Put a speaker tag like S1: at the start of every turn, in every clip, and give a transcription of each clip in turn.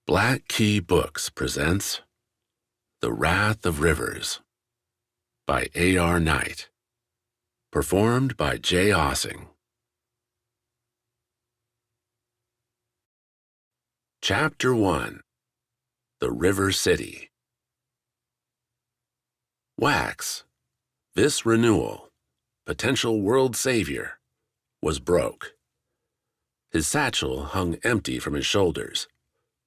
S1: Black Key Books presents The Wrath of Rivers by A.R. Knight. Performed by J. Ossing. Chapter 1. The River City. Wax, this Renewal, potential world savior, was broke. His satchel hung empty from his shoulders,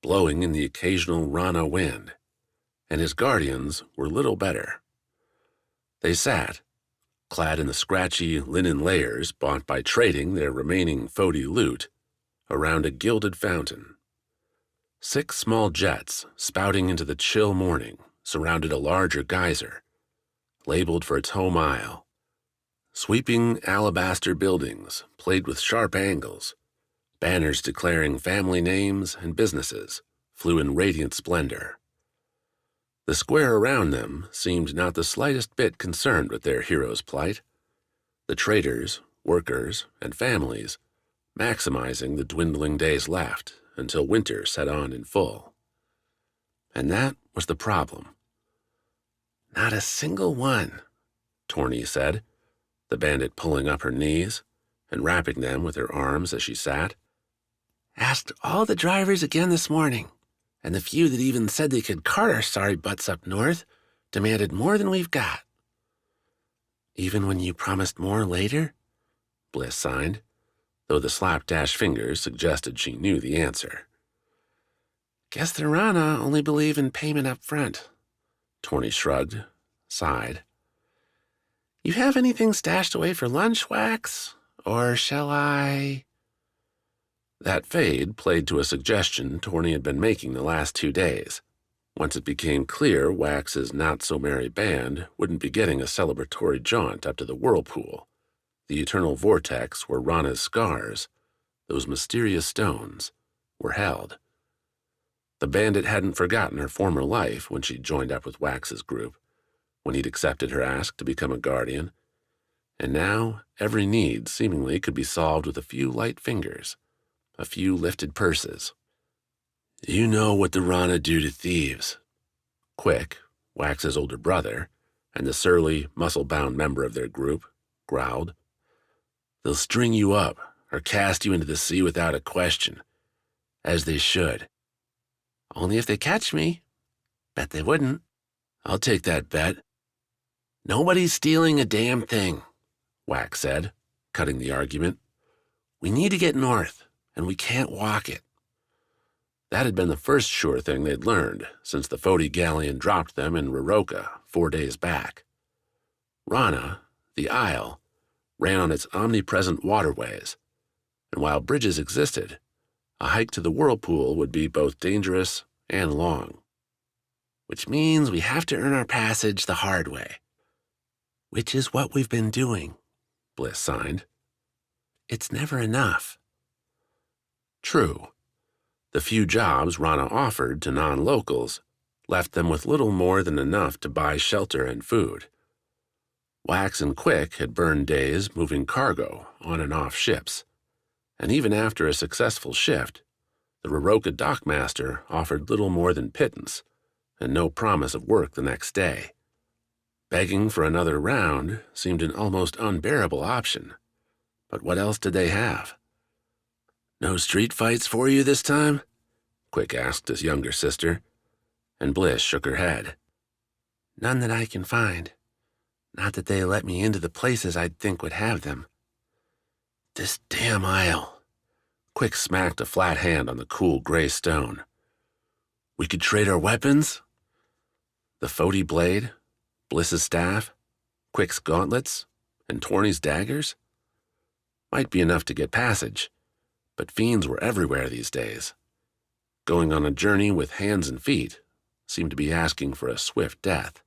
S1: blowing in the occasional Rana wind, and his guardians were little better. They sat, clad in the scratchy linen layers bought by trading their remaining Foti loot, around a gilded fountain. 6 small jets spouting into the chill morning surrounded a larger geyser, labeled for its home isle. Sweeping alabaster buildings played with sharp angles, banners declaring family names and businesses flew in radiant splendor. The square around them seemed not the slightest bit concerned with their hero's plight, the traders, workers, and families maximizing the dwindling days left until winter set on in full. And that was the problem. "Not a single one," Torny said, the bandit pulling up her knees and wrapping them with her arms as she sat. "Asked all the drivers again this morning, and the few that even said they could cart our sorry butts up north demanded more than we've got." "Even when you promised more later?" Bliss signed, though the slapdash fingers suggested she knew the answer. "Guess the Rana only believe in payment up front." Torny shrugged, sighed. "You have anything stashed away for lunch, Wax? Or shall I—" That fade played to a suggestion Torny had been making the last 2 days. Once it became clear Wax's not-so-merry band wouldn't be getting a celebratory jaunt up to the Whirlpool, the eternal vortex where Rana's scars, those mysterious stones, were held. The bandit hadn't forgotten her former life when she joined up with Wax's group, when he'd accepted her ask to become a guardian, and now every need seemingly could be solved with a few light fingers, a few lifted purses. "You know what the Rana do to thieves." Quick, Wax's older brother, and the surly, muscle-bound member of their group, growled. "They'll string you up or cast you into the sea without a question, as they should." "Only if they catch me." "Bet they wouldn't." "I'll take that bet." "Nobody's stealing a damn thing," Wax said, cutting the argument. "We need to get north, and we can't walk it." That had been the first sure thing they'd learned since the Foti galleon dropped them in Roroka 4 days back. Rana, the Isle, ran on its omnipresent waterways, and while bridges existed, a hike to the Whirlpool would be both dangerous and long. "Which means we have to earn our passage the hard way." "Which is what we've been doing," Bliss signed. "It's never enough." True. The few jobs Rana offered to non-locals left them with little more than enough to buy shelter and food. Wax and Quick had burned days moving cargo on and off ships, and even after a successful shift, the Roroka dockmaster offered little more than pittance and no promise of work the next day. Begging for another round seemed an almost unbearable option, but what else did they have? "No street fights for you this time?" Quick asked his younger sister, and Bliss shook her head. "None that I can find. Not that they let me into the places I'd think would have them." "This damn isle." Quick smacked a flat hand on the cool gray stone. "We could trade our weapons?" The Foti blade, Bliss's staff, Quick's gauntlets, and Torny's daggers? Might be enough to get passage, but fiends were everywhere these days. Going on a journey with hands and feet seemed to be asking for a swift death.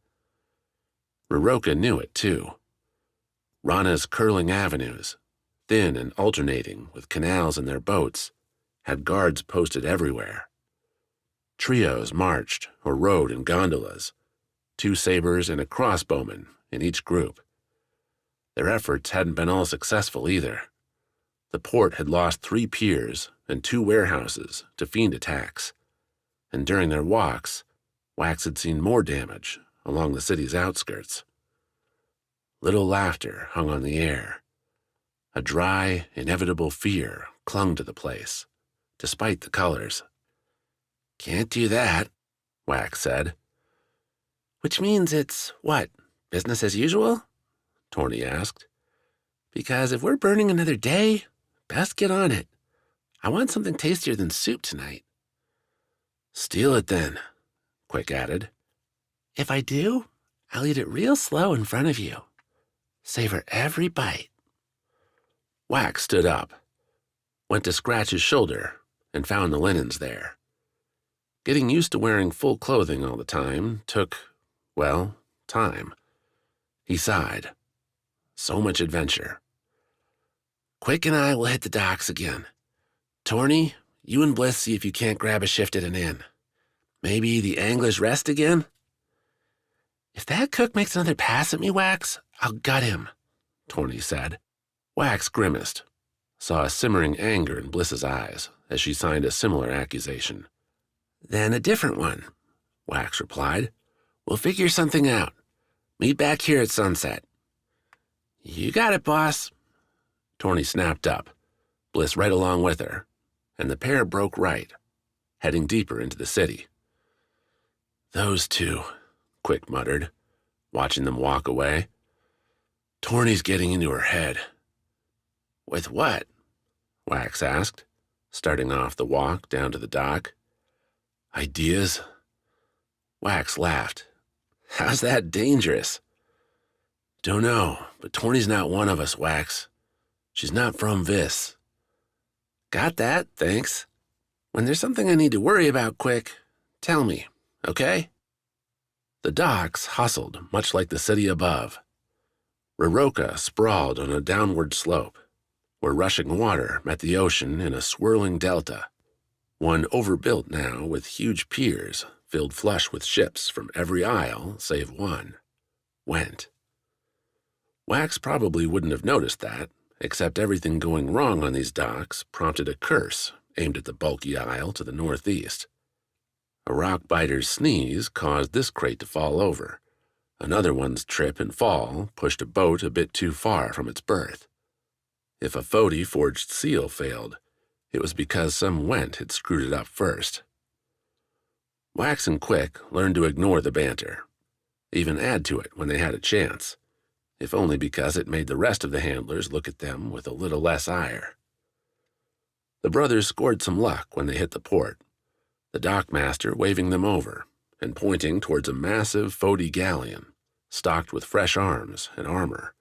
S1: Roroka knew it, too. Rana's curling avenues, thin and alternating with canals in their boats, had guards posted everywhere. Trios marched or rode in gondolas, 2 sabers and a crossbowman in each group. Their efforts hadn't been all successful either. The port had lost 3 piers and 2 warehouses to fiend attacks, and during their walks, Wax had seen more damage along the city's outskirts. Little laughter hung on the air. A dry, inevitable fear clung to the place, despite the colors. "Can't do that," Wax said. "Which means it's, what, business as usual?" Torny asked. "Because if we're burning another day, best get on it. I want something tastier than soup tonight." "Steal it then," Quick added. "If I do, I'll eat it real slow in front of you. Savor every bite." Wax stood up, went to scratch his shoulder, and found the linens there. Getting used to wearing full clothing all the time took, well, time. He sighed. So much adventure. "Quick and I will hit the docks again. Torny, you and Bliss see if you can't grab a shift at an inn. Maybe the Angler's Rest again?" "If that cook makes another pass at me, Wax, I'll gut him," Torny said. Wax grimaced, saw a simmering anger in Bliss's eyes as she signed a similar accusation. "Then a different one," Wax replied. "We'll figure something out. Meet back here at sunset." "You got it, boss." Torny snapped up, Bliss right along with her, and the pair broke right, heading deeper into the city. "Those two," Quick muttered, watching them walk away. "Torny's getting into her head." "With what?" Wax asked, starting off the walk down to the dock. "Ideas?" Wax laughed. "How's that dangerous?" "Dunno, but Torny's not one of us, Wax. She's not from Vis." "Got that, thanks. When there's something I need to worry about, Quick, tell me, okay?" The docks hustled much like the city above. Riroka sprawled on a downward slope, where rushing water met the ocean in a swirling delta, one overbuilt now with huge piers filled flush with ships from every isle save one. Went. Wax probably wouldn't have noticed that, except everything going wrong on these docks prompted a curse aimed at the bulky isle to the northeast. A rock-biter's sneeze caused this crate to fall over. Another one's trip and fall pushed a boat a bit too far from its berth. If a Foti forged seal failed, it was because some went had screwed it up first. Wax and Quick learned to ignore the banter, even add to it when they had a chance, if only because it made the rest of the handlers look at them with a little less ire. The brothers scored some luck when they hit the port, the dockmaster waving them over and pointing towards a massive Foti galleon, stocked with fresh arms and armor,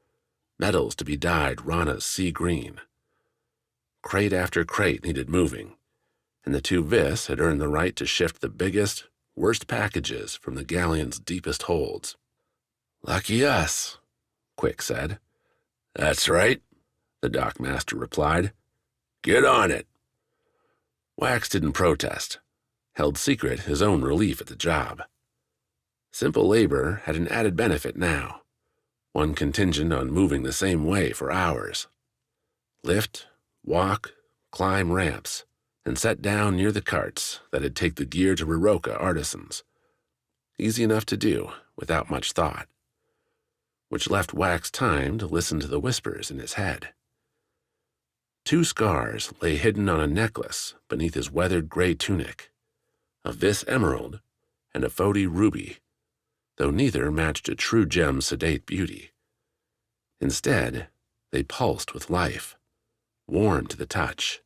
S1: metals to be dyed Rana's sea green. Crate after crate needed moving, and the two Vis had earned the right to shift the biggest, worst packages from the galleon's deepest holds. "Lucky us," Quick said. "That's right," the dockmaster replied. "Get on it." Wax didn't protest, held secret his own relief at the job. Simple labor had an added benefit now, one contingent on moving the same way for hours. Lift, walk, climb ramps, and set down near the carts that'd take the gear to Riroka artisans. Easy enough to do, without much thought, which left Wax time to listen to the whispers in his head. Two scars lay hidden on a necklace beneath his weathered gray tunic, a Vis emerald and a Foti ruby, though neither matched a true gem's sedate beauty. Instead, they pulsed with life, warm to the touch,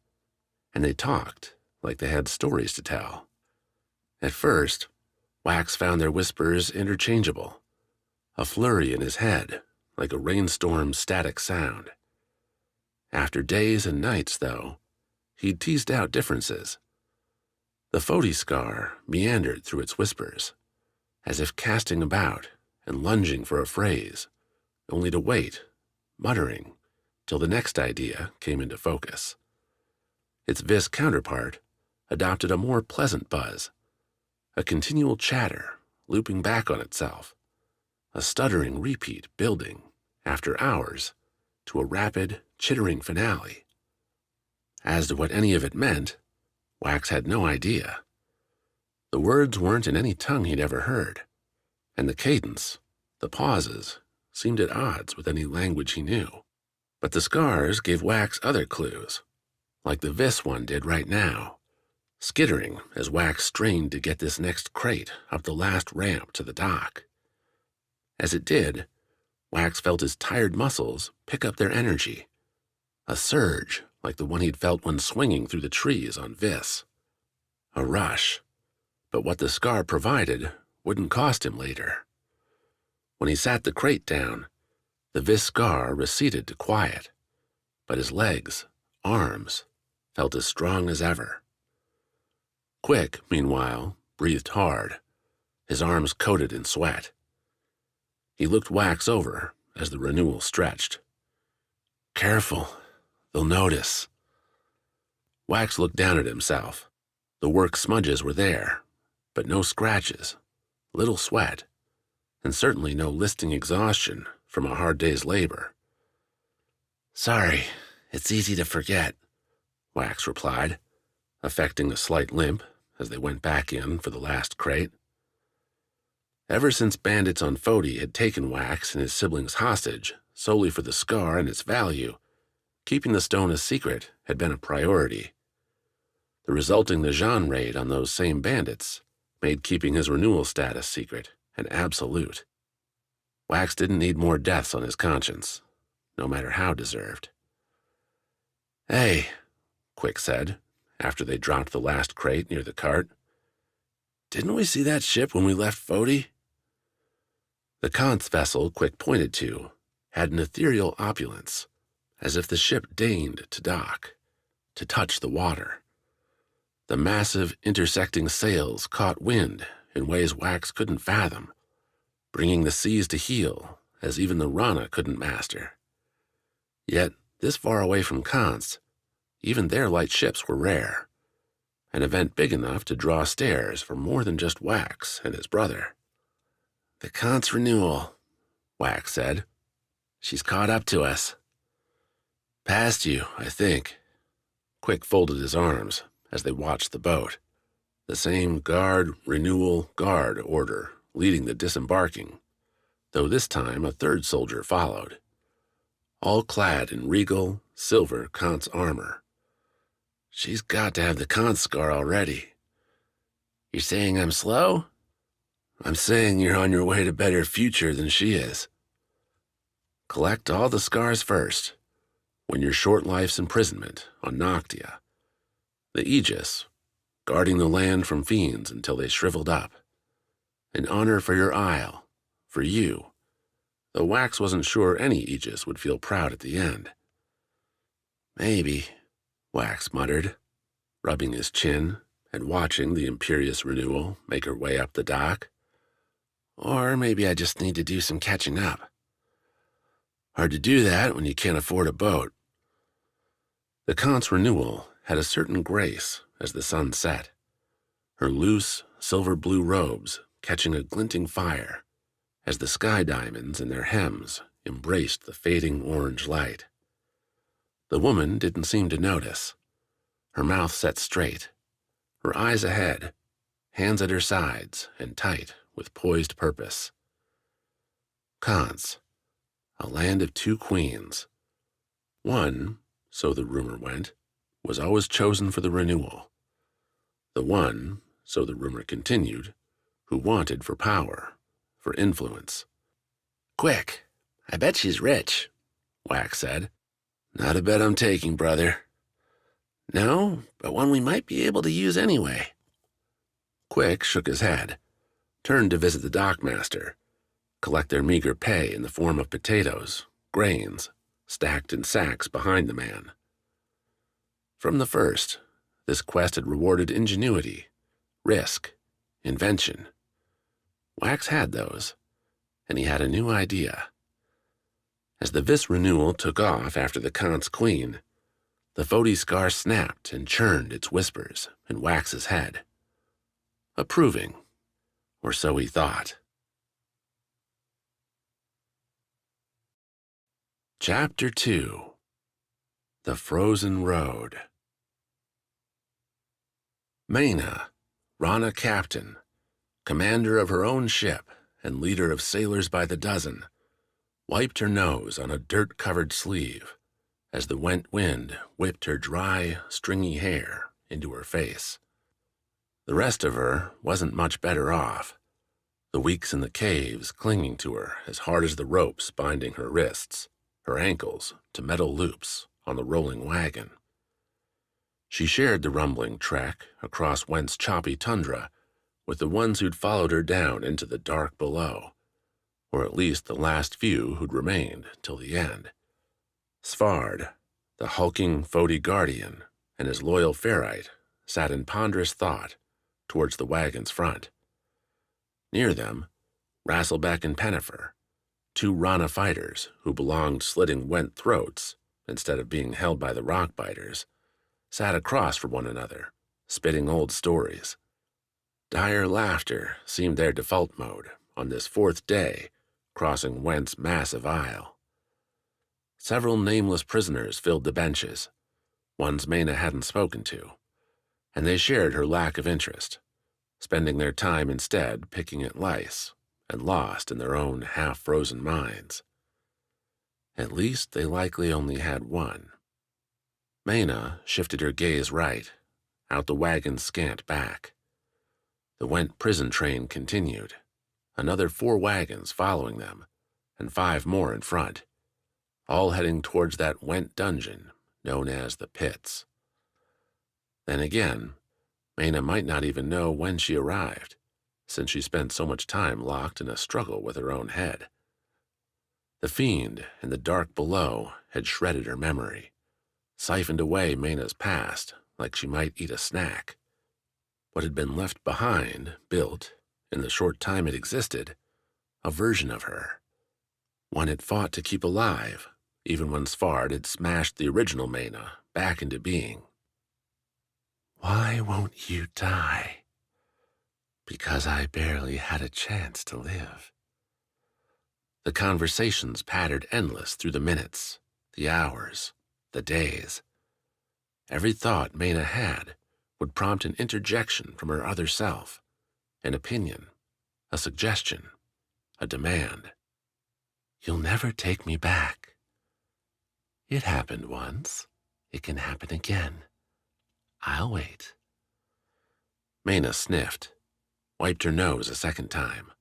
S1: and they talked like they had stories to tell. At first, Wax found their whispers interchangeable, a flurry in his head like a rainstorm's static sound. After days and nights, though, he'd teased out differences. The Foti scar meandered through its whispers, as if casting about and lunging for a phrase, only to wait, muttering, till the next idea came into focus. Its Vis counterpart adopted a more pleasant buzz, a continual chatter looping back on itself, a stuttering repeat building, after hours, to a rapid, chittering finale. As to what any of it meant, Wax had no idea. The words weren't in any tongue he'd ever heard, and the cadence, the pauses, seemed at odds with any language he knew. But the scars gave Wax other clues, like the Vis one did right now, skittering as Wax strained to get this next crate up the last ramp to the dock. As it did, Wax felt his tired muscles pick up their energy, a surge like the one he'd felt when swinging through the trees on Vis. A rush, but what the Skar provided wouldn't cost him later. When he sat the crate down, the Vis Skar receded to quiet, but his legs, arms, felt as strong as ever. Quick, meanwhile, breathed hard, his arms coated in sweat. He looked Wax over as the Renewal stretched. "Careful, they'll notice." Wax looked down at himself. The work smudges were there, but no scratches, little sweat, and certainly no listing exhaustion from a hard day's labor. "Sorry, it's easy to forget," Wax replied, affecting a slight limp as they went back in for the last crate. Ever since bandits on Foti had taken Wax and his siblings hostage solely for the Skar and its value, keeping the stone a secret had been a priority. The resulting Najan raid on those same bandits made keeping his Renewal status secret and absolute. Wax didn't need more deaths on his conscience, no matter how deserved. "Hey," Quick said, after they dropped the last crate near the cart. "Didn't we see that ship when we left Foti?" The Kant's vessel Quick pointed to had an ethereal opulence, as if the ship deigned to dock, to touch the water. The massive intersecting sails caught wind in ways Wax couldn't fathom, bringing the seas to heel as even the Rana couldn't master. Yet, this far away from Kant's, even their light ships were rare, an event big enough to draw stares from more than just Wax and his brother. "The Kant's Renewal," Wax said. "She's caught up to us." "Past you, I think." Quick folded his arms as they watched the boat, the same guard, Renewal, guard order leading the disembarking, though this time a third soldier followed, all clad in regal, silver Kant's armor. "She's got to have the Kant Skar already." "You're saying I'm slow?" "I'm saying you're on your way to better future than she is. Collect all the Skars first, when your short life's imprisonment on Noctia. The Aegis, guarding the land from Fiends until they shriveled up. An honor for your isle, for you, though Wax wasn't sure any Aegis would feel proud at the end. "Maybe," Wax muttered, rubbing his chin and watching the imperious Renewal make her way up the dock. "Or maybe I just need to do some catching up. Hard to do that when you can't afford a boat." The Kant's Renewal had a certain grace as the sun set, her loose, silver-blue robes catching a glinting fire as the sky diamonds in their hems embraced the fading orange light. The woman didn't seem to notice, her mouth set straight, her eyes ahead, hands at her sides and tight with poised purpose. Kant's, a land of two queens. One, so the rumor went, was always chosen for the Renewal. The one, so the rumor continued, who wanted for power, for influence. "Quick, I bet she's rich," Wax said. "Not a bet I'm taking, brother." "No, but one we might be able to use anyway." Quick shook his head, turned to visit the dockmaster, collect their meager pay in the form of potatoes, grains, stacked in sacks behind the man. From the first, this quest had rewarded ingenuity, risk, invention. Wax had those, and he had a new idea. As the Vis Renewal took off after the Kant's queen, the Foti Skar snapped and churned its whispers in Wax's head. Approving, or so he thought. Chapter 2. The Frozen Road. Maena, Rana captain, commander of her own ship and leader of sailors by the dozen, wiped her nose on a dirt-covered sleeve as the wet wind whipped her dry, stringy hair into her face. The rest of her wasn't much better off, the weeks in the caves clinging to her as hard as the ropes binding her wrists, her ankles to metal loops on the rolling wagon. She shared the rumbling trek across Went's choppy tundra with the ones who'd followed her down into the dark below, or at least the last few who'd remained till the end. Svarde, the hulking Foti guardian, and his loyal ferrite sat in ponderous thought towards the wagon's front. Near them, Rasselbeck and Pennifer, two Rana fighters who belonged slitting Went throats instead of being held by the rock-biters, sat across from one another, spitting old stories. Dire laughter seemed their default mode on this fourth day crossing Went's massive isle. Several nameless prisoners filled the benches, ones Maena hadn't spoken to, and they shared her lack of interest, spending their time instead picking at lice and lost in their own half-frozen minds. At least they likely only had one. Maena shifted her gaze right, out the wagon's scant back. The Went prison train continued, another 4 wagons following them, and 5 more in front, all heading towards that Went dungeon known as the Pits. Then again, Maena might not even know when she arrived, since she spent so much time locked in a struggle with her own head. The fiend in the dark below had shredded her memory, siphoned away Maena's past like she might eat a snack. What had been left behind built, in the short time it existed, a version of her, one it fought to keep alive, even when Svarde had smashed the original Maena back into being. "Why won't you die?" "Because I barely had a chance to live." The conversations pattered endless through the minutes, the hours, the days. Every thought Maena had would prompt an interjection from her other self, an opinion, a suggestion, a demand. "You'll never take me back." "It happened once. It can happen again. I'll wait." Maena sniffed, wiped her nose a second time,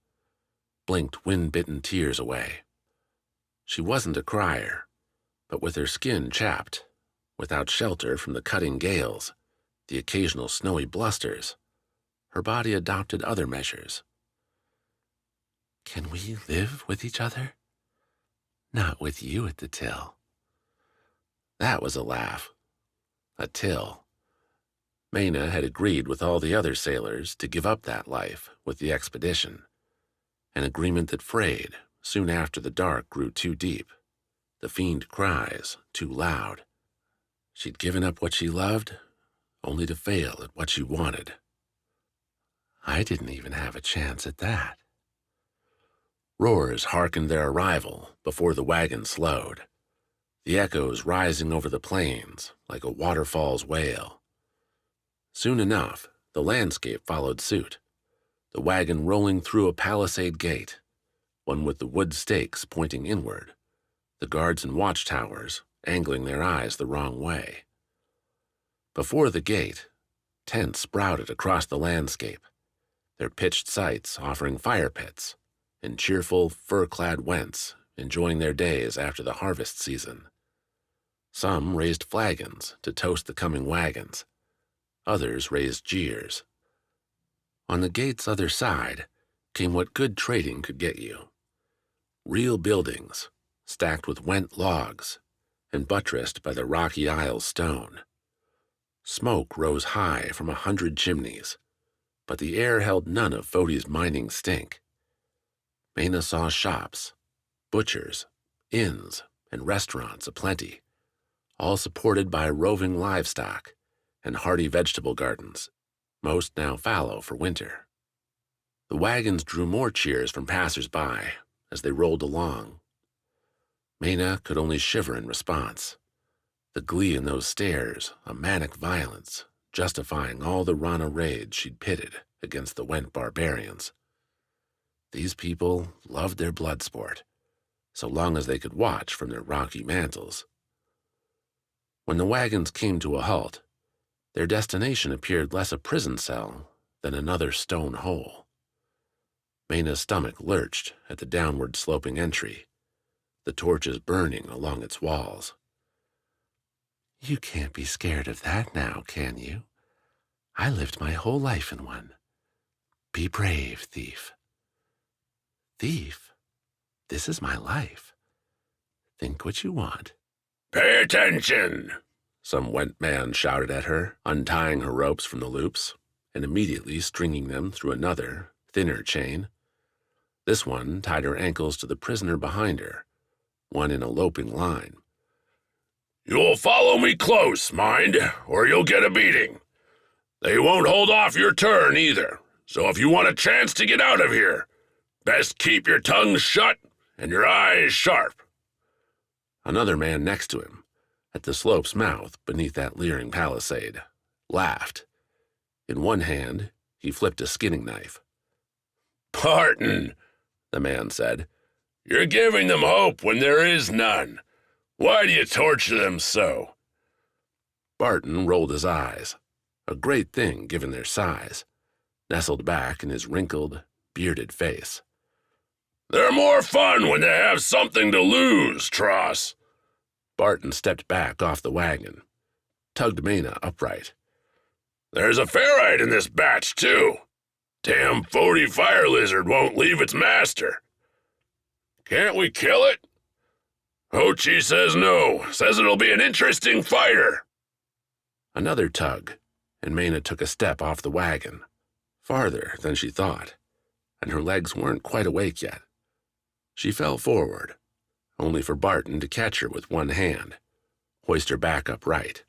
S1: blinked wind-bitten tears away. She wasn't a crier, but with her skin chapped, without shelter from the cutting gales, the occasional snowy blusters, her body adopted other measures. "Can we live with each other?" "Not with you at the till." That was a laugh. A till. Maena had agreed with all the other sailors to give up that life with the expedition, an agreement that frayed soon after the dark grew too deep, the fiend cries too loud. She'd given up what she loved, only to fail at what she wanted. I didn't even have a chance at that. Roars hearkened their arrival before the wagon slowed, the echoes rising over the plains like a waterfall's wail. Soon enough, the landscape followed suit, the wagon rolling through a palisade gate, one with the wood stakes pointing inward, the guards and watchtowers angling their eyes the wrong way. Before the gate, tents sprouted across the landscape, their pitched sites offering fire pits, and cheerful, fur-clad Wents enjoying their days after the harvest season. Some raised flagons to toast the coming wagons. Others raised jeers. On the gate's other side came what good trading could get you. Real buildings, stacked with Went logs and buttressed by the rocky aisle's stone. Smoke rose high from 100 chimneys, but the air held none of Foti's mining stink. Maena saw shops, butchers, inns, and restaurants aplenty, all supported by roving livestock and hardy vegetable gardens, most now fallow for winter. The wagons drew more cheers from passers-by as they rolled along. Maena could only shiver in response, the glee in those stares a manic violence justifying all the Rana raids she'd pitted against the Went barbarians. These people loved their blood sport, so long as they could watch from their rocky mantles. When the wagons came to a halt, their destination appeared less a prison cell than another stone hole. Maena's stomach lurched at the downward-sloping entry, the torches burning along its walls. You can't be scared of that now, can you? I lived my whole life in one. Be brave, thief. Thief? This is my life. Think what you want.
S2: Pay attention!
S1: Some Went man shouted at her, untying her ropes from the loops and immediately stringing them through another, thinner chain. This one tied her ankles to the prisoner behind her, one in a loping line.
S2: You'll follow me close, mind, or you'll get a beating. They won't hold off your turn either, so if you want a chance to get out of here, best keep your tongue shut and your eyes sharp.
S1: Another man next to him, at the slope's mouth beneath that leering palisade, laughed. In one hand, he flipped a skinning knife.
S2: Barton, the man said, you're giving them hope when there is none. Why do you torture them so?
S1: Barton rolled his eyes, a great thing given their size, nestled back in his wrinkled, bearded face.
S2: They're more fun when they have something to lose, Tross.
S1: Barton stepped back off the wagon, tugged Maena upright.
S2: There's a ferrite in this batch, too. Damn Foti fire lizard won't leave its master. Can't we kill it? Hochi says no, says it'll be an interesting fighter.
S1: Another tug, and Maena took a step off the wagon, farther than she thought, and her legs weren't quite awake yet. She fell forward, only for Barton to catch her with one hand, hoist her back upright.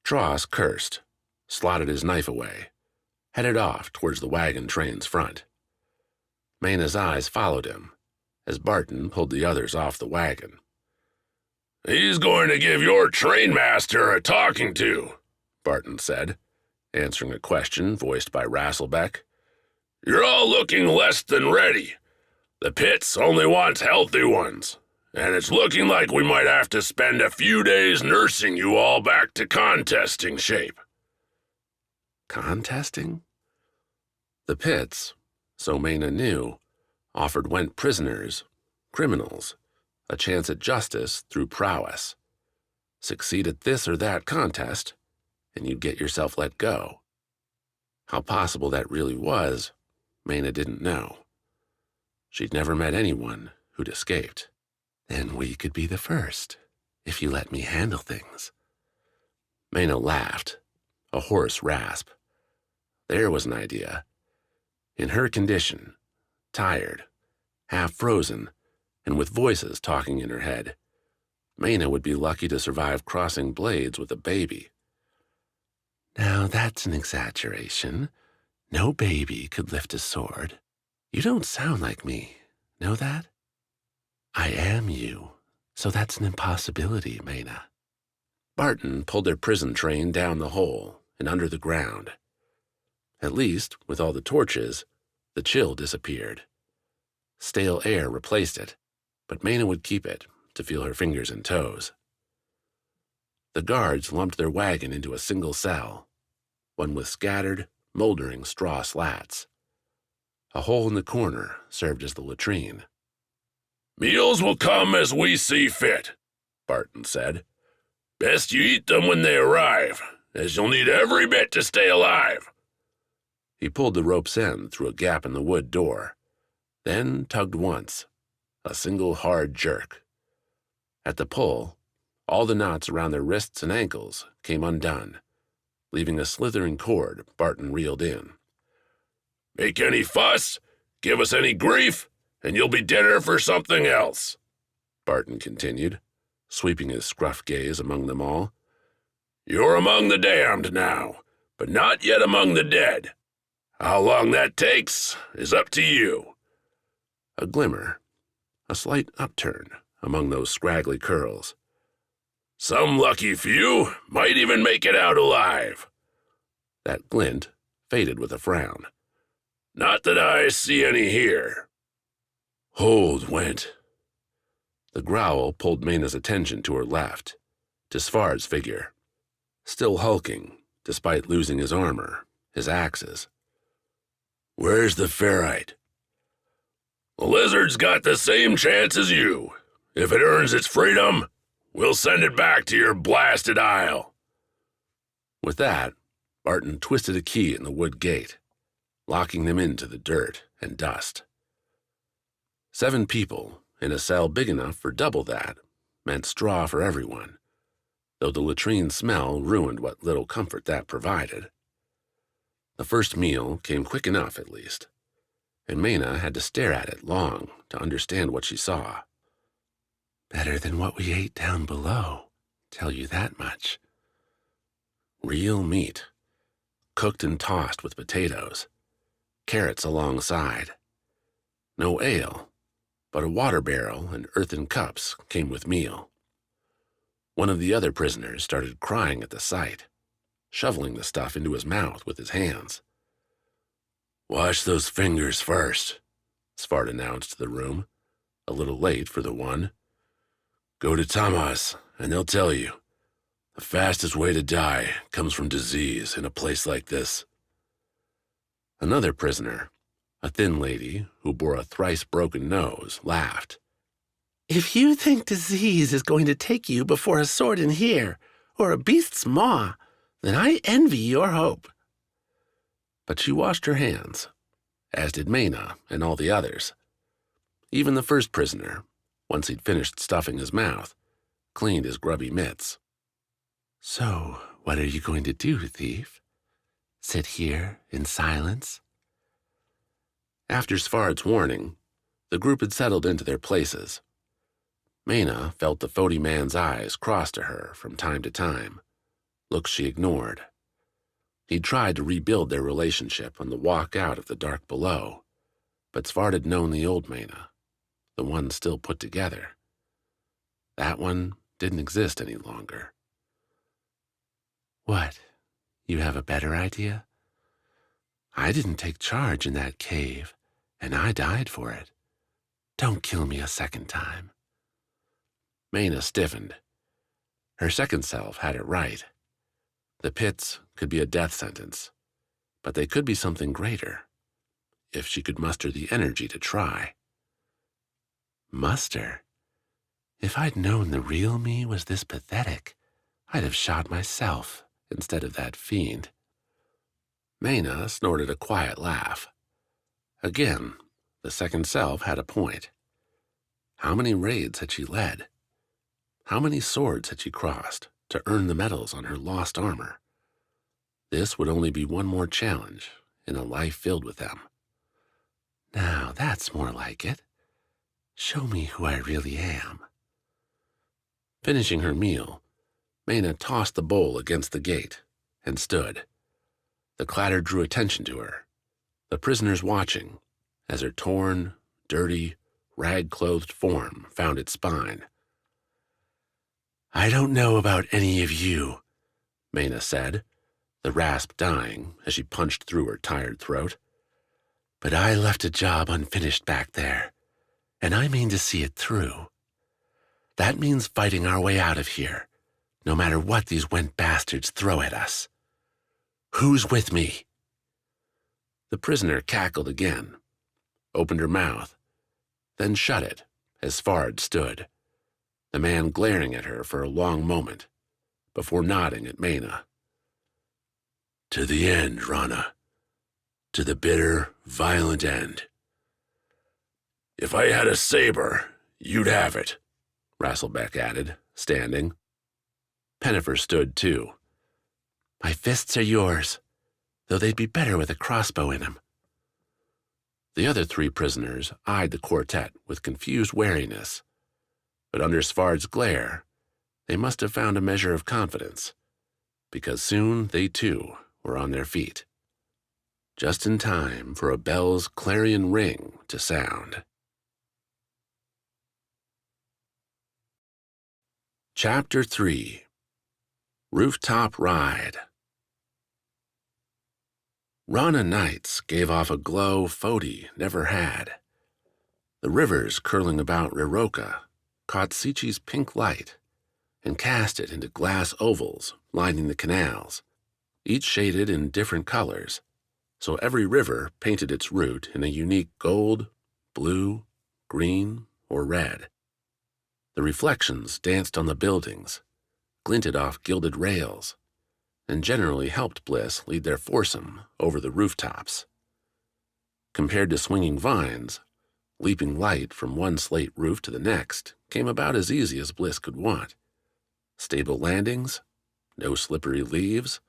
S1: Tross cursed, slotted his knife away, headed off towards the wagon train's front. Maena's eyes followed him, as Barton pulled the others off the wagon.
S2: He's going to give your trainmaster a talking to,
S1: Barton said, answering a question voiced by Rasselbeck.
S2: You're all looking less than ready. The pits only wants healthy ones, and it's looking like we might have to spend a few days nursing you all back to contesting shape.
S1: Contesting? The pits, so Maena knew, offered Went prisoners, criminals, a chance at justice through prowess. Succeed at this or that contest, and you'd get yourself let go. How possible that really was, Maena didn't know. She'd never met anyone who'd escaped. Then we could be the first, if you let me handle things. Maena laughed, a hoarse rasp. There was an idea. In her condition, tired, half-frozen, and with voices talking in her head, Maena would be lucky to survive crossing blades with a baby. Now that's an exaggeration. No baby could lift a sword. You don't sound like me, know that? I am you, so that's an impossibility, Maena. Barton pulled their prison train down the hole and under the ground. At least, with all the torches, the chill disappeared. Stale air replaced it, but Maena would keep it to feel her fingers and toes. The guards lumped their wagon into a single cell, one with scattered, moldering straw slats. A hole in the corner served as the latrine.
S2: Meals will come as we see fit, Barton said. Best you eat them when they arrive, as you'll need every bit to stay alive.
S1: He pulled the rope's end through a gap in the wood door, then tugged once, a single hard jerk. At the pull, all the knots around their wrists and ankles came undone, leaving a slithering cord Barton reeled in.
S2: Make any fuss, give us any grief, and you'll be dinner for something else, Barton continued, sweeping his scruff gaze among them all. You're among the damned now, but not yet among the dead. How long that takes is up to you.
S1: A glimmer, a slight upturn among those scraggly curls.
S2: Some lucky few might even make it out alive.
S1: That glint faded with a frown.
S2: Not that I see any here.
S1: Hold, Went. The growl pulled Maena's attention to her left, to Svarde's figure, still hulking, despite losing his armor, his axes.
S2: Where's the ferrite? The lizard's got the same chance as you. If it earns its freedom, we'll send it back to your blasted isle.
S1: With that, Barton twisted a key in the wood gate, locking them into the dirt and dust. 7 people in a cell big enough for double that meant straw for everyone, though the latrine smell ruined what little comfort that provided. The first meal came quick enough, at least, and Maena had to stare at it long to understand what she saw. Better than what we ate down below, tell you that much. Real meat, cooked and tossed with potatoes, carrots alongside. No ale, but a water barrel and earthen cups came with meal. One of the other prisoners started crying at the sight, shoveling the stuff into his mouth with his hands.
S2: Wash those fingers first,
S1: Svarde announced to the room, a little late for the one.
S2: Go to Tamas, and they'll tell you. The fastest way to die comes from disease in a place like this.
S1: Another prisoner, a thin lady who bore a thrice-broken nose, laughed. If you think disease is going to take you before a sword in here, or a beast's maw, then I envy your hope. But she washed her hands, as did Maena and all the others. Even the first prisoner, once he'd finished stuffing his mouth, cleaned his grubby mitts. So, what are you going to do, thief? Sit here in silence? After Svarde's warning, the group had settled into their places. Maena felt the Foti man's eyes cross to her from time to time, looks she ignored. He'd tried to rebuild their relationship on the walk out of the dark below, but Svarde had known the old Maena, the one still put together. That one didn't exist any longer. What? You have a better idea? I didn't take charge in that cave, and I died for it. Don't kill me a second time. Maena stiffened. Her second self had it right. The pits could be a death sentence, but they could be something greater, if she could muster the energy to try. Muster? If I'd known the real me was this pathetic, I'd have shot myself instead of that fiend. Maena snorted a quiet laugh. Again, the second self had a point. How many raids had she led? How many swords had she crossed to earn the medals on her lost armor? This would only be one more challenge in a life filled with them. Now that's more like it. Show me who I really am. Finishing her meal, Maena tossed the bowl against the gate and stood. The clatter drew attention to her, the prisoners watching as her torn, dirty, rag-clothed form found its spine. I don't know about any of you, Maena said, the rasp dying as she punched through her tired throat. But I left a job unfinished back there, and I mean to see it through. That means fighting our way out of here, no matter what these went bastards throw at us. Who's with me? The prisoner cackled again, opened her mouth, then shut it as Svarde stood, the man glaring at her for a long moment, before nodding at Maena. To the end, Rana. To the bitter, violent end.
S2: If I had a saber, you'd have it,
S1: Rasselbeck added, standing. Pennifer stood too. My fists are yours, though they'd be better with a crossbow in 'em. The other 3 prisoners eyed the quartet with confused wariness, but under Svarde's glare, they must have found a measure of confidence, because soon they too were on their feet, just in time for a bell's clarion ring to sound. Chapter 3. Rooftop Ride. Rana nights gave off a glow Foti never had. The rivers curling about Riroka caught Sichi's pink light and cast it into glass ovals lining the canals, each shaded in different colors, so every river painted its route in a unique gold, blue, green, or red. The reflections danced on the buildings, glinted off gilded rails, and generally helped Bliss lead their foursome over the rooftops. Compared to swinging vines, leaping light from one slate roof to the next came about as easy as Bliss could want. Stable landings, no slippery leaves,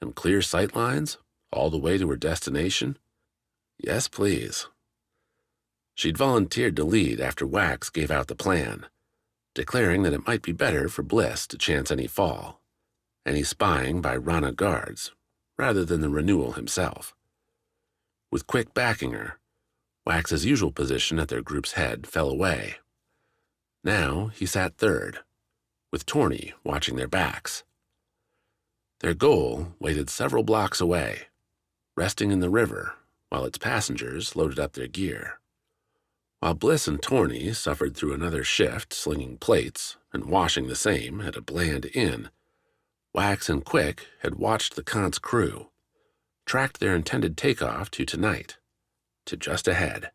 S1: and clear sight lines all the way to her destination? Yes, please. She'd volunteered to lead after Wax gave out the plan, declaring that it might be better for Bliss to chance any fall, any spying by Rana guards, rather than the Renewal himself. With Quick backing her, Wax's usual position at their group's head fell away. Now he sat third, with Torny watching their backs. Their goal waited several blocks away, resting in the river while its passengers loaded up their gear. While Bliss and Torny suffered through another shift slinging plates and washing the same at a bland inn, Wax and Quick had watched the Kant's crew, tracked their intended takeoff to tonight, to just ahead.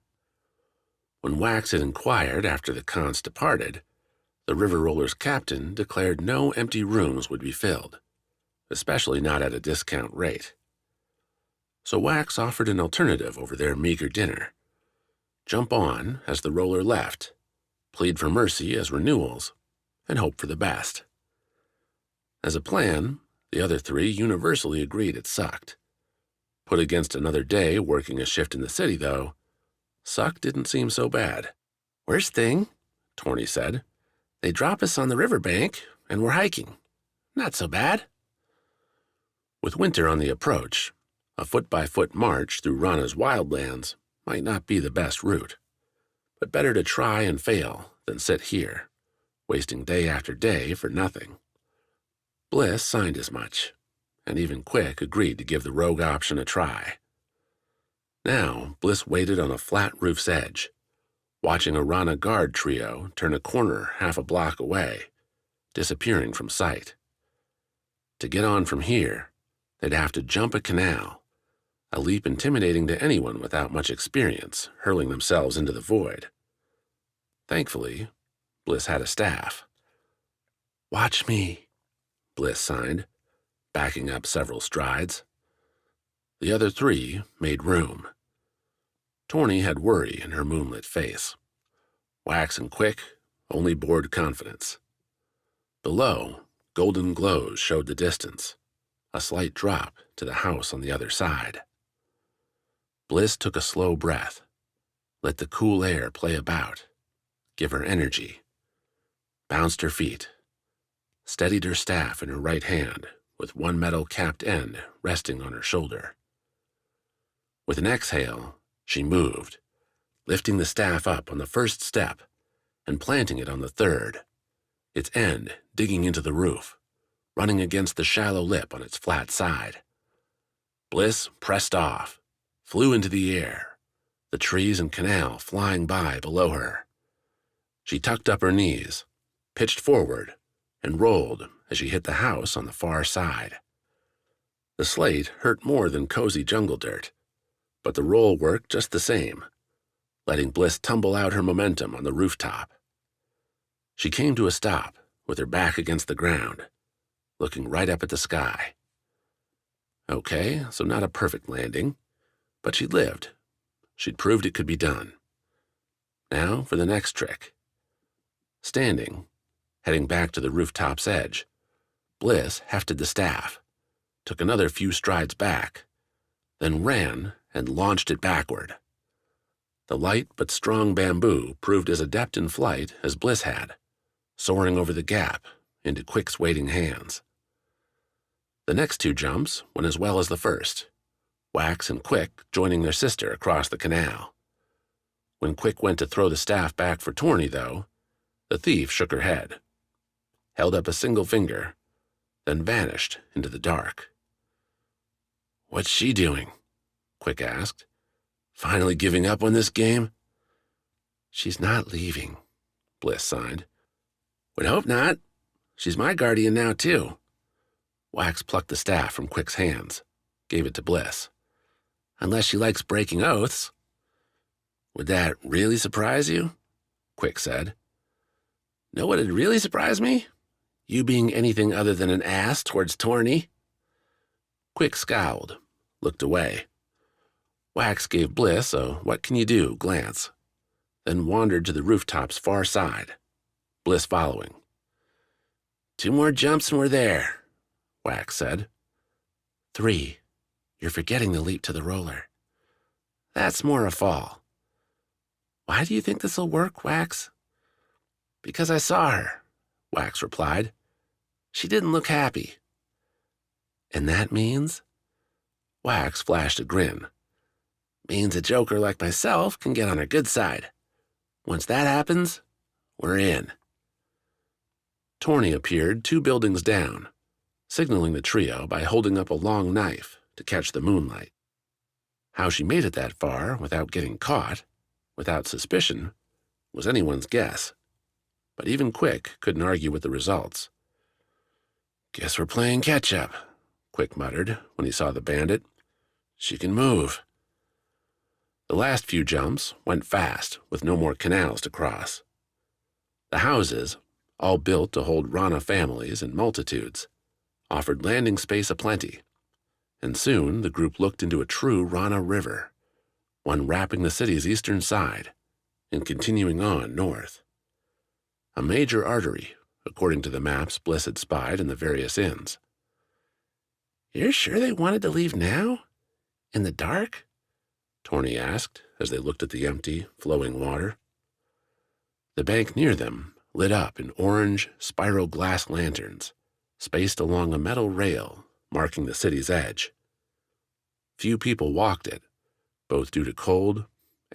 S1: When Wax had inquired after the Kants departed, the River Roller's captain declared no empty rooms would be filled, especially not at a discount rate. So Wax offered an alternative over their meager dinner. Jump on as the Roller left, plead for mercy as Renewals, and hope for the best. As a plan, the other three universally agreed it sucked. Put against another day working a shift in the city, though, suck didn't seem so bad. Worst thing, Torny said, they drop us on the riverbank and we're hiking. Not so bad. With winter on the approach, a foot-by-foot march through Rana's wildlands might not be the best route, but better to try and fail than sit here, wasting day after day for nothing. Bliss signed as much, and even Quick agreed to give the rogue option a try. Now, Bliss waited on a flat roof's edge, watching a Rana guard trio turn a corner half a block away, disappearing from sight. To get on from here, they'd have to jump a canal, a leap intimidating to anyone without much experience, hurling themselves into the void. Thankfully, Bliss had a staff. Watch me, Bliss signed, backing up several strides. The other three made room. Torny had worry in her moonlit face. Wax and Quick only bored confidence. Below, golden glows showed the distance, a slight drop to the house on the other side. Bliss took a slow breath, let the cool air play about, give her energy, bounced her feet, steadied her staff in her right hand with one metal-capped end resting on her shoulder. With an exhale, she moved, lifting the staff up on the first step and planting it on the third, its end digging into the roof, running against the shallow lip on its flat side. Bliss pressed off, flew into the air, the trees and canal flying by below her. She tucked up her knees, pitched forward, and rolled as she hit the house on the far side. The slate hurt more than cozy jungle dirt, but the roll worked just the same, letting Bliss tumble out her momentum on the rooftop. She came to a stop with her back against the ground, looking right up at the sky. Okay, so not a perfect landing, but she'd lived. She'd proved it could be done. Now for the next trick. Standing, heading back to the rooftop's edge, Bliss hefted the staff, took another few strides back, then ran and launched it backward. The light but strong bamboo proved as adept in flight as Bliss had, soaring over the gap into Quick's waiting hands. The next two jumps went as well as the first, Wax and Quick joining their sister across the canal. When Quick went to throw the staff back for Torny, though, the thief shook her head, held up a single finger, then vanished into the dark. What's she doing? Quick asked. Finally giving up on this game? She's not leaving, Bliss sighed. Would hope not. She's my guardian now, too. Wax plucked the staff from Quick's hands, gave it to Bliss. Unless she likes breaking oaths. Would that really surprise you? Quick said. Know what would really surprise me? You being anything other than an ass towards Torny. Quick scowled, looked away. Wax gave Bliss a what-can-you-do glance, then wandered to the rooftop's far side, Bliss following. 2 more jumps and we're there, Wax said. 3. You're forgetting the leap to the roller. That's more a fall. Why do you think this'll work, Wax? Because I saw her, Wax replied. She didn't look happy. And that means? Wax flashed a grin. Means a joker like myself can get on her good side. Once that happens, we're in. Torny appeared 2 buildings down, signaling the trio by holding up a long knife to catch the moonlight. How she made it that far without getting caught, without suspicion, was anyone's guess. But even Quick couldn't argue with the results. Guess we're playing catch-up, Quick muttered when he saw the bandit. She can move. The last few jumps went fast, with no more canals to cross. The houses, all built to hold Rana families and multitudes, offered landing space aplenty, and soon the group looked into a true Rana river, one wrapping the city's eastern side and continuing on north. A major artery, according to the maps Bliss had spied in the various inns. You're sure they wanted to leave now? In the dark? Torny asked as they looked at the empty, flowing water. The bank near them lit up in orange, spiral glass lanterns, spaced along a metal rail marking the city's edge. Few people walked it, both due to cold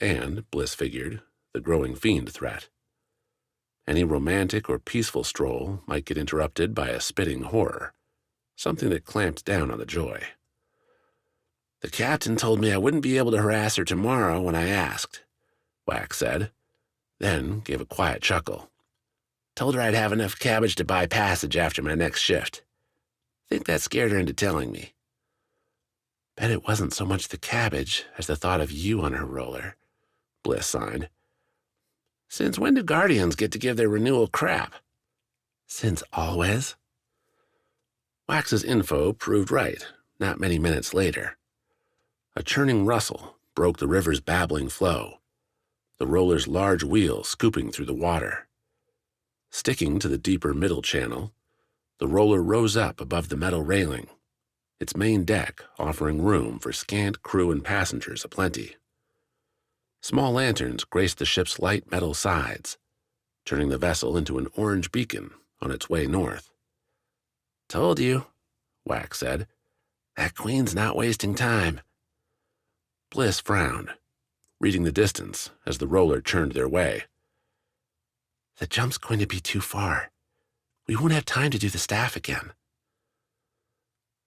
S1: and, Bliss figured, the growing fiend threat. Any romantic or peaceful stroll might get interrupted by a spitting horror, something that clamped down on the joy. The captain told me I wouldn't be able to harass her tomorrow when I asked, Wax said, then gave a quiet chuckle. Told her I'd have enough cabbage to buy passage after my next shift. Think that scared her into telling me. Bet it wasn't so much the cabbage as the thought of you on her roller, Bliss sighed. Since when do guardians get to give their renewal crap? Since always. Wax's info proved right, not many minutes later. A churning rustle broke the river's babbling flow, the roller's large wheel scooping through the water. Sticking to the deeper middle channel, the roller rose up above the metal railing, its main deck offering room for scant crew and passengers aplenty. Small lanterns graced the ship's light metal sides, turning the vessel into an orange beacon on its way north. Told you, Wax said. That queen's not wasting time. Bliss frowned, reading the distance as the roller churned their way. The jump's going to be too far. We won't have time to do the staff again.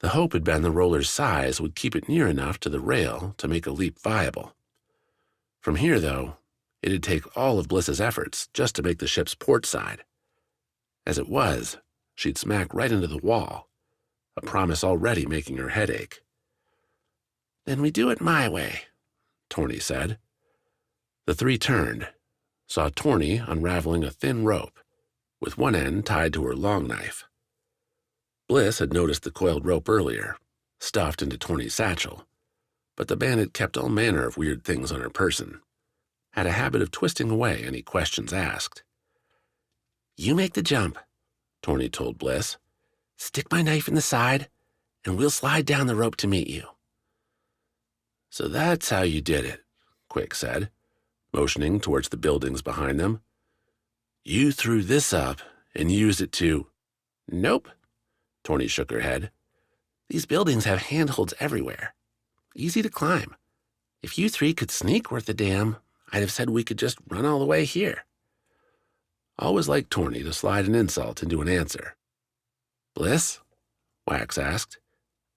S1: The hope had been the roller's size would keep it near enough to the rail to make a leap viable. From here, though, it'd take all of Bliss's efforts just to make the ship's port side. As it was, she'd smack right into the wall, a promise already making her head ache. Then we do it my way, Torny said. The 3 turned, saw Torny unraveling a thin rope, with one end tied to her long knife. Bliss had noticed the coiled rope earlier, stuffed into Torny's satchel, but the bandit kept all manner of weird things on her person, had a habit of twisting away any questions asked. You make the jump, Torny told Bliss. Stick my knife in the side, and we'll slide down the rope to meet you. So that's how you did it, Quick said, motioning towards the buildings behind them. You threw this up and used it to... Nope, Torny shook her head. These buildings have handholds everywhere. Easy to climb. If you 3 could sneak worth a damn, I'd have said we could just run all the way here. Always liked Torny to slide an insult into an answer. Bliss? Wax asked.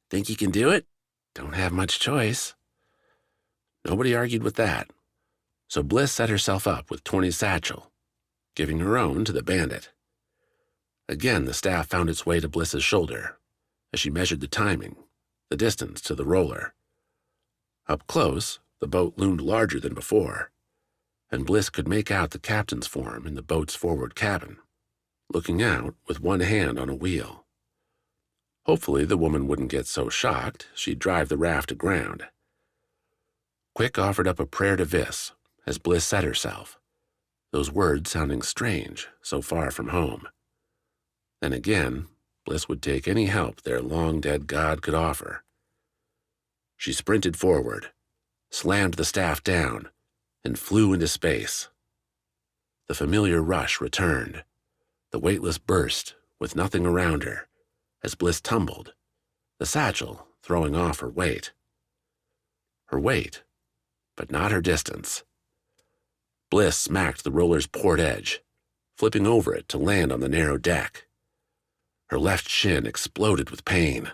S1: Think you can do it? Don't have much choice. Nobody argued with that, so Bliss set herself up with Torny's satchel, giving her own to the bandit. Again, the staff found its way to Bliss's shoulder as she measured the timing, the distance to the roller. Up close, the boat loomed larger than before, and Bliss could make out the captain's form in the boat's forward cabin, looking out with one hand on a wheel. Hopefully the woman wouldn't get so shocked she'd drive the raft aground. Quick offered up a prayer to Vis as Bliss set herself, those words sounding strange so far from home. Then again, Bliss would take any help their long-dead god could offer. She sprinted forward, slammed the staff down, and flew into space. The familiar rush returned, the weightless burst with nothing around her, as Bliss tumbled, the satchel throwing off her weight. Her weight, but not her distance. Bliss smacked the roller's port edge, flipping over it to land on the narrow deck. Her left shin exploded with pain,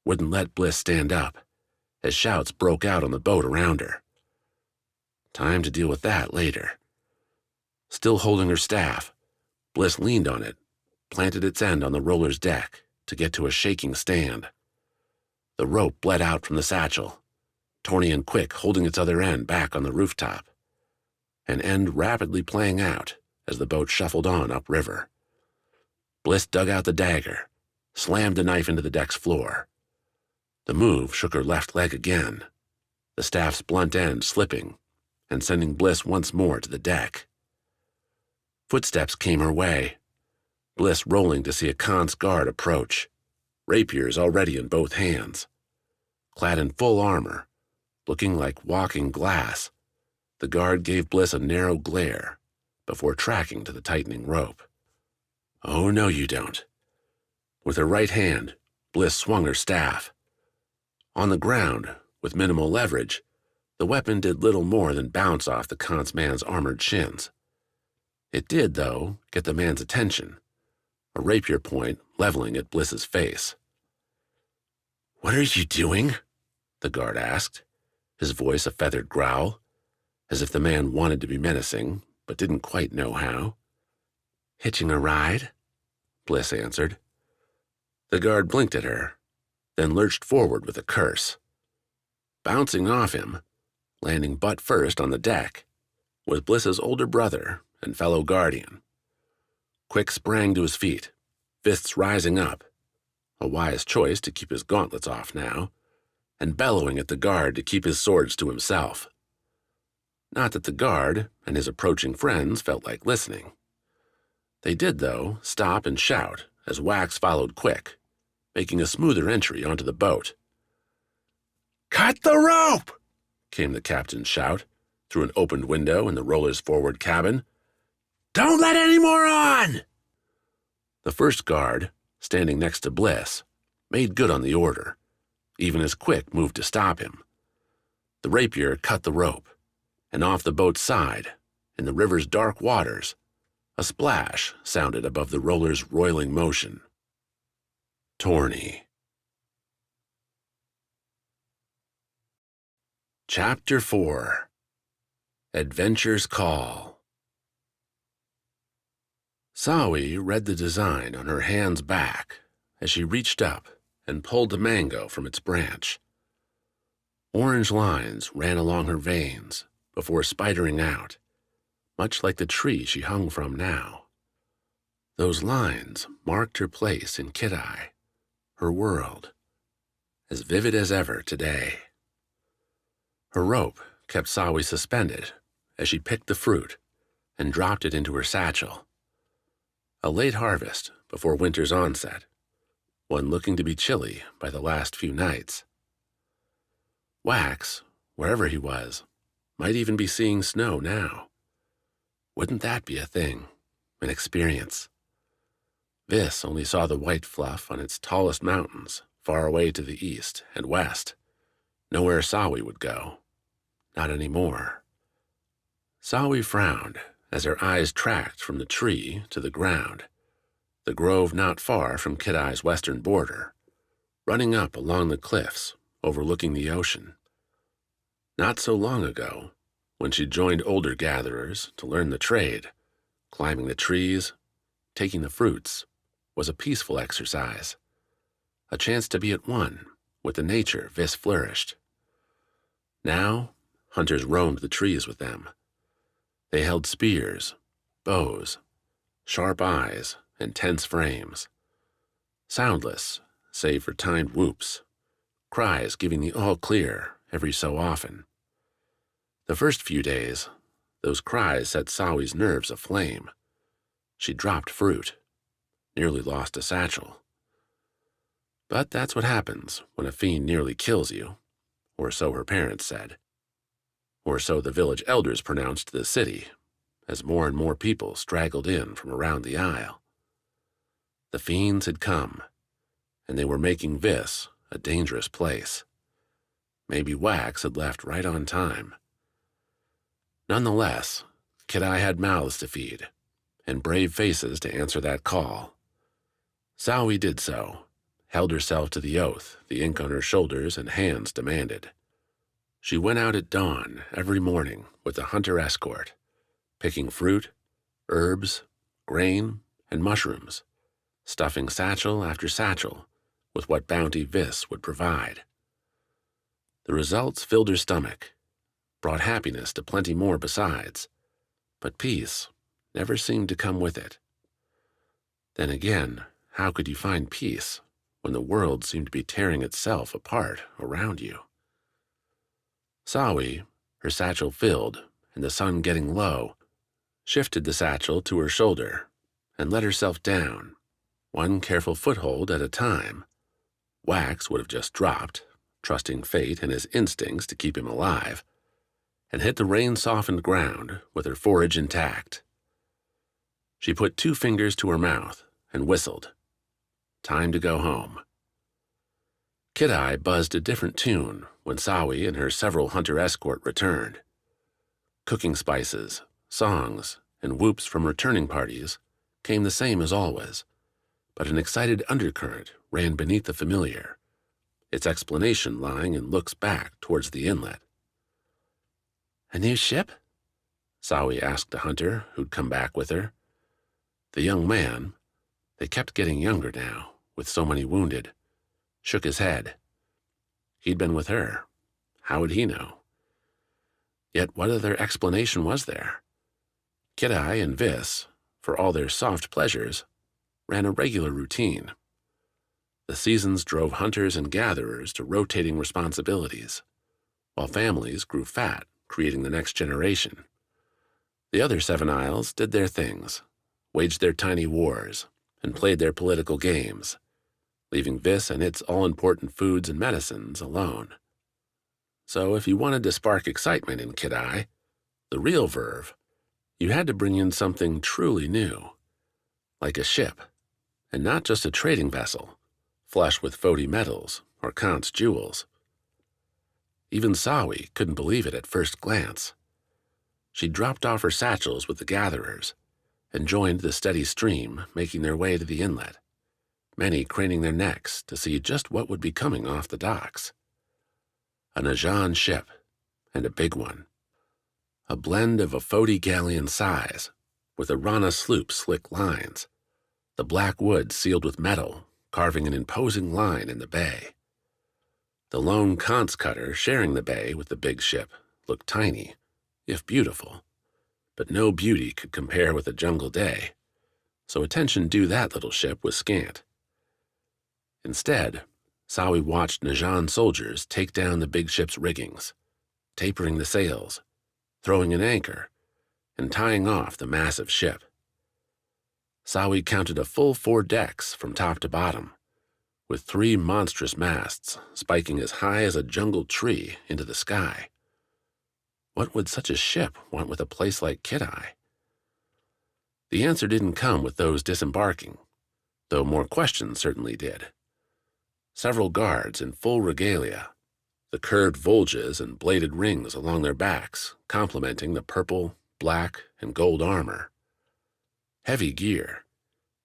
S1: wouldn't let Bliss stand up, as shouts broke out on the boat around her. Time to deal with that later. Still holding her staff, Bliss leaned on it, planted its end on the roller's deck to get to a shaking stand. The rope bled out from the satchel, Torny and Quick holding its other end back on the rooftop, an end rapidly playing out as the boat shuffled on upriver. Bliss dug out the dagger, slammed the knife into the deck's floor. The move shook her left leg again, the staff's blunt end slipping and sending Bliss once more to the deck. Footsteps came her way, Bliss rolling to see a Khan's guard approach, rapiers already in both hands. Clad in full armor, looking like walking glass, the guard gave Bliss a narrow glare before tracking to the tightening rope. Oh, no, you don't. With her right hand, Bliss swung her staff. On the ground, with minimal leverage, the weapon did little more than bounce off the Khan's man's armored shins. It did, though, get the man's attention, a rapier point leveling at Bliss's face. "What are you doing?" the guard asked, his voice a feathered growl, as if the man wanted to be menacing, but didn't quite know how. "Hitching a ride?" Bliss answered. The guard blinked at her, then lurched forward with a curse. Bouncing off him, landing butt first on the deck, was Bliss's older brother and fellow guardian. Quick sprang to his feet, fists rising up, a wise choice to keep his gauntlets off now, and bellowing at the guard to keep his swords to himself. Not that the guard and his approaching friends felt like listening. They did, though, stop and shout as Wax followed Quick, making a smoother entry onto the boat. "Cut the rope!" came the captain's shout through an opened window in the roller's forward cabin. "Don't let any more on!" The first guard, standing next to Bliss, made good on the order, even as Quick moved to stop him. The rapier cut the rope, and off the boat's side, in the river's dark waters, a splash sounded above the roller's roiling motion. Torny. Chapter 4. Adventure's Call. Sawi read the design on her hand's back as she reached up and pulled the mango from its branch. Orange lines ran along her veins before spidering out, much like the tree she hung from now. Those lines marked her place in Kidai, her world, as vivid as ever today. Her rope kept Sawi suspended as she picked the fruit and dropped it into her satchel. A late harvest before winter's onset, one looking to be chilly by the last few nights. Wax, wherever he was, might even be seeing snow now. Wouldn't that be a thing, an experience? Vis only saw the white fluff on its tallest mountains far away to the east and west, nowhere Sawi would go. Not anymore. Sawi frowned as her eyes tracked from the tree to the ground, the grove not far from Kidai's western border, running up along the cliffs overlooking the ocean. Not so long ago, when she joined older gatherers to learn the trade, climbing the trees, taking the fruits, was a peaceful exercise, a chance to be at one with the nature Vis flourished. Now, hunters roamed the trees with them. They held spears, bows, sharp eyes, and tense frames. Soundless, save for timed whoops, cries giving the all-clear every so often. The first few days, those cries set Sawi's nerves aflame. She dropped fruit, nearly lost a satchel. But that's what happens when a fiend nearly kills you, or so her parents said. Or so the village elders pronounced the city, as more and more people straggled in from around the isle. The fiends had come, and they were making Vis a dangerous place. Maybe Wax had left right on time. Nonetheless, Kidai had mouths to feed, and brave faces to answer that call. Sawi did so, held herself to the oath the ink on her shoulders and hands demanded. She went out at dawn every morning with a hunter escort, picking fruit, herbs, grain, and mushrooms, stuffing satchel after satchel with what bounty Vis would provide. The results filled her stomach, brought happiness to plenty more besides, but peace never seemed to come with it. Then again, how could you find peace when the world seemed to be tearing itself apart around you? Sawi, her satchel filled and the sun getting low, shifted the satchel to her shoulder and let herself down, one careful foothold at a time. Wax would have just dropped, trusting fate and his instincts to keep him alive, and hit the rain-softened ground with her forage intact. She put 2 fingers to her mouth and whistled. Time to go home. Kidai buzzed a different tune when Sawi and her several hunter escort returned. Cooking spices, songs, and whoops from returning parties came the same as always, but an excited undercurrent ran beneath the familiar, its explanation lying in looks back towards the inlet. "A new ship?" Sawi asked a hunter who'd come back with her. The young man, they kept getting younger now, with so many wounded, shook his head. He'd been with her. How would he know? Yet what other explanation was there? Kidai and Vis, for all their soft pleasures, ran a regular routine. The seasons drove hunters and gatherers to rotating responsibilities, while families grew fat, creating the next generation. The other 7 Isles did their things, waged their tiny wars, and played their political games, leaving Vis and its all-important foods and medicines alone. So if you wanted to spark excitement in Kidai, the real verve, you had to bring in something truly new, like a ship, and not just a trading vessel, flush with Foti metals or Kant's jewels. Even Sawi couldn't believe it at first glance. She dropped off her satchels with the gatherers and joined the steady stream making their way to the inlet, many craning their necks to see just what would be coming off the docks. A Najan ship, and a big one. A blend of a Foti galleon size, with a Rana sloop slick lines, the black wood sealed with metal, carving an imposing line in the bay. The lone Kant's cutter sharing the bay with the big ship looked tiny, if beautiful, but no beauty could compare with a jungle day, so attention due that little ship was scant. Instead, Sawi watched Najan soldiers take down the big ship's riggings, tapering the sails, throwing an anchor, and tying off the massive ship. Sawi counted a full 4 decks from top to bottom, with 3 monstrous masts spiking as high as a jungle tree into the sky. What would such a ship want with a place like Kidai? The answer didn't come with those disembarking, though more questions certainly did. Several guards in full regalia, the curved volges and bladed rings along their backs complementing the purple, black, and gold armor. Heavy gear,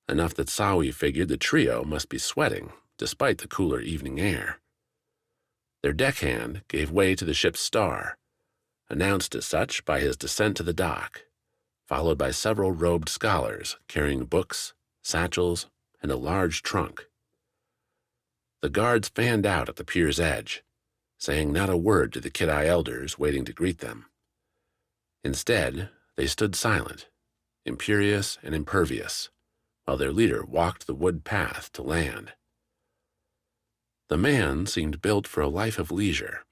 S1: enough that Sawi figured the trio must be sweating despite the cooler evening air. Their deckhand gave way to the ship's star, announced as such by his descent to the dock, followed by several robed scholars carrying books, satchels, and a large trunk. The guards fanned out at the pier's edge, saying not a word to the Kidai elders waiting to greet them. Instead, they stood silent, imperious and impervious, while their leader walked the wood path to land. The man seemed built for a life of leisure.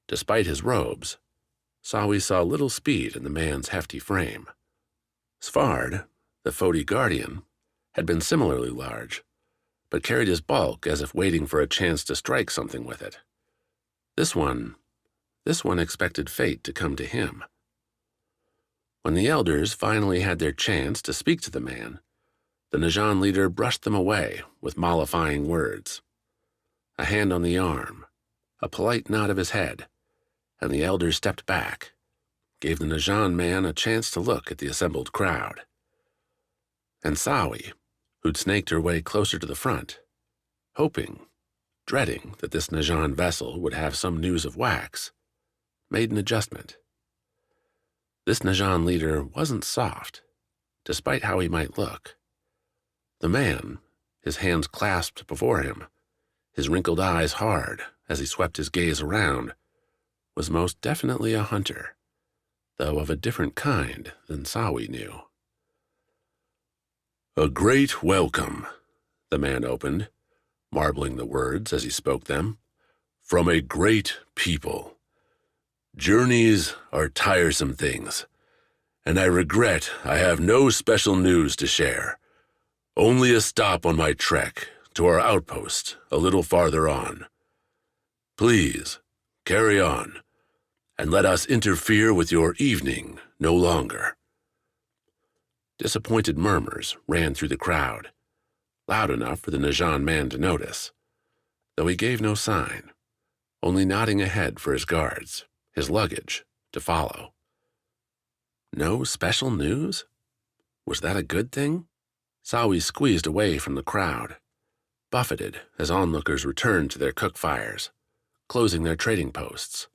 S1: Despite his robes, Sawi saw little speed in the man's hefty frame. Svarde, the Foti guardian, had been similarly large, but carried his bulk as if waiting for a chance to strike something with it. This one expected fate to come to him. When the elders finally had their chance to speak to the man, the Najan leader brushed them away with mollifying words. A hand on the arm, a polite nod of his head, and the elders stepped back, gave the Najan man a chance to look at the assembled crowd. And Sawi, who'd snaked her way closer to the front, hoping, dreading that this Najan vessel would have some news of Wax, made an adjustment. This Najan leader wasn't soft, despite how he might look. The man, his hands clasped before him, his wrinkled eyes hard as he swept his gaze around, was most definitely a hunter, though of a different kind than Sawi knew.
S2: "A great welcome," the man opened, marbling the words as he spoke them, "from a great people. Journeys are tiresome things, and I regret I have no special news to share, only a stop on my trek to our outpost a little farther on. Please, carry on, and let us interfere with your evening no longer."
S1: Disappointed murmurs ran through the crowd, loud enough for the Najan man to notice, though he gave no sign, only nodding ahead for his guards, his luggage, to follow. No special news? Was that a good thing? Sawi squeezed away from the crowd, buffeted as onlookers returned to their cook fires, closing their trading posts,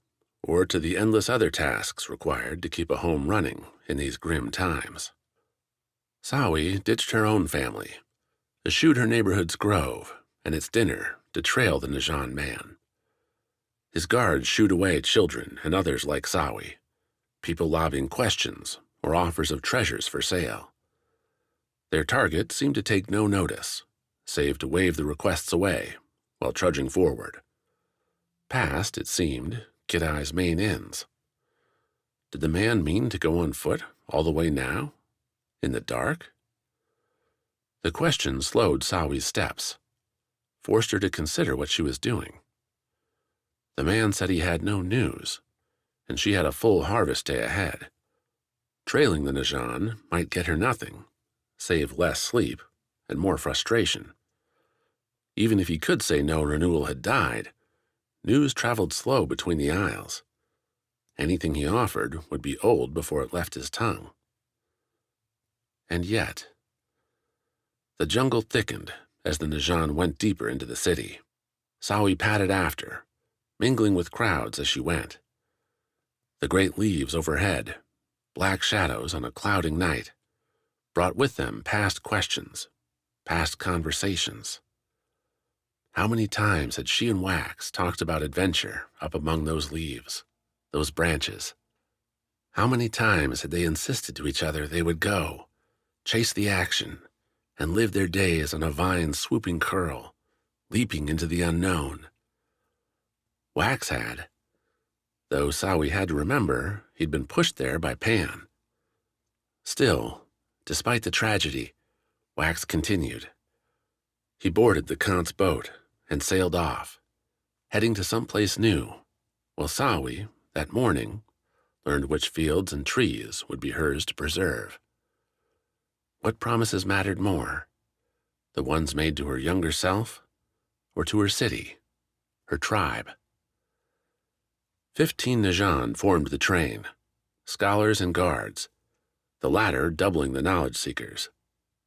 S1: or to the endless other tasks required to keep a home running in these grim times. Sawi ditched her own family, eschewed her neighborhood's grove and its dinner to trail the Najan man. His guards shooed away children and others like Sawi, people lobbing questions or offers of treasures for sale. Their target seemed to take no notice, save to wave the requests away while trudging forward. Past, it seemed, Kidai's main inns. Did the man mean to go on foot all the way now? In the dark? The question slowed Sawi's steps, forced her to consider what she was doing. The man said he had no news, and she had a full harvest day ahead. Trailing the Najan might get her nothing, save less sleep and more frustration. Even if he could say no Renewal had died, news traveled slow between the isles. Anything he offered would be old before it left his tongue. And yet, the jungle thickened as the Najan went deeper into the city. Sawi padded after, mingling with crowds as she went. The great leaves overhead, black shadows on a clouding night, brought with them past questions, past conversations. How many times had she and Wax talked about adventure up among those leaves, those branches? How many times had they insisted to each other they would go, chase the action, and live their days on a vine's swooping curl, leaping into the unknown? Wax had, though Sawi had to remember he'd been pushed there by Pan. Still, despite the tragedy, Wax continued. He boarded the Kant's boat and sailed off, heading to someplace new, while Sawi, that morning, learned which fields and trees would be hers to preserve. What promises mattered more, the ones made to her younger self, or to her city, her tribe? 15 Najan formed the train, scholars and guards, the latter doubling the knowledge seekers,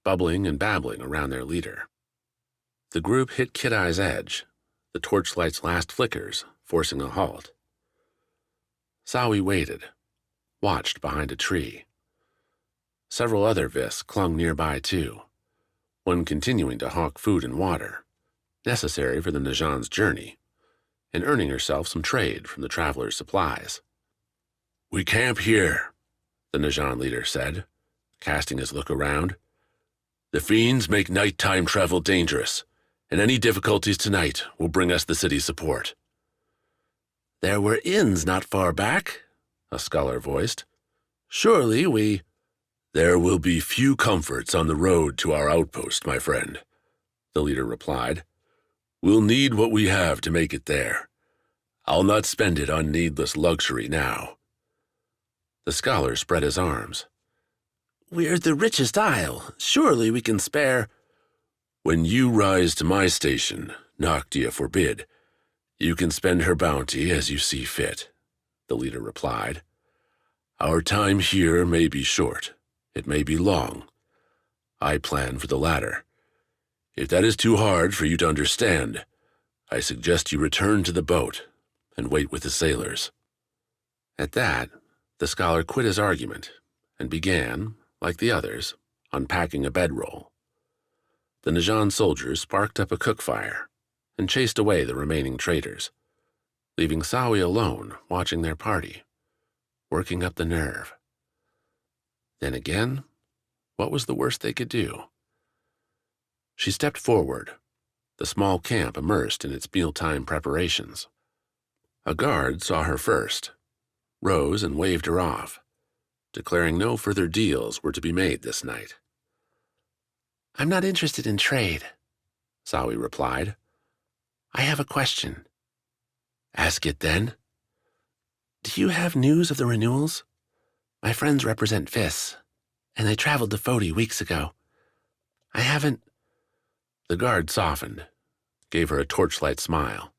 S1: bubbling and babbling around their leader. The group hit Kidai's edge, the torchlight's last flickers forcing a halt. Sawi waited, watched behind a tree. Several other Vis clung nearby too, one continuing to hawk food and water, necessary for the Najan's journey, and earning herself some trade from the traveler's supplies. "We camp here," the Najan leader said, casting his look around. "The Fiends make nighttime travel dangerous, and any difficulties tonight will bring us the city's support." "There were inns not far back," a scholar voiced. "Surely we—" "There will be few comforts on the road to our outpost, my friend," the leader replied. "We'll need what we have to make it there. I'll not spend it on needless luxury now." The scholar spread his arms. "We're the richest isle. Surely we can spare—" "When you rise to my station, Noctia forbid, you can spend her bounty as you see fit," the leader replied. "Our time here may be short. It may be long. I plan for the latter. If that is too hard for you to understand, I suggest you return to the boat and wait with the sailors." At that, the scholar quit his argument and began, like the others, unpacking a bedroll. The Najan soldiers sparked up a cook fire and chased away the remaining traitors, leaving Sawi alone watching their party, working up the nerve. Then again, what was the worst they could do? She stepped forward, the small camp immersed in its mealtime preparations. A guard saw her first, rose and waved her off, declaring no further deals were to be made this night. "I'm not interested in trade," Sawi replied. "I have a question." "Ask it then." "Do you have news of the Renewals? My friends represent Vis, and they traveled to Foti weeks ago. I haven't—" The guard softened, gave her a torchlight smile.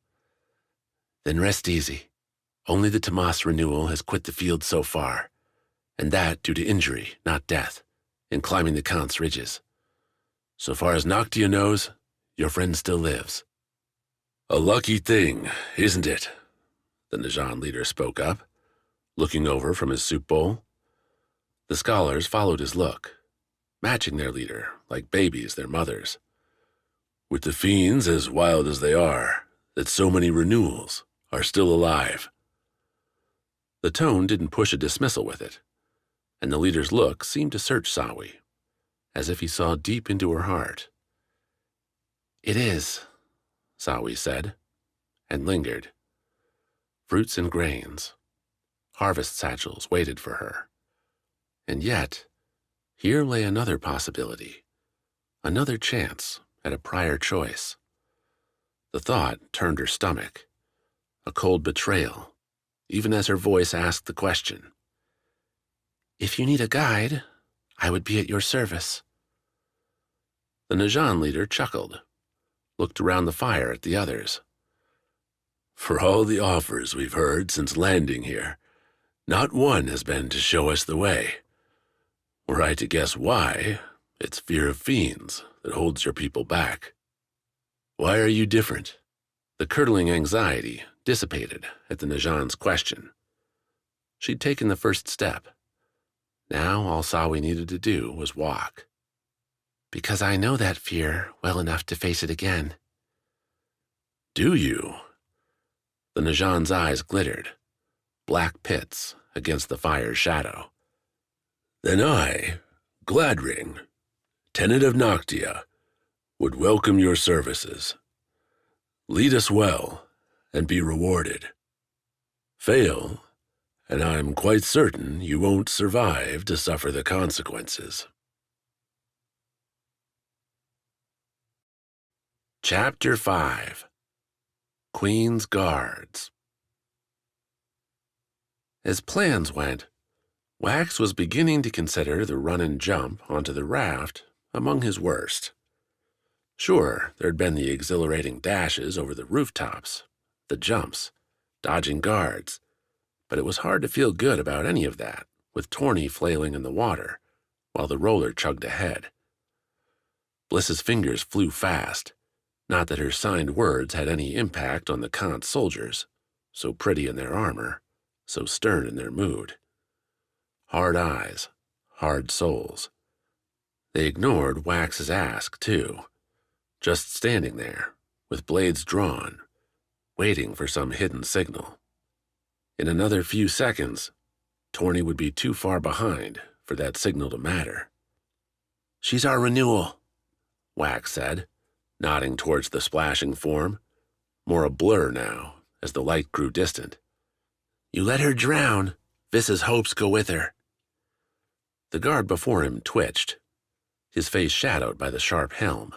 S1: "Then rest easy. Only the Tamas Renewal has quit the field so far, and that due to injury, not death, in climbing the Count's ridges. So far as Noctia knows, your friend still lives." "A lucky thing, isn't it?" the Najan leader spoke up, looking over from his soup bowl. The scholars followed his look, matching their leader like babies their mothers. "With the Fiends as wild as they are, that so many Renewals are still alive." The tone didn't push a dismissal with it, and the leader's look seemed to search Sawi, as if he saw deep into her heart. "It is," Sawi said, and lingered. Fruits and grains, harvest satchels waited for her. And yet, here lay another possibility, another chance at a prior choice. The thought turned her stomach, a cold betrayal, even as her voice asked the question. "If you need a guide, I would be at your service." The Najan leader chuckled, looked around the fire at the others. "For all the offers we've heard since landing here, not one has been to show us the way. Were I to guess why, it's fear of Fiends that holds your people back. Why are you different?" The curdling anxiety dissipated at the Najan's question. She'd taken the first step. Now all Sawi needed to do was walk. "Because I know that fear well enough to face it again." "Do you?" The Najan's eyes glittered, black pits against the fire's shadow. "Then I, Gladring, tenant of Noctia, would welcome your services. Lead us well and be rewarded. Fail, and I'm quite certain you won't survive to suffer the consequences." Chapter 5. Queen's Guards. As plans went, Wax was beginning to consider the run and jump onto the raft among his worst. Sure, there'd been the exhilarating dashes over the rooftops, the jumps, dodging guards, but it was hard to feel good about any of that, with Torny flailing in the water, while the roller chugged ahead. Bliss's fingers flew fast, not that her signed words had any impact on the Kant soldiers, so pretty in their armor, so stern in their mood. Hard eyes, hard souls. They ignored Wax's ask, too, just standing there, with blades drawn, waiting for some hidden signal. In another few seconds, Torny would be too far behind for that signal to matter. "She's our Renewal," Wax said, nodding towards the splashing form, more a blur now as the light grew distant. "You let her drown, Vis's hopes go with her." The guard before him twitched, his face shadowed by the sharp helm.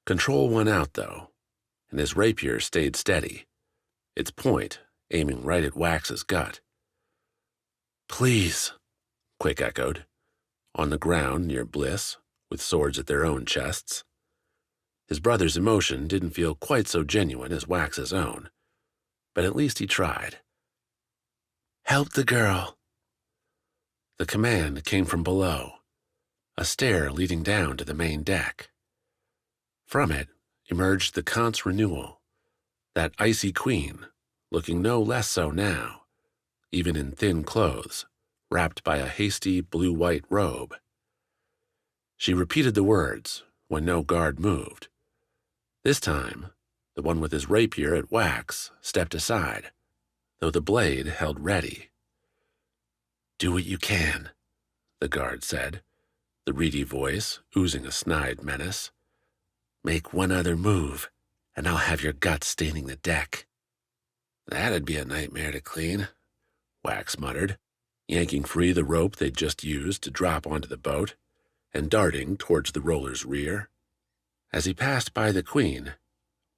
S1: Control won out, though, and his rapier stayed steady, its point aiming right at Wax's gut. "Please," Quick echoed, on the ground near Bliss, with swords at their own chests. His brother's emotion didn't feel quite so genuine as Wax's own, but at least he tried. "Help the girl." The command came from below, a stair leading down to the main deck. From it emerged the Khan's Renewal, that icy queen, looking no less so now, even in thin clothes, wrapped by a hasty blue-white robe. She repeated the words when no guard moved. This time, the one with his rapier at Wax stepped aside, though the blade held ready. "Do what you can," the guard said, the reedy voice oozing a snide menace. "Make one other move, and I'll have your guts staining the deck." "That'd be a nightmare to clean," Wax muttered, yanking free the rope they'd just used to drop onto the boat and darting towards the roller's rear. As he passed by the queen,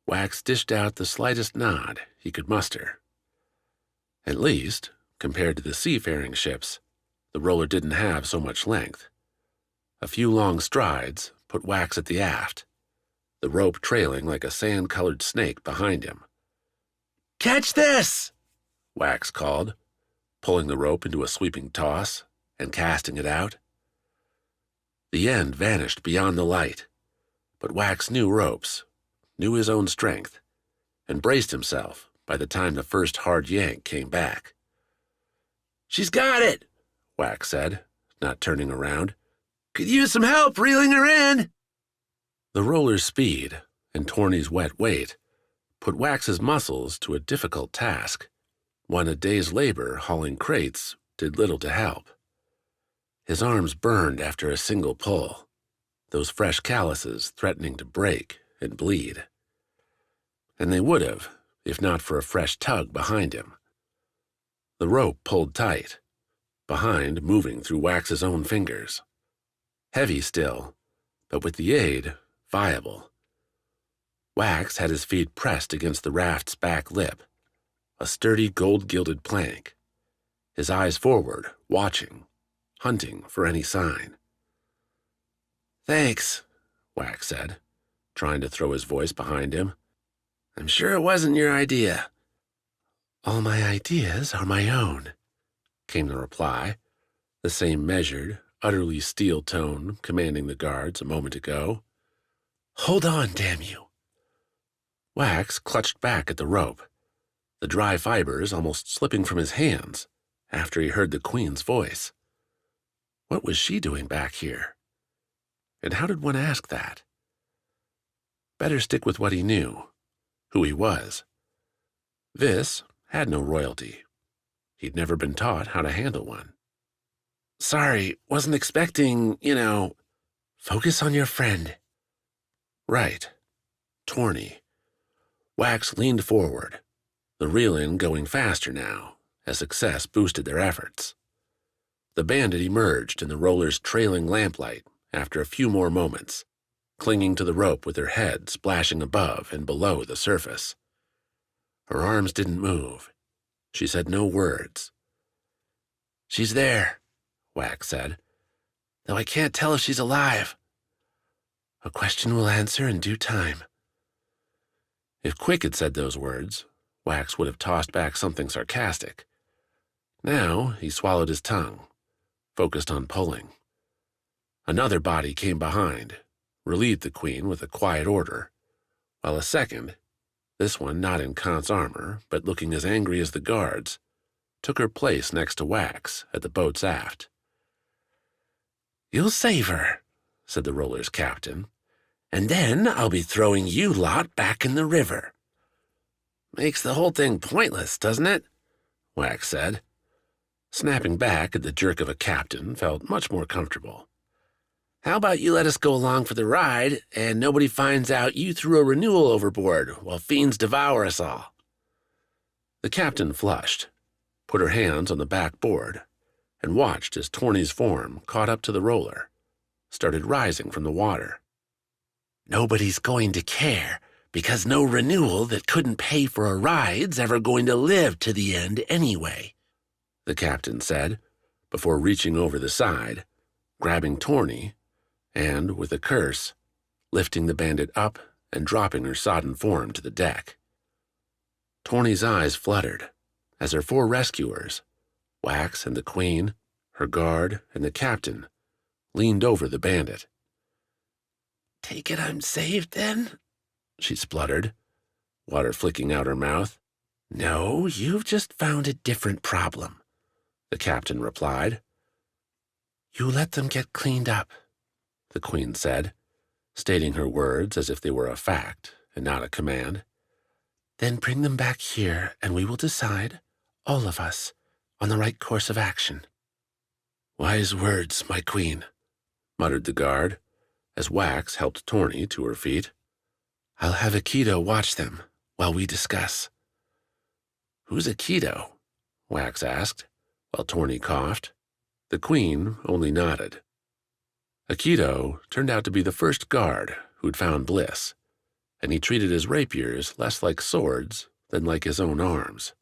S1: Wax dished out the slightest nod he could muster. At least, compared to the seafaring ships, the roller didn't have so much length. A few long strides put Wax at the aft, the rope trailing like a sand-colored snake behind him. "Catch this!" Wax called, pulling the rope into a sweeping toss and casting it out. The end vanished beyond the light, but Wax knew ropes, knew his own strength, and braced himself by the time the first hard yank came back. "She's got it," Wax said, not turning around. "Could use some help reeling her in." The roller's speed and Torny's wet weight put Wax's muscles to a difficult task, one a day's labor hauling crates did little to help. His arms burned after a single pull, those fresh calluses threatening to break and bleed. And they would have, if not for a fresh tug behind him. The rope pulled tight, behind moving through Wax's own fingers. Heavy still, but with the aid, viable. Wax had his feet pressed against the raft's back lip, a sturdy gold-gilded plank, his eyes forward, watching, hunting for any sign. "Thanks," Wax said, trying to throw his voice behind him. "I'm sure it wasn't your idea." "All my ideas are my own," came the reply, the same measured, utterly steel tone commanding the guards a moment ago. "Hold on, damn you." Wax clutched back at the rope, the dry fibers almost slipping from his hands after he heard the queen's voice. What was she doing back here? And how did one ask that? Better stick with what he knew, who he was. Vis had no royalty. He'd never been taught how to handle one. "Sorry, wasn't expecting, Focus on your friend." Right. Torny. Wax leaned forward, the reel-in going faster now, as success boosted their efforts. The bandit emerged in the roller's trailing lamplight after a few more moments, clinging to the rope with her head splashing above and below the surface. Her arms didn't move. She said no words. "She's there," Wax said, "though I can't tell if she's alive." "A question we'll answer in due time." If Quick had said those words, Wax would have tossed back something sarcastic. Now he swallowed his tongue, focused on pulling. Another body came behind, relieved the queen with a quiet order, while a second, this one not in Kant's armor, but looking as angry as the guards, took her place next to Wax at the boat's aft. "You'll save her," said the roller's captain, "and then I'll be throwing you lot back in the river." "Makes the whole thing pointless, doesn't it?" Wax said. Snapping back at the jerk of a captain felt much more comfortable. "How about you let us go along for the ride, and nobody finds out you threw a Renewal overboard while Fiends devour us all?" The captain flushed, put her hands on the backboard, and watched as Torny's form caught up to the roller, started rising from the water. "Nobody's going to care, because no Renewal that couldn't pay for a ride's ever going to live to the end anyway," the captain said, before reaching over the side, grabbing Torny, and, with a curse, lifting the bandit up and dropping her sodden form to the deck. Torny's eyes fluttered as her 4 rescuers, Wax and the Queen, her guard, and the captain, leaned over the bandit. "Take it I'm saved, then?" she spluttered, water flicking out her mouth. "No, you've just found a different problem," the captain replied. "You let them get cleaned up," the Queen said, stating her words as if they were a fact and not a command. "Then bring them back here, and we will decide, all of us, on the right course of action." "Wise words, my queen," muttered the guard, as Wax helped Torny to her feet. "I'll have Aikido watch them while we discuss." "Who's Aikido?" Wax asked, while Torny coughed. The Queen only nodded. Aikido turned out to be the first guard who'd found Bliss, and he treated his rapiers less like swords than like his own arms.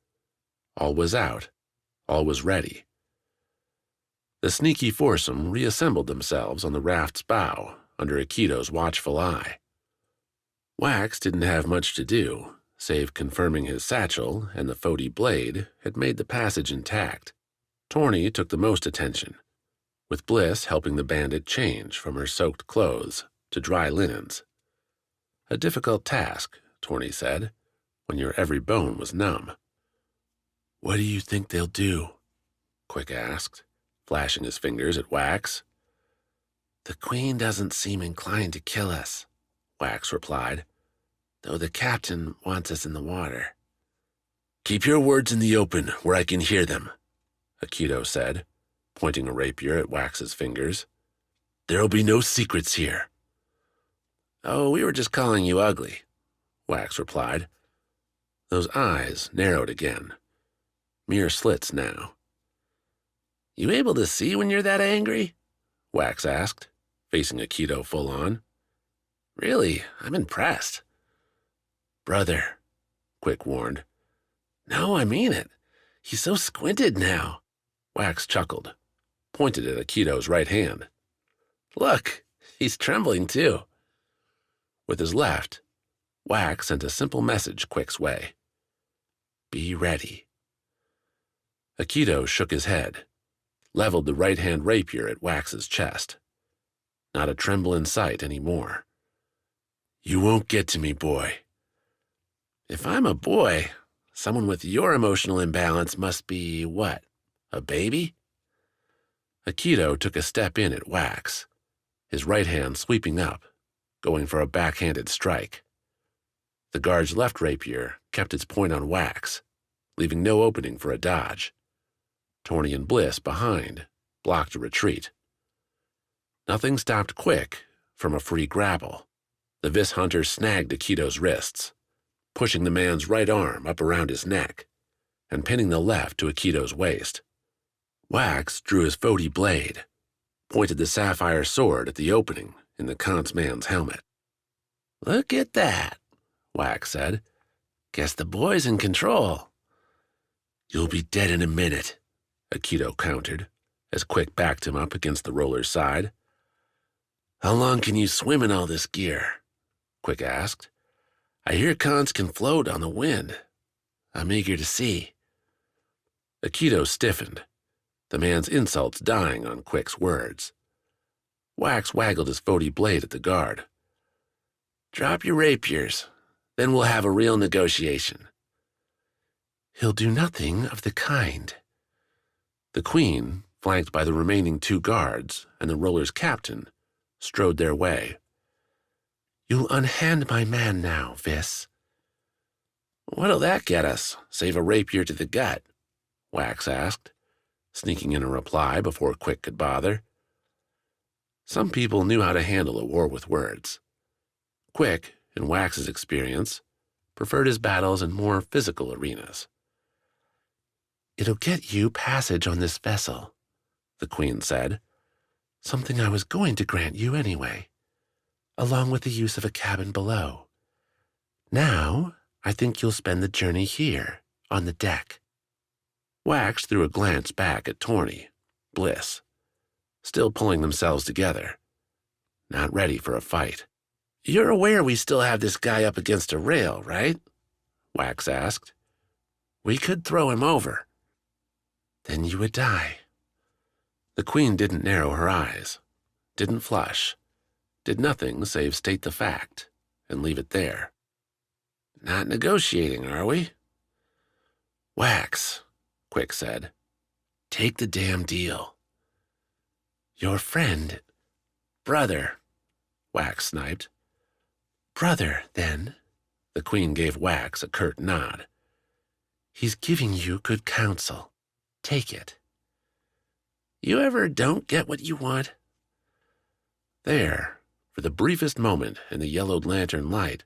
S1: All was out, all was ready. The sneaky foursome reassembled themselves on the raft's bow under Aikido's watchful eye. Wax didn't have much to do, save confirming his satchel and the Foti blade had made the passage intact. Torny took the most attention, with Bliss helping the bandit change from her soaked clothes to dry linens. A difficult task, Torny said, when your every bone was numb. "What do you think they'll do?" Quick asked, flashing his fingers at Wax. "The Queen doesn't seem inclined to kill us," Wax replied, "though the captain wants us in the water." "Keep your words in the open where I can hear them," Aikido said, pointing a rapier at Wax's fingers. "There'll be no secrets here." "Oh, we were just calling you ugly," Wax replied. Those eyes narrowed again. Mere slits now. "You able to see when you're that angry?" Wax asked, facing Aikido full on. "Really, I'm impressed." "Brother," Quick warned. "No, I mean it. He's so squinted now." Wax chuckled, pointed at Aikido's right hand. "Look, he's trembling too." With his left, Wax sent a simple message Quick's way. "Be ready." Aikido shook his head, leveled the right-hand rapier at Wax's chest. Not a tremble in sight anymore. "You won't get to me, boy." "If I'm a boy, someone with your emotional imbalance must be, what, a baby?" Aikido took a step in at Wax, his right hand sweeping up, going for a backhanded strike. The guard's left rapier kept its point on Wax, leaving no opening for a dodge. Torny and Bliss behind blocked a retreat. Nothing stopped Quick from a free grapple. The Vis hunter snagged Aikido's wrists, pushing the man's right arm up around his neck and pinning the left to Aikido's waist. Wax drew his Foti blade, pointed the sapphire sword at the opening in the Kant's man's helmet. "Look at that," Wax said. "Guess the boy's in control." "You'll be dead in a minute," Aikido countered, as Quick backed him up against the roller's side. "How long can you swim in all this gear?" Quick asked. "I hear Kants can float on the wind. I'm eager to see." Aikido stiffened, the man's insults dying on Quick's words. Wax waggled his Foti blade at the guard. "Drop your rapiers, then we'll have a real negotiation." "He'll do nothing of the kind," The Queen, flanked by the remaining 2 guards and the roller's captain, strode their way. "You'll unhand my man now, Vis."
S2: "What'll that get us? Save a rapier to the gut?" Wax asked, sneaking in a reply before Quick could bother. Some people knew how to handle a war with words. Quick, in Wax's experience, preferred his battles in more physical arenas.
S1: "It'll get you passage on this vessel," the Queen said. "Something I was going to grant you anyway, along with the use of a cabin below. Now, I think you'll spend the journey here, on the deck."
S2: Wax threw a glance back at Torny, Bliss, still pulling themselves together, not ready for a fight. "You're aware we still have this guy up against a rail, right?" Wax asked. "We could throw him over."
S1: "Then you would die."
S2: The Queen didn't narrow her eyes, didn't flush, did nothing save state the fact and leave it there. "Not negotiating, are we?"
S1: "Wax," Quick said, "take the damn deal." "Your friend—"
S2: "Brother," Wax sniped.
S1: "Brother, then,"
S2: the Queen gave Wax a curt nod.
S1: "He's giving you good counsel. Take it."
S2: "You ever don't get what you want?"
S1: There, for the briefest moment in the yellowed lantern light,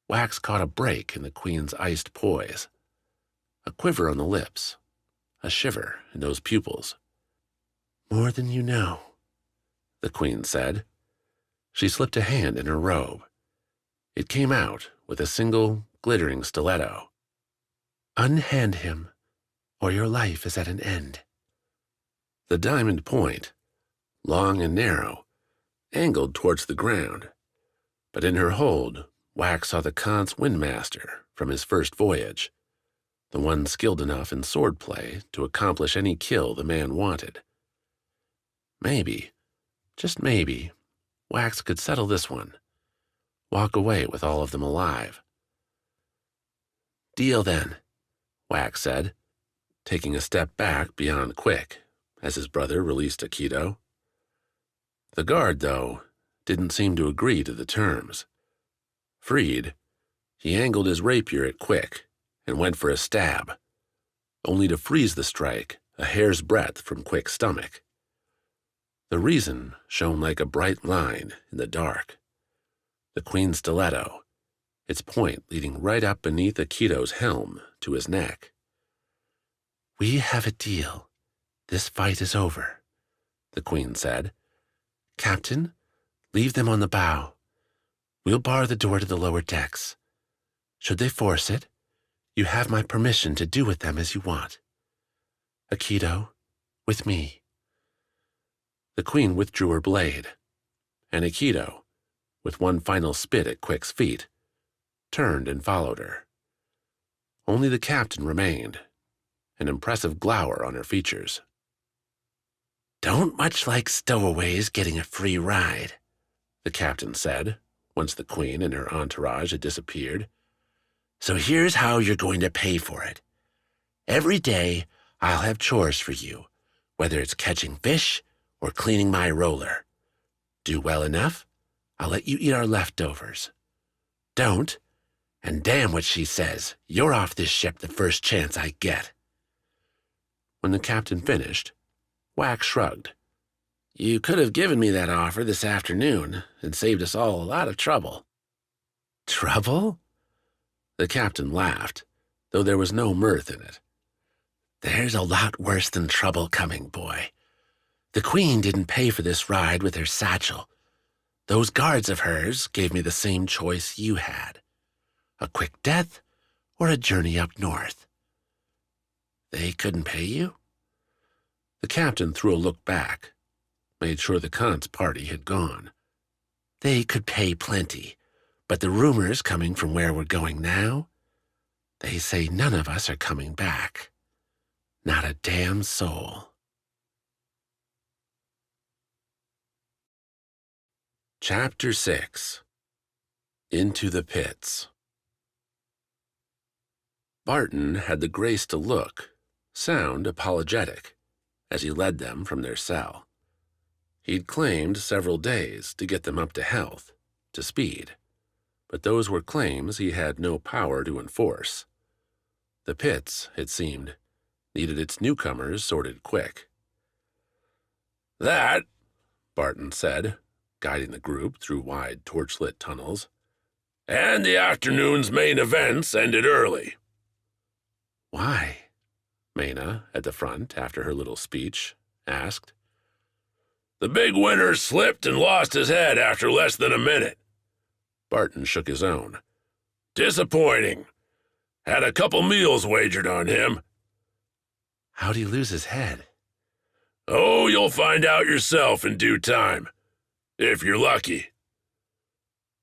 S1: Wax caught a break in the Queen's iced poise. A quiver on the lips, a shiver in those pupils. "More than you know," the Queen said. She slipped a hand in her robe. It came out with a single, glittering stiletto. "Unhand him, or your life is at an end." The diamond point, long and narrow, angled towards the ground, but in her hold, Wax saw the Khan's windmaster from his first voyage, the one skilled enough in swordplay to accomplish any kill the man wanted. Maybe, just maybe, Wax could settle this one, walk away with all of them alive. "Deal then," Wax said, taking a step back beyond Quick as his brother released Aikido. The guard, though, didn't seem to agree to the terms. Freed, he angled his rapier at Quick and went for a stab, only to freeze the strike a hair's breadth from Quick's stomach. The reason shone like a bright line in the dark. The Queen's stiletto, its point leading right up beneath Aikido's helm to his neck. "We have a deal. This fight is over," the Queen said. "Captain, leave them on the bow. We'll bar the door to the lower decks. Should they force it, you have my permission to do with them as you want. Aikido, with me." The Queen withdrew her blade, and Aikido, with one final spit at Quick's feet, turned and followed her. Only the captain remained, an impressive glower on her features. "Don't much like stowaways getting a free ride," the captain said, once the Queen and her entourage had disappeared. "So here's how you're going to pay for it. Every day, I'll have chores for you, whether it's catching fish or cleaning my roller. Do well enough, I'll let you eat our leftovers. Don't, and damn what she says, you're off this ship the first chance I get." When the captain finished, Wax shrugged. "You could have given me that offer this afternoon and saved us all a lot of trouble." "Trouble?" The captain laughed, though there was no mirth in it. "There's a lot worse than trouble coming, boy. The Queen didn't pay for this ride with her satchel. Those guards of hers gave me the same choice you had. A quick death or a journey up north." "They couldn't pay you?" The captain threw a look back, made sure the Kant's party had gone. "They could pay plenty, but the rumors coming from where we're going now, they say none of us are coming back. Not a damn soul." Chapter 6. Into the Pits. Barton had the grace to look, sound apologetic, as he led them from their cell. He'd claimed several days to get them up to health, to speed, but those were claims he had no power to enforce. The pits, it seemed, needed its newcomers sorted quick.
S2: That,
S1: Barton said, guiding the group through wide torchlit tunnels,
S2: and the afternoon's main events ended early.
S1: Why? Maena, at the front after her little speech, asked.
S2: The big winner slipped and lost his head after less than a minute.
S1: Barton shook his own.
S2: Disappointing. Had a couple meals wagered on him.
S1: How'd he lose his head?
S2: Oh, you'll find out yourself in due time, if you're lucky.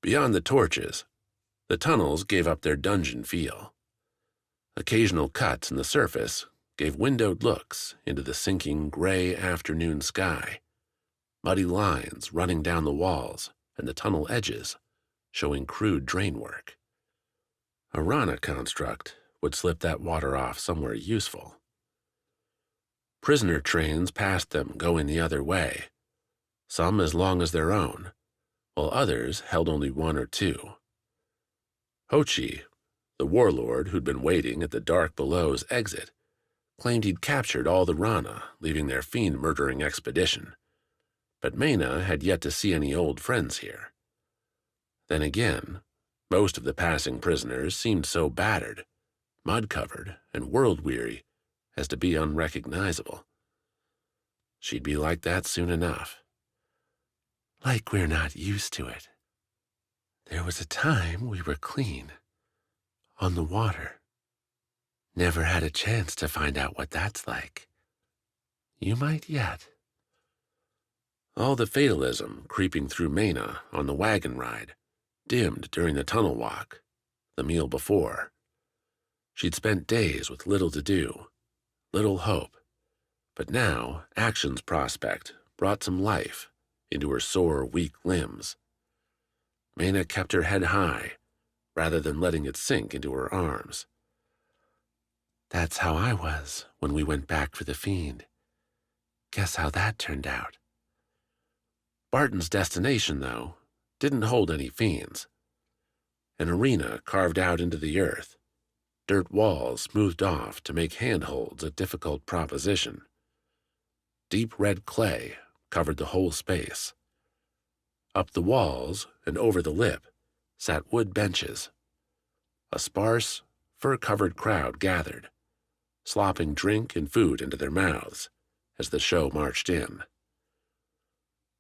S1: Beyond the torches, the tunnels gave up their dungeon feel. Occasional cuts in the surface gave windowed looks into the sinking gray afternoon sky, muddy lines running down the walls and the tunnel edges, showing crude drainwork. A Rana construct would slip that water off somewhere useful. Prisoner trains passed them going the other way, some as long as their own, while others held only one or two. Hochi, the warlord who'd been waiting at the dark below's exit, claimed he'd captured all the Rana leaving their fiend-murdering expedition, but Maena had yet to see any old friends here. Then again, most of the passing prisoners seemed so battered, mud-covered, and world-weary as to be unrecognizable. She'd be like that soon enough. Like we're not used to it. There was a time we were clean, on the water. Never had a chance to find out what that's like. You might yet. All the fatalism creeping through Maena on the wagon ride dimmed during the tunnel walk, the meal before. She'd spent days with little to do, little hope, but now action's prospect brought some life into her sore, weak limbs. Maena kept her head high, rather than letting it sink into her arms. That's how I was when we went back for the Fiend. Guess how that turned out. Barton's destination, though, didn't hold any fiends. An arena carved out into the earth, dirt walls smoothed off to make handholds a difficult proposition. Deep red clay covered the whole space. Up the walls and over the lip sat wood benches. A sparse, fur-covered crowd gathered, slopping drink and food into their mouths as the show marched in.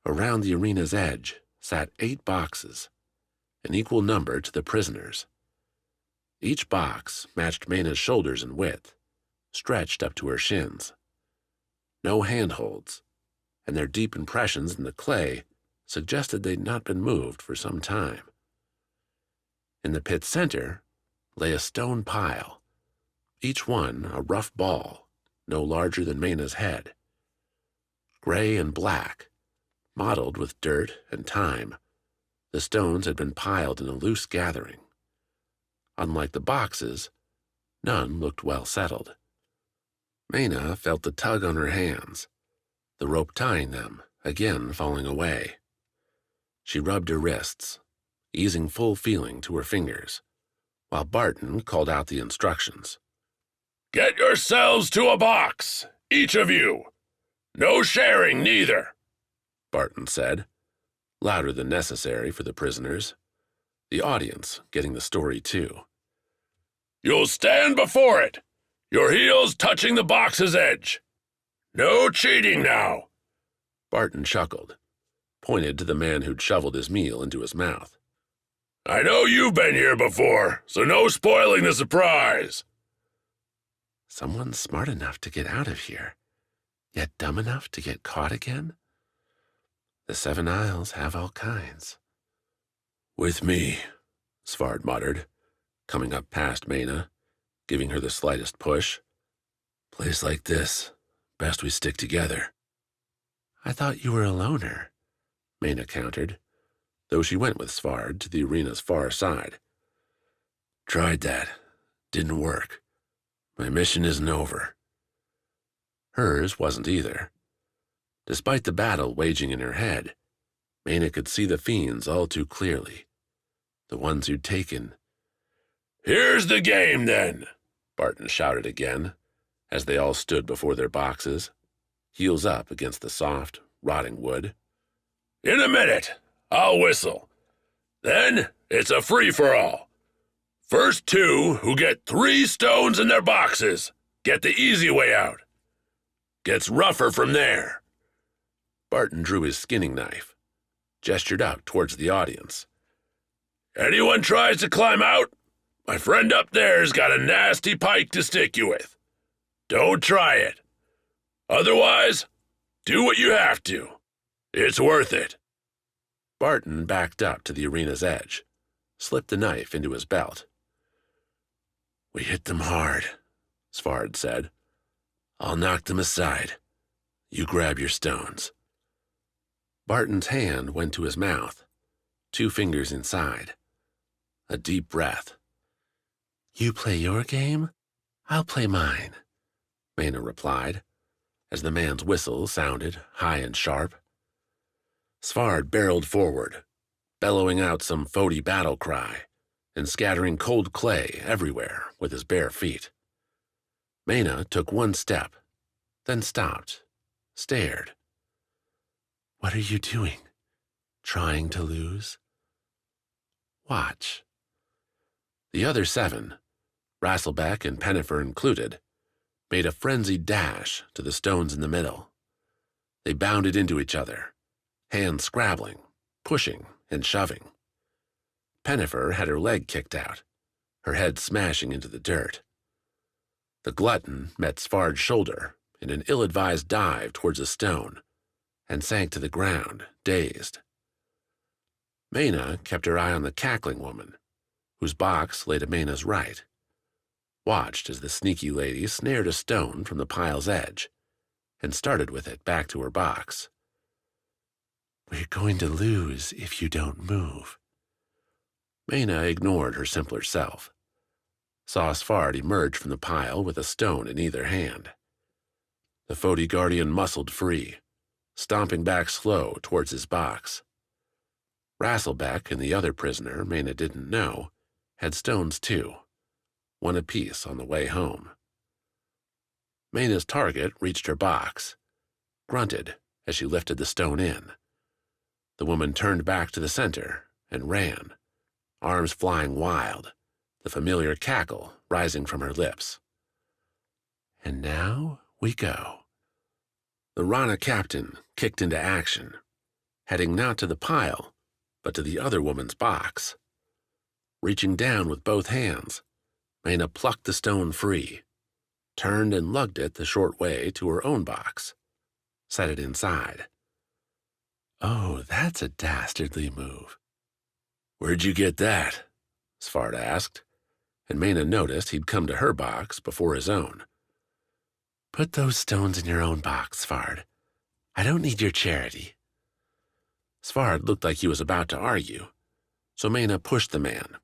S1: Around the arena's edge sat 8 boxes, an equal number to the prisoners. Each box matched Maena's shoulders in width, stretched up to her shins. No handholds, and their deep impressions in the clay suggested they'd not been moved for some time. In the pit's center lay a stone pile, each one a rough ball, no larger than Maena's head. Gray and black, mottled with dirt and time, the stones had been piled in a loose gathering. Unlike the boxes, none looked well settled. Maena felt the tug on her hands, the rope tying them again falling away. She rubbed her wrists, easing full feeling to her fingers, while Barton called out the instructions.
S2: Get yourselves to a box, each of you. No sharing, neither,
S1: Barton said, louder than necessary for the prisoners, the audience getting the story too.
S2: You'll stand before it, your heels touching the box's edge. No cheating now.
S1: Barton chuckled, pointed to the man who'd shoveled his meal into his mouth.
S2: I know you've been here before, so no spoiling the surprise.
S1: Someone smart enough to get out of here, yet dumb enough to get caught again? The 7 Isles have all kinds.
S2: With me,
S1: Svarde muttered, coming up past Maena, giving her the slightest push.
S2: Place like this, best we stick together.
S1: I thought you were a loner, Maena countered, though she went with Svarde to the arena's far side.
S2: Tried that. Didn't work. My mission isn't over.
S1: Hers wasn't either. Despite the battle waging in her head, Maena could see the fiends all too clearly. The ones who'd taken.
S2: "Here's the game, then,"
S1: Barton shouted again, as they all stood before their boxes, heels up against the soft, rotting wood.
S2: "In a minute, I'll whistle. Then it's a free-for-all. First two who get 3 stones in their boxes get the easy way out. Gets rougher from there."
S1: Barton drew his skinning knife, gestured out towards the audience.
S2: "Anyone tries to climb out, my friend up there's got a nasty pike to stick you with. Don't try it. Otherwise, do what you have to. It's worth it."
S1: Barton backed up to the arena's edge, slipped the knife into his belt.
S2: "We hit them hard,"
S1: Svarde said.
S2: "I'll knock them aside. You grab your stones."
S1: Barton's hand went to his mouth, 2 fingers inside. A deep breath.
S3: "You play your game, I'll play mine,"
S1: Maena replied, as the man's whistle sounded high and sharp. Svarde barreled forward, bellowing out some Foti battle cry and scattering cold clay everywhere with his bare feet. Maena took 1 step, then stopped, stared.
S3: "What are you doing? Trying to lose?"
S1: "Watch." The other 7, Rasselbeck and Pennifer included, made a frenzied dash to the stones in the middle. They bounded into each other, hands scrabbling, pushing and shoving. Pennifer had her leg kicked out, her head smashing into the dirt. The glutton met Svarde's shoulder in an ill-advised dive towards a stone and sank to the ground, dazed. Maena kept her eye on the cackling woman, whose box lay to Maena's right, watched as the sneaky lady snared a stone from the pile's edge and started with it back to her box.
S3: "We're going to lose if you don't move."
S1: Maena ignored her simpler self, saw Svarde emerge from the pile with a stone in either hand. The Foti guardian muscled free, stomping back slow towards his box. Rasselbeck and the other prisoner Maena didn't know had stones too, 1 apiece on the way home. Maena's target reached her box, grunted as she lifted the stone in. The woman turned back to the center and ran, arms flying wild, the familiar cackle rising from her lips.
S3: "And now we go."
S1: The Rana captain kicked into action, heading not to the pile, but to the other woman's box. Reaching down with both hands, Maena plucked the stone free, turned and lugged it the short way to her own box, set it inside.
S3: "Oh, that's a dastardly move."
S2: "Where'd you get that?"
S1: Svarde asked, and Maena noticed he'd come to her box before his own.
S3: "Put those stones in your own box, Svarde. I don't need your charity."
S1: Svarde looked like he was about to argue, so Maena pushed the man.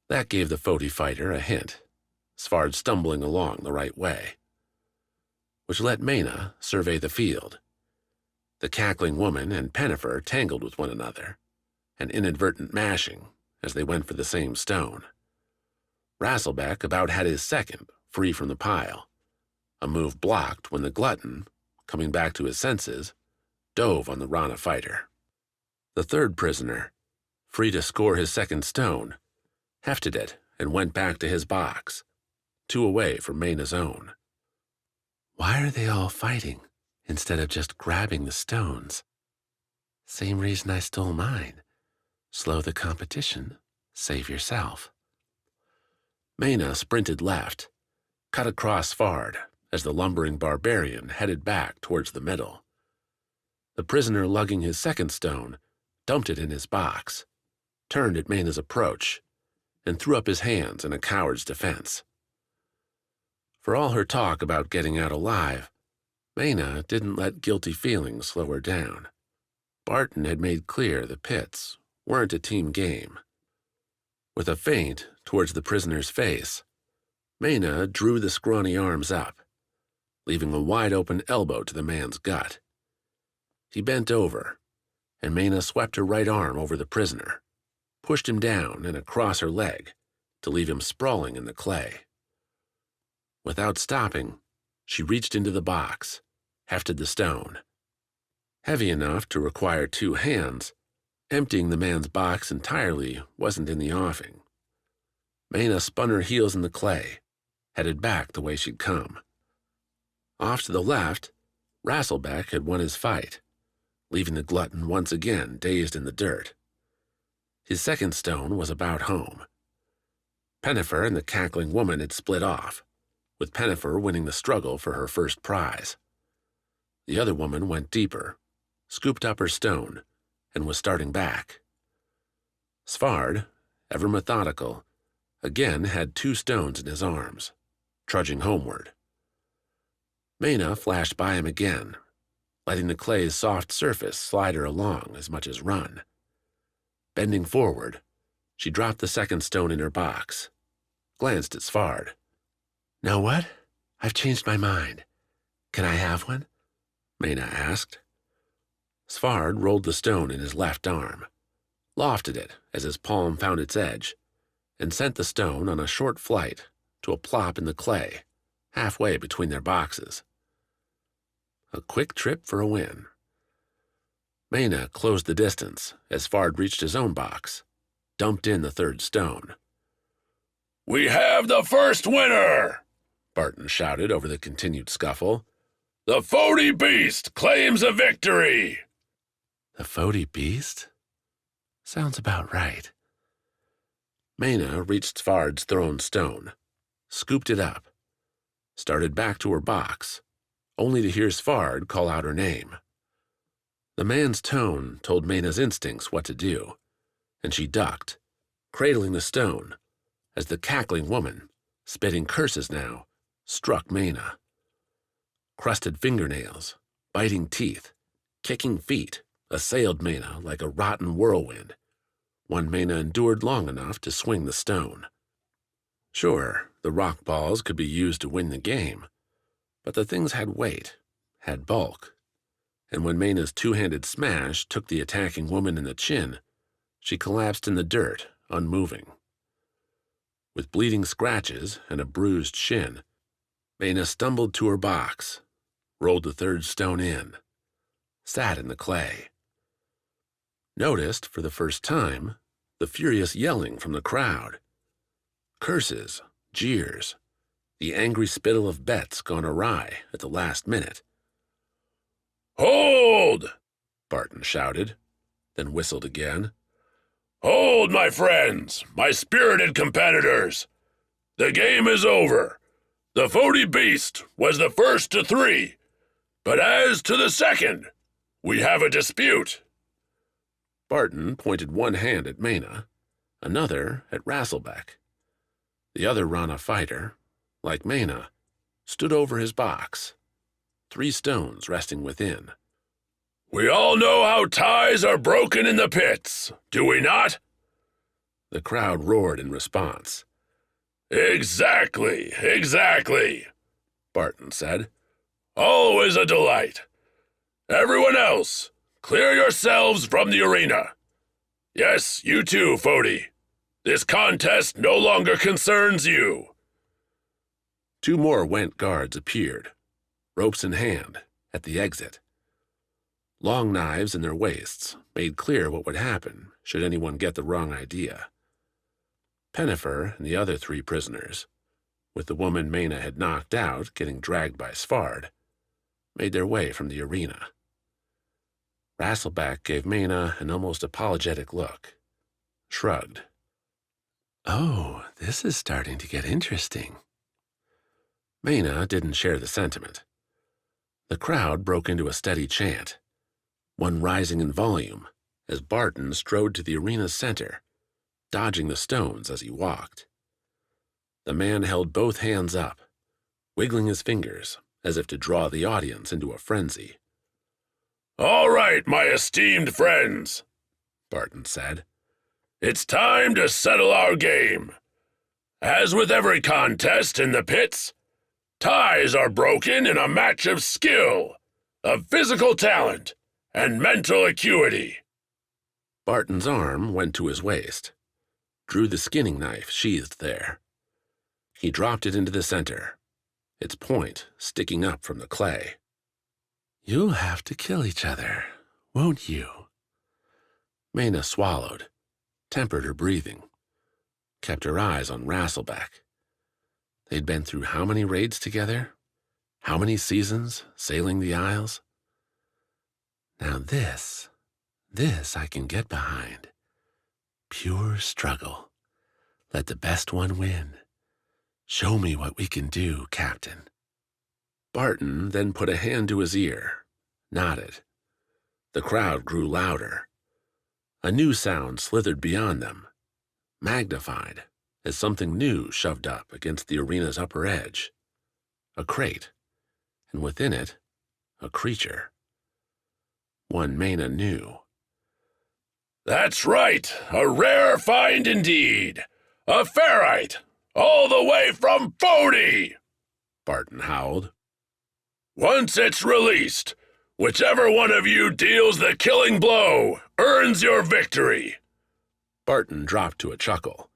S1: That gave the Foti fighter a hint, Svarde stumbling along the right way, which let Maena survey the field. The cackling woman and Pennifer tangled with one another, an inadvertent mashing as they went for the same stone. Rasselbeck about had his second, free from the pile, a move blocked when the glutton, coming back to his senses, dove on the Rana fighter. The third prisoner, free to score his second stone, hefted it and went back to his box, 2 away from Maena's own.
S3: "Why are they all fighting instead of just grabbing the stones?" "Same reason I stole mine. Slow the competition, save yourself."
S1: Maena sprinted left, cut across Svarde as the lumbering barbarian headed back towards the middle. The prisoner lugging his second stone dumped it in his box, turned at Maena's approach, and threw up his hands in a coward's defense. For all her talk about getting out alive, Maena didn't let guilty feelings slow her down. Barton had made clear the pits weren't a team game. With a feint towards the prisoner's face, Maena drew the scrawny arms up, leaving a wide-open elbow to the man's gut. He bent over, and Maena swept her right arm over the prisoner, pushed him down and across her leg to leave him sprawling in the clay. Without stopping, she reached into the box, hefted the stone. Heavy enough to require 2 hands, emptying the man's box entirely wasn't in the offing. Maena spun her heels in the clay, headed back the way she'd come. Off to the left, Rasselbeck had won his fight, leaving the glutton once again dazed in the dirt. His second stone was about home. Pennifer and the cackling woman had split off, with Pennifer winning the struggle for her first prize. The other woman went deeper, scooped up her stone, and was starting back. Svarde, ever methodical, again had 2 stones in his arms, trudging homeward. Maena flashed by him again, letting the clay's soft surface slide her along as much as run. Bending forward, she dropped the second stone in her box, glanced at Svarde. "Know what? I've changed my mind. Can I have one?" Maena asked. Svarde rolled the stone in his left arm, lofted it as his palm found its edge, and sent the stone on a short flight to a plop in the clay, halfway between their boxes. A quick trip for a win. Maena closed the distance as Svarde reached his own box, dumped in the third stone.
S2: "We have the first winner!" Barton shouted over the continued scuffle. "The Foti Beast claims a victory!"
S1: The Foti Beast? Sounds about right. Maena reached Svarde's thrown stone, scooped it up, started back to her box, only to hear Svarde call out her name. The man's tone told Maena's instincts what to do, and she ducked, cradling the stone, as the cackling woman, spitting curses now, struck Maena. Crusted fingernails, biting teeth, kicking feet assailed Maena like a rotten whirlwind, one Maena endured long enough to swing the stone. Sure, the rock balls could be used to win the game, but the things had weight, had bulk, and when Maena's 2-handed smash took the attacking woman in the chin, she collapsed in the dirt, unmoving. With bleeding scratches and a bruised shin, Maena stumbled to her box, rolled the third stone in, sat in the clay. Noticed, for the first time, the furious yelling from the crowd. Curses, jeers, the angry spittle of bets gone awry at the last minute.
S2: "Hold!"
S1: Barton shouted, then whistled again.
S2: "Hold, my friends, my spirited competitors! The game is over. The Foti Beast was the first to 3, but as to the second, we have a dispute."
S1: Barton pointed one hand at Maena, another at Rasselbeck. The other Rana fighter, like Maena, stood over his box, 3 stones resting within.
S2: "We all know how ties are broken in the pits, do we not?"
S1: The crowd roared in response.
S2: "Exactly, exactly,"
S1: Barton said.
S2: "Always a delight. Everyone else, clear yourselves from the arena. Yes, you too, Foti. This contest no longer concerns you."
S1: 2 more Went guards appeared, ropes in hand, at the exit. Long knives in their waists made clear what would happen should anyone get the wrong idea. Pennifer and the other 3 prisoners, with the woman Maena had knocked out getting dragged by Svarde, made their way from the arena. Rasselbeck gave Maena an almost apologetic look, shrugged. "Oh, this is starting to get interesting." Maena didn't share the sentiment. The crowd broke into a steady chant, one rising in volume as Barton strode to the arena's center, dodging the stones as he walked. The man held both hands up, wiggling his fingers as if to draw the audience into a frenzy.
S2: "All right, my esteemed friends," Barton said. "It's time to settle our game. As with every contest in the pits, Ties are broken in a match of skill, of physical talent, and mental acuity.
S1: Barton's arm went to his waist, drew the skinning knife sheathed there. He dropped it into the center, its point sticking up from the clay. You'll have to kill each other, won't you? Maena swallowed, tempered her breathing, kept her eyes on Rasselbeck. They'd been through how many raids together? How many seasons sailing the Isles? Now this I can get behind. Pure struggle. Let the best one win. Show me what we can do, Captain. Barton then put a hand to his ear, nodded. The crowd grew louder. A new sound slithered beyond them, magnified as something new shoved up against the arena's upper edge. A crate, and within it, a creature. One Maena knew.
S2: That's right, a rare find indeed. A ferrite, all the way from Foti,
S1: Barton howled.
S2: Once it's released, whichever one of you deals the killing blow earns your victory.
S1: Barton dropped to a chuckle.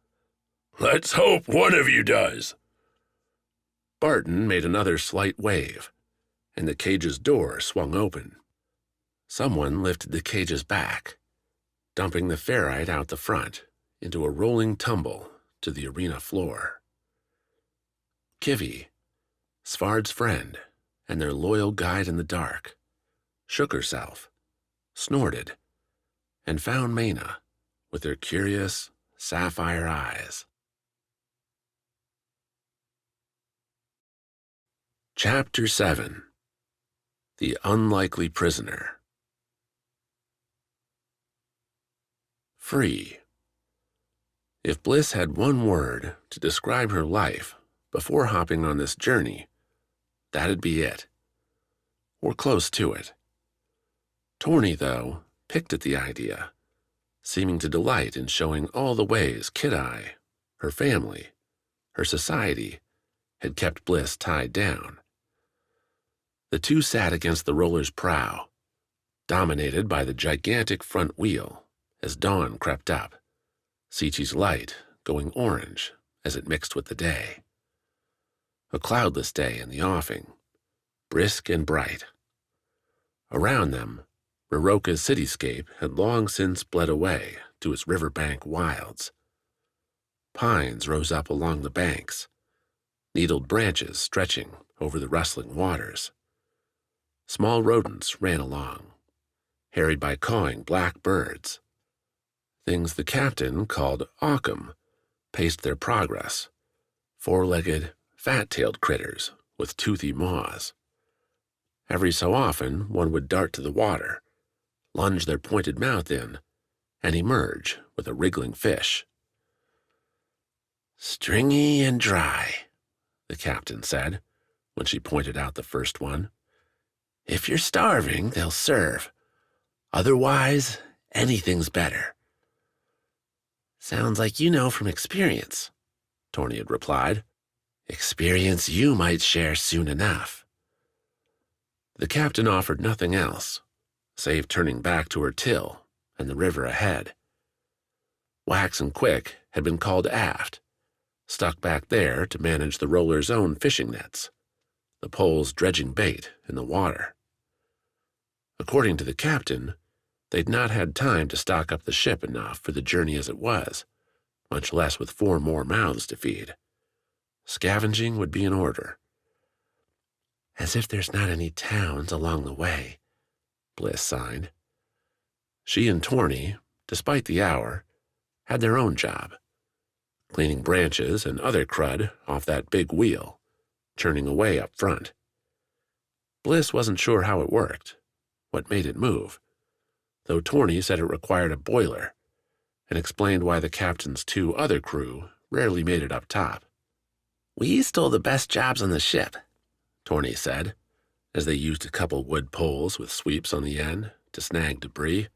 S2: Let's hope one of you does.
S1: Barton made another slight wave, and the cage's door swung open. Someone lifted the cage's back, dumping the ferrite out the front into a rolling tumble to the arena floor. Kivy, Svarde's friend and their loyal guide in the dark, shook herself, snorted, and found Maena with her curious, sapphire eyes. Chapter 7. The Unlikely Prisoner. Free. If Bliss had one word to describe her life before hopping on this journey, that'd be it. Or close to it. Torny, though, picked at the idea, seeming to delight in showing all the ways Kid-Eye, her family, her society, had kept Bliss tied down. The two sat against the roller's prow, dominated by the gigantic front wheel as dawn crept up, Sichi's light going orange as it mixed with the day. A cloudless day in the offing, brisk and bright. Around them, Roroka's cityscape had long since bled away to its riverbank wilds. Pines rose up along the banks, needled branches stretching over the rustling waters. Small rodents ran along, harried by cawing black birds. Things the captain called Occam paced their progress, four-legged, fat-tailed critters with toothy maws. Every so often one would dart to the water, lunge their pointed mouth in, and emerge with a wriggling fish. Stringy and dry, the captain said, when she pointed out the first one. If you're starving, they'll serve. Otherwise, anything's better. Sounds like you know from experience, Torny had replied. Experience you might share soon enough. The captain offered nothing else, save turning back to her till and the river ahead. Wax and Quick had been called aft, stuck back there to manage the roller's own fishing nets, the poles dredging bait in the water. According to the captain, they'd not had time to stock up the ship enough for the journey as it was, much less with 4 more mouths to feed. Scavenging would be in order. As if there's not any towns along the way, Bliss sighed. She and Torny, despite the hour, had their own job, cleaning branches and other crud off that big wheel, churning away up front. Bliss wasn't sure how it worked, what made it move, though Torny said it required a boiler, and explained why the captain's 2 other crew rarely made it up top. We stole the best jobs on the ship, Torny said, as they used a couple wood poles with sweeps on the end to snag debris.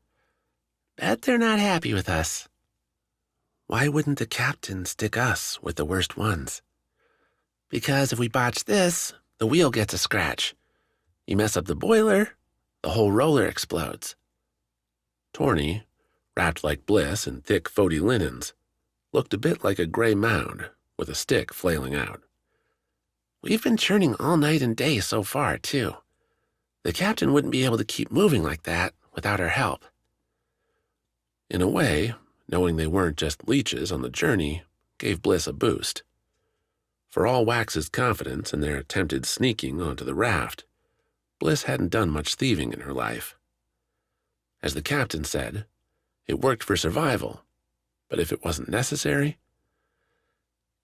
S1: Bet they're not happy with us. Why wouldn't the captain stick us with the worst ones?
S3: Because if we botch this, the wheel gets a scratch. You mess up the boiler, the whole roller explodes. Torny, wrapped like Bliss in thick Foti linens, looked a bit like a gray mound with a stick flailing out. We've been churning all night and day so far, too. The captain wouldn't be able to keep moving like that without our help. In a way, knowing they weren't just leeches on the journey gave Bliss a boost. For all Wax's confidence in their attempted sneaking onto the raft, Bliss hadn't done much thieving in her life. As the captain said, it worked for survival, but if it wasn't necessary...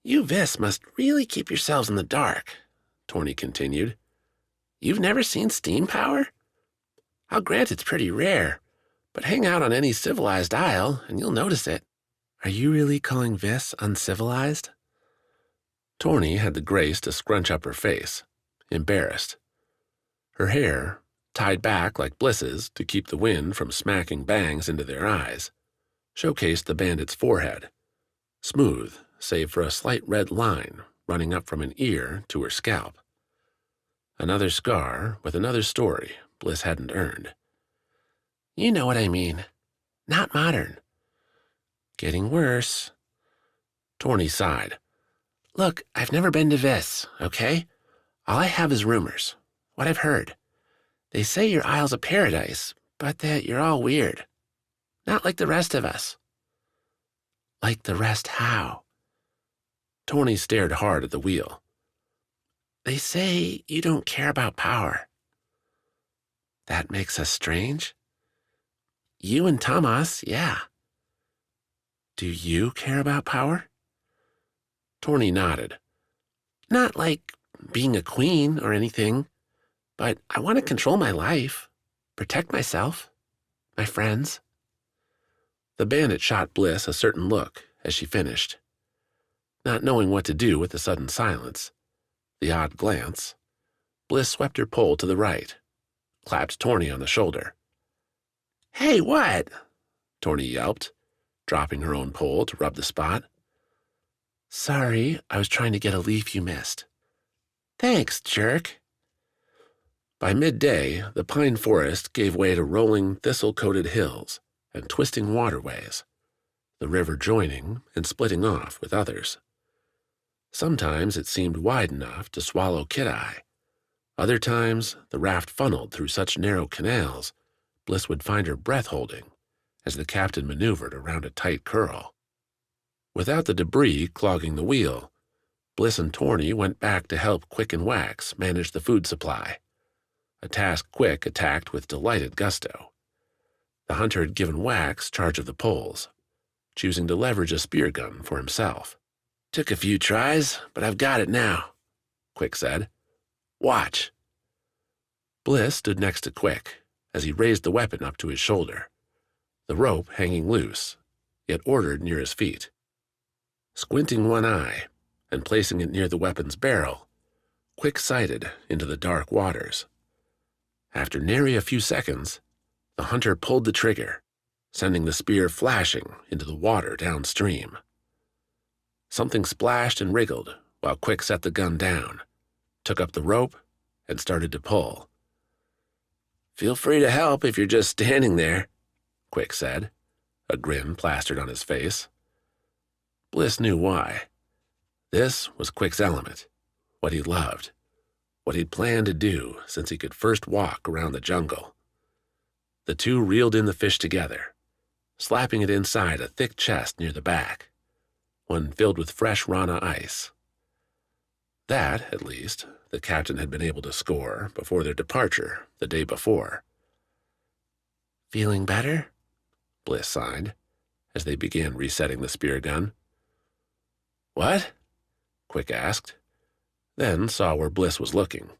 S3: You Vis must really keep yourselves in the dark, Torny continued. You've never seen steam power? I'll grant it's pretty rare, but hang out on any civilized isle and you'll notice it. Are you really calling Vis uncivilized? Torny had the grace to scrunch up her face, embarrassed. Her hair, tied back like Bliss's to keep the wind from smacking bangs into their eyes, showcased the bandit's forehead, smooth save for a slight red line running up from an ear to her scalp. Another scar with another story Bliss hadn't earned. You know what I mean. Not modern. Getting worse. Torny sighed. Look, I've never been to Vis, okay? All I have is rumors, what I've heard. They say your isle's a paradise, but that you're all weird. Not like the rest of us. Like the rest how? Torny stared hard at the wheel. They say you don't care about power. That makes us strange? You and Tamas, yeah. Do you care about power? Torny nodded. Not like being a queen or anything, but I want to control my life, protect myself, my friends. The bandit shot Bliss a certain look as she finished. Not knowing what to do with the sudden silence, the odd glance, Bliss swept her pole to the right, clapped Torny on the shoulder. Hey, what? Torny yelped, dropping her own pole to rub the spot. Sorry, I was trying to get a leaf you missed. Thanks, jerk. By midday, the pine forest gave way to rolling, thistle-coated hills and twisting waterways, the river joining and splitting off with others. Sometimes it seemed wide enough to swallow Kid-Eye. Other times, the raft funneled through such narrow canals, Bliss would find her breath holding as the captain maneuvered around a tight curl. Without the debris clogging the wheel, Bliss and Torny went back to help Quick and Wax manage the food supply, a task Quick attacked with delighted gusto. The hunter had given Wax charge of the poles, choosing to leverage a spear gun for himself. Took a few tries, but I've got it now, Quick said. Watch. Bliss stood next to Quick as he raised the weapon up to his shoulder, the rope hanging loose, yet ordered near his feet. Squinting one eye and placing it near the weapon's barrel, Quick sighted into the dark waters. After nary a few seconds, the hunter pulled the trigger, sending the spear flashing into the water downstream. Something splashed and wriggled while Quick set the gun down, took up the rope, and started to pull. Feel free to help if you're just standing there, Quick said, a grin plastered on his face. Bliss knew why. This was Quick's element, what he loved, what he'd planned to do since he could first walk around the jungle. The two reeled in the fish together, slapping it inside a thick chest near the back, one filled with fresh Rana ice. That, at least, the captain had been able to score before their departure the day before. Feeling better? Bliss sighed, as they began resetting the spear gun. What? Quick asked, then saw where Bliss was looking.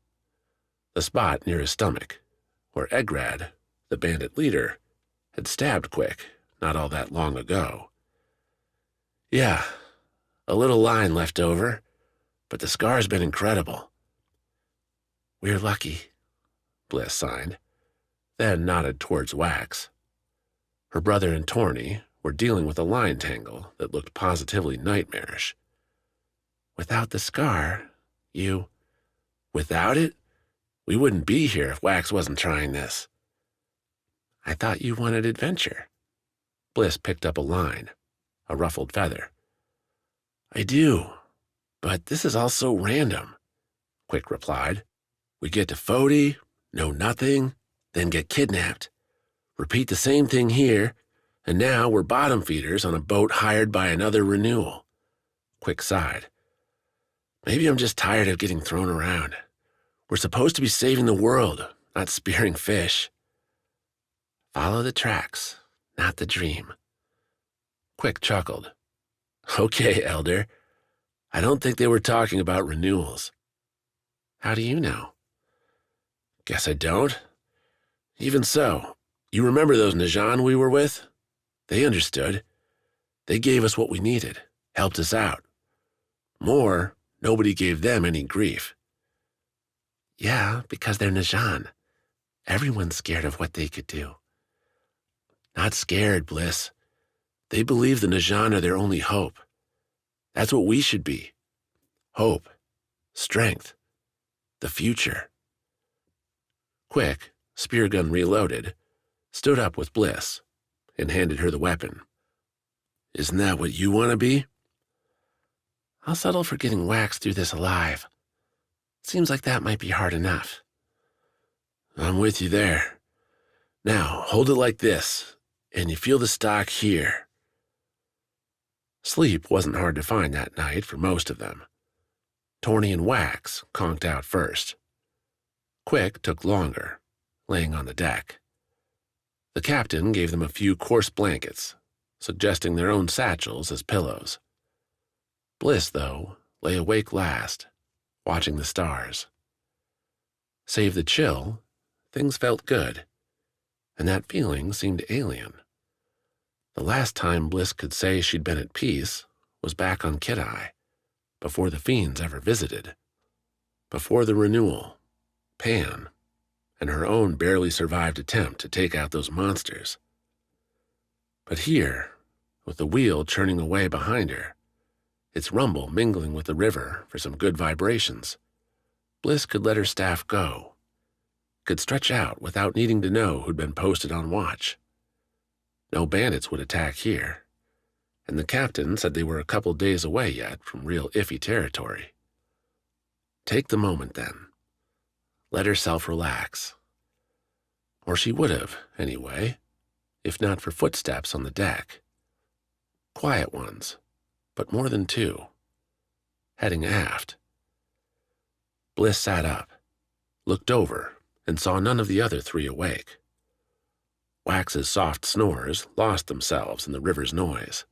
S3: The spot near his stomach, where Egrad, the bandit leader, had stabbed Quick not all that long ago. Yeah, a little line left over, but the scar's been incredible. We're lucky, Bliss signed, then nodded towards Wax. Her brother and Torny were dealing with a line tangle that looked positively nightmarish. Without the scar, You. Without it, we wouldn't be here if Wax wasn't trying this. I thought you wanted adventure. Bliss picked up a line, a ruffled feather. I do, but this is all so random, Quick replied. We get to Foti, know nothing, then get kidnapped. Repeat the same thing here, and now we're bottom feeders on a boat hired by another Renewal. Quick sighed. Maybe I'm just tired of getting thrown around. We're supposed to be saving the world, not spearing fish. Follow the tracks, not the dream. Quick chuckled. Okay, Elder. I don't think they were talking about renewals. How do you know? Guess I don't. Even so, you remember those Najan we were with? They understood. They gave us what we needed, helped us out. More, nobody gave them any grief. Yeah, because they're Najan. Everyone's scared of what they could do. Not scared, Bliss. They believe the Najan are their only hope. That's what we should be. Hope, strength, the future. Quick, spear gun reloaded, stood up with Bliss and handed her the weapon. Isn't that what you want to be? I'll settle for getting waxed through this alive. Seems like that might be hard enough. I'm with you there. Now, hold it like this, and you feel the stock here. Sleep wasn't hard to find that night for most of them. Torny and Wax conked out first. Quick took longer, laying on the deck. The captain gave them a few coarse blankets, suggesting their own satchels as pillows. Bliss, though, lay awake last, watching the stars. Save the chill, things felt good, and that feeling seemed alien. The last time Bliss could say she'd been at peace was back on Kidai, before the Fiends ever visited. Before the Renewal, Pan, and her own barely survived attempt to take out those monsters. But here, with the wheel churning away behind her, its rumble mingling with the river for some good vibrations, Bliss could let her staff go, could stretch out without needing to know who'd been posted on watch. No bandits would attack here, and the captain said they were a couple days away yet from real iffy territory. Take the moment, then. Let herself relax. Or she would have, anyway, if not for footsteps on the deck. Quiet ones, but more than two. Heading aft. Bliss sat up, looked over, and saw none of the other three awake. Wax's soft snores lost themselves in the river's noise.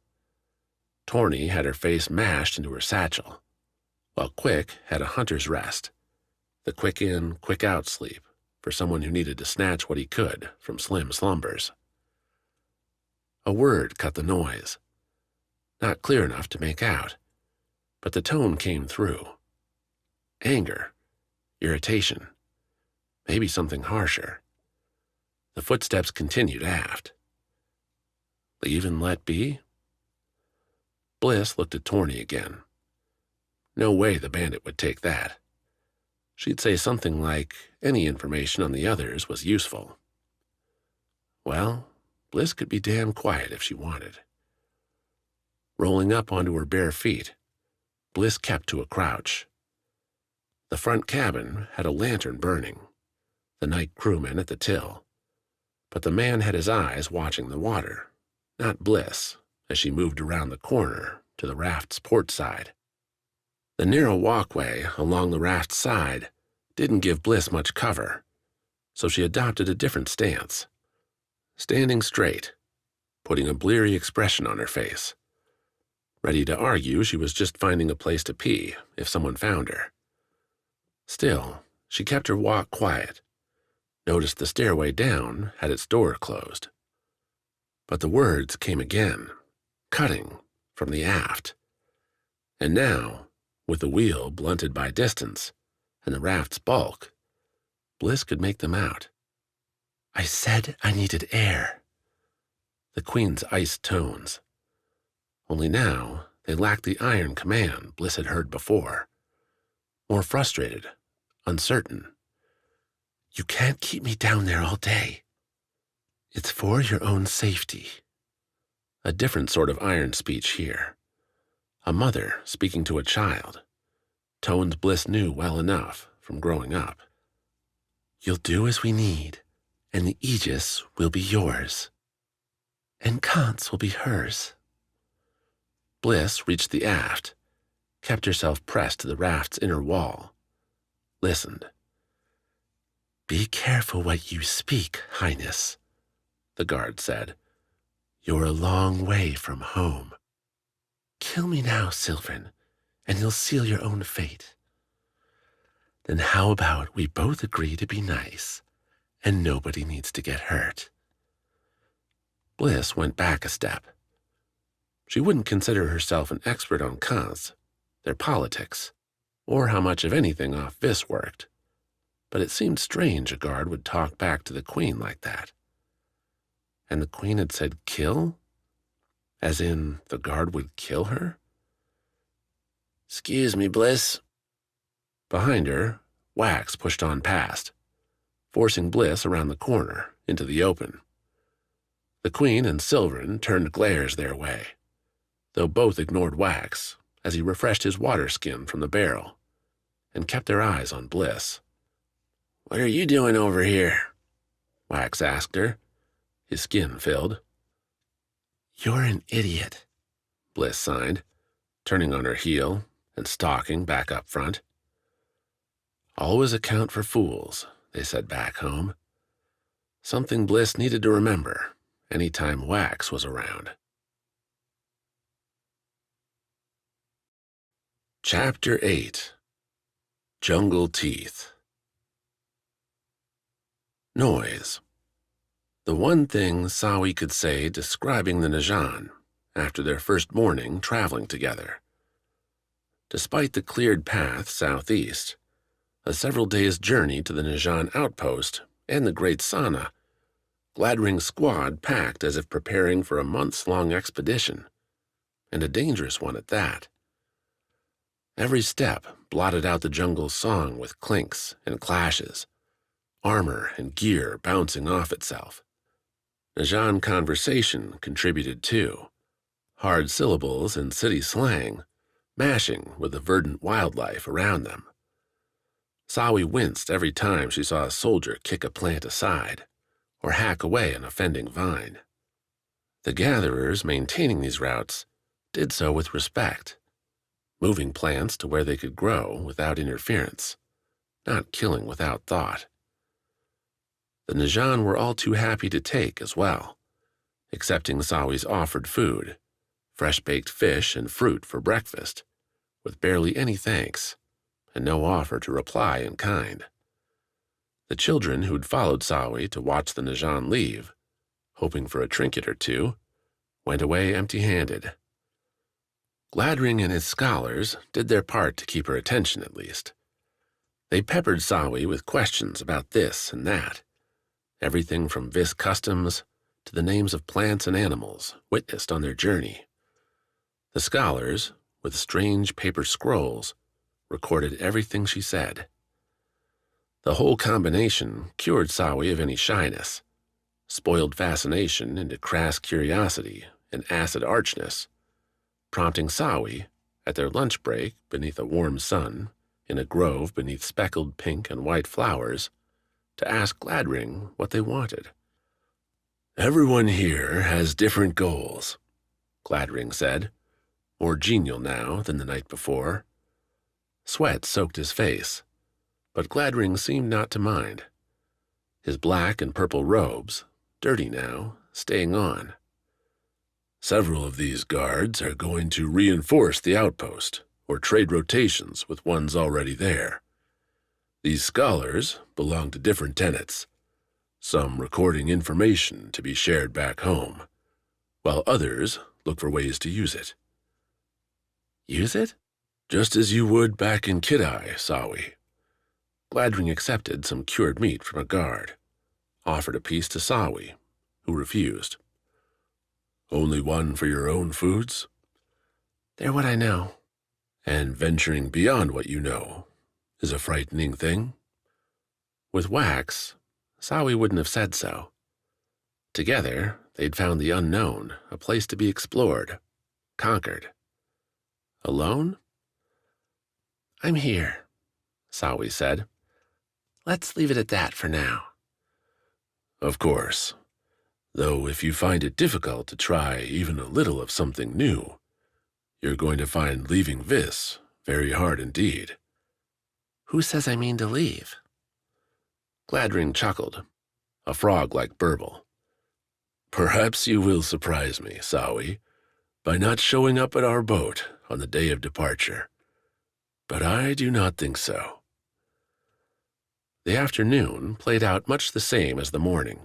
S3: Torny had her face mashed into her satchel, while Quick had a hunter's rest, the quick in, quick out sleep for someone who needed to snatch what he could from slim slumbers. A word cut the noise, not clear enough to make out, but the tone came through. Anger, irritation, maybe something harsher. The footsteps continued aft. Leave and let be? Bliss looked at Torny again. No way the bandit would take that. She'd say something like any information on the others was useful. Well, Bliss could be damn quiet if she wanted. Rolling up onto her bare feet, Bliss kept to a crouch. The front cabin had a lantern burning, the night crewman at the till, but the man had his eyes watching the water, not Bliss, as she moved around the corner to the raft's port side. The narrow walkway along the raft's side didn't give Bliss much cover, so she adopted a different stance. Standing straight, putting a bleary expression on her face. Ready to argue she was just finding a place to pee if someone found her. Still, she kept her walk quiet, noticed the stairway down had its door closed. But the words came again, cutting from the aft. And now, with the wheel blunted by distance and the raft's bulk, Bliss could make them out. I said I needed air. The Queen's iced tones. Only now they lacked the iron command Bliss had heard before. more frustrated, uncertain. You can't keep me down there all day. It's for your own safety. A different sort of iron speech here. A mother speaking to a child. Tones Bliss knew well enough from growing up. You'll do as we need, and the Aegis will be yours. And Kant's will be hers. Bliss reached the aft, kept herself pressed to the raft's inner wall, listened. Be careful what you speak, Highness, the guard said. You're a long way from home. Kill me now, Sylvan, and you'll seal your own fate. Then how about we both agree to be nice, and nobody needs to get hurt? Bliss went back a step. She wouldn't consider herself an expert on Kans, their politics, or how much of anything off Vis worked, but it seemed strange a guard would talk back to the Queen like that. And the Queen had said kill? As in, the guard would kill her? Excuse me, Bliss. Behind her, Wax pushed on past, forcing Bliss around the corner into the open. The Queen and Sylvan turned glares their way, though both ignored Wax as he refreshed his water skin from the barrel and kept their eyes on Bliss. What are you doing over here? Wax asked her, his skin filled. You're an idiot, Bliss sighed, turning on her heel and stalking back up front. Always account for fools, they said back home. Something Bliss needed to remember any time Wax was around. Chapter 8. Jungle Teeth. Noise. The one thing Sawi could say describing the Najan after their first morning traveling together. Despite the cleared path southeast, a several days' journey to the Najan outpost and the Great Sauna, Gladring's squad packed as if preparing for a months-long expedition, and a dangerous one at that. Every step blotted out the jungle's song with clinks and clashes, armor and gear bouncing off itself. Najan conversation contributed too, hard syllables and city slang, mashing with the verdant wildlife around them. Sawi winced every time she saw a soldier kick a plant aside or hack away an offending vine. The gatherers maintaining these routes did so with respect, moving plants to where they could grow without interference, not killing without thought. The Najan were all too happy to take as well, accepting Sawi's offered food, fresh-baked fish and fruit for breakfast, with barely any thanks, and no offer to reply in kind. The children who'd followed Sawi to watch the Najan leave, hoping for a trinket or two, went away empty-handed. Gladring and his scholars did their part to keep her attention at least. They peppered Sawi with questions about this and that, everything from Vis customs to the names of plants and animals witnessed on their journey. The scholars, with strange paper scrolls, recorded everything she said. The whole combination cured Sawi of any shyness, spoiled fascination into crass curiosity and acid archness, prompting Sawi, at their lunch break beneath a warm sun, in a grove beneath speckled pink and white flowers, to ask Gladring what they wanted. Everyone here has different goals, Gladring said, more genial now than the night before. Sweat soaked his face, but Gladring seemed not to mind. His black and purple robes, dirty now, staying on. Several of these guards are going to reinforce the outpost or trade rotations with ones already there. These scholars belong to different tenets, some recording information to be shared back home, while others look for ways to use it. Use it? Just as you would back in Kidai, Sawi. Gladring accepted some cured meat from a guard, offered a piece to Sawi, who refused. Only one for your own foods? They're what I know. And venturing beyond what you know,
S1: is a frightening thing.
S3: With Wax, Sawi wouldn't have said so. Together, they'd found the unknown, a place to be explored, conquered. Alone? I'm here, Sawi said. Let's leave it at that for now.
S1: Of course. Though if you find it difficult to try even a little of something new, you're going to find leaving this very hard indeed.
S3: Who says I mean to leave?
S1: Gladring chuckled, a frog-like burble. Perhaps you will surprise me, Sawi, by not showing up at our boat on the day of departure. But I do not think so.
S3: The afternoon played out much the same as the morning,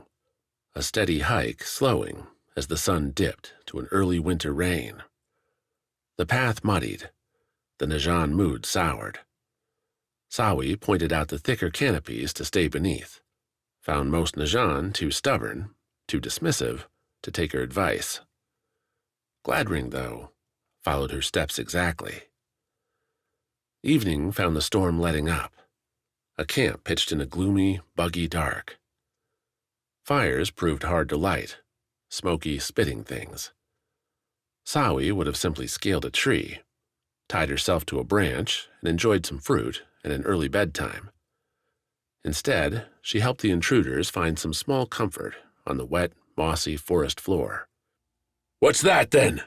S3: a steady hike slowing as the sun dipped to an early winter rain. The path muddied, the Najan mood soured. Sawi pointed out the thicker canopies to stay beneath, found most Najan too stubborn, too dismissive, to take her advice. Gladring, though, followed her steps exactly. Evening found the storm letting up, a camp pitched in a gloomy, buggy dark. Fires proved hard to light, smoky, spitting things. Sawi would have simply scaled a tree, tied herself to a branch, and enjoyed some fruit and an early bedtime. Instead, she helped the intruders find some small comfort on the wet, mossy forest floor.
S1: "What's that, then?"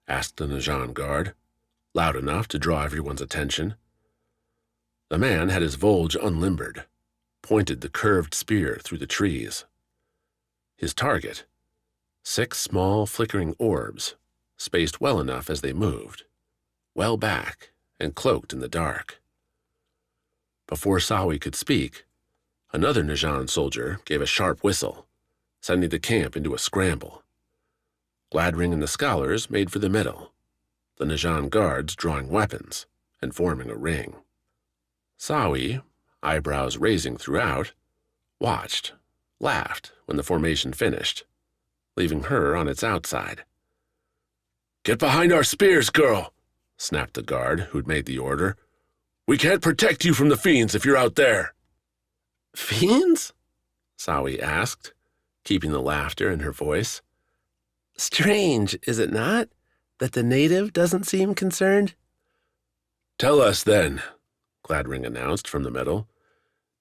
S3: asked the Najan guard, loud enough to draw everyone's attention. The man had his volge unlimbered, pointed the curved spear through the trees. His target, 6 small, flickering orbs, spaced well enough as they moved, well back and cloaked in the dark. Before Sawi could speak, another Najan soldier gave a sharp whistle, sending the camp into a scramble. Gladring and the scholars made for the middle, the Najan guards drawing weapons and forming a ring. Sawi, eyebrows raising throughout, watched, laughed when the formation finished, leaving her on its outside.
S1: "Get behind our spears, girl," snapped the guard who'd made the order. "We can't protect you from the fiends if you're out there."
S3: Fiends? Sawi asked, keeping the laughter in her voice. Strange, is it not, that the native doesn't seem concerned?
S1: "Tell us, then," Gladring announced from the middle.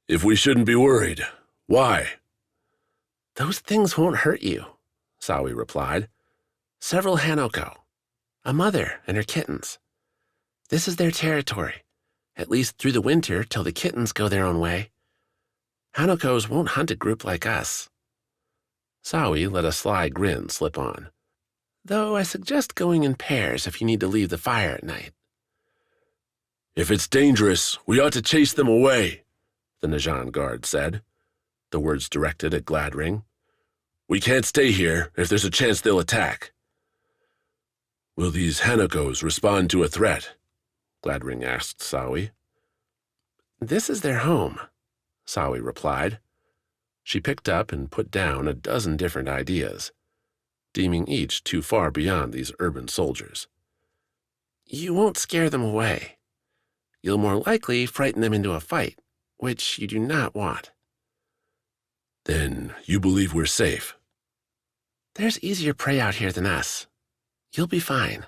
S1: "If we shouldn't be worried, why?"
S3: Those things won't hurt you, Sawi replied. Several Hanoko, a mother and her kittens. This is their territory, at least through the winter till the kittens go their own way. Hanokos won't hunt a group like us. Sawi let a sly grin slip on. Though I suggest going in pairs if you need to leave the fire at night.
S1: "If it's dangerous, we ought to chase them away," the Najan guard said, the words directed at Gladring. "We can't stay here if there's a chance they'll attack." "Will these Hanokos respond to a threat?" Gladring asked Sawi.
S3: This is their home, Sawi replied. She picked up and put down a dozen different ideas, deeming each too far beyond these urban soldiers. You won't scare them away. You'll more likely frighten them into a fight, which you do not want.
S1: "Then you believe we're safe?"
S3: There's easier prey out here than us. You'll be fine.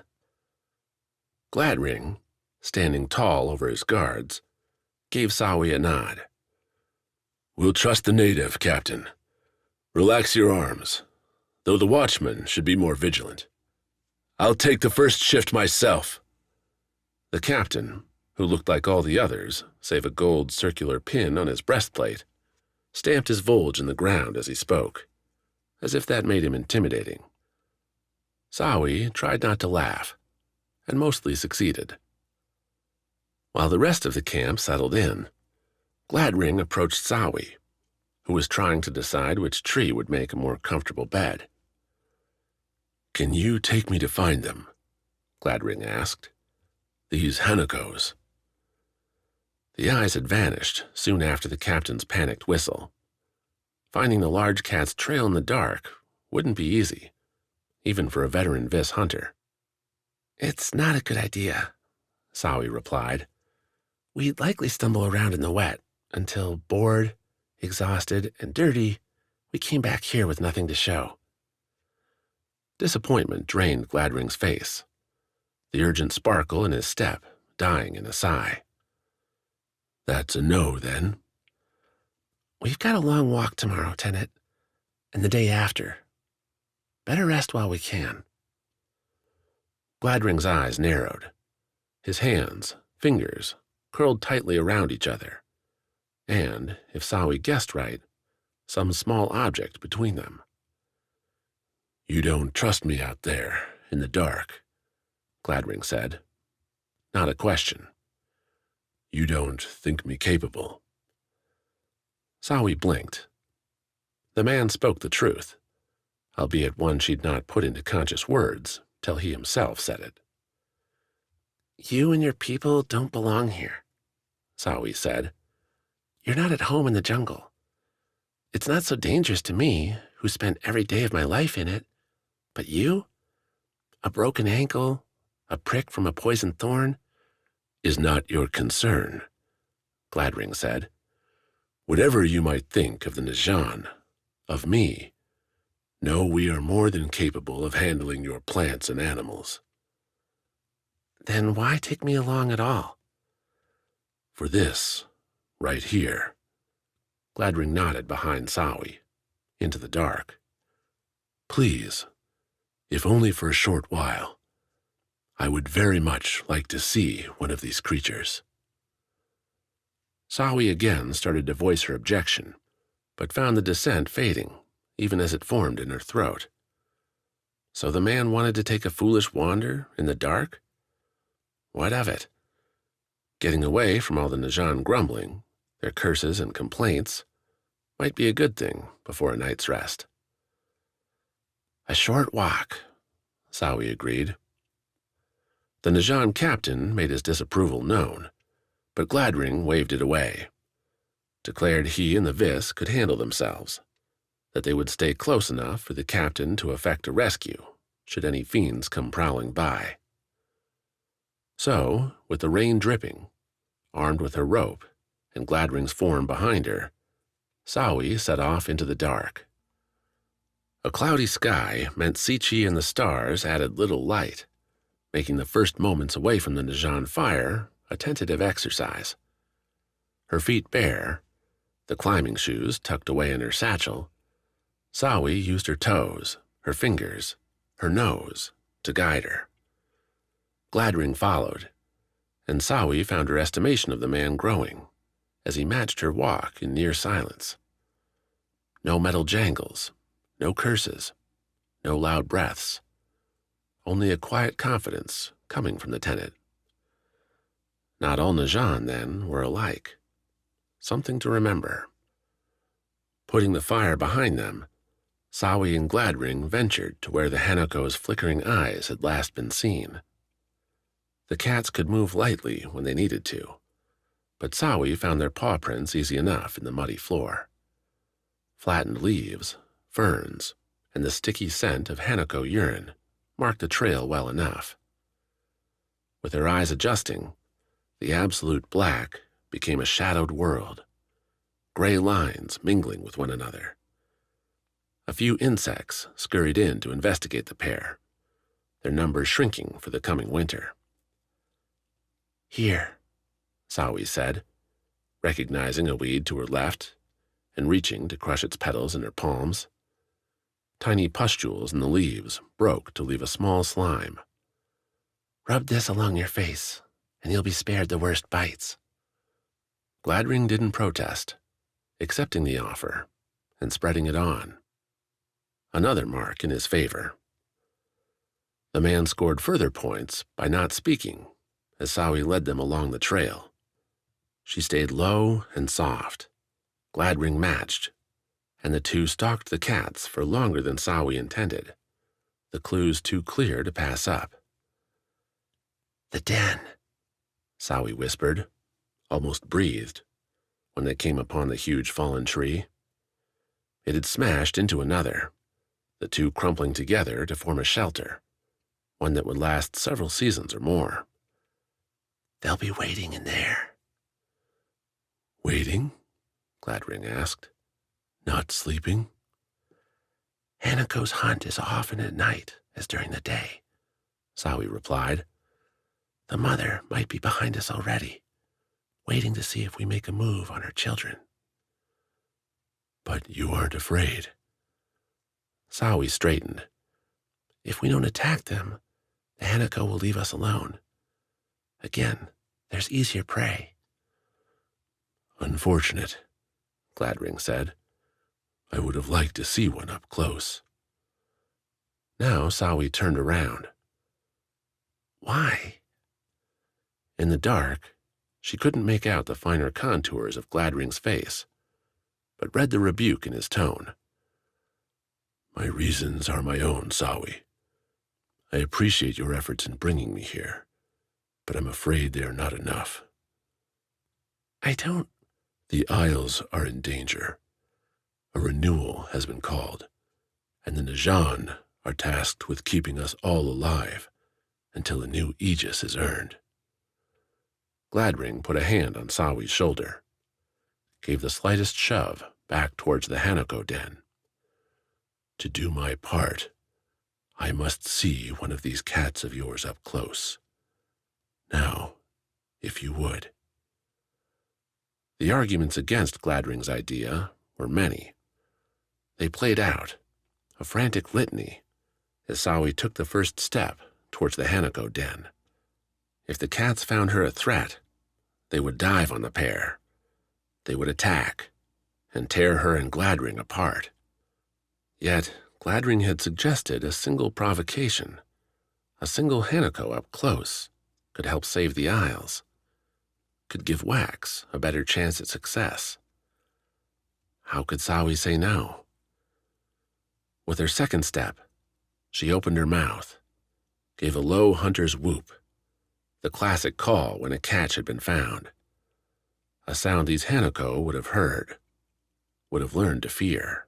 S3: Gladring, standing tall over his guards, gave Sawi a nod.
S1: "We'll trust the native, Captain. Relax your arms, though the watchman should be more vigilant. I'll take the first shift myself."
S3: The captain, who looked like all the others, save a gold circular pin on his breastplate, stamped his volge in the ground as he spoke, as if that made him intimidating. Sawi tried not to laugh, and mostly succeeded. While the rest of the camp settled in, Gladring approached Sawi, who was trying to decide which tree would make a more comfortable bed.
S1: "Can you take me to find them?" Gladring asked. "These Hanokos."
S3: The eyes had vanished soon after the captain's panicked whistle. Finding the large cat's trail in the dark wouldn't be easy, even for a veteran Vis hunter. It's not a good idea, Sawi replied. We'd likely stumble around in the wet until, bored, exhausted, and dirty, we came back here with nothing to show.
S1: Disappointment drained Gladring's face, the urgent sparkle in his step dying in a sigh. That's a no, then?
S3: We've got a long walk tomorrow, Tenant, and the day after. Better rest while we can.
S1: Gladring's eyes narrowed. His hands, fingers, curled tightly around each other, and, if Sawi guessed right, some small object between them. You don't trust me out there, in the dark, Gladring said. Not a question. You don't think me capable. Sawi blinked. The man spoke the truth, albeit one she'd not put into conscious words till he himself said it.
S3: You and your people don't belong here, Sawi said. You're not at home in the jungle. It's not so dangerous to me, who spent every day of my life in it. But you? A broken ankle, a prick from a poisoned thorn?
S1: Is not your concern, Gladring said. Whatever you might think of the Najan, of me, know we are more than capable of handling your plants and animals.
S3: Then why take me along at all?
S1: For this, right here. Gladring nodded behind Sawi, into the dark. Please, if only for a short while, I would very much like to see one of these creatures. Sawi again started to voice her objection, but found the dissent fading, even as it formed in her throat. So the man wanted to take a foolish wander in the dark? What of it? Getting away from all the Najan grumbling, their curses and complaints, might be a good thing before a night's rest.
S3: A short walk,
S1: Sawi agreed. The Najan captain made his disapproval known, but Gladring waved it away, declared he and the Vis could handle themselves, that they would stay close enough for the captain to effect a rescue should any fiends come prowling by. So, with the rain dripping, armed with her rope, and Gladring's form behind her, Sawi set off into the dark. A cloudy sky meant Sichi and the stars added little light, making the first moments away from the Najan fire a tentative exercise. Her feet bare, the climbing shoes tucked away in her satchel, Sawi used her toes, her fingers, her nose to guide her. Gladring followed, and Sawi found her estimation of the man growing as he matched her walk in near silence. No metal jangles, no curses, no loud breaths, only a quiet confidence coming from the tenant. Not all Najan, then, were alike. Something to remember. Putting the fire behind them, Sawi and Gladring ventured to where the Hanako's flickering eyes had last been seen. The cats could move lightly when they needed to, but Sawi found their paw prints easy enough in the muddy floor. Flattened leaves, ferns, and the sticky scent of Hanako urine marked the trail well enough. With her eyes adjusting, the absolute black became a shadowed world, gray lines mingling with one another. A few insects scurried in to investigate the pair, their numbers shrinking for the coming winter. Here, Sawi said, recognizing a weed to her left and reaching to crush its petals in her palms. Tiny pustules in the leaves broke to leave a small slime. Rub this along your face, and you'll be spared the worst bites. Gladring didn't protest, accepting the offer and spreading it on. Another mark in his favor. The man scored further points by not speaking as Sawi led them along the trail. She stayed low and soft. Gladring matched, and the two stalked the cats for longer than Sawi intended, the clues too clear to pass up. The den, Sawi whispered, almost breathed, when they came upon the huge fallen tree. It had smashed into another, the two crumpling together to form a shelter, one that would last several seasons or more. They'll be waiting in there, Waiting? Gladring asked. Not sleeping?
S3: Hanako's hunt is often at night as during the day, Sawi replied. The mother might be behind us already, waiting to see if we make a move on her children.
S1: But you aren't afraid?
S3: Sawi straightened. If we don't attack them, the Hanako will leave us alone. Again, there's easier prey.
S1: Unfortunate, Gladring said. I would have liked to see one up close.
S3: Now Sawi turned around. Why? In the dark, she couldn't make out the finer contours of Gladring's face, but read the rebuke in his tone.
S1: My reasons are my own, Sawi. I appreciate your efforts in bringing me here, but I'm afraid they are not enough. The Isles are in danger. A renewal has been called, and the Najan are tasked with keeping us all alive until a new aegis is earned.
S3: Gladring put a hand on Sawi's shoulder, gave the slightest shove back towards the Hanako den.
S1: To do my part, I must see one of these cats of yours up close. Now, if you would.
S3: The arguments against Gladring's idea were many. They played out, a frantic litany, as Sawi took the first step towards the Hanako den. If the cats found her a threat, they would dive on the pair. They would attack and tear her and Gladring apart. Yet Gladring had suggested a single provocation. A single Hanako up close could help save the Isles, could give Wax a better chance at success. How could Sawi say no? With her second step, she opened her mouth, gave a low hunter's whoop, the classic call when a catch had been found. A sound these Hanako would have heard, would have learned to fear.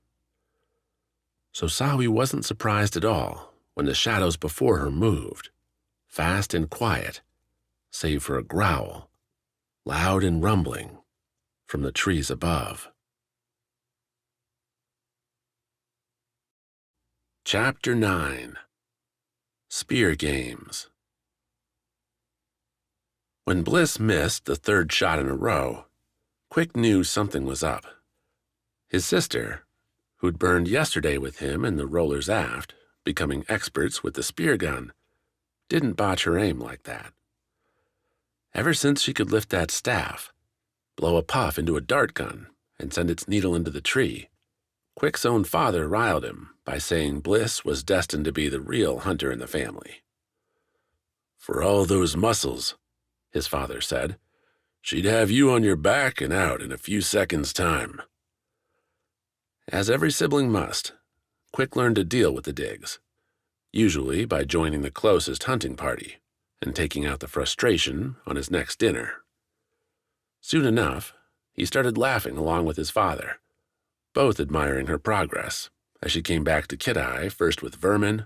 S3: So Sawi wasn't surprised at all when the shadows before her moved, fast and quiet, save for a growl, loud and rumbling, from the trees above. Chapter 9. Spear Games. When Bliss missed the third shot in a row, Quick knew something was up. His sister, who'd burned yesterday with him in the rollers aft, becoming experts with the spear gun, didn't botch her aim like that. Ever since she could lift that staff, blow a puff into a dart gun, and send its needle into the tree, Quick's own father riled him by saying Bliss was destined to be the real hunter in the family.
S2: For all those muscles, his father said, she'd have you on your back and out in a few seconds' time.
S3: As every sibling must, Quick learned to deal with the digs, usually by joining the closest hunting party and taking out the frustration on his next dinner. Soon enough, he started laughing along with his father, both admiring her progress as she came back to Kid-Eye first with vermin,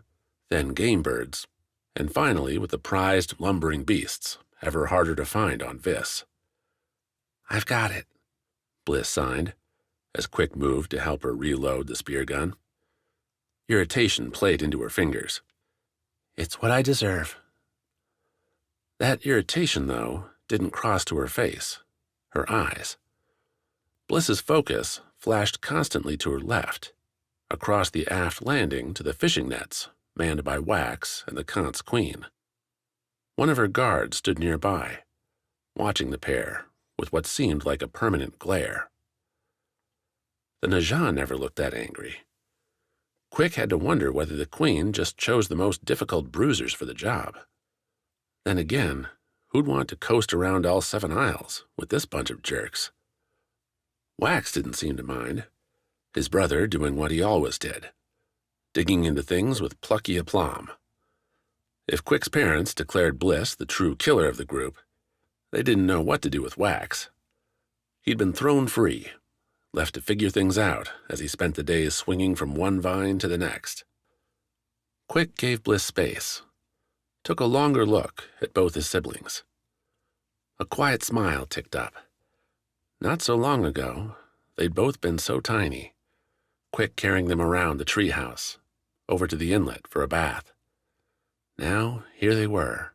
S3: then game birds, and finally with the prized lumbering beasts ever harder to find on Vis. "I've got it," Bliss signed, as Quick moved to help her reload the spear gun. Irritation played into her fingers. "It's what I deserve." That irritation, though, didn't cross to her face, her eyes. Bliss's focus flashed constantly to her left, across the aft landing to the fishing nets manned by Wax and the Kant's queen. One of her guards stood nearby, watching the pair with what seemed like a permanent glare. The Najan never looked that angry. Quick had to wonder whether the queen just chose the most difficult bruisers for the job. Then again, who'd want to coast around all 7 Isles with this bunch of jerks? Wax didn't seem to mind, his brother doing what he always did, digging into things with plucky aplomb. If Quick's parents declared Bliss the true killer of the group, they didn't know what to do with Wax. He'd been thrown free, left to figure things out as he spent the days swinging from one vine to the next. Quick gave Bliss space, took a longer look at both his siblings. A quiet smile ticked up.
S1: Not so long ago, they'd both been so tiny, Quick carrying them around the treehouse, over to the inlet for a bath. Now, here they were,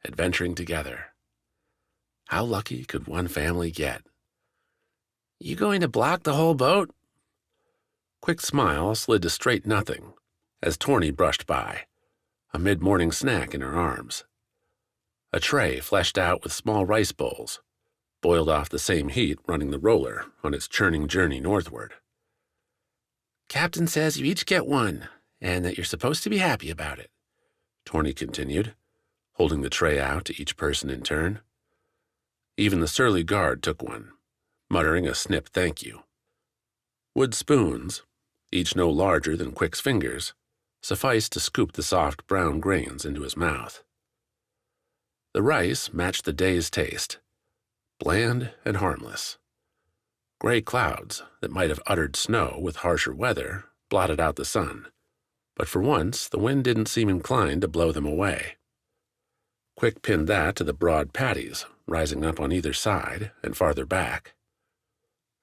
S1: adventuring together. How lucky could one family get? You going to block the whole boat? Quick's smile slid to straight nothing as Torny brushed by, a mid-morning snack in her arms. A tray fleshed out with small rice bowls, boiled off the same heat running the roller on its churning journey northward. Captain says you each get one, and that you're supposed to be happy about it, Torny continued, holding the tray out to each person in turn. Even the surly guard took one, muttering a snip thank you. Wood spoons, each no larger than Quick's fingers, sufficed to scoop the soft brown grains into his mouth. The rice matched the day's taste, bland and harmless. Gray clouds that might have uttered snow with harsher weather blotted out the sun, but for once the wind didn't seem inclined to blow them away. Quick pinned that to the broad patties rising up on either side and farther back.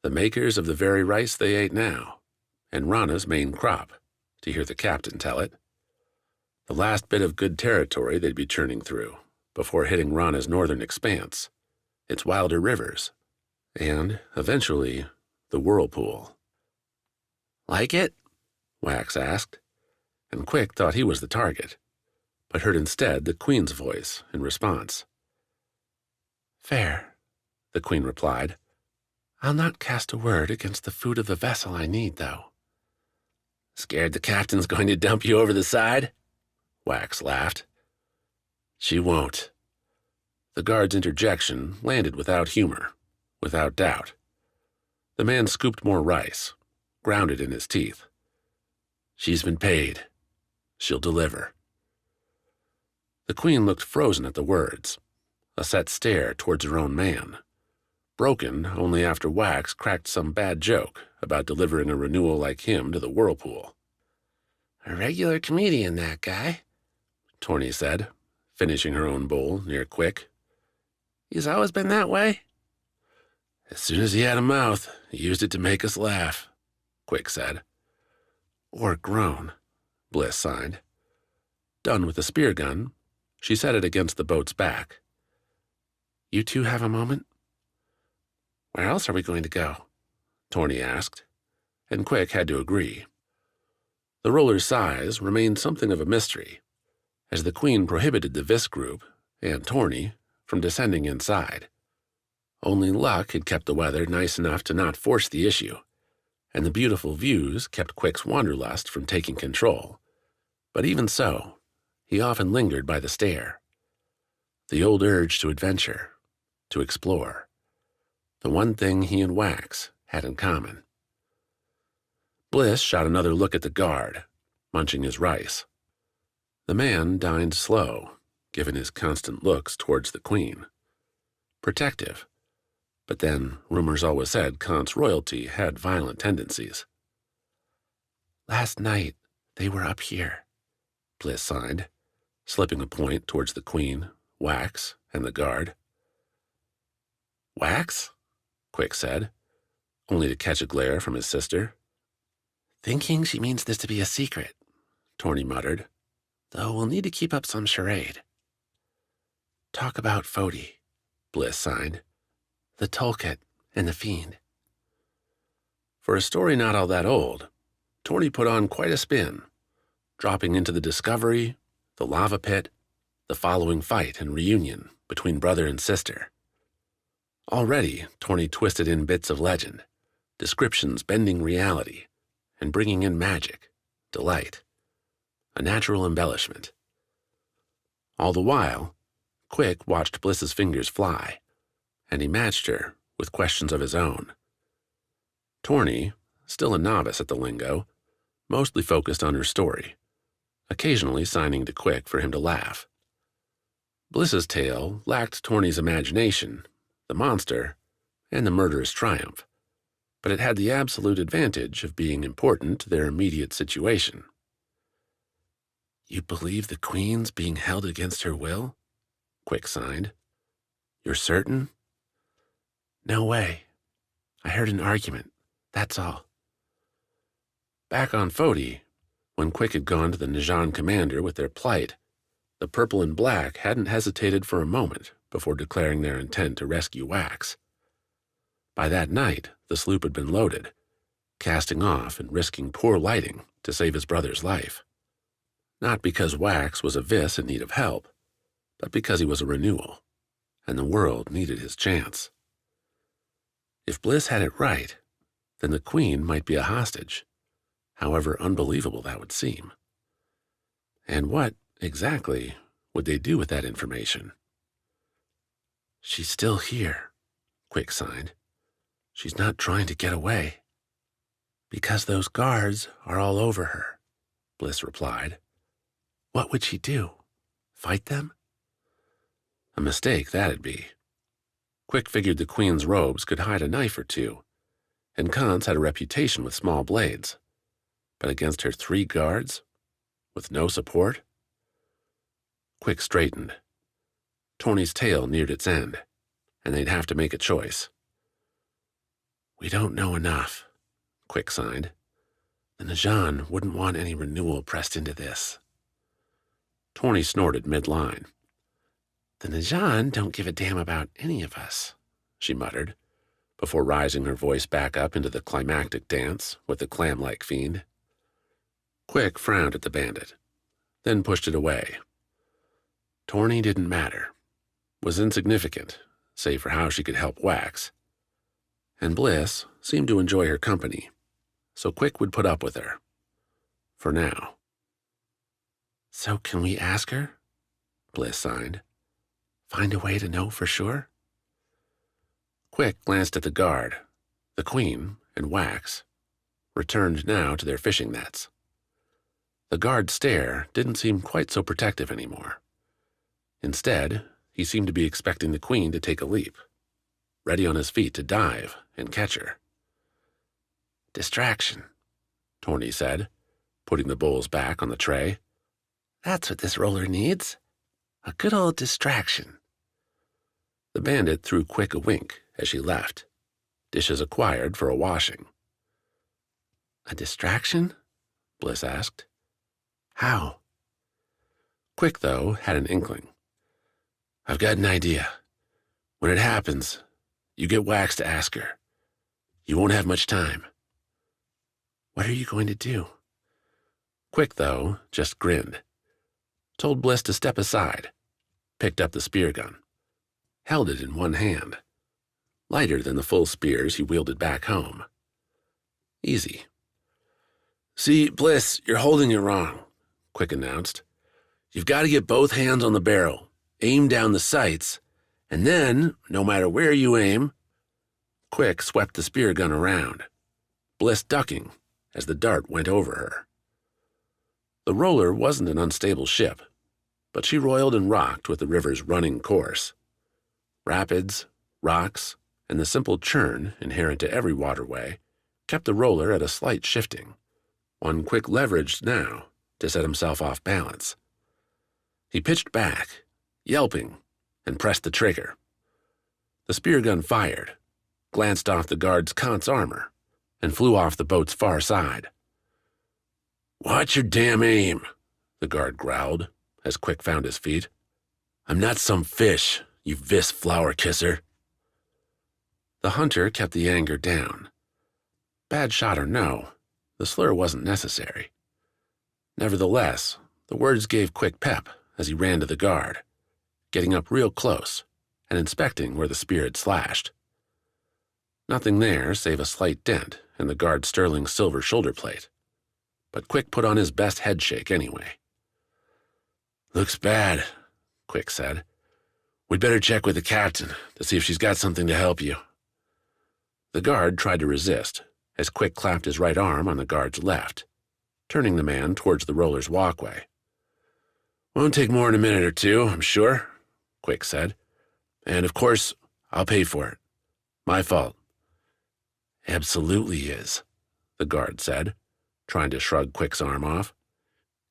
S1: The makers of the very rice they ate now, and Rana's main crop, to hear the captain tell it. The last bit of good territory they'd be churning through before hitting Rana's northern expanse, its wilder rivers, and, eventually, the Whirlpool. Like it? Wax asked, and Quick thought he was the target, but heard instead the Queen's voice in response. Fair, the Queen replied. I'll not cast a word against the food of the vessel I need, though. Scared the captain's going to dump you over the side? Wax laughed. She won't. The guard's interjection landed without humor, without doubt. The man scooped more rice, ground it in his teeth. She's been paid. She'll deliver. The Queen looked frozen at the words, a set stare towards her own man, broken only after Wax cracked some bad joke about delivering a renewal like him to the Whirlpool. A regular comedian, that guy, Torny said, finishing her own bowl near Quick. He's always been that way? As soon as he had a mouth, he used it to make us laugh, Quick said. Or groan, Bliss signed. Done with the spear gun, she set it against the boat's back. You two have a moment? Where else are we going to go? Torny asked, and Quick had to agree. The roller's size remained something of a mystery, as the Queen prohibited the Vis group, and Torny, from descending inside. Only luck had kept the weather nice enough to not force the issue, and the beautiful views kept Quick's wanderlust from taking control. But even so, he often lingered by the stair. The old urge to adventure, to explore. The one thing he and Wax had in common. Bliss shot another look at the guard, munching his rice. The man dined slow, given his constant looks towards the Queen. Protective. But then, rumors always said Kant's royalty had violent tendencies. Last night, they were up here, Bliss signed, slipping a point towards the Queen, Wax, and the guard. Wax? Quick said, only to catch a glare from his sister. Thinking she means this to be a secret, Torny muttered, though we'll need to keep up some charade. Talk about Foti, Bliss signed, the toolkit and the fiend. For a story not all that old, Torny put on quite a spin, dropping into the discovery, the lava pit, the following fight and reunion between brother and sister. Already, Torny twisted in bits of legend, descriptions bending reality, and bringing in magic, delight, a natural embellishment. All the while, Quick watched Bliss's fingers fly, and he matched her with questions of his own. Torny, still a novice at the lingo, mostly focused on her story, occasionally signing to Quick for him to laugh. Bliss's tale lacked Torny's imagination, the monster, and the murderous triumph, but it had the absolute advantage of being important to their immediate situation. You believe the Queen's being held against her will? Quick signed. You're certain? No way,
S3: I heard an argument. That's all. Back on Foti, when Quick had gone to the Njan commander with their plight, the purple and black hadn't hesitated for a moment before declaring their intent to rescue Wax. By that night, the sloop had been loaded, casting off and risking poor lighting to save his brother's life. Not because Wax was a vis in need of help, but because he was a renewal, and the world needed his chance. If Bliss had it right, then the Queen might be a hostage, however unbelievable that would seem. And what, exactly, would they do with that information? She's still here, Quick sighed. She's not trying to get away. Because those guards are all over her, Bliss replied. What would she do? Fight them? A mistake, that'd be. Quick figured the Queen's robes could hide a knife or two, and Khan's had a reputation with small blades. But against her 3 guards? With no support? Quick straightened. Tony's tale neared its end, and they'd have to make a choice. We don't know enough, Quick sighed. The Njan wouldn't want any renewal pressed into this. Tony snorted mid-line. The Njan don't give a damn about any of us, she muttered, before rising her voice back up into the climactic dance with the clam-like fiend. Quick frowned at the bandit, then pushed it away. Tony didn't matter, was insignificant, save for how she could help Wax. And Bliss seemed to enjoy her company, so Quick would put up with her. For now. So can we ask her? Bliss sighed. Find a way to know for sure? Quick glanced at the guard, the Queen, and Wax, returned now to their fishing nets. The guard's stare didn't seem quite so protective anymore. Instead, he seemed to be expecting the Queen to take a leap, ready on his feet to dive and catch her. Distraction, Tony said, putting the bowls back on the tray. That's what this roller needs. A good old distraction. The bandit threw Quick a wink as she left, dishes acquired for a washing. A distraction? Bliss asked. How? Quick, though, had an inkling. I've got an idea. When it happens, you get Wax to ask her. You won't have much time. What are you going to do? Quick, though, just grinned. Told Bliss to step aside, picked up the spear gun, held it in one hand, lighter than the full spears he wielded back home. Easy. See, Bliss, you're holding it wrong, Quick announced. You've got to get both hands on the barrel, aim down the sights, and then, no matter where you aim... Quick swept the spear gun around, Bliss ducking as the dart went over her. The roller wasn't an unstable ship, but she roiled and rocked with the river's running course. Rapids, rocks, and the simple churn inherent to every waterway kept the roller at a slight shifting, one Quick leveraged now to set himself off balance. He pitched back, yelping, and pressed the trigger. The spear gun fired, glanced off the guard's Kant's armor, and flew off the boat's far side. Watch your damn aim, the guard growled as Quick found his feet. I'm not some fish, you vis flower kisser. The hunter kept the anger down. Bad shot or no, the slur wasn't necessary. Nevertheless, the words gave Quick pep as he ran to the guard, getting up real close and inspecting where the spear had slashed. Nothing there save a slight dent in the guard's sterling silver shoulder plate, but Quick put on his best head shake anyway. Looks bad, Quick said. We'd better check with the captain to see if she's got something to help you. The guard tried to resist as Quick clapped his right arm on the guard's left, turning the man towards the roller's walkway. Won't take more than a minute or two, I'm sure, Quick said. And of course, I'll pay for it. My fault. Absolutely is, the guard said, trying to shrug Quick's arm off.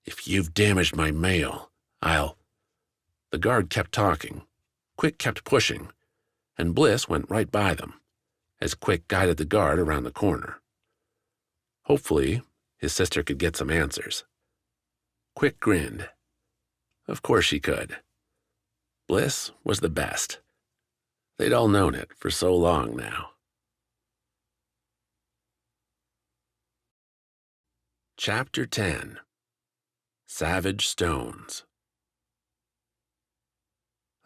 S3: If you've damaged my mail, I'll... The guard kept talking, Quick kept pushing, and Bliss went right by them,
S1: as Quick guided the guard around the corner. Hopefully, his sister could get some answers. Quick grinned. Of course she could. Bliss was the best. They'd all known it for so long now. Chapter 10. Savage Stones.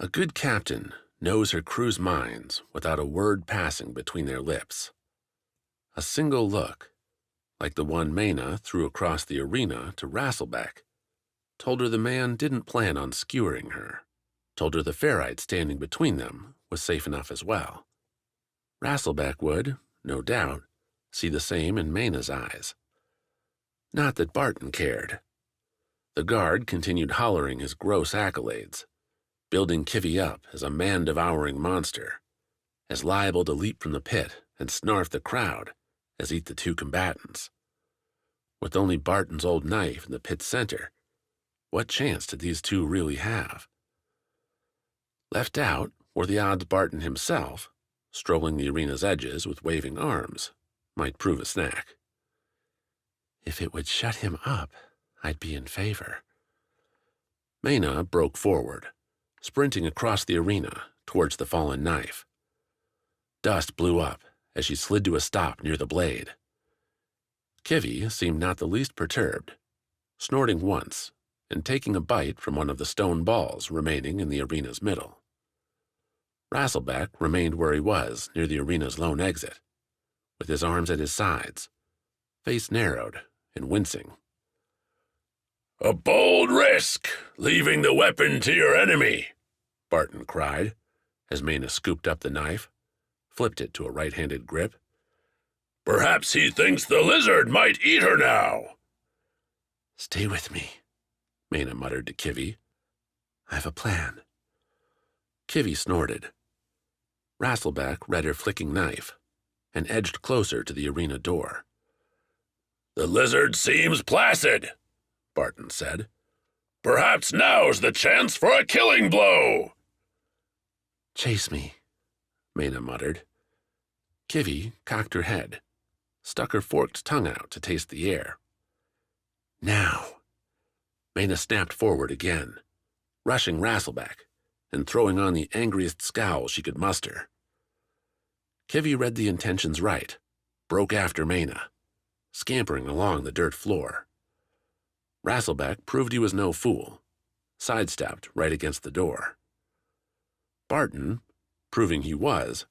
S1: A good captain knows her crew's minds without a word passing between their lips. A single look, like the one Maena threw across the arena to Rasselbeck, told her the man didn't plan on skewering her, told her the ferrite standing between them was safe enough as well. Rasselbeck would, no doubt, see the same in Maena's eyes. Not that Barton cared. The guard continued hollering his gross accolades, building Kivy up as a man-devouring monster, as liable to leap from the pit and snarf the crowd as eat the two combatants. With only Barton's old knife in the pit's center, what chance did these two really have? Left out were the odds Barton himself, strolling the arena's edges with waving arms, might prove a snack. If it would shut him up, I'd be in favor. Maena broke forward, sprinting across the arena towards the fallen knife. Dust blew up as she slid to a stop near the blade. Kivy seemed not the least perturbed, snorting once and taking a bite from one of the stone balls remaining in the arena's middle. Rasselbeck remained where he was near the arena's lone exit, with his arms at his sides, face narrowed and wincing.
S2: "A bold risk, leaving the weapon to your enemy," Barton cried, as Maena scooped up the knife, flipped it to a right-handed grip. "Perhaps he thinks the lizard might eat her now."
S1: Stay with me, Maena muttered to Kivy. I have a plan. Kivy snorted. Rasselbeck read her flicking knife and edged closer to the arena door.
S2: "The lizard seems placid," Barton said. "Perhaps now's the chance for a killing blow."
S1: Chase me, Maena muttered. Kivy cocked her head, stuck her forked tongue out to taste the air. Now. Maena snapped forward again, rushing Rasselbeck and throwing on the angriest scowl she could muster. Kivy read the intentions right, broke after Maena, scampering along the dirt floor. Rasselbeck proved he was no fool, sidestepped right against the door. Barton, proving he was,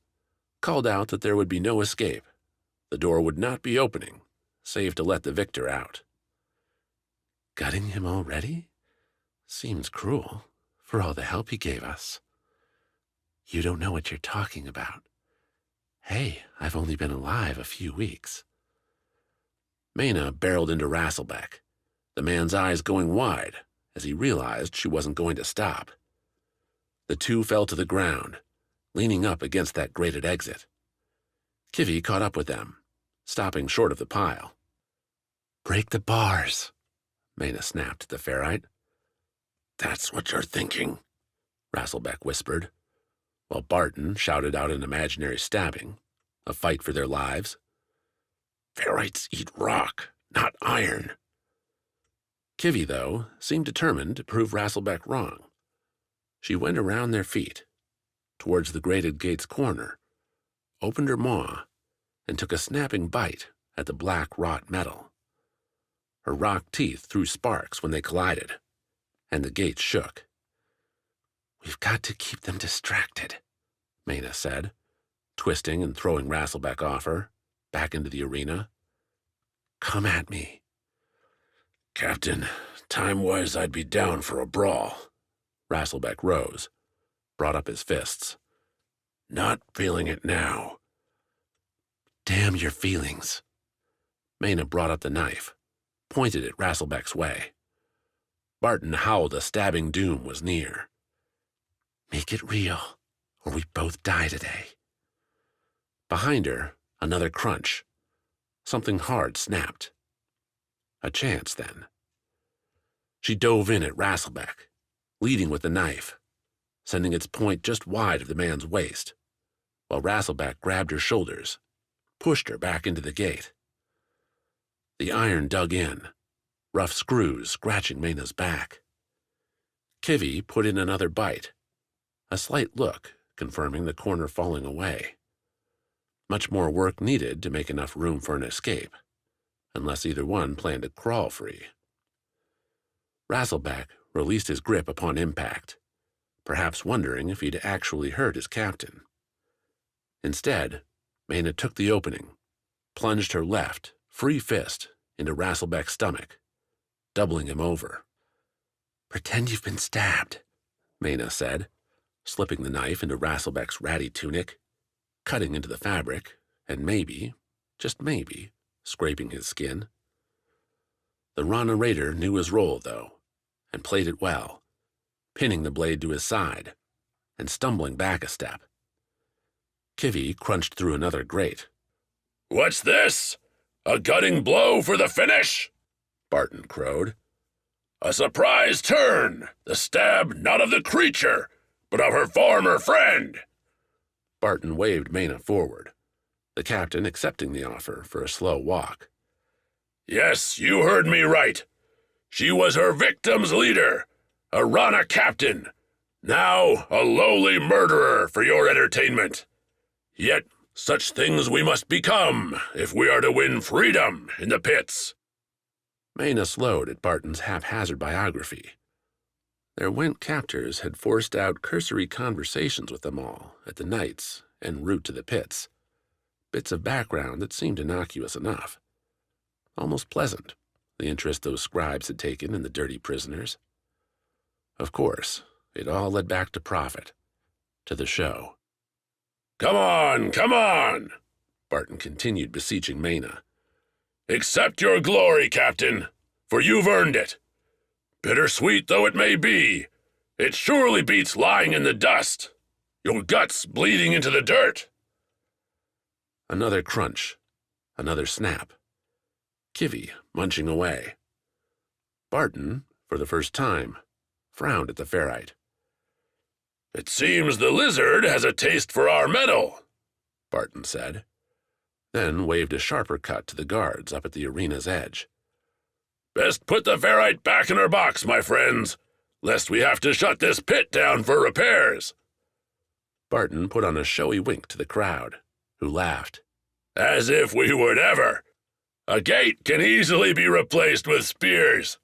S1: called out that there would be no escape. The door would not be opening, save to let the victor out. Gutting him already? Seems cruel, for all the help he gave us. You don't know what you're talking about. Hey, I've only been alive a few weeks. Maena barreled into Rasselbeck, the man's eyes going wide as he realized she wasn't going to stop. The two fell to the ground, leaning up against that grated exit. Kivy caught up with them, stopping short of the pile. Break the bars, Maena snapped at the ferrite. That's what you're thinking, Rasselbeck whispered, while Barton shouted out an imaginary stabbing, a fight for their lives. Ferrites eat rock, not iron. Kivy, though, seemed determined to prove Rasselbeck wrong. She went around their feet, towards the grated gate's corner, opened her maw, and took a snapping bite at the black wrought metal. Her rock teeth threw sparks when they collided, and the gate shook. We've got to keep them distracted, Maena said, twisting and throwing Rasselbeck off her, back into the arena. Come at me. Captain, time was I'd be down for a brawl. Rasselbeck rose, brought up his fists. Not feeling it now. Damn your feelings. Maena brought up the knife, pointed it Rasselbeck's way. Barton howled a stabbing doom was near. Make it real, or we both die today. Behind her, another crunch. Something hard snapped. A chance, then. She dove in at Rasselbeck, leading with the knife, sending its point just wide of the man's waist, while Rasselback grabbed her shoulders, pushed her back into the gate. The iron dug in, rough screws scratching Maena's back. Kivy put in another bite, a slight look confirming the corner falling away. Much more work needed to make enough room for an escape, unless either one planned to crawl free. Rasselback released his grip upon impact, perhaps wondering if he'd actually hurt his captain. Instead, Maena took the opening, plunged her left, free fist, into Rasselback's stomach, doubling him over. "Pretend you've been stabbed," Maena said, slipping the knife into Rasselback's ratty tunic, cutting into the fabric, and maybe, just maybe, scraping his skin. The Rana raider knew his role, though, and played it well, pinning the blade to his side and stumbling back a step. Kivy crunched through another grate.
S2: "What's this? A gutting blow for the finish?" Barton crowed. "A surprise turn, the stab not of the creature, but of her former friend."
S1: Barton waved Maena forward, the captain accepting the offer for a slow walk.
S2: "Yes, you heard me right. She was her victim's leader, a Rana captain, now a lowly murderer for your entertainment. Yet such things we must become if we are to win freedom in the pits."
S1: Maena slowed at Barton's haphazard biography. Their Went captors had forced out cursory conversations with them all at the Knights en route to the pits, bits of background that seemed innocuous enough. Almost pleasant, the interest those scribes had taken in the dirty prisoners. Of course, it all led back to profit, to the show.
S2: Come on,
S1: Barton continued beseeching Maena.
S2: "Accept your glory, Captain, for you've earned it. Bittersweet though it may be, it surely beats lying in the dust, your guts bleeding into the dirt."
S1: Another crunch, another snap. Kivy munching away. Barton, for the first time, frowned at the ferrite.
S2: "It seems the lizard has a taste for our metal," Barton said,
S1: then waved a sharper cut to the guards up at the arena's edge.
S2: "Best put the ferrite back in her box, my friends, lest we have to shut this pit down for repairs."
S1: Barton put on a showy wink to the crowd, who laughed.
S2: "As if we would ever! A gate can easily be replaced with spears.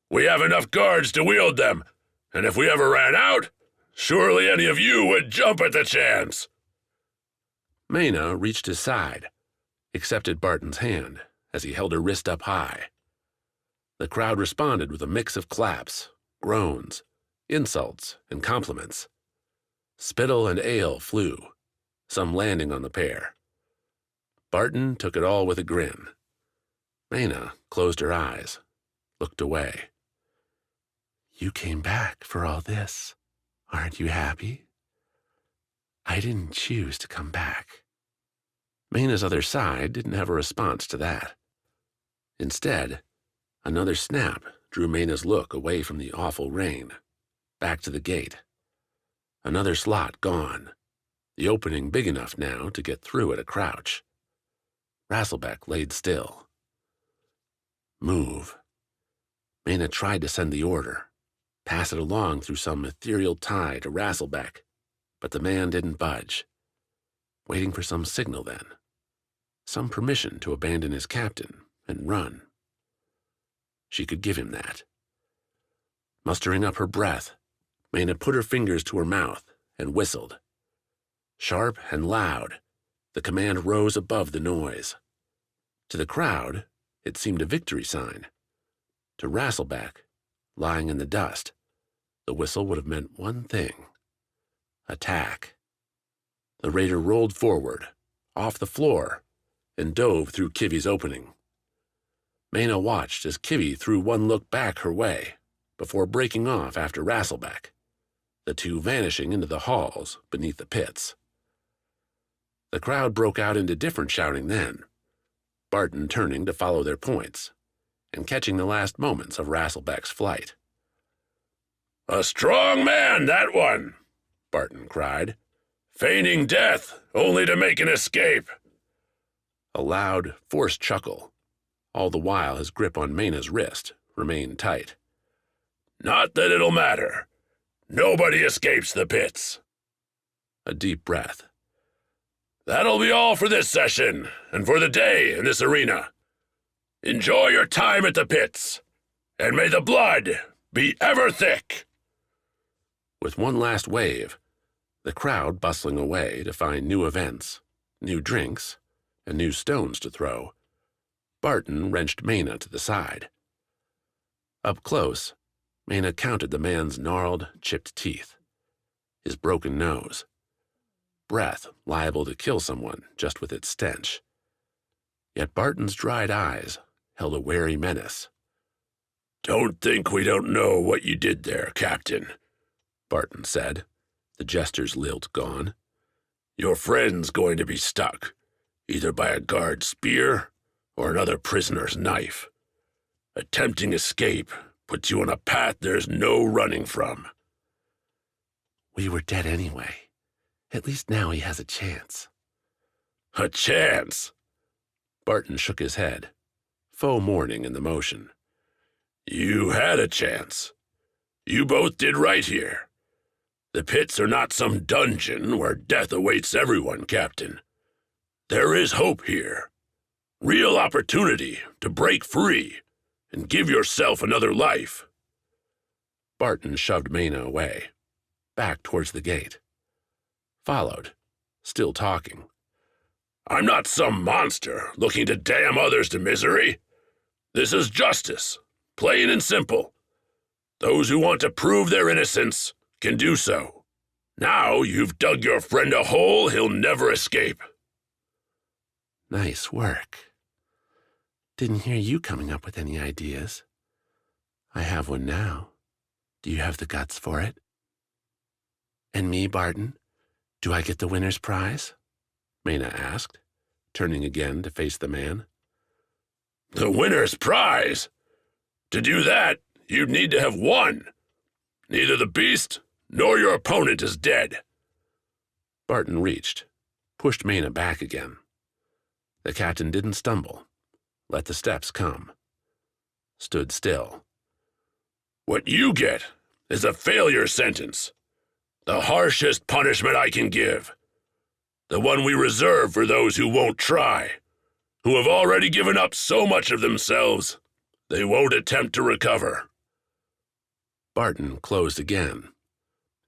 S2: We have enough guards to wield them, and if we ever ran out, surely any of you would jump at the chance."
S1: Maena reached his side, accepted Barton's hand as he held her wrist up high. The crowd responded with a mix of claps, groans, insults, and compliments. Spittle and ale flew, some landing on the pair. Barton took it all with a grin. Maena closed her eyes, looked away. "You came back for all this. Aren't you happy?" "I didn't choose to come back." Maena's other side didn't have a response to that. Instead, another snap drew Maena's look away from the awful rain, back to the gate. Another slot gone, the opening big enough now to get through at a crouch. Rasselback laid still. "Move." Maena tried to send the order, pass it along through some ethereal tie to Rasselback, but the man didn't budge. Waiting for some signal then. Some permission to abandon his captain and run. She could give him that. Mustering up her breath, Maena put her fingers to her mouth and whistled. Sharp and loud, the command rose above the noise. To the crowd, it seemed a victory sign. To Rasselback, lying in the dust, the whistle would have meant one thing: attack. The raider rolled forward, off the floor, and dove through Kivy's opening. Maena watched as Kivy threw one look back her way before breaking off after Rasselback, the two vanishing into the halls beneath the pits. The crowd broke out into different shouting then, Barton turning to follow their points and catching the last moments of Rasselback's flight.
S2: "A strong man, that one," Barton cried, feigning death only to make an escape.
S1: A loud, forced chuckle. All the while his grip on Maena's wrist remained tight.
S2: Not that it'll matter. Nobody escapes the pits.
S1: A deep breath.
S2: That'll be all for this session, and for the day in this arena. Enjoy your time at the pits, and may the blood be ever thick.
S1: With one last wave, the crowd bustling away to find new events, new drinks, and new stones to throw, Barton wrenched Maena to the side. Up close, Maena counted the man's gnarled, chipped teeth, his broken nose, breath liable to kill someone just with its stench. Yet Barton's dried eyes held a wary menace.
S2: Don't think we don't know what you did there, Captain,
S1: Barton said, the jester's lilt gone.
S2: Your friend's going to be stuck, either by a guard's spear or another prisoner's knife. Attempting escape puts you on a path there's no running from.
S3: We were dead anyway. At least now he has a chance.
S2: A chance?
S1: Barton shook his head, faux mourning in the motion.
S2: You had a chance. You both did right here. The pits are not some dungeon where death awaits everyone, Captain. There is hope here. Real opportunity to break free and give yourself another life.
S1: Barton shoved Maena away, back towards the gate. Followed, still talking.
S2: I'm not some monster looking to damn others to misery. This is justice, plain and simple. Those who want to prove their innocence can do so. Now you've dug your friend a hole he'll never escape.
S3: Nice work. Didn't hear you coming up with any ideas. I have one now. Do you have the guts for it? And me, Barton? Do I get the winner's prize?
S1: Maena asked, turning again to face the man.
S2: The winner's prize? To do that, you'd need to have won. Neither the beast nor your opponent is dead.
S1: Barton reached, pushed Maena back again. The captain didn't stumble, let the steps come. Stood still.
S2: What you get is a failure sentence. The harshest punishment I can give. The one we reserve for those who won't try, who have already given up so much of themselves, they won't attempt to recover.
S1: Barton closed again,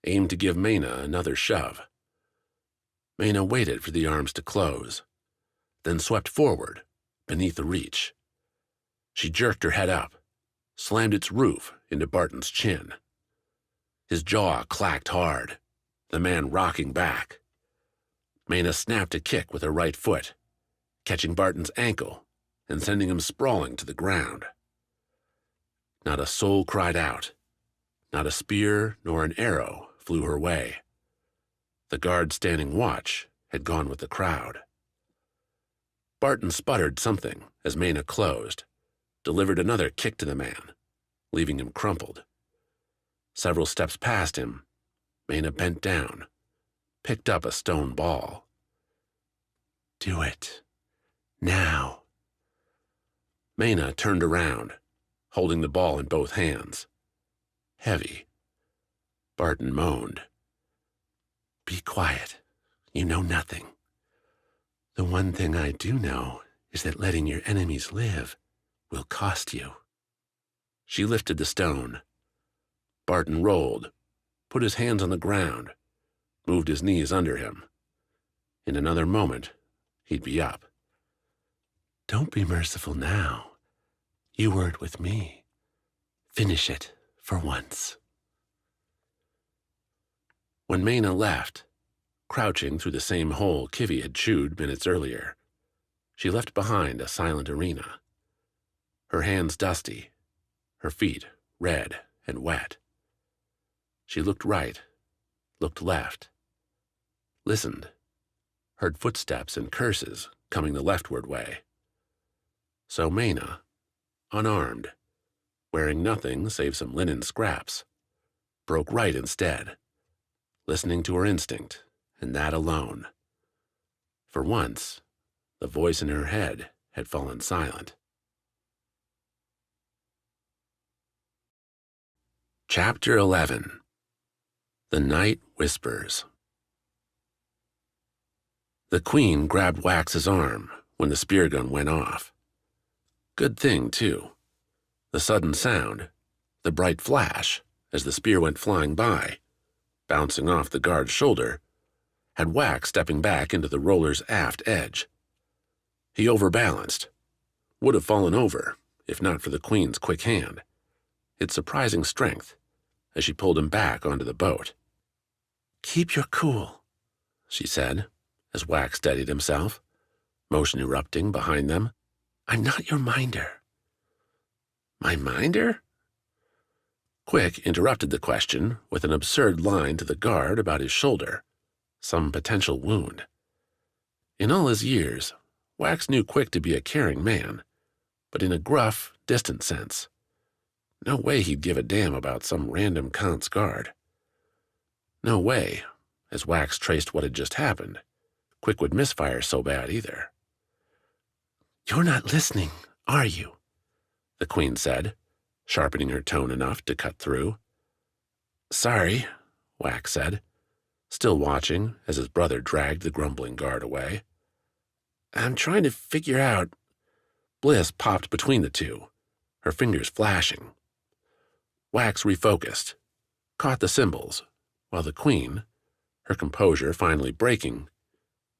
S1: aimed to give Maena another shove. Maena waited for the arms to close, then swept forward, beneath the reach. She jerked her head up, slammed its roof into Barton's chin. His jaw clacked hard, the man rocking back. Maena snapped a kick with her right foot, catching Barton's ankle and sending him sprawling to the ground. Not a soul cried out. Not a spear nor an arrow flew her way. The guard standing watch had gone with the crowd. Barton sputtered something as Maena closed, delivered another kick to the man, leaving him crumpled. Several steps past him, Maena bent down, picked up a stone ball.
S3: Do it. Now.
S1: Maena turned around, holding the ball in both hands. Heavy. Barton moaned.
S3: Be quiet. You know nothing. The one thing I do know is that letting your enemies live will cost you.
S1: She lifted the stone. Barton rolled, put his hands on the ground, moved his knees under him. In another moment, he'd be up.
S3: Don't be merciful now. You weren't with me. Finish it for once.
S1: When Maena left, crouching through the same hole Kivy had chewed minutes earlier, she left behind a silent arena. Her hands dusty, her feet red and wet. She looked right, looked left, listened, heard footsteps and curses coming the leftward way. So Maena, unarmed, wearing nothing save some linen scraps, broke right instead, listening to her instinct and that alone. For once, the voice in her head had fallen silent. Chapter 11. The Night Whispers. The Queen grabbed Wax's arm when the spear gun went off. Good thing, too. The sudden sound, the bright flash as the spear went flying by, bouncing off the guard's shoulder, had Wax stepping back into the roller's aft edge. He overbalanced, would have fallen over if not for the Queen's quick hand, its surprising strength, as she pulled him back onto the boat. "Keep your cool," she said, as Wax steadied himself, motion erupting behind them. "I'm not your minder." "My minder?" Quick interrupted the question with an absurd line to the guard about his shoulder, some potential wound. In all his years, Wax knew Quick to be a caring man, but in a gruff, distant sense. No way he'd give a damn about some random Count's guard. No way, as Wax traced what had just happened, Quick would misfire so bad either. "You're not listening, are you?" the Queen said, sharpening her tone enough to cut through. "Sorry," Wax said, still watching as his brother dragged the grumbling guard away. "I'm trying to figure out—" Bliss popped between the two, her fingers flashing. Wax refocused, caught the symbols, while the Queen, her composure finally breaking,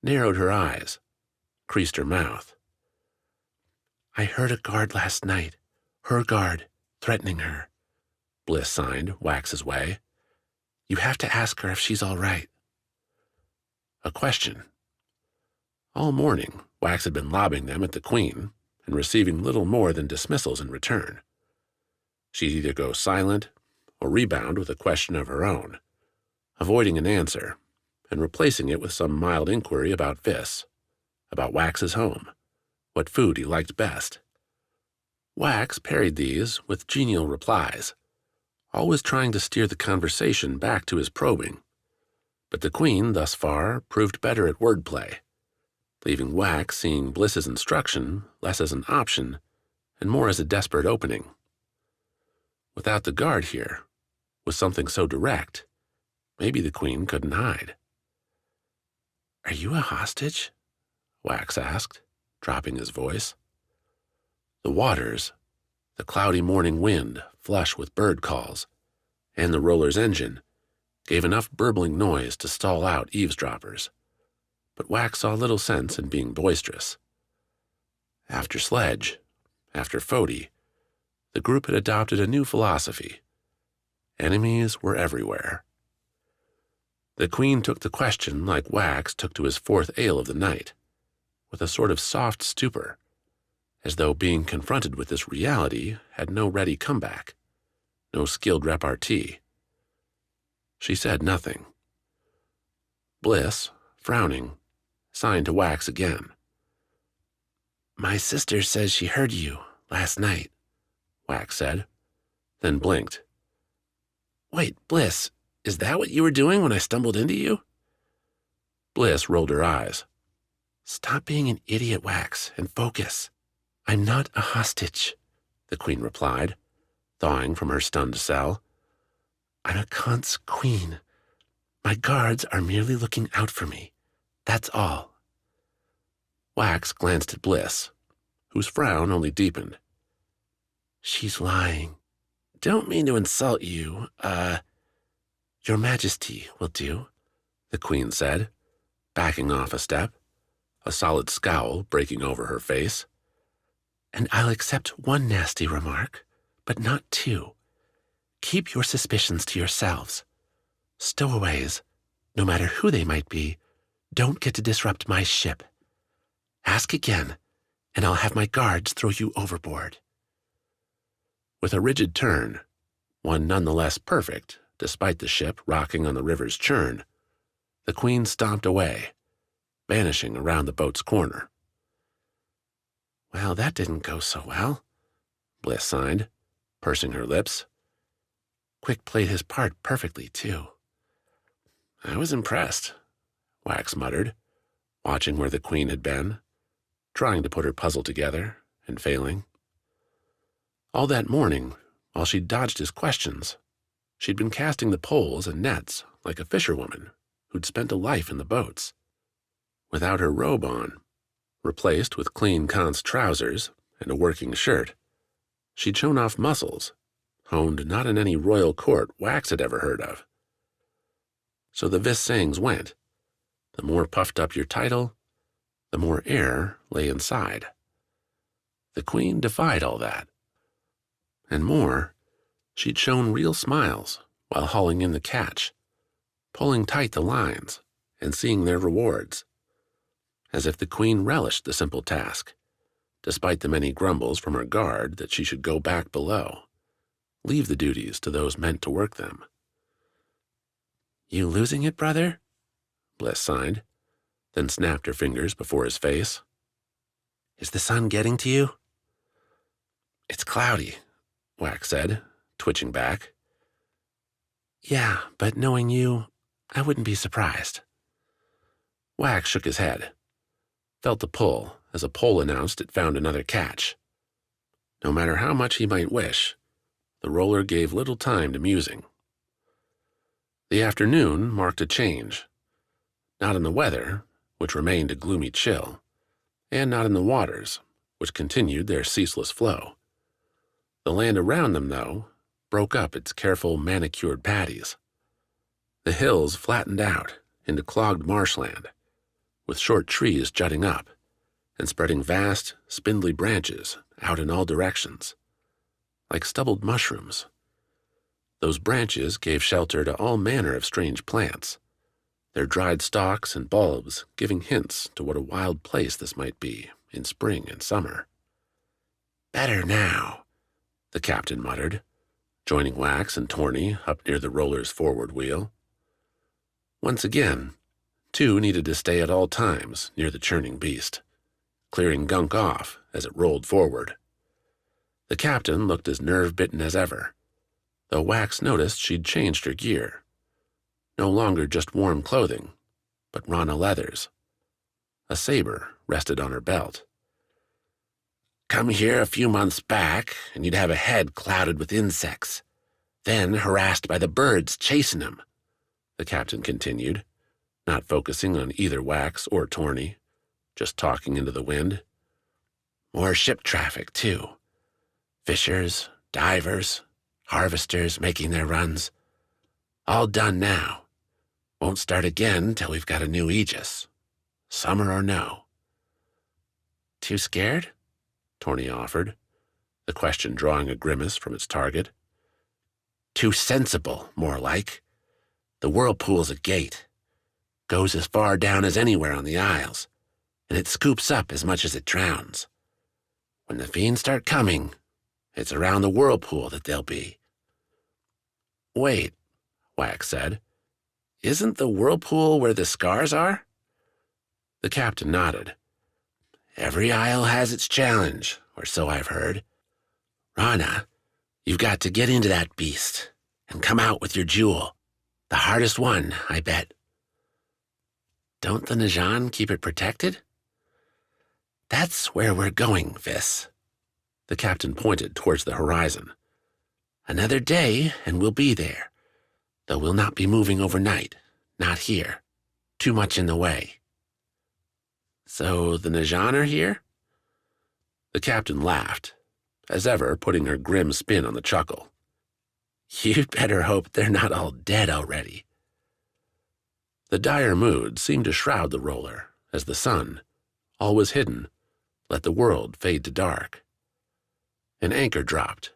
S1: narrowed her eyes, creased her mouth. "I heard a guard last night, her guard, threatening her," Bliss signed Wax's way. "You have to ask her if she's all right." A question. All morning, Wax had been lobbing them at the Queen and receiving little more than dismissals in return. She'd either go silent or rebound with a question of her own, avoiding an answer and replacing it with some mild inquiry about Vis, about Wax's home, what food he liked best. Wax parried these with genial replies, always trying to steer the conversation back to his probing. But the Queen, thus far, proved better at wordplay, leaving Wax seeing Bliss's instruction less as an option and more as a desperate opening. Without the guard here, with something so direct, maybe the Queen couldn't hide. "Are you a hostage?" Wax asked, dropping his voice. The waters, the cloudy morning wind flush with bird calls, and the roller's engine gave enough burbling noise to stall out eavesdroppers, but Wax saw little sense in being boisterous. After Sledge, after Foti, the group had adopted a new philosophy. Enemies were everywhere. The Queen took the question like Wax took to his fourth ale of the night, with a sort of soft stupor, as though being confronted with this reality had no ready comeback, no skilled repartee. She said nothing. Bliss, frowning, signed to Wax again. "My sister says she heard you last night," Wax said, then blinked. "Wait, Bliss, is that what you were doing when I stumbled into you?" Bliss rolled her eyes. "Stop being an idiot, Wax, and focus. I'm not a hostage," the Queen replied, thawing from her stunned cell. "I'm a Kant's queen. My guards are merely looking out for me. That's all." Wax glanced at Bliss, whose frown only deepened. "She's lying. Don't mean to insult you, Your Majesty will do," the Queen said, backing off a step, a solid scowl breaking over her face. "And I'll accept one nasty remark, but not two. Keep your suspicions to yourselves. Stowaways, no matter who they might be, don't get to disrupt my ship. Ask again, and I'll have my guards throw you overboard." With a rigid turn, one nonetheless perfect, despite the ship rocking on the river's churn, the Queen stomped away, vanishing around the boat's corner. "Well, that didn't go so well," Bliss signed, pursing her lips. "Quick played his part perfectly, too." "I was impressed," Wax muttered, watching where the queen had been, trying to put her puzzle together and failing. All that morning, while she dodged his questions, she'd been casting the poles and nets like a fisherwoman who'd spent a life in the boats. Without her robe on, replaced with clean Kant's trousers and a working shirt, she'd shown off muscles, honed not in any royal court Wax had ever heard of. So the Vis sayings went, the more puffed up your title, the more air lay inside. The queen defied all that. And more, she'd shown real smiles while hauling in the catch, pulling tight the lines and seeing their rewards, as if the queen relished the simple task, despite the many grumbles from her guard that she should go back below, leave the duties to those meant to work them. "You losing it, brother?" Bliss sighed, then snapped her fingers before his face. "Is the sun getting to you?" "It's cloudy," Wax said, twitching back. "Yeah, but knowing you, I wouldn't be surprised." Wax shook his head, felt the pull as a pole announced it found another catch. No matter how much he might wish, the roller gave little time to musing. The afternoon marked a change, not in the weather, which remained a gloomy chill, and not in the waters, which continued their ceaseless flow. The land around them, though, broke up its careful manicured patties. The hills flattened out into clogged marshland, with short trees jutting up and spreading vast, spindly branches out in all directions, like stubbled mushrooms. Those branches gave shelter to all manner of strange plants, their dried stalks and bulbs giving hints to what a wild place this might be in spring and summer. "Better now," the captain muttered, joining Wax and Torny up near the roller's forward wheel. Once again, two needed to stay at all times near the churning beast, clearing gunk off as it rolled forward. The captain looked as nerve-bitten as ever, though Wax noticed she'd changed her gear. No longer just warm clothing, but Rana leathers. A saber rested on her belt. "Come here a few months back, and you'd have a head clouded with insects, then harassed by the birds chasing him," the captain continued, not focusing on either Wax or Torny, just talking into the wind. "More ship traffic, too. Fishers, divers, harvesters making their runs. All done now. Won't start again till we've got a new Aegis, summer or no." "Too scared?" Torny offered, the question drawing a grimace from its target. "Too sensible, more like. The Whirlpool's a gate. Goes as far down as anywhere on the Isles, and it scoops up as much as it drowns. When the Fiends start coming, it's around the Whirlpool that they'll be." "Wait," Wax said. "Isn't the Whirlpool where the Skars are?" The captain nodded. "Every isle has its challenge, or so I've heard. Rana, you've got to get into that beast and come out with your jewel. The hardest one, I bet." "Don't the Najan keep it protected?" "That's where we're going, Vis." The captain pointed towards the horizon. "Another day, and we'll be there, though we'll not be moving overnight, not here. Too much in the way." "So the Najan are here?" The captain laughed, as ever putting her grim spin on the chuckle. "You'd better hope they're not all dead already." The dire mood seemed to shroud the roller as the sun, always hidden, let the world fade to dark. An anchor dropped,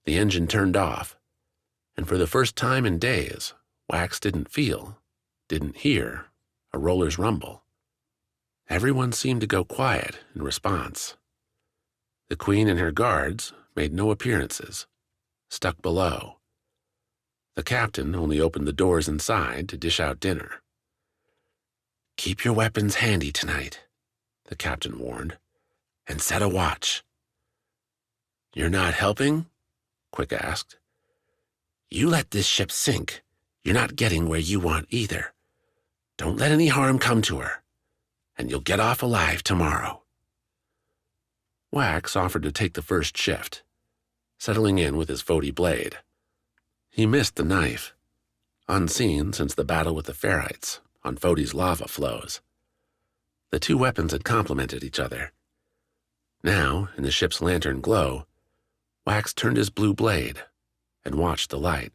S1: the engine turned off, and for the first time in days, Wax didn't feel, didn't hear, a roller's rumble. Everyone seemed to go quiet in response. The queen and her guards made no appearances, stuck below. The captain only opened the doors inside to dish out dinner. "Keep your weapons handy tonight," the captain warned, "and set a watch." "You're not helping?" Quick asked. "You let this ship sink, you're not getting where you want either.
S3: Don't let any harm come to her, and you'll get off alive tomorrow." Wax offered to take the first shift, settling in with his Foti blade. He missed the knife, unseen since the battle with the ferrites on Foti's lava flows. The two weapons had complemented each other. Now, in the ship's lantern glow, Wax turned his blue blade and watched the light.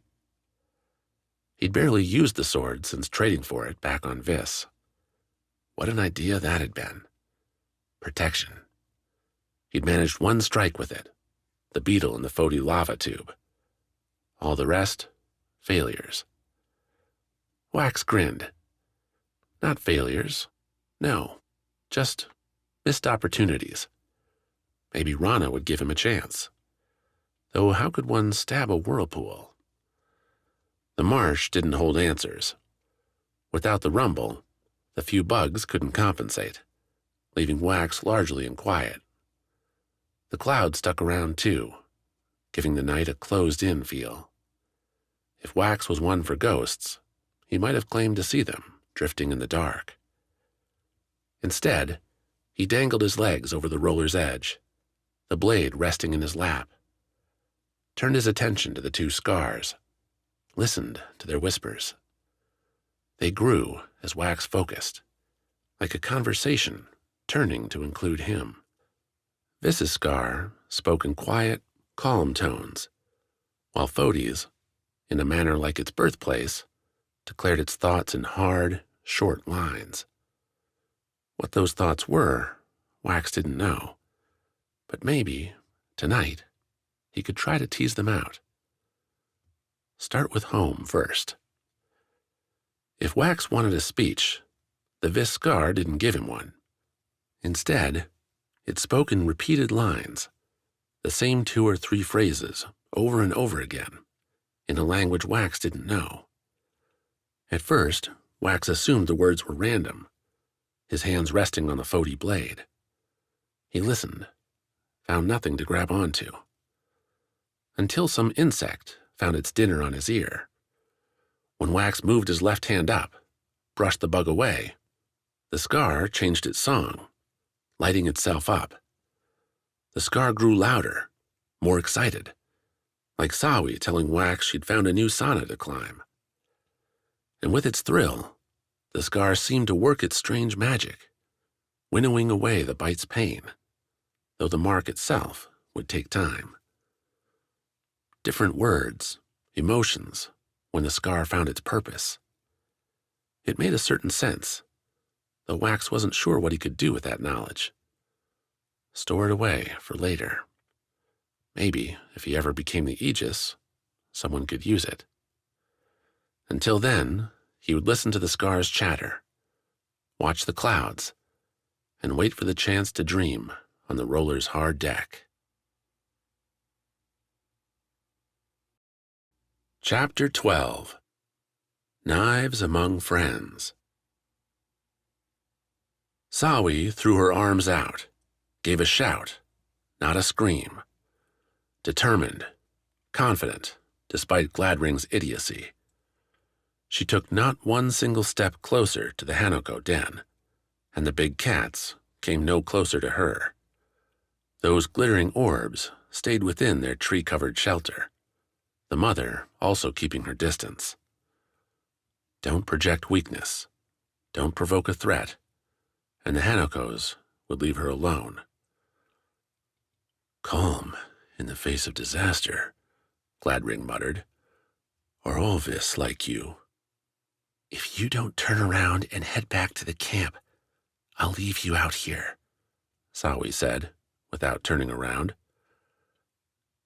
S3: He'd barely used the sword since trading for it back on Vis. What an idea that had been. Protection. He'd managed one strike with it, the beetle in the Foti lava tube. All the rest, failures. Wax grinned. Not failures. No, just missed opportunities. Maybe Rana would give him a chance. Though how could one stab a whirlpool? The marsh didn't hold answers. Without the rumble, the few bugs couldn't compensate, leaving Wax largely in quiet. The clouds stuck around too, giving the night a closed-in feel. If Wax was one for ghosts, he might have claimed to see them drifting in the dark. Instead, he dangled his legs over the roller's edge, the blade resting in his lap, turned his attention to the two Skars, listened to their whispers. They grew as Wax focused, like a conversation turning to include him. Vis's Skar spoke in quiet, calm tones, while Foti's, in a manner like its birthplace, declared its thoughts in hard, short lines. What those thoughts were, Wax didn't know, but maybe, tonight, he could try to tease them out. Start with home first. If Wax wanted a speech, the Vis Skar didn't give him one. Instead, it spoke in repeated lines, the same 2 or 3 phrases, over and over again, in a language Wax didn't know. At first, Wax assumed the words were random, his hands resting on the Foti blade. He listened, found nothing to grab onto. Until some insect found its dinner on his ear. When Wax moved his left hand up, brushed the bug away, the Skar changed its song, lighting itself up. The Skar grew louder, more excited, like Sawi telling Wax she'd found a new sauna to climb. And with its thrill, the Skar seemed to work its strange magic, winnowing away the bite's pain, though the mark itself would take time. Different words, emotions, when the Skar found its purpose. It made a certain sense, though Wax wasn't sure what he could do with that knowledge. Store it away for later. Maybe, if he ever became the Aegis, someone could use it. Until then, he would listen to the Skar's chatter, watch the clouds, and wait for the chance to dream on the roller's hard deck. Chapter 12. Knives Among Friends. Sawi threw her arms out, gave a shout, not a scream. Determined, confident, despite Gladring's idiocy. She took not one single step closer to the Hanoko den, and the big cats came no closer to her. Those glittering orbs stayed within their tree-covered shelter, the mother also keeping her distance. Don't project weakness, don't provoke a threat, and the Hanokos would leave her alone. Calm in the face of disaster, Gladring muttered. Are all Vis like you? If you don't turn around and head back to the camp, I'll leave you out here, Sawi said, without turning around.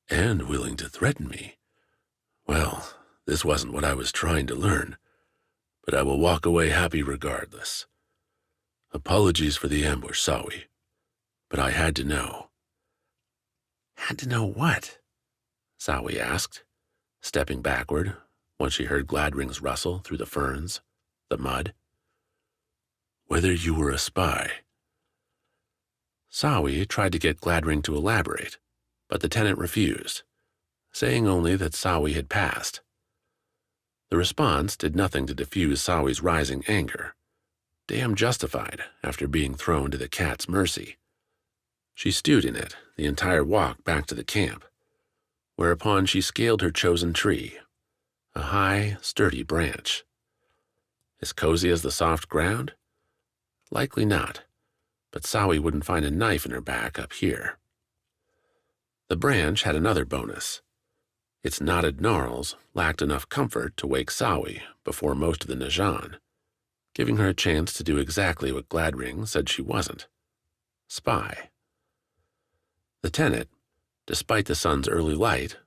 S3: And willing to threaten me? Well, this wasn't what I was trying to learn, but I will walk away happy regardless. Apologies for the ambush, Sawi, but I had to know. Had to know what? Sawi asked, stepping backward once she heard Gladring's rustle through the ferns, the mud. Whether you were a spy. Sawi tried to get Gladring to elaborate, but the tenant refused, saying only that Sawi had passed. The response did nothing to diffuse Sawi's rising anger,
S1: damn justified after being thrown to the cat's mercy. She stewed in it the entire walk back to the camp, whereupon she scaled her chosen tree, a high, sturdy branch. As cozy as the soft ground? Likely not, but Sawi wouldn't find a knife in her back up here. The branch had another bonus. Its knotted gnarls lacked enough comfort to wake Sawi before most of the Najan, giving her a chance to do exactly what Gladring said she wasn't: spy. The tenant, despite the sun's early light,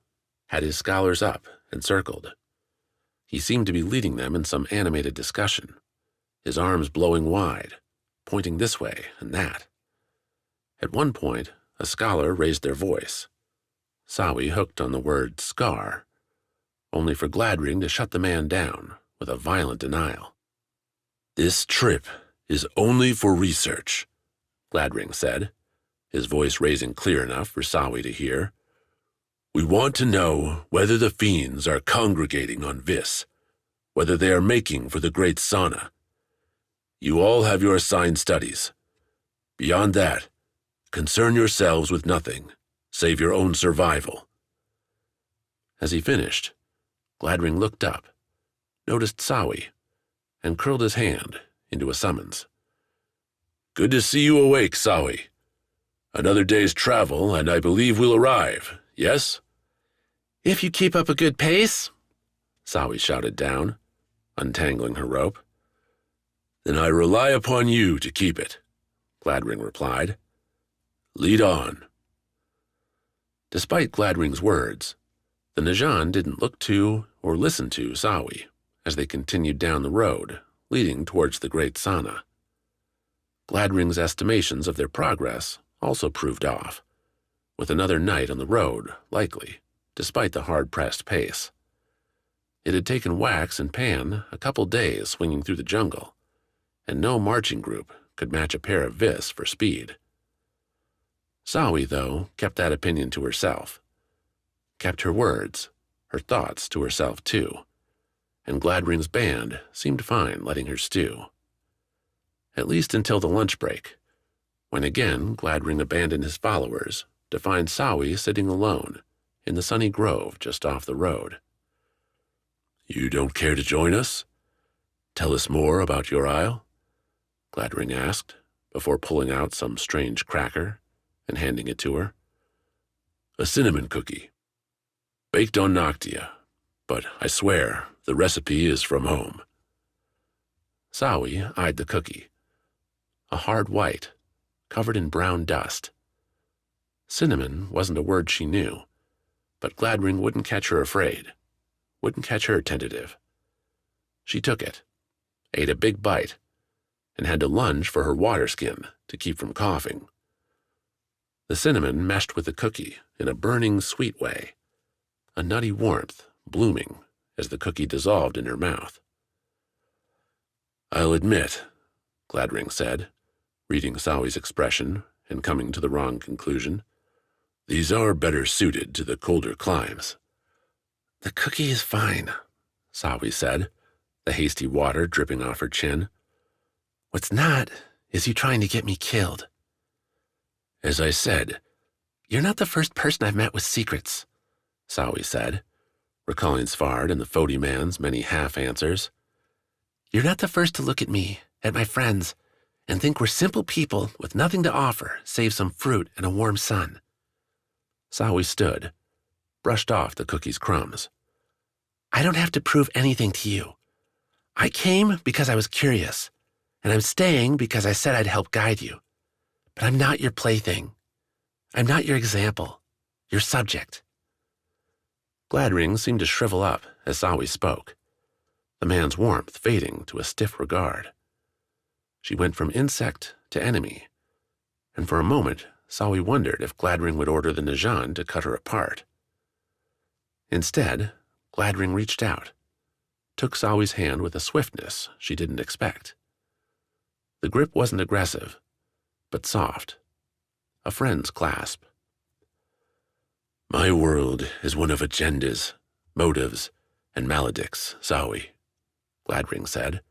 S1: had his scholars up and circled. He seemed to be leading them in some animated discussion, his arms blowing wide, pointing this way and that. At one point, a scholar raised their voice. Sawi hooked on the word Skar, only for Gladring to shut the man down with a violent denial.
S2: "This trip is only for research,"
S1: Gladring said, his voice raising clear enough for Sawi to hear.
S2: "We want to know whether the Fiends are congregating on Vis, whether they are making for the Great Sauna. You all have your assigned studies. Beyond that, concern yourselves with nothing, save your own survival."
S1: As he finished, Gladring looked up, noticed Sawi, and curled his hand into a summons.
S2: "Good to see you awake, Sawi. Another day's travel, and I believe we'll arrive, yes?"
S3: "If you keep up a good pace,"
S1: Sawi shouted down, untangling her rope.
S2: "Then I rely upon you to keep it,"
S1: Gladring replied.
S2: "Lead on."
S1: Despite Gladring's words, the Najan didn't look to or listen to Sawi as they continued down the road leading towards the Great Sauna. Gladring's estimations of their progress also proved off, with another night on the road likely, despite the hard-pressed pace. It had taken Wax and Pan a couple days swinging through the jungle, and no marching group could match a pair of Vis for speed. Sawi, though, kept that opinion to herself, kept her words, her thoughts to herself too, and Gladring's band seemed fine letting her stew. At least until the lunch break, when again Gladring abandoned his followers to find Sawi sitting alone in the sunny grove just off the road.
S2: "You don't care to join us? Tell us more about your isle?"
S1: Gladring asked, before pulling out some strange cracker and handing it to her.
S2: "A cinnamon cookie. Baked on Noctia, but I swear the recipe is from home."
S1: Sawi eyed the cookie. A hard white, covered in brown dust. Cinnamon wasn't a word she knew, but Gladring wouldn't catch her afraid, wouldn't catch her tentative. She took it, ate a big bite, and had to lunge for her water skin to keep from coughing. The cinnamon meshed with the cookie in a burning, sweet way, a nutty warmth blooming as the cookie dissolved in her mouth.
S2: "I'll admit,"
S1: Gladring said, reading Sawi's expression and coming to the wrong conclusion,
S2: "these are better suited to the colder climes."
S3: "The cookie is fine,"
S1: Sawi said, the hasty water dripping off her chin.
S3: "What's not is you trying to get me killed."
S2: "As I said,
S3: you're not the first person I've met with secrets,"
S1: Sawi said, recalling Svarde and the Foti man's many half-answers.
S3: "You're not the first to look at me, at my friends, and think we're simple people with nothing to offer save some fruit and a warm sun."
S1: Sawi stood, brushed off the cookie's crumbs.
S3: "I don't have to prove anything to you. I came because I was curious, and I'm staying because I said I'd help guide you. But I'm not your plaything. I'm not your example, your subject."
S1: Gladring seemed to shrivel up as Sawi spoke, the man's warmth fading to a stiff regard. She went from insect to enemy, and for a moment Sawi wondered if Gladring would order the Najan to cut her apart. Instead, Gladring reached out, took Sawi's hand with a swiftness she didn't expect. The grip wasn't aggressive, but soft, a friend's clasp.
S2: "My world is one of agendas, motives, and maledicts, Sawi,"
S1: Gladring said,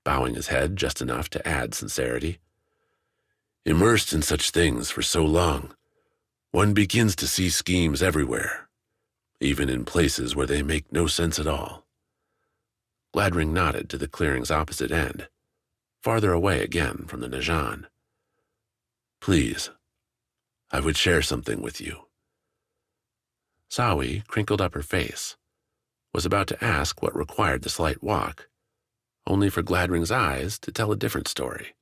S1: bowing his head just enough to add sincerity. Immersed in such things for so long, one begins to see schemes everywhere, even in places where they make no sense at all. Gladring nodded to the clearing's opposite end, farther away again from the Najan. Please, I would share something with you. Sawi crinkled up her face, was about to ask what required the slight walk, only for Gladring's eyes to tell a different story.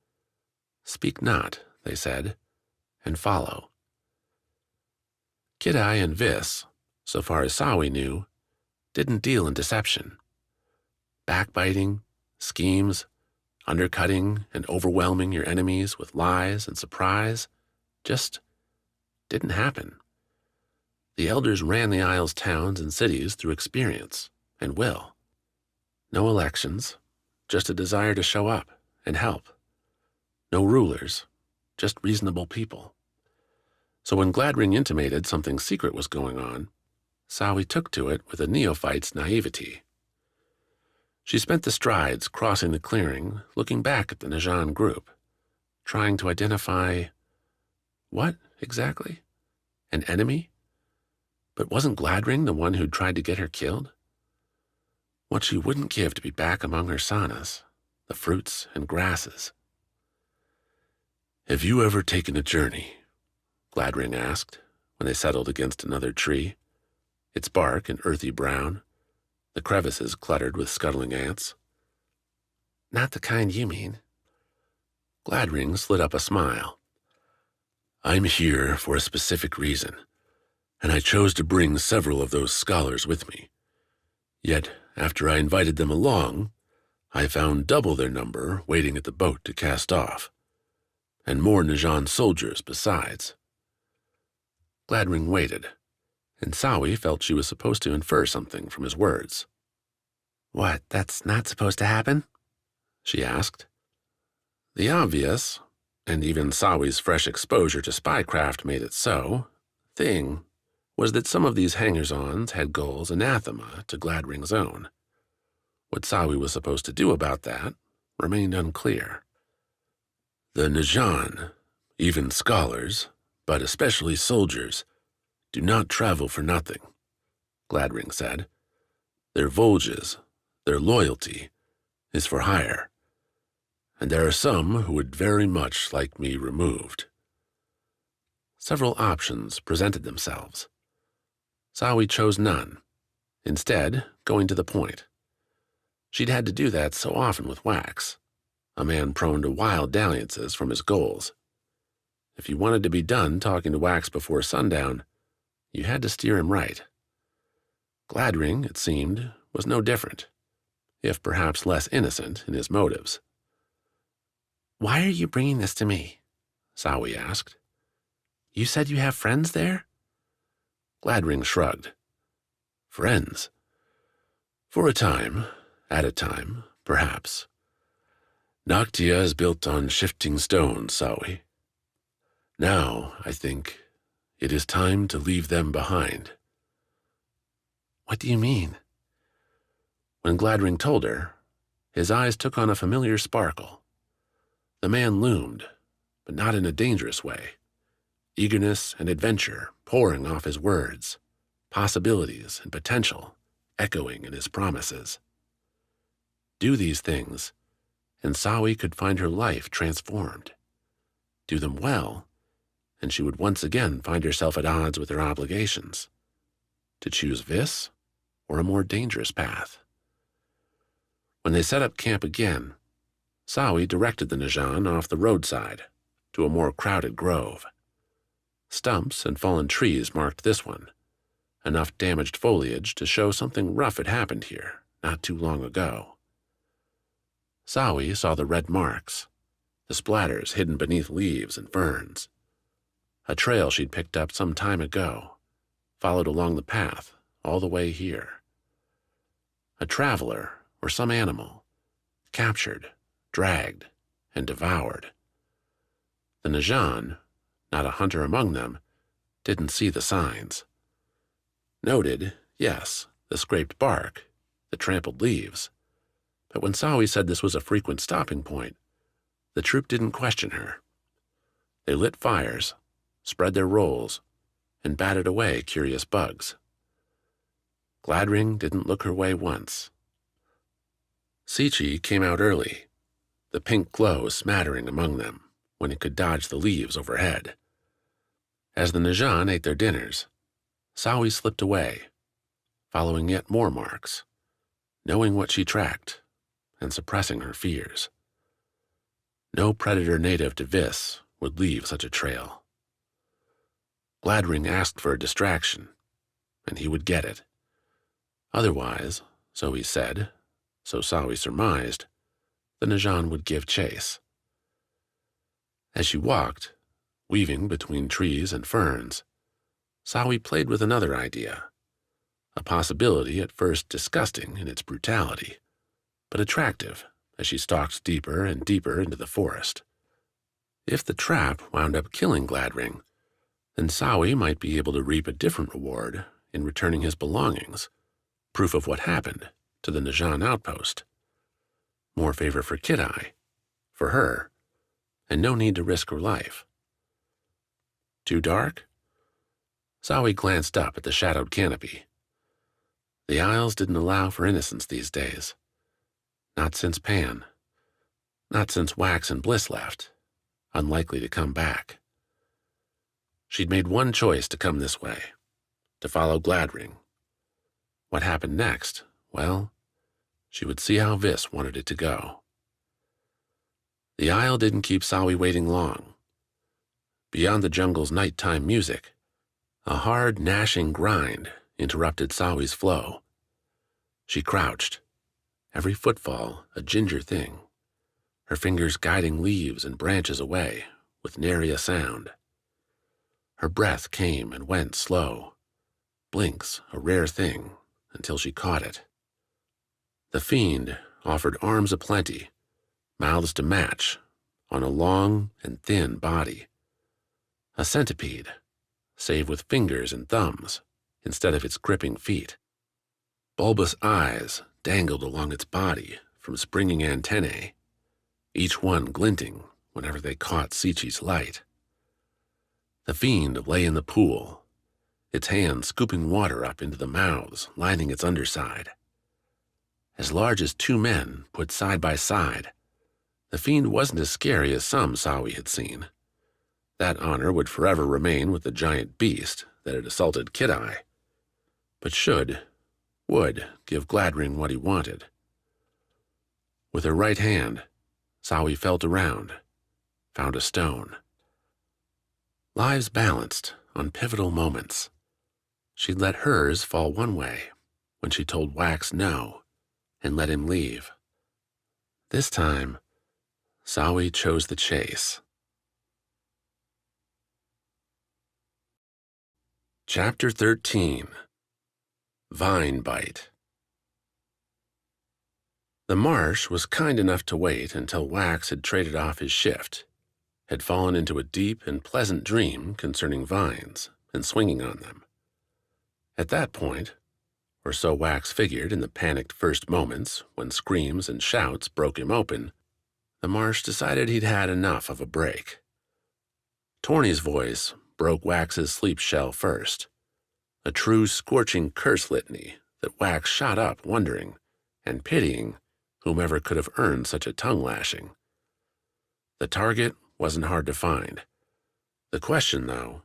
S1: Speak not, they said, and follow. Kidai and Vis, so far as Sawi knew, didn't deal in deception. Backbiting, schemes, undercutting and overwhelming your enemies with lies and surprise just didn't happen. The elders ran the Isle's towns and cities through experience and will. No elections, just a desire to show up and help. No rulers, just reasonable people. So when Gladring intimated something secret was going on, Sawi took to it with a neophyte's naivety. She spent the strides crossing the clearing, looking back at the Najan group, trying to identify what, exactly? An enemy? But wasn't Gladring the one who'd tried to get her killed? What she wouldn't give to be back among her sanas, the fruits and grasses. Have you ever taken a journey? Gladring asked, when they settled against another tree, its bark an earthy brown, the crevices cluttered with scuttling ants. Not the kind you mean. Gladring slid up a smile. I'm here for a specific reason, and I chose to bring several of those scholars with me. Yet, after I invited them along, I found double their number waiting at the boat to cast off, and more Najan soldiers besides. Gladring waited, and Sawi felt she was supposed to infer something from his words. What, that's not supposed to happen? She asked. The obvious, and even Sawi's fresh exposure to spycraft made it so, thing was that some of these hangers-ons had goals anathema to Gladring's own. What Sawi was supposed to do about that remained unclear. The Najan, even scholars, but especially soldiers, do not travel for nothing, Gladring said. Their voyages, their loyalty, is for hire, and there are some who would very much like me removed. Several options presented themselves. Sawi chose none, instead going to the point. She'd had to do that so often with Wax, a man prone to wild dalliances from his goals. If you wanted to be done talking to Wax before sundown, you had to steer him right. Gladring, it seemed, was no different, if perhaps less innocent in his motives. Why are you bringing this to me? Sawi asked. You said you have friends there? Gladring shrugged. Friends? For a time, at a time, perhaps. Noctia is built on shifting stones, Sawi. Now, I think, it is time to leave them behind. What do you mean? When Gladring told her, his eyes took on a familiar sparkle. The man loomed, but not in a dangerous way. Eagerness and adventure pouring off his words, possibilities and potential echoing in his promises. Do these things, and Sawi could find her life transformed. Do them well, and she would once again find herself at odds with her obligations. To choose Vis, or a more dangerous path. When they set up camp again, Sawi directed the Najan off the roadside to a more crowded grove. Stumps and fallen trees marked this one, enough damaged foliage to show something rough had happened here not too long ago. Sawi saw the red marks, the splatters hidden beneath leaves and ferns. A trail she'd picked up some time ago, followed along the path all the way here. A traveler or some animal, captured, dragged, and devoured. The Najan, not a hunter among them, didn't see the signs. Noted, yes, the scraped bark, the trampled leaves, But when Sawi said this was a frequent stopping point, the troop didn't question her. They lit fires, spread their rolls, and batted away curious bugs. Gladring didn't look her way once. Sichi came out early, the pink glow smattering among them when it could dodge the leaves overhead. As the Najan ate their dinners, Sawi slipped away, following yet more marks, knowing what she tracked and suppressing her fears. No predator native to Vis would leave such a trail. Gladring asked for a distraction, and he would get it. Otherwise, so he said, so Sawi surmised, the Najan would give chase. As she walked, weaving between trees and ferns, Sawi played with another idea, a possibility at first disgusting in its brutality, but attractive as she stalked deeper and deeper into the forest. If the trap wound up killing Gladring, then Sawi might be able to reap a different reward in returning his belongings, proof of what happened to the Najan outpost. More favor for Kid-Eye, for her, and no need to risk her life. Too dark? Sawi glanced up at the shadowed canopy. The Isles didn't allow for innocence these days. Not since Pan. Not since Wax and Bliss left, unlikely to come back. She'd made one choice to come this way, to follow Gladring. What happened next? Well, she would see how Vis wanted it to go. The Isle didn't keep Sawi waiting long. Beyond the jungle's nighttime music, a hard, gnashing grind interrupted Sawi's flow. She crouched, every footfall a ginger thing, her fingers guiding leaves and branches away with nary a sound. Her breath came and went slow, blinks a rare thing until she caught it. The fiend offered arms aplenty, mouths to match, on a long and thin body. A centipede, save with fingers and thumbs instead of its gripping feet. Bulbous eyes dangled along its body from springing antennae, each one glinting whenever they caught Sichi's light. The fiend lay in the pool, its hands scooping water up into the mouths lining its underside. As large as two men put side by side, the fiend wasn't as scary as some Sawi had seen. That honor would forever remain with the giant beast that had assaulted Kid-Eye, but would give Gladring what he wanted. With her right hand, Sawi felt around, found a stone. Lives balanced on pivotal moments. She'd let hers fall one way when she told Wax no and let him leave. This time, Sawi chose the chase. Chapter 13. Vine Bite. The marsh was kind enough to wait until Wax had traded off his shift, had fallen into a deep and pleasant dream concerning vines and swinging on them. At that point, or so Wax figured in the panicked first moments when screams and shouts broke him open, the marsh decided he'd had enough of a break. Torny's voice broke Wax's sleep shell first, a true scorching curse litany that Wax shot up wondering and pitying whomever could have earned such a tongue lashing. The target wasn't hard to find. The question, though,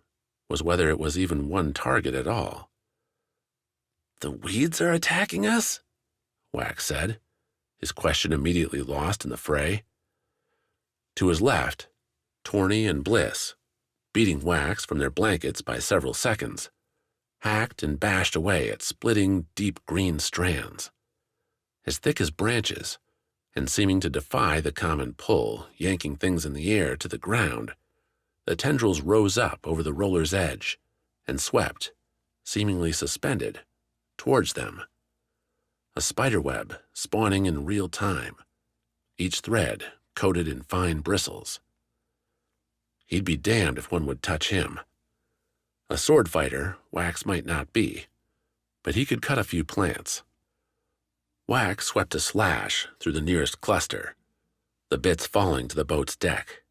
S1: was whether it was even one target at all. "The weeds are attacking us?" Wax said, his question immediately lost in the fray. To his left, Torny and Bliss, beating Wax from their blankets by several seconds, hacked and bashed away at splitting deep green strands. As thick as branches, and seeming to defy the common pull, yanking things in the air to the ground, the tendrils rose up over the roller's edge and swept, seemingly suspended, towards them. A spiderweb spawning in real time, each thread coated in fine bristles. He'd be damned if one would touch him. A sword fighter Wax might not be, but he could cut a few plants. Wax swept a slash through the nearest cluster, the bits falling to the boat's deck,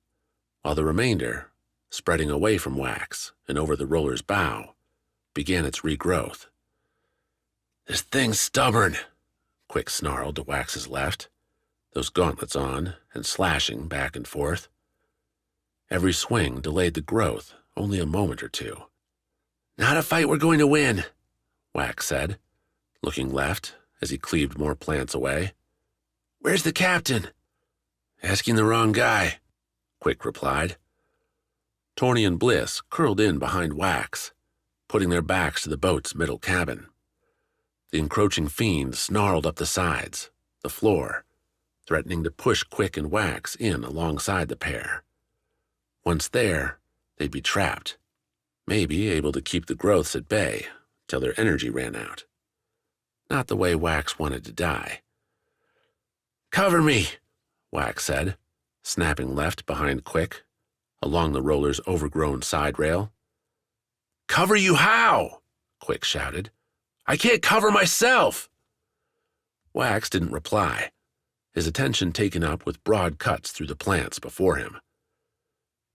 S1: while the remainder, spreading away from Wax and over the roller's bow, began its regrowth. "This thing's stubborn," Quick snarled to Wax's left, those gauntlets on and slashing back and forth. Every swing delayed the growth only a moment or two. "Not a fight we're going to win," Wax said, looking left as he cleaved more plants away. "Where's the captain?" "Asking the wrong guy," Quick replied. Tawny and Bliss curled in behind Wax, putting their backs to the boat's middle cabin. The encroaching fiend snarled up the sides, the floor, threatening to push Quick and Wax in alongside the pair. Once there, they'd be trapped, maybe able to keep the growths at bay till their energy ran out. Not the way Wax wanted to die. "Cover me," Wax said, snapping left behind Quick, along the roller's overgrown side rail. "Cover you how?" Quick shouted. "I can't cover myself!" Wax didn't reply, his attention taken up with broad cuts through the plants before him.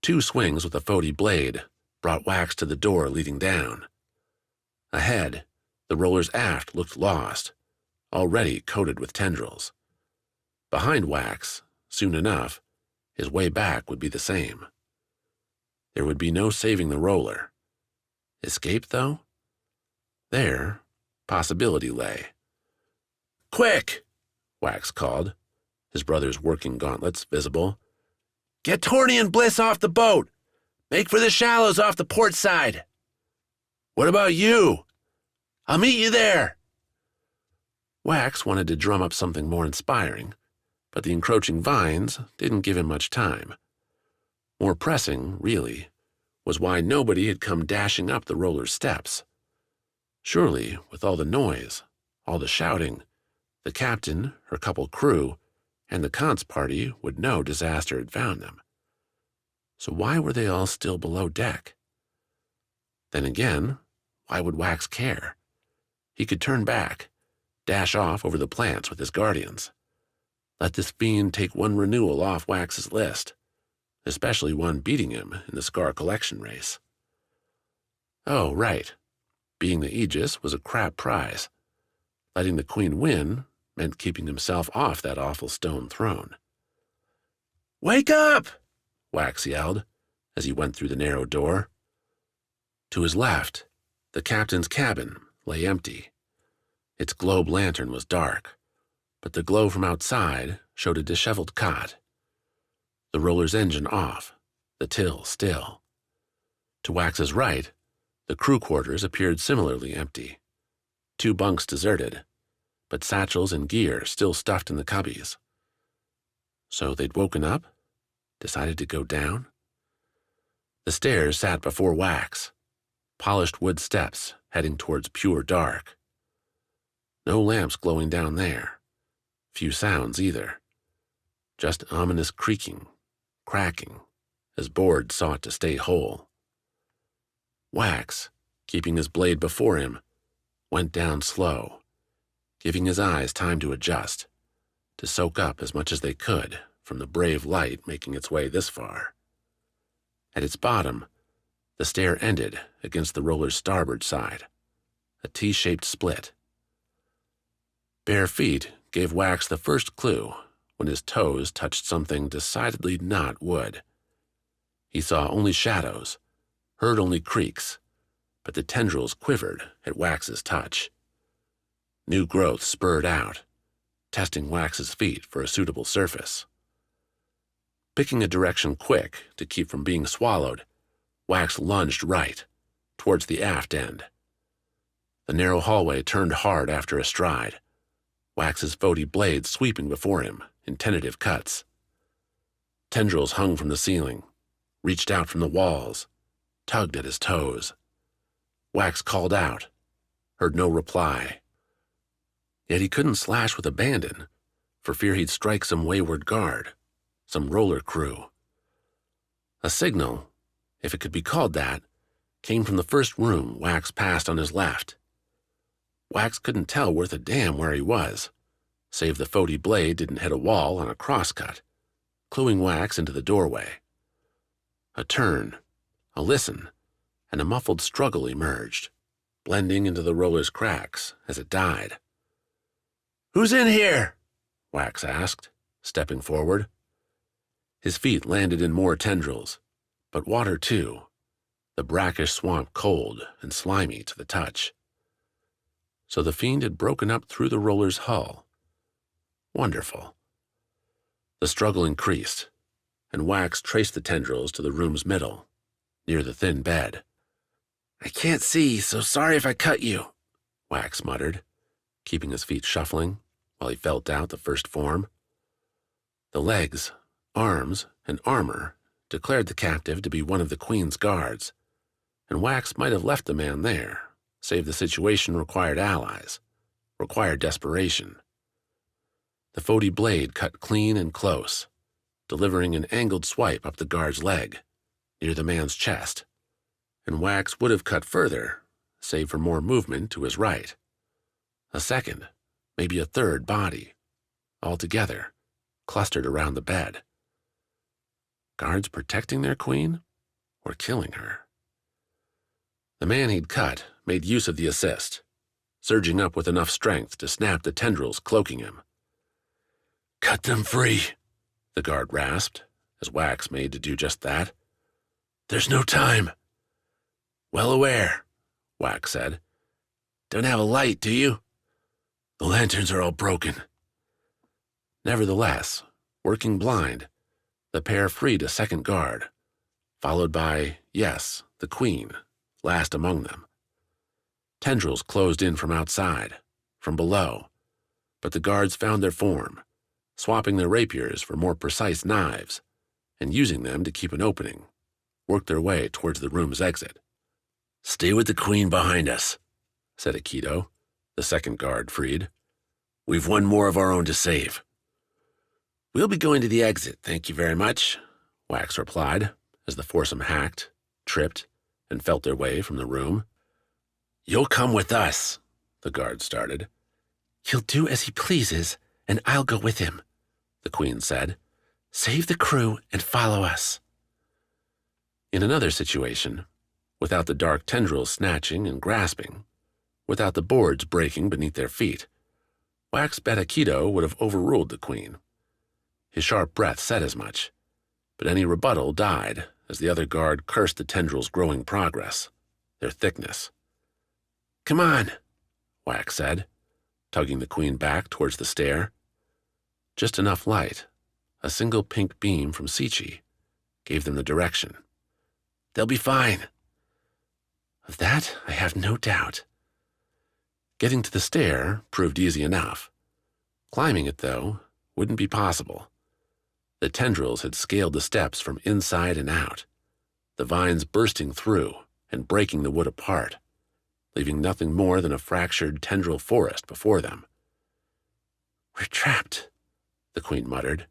S1: 2 swings with a Foti blade brought Wax to the door leading down. Ahead, the roller's aft looked lost, already coated with tendrils. Behind Wax, soon enough, his way back would be the same. There would be no saving the roller. Escape, though? There, possibility lay. "Quick!" Wax called, his brother's working gauntlets visible. "Get Tawny and Bliss off the boat! Make for the shallows off the port side!" "What about you?" "I'll meet you there!" Wax wanted to drum up something more inspiring, but the encroaching vines didn't give him much time. More pressing, really, was why nobody had come dashing up the roller's steps. Surely, with all the noise, all the shouting, the captain, her couple crew, and the Kant's party would know disaster had found them. So why were they all still below deck? Then again, why would Wax care? He could turn back, dash off over the plants with his guardians. Let this fiend take one renewal off Wax's list, especially one beating him in the Skar collection race. Oh, right. Being the Aegis was a crap prize. Letting the Queen win meant keeping himself off that awful stone throne. "Wake up!" Wax yelled as he went through the narrow door. To his left, the captain's cabin lay empty. Its globe lantern was dark, but the glow from outside showed a disheveled cot. The roller's engine off, the till still. To Wax's right, the crew quarters appeared similarly empty. 2 bunks deserted, but satchels and gear still stuffed in the cubbies. So they'd woken up? Decided to go down? The stairs sat before Wax, polished wood steps heading towards pure dark. No lamps glowing down there. Few sounds either. Just ominous creaking, cracking, as boards sought to stay whole. Wax, keeping his blade before him, went down slow, giving his eyes time to adjust, to soak up as much as they could from the brave light making its way this far. At its bottom, the stair ended against the roller's starboard side, a T-shaped split. Bare feet gave Wax the first clue when his toes touched something decidedly not wood. He saw only shadows, heard only creaks, but the tendrils quivered at Wax's touch. New growth spurred out, testing Wax's feet for a suitable surface. Picking a direction quick to keep from being swallowed, Wax lunged right, towards the aft end. The narrow hallway turned hard after a stride, Wax's Foti blade sweeping before him in tentative cuts. Tendrils hung from the ceiling, reached out from the walls, tugged at his toes. Wax called out, heard no reply. Yet he couldn't slash with abandon, for fear he'd strike some wayward guard, some roller crew. A signal, if it could be called that, came from the first room Wax passed on his left. Wax couldn't tell worth a damn where he was, save the Foti blade didn't hit a wall on a crosscut, cluing Wax into the doorway. A turn, a listen, and a muffled struggle emerged, blending into the roller's cracks as it died. "Who's in here?" Wax asked, stepping forward. His feet landed in more tendrils, but water too, the brackish swamp cold and slimy to the touch. So the fiend had broken up through the roller's hull. Wonderful. The struggle increased, and Wax traced the tendrils to the room's middle, near the thin bed. "I can't see, so sorry if I cut you," Wax muttered, keeping his feet shuffling while he felt out the first form. The legs, arms, and armor declared the captive to be one of the Queen's guards, and Wax might have left the man there, save the situation required allies, required desperation. The Foti blade cut clean and close, delivering an angled swipe up the guard's leg, near the man's chest, and Wax would have cut further, save for more movement to his right. A second, maybe a third body, all together, clustered around the bed. Guards protecting their queen, or killing her? The man he'd cut made use of the assist, surging up with enough strength to snap the tendrils cloaking him. "Cut them free," the guard rasped, as Wax made to do just that. "There's no time." "Well aware," Wax said. "Don't have a light, do you?" "The lanterns are all broken." Nevertheless, working blind, the pair freed a second guard, followed by, yes, the Queen, last among them. Tendrils closed in from outside, from below, but the guards found their form, swapping their rapiers for more precise knives, and using them to keep an opening, worked their way towards the room's exit. "Stay with the Queen behind us," said Aikido, the second guard freed. "We've one more of our own to save." "We'll be going to the exit, thank you very much," Wax replied, as the foursome hacked, tripped, and felt their way from the room. "You'll come with us," the guard started. "He'll do as he pleases, and I'll go with him," the Queen said. "Save the crew and follow us." In another situation, without the dark tendrils snatching and grasping, without the boards breaking beneath their feet, Wax bet Aikido would have overruled the Queen. His sharp breath said as much, but any rebuttal died as the other guard cursed the tendrils' growing progress, their thickness. "Come on," Wax said, tugging the Queen back towards the stair. Just enough light, a single pink beam from Sichi, gave them the direction. "They'll be fine." "Of that I have no doubt." Getting to the stair proved easy enough. Climbing it, though, wouldn't be possible. The tendrils had scaled the steps from inside and out, the vines bursting through and breaking the wood apart, leaving nothing more than a fractured tendril forest before them. "We're trapped," the Queen muttered.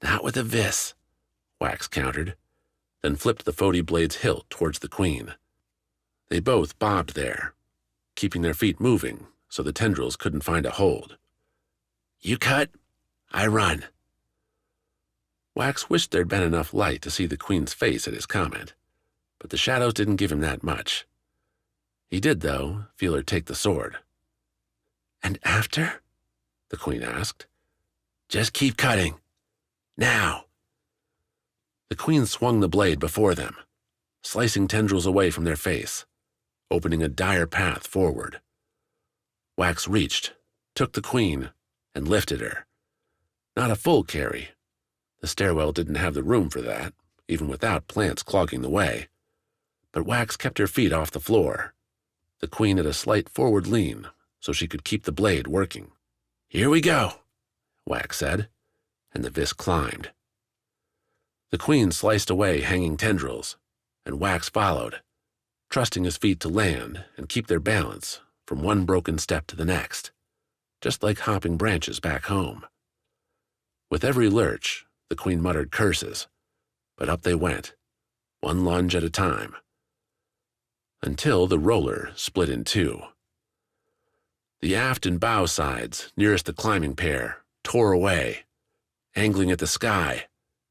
S1: "Not with a vis," Wax countered, then flipped the Foti blade's hilt towards the Queen. They both bobbed there, keeping their feet moving so the tendrils couldn't find a hold. "You cut, I run." Wax wished there'd been enough light to see the Queen's face at his comment, but the shadows didn't give him that much. He did, though, feel her take the sword. "And after?" the Queen asked. "Just keep cutting. Now." The Queen swung the blade before them, slicing tendrils away from their face, opening a dire path forward. Wax reached, took the Queen, and lifted her. Not a full carry. The stairwell didn't have the room for that, even without plants clogging the way. But Wax kept her feet off the floor. The Queen at a slight forward lean so she could keep the blade working. "Here we go," Wax said, and the vis climbed. The Queen sliced away hanging tendrils, and Wax followed, trusting his feet to land and keep their balance from one broken step to the next, just like hopping branches back home. With every lurch, the Queen muttered curses, but up they went, one lunge at a time, until the roller split in two. The aft and bow sides, nearest the climbing pair, tore away, angling at the sky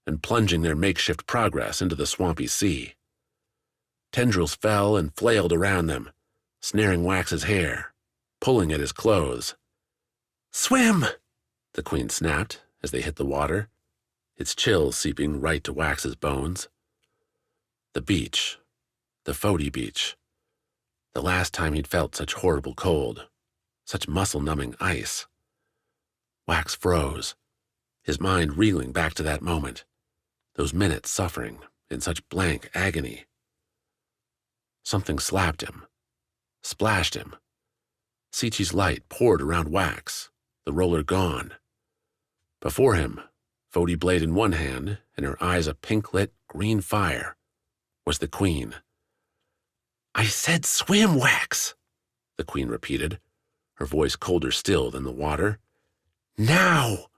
S1: and plunging their makeshift progress into the swampy sea. Tendrils fell and flailed around them, snaring Wax's hair, pulling at his clothes. "Swim!" the Queen snapped as they hit the water, its chill seeping right to Wax's bones. The beach, the Foti beach. The last time he'd felt such horrible cold, such muscle-numbing ice. Wax froze, his mind reeling back to that moment, those minutes suffering in such blank agony. Something slapped him, splashed him. Sichi's light poured around Wax, the roller gone. Before him, Foti blade in one hand and her eyes a pink-lit green fire, was the Queen. "I said swim, Wax," the Queen repeated, her voice colder still than the water. "Now!"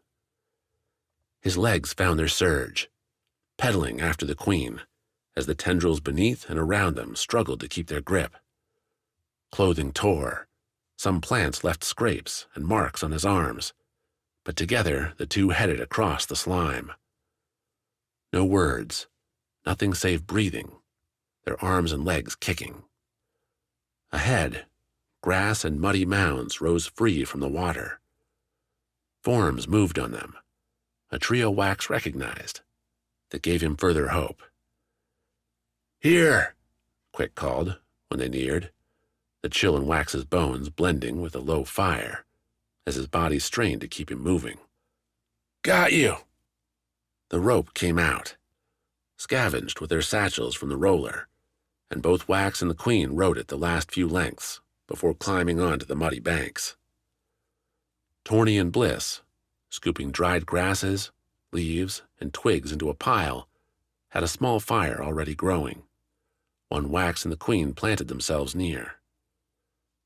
S1: His legs found their surge, pedaling after the Queen, as the tendrils beneath and around them struggled to keep their grip. Clothing tore, some plants left scrapes and marks on his arms, but together the two headed across the slime. No words, nothing save breathing, their arms and legs kicking. Ahead, grass and muddy mounds rose free from the water. Forms moved on them, a trio Wax recognized, that gave him further hope. "Here," Quick called when they neared, the chill in Wax's bones blending with a low fire as his body strained to keep him moving. "Got you!" The rope came out, scavenged with their satchels from the roller, and both Wax and the Queen rode it the last few lengths before climbing onto the muddy banks. Torny and Bliss, scooping dried grasses, leaves, and twigs into a pile, had a small fire already growing, one Wax and the Queen planted themselves near.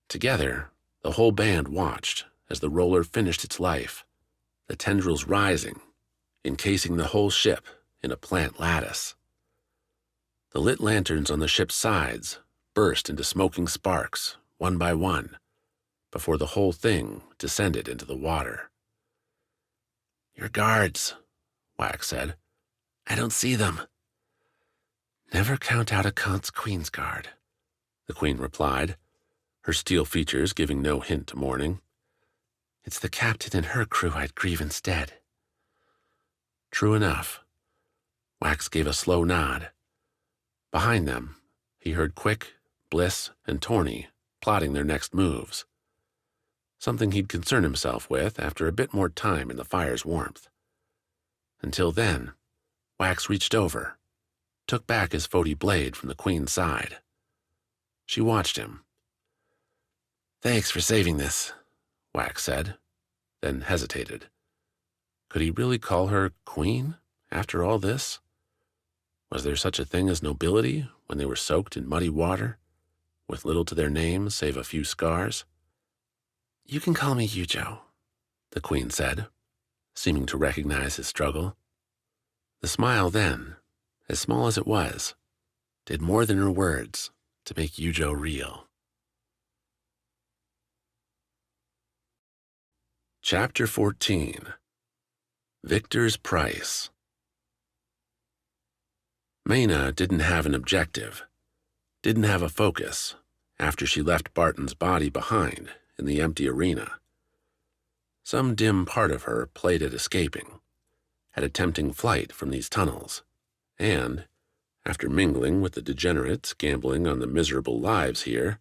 S1: Together, the whole band watched as the roller finished its life, the tendrils rising, encasing the whole ship in a plant lattice. The lit lanterns on the ship's sides burst into smoking sparks, one by one, before the whole thing descended into the water. "Your guards," Wax said. "I don't see them." "Never count out a Kant's Queen's Guard," the Queen replied, her steel features giving no hint to mourning. "It's the captain and her crew I'd grieve instead." True enough. Wax gave a slow nod. Behind them, he heard Quick, Bliss, and Torny plotting their next moves. Something he'd concern himself with after a bit more time in the fire's warmth. Until then, Wax reached over, took back his Foti blade from the Queen's side. She watched him. "Thanks for saving this," Wax said, then hesitated. Could he really call her Queen after all this? Was there such a thing as nobility when they were soaked in muddy water, with little to their names save a few scars? "You can call me Yujo," the Queen said, seeming to recognize his struggle. The smile then, as small as it was, did more than her words to make Yujo real. Chapter 14. Victor's Price. Maena didn't have an objective, didn't have a focus after she left Barton's body behind in the empty arena. Some dim part of her played at escaping, at attempting flight from these tunnels, and, after mingling with the degenerates gambling on the miserable lives here,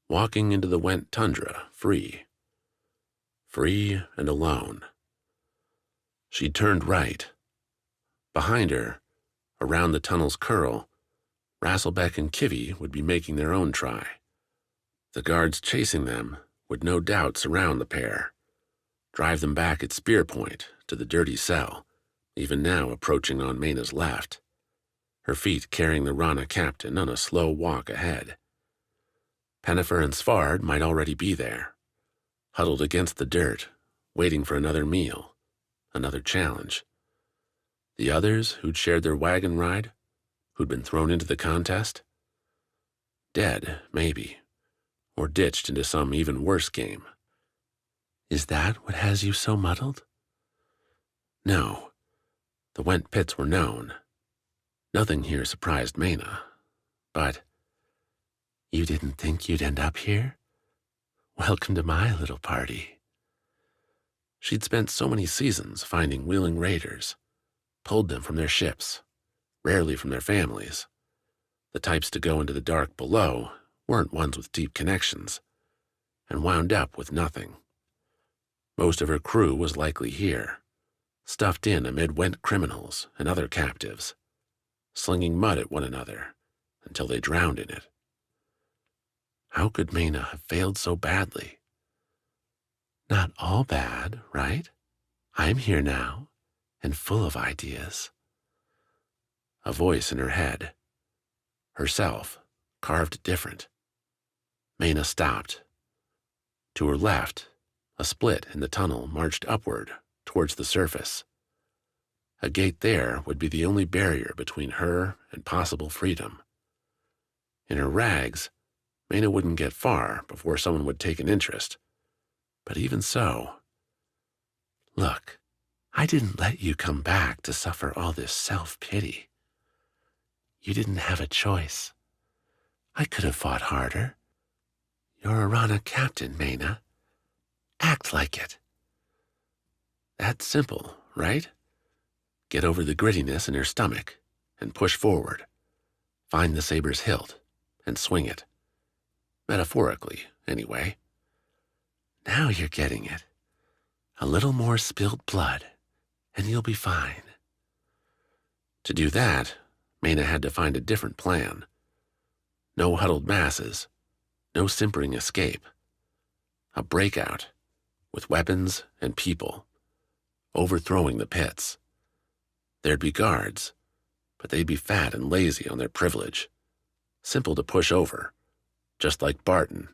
S1: walking into the wet tundra free. Free and alone. She turned right. Behind her, around the tunnel's curl, Rasselbeck and Kivy would be making their own try. The guards chasing them would no doubt surround the pair, drive them back at spear point to the dirty cell, even now approaching on Maena's left, her feet carrying the Rana captain on a slow walk ahead. Pennifer and Svarde might already be there, huddled against the dirt, waiting for another meal, another challenge. The others who'd shared their wagon ride, who'd been thrown into the contest? Dead, maybe, or ditched into some even worse game,
S3: Is that what has you so muddled? No. The Went pits were known. Nothing here surprised Maena. But you didn't think you'd end up here? Welcome to my little party. She'd spent so many seasons finding wheeling raiders, pulled them from their ships, rarely from their families. The types to go into the dark below weren't ones with deep connections, and wound up with nothing. Most of her crew was likely here, stuffed in amid Went criminals and other captives, slinging mud at one another until they drowned in it. How could Maena have failed so badly? Not all bad, right? I'm here now, and full of ideas. A voice in her head. Herself, carved different. Maena stopped. To her left, a split in the tunnel marched upward towards the surface. A gate there would be the only barrier between her and possible freedom. In her rags, Maena wouldn't get far before someone would take an interest. But even so... Look, I didn't let you come back to suffer all this self-pity. You didn't have a choice. I could have fought harder. You're a Rana captain, Maena. Act like it. That's simple, right? Get over the grittiness in your stomach and push forward. Find the saber's hilt and swing it. Metaphorically, anyway. Now you're getting it. A little more spilled blood, and you'll be fine. To do that, Maena had to find a different plan. No huddled masses, no simpering escape. A breakout, with weapons and people, overthrowing the pits. There'd be guards, but they'd be fat and lazy on their privilege, simple to push over, just like Barton.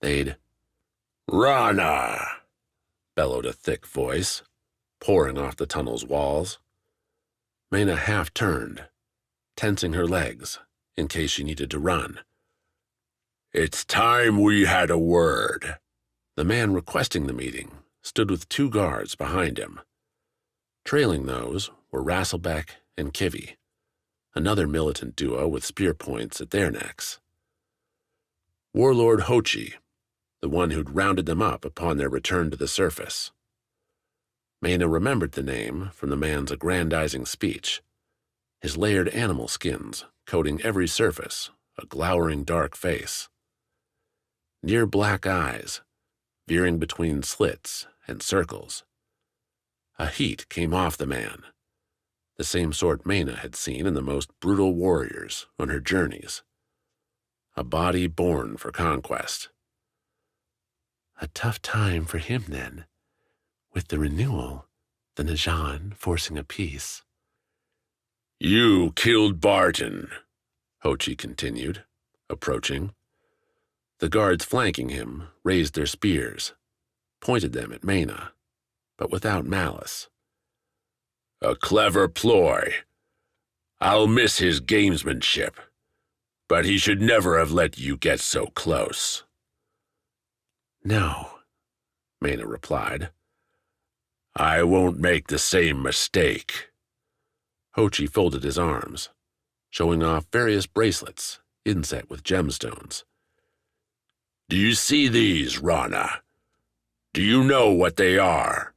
S3: They'd...
S2: Rana!
S3: Bellowed a thick voice, pouring off the tunnel's walls. Maena half turned, tensing her legs in case she needed to run.
S2: It's time we had a word.
S3: The man requesting the meeting stood with 2 guards behind him. Trailing those were Rasselbeck and Kivy, another militant duo with spear points at their necks. Warlord Hochi, the one who'd rounded them up upon their return to the surface. Maena remembered the name from the man's aggrandizing speech, his layered animal skins coating every surface, a glowering dark face. Near black eyes, veering between slits and circles. A heat came off the man, the same sort Maena had seen in the most brutal warriors on her journeys. A body born for conquest. A tough time for him, then, with the Renewal, the Najan forcing a peace.
S2: You killed Barton,
S3: Hochi continued, approaching. The guards flanking him raised their spears, pointed them at Maena, but without malice.
S2: A clever ploy. I'll miss his gamesmanship, but he should never have let you get so close.
S3: No, Maena replied.
S2: I won't make the same mistake.
S3: Hochi folded his arms, showing off various bracelets inset with gemstones.
S2: Do you see these, Rana? Do you know what they are?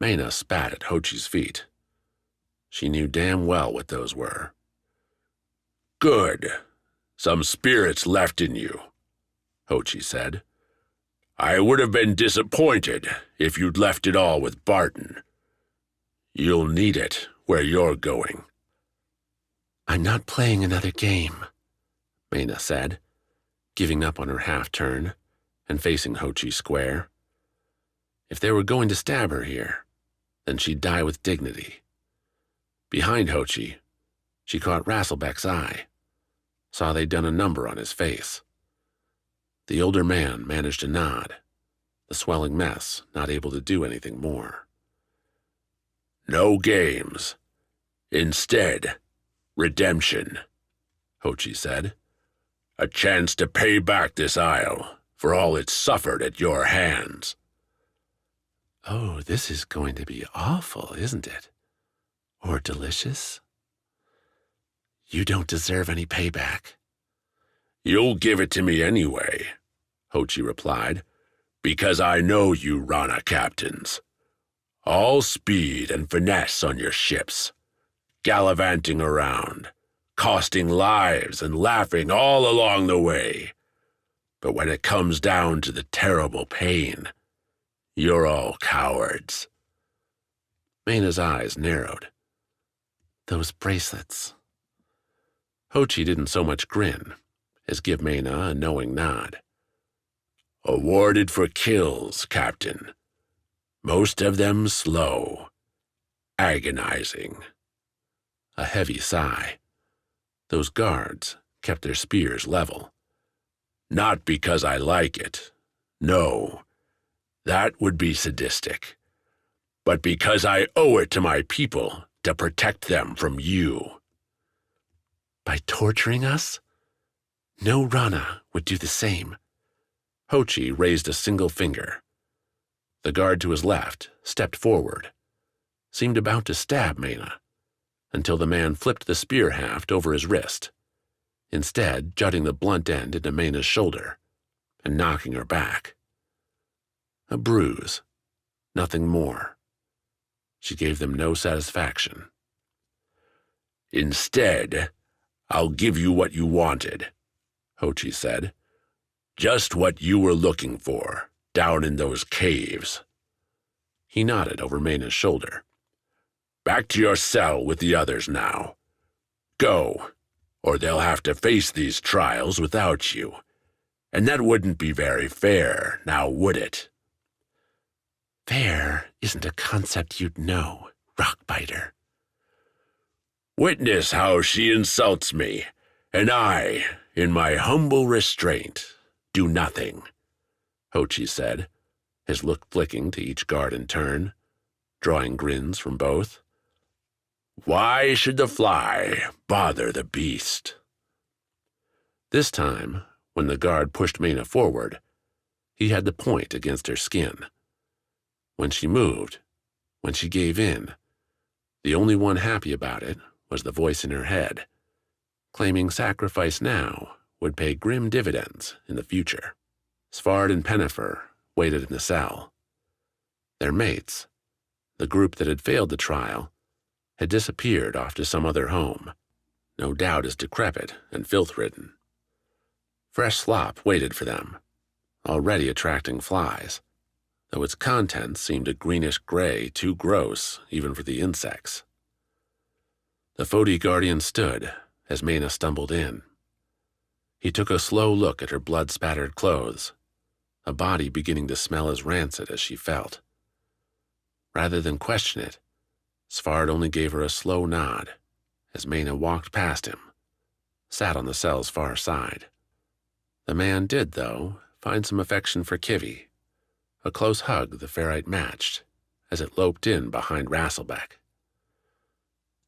S3: Maena spat at Hochi's feet. She knew damn well what those were.
S2: Good. Some spirits left in you, Hochi said. I would have been disappointed if you'd left it all with Barton. You'll need it where you're going.
S3: I'm not playing another game, Maena said, giving up on her half-turn and facing Hochi square. If they were going to stab her here, then she'd die with dignity. Behind Hochi, she caught Rasselbeck's eye, saw they'd done a number on his face. The older man managed a nod, the swelling mess not able to do anything more.
S2: No games. Instead, redemption, Hochi said. A chance to pay back this isle for all it suffered at your hands."
S3: Oh, this is going to be awful, isn't it? Or delicious? You don't deserve any payback.
S2: "You'll give it to me anyway," Hochi replied, "because I know you Rana captains. All speed and finesse on your ships, gallivanting around, costing lives and laughing all along the way. But when it comes down to the terrible pain, you're all cowards."
S3: Maena's eyes narrowed. Those bracelets. Hochi didn't so much grin as give Maena a knowing nod.
S2: "Awarded for kills, Captain. Most of them slow, agonizing."
S3: A heavy sigh. Those guards kept their spears level.
S2: "Not because I like it. No, that would be sadistic. But because I owe it to my people to protect them from you."
S3: By torturing us? No Rana would do the same. Hochi raised a single finger. The guard to his left stepped forward, seemed about to stab Maena, until the man flipped the spear haft over his wrist, instead jutting the blunt end into Maena's shoulder and knocking her back. A bruise, nothing more. She gave them no satisfaction.
S2: "Instead, I'll give you what you wanted," Hochi said. "Just what you were looking for down in those caves."
S3: He nodded over Maena's shoulder.
S2: "Back to your cell with the others now. Go, or they'll have to face these trials without you. And that wouldn't be very fair, now would it?"
S3: Fair isn't a concept you'd know, rockbiter.
S2: "Witness how she insults me, and I, in my humble restraint, do nothing," Hochi said, his look flicking to each guard in turn, drawing grins from both. "Why should the fly bother the beast?" This time, when the guard pushed Maena forward, he had the point against her skin. When she moved, when she gave in, the only one happy about it was the voice in her head, claiming sacrifice now would pay grim dividends in the future. Svarde and Pennifer waited in the cell. Their mates, the group that had failed the trial, had disappeared off to some other home, no doubt as decrepit and filth-ridden. Fresh slop waited for them, already attracting flies, though its contents seemed a greenish gray too gross even for the insects. The Foti guardian stood as Maena stumbled in. He took a slow look at her blood-spattered clothes, a body beginning to smell as rancid as she felt. Rather than question it, Svarde only gave her a slow nod as Maena walked past him, sat on the cell's far side. The man did, though, find some affection for Kivi, a close hug the ferrite matched as it loped in behind Rasselbeck.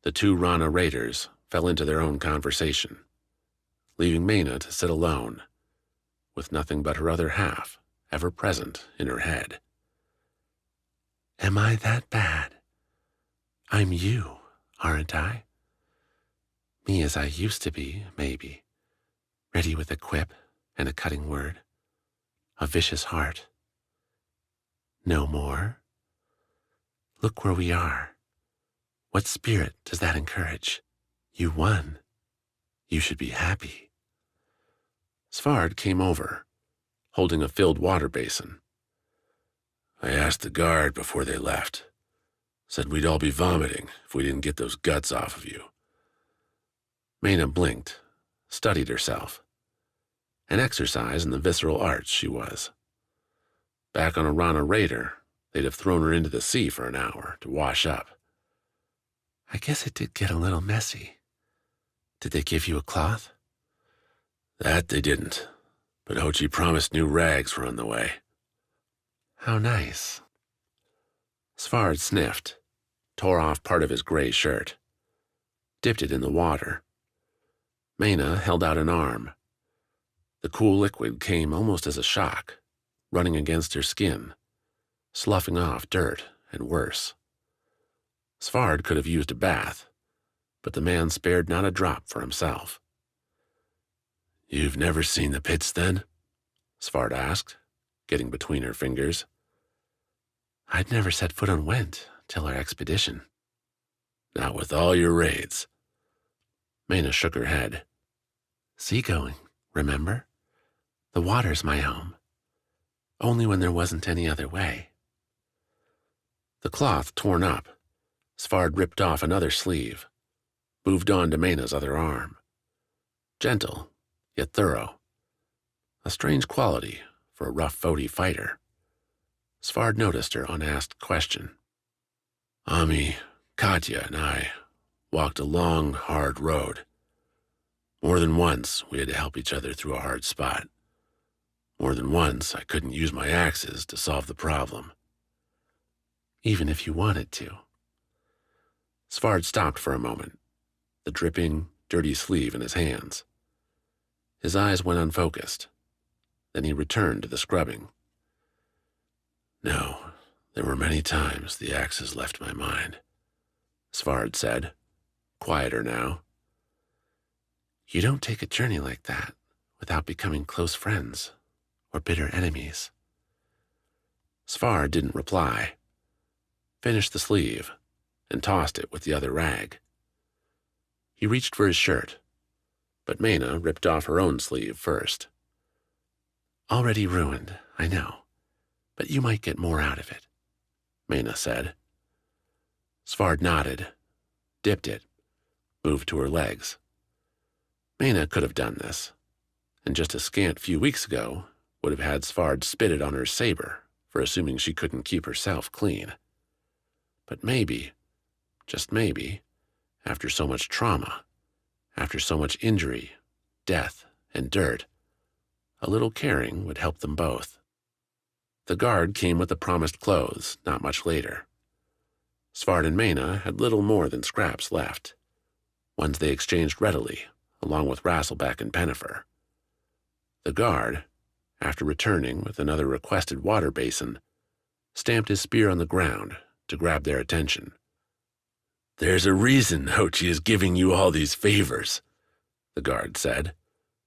S2: The two Rana raiders fell into their own conversation, leaving Maena to sit alone, with nothing but her other half ever present in her head. Am I that bad? I'm you, aren't I? Me as I used to be, maybe, ready with a quip and a cutting word, a vicious heart. No more? Look where we are. What spirit does that encourage? You won. You should be happy. Svarde came over, holding a filled water basin. I asked the guard before they left. Said we'd all be vomiting if we didn't get those guts off of you. Maena blinked, studied herself. An exercise in the visceral arts she was. Back on a Rana raider, they'd have thrown her into the sea for an hour to wash up. I guess it did get a little messy. Did they give you a cloth? That they didn't, but Hochi promised new rags were on the way. How nice. Svarde sniffed, tore off part of his gray shirt, dipped it in the water. Maena held out an arm.
S1: The cool liquid came almost as a shock, running against her skin, sloughing off dirt and worse. Svarde could have used a bath, but the man spared not a drop for himself. "You've never seen the pits, then?" Svarde asked, getting between her fingers.
S3: "I'd never set foot on Went till our expedition."
S1: "Not with all your raids." Maena shook her head.
S3: "Seagoing, remember? The water's my home. Only when there wasn't any other way."
S1: The cloth torn up, Svarde ripped off another sleeve, moved on to Maena's other arm. Gentle, yet thorough. A strange quality for a rough Foti fighter. Svarde noticed her unasked question. "Ami, Katya, and I walked a long, hard road. More than once, we had to help each other through a hard spot. More than once, I couldn't use my axes to solve the problem."
S3: "Even if you wanted to."
S1: Svarde stopped for a moment, the dripping, dirty sleeve in his hands. His eyes went unfocused. Then he returned to the scrubbing. "No, there were many times the axes left my mind," Svarde said, quieter now.
S3: "You don't take a journey like that without becoming close friends or bitter enemies."
S1: Svarde didn't reply, finished the sleeve, and tossed it with the other rag. He reached for his shirt, but Maena ripped off her own sleeve first.
S3: "Already ruined, I know, but you might get more out of it,"
S1: Maena said. Svarde nodded, dipped it, moved to her legs. Maena could have done this, and just a scant few weeks ago would have had Svarde spitted on her saber for assuming she couldn't keep herself clean. But maybe, just maybe, after so much trauma, after so much injury, death, and dirt, a little caring would help them both. The guard came with the promised clothes not much later. Svarde and Maena had little more than scraps left, ones they exchanged readily, along with Rasselbeck and Pennifer. The guard, after returning with another requested water basin, stamped his spear on the ground to grab their attention. "There's a reason Hochi is giving you all these favors," the guard said,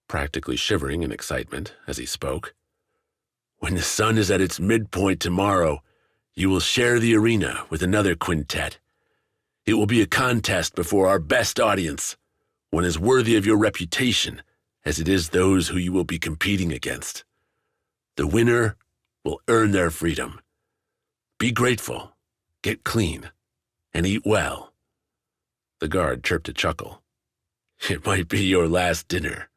S1: practically shivering in excitement as he spoke. "When the sun is at its midpoint tomorrow, you will share the arena with another quintet. It will be a contest before our best audience, one as worthy of your reputation as it is those who you will be competing against. The winner will earn their freedom. Be grateful, get clean, and eat well." The guard chirped a chuckle. "It might be your last dinner."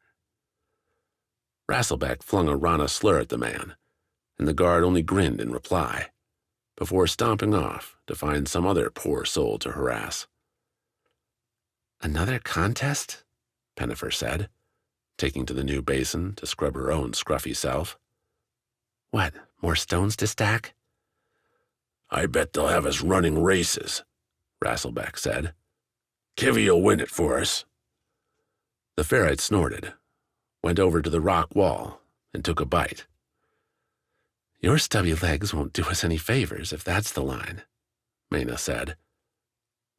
S1: Rasselbeck flung a Rana slur at the man, and the guard only grinned in reply, before stomping off to find some other poor soul to harass.
S3: "Another contest?"
S1: Pennifer said, taking to the new basin to scrub her own scruffy self.
S3: "What, more stones to stack?"
S2: "I bet they'll have us running races," Rasselbeck said. "Kivy'll win it for us."
S1: The ferret snorted, went over to the rock wall, and took a bite.
S3: "Your stubby legs won't do us any favors if that's the line,"
S1: Maena said.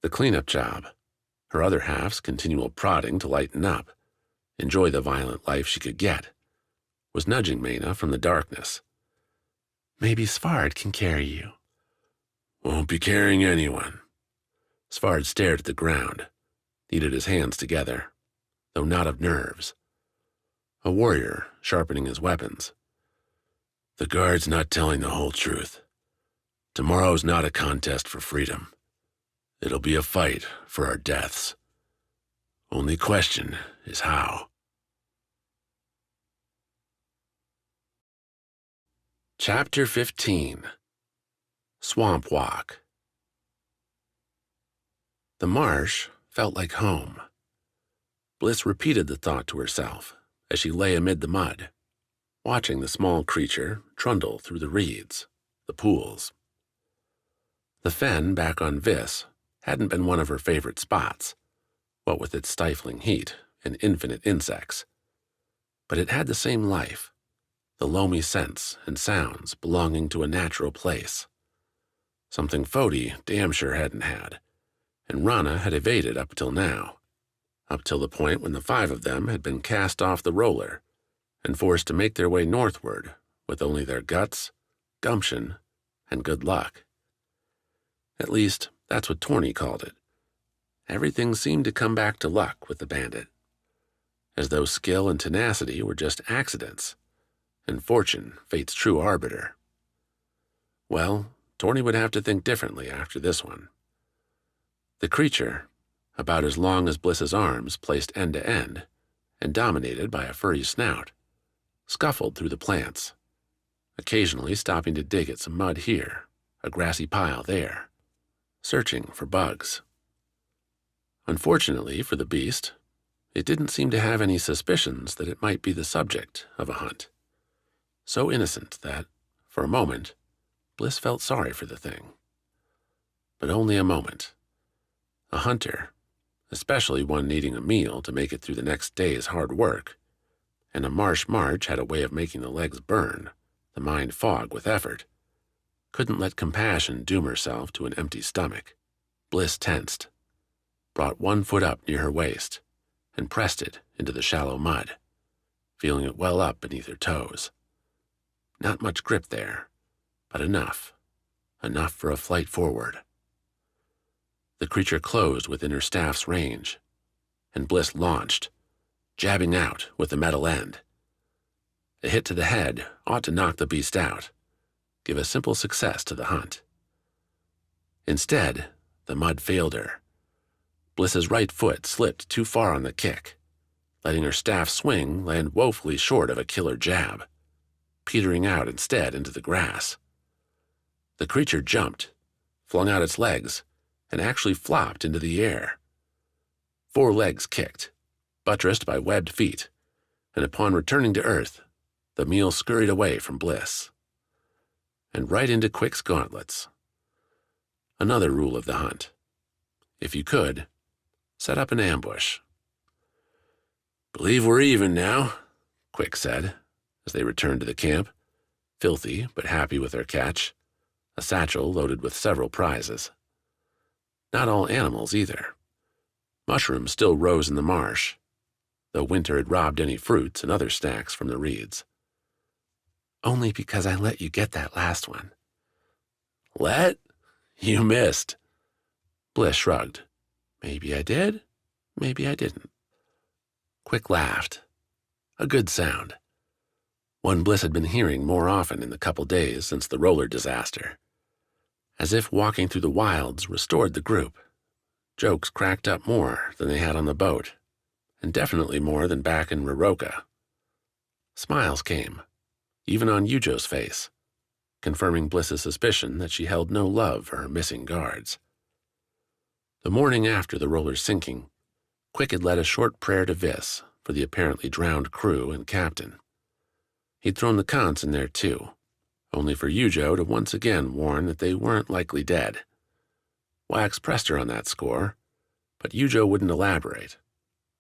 S1: The cleanup job, her other half's continual prodding to lighten up, enjoy the violent life she could get, was nudging Maena from the darkness.
S3: "Maybe Svarde can carry you."
S2: "Won't be carrying anyone."
S1: Svarde stared at the ground, kneaded his hands together, though not of nerves. A warrior sharpening his weapons. "The guard's not telling the whole truth. Tomorrow's not a contest for freedom. It'll be a fight for our deaths. Only question is how." Chapter 15. Swamp Walk. The marsh felt like home. Bliss repeated the thought to herself as she lay amid the mud, watching the small creature trundle through the reeds, the pools. The fen back on Vis hadn't been one of her favorite spots, what with its stifling heat and infinite insects. But it had the same life, the loamy scents and sounds belonging to a natural place. Something Foti damn sure hadn't had, and Rana had evaded up till now, up till the point when the 5 of them had been cast off the roller and forced to make their way northward with only their guts, gumption, and good luck. At least, that's what Torny called it. Everything seemed to come back to luck with the bandit, as though skill and tenacity were just accidents, and fortune fate's true arbiter. Well, Torny would have to think differently after this one. The creature, about as long as Bliss's arms placed end to end, and dominated by a furry snout, scuffled through the plants, occasionally stopping to dig at some mud here, a grassy pile there, searching for bugs. Unfortunately for the beast, it didn't seem to have any suspicions that it might be the subject of a hunt. So innocent that, for a moment, Bliss felt sorry for the thing. But only a moment. A hunter, especially one needing a meal to make it through the next day's hard work, and a marsh march had a way of making the legs burn, the mind fog with effort, couldn't let compassion doom herself to an empty stomach. Bliss tensed, brought one foot up near her waist, and pressed it into the shallow mud, feeling it well up beneath her toes. Not much grip there, but enough for a flight forward. The creature closed within her staff's range, and Bliss launched, jabbing out with the metal end. A hit to the head ought to knock the beast out, give a simple success to the hunt. Instead, the mud failed her. Bliss's right foot slipped too far on the kick, letting her staff swing land woefully short of a killer jab, petering out instead into the grass. The creature jumped, flung out its legs, and actually flopped into the air. 4 legs kicked, buttressed by webbed feet, and upon returning to earth, the meal scurried away from Bliss. And right into Quick's gauntlets. Another rule of the hunt. If you could, set up an ambush. "Believe we're even now," Quick said, as they returned to the camp, filthy but happy with their catch, a satchel loaded with several prizes. Not all animals, either. Mushrooms still rose in the marsh, though winter had robbed any fruits and other snacks from the reeds. "Only because I let you get that last one." "Let? You missed." Bliss shrugged. "Maybe I did, maybe I didn't." Quick laughed. A good sound. One Bliss had been hearing more often in the couple days since the roller disaster. As if walking through the wilds restored the group. Jokes cracked up more than they had on the boat, and definitely more than back in Riroka. Smiles came, even on Yujo's face, confirming Bliss's suspicion that she held no love for her missing guards. The morning after the roller's sinking, Quick had led a short prayer to Vis for the apparently drowned crew and captain. He'd thrown the Kants in there too, only for Yujo to once again warn that they weren't likely dead. Wax pressed her on that score, but Yujo wouldn't elaborate,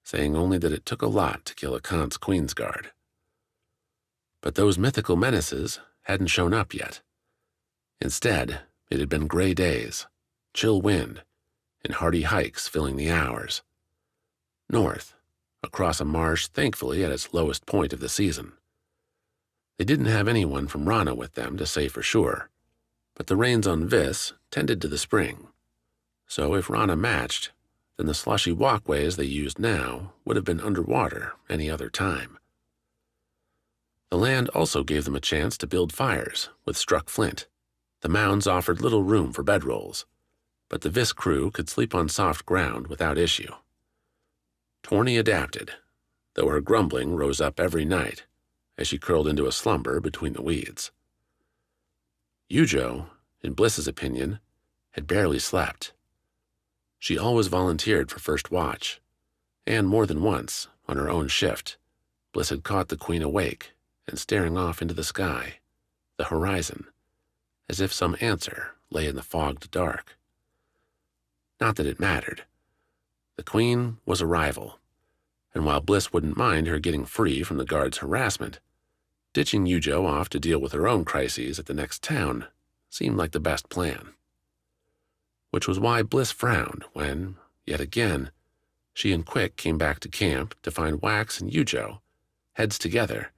S1: saying only that it took a lot to kill a Kant's Queensguard. But those mythical menaces hadn't shown up yet. Instead, it had been gray days, chill wind, and hardy hikes filling the hours. North, across a marsh thankfully at its lowest point of the season. They didn't have anyone from Rana with them to say for sure, but the rains on Vis tended to the spring. So if Rana matched, then the slushy walkways they used now would have been underwater any other time. The land also gave them a chance to build fires with struck flint. The mounds offered little room for bedrolls, but the Vis crew could sleep on soft ground without issue. Torny adapted, though her grumbling rose up every night as she curled into a slumber between the weeds. Yujo, in Bliss's opinion, had barely slept. She always volunteered for first watch, and more than once, on her own shift, Bliss had caught the queen awake and staring off into the sky, the horizon, as if some answer lay in the fogged dark. Not that it mattered. The queen was a rival, and while Bliss wouldn't mind her getting free from the guards' harassment, ditching Yujo off to deal with her own crises at the next town seemed like the best plan. Which was why Bliss frowned when, yet again, she and Quick came back to camp to find Wax and Yujo, heads together,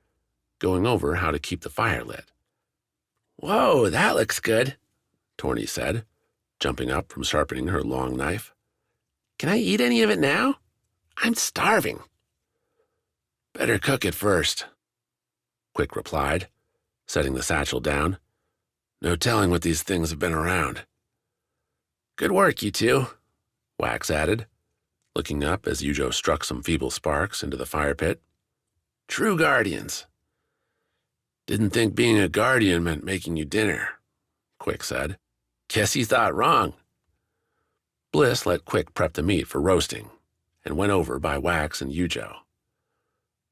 S1: going over how to keep the fire lit.
S3: "Whoa, that looks good,"
S1: Torny said, jumping up from sharpening her long knife.
S3: "Can I eat any of it now? I'm starving."
S1: "Better cook it first," Quick replied, setting the satchel down. "No telling what these things have been around."
S3: "Good work, you two,"
S1: Wax added, looking up as Yujo struck some feeble sparks into the fire pit.
S3: "True guardians."
S1: "Didn't think being a guardian meant making you dinner," Quick said.
S3: "Guess you thought wrong."
S1: Bliss let Quick prep the meat for roasting and went over by Wax and Yujo.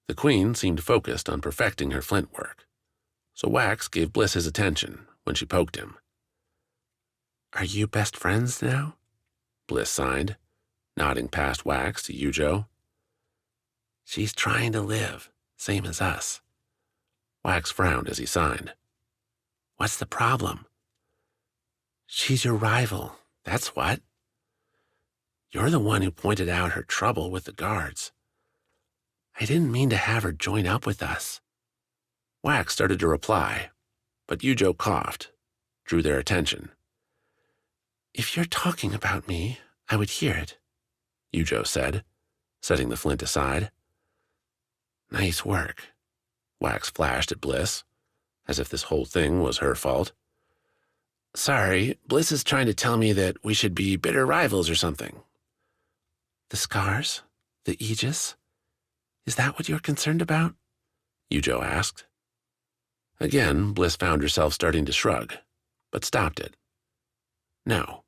S1: The Queen seemed focused on perfecting her flint work, so Wax gave Bliss his attention when she poked him.
S3: "Are you best friends now?"
S1: Bliss signed, nodding past Wax to Yujo.
S3: "She's trying to live, same as us."
S1: Wax frowned as he signed.
S3: "What's the problem?" "She's your rival, that's what. You're the one who pointed out her trouble with the guards. I didn't mean to have her join up with us."
S1: Wax started to reply, but Yujo coughed, drew their attention.
S3: "If you're talking about me, I would hear it,"
S1: Yujo said, setting the flint aside.
S3: "Nice work,"
S1: Wax flashed at Bliss, as if this whole thing was her fault.
S3: "Sorry, Bliss is trying to tell me that we should be bitter rivals or something." "The scars? The Aegis? Is that what you're concerned about?"
S1: Yujo asked. Again, Bliss found herself starting to shrug, but stopped it. No,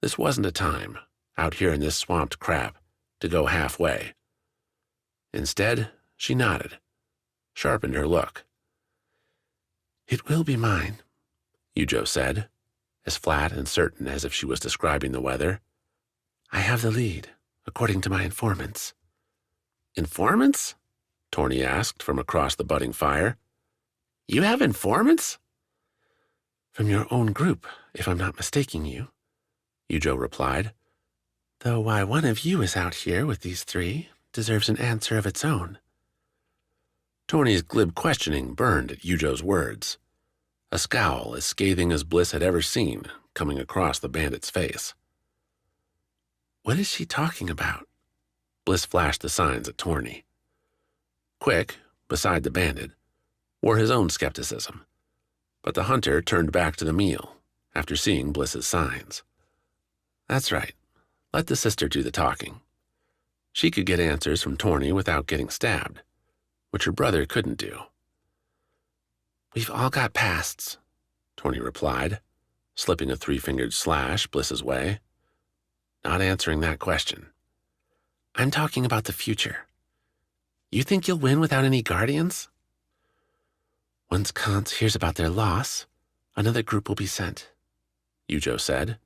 S1: this wasn't a time, out here in this swamped crap, to go halfway. Instead, she nodded, sharpened her look.
S3: "It will be mine,"
S1: Yujo said, as flat and certain as if she was describing the weather.
S3: "I have the lead, according to my informants."
S1: "Informants?" Torny asked from across the budding fire.
S3: "You have informants?" "From your own group, if I'm not mistaking you," Yujo replied. "Though why one of you is out here with these three deserves an answer of its own."
S1: Torny's glib questioning burned at Yujo's words, a scowl as scathing as Bliss had ever seen coming across the bandit's face.
S3: "What is she talking about?"
S1: Bliss flashed the signs at Torny. Quick, beside the bandit, wore his own skepticism, but the hunter turned back to the meal after seeing Bliss's signs. That's right. Let the sister do the talking. She could get answers from Torny without getting stabbed, which her brother couldn't do.
S3: "We've all got pasts,"
S1: Torny replied, slipping a three-fingered slash Bliss's way. Not answering that question.
S3: "I'm talking about the future. You think you'll win without any guardians? Once Kant hears about their loss, another group will be sent,"
S1: Yujo said,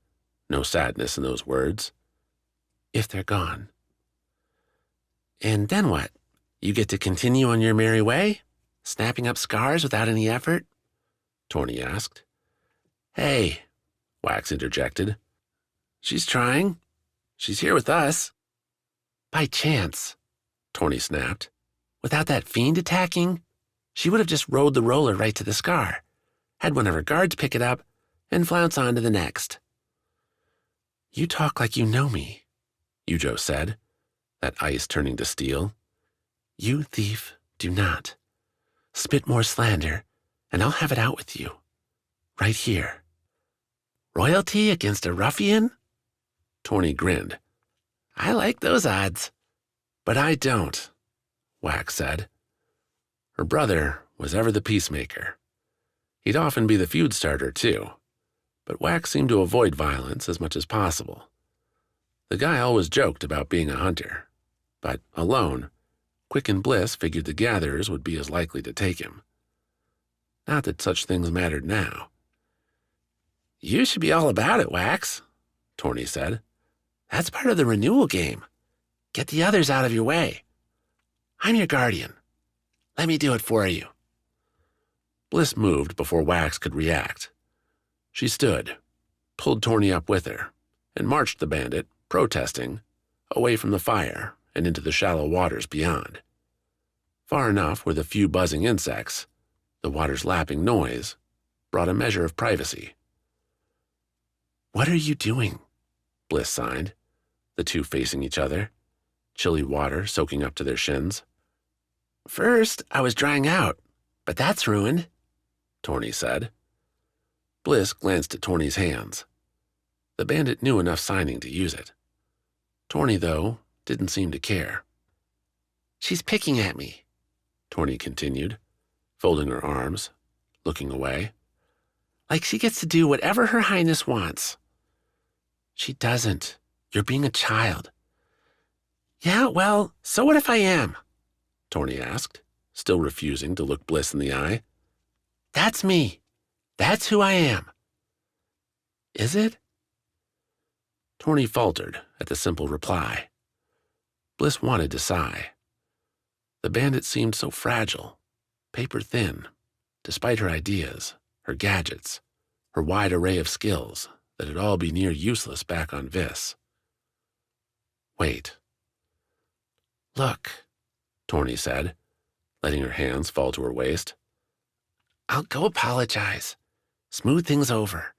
S1: no sadness in those words.
S3: "If they're gone." "And then what? You get to continue on your merry way, snapping up scars without any effort?"
S1: Torny asked.
S3: "Hey,"
S1: Wax interjected.
S3: "She's trying. She's here with us." "By chance,"
S1: Torny snapped.
S3: "Without that fiend attacking, she would have just rode the roller right to the scar, had one of her guards pick it up, and flounce on to the next." "You talk like you know me,"
S1: Yujo said, that ice turning to steel.
S3: "You thief, do not. Spit more slander, and I'll have it out with you. Right here." "Royalty against a ruffian?"
S1: Torny grinned.
S3: "I like those odds."
S1: "But I don't," Wax said. Her brother was ever the peacemaker. He'd often be the feud starter, too, but Wax seemed to avoid violence as much as possible. The guy always joked about being a hunter, but alone, Quick and Bliss figured the gatherers would be as likely to take him. Not that such things mattered now.
S3: "You should be all about it, Wax," Torny said. "That's part of the renewal game. Get the others out of your way." I'm your guardian. Let me do it for you. Bliss moved before Wax could react. She stood, pulled Torny up with her, and marched the bandit, protesting, away from the fire and into the shallow waters beyond. Far enough where the few buzzing insects, the water's lapping noise, brought a measure of privacy. "What are you doing?" Bliss signed, the two facing each other, chilly water soaking up to their shins. "First, I was drying out, but that's ruined," Torny said. Bliss glanced at Torny's hands. The bandit knew enough signing to use it. Torny, though, didn't seem to care. "She's picking at me," Torny continued, folding her arms, looking away. "Like she gets to do whatever her highness wants." "She doesn't. You're being a child." "Yeah, well, so what if I am?" Torny asked, still refusing to look Bliss in the eye. "That's me. That's who I am." "Is it?" Torny faltered at the simple reply. Bliss wanted to sigh. The bandit seemed so fragile, paper-thin, despite her ideas, her gadgets, her wide array of skills, that'd all be near useless back on Vis. "Wait." "Look," Torny said, letting her hands fall to her waist. "I'll go apologize. Smooth things over.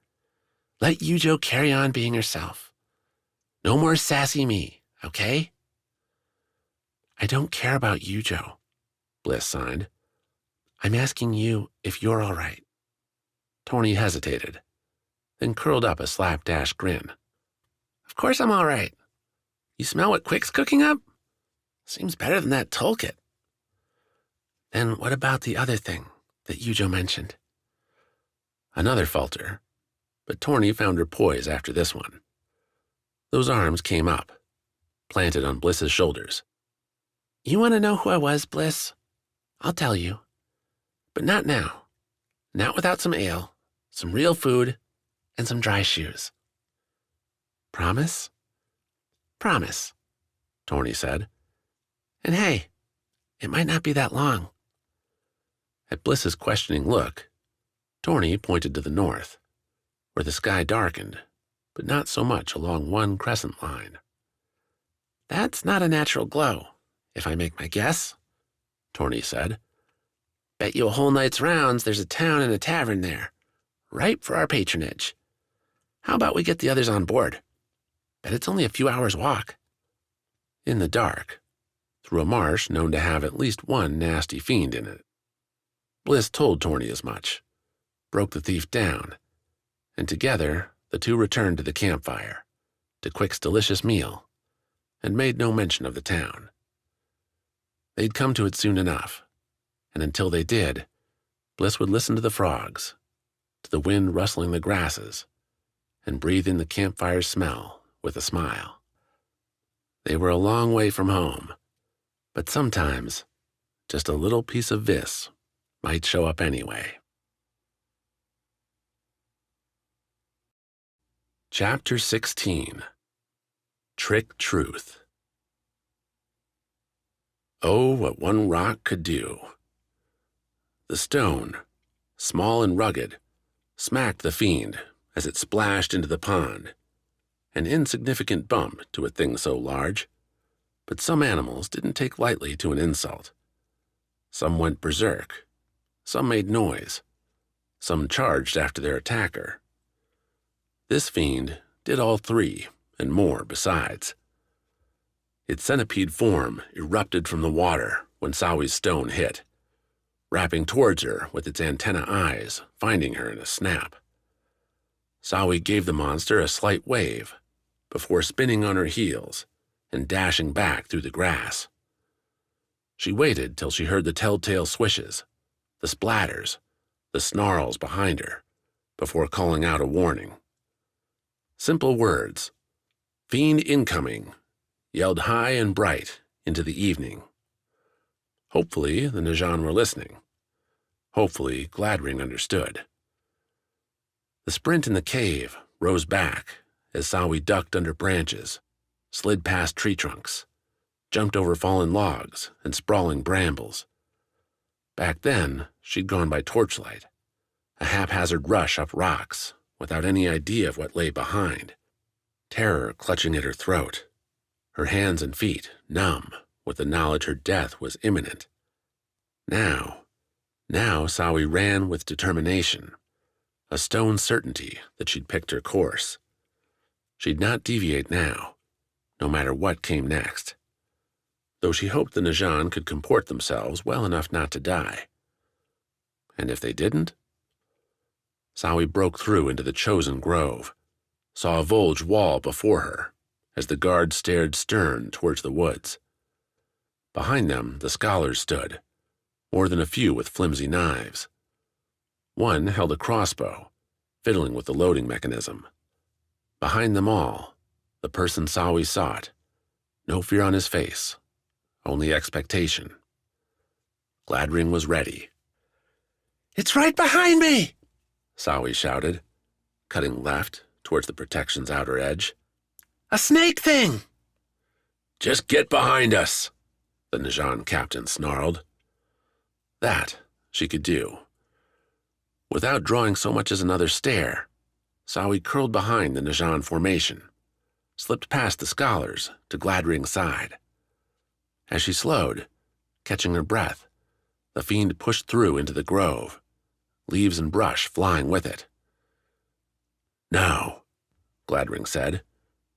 S3: Let Yujo carry on being herself. No more sassy me, okay?" "I don't care about Yujo," Bliss signed. "I'm asking you if you're all right." Torny hesitated, then curled up a slapdash grin. "Of course I'm all right. You smell what Quick's cooking up? Seems better than that toolkit." "Then what about the other thing that Yujo mentioned?" Another falter, but Torny found her poise after this one. Those arms came up, planted on Bliss's shoulders. "You want to know who I was, Bliss? I'll tell you. But not now. Not without some ale, some real food, and some dry shoes." "Promise?" "Promise," Torny said. "And hey, it might not be that long." At Bliss's questioning look, Torny pointed to the north, where the sky darkened, but not so much along one crescent line. "That's not a natural glow, if I make my guess," Torny said. "Bet you a whole night's rounds there's a town and a tavern there, ripe for our patronage. How about we get the others on board? Bet it's only a few hours' walk." In the dark, through a marsh known to have at least one nasty fiend in it. Bliss told Torny as much, broke the thief down, and together the two returned to the campfire, to Quick's delicious meal, and made no mention of the town. They'd come to it soon enough, and until they did, Bliss would listen to the frogs, to the wind rustling the grasses, and breathe in the campfire's smell with a smile. They were a long way from home, but sometimes just a little piece of Vis might show up anyway. Chapter 16. Trick Truth. Oh, what one rock could do. The stone, small and rugged, smacked the fiend as it splashed into the pond, an insignificant bump to a thing so large, but some animals didn't take lightly to an insult. Some went berserk, some made noise, some charged after their attacker. This fiend did all three, and more besides. Its centipede form erupted from the water when Sawi's stone hit, wrapping towards her with its antenna eyes, finding her in a snap. Sawi gave the monster a slight wave before spinning on her heels and dashing back through the grass. She waited till she heard the telltale swishes, the splatters, the snarls behind her, before calling out a warning. Simple words, "Fiend incoming," yelled high and bright into the evening. Hopefully the Najan were listening. Hopefully Gladring understood. The sprint in the cave rose back as Sawi ducked under branches, slid past tree trunks,
S1: jumped over fallen logs and sprawling brambles. Back then, she'd gone by torchlight, a haphazard rush up rocks, without any idea of what lay behind, terror clutching at her throat, her hands and feet numb with the knowledge her death was imminent. Now Sawi ran with determination, a stone certainty that she'd picked her course. She'd not deviate now, no matter what came next, though she hoped the Najan could comport themselves well enough not to die. And if they didn't? Sawi broke through into the chosen grove, saw a Volge wall before her as the guards stared stern towards the woods. Behind them, the scholars stood, more than a few with flimsy knives. One held a crossbow, fiddling with the loading mechanism. Behind them all, the person Sawi sought, no fear on his face, only expectation. Gladring was ready.
S3: "It's right behind me!"
S1: Sawi shouted, cutting left towards the protection's outer edge.
S3: "A snake thing!"
S2: "Just get behind us,"
S1: the Najan captain snarled. That she could do. Without drawing so much as another stare, Sawi curled behind the Najan formation, slipped past the scholars to Gladring's side. As she slowed, catching her breath, the fiend pushed through into the grove, leaves and brush flying with it. "Now," Gladring said,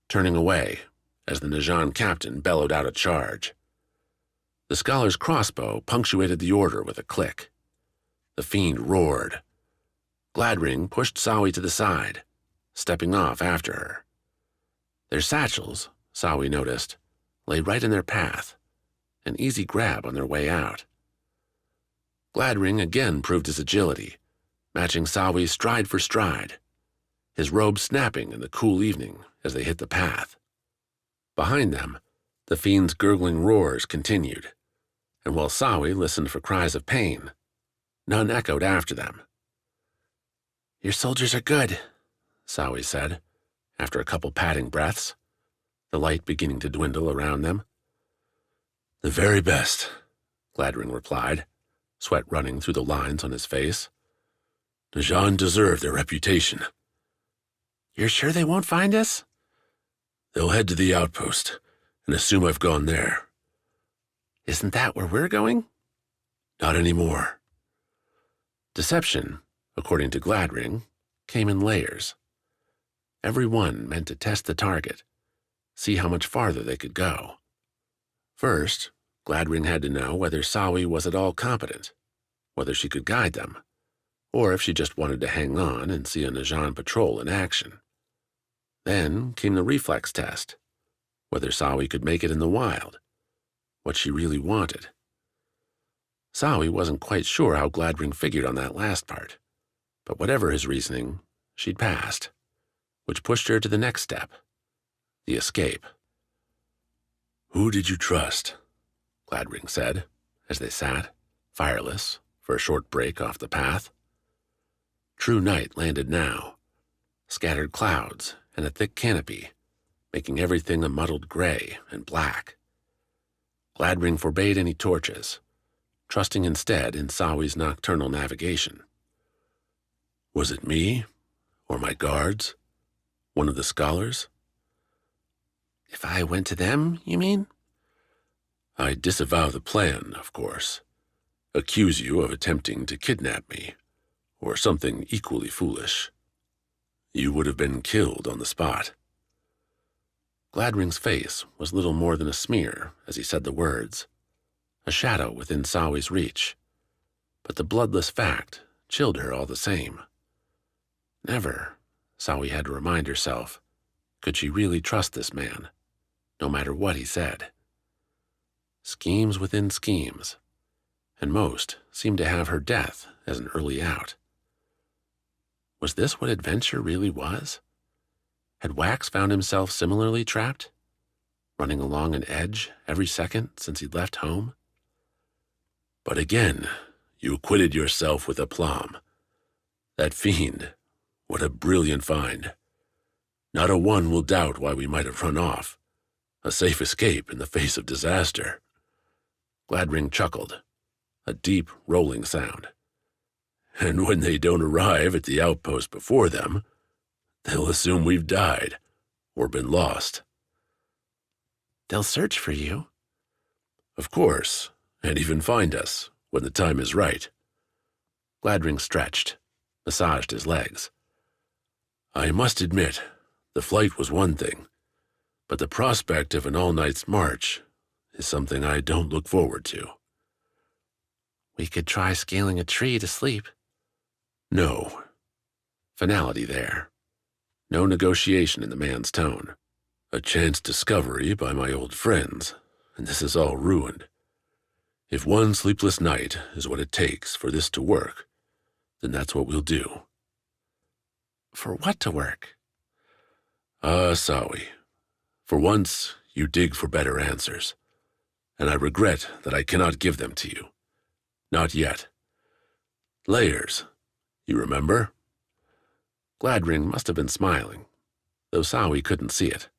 S1: turning away as the Najan captain bellowed out a charge. The scholar's crossbow punctuated the order with a click. The fiend roared. Gladring pushed Sawi to the side, stepping off after her. Their satchels, Sawi noticed, lay right in their path, an easy grab on their way out. Gladring again proved his agility, matching Sawi's stride for stride, his robe snapping in the cool evening as they hit the path. Behind them, the fiend's gurgling roars continued, and while Sawi listened for cries of pain, none echoed after them.
S3: "Your soldiers are good,"
S1: Sawi said, after a couple patting breaths, the light beginning to dwindle around them. "The very best," Gladring replied, sweat running through the lines on his face. "Najan deserve their reputation."
S3: "You're sure they won't find us?"
S1: "They'll head to the outpost and assume I've gone there."
S3: "Isn't that where we're going?"
S1: "Not anymore." Deception, according to Gladring, came in layers. Every one meant to test the target, see how much farther they could go. First, Gladring had to know whether Sawi was at all competent, whether she could guide them, or if she just wanted to hang on and see a Najan patrol in action. Then came the reflex test, whether Sawi could make it in the wild, what she really wanted. Sawi wasn't quite sure how Gladring figured on that last part, but whatever his reasoning, she'd passed, which pushed her to the next step, the escape. "Who did you trust?" Gladring said, as they sat, fireless, for a short break off the path. True night landed now, scattered clouds and a thick canopy, making everything a muddled gray and black. Gladring forbade any torches, trusting instead in Sawi's nocturnal navigation. "Was it me, or my guards? One of the scholars?"
S3: "If I went to them, you mean?"
S1: "I disavow the plan, of course. Accuse you of attempting to kidnap me, or something equally foolish. You would have been killed on the spot." Gladring's face was little more than a smear as he said the words, a shadow within Sawi's reach, but the bloodless fact chilled her all the same. Never, Sawi had to remind herself, could she really trust this man, no matter what he said. Schemes within schemes, and most seemed to have her death as an early out. Was this what adventure really was? Had Wax found himself similarly trapped, running along an edge every second since he'd left home? "But again, you acquitted yourself with aplomb. That fiend, what a brilliant find. Not a one will doubt why we might have run off,
S2: A safe escape in the face of disaster.
S1: Gladring chuckled, a deep, rolling sound.
S2: And when they don't arrive at the outpost before them, they'll assume we've died or been lost.
S3: They'll search for you.
S2: Of course, and even find us when the time is right.
S1: Gladring stretched, massaged his legs.
S2: I must admit, the flight was one thing, but the prospect of an all-night's march is something I don't look forward to.
S3: We could try scaling a tree to sleep.
S2: No.
S1: Finality there. No negotiation in the man's tone.
S2: A chance discovery by my old friends, and this is all ruined. If one sleepless night is what it takes for this to work, then that's what we'll do.
S3: For what to work?
S2: Sawi, for once you dig for better answers, and I regret that I cannot give them to you. Not yet. Layers, you remember?
S1: Gladring must have been smiling, though Sawi couldn't see it.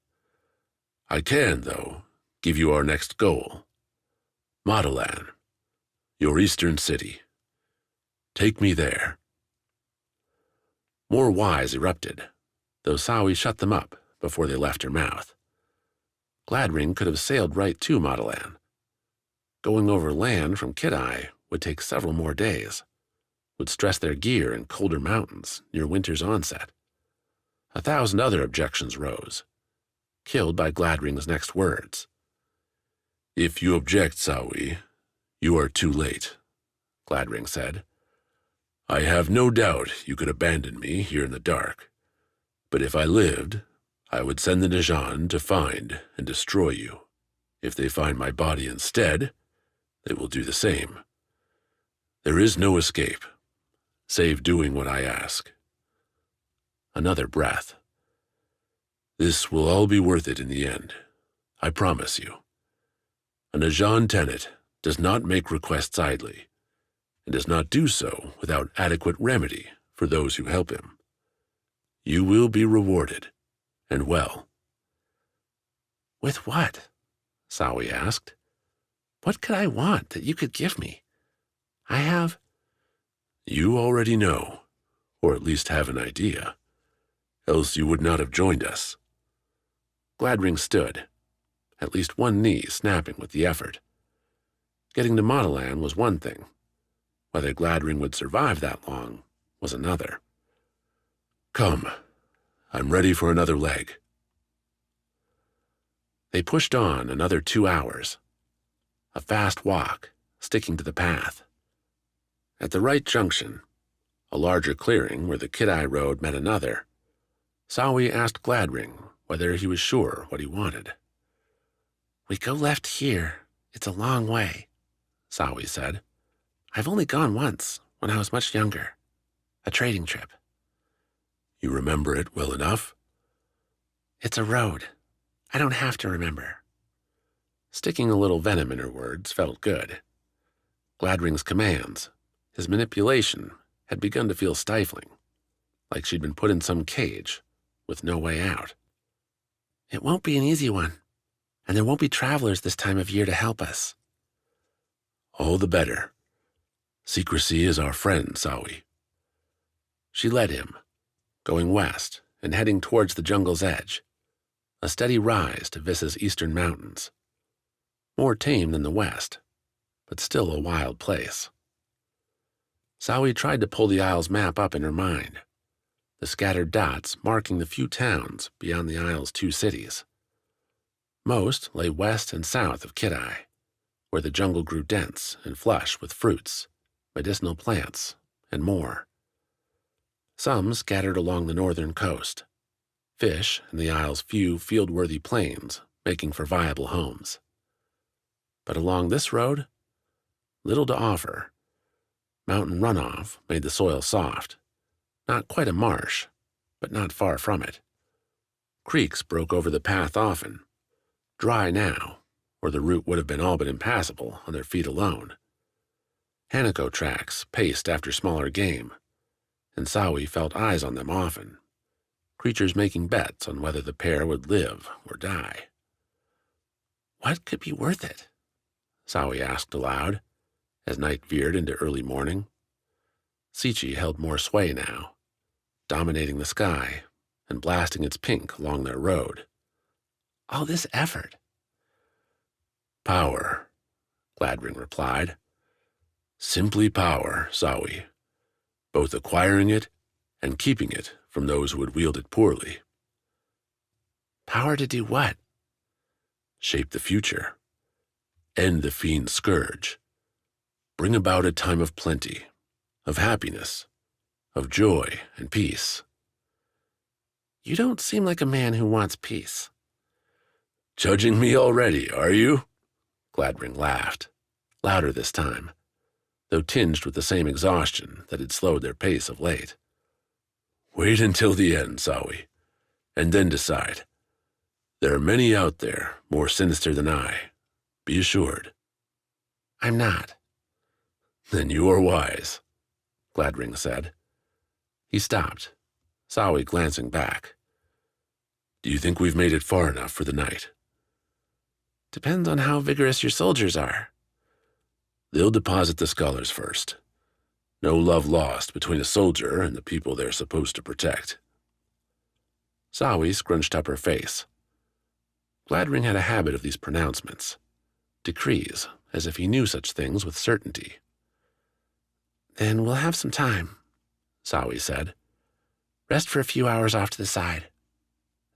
S2: I can, though, give you our next goal. Modelan, your eastern city. Take me there.
S1: More whys erupted, though Sawi shut them up before they left her mouth. Gladring could have sailed right to Modelan. Going over land from Kidai would take several more days, would stress their gear in colder mountains near winter's onset. 1,000 other objections rose, killed by Gladring's next words.
S2: If you object, Sawi, you are too late,
S1: Gladring said.
S2: I have no doubt you could abandon me here in the dark, but if I lived, I would send the Najan to find and destroy you. If they find my body instead, they will do the same. There is no escape, save doing what I ask.
S1: Another breath.
S2: This will all be worth it in the end, I promise you. A Najan Tenet does not make requests idly, and does not do so without adequate remedy for those who help him. You will be rewarded, and well.
S3: With what? Sawi asked. What could I want that you could give me? I have...
S2: You already know, or at least have an idea, else you would not have joined us.
S1: Gladring stood, at least one knee snapping with the effort. Getting to Modelan was one thing. Whether Gladring would survive that long was another.
S2: Come, I'm ready for another leg.
S1: They pushed on another 2 hours. A fast walk, sticking to the path. At the right junction, a larger clearing where the Kidai road met another, Sawi asked Gladring whether he was sure what he wanted. We go left here. It's a long way, Sawi said. I've only gone once, when I was much younger. A trading trip.
S2: You remember it well enough?
S3: It's a road. I don't have to remember.
S1: Sticking a little venom in her words felt good. Gladring's commands, his manipulation, had begun to feel stifling, like she'd been put in some cage with no way out. It won't be an easy one, and there won't be travelers this time of year to help us.
S2: All the better. Secrecy is our friend, Sawi.
S1: She led him, going west and heading towards the jungle's edge, a steady rise to Vissa's eastern mountains. More tame than the west, but still a wild place. Sawi tried to pull the Isle's map up in her mind, the scattered dots marking the few towns beyond the Isle's 2 cities. Most lay west and south of Kidai, where the jungle grew dense and flush with fruits, medicinal plants, and more. Some scattered along the northern coast, fish and the Isle's few field-worthy plains making for viable homes. But along this road, little to offer. Mountain runoff made the soil soft, not quite a marsh, but not far from it. Creeks broke over the path often, dry now, or the route would have been all but impassable on their feet alone. Hanako tracks paced after smaller game, and Sawi felt eyes on them often, creatures making bets on whether the pair would live or die.
S3: What could be worth it? Sawi asked aloud, as night veered into early morning. Sichi held more sway now, dominating the sky and blasting its pink along their road. All this effort.
S1: Power, Gladring replied. Simply power, Sawi. Both acquiring it and keeping it from those who would wield it poorly.
S3: Power to do what?
S1: Shape the future. End the Fiend's scourge. Bring about a time of plenty, of happiness, of joy and peace.
S3: You don't seem like a man who wants peace.
S1: Judging me already, are you?
S3: Gladring laughed, louder this time, though tinged with the same exhaustion that had slowed their pace of late.
S1: Wait until the end, Sawi, and then decide. There are many out there more sinister than I, be assured.
S3: I'm not.
S1: Then you are wise,
S3: Gladring said. He stopped, Sawi glancing back.
S1: Do you think we've made it far enough for the night?
S3: Depends on how vigorous your soldiers are.
S1: They'll deposit the scholars first. No love lost between a soldier and the people they're supposed to protect.
S3: Sawi scrunched up her face. Gladring had a habit of these pronouncements, decrees, as if he knew such things with certainty. Then we'll have some time, Sawi said. Rest for a few hours off to the side.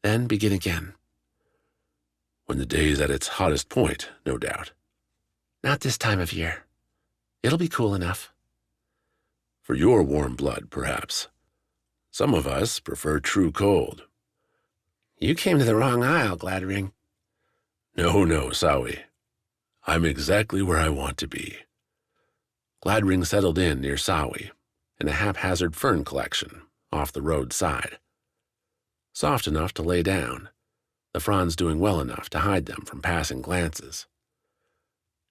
S3: Then begin again.
S1: When the day is at its hottest point, no doubt.
S3: Not this time of year. It'll be cool enough.
S1: For your warm blood, perhaps. Some of us prefer true cold.
S3: You came to the wrong aisle, Gladring.
S1: No, Sawi. I'm exactly where I want to be.
S3: Gladring settled in near Sawi, in a haphazard fern collection off the road side. Soft enough to lay down, the fronds doing well enough to hide them from passing glances.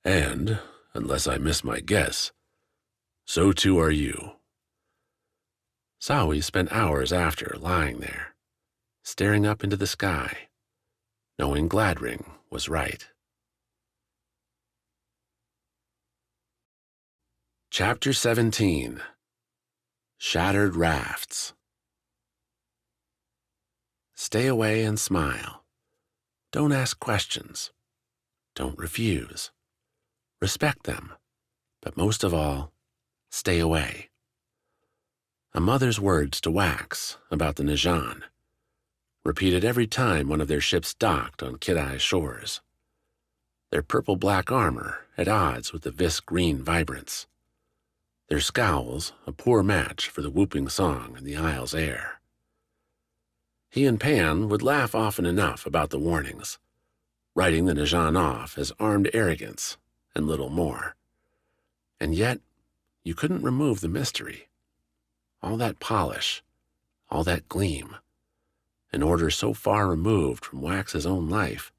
S1: And, unless I miss my guess, so too are you.
S3: Sawi spent hours after lying there, staring up into the sky, knowing Gladring was right. Chapter 17. Shattered Rafts. Stay away and smile. Don't ask questions. Don't refuse. Respect them, but most of all, stay away. A mother's words to Wax about the Najan, repeated every time one of their ships docked on Kidai's shores. Their purple-black armor at odds with the Vis-green vibrance. Their scowls a poor match for the whooping song in the Isle's air. He and Pan would laugh often enough about the warnings, writing the Najan off as armed arrogance and little more. And yet, you couldn't remove the mystery. All that polish, all that gleam, an order so far removed from Wax's own life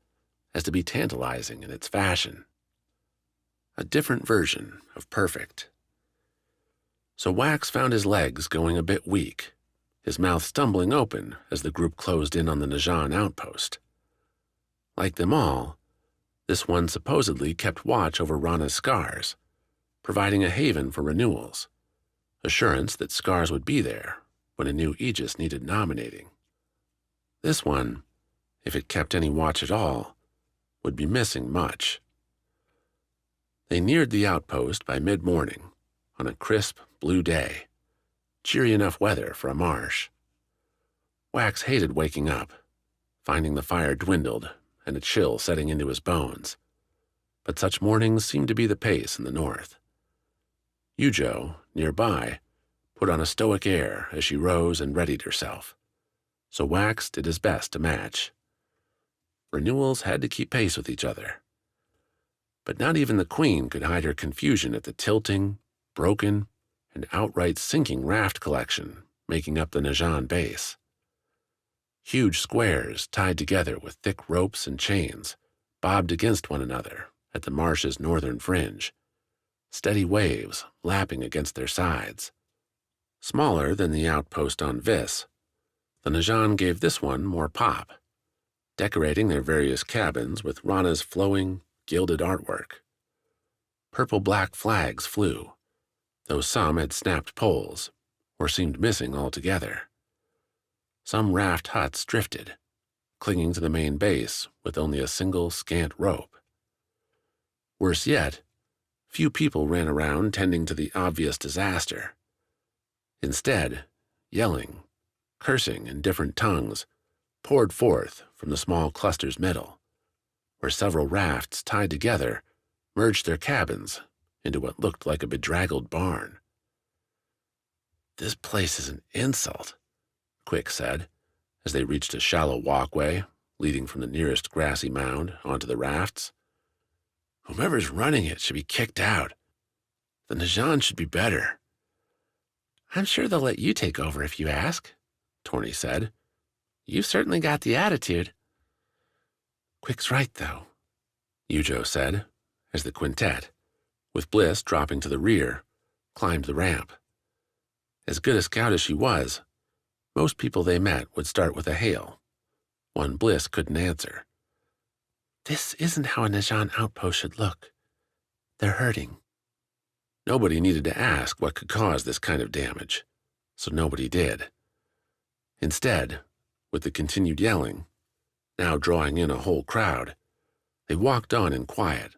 S3: as to be tantalizing in its fashion. A different version of perfect. So Wax found his legs going a bit weak, his mouth stumbling open as the group closed in on the Najan outpost. Like them all, this one supposedly kept watch over Rana's Skars, providing a haven for renewals, assurance that Skars would be there when a new Aegis needed nominating. This one, if it kept any watch at all, would be missing much. They neared the outpost by mid-morning, on a crisp, blue day, cheery enough weather for a marsh. Wax hated waking up, finding the fire dwindled and a chill setting into his bones, but such mornings seemed to be the pace in the north. Yujo, nearby, put on a stoic air as she rose and readied herself, so Wax did his best to match. Renewals had to keep pace with each other. But not even the Queen could hide her confusion at the tilting, broken, and outright sinking raft collection making up the Najan base. Huge squares tied together with thick ropes and chains bobbed against one another at the marsh's northern fringe, steady waves lapping against their sides. Smaller than the outpost on Vis, the Najan gave this one more pop,
S1: decorating their various cabins with Rana's flowing, gilded artwork. Purple-black flags flew, though some had snapped poles or seemed missing altogether. Some raft huts drifted, clinging to the main base with only a single scant rope. Worse yet, few people ran around tending to the obvious disaster. Instead, yelling, cursing in different tongues, poured forth from the small cluster's middle, where several rafts tied together merged their cabins into what looked like a bedraggled barn. "This place is an insult," Quick said, as they reached a shallow walkway leading from the nearest grassy mound onto the rafts. "Whomever's running it should be kicked out. The Najan should be better." "I'm sure they'll let you take over if you ask," Torny said. "You've certainly got the attitude." "Quick's right, though," Yujo said, as the quintet, with Bliss dropping to the rear, climbed the ramp. As good a scout as she was, most people they met would start with a hail, one Bliss couldn't answer. "This isn't how a Najan outpost should look. They're hurting." Nobody needed to ask what could cause this kind of damage, so nobody did. Instead, with the continued yelling, now drawing in a whole crowd, they walked on in quiet,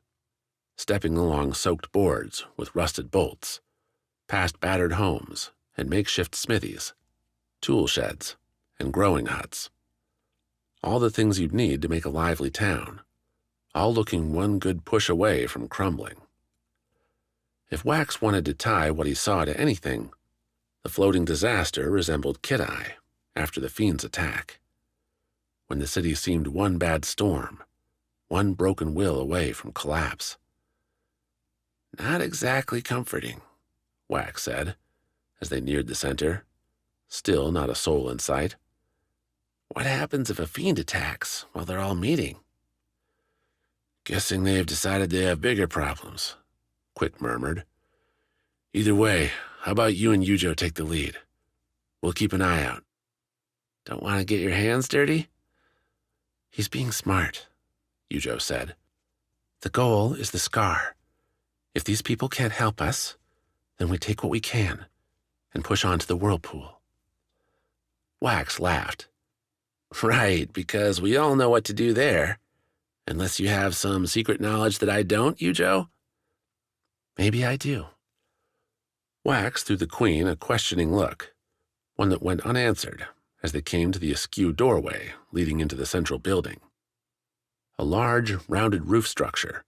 S1: stepping along soaked boards with rusted bolts, past battered homes and makeshift smithies, tool sheds, and growing huts. All the things you'd need to make a lively town, all looking one good push away from crumbling. If Wax wanted to tie what he saw to anything, the floating disaster resembled Kid-Eye after the Fiends' attack, when the city seemed one bad storm, one broken will away from collapse. "Not exactly comforting," Wax said, as they neared the center, still not a soul in sight. "What happens if a fiend attacks while they're all meeting?" "Guessing they've decided they have bigger problems," Quick murmured. "Either way, how about you and Yujo take the lead? We'll keep an eye out." "Don't want to get your hands dirty?" "He's being smart," Yujo said. "The goal is the Skar. If these people can't help us, then we take what we can and push on to the Whirlpool." Wax laughed. "Right, because we all know what to do there. Unless you have some secret knowledge that I don't, Yujo?" "Maybe I do." Wax threw the Queen a questioning look, one that went unanswered as they came to the askew doorway leading into the central building. A large, rounded roof structure,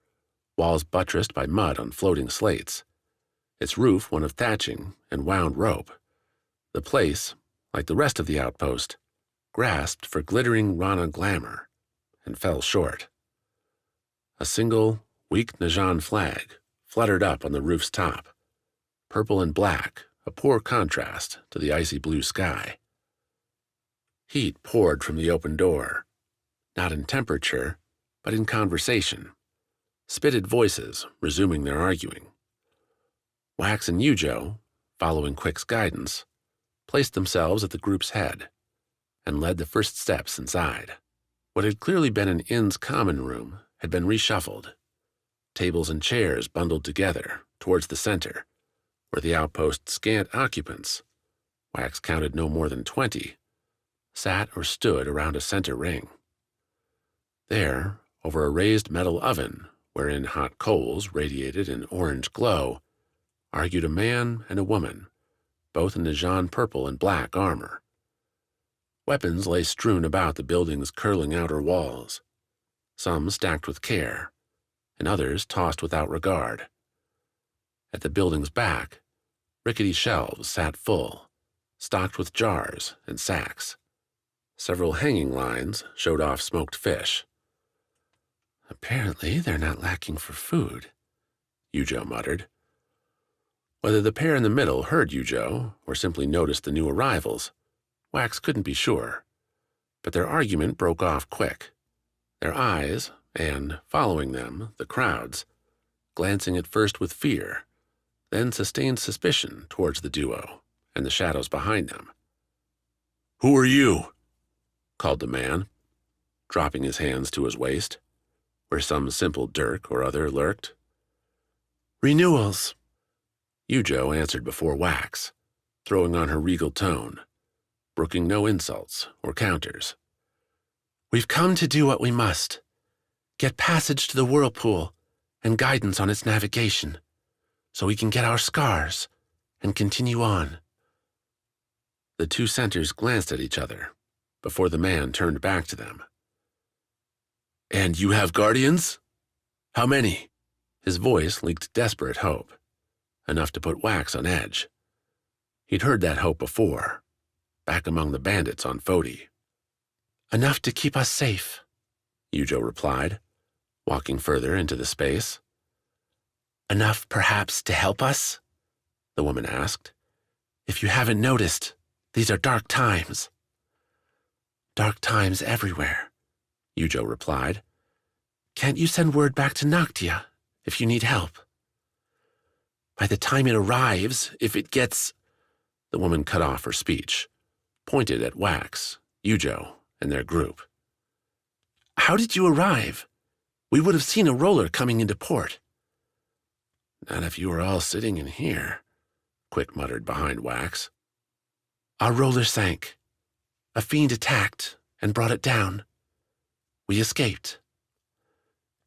S1: walls buttressed by mud on floating slates, its roof one of thatching and wound rope. The place, like the rest of the outpost, grasped for glittering Rana glamour and fell short. A single, weak Najan flag fluttered up on the roof's top, purple and black, a poor contrast to the icy blue sky. Heat poured from the open door, not in temperature, but in conversation, spitted voices resuming their arguing. Wax and Yujo, following Quick's guidance, placed themselves at the group's head and led the first steps inside. What had clearly been an inn's common room had been reshuffled, tables and chairs bundled together towards the center, where the outpost's scant occupants, Wax counted no more than 20, sat or stood around a center ring. There, over a raised metal oven wherein hot coals radiated an orange glow, argued a man and a woman, both in Najan purple and black armor. Weapons lay strewn about the building's curling outer walls, some stacked with care, and others tossed without regard. At the building's back, rickety shelves sat full, stocked with jars and sacks. Several hanging lines showed off smoked fish. "Apparently they're not lacking for food," Yujo muttered. Whether the pair in the middle heard Yujo or simply noticed the new arrivals, Wax couldn't be sure, but their argument broke off quick, their eyes, and, following them, the crowds, glancing at first with fear, then sustained suspicion towards the duo and the shadows behind them. "Who are you?" called the man. dropping his hands to his waist, where some simple dirk or other lurked.
S3: Renewals,
S1: Yujo answered before Wax, throwing on her regal tone, brooking no insults or counters.
S3: We've come to do what we must. Get passage to the Whirlpool and guidance on its navigation, so we can get our scars and continue on.
S1: The two centers glanced at each other before the man turned back to them. And you have guardians? How many? His voice leaked desperate hope, enough to put Wax on edge. He'd heard that hope before, back among the bandits on Foti.
S3: Enough to keep us safe,
S1: Yujo replied, walking further into the space.
S3: Enough, perhaps, to help us?
S1: The woman asked.
S3: If you haven't noticed, these are dark times. Dark times everywhere,
S1: Yujo replied.
S3: Can't you send word back to Noctia if you need help? By the time it arrives, if it gets...
S1: The woman cut off her speech, pointed at Wax, Yujo, and their group.
S3: How did you arrive? We would have seen a roller coming into port.
S1: Not if you were all sitting in here, Quick muttered behind Wax.
S3: Our roller sank. A fiend attacked and brought it down. We escaped.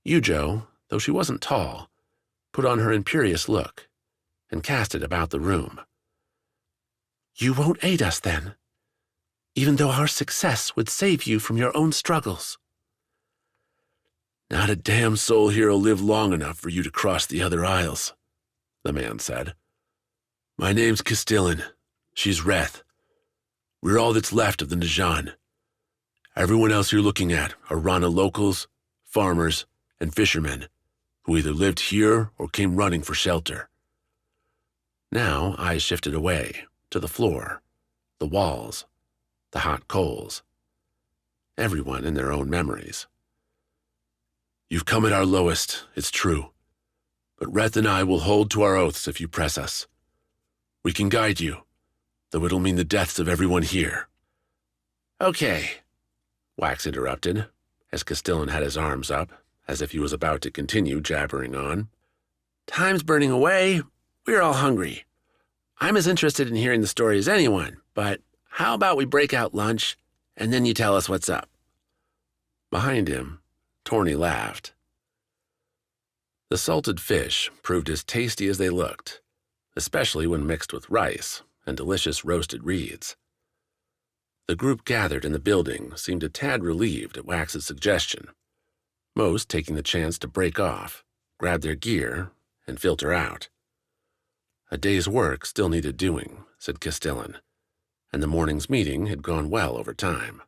S1: Yujo, though she wasn't tall, put on her imperious look and cast it about the room.
S3: You won't aid us then, even though our success would save you from your own struggles.
S2: Not a damn soul here'll live long enough for you to cross the other isles, the man said. My name's Castellan. She's Reth. We're all that's left of the Najan. Everyone else you're looking at are Rana locals, farmers, and fishermen who either lived here or came running for shelter.
S1: Now eyes shifted away, to the floor, the walls, the hot coals. Everyone in their own memories.
S2: You've come at our lowest, it's true, but Reth and I will hold to our oaths if you press us. We can guide you, though it'll mean the deaths of everyone here.
S1: Okay, Wax interrupted, as Castellan had his arms up, as if he was about to continue jabbering on. Time's burning away. We're all hungry. I'm as interested in hearing the story as anyone, but how about we break out lunch, and then you tell us what's up? Behind him, Torny laughed. The salted fish proved as tasty as they looked, especially when mixed with rice and delicious roasted reeds. The group gathered in the building seemed a tad relieved at Wax's suggestion, most taking the chance to break off, grab their gear, and filter out. A day's work still needed doing, said Castellan, and the morning's meeting had gone well over time.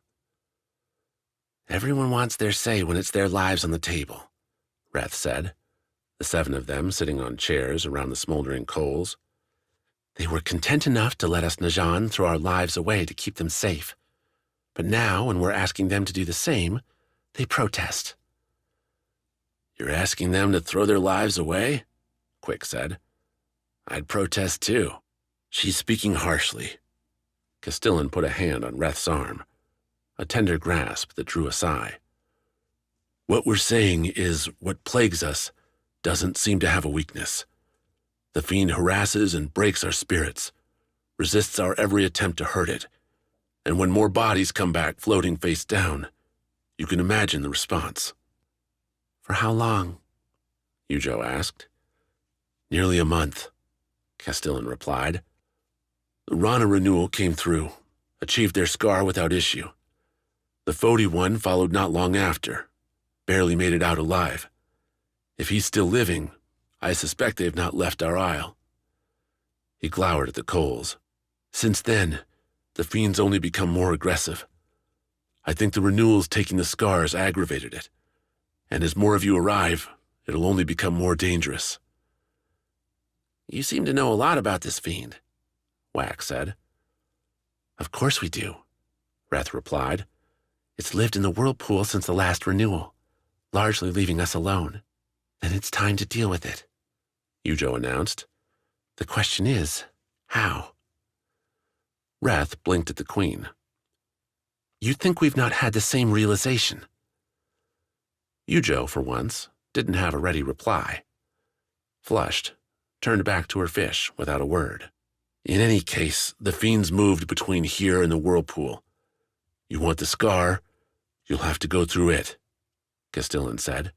S3: Everyone wants their say when it's their lives on the table,
S1: Reth said, the 7 of them sitting on chairs around the smoldering coals.
S3: They were content enough to let us Najan throw our lives away to keep them safe. But now, when we're asking them to do the same, they protest.
S2: You're asking them to throw their lives away? Quick said. I'd protest too. She's speaking harshly.
S1: Castellan put a hand on Reth's arm, a tender grasp that drew a sigh.
S2: What we're saying is what plagues us doesn't seem to have a weakness. The fiend harasses and breaks our spirits, resists our every attempt to hurt it, and when more bodies come back floating face down, you can imagine the response.
S3: For how long?
S1: Yujo asked.
S2: Nearly a month, Castellan replied. The Rana Renewal came through, achieved their Skar without issue. The Foti one followed not long after, barely made it out alive. If he's still living, I suspect they have not left our isle. He glowered at the coals. Since then, the fiends only become more aggressive. I think the Renewal's taking the Skars aggravated it, and as more of you arrive, it'll only become more dangerous.
S3: You seem to know a lot about this fiend, Wax said. Of course we do, Reth replied. It's lived in the Whirlpool since the last Renewal, largely leaving us alone. Then it's time to deal with it,
S1: Yujo announced.
S3: The question is, how?
S1: Reth blinked at the Queen.
S3: You think we've not had the same realization,
S1: Yujo, for once, didn't have a ready reply. Flushed, turned back to her fish without a word. In any case, the Fiends moved between here and the Whirlpool. You want the Skar? You'll have to go through it, Castellan said.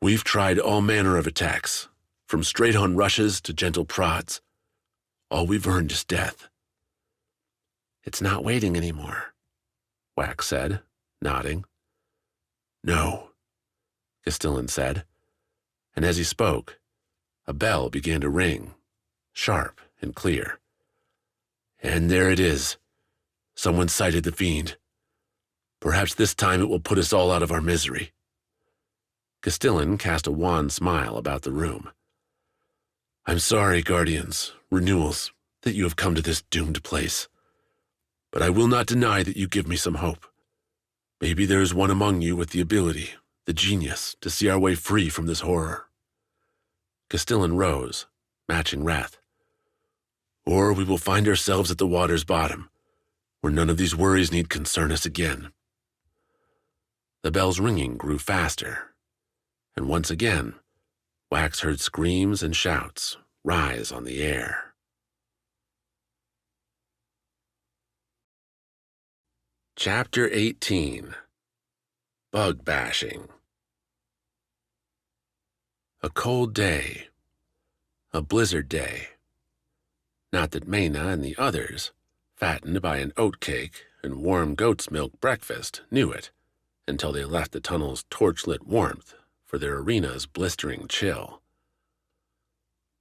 S1: We've tried all manner of attacks, from straight-on rushes to gentle prods. All we've earned is death. It's not waiting anymore, Wax said, nodding. No, Castellan said, and as he spoke, a bell began to ring, sharp and clear. And there it is. Someone sighted the Fiend. Perhaps this time it will put us all out of our misery. Castellan cast a wan smile about the room. I'm sorry, Guardians, Renewals, that you have come to this doomed place. But I will not deny that you give me some hope. Maybe there is one among you with the ability, the genius, to see our way free from this horror. Castellan rose, matching wrath. Or we will find ourselves at the water's bottom, where none of these worries need concern us again. The bell's ringing grew faster, and once again, Wax heard screams and shouts rise on the air. Chapter 18. Bug Bashing. A cold day. A blizzard day. Not that Maena and the others, fattened by an oatcake and warm goat's milk breakfast, knew it until they left the tunnel's torchlit warmth for their arena's blistering chill.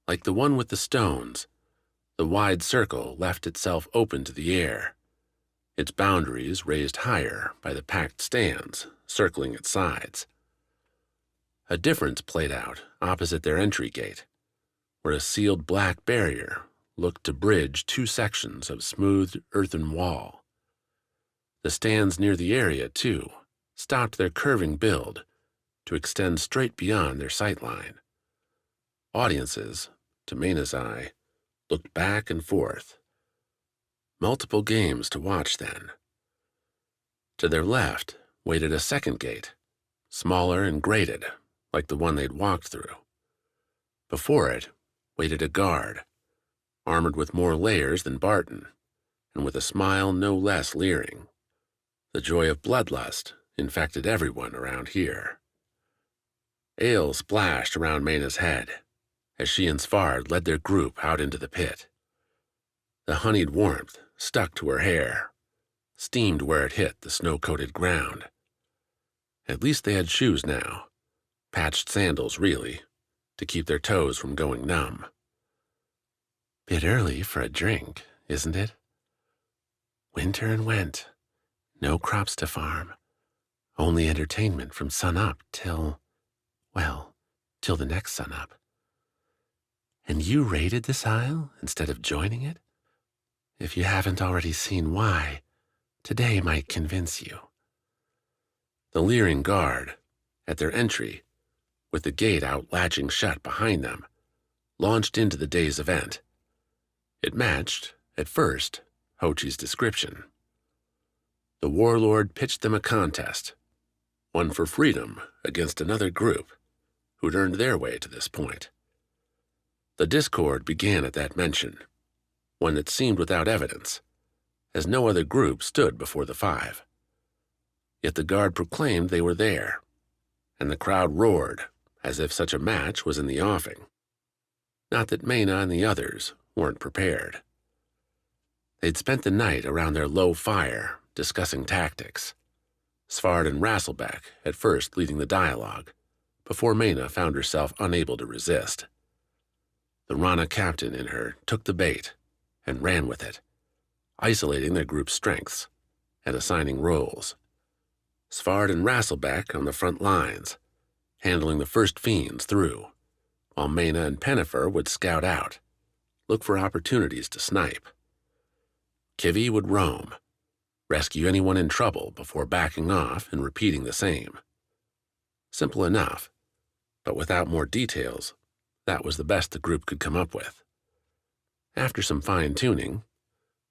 S1: Like the one with the stones, the wide circle left itself open to the air, its boundaries raised higher by the packed stands circling its sides. A difference played out opposite their entry gate, where a sealed black barrier looked to bridge two sections of smoothed earthen wall. The stands near the area, too, stopped their curving build to extend straight beyond their sight line. Audiences, to Maena's eye, looked back and forth. Multiple games to watch then. To their left waited a second gate, smaller and grated, like the one they'd walked through. Before it waited a guard, armored with more layers than Barton, and with a smile no less leering. The joy of bloodlust infected everyone around here. Ale splashed around Maena's head as she and Svarde led their group out into the pit. The honeyed warmth stuck to her hair, steamed where it hit the snow-coated ground. At least they had shoes now, patched sandals really, to keep their toes from going numb. Bit early for a drink, isn't it? Winter and went, no crops to farm, only entertainment from sun-up till the next sun-up. And you raided this isle instead of joining it? If you haven't already seen why, today might convince you. The leering guard, at their entry, with the gate out latching shut behind them, launched into the day's event. It matched, at first, Hochi's description. The Warlord pitched them a contest, one for freedom against another group who'd earned their way to this point. The discord began at that mention, one that seemed without evidence, as no other group stood before the five. Yet the guard proclaimed they were there, and the crowd roared as if such a match was in the offing. Not that Maena and the others weren't prepared. They'd spent the night around their low fire discussing tactics, Svarde and Rasselbeck at first leading the dialogue, before Maena found herself unable to resist. The Rana captain in her took the bait and ran with it, isolating their group's strengths and assigning roles. Svarde and Rasselbeck on the front lines, handling the first Fiends through, while Maena and Pennifer would scout out, look for opportunities to snipe. Kivy would roam, rescue anyone in trouble before backing off and repeating the same. Simple enough, but without more details, that was the best the group could come up with. After some fine-tuning,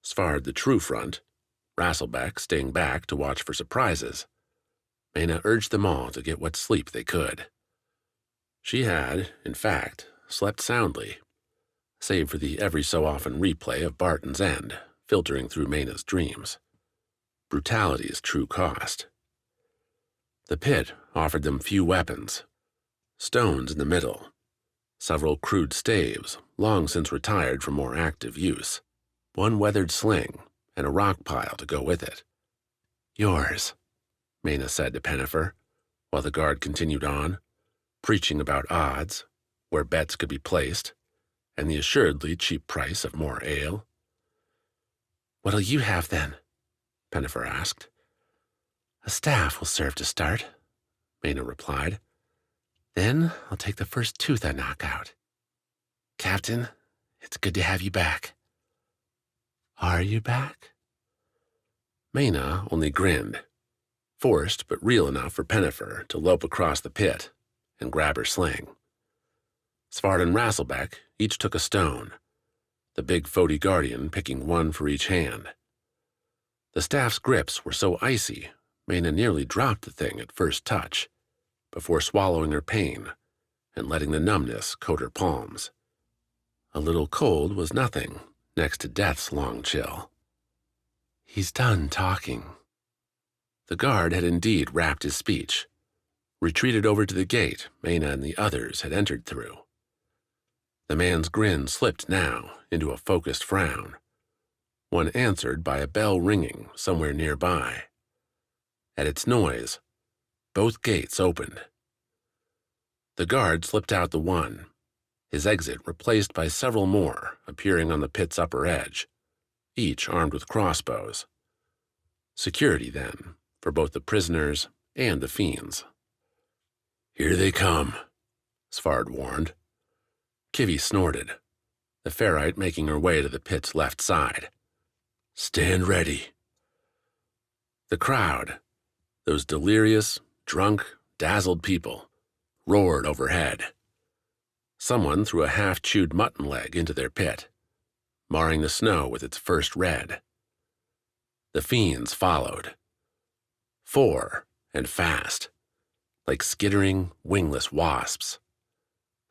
S1: Svarde the true front, Rasselbeck staying back to watch for surprises, Maena urged them all to get what sleep they could. She had, in fact, slept soundly, save for the every-so-often replay of Barton's end filtering through Maena's dreams. Brutality's true cost. The pit offered them few weapons. Stones in the middle, several crude staves long since retired from more active use, one weathered sling, and a rock pile to go with it. "Yours," Maena said to Pennifer, while the guard continued on, preaching about odds, where bets could be placed, and the assuredly cheap price of more ale. "What'll you have, then?" Pennifer asked. "A staff will serve to start," Maena replied. "Then I'll take the first tooth I knock out. Captain, it's good to have you back." "Are you back?" Maena only grinned, forced but real enough for Pennifer to lope across the pit and grab her sling. Svarde and Rasselbeck each took a stone, the big Foti guardian picking one for each hand. The staff's grips were so icy, Maena nearly dropped the thing at first touch, before swallowing her pain and letting the numbness coat her palms. A little cold was nothing next to death's long chill. "He's done talking." The guard had indeed wrapped his speech, retreated over to the gate Maena and the others had entered through. The man's grin slipped now into a focused frown, one answered by a bell ringing somewhere nearby. At its noise, both gates opened. The guard slipped out the one, his exit replaced by several more appearing on the pit's upper edge, each armed with crossbows. Security, then, for both the prisoners and the fiends. "Here they come," Svarde warned. Kivi snorted, the ferrite making her way to the pit's left side. "Stand ready." The crowd, those delirious, drunk, dazzled people, roared overhead. Someone threw a half-chewed mutton leg into their pit, marring the snow with its first red. The fiends followed. 4, and fast, like skittering, wingless wasps.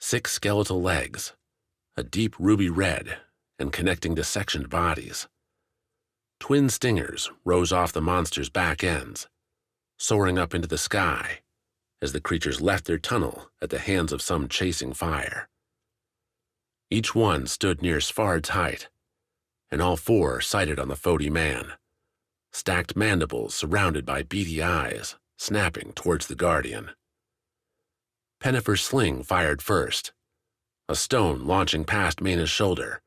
S1: 6 skeletal legs, a deep ruby red, and connecting to sectioned bodies. Twin stingers rose off the monster's back ends, soaring up into the sky as the creatures left their tunnel at the hands of some chasing fire. Each one stood near Svarde's height, and all 4 sighted on the Foti man, stacked mandibles surrounded by beady eyes, snapping towards the guardian. Pennifer's sling fired first, a stone launching past Maena's shoulder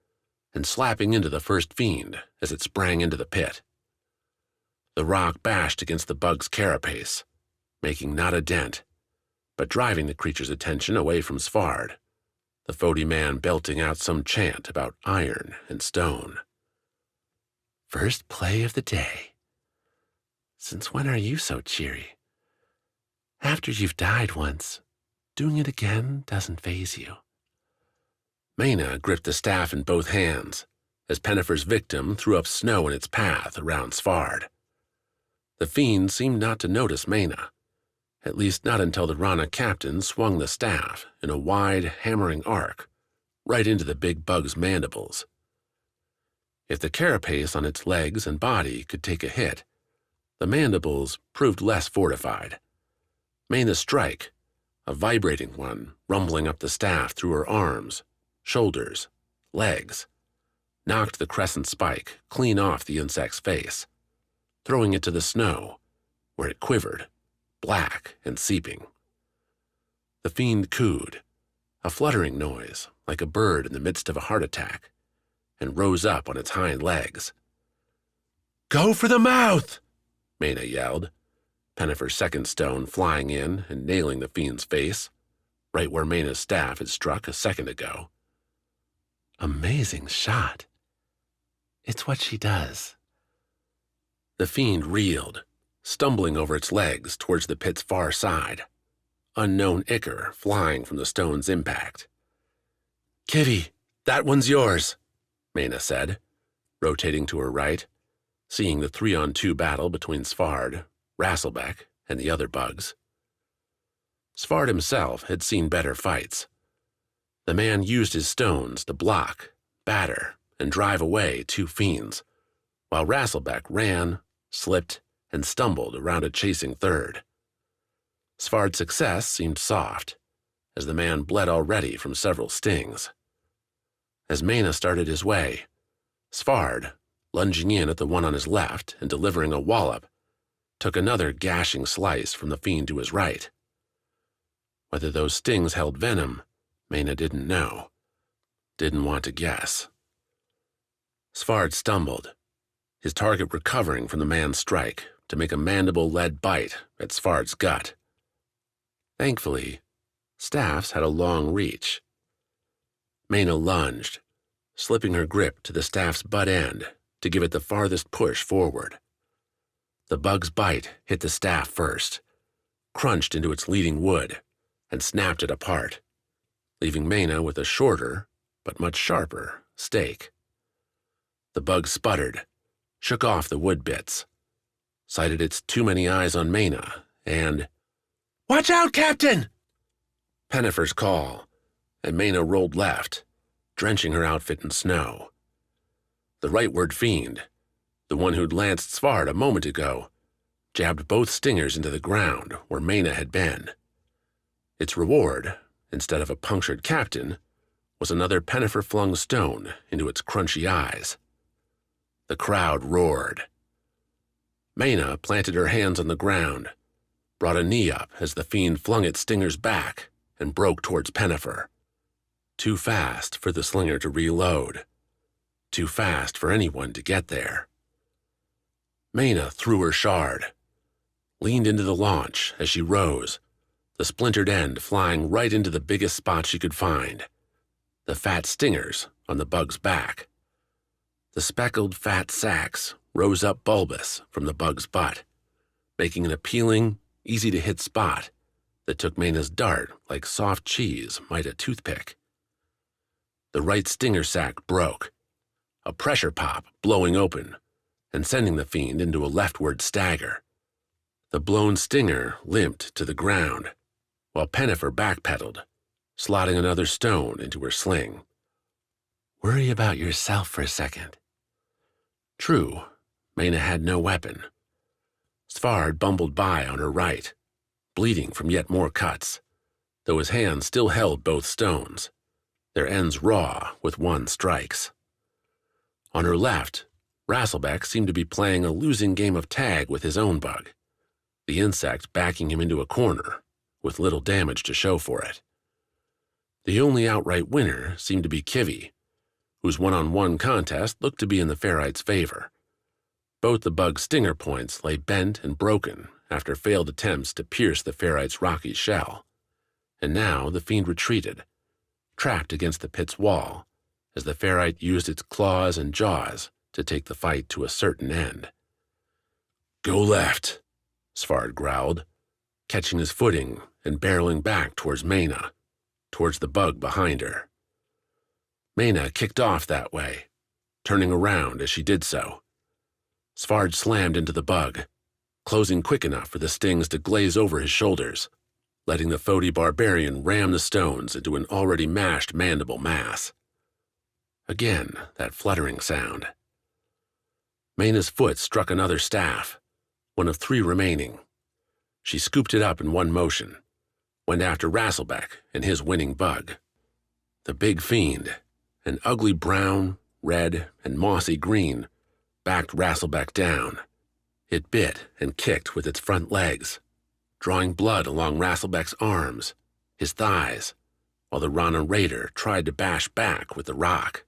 S1: and slapping into the first fiend as it sprang into the pit. The rock bashed against the bug's carapace, making not a dent, but driving the creature's attention away from Svarde, the Foti man belting out some chant about iron and stone. "First play of the day. Since when are you so cheery? After you've died once, doing it again doesn't faze you." Maena gripped the staff in both hands as Pennifer's victim threw up snow in its path around Svarde. The fiend seemed not to notice Maena, at least not until the Rana captain swung the staff in a wide, hammering arc right into the big bug's mandibles. If the carapace on its legs and body could take a hit, the mandibles proved less fortified. Maena's strike, a vibrating one rumbling up the staff through her arms, shoulders, legs, knocked the crescent spike clean off the insect's face, throwing it to the snow, where it quivered, black and seeping. The fiend cooed, a fluttering noise like a bird in the midst of a heart attack, and rose up on its hind legs. "Go for the mouth!" Maena yelled, Pennifer's second stone flying in and nailing the fiend's face, right where Maena's staff had struck a second ago. "Amazing shot. It's what she does." The fiend reeled, stumbling over its legs towards the pit's far side, unknown ichor flying from the stone's impact. "Kivi, that one's yours," Maena said, rotating to her right, seeing the 3-on-2 battle between Svarde, Rasselbeck, and the other bugs. Svarde himself had seen better fights. The man used his stones to block, batter, and drive away 2 fiends, while Rasselbeck ran, slipped, and stumbled around a chasing third. Svarde's success seemed soft, as the man bled already from several stings. As Maena started his way, Svarde, lunging in at the one on his left and delivering a wallop, took another gashing slice from the fiend to his right. Whether those stings held venom, Maena didn't know. Didn't want to guess. Svarde stumbled, his target recovering from the man's strike to make a mandible-led bite at Svarde's gut. Thankfully, staffs had a long reach. Maena lunged, slipping her grip to the staff's butt end to give it the farthest push forward. The bug's bite hit the staff first, crunched into its leading wood, and snapped it apart, leaving Maena with a shorter, but much sharper, stake. The bug sputtered, shook off the wood bits, sighted its too many eyes on Maena, and, "Watch out, Captain!" Pennifer's call, and Maena rolled left, drenching her outfit in snow. The rightward fiend, the one who'd lanced Svarde a moment ago, jabbed both stingers into the ground where Maena had been. Its reward, instead of a punctured captain, was another Pennifer-flung stone into its crunchy eyes. The crowd roared. Maena planted her hands on the ground, brought a knee up as the fiend flung its stingers back and broke towards Pennifer. Too fast for the slinger to reload. Too fast for anyone to get there. Maena threw her shard, leaned into the launch as she rose, the splintered end flying right into the biggest spot she could find, the fat stingers on the bug's back. The speckled fat sacs rose up bulbous from the bug's butt, making an appealing, easy-to-hit spot that took Maena's dart like soft cheese might a toothpick. The right stinger sac broke, a pressure pop blowing open and sending the fiend into a leftward stagger. The blown stinger limped to the ground, while Pennifer backpedaled, slotting another stone into her sling. Worry about yourself for a second. True, Maena had no weapon. Svarde bumbled by on her right, bleeding from yet more cuts, though his hand still held both stones, their ends raw with one strikes. On her left, Rasselbeck seemed to be playing a losing game of tag with his own bug, the insect backing him into a corner, with little damage to show for it. The only outright winner seemed to be Kivy, whose one-on-one contest looked to be in the ferrite's favor. Both the bug's stinger points lay bent and broken after failed attempts to pierce the ferrite's rocky shell, and now the fiend retreated, trapped against the pit's wall, as the ferrite used its claws and jaws to take the fight to a certain end. "Go left," Svarde growled, catching his footing and barreling back towards Maena, towards the bug behind her. Maena kicked off that way, turning around as she did so. Svarde slammed into the bug, closing quick enough for the stings to glaze over his shoulders, letting the Foti barbarian ram the stones into an already mashed mandible mass. Again, that fluttering sound. Maena's foot struck another staff, one of 3 remaining. She scooped it up in one motion, went after Rasselbeck and his winning bug. The big fiend, an ugly brown, red, and mossy green, backed Rasselbeck down. It bit and kicked with its front legs, drawing blood along Rasselbeck's arms, his thighs, while the Rana raider tried to bash back with the rock.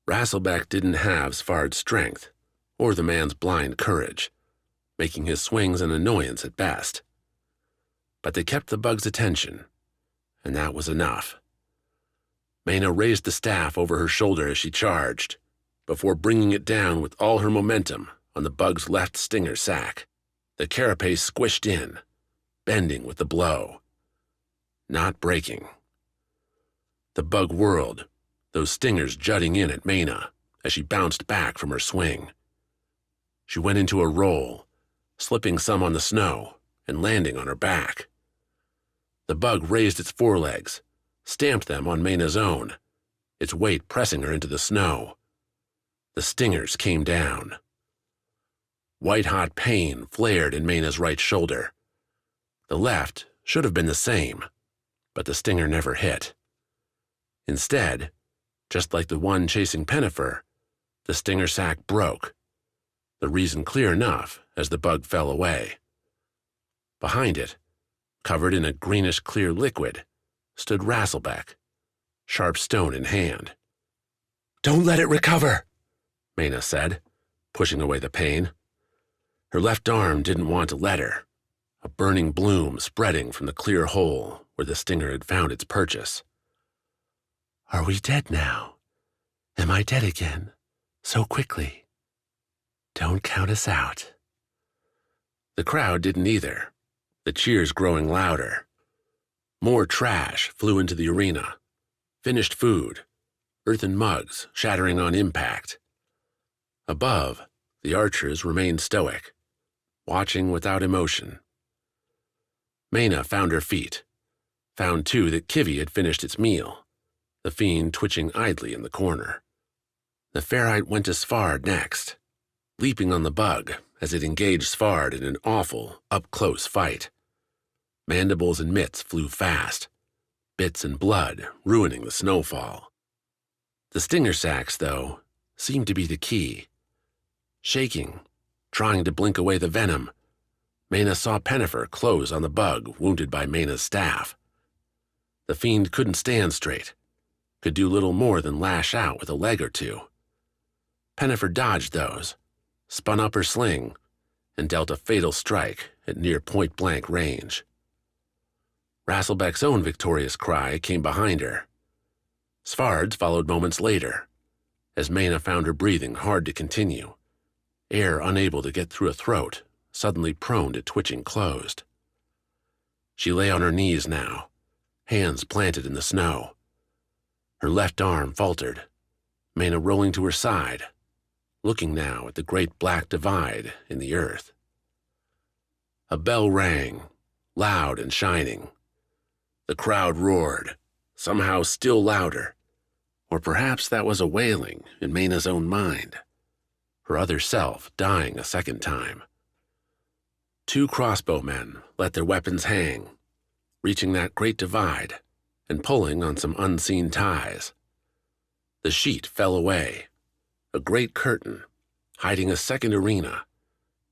S1: Rasselbeck didn't have Svarde's strength, or the man's blind courage, making his swings an annoyance at best. But they kept the bug's attention, and that was enough. Maena raised the staff over her shoulder as she charged, before bringing it down with all her momentum on the bug's left stinger sac. The carapace squished in, bending with the blow, not breaking. The bug whirled, those stingers jutting in at Maena as she bounced back from her swing. She went into a roll, slipping some on the snow and landing on her back. The bug raised its forelegs, stamped them on Maena's own, its weight pressing her into the snow. The stingers came down. White-hot pain flared in Maena's right shoulder. The left should have been the same, but the stinger never hit. Instead, just like the one chasing Pennifer, the stinger sac broke, the reason clear enough as the bug fell away. Behind it, covered in a greenish-clear liquid, stood Rasselbeck, sharp stone in hand. "Don't let it recover," Maena said, pushing away the pain. Her left arm didn't want to let her, a burning bloom spreading from the clear hole where the stinger had found its purchase. "Are we dead now? Am I dead again? So quickly? Don't count us out." The crowd didn't either, the cheers growing louder. More trash flew into the arena. Finished food, earthen mugs shattering on impact. Above, the archers remained stoic, watching without emotion. Maena found her feet, found too that Kivy had finished its meal, the fiend twitching idly in the corner. The ferrite went to Svarde next, leaping on the bug as it engaged Svarde in an awful, up-close fight. Mandibles and mitts flew fast, bits and blood ruining the snowfall. The stinger sacs, though, seemed to be the key. Shaking, trying to blink away the venom, Maena saw Pennifer close on the bug wounded by Maena's staff. The fiend couldn't stand straight, could do little more than lash out with a leg or two. Pennifer dodged those, spun up her sling, and dealt a fatal strike at near point-blank range. Rasselbeck's own victorious cry came behind her. Svarde's followed moments later, as Maena found her breathing hard to continue, air unable to get through a throat suddenly prone to twitching closed. She lay on her knees now, hands planted in the snow. Her left arm faltered, Maena rolling to her side, looking now at the great black divide in the earth. A bell rang, loud and shining. The crowd roared, somehow still louder, or perhaps that was a wailing in Maena's own mind, her other self dying a second time. 2 crossbowmen let their weapons hang, reaching that great divide and pulling on some unseen ties. The sheet fell away, a great curtain hiding a second arena,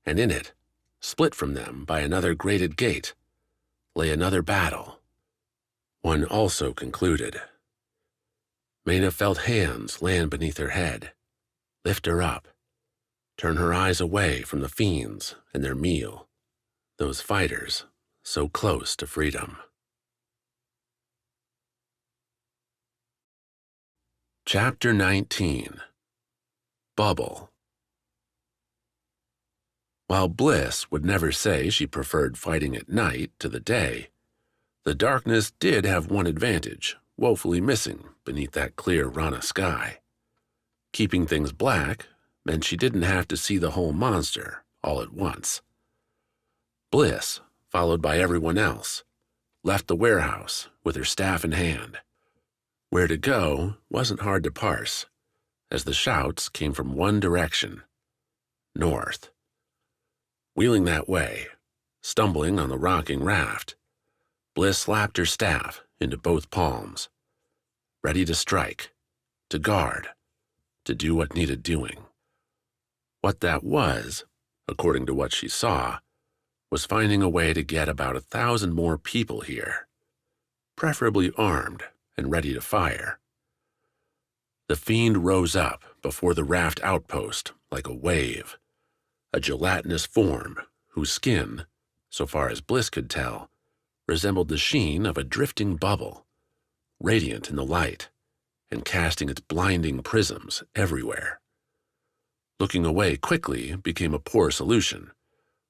S1: and in it, split from them by another grated gate, lay another battle. One also concluded. Maena felt hands land beneath her head, lift her up, turn her eyes away from the fiends and their meal, those fighters so close to freedom. Chapter 19. Bubble. While Bliss would never say she preferred fighting at night to the day, the darkness did have one advantage, woefully missing beneath that clear Rana sky. Keeping things black meant she didn't have to see the whole monster all at once. Bliss, followed by everyone else, left the warehouse with her staff in hand. Where to go wasn't hard to parse, as the shouts came from one direction, north. Wheeling that way, stumbling on the rocking raft, Bliss slapped her staff into both palms, ready to strike, to guard, to do what needed doing. What that was, according to what she saw, was finding a way to get about 1,000 more people here, preferably armed and ready to fire. The fiend rose up before the raft outpost like a wave, a gelatinous form whose skin, so far as Bliss could tell, resembled the sheen of a drifting bubble, radiant in the light and casting its blinding prisms everywhere. Looking away quickly became a poor solution,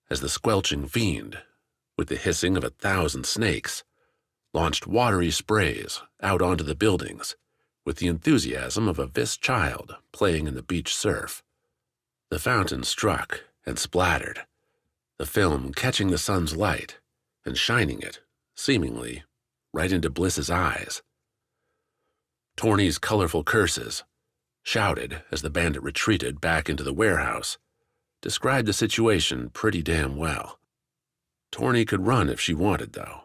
S1: as the squelching fiend, with the hissing of 1,000 snakes, launched watery sprays out onto the buildings with the enthusiasm of a Vis child playing in the beach surf. The fountain struck and splattered, the film catching the sun's light and shining it, seemingly, right into Bliss's eyes. Torny's colorful curses, shouted as the bandit retreated back into the warehouse, described the situation pretty damn well. Torny could run if she wanted, though.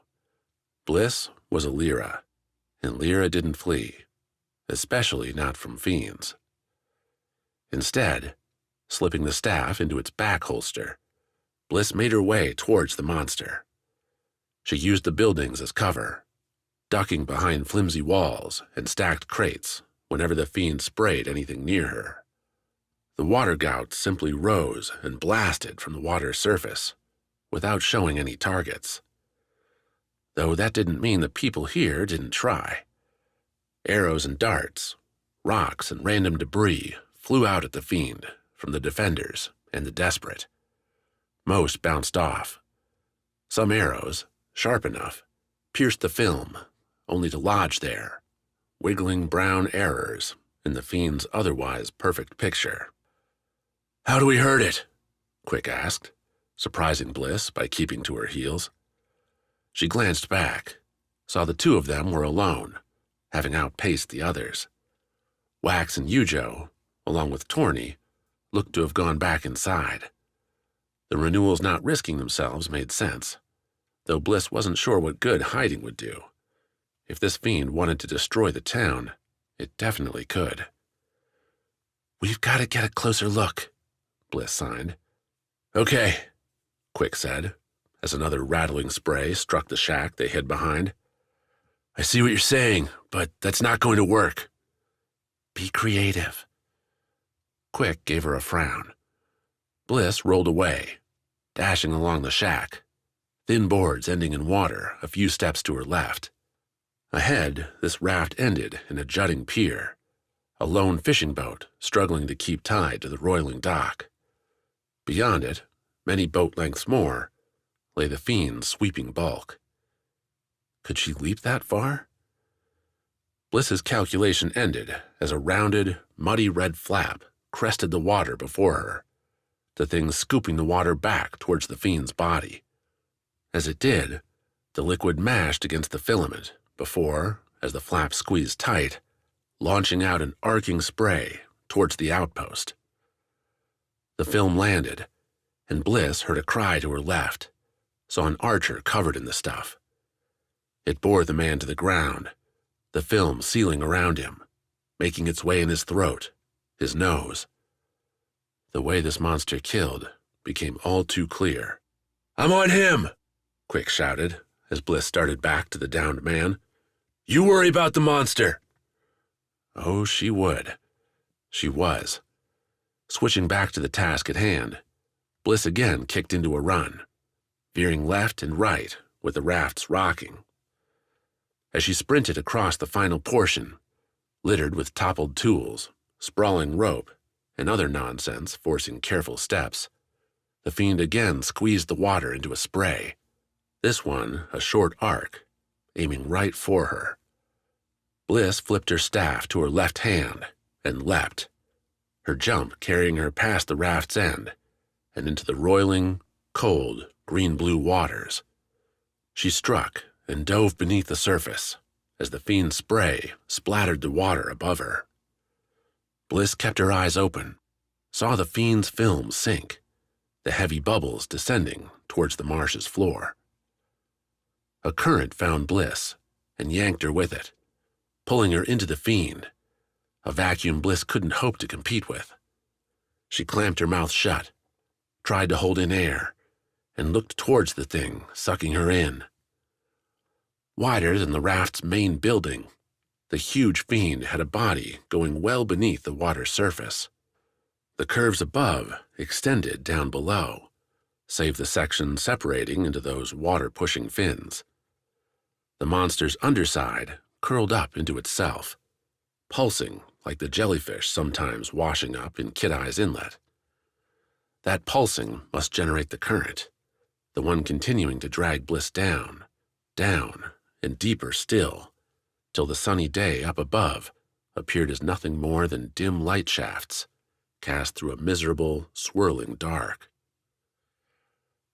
S1: Bliss was a Lyra, and Lyra didn't flee, especially not from fiends. Instead, slipping the staff into its back holster, Bliss made her way towards the monster. She used the buildings as cover, ducking behind flimsy walls and stacked crates whenever the fiend sprayed anything near her. The water gout simply rose and blasted from the water's surface, without showing any targets. Though that didn't mean the people here didn't try. Arrows and darts, rocks and random debris flew out at the fiend from the defenders and the desperate. Most bounced off. Some arrows, sharp enough, pierced the film, only to lodge there, wiggling brown errors in the fiend's otherwise perfect picture. "How do we hurt it?" Quick asked, surprising Bliss by keeping to her heels. She glanced back, saw the two of them were alone, having outpaced the others. Wax and Yujo, along with Torny, looked to have gone back inside. The Renewals not risking themselves made sense, though Bliss wasn't sure what good hiding would do. If this fiend wanted to destroy the town, it definitely could. "We've got to get a closer look," Bliss signed. "Okay," Quick said, as another rattling spray struck the shack they hid behind. "I see what you're saying, but that's not going to work." "Be creative." Quick gave her a frown. Bliss rolled away, dashing along the shack, thin boards ending in water a few steps to her left. Ahead, this raft ended in a jutting pier, a lone fishing boat struggling to keep tied to the roiling dock. Beyond it, many boat lengths more, lay the fiend's sweeping bulk. Could she leap that far? Bliss's calculation ended as a rounded, muddy red flap crested the water before her, the thing scooping the water back towards the fiend's body. As it did, the liquid mashed against the filament before, as the flap squeezed tight, launching out an arcing spray towards the outpost. The film landed, and Bliss heard a cry to her left, saw an archer covered in the stuff. It bore the man to the ground, the film sealing around him, making its way in his throat, his nose. The way this monster killed became all too clear. "I'm on him!" Quick shouted as Bliss started back to the downed man. "You worry about the monster!" Oh, she would. She was. Switching back to the task at hand, Bliss again kicked into a run, veering left and right with the rafts rocking. As she sprinted across the final portion, littered with toppled tools, sprawling rope, and other nonsense forcing careful steps, the fiend again squeezed the water into a spray, this one a short arc, aiming right for her. Bliss flipped her staff to her left hand and leapt, her jump carrying her past the raft's end and into the roiling, cold, green-blue waters. She struck and dove beneath the surface as the fiend's spray splattered the water above her. Bliss kept her eyes open, saw the fiend's film sink, the heavy bubbles descending towards the marsh's floor. A current found Bliss and yanked her with it, pulling her into the fiend, a vacuum Bliss couldn't hope to compete with. She clamped her mouth shut, tried to hold in air, and looked towards the thing sucking her in. Wider than the raft's main building, the huge fiend had a body going well beneath the water's surface. The curves above extended down below, save the section separating into those water-pushing fins. The monster's underside curled up into itself, pulsing like the jellyfish sometimes washing up in Kid-Eye's Inlet. That pulsing must generate the current, the one continuing to drag Bliss down, and deeper still, till the sunny day up above appeared as nothing more than dim light shafts cast through a miserable, swirling dark.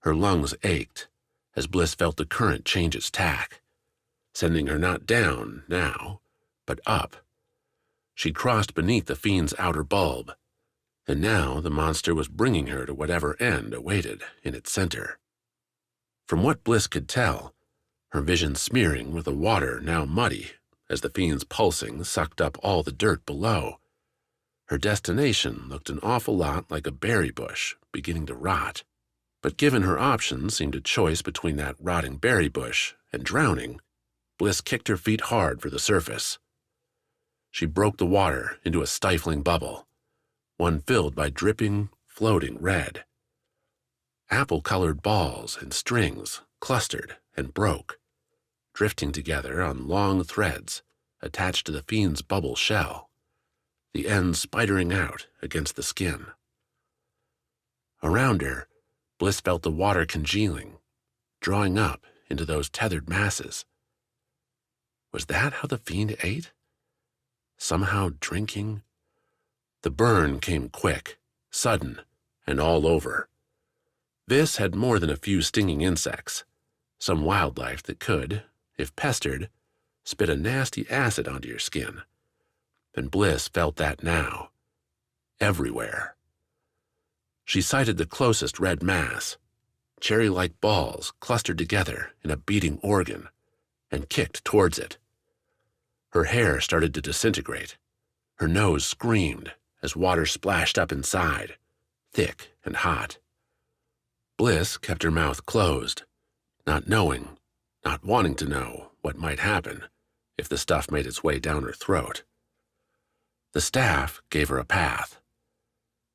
S1: Her lungs ached as Bliss felt the current change its tack, sending her not down now, but up. She'd crossed beneath the fiend's outer bulb, and now the monster was bringing her to whatever end awaited in its center. From what Bliss could tell, her vision smearing with the water now muddy as the fiend's pulsing sucked up all the dirt below, her destination looked an awful lot like a berry bush beginning to rot. But given her options seemed a choice between that rotting berry bush and drowning, Bliss kicked her feet hard for the surface. She broke the water into a stifling bubble, one filled by dripping, floating red. Apple-colored balls and strings clustered and broke, drifting together on long threads attached to the fiend's bubble shell, the ends spidering out against the skin. Around her, Bliss felt the water congealing, drawing up into those tethered masses. Was that how the fiend ate? Somehow drinking? The burn came quick, sudden, and all over. This had more than a few stinging insects, some wildlife that could, if pestered, spit a nasty acid onto your skin. And Bliss felt that now, everywhere. She sighted the closest red mass, cherry-like balls clustered together in a beating organ, and kicked towards it. Her hair started to disintegrate. Her nose screamed as water splashed up inside, thick and hot. Bliss kept her mouth closed, not knowing, not wanting to know what might happen if the stuff made its way down her throat. The staff gave her a path.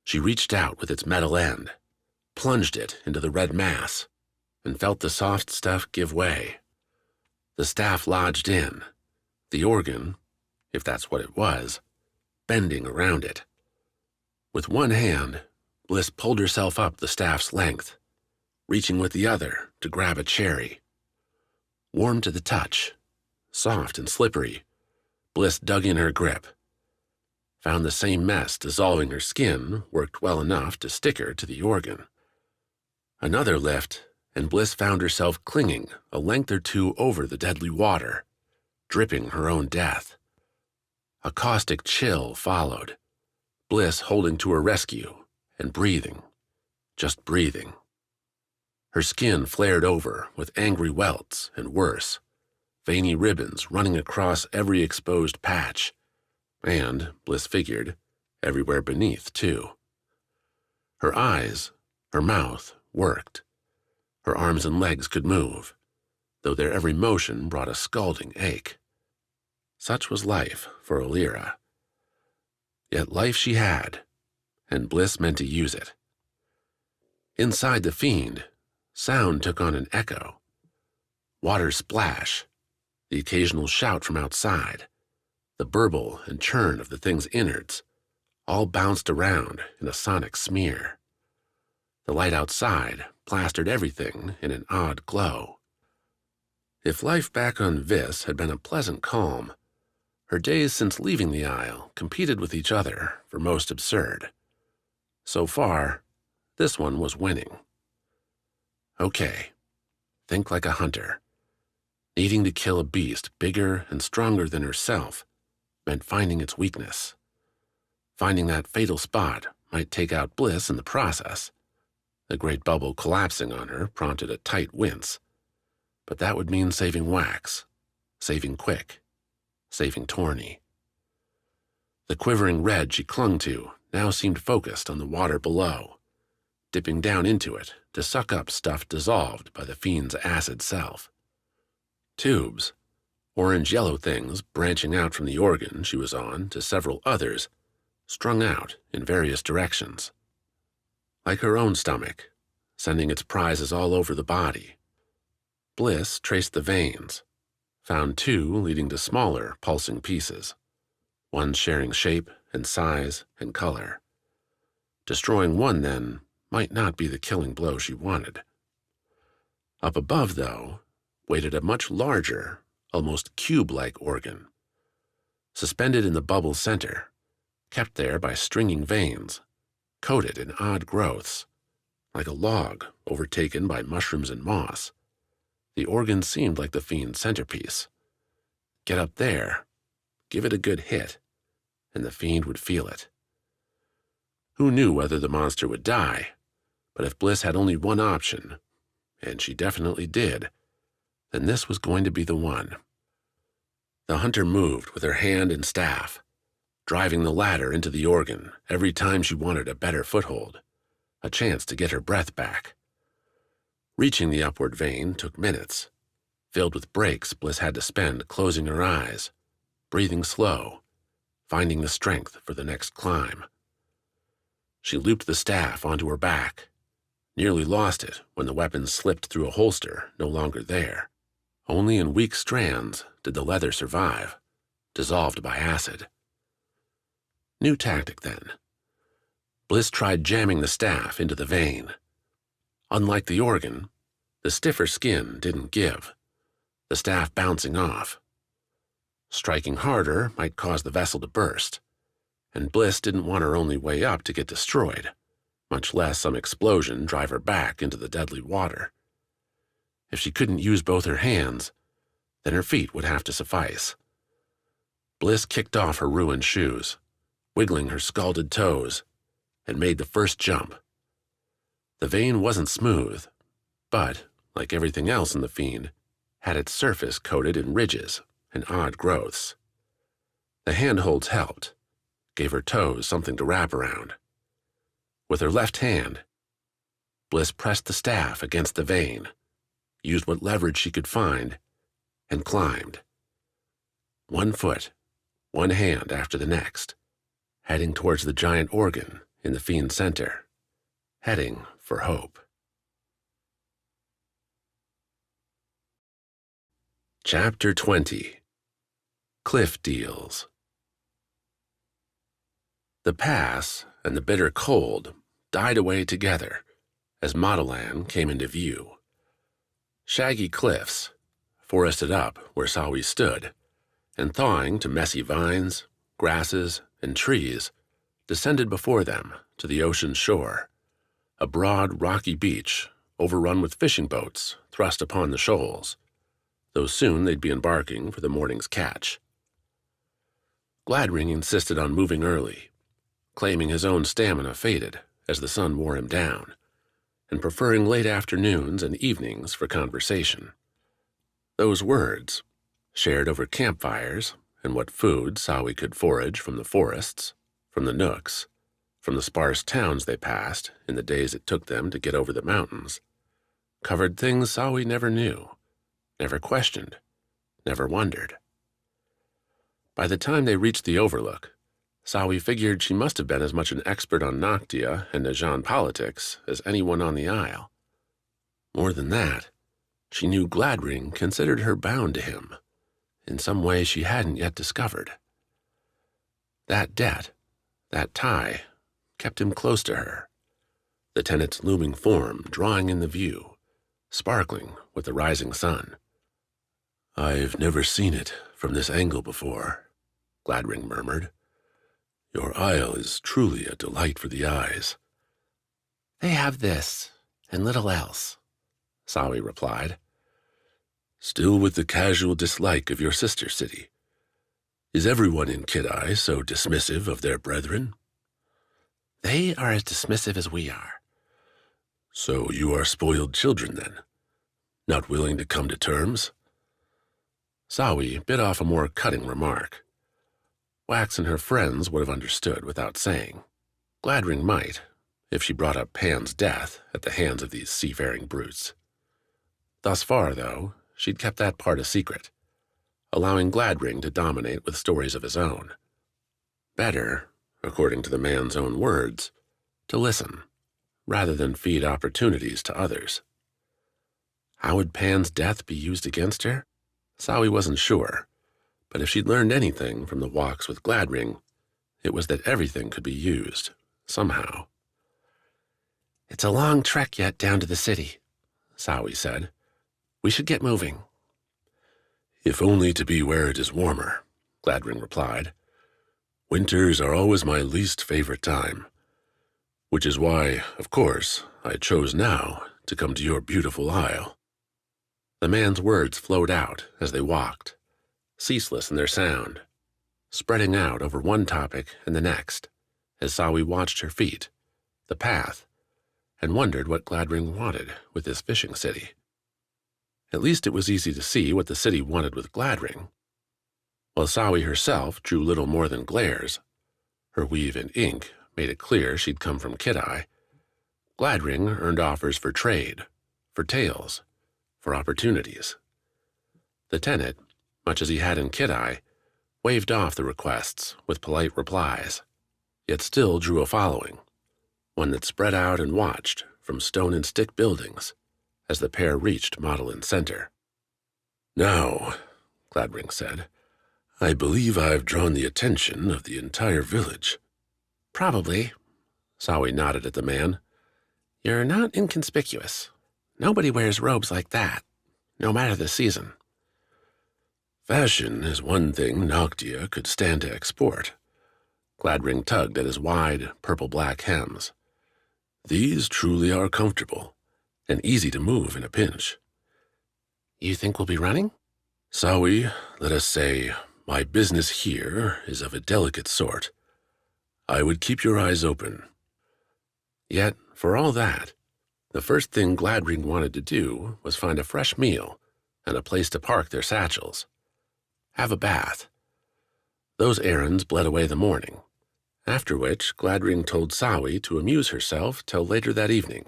S1: She reached out with its metal end, plunged it into the red mass, and felt the soft stuff give way. The staff lodged in, the organ, if that's what it was, bending around it. With one hand, Bliss pulled herself up the staff's length, reaching with the other to grab a cherry. Warm to the touch, soft and slippery, Bliss dug in her grip, found the same mess dissolving her skin worked well enough to stick her to the organ. Another lift, and Bliss found herself clinging a length or two over the deadly water, dripping her own death. A caustic chill followed, Bliss holding to her rescue and breathing, just breathing. Her skin flared over with angry welts and worse, veiny ribbons running across every exposed patch, and, Bliss figured, everywhere beneath, too. Her eyes, her mouth, worked. Her arms and legs could move, though their every motion brought a scalding ache. Such was life for Alira. Yet life she had, and Bliss meant to use it. Inside the fiend, sound took on an echo. Water splash, the occasional shout from outside, the burble and churn of the thing's innards, all bounced around in a sonic smear. The light outside plastered everything in an odd glow. If life back on Vis had been a pleasant calm, her days since leaving the Isle competed with each other for most absurd. So far, this one was winning. Okay, think like a hunter. Needing to kill a beast bigger and stronger than herself meant finding its weakness. Finding that fatal spot might take out Bliss in the process. The great bubble collapsing on her prompted a tight wince, but that would mean saving Wax, saving Quick, saving Torny. The quivering red she clung to now seemed focused on the water below, dipping down into it to suck up stuff dissolved by the fiend's acid self. Tubes, orange-yellow things branching out from the organ she was on to several others, strung out in various directions. Like her own stomach, sending its prizes all over the body. Bliss traced the veins, found two leading to smaller, pulsing pieces, one sharing shape and size and color. Destroying one, then, might not be the killing blow she wanted. Up above, though, waited a much larger, almost cube-like organ. Suspended in the bubble's center, kept there by stringing veins, coated in odd growths, like a log overtaken by mushrooms and moss. The organ seemed like the Fiend's centerpiece. Get up there, give it a good hit, and the Fiend would feel it. Who knew whether the monster would die? But if Bliss had only one option, and she definitely did, then this was going to be the one. The hunter moved with her hand and staff, driving the ladder into the organ every time she wanted a better foothold, a chance to get her breath back. Reaching the upward vein took minutes, filled with breaks Bliss had to spend closing her eyes, breathing slow, finding the strength for the next climb. She looped the staff onto her back, nearly lost it when the weapon slipped through a holster no longer there. Only in weak strands did the leather survive, dissolved by acid. New tactic then. Bliss tried jamming the staff into the vein. Unlike the organ, the stiffer skin didn't give, the staff bouncing off. Striking harder might cause the vessel to burst, and Bliss didn't want her only way up to get destroyed, much less some explosion drive her back into the deadly water. If she couldn't use both her hands, then her feet would have to suffice. Bliss kicked off her ruined shoes, wiggling her scalded toes, and made the first jump. The vein wasn't smooth, but, like everything else in the Fiend, had its surface coated in ridges and odd growths. The handholds helped, gave her toes something to wrap around. With her left hand, Bliss pressed the staff against the vein, used what leverage she could find, and climbed. One foot, one hand after the next, heading towards the giant organ in the Fiend's center, heading for hope. Chapter 20. Cliff Deals. The pass and the bitter cold died away together as Modelan came into view. Shaggy cliffs, forested up where Sawi stood, and thawing to messy vines, grasses, and trees, descended before them to the ocean shore, a broad, rocky beach overrun with fishing boats thrust upon the shoals, though soon they'd be embarking for the morning's catch. Gladring insisted on moving early, claiming his own stamina faded as the sun wore him down, and preferring late afternoons and evenings for conversation. Those words, shared over campfires and what food Sawi could forage from the forests, from the nooks, from the sparse towns they passed in the days it took them to get over the mountains, covered things Sawi never knew, never questioned, never wondered. By the time they reached the overlook, Sawi figured she must have been as much an expert on Noctia and Najan politics as anyone on the Isle. More than that, she knew Gladring considered her bound to him, in some way she hadn't yet discovered. That debt, that tie, kept him close to her, the tenant's looming form drawing in the view, sparkling with the rising sun. "I've never seen it from this angle before," Gladring murmured. "Your isle is truly a delight for the eyes." "They have this, and little else," Sawi replied. "Still with the casual dislike of your sister city. Is everyone in Kidai so dismissive of their brethren?" "They are as dismissive as we are." "So you are spoiled children, then? Not willing to come to terms?" Sawi bit off a more cutting remark. Wax and her friends would have understood without saying. Gladring might, if she brought up Pan's death at the hands of these seafaring brutes. Thus far, though, she'd kept that part a secret, allowing Gladring to dominate with stories of his own. Better, according to the man's own words, to listen, rather than feed opportunities to others. How would Pan's death be used against her? Sawi wasn't sure, but if she'd learned anything from the walks with Gladring, it was that everything could be used, somehow. "It's a long trek yet down to the city," Sawi said. "We should get moving." "If only to be where it is warmer," Gladring replied. "Winters are always my least favorite time.
S2: Which is why, of course, I chose now to come to your beautiful isle.
S1: The man's words flowed out as they walked, ceaseless in their sound, spreading out over one topic and the next, as Sawi watched her feet, the path, and wondered what Gladring wanted with this fishing city. At least it was easy to see what the city wanted with Gladring. While Sawi herself drew little more than glares, her weave and ink made it clear she'd come from Kidai, Gladring earned offers for trade, for tales, for opportunities. The tenant, much as he had in Kidai, waved off the requests with polite replies, yet still drew a following, one that spread out and watched from stone and stick buildings as the pair reached Magdalen's center.
S2: Now, Gladring said, I believe I've drawn the attention of the entire village.
S3: Probably,
S1: Sawi nodded at the man.
S3: You're not inconspicuous. Nobody wears robes like that, no matter the season.
S2: Fashion is one thing Noctia could stand to export.
S1: Gladring tugged at his wide, purple-black hems.
S2: These truly are comfortable and easy to move in a pinch.
S3: You think we'll be running?
S2: Sawi, let us say, my business here is of a delicate sort. I would keep your eyes open.
S1: Yet, for all that, the first thing Gladring wanted to do was find a fresh meal and a place to park their satchels. Have a bath. Those errands bled away the morning, after which Gladring told Sawi to amuse herself till later that evening,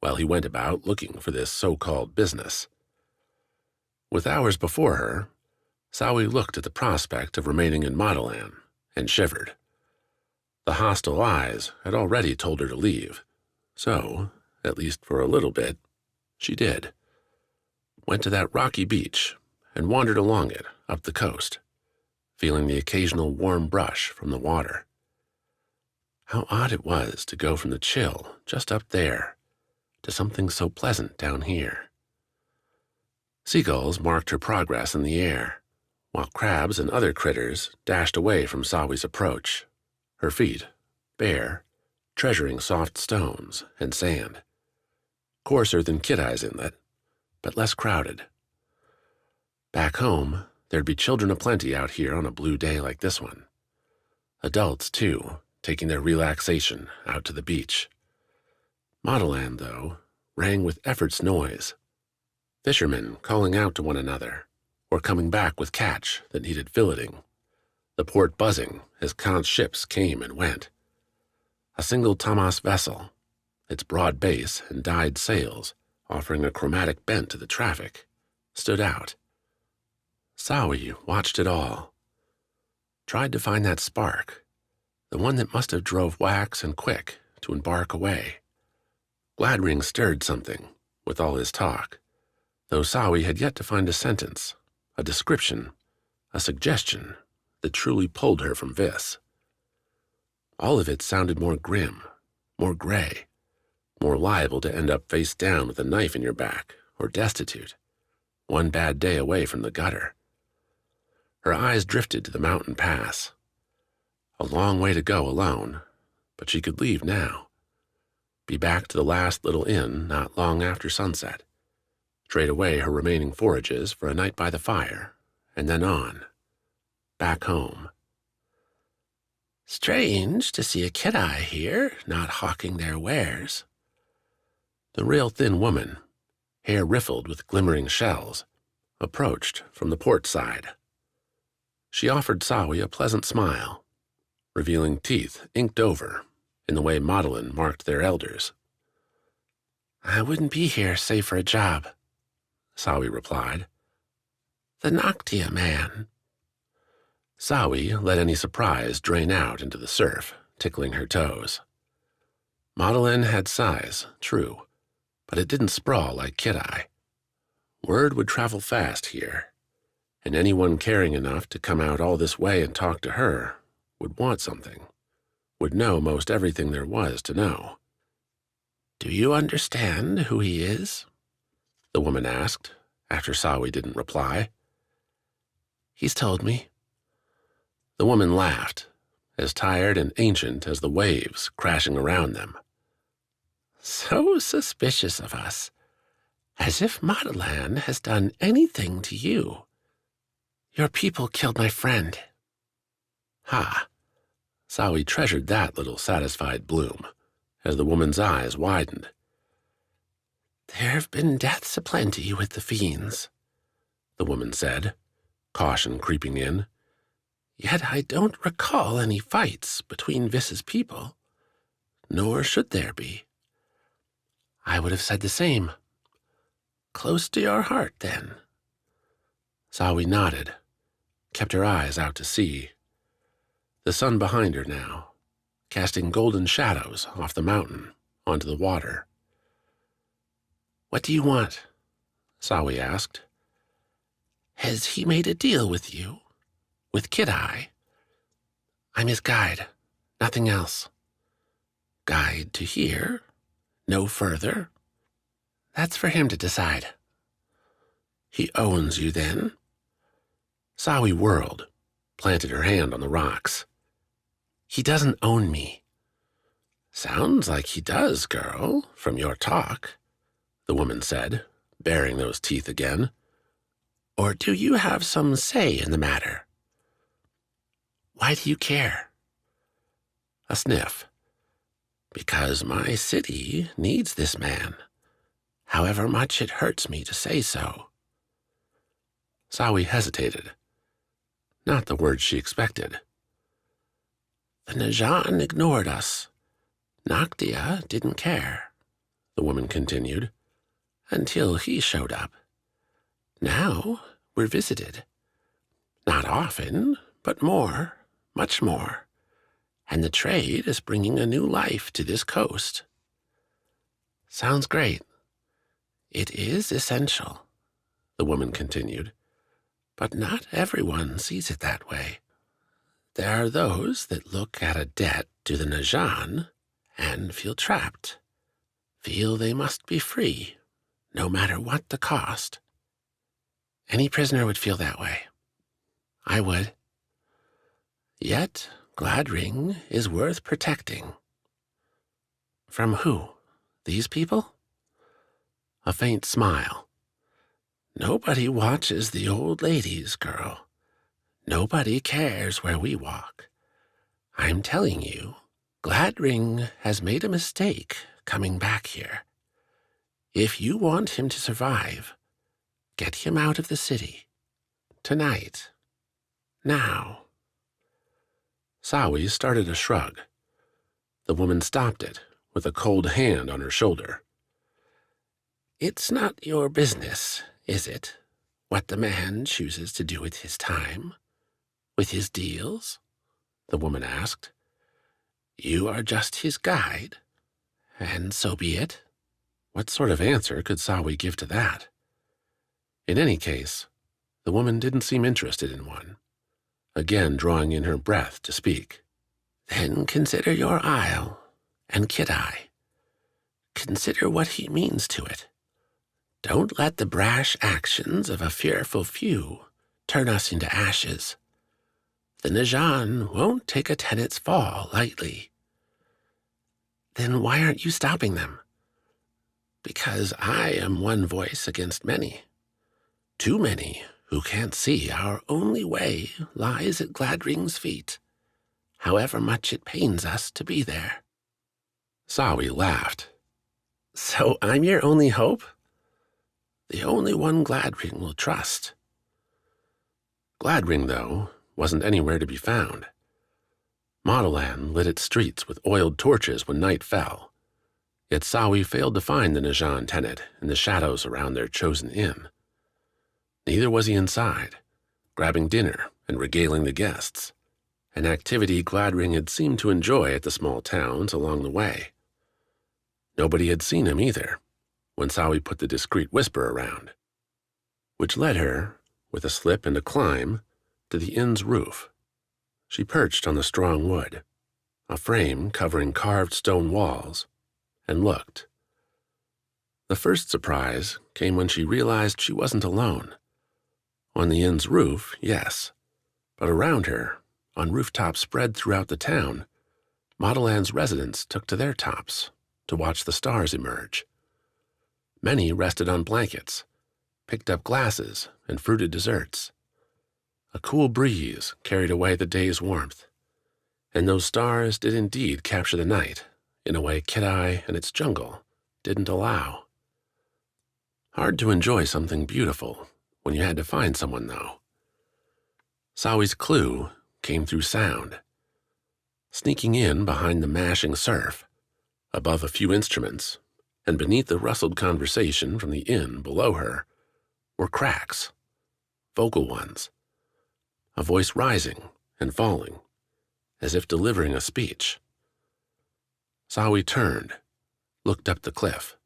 S1: while he went about looking for this so-called business. With hours before her, Sawi looked at the prospect of remaining in Magdalen and shivered. The hostile eyes had already told her to leave, so, at least for a little bit, she did. Went to that rocky beach and wandered along it up the coast, feeling the occasional warm brush from the water. How odd it was to go from the chill just up there to something so pleasant down here. Seagulls marked her progress in the air, while crabs and other critters dashed away from Sawi's approach, her feet bare, treasuring soft stones and sand. Coarser than Kidai's inlet, but less crowded. Back home, there'd be children aplenty out here on a blue day like this one. Adults, too, taking their relaxation out to the beach. Magdalen, though, rang with effort's noise. Fishermen calling out to one another, or coming back with catch that needed filleting. The port buzzing as Kant's ships came and went. A single Tamas vessel, its broad base and dyed sails offering a chromatic bent to the traffic, stood out. Sawi watched it all. Tried to find that spark, the one that must have drove Wax and Quick to embark away. Gladring stirred something with all his talk, though Sawi had yet to find a sentence, a description, a suggestion that truly pulled her from Vis. All of it sounded more grim, more gray, more liable to end up face down with a knife in your back or destitute, one bad day away from the gutter. Her eyes drifted to the mountain pass. A long way to go alone, but she could leave now. Be back to the last little inn not long after sunset. Trade away her remaining forages for a night by the fire, and then on. Back home. Strange to see a Kidai here, not hawking their wares. The real thin woman, hair riffled with glimmering shells, approached from the port side. She offered Sawi a pleasant smile, revealing teeth inked over in the way Magdalen marked their elders. I wouldn't be here save for a job, Sawi replied. The Noctia man. Sawi let any surprise drain out into the surf, tickling her toes. Magdalen had size, true, but it didn't sprawl like Kidai. Word would travel fast here, and anyone caring enough to come out all this way and talk to her would want something, would know most everything there was to know. Do you understand who he is? The woman asked, after Sawi didn't reply. He's told me. The woman laughed, as tired and ancient as the waves crashing around them.
S3: So suspicious of us. As if Modelan has done anything to you. Your people killed my friend. Ha! Sawi treasured that little satisfied bloom, as the woman's eyes widened. There have been deaths aplenty with the Fiends, the woman said, caution creeping in. Yet I don't recall any fights between Vis's people, nor should there be. I would have said the same. Close to your heart, then. Sawi nodded, kept her eyes out to sea. The sun behind her now, casting golden shadows off the mountain onto the water. What do you want? Sawi asked. Has he made a deal with you? With Kid-Eye? I'm his guide, nothing else. Guide to here? No further? That's for him to decide. He owns you, then? Sawi whirled, planted her hand on the rocks. He doesn't own me. Sounds like he does, girl, from your talk, the woman said, baring those teeth again. Or do you have some say in the matter? Why do you care? A sniff. Because my city needs this man, however much it hurts me to say so. Sawi hesitated. Not the words she expected. The Najan ignored us. Noctia didn't care, the woman continued, until he showed up. Now we're visited. Not often, but more, much more. And the trade is bringing a new life to this coast. Sounds great. It is essential, the woman continued, but not everyone sees it that way. There are those that look at a debt to the Najan and feel trapped, feel they must be free, no matter what the cost. Any prisoner would feel that way. I would. Yet, Gladring is worth protecting. From who? These people? A faint smile. Nobody watches the old ladies, girl. Nobody cares where we walk. I'm telling you, Gladring has made a mistake coming back here. If you want him to survive, get him out of the city. Tonight. Now. Sawi started a shrug. The woman stopped it with a cold hand on her shoulder. It's not your business, is it, what the man chooses to do with his time, with his deals? The woman asked. You are just his guide, and so be it. What sort of answer could Sawi give to that? In any case, the woman didn't seem interested in one, again drawing in her breath to speak. Then consider your isle and Kid-Eye. Consider what he means to it. Don't let the brash actions of a fearful few turn us into ashes. The Najan won't take a tenant's fall lightly. Then why aren't you stopping them? Because I am one voice against many. Too many who can't see our only way lies at Gladring's feet, however much it pains us to be there. Sawi laughed. So I'm your only hope? The only one Gladring will trust. Gladring, though, wasn't anywhere to be found. Modelan lit its streets with oiled torches when night fell, yet Sawi failed to find the Najan tenant in the shadows around their chosen inn. Neither was he inside, grabbing dinner and regaling the guests, an activity Gladring had seemed to enjoy at the small towns along the way. Nobody had seen him either, when Sawi put the discreet whisper around, which led her, with a slip and a climb, to the inn's roof. She perched on the strong wood, a frame covering carved stone walls, and looked. The first surprise came when she realized she wasn't alone. On the inn's roof, yes, but around her, on rooftops spread throughout the town, Modelan's residents took to their tops,
S1: to watch the stars emerge. Many rested on blankets, picked up glasses and fruited desserts. A cool breeze carried away the day's warmth, and those stars did indeed capture the night in a way Kidai and its jungle didn't allow. Hard to enjoy something beautiful when you had to find someone, though. Sawi's clue came through sound. Sneaking in behind the mashing surf, above a few instruments, and beneath the rustled conversation from the inn below her, were cracks, vocal ones, a voice rising and falling, as if delivering a speech. Sawi turned, looked up the cliff.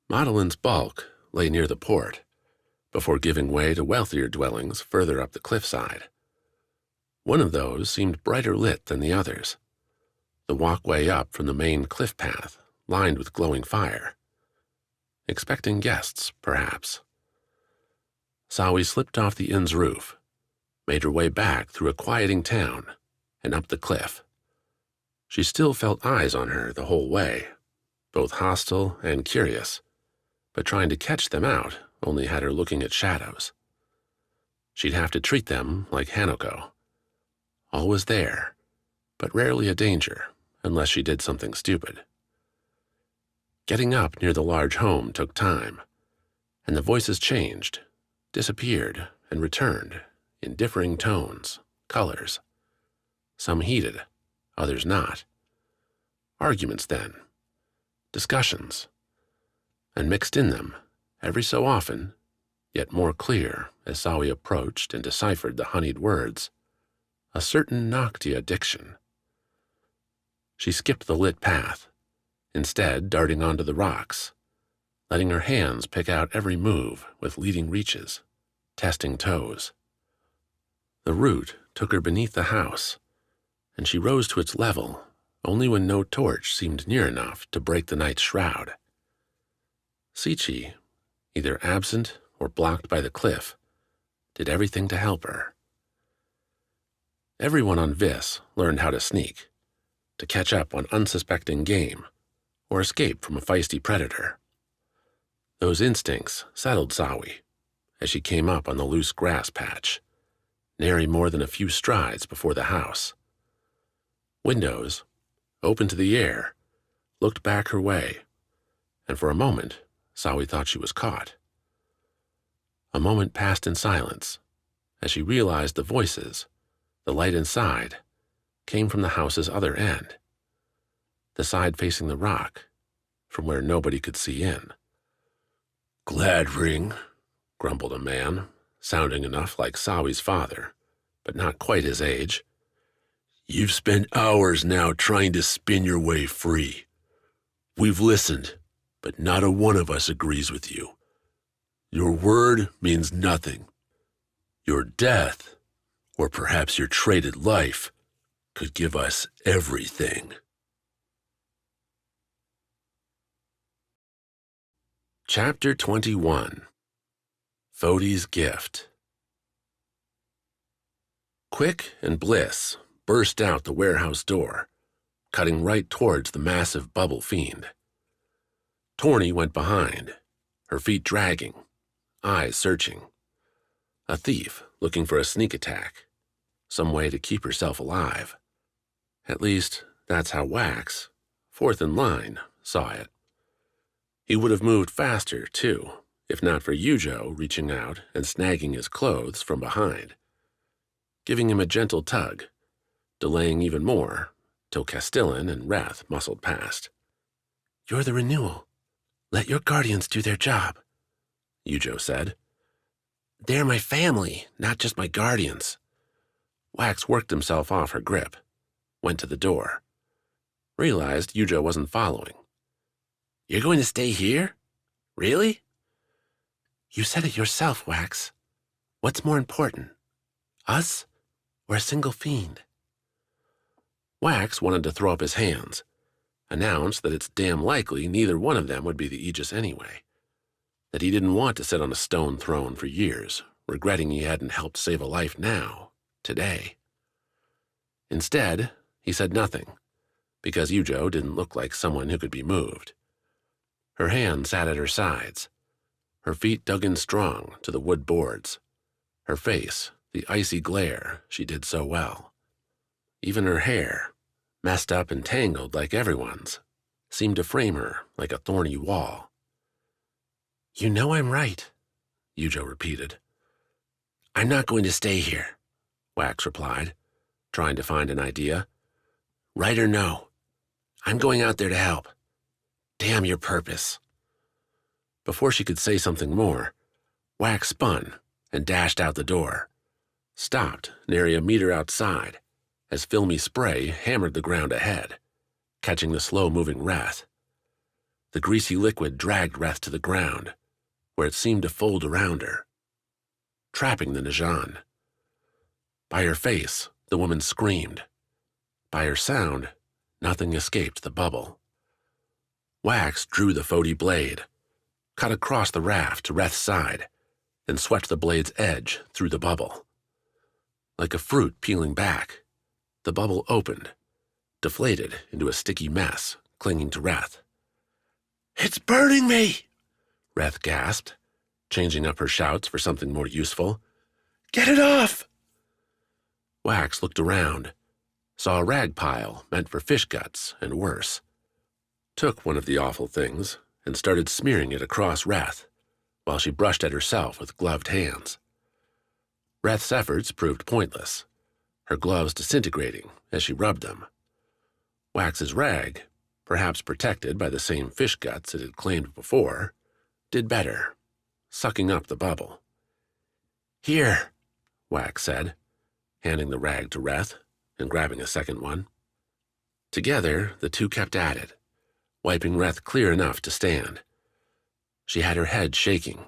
S1: Madeleine's bulk lay near the port, before giving way to wealthier dwellings further up the cliffside. One of those seemed brighter lit than the others, the walkway up from the main cliff path lined with glowing fire. Expecting guests, perhaps. Sawi slipped off the inn's roof, made her way back through a quieting town, and up the cliff. She still felt eyes on her the whole way, both hostile and curious, but trying to catch them out only had her looking at shadows. She'd have to treat them like Hanako. Always there, but rarely a danger unless she did something stupid. Getting up near the large home took time, and the voices changed, disappeared, and returned in differing tones, colors. Some heated, others not. Arguments then, discussions, and mixed in them, every so often, yet more clear as Sawi approached and deciphered the honeyed words, a certain Noctia diction. She skipped the lit path, instead darting onto the rocks, letting her hands pick out every move with leading reaches, testing toes. The route took her beneath the house, and she rose to its level only when no torch seemed near enough to break the night's shroud. Sichi, either absent or blocked by the cliff, did everything to help her. Everyone on Vis learned how to sneak, to catch up on unsuspecting game, or escape from a feisty predator. Those instincts settled Sawi as she came up on the loose grass patch, nary more than a few strides before the house. Windows, open to the air, looked back her way, and for a moment Sawi thought she was caught. A moment passed in silence as she realized the voices, the light inside, came from the house's other end, the side facing the rock, from where nobody could see in. "Gladring," grumbled a man, sounding enough like Sawi's father, but not quite his age. "You've spent hours now trying to spin your way free. We've listened, but not a one of us agrees with you. Your word means nothing. Your death, or perhaps your traded life, could give us everything." Chapter 21. Foti's Gift. Quick and Bliss burst out the warehouse door, cutting right towards the massive bubble fiend. Torni went behind, her feet dragging, eyes searching. A thief looking for a sneak attack, some way to keep herself alive. At least, that's how Wax, fourth in line, saw it. He would have moved faster, too, if not for Yujo reaching out and snagging his clothes from behind, giving him a gentle tug, delaying even more till Castellan and Wrath muscled past. "You're the Renewal. Let your guardians do their job," Yujo said. "They're my family, not just my guardians." Wax worked himself off her grip, went to the door, realized Yujo wasn't following. "You're going to stay here? Really?" "You said it yourself, Wax. What's more important, us or a single fiend?" Wax wanted to throw up his hands, announce that it's damn likely neither one of them would be the Aegis anyway, that he didn't want to sit on a stone throne for years, regretting he hadn't helped save a life now, today. Instead, he said nothing, because Yujo didn't look like someone who could be moved. Her hands sat at her sides. Her feet dug in strong to the wood boards. Her face, the icy glare she did so well. Even her hair, messed up and tangled like everyone's, seemed to frame her like a thorny wall. "You know I'm right," Yujo repeated. "I'm not going to stay here," Wax replied, trying to find an idea. "Right or no, I'm going out there to help. Damn your purpose." Before she could say something more, Wax spun and dashed out the door, stopped nary a meter outside as filmy spray hammered the ground ahead, catching the slow-moving Reth. The greasy liquid dragged Reth to the ground, where it seemed to fold around her, trapping the Najan. By her face, the woman screamed. By her sound, nothing escaped the bubble. Wax drew the Foti blade, cut across the raft to Reth's side, and swept the blade's edge through the bubble. Like a fruit peeling back, the bubble opened, deflated into a sticky mess clinging to Reth. "It's burning me!" Reth gasped, changing up her shouts for something more useful. "Get it off!" Wax looked around, saw a rag pile meant for fish guts and worse, took one of the awful things and started smearing it across Reth, while she brushed at herself with gloved hands. Reth's efforts proved pointless, her gloves disintegrating as she rubbed them. Wax's rag, perhaps protected by the same fish guts it had claimed before, did better, sucking up the bubble. "Here," Wax said, handing the rag to Reth and grabbing a second one. Together, the two kept at it, wiping Reth clear enough to stand. She had her head shaking,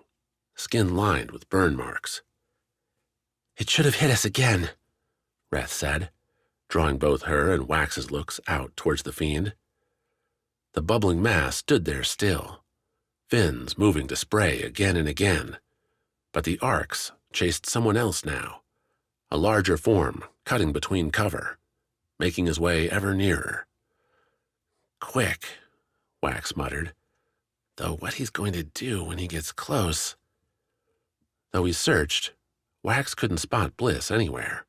S1: skin lined with burn marks. "It should have hit us again," Reth said, drawing both her and Wax's looks out towards the fiend. The bubbling mass stood there still, fins moving to spray again and again, but the arcs chased someone else now, a larger form cutting between cover, making his way ever nearer. "Quick," Wax muttered, "though what he's going to do when he gets close." Though he searched, Wax couldn't spot Bliss anywhere.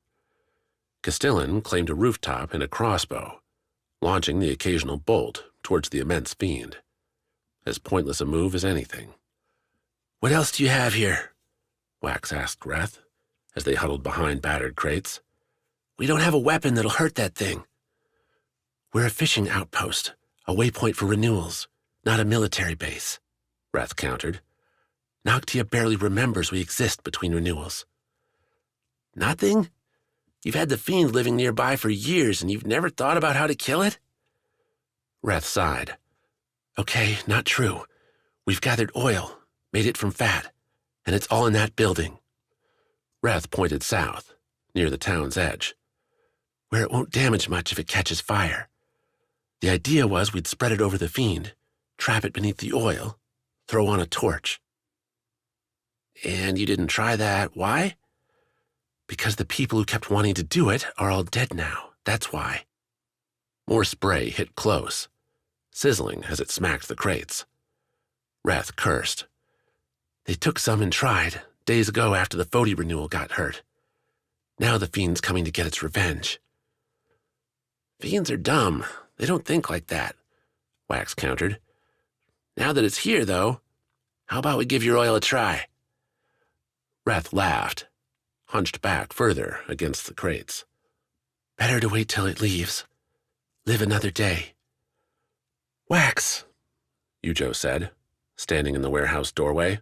S1: Castellan claimed a rooftop and a crossbow, launching the occasional bolt towards the immense fiend. As pointless a move as anything. "What else do you have here?" Wax asked Reth, as they huddled behind battered crates. "We don't have a weapon that'll hurt that thing." "We're a fishing outpost, a waypoint for renewals, not a military base," Reth countered. "Noctia barely remembers we exist between renewals." "Nothing? You've had the fiend living nearby for years and you've never thought about how to kill it?" Reth sighed. "Okay, not true. We've gathered oil, made it from fat, and it's all in that building." Reth pointed south, near the town's edge, "where it won't damage much if it catches fire. The idea was we'd spread it over the fiend, trap it beneath the oil, throw on a torch." "And you didn't try that. Why?" "Because the people who kept wanting to do it are all dead now. That's why." More spray hit close, sizzling as it smacked the crates. Reth cursed. "They took some and tried, days ago after the Foti renewal got hurt. Now the fiend's coming to get its revenge." "Fiends are dumb. They don't think like that," Wax countered. "Now that it's here, though, how about we give your oil a try?" Reth laughed, hunched back further against the crates. "Better to wait till it leaves. Live another day." "Wax," Yujo said, standing in the warehouse doorway.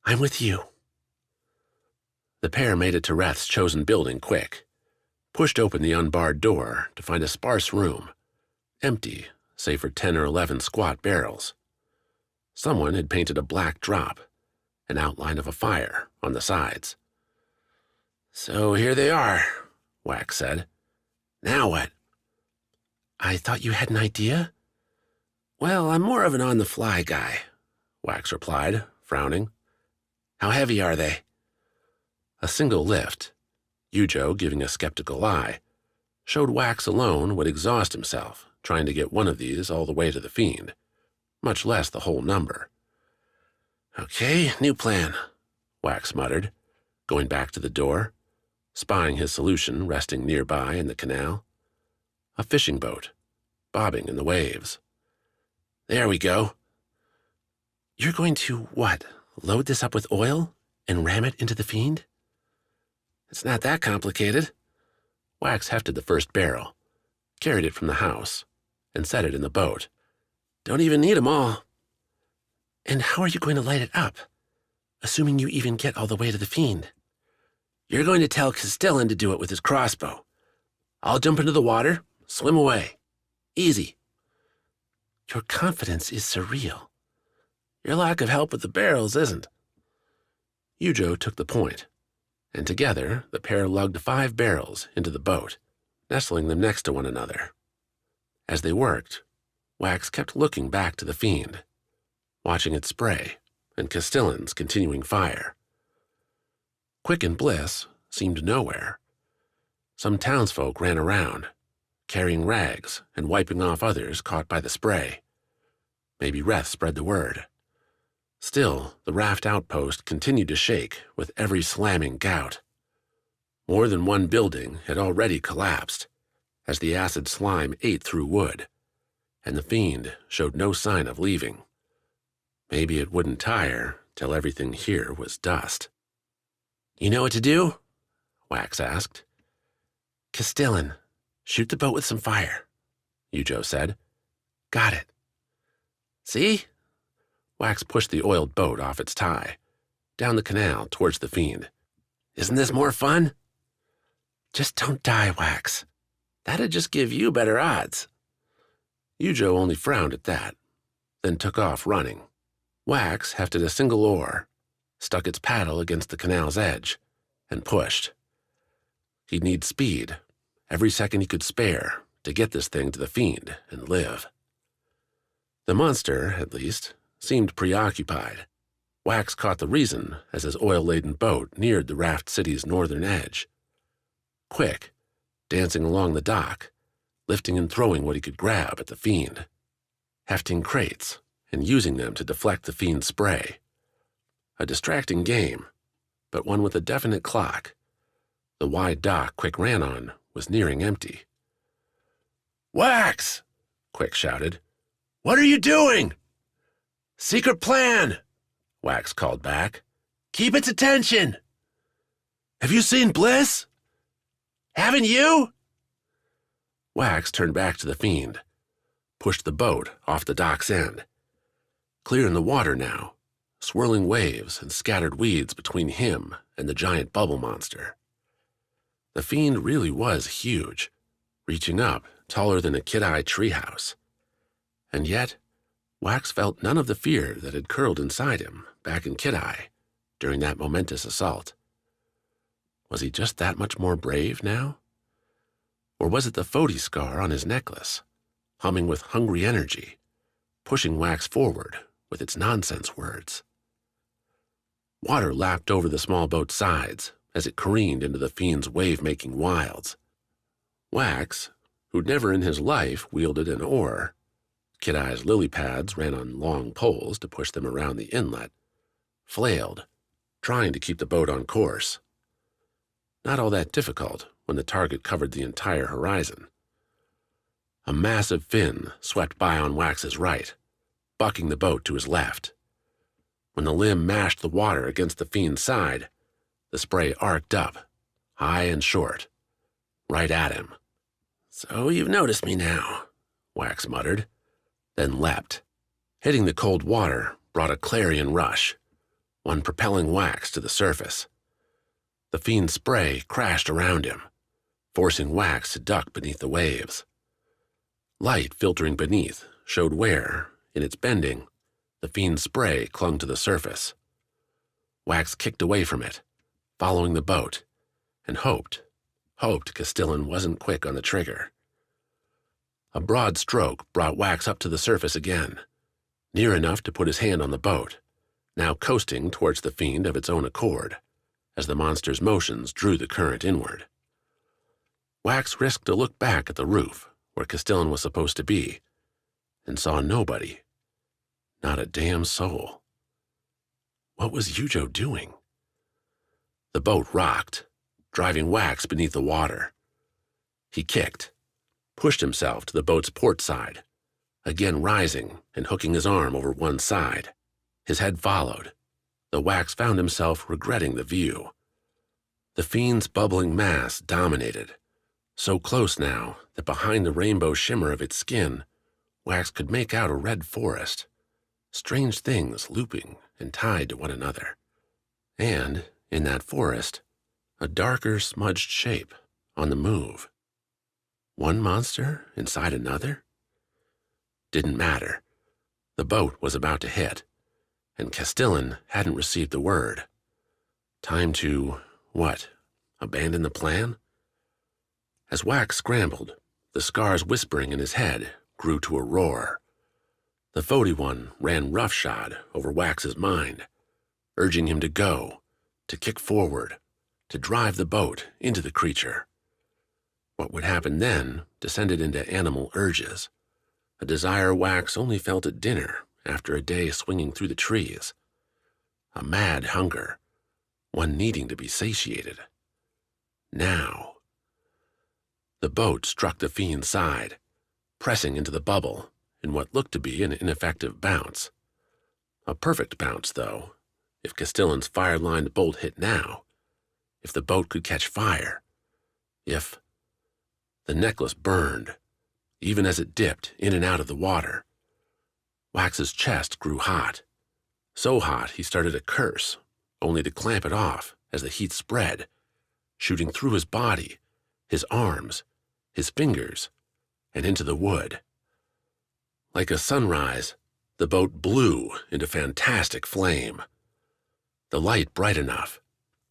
S1: "I'm with you." The pair made it to Reth's chosen building quick, pushed open the unbarred door to find a sparse room, empty save for 10 or 11 squat barrels. Someone had painted a black drop, an outline of a fire on the sides. "So here they are," Wax said. "Now what?" "I thought you had an idea?" "Well, I'm more of an on-the-fly guy," Wax replied, frowning. "How heavy are they?" A single lift, Yujo giving a skeptical eye, showed Wax alone would exhaust himself trying to get one of these all the way to the Fiend, much less the whole number.
S3: Okay, new plan,
S1: Wax muttered, going back to the door, spying his solution resting nearby in the canal. A fishing boat, bobbing in the waves.
S3: There we go. You're going to, what, load this up with oil and ram it into the Fiend? It's not that complicated.
S1: Wax hefted the first barrel, carried it from the house, and set it in the boat.
S3: Don't even need 'em all. And how are you going to light it up, assuming you even get all the way to the Fiend? You're going to tell Castellan to do it with his crossbow. I'll jump into the water, swim away. Easy. Your confidence is surreal. Your lack of help with the barrels isn't.
S1: Yujo took the point, and together the pair lugged 5 barrels into the boat, nestling them next to one another. As they worked, Wax kept looking back to the Fiend, watching it spray and Castellan's continuing fire. Quick and Bliss seemed nowhere. Some townsfolk ran around, carrying rags and wiping off others caught by the spray. Maybe Reth spread the word. Still, the raft outpost continued to shake with every slamming gout. More than one building had already collapsed as the acid slime ate through wood, and the Fiend showed no sign of leaving. Maybe it wouldn't tire till everything here was dust.
S3: You know what to do? Wax asked. Castellan, shoot the boat with some fire,
S1: Yujo said.
S3: Got it. See?
S1: Wax pushed the oiled boat off its tie, down the canal towards the Fiend.
S3: Isn't this more fun? Just don't die, Wax. That'd just give you better odds.
S1: Yujo only frowned at that, then took off running. Wax hefted a single oar, stuck its paddle against the canal's edge, and pushed. He'd need speed, every second he could spare, to get this thing to the Fiend and live. The monster, at least, seemed preoccupied. Wax caught the reason as his oil-laden boat neared the raft city's northern edge. Quick, dancing along the dock, lifting and throwing what he could grab at the Fiend, hefting crates and using them to deflect the Fiend's spray. A distracting game, but one with a definite clock. The wide dock Quick ran on was nearing empty.
S3: Wax!
S1: Quick shouted.
S3: What are you doing?
S1: Secret plan! Wax called back.
S3: Keep its attention!
S1: Have you seen Bliss?
S3: Haven't you?
S1: Wax turned back to the Fiend, pushed the boat off the dock's end. Clear in the water now, swirling waves and scattered weeds between him and the giant bubble monster. The Fiend really was huge, reaching up taller than a kid-eye treehouse. And yet, Wax felt none of the fear that had curled inside him back in Kid-Eye during that momentous assault. Was he just that much more brave now? Or was it the Foti scar on his necklace, humming with hungry energy, pushing Wax forward with its nonsense words? Water lapped over the small boat's sides as it careened into the Fiend's wave-making wilds. Wax, who'd never in his life wielded an oar, Kid-Eye's lily pads ran on long poles to push them around the inlet, flailed, trying to keep the boat on course. Not all that difficult when the target covered the entire horizon. A massive fin swept by on Wax's right, bucking the boat to his left. When the limb mashed the water against the Fiend's side, the spray arced up, high and short, right at him.
S3: So you've noticed me now,
S1: Wax muttered, then leapt. Hitting the cold water brought a clarion rush, one propelling Wax to the surface. The Fiend's spray crashed around him, forcing Wax to duck beneath the waves. Light filtering beneath showed where, in its bending, the Fiend's spray clung to the surface. Wax kicked away from it, following the boat, and hoped Castellan wasn't quick on the trigger. A broad stroke brought Wax up to the surface again, near enough to put his hand on the boat, now coasting towards the Fiend of its own accord, as the monster's motions drew the current inward. Wax risked a look back at the roof where Castellan was supposed to be, and saw nobody. Not a damn soul. What was Yujo doing? The boat rocked, driving Wax beneath the water. He kicked, pushed himself to the boat's port side, again rising and hooking his arm over one side. His head followed, though Wax found himself regretting the view. The Fiend's bubbling mass dominated, so close now that behind the rainbow shimmer of its skin, Wax could make out a red forest, strange things looping and tied to one another. And, in that forest, a darker smudged shape on the move. One monster inside another? Didn't matter. The boat was about to hit, and Castellan hadn't received the word. Time to, what, abandon the plan? As Wax scrambled, the Skar's whispering in his head grew to a roar. The Foti one ran roughshod over Wax's mind, urging him to go, to kick forward, to drive the boat into the creature. What would happen then descended into animal urges, a desire Wax only felt at dinner after a day swinging through the trees. A mad hunger, one needing to be satiated. Now. The boat struck the Fiend's side, pressing into the bubble in what looked to be an ineffective bounce. A perfect bounce, though, if Castellan's fire-lined bolt hit now, if the boat could catch fire, if... The necklace burned, even as it dipped in and out of the water. Wax's chest grew hot, so hot he started to curse, only to clamp it off as the heat spread, shooting through his body, his arms, his fingers, and into the wood. Like a sunrise, the boat blew into fantastic flame. The light bright enough,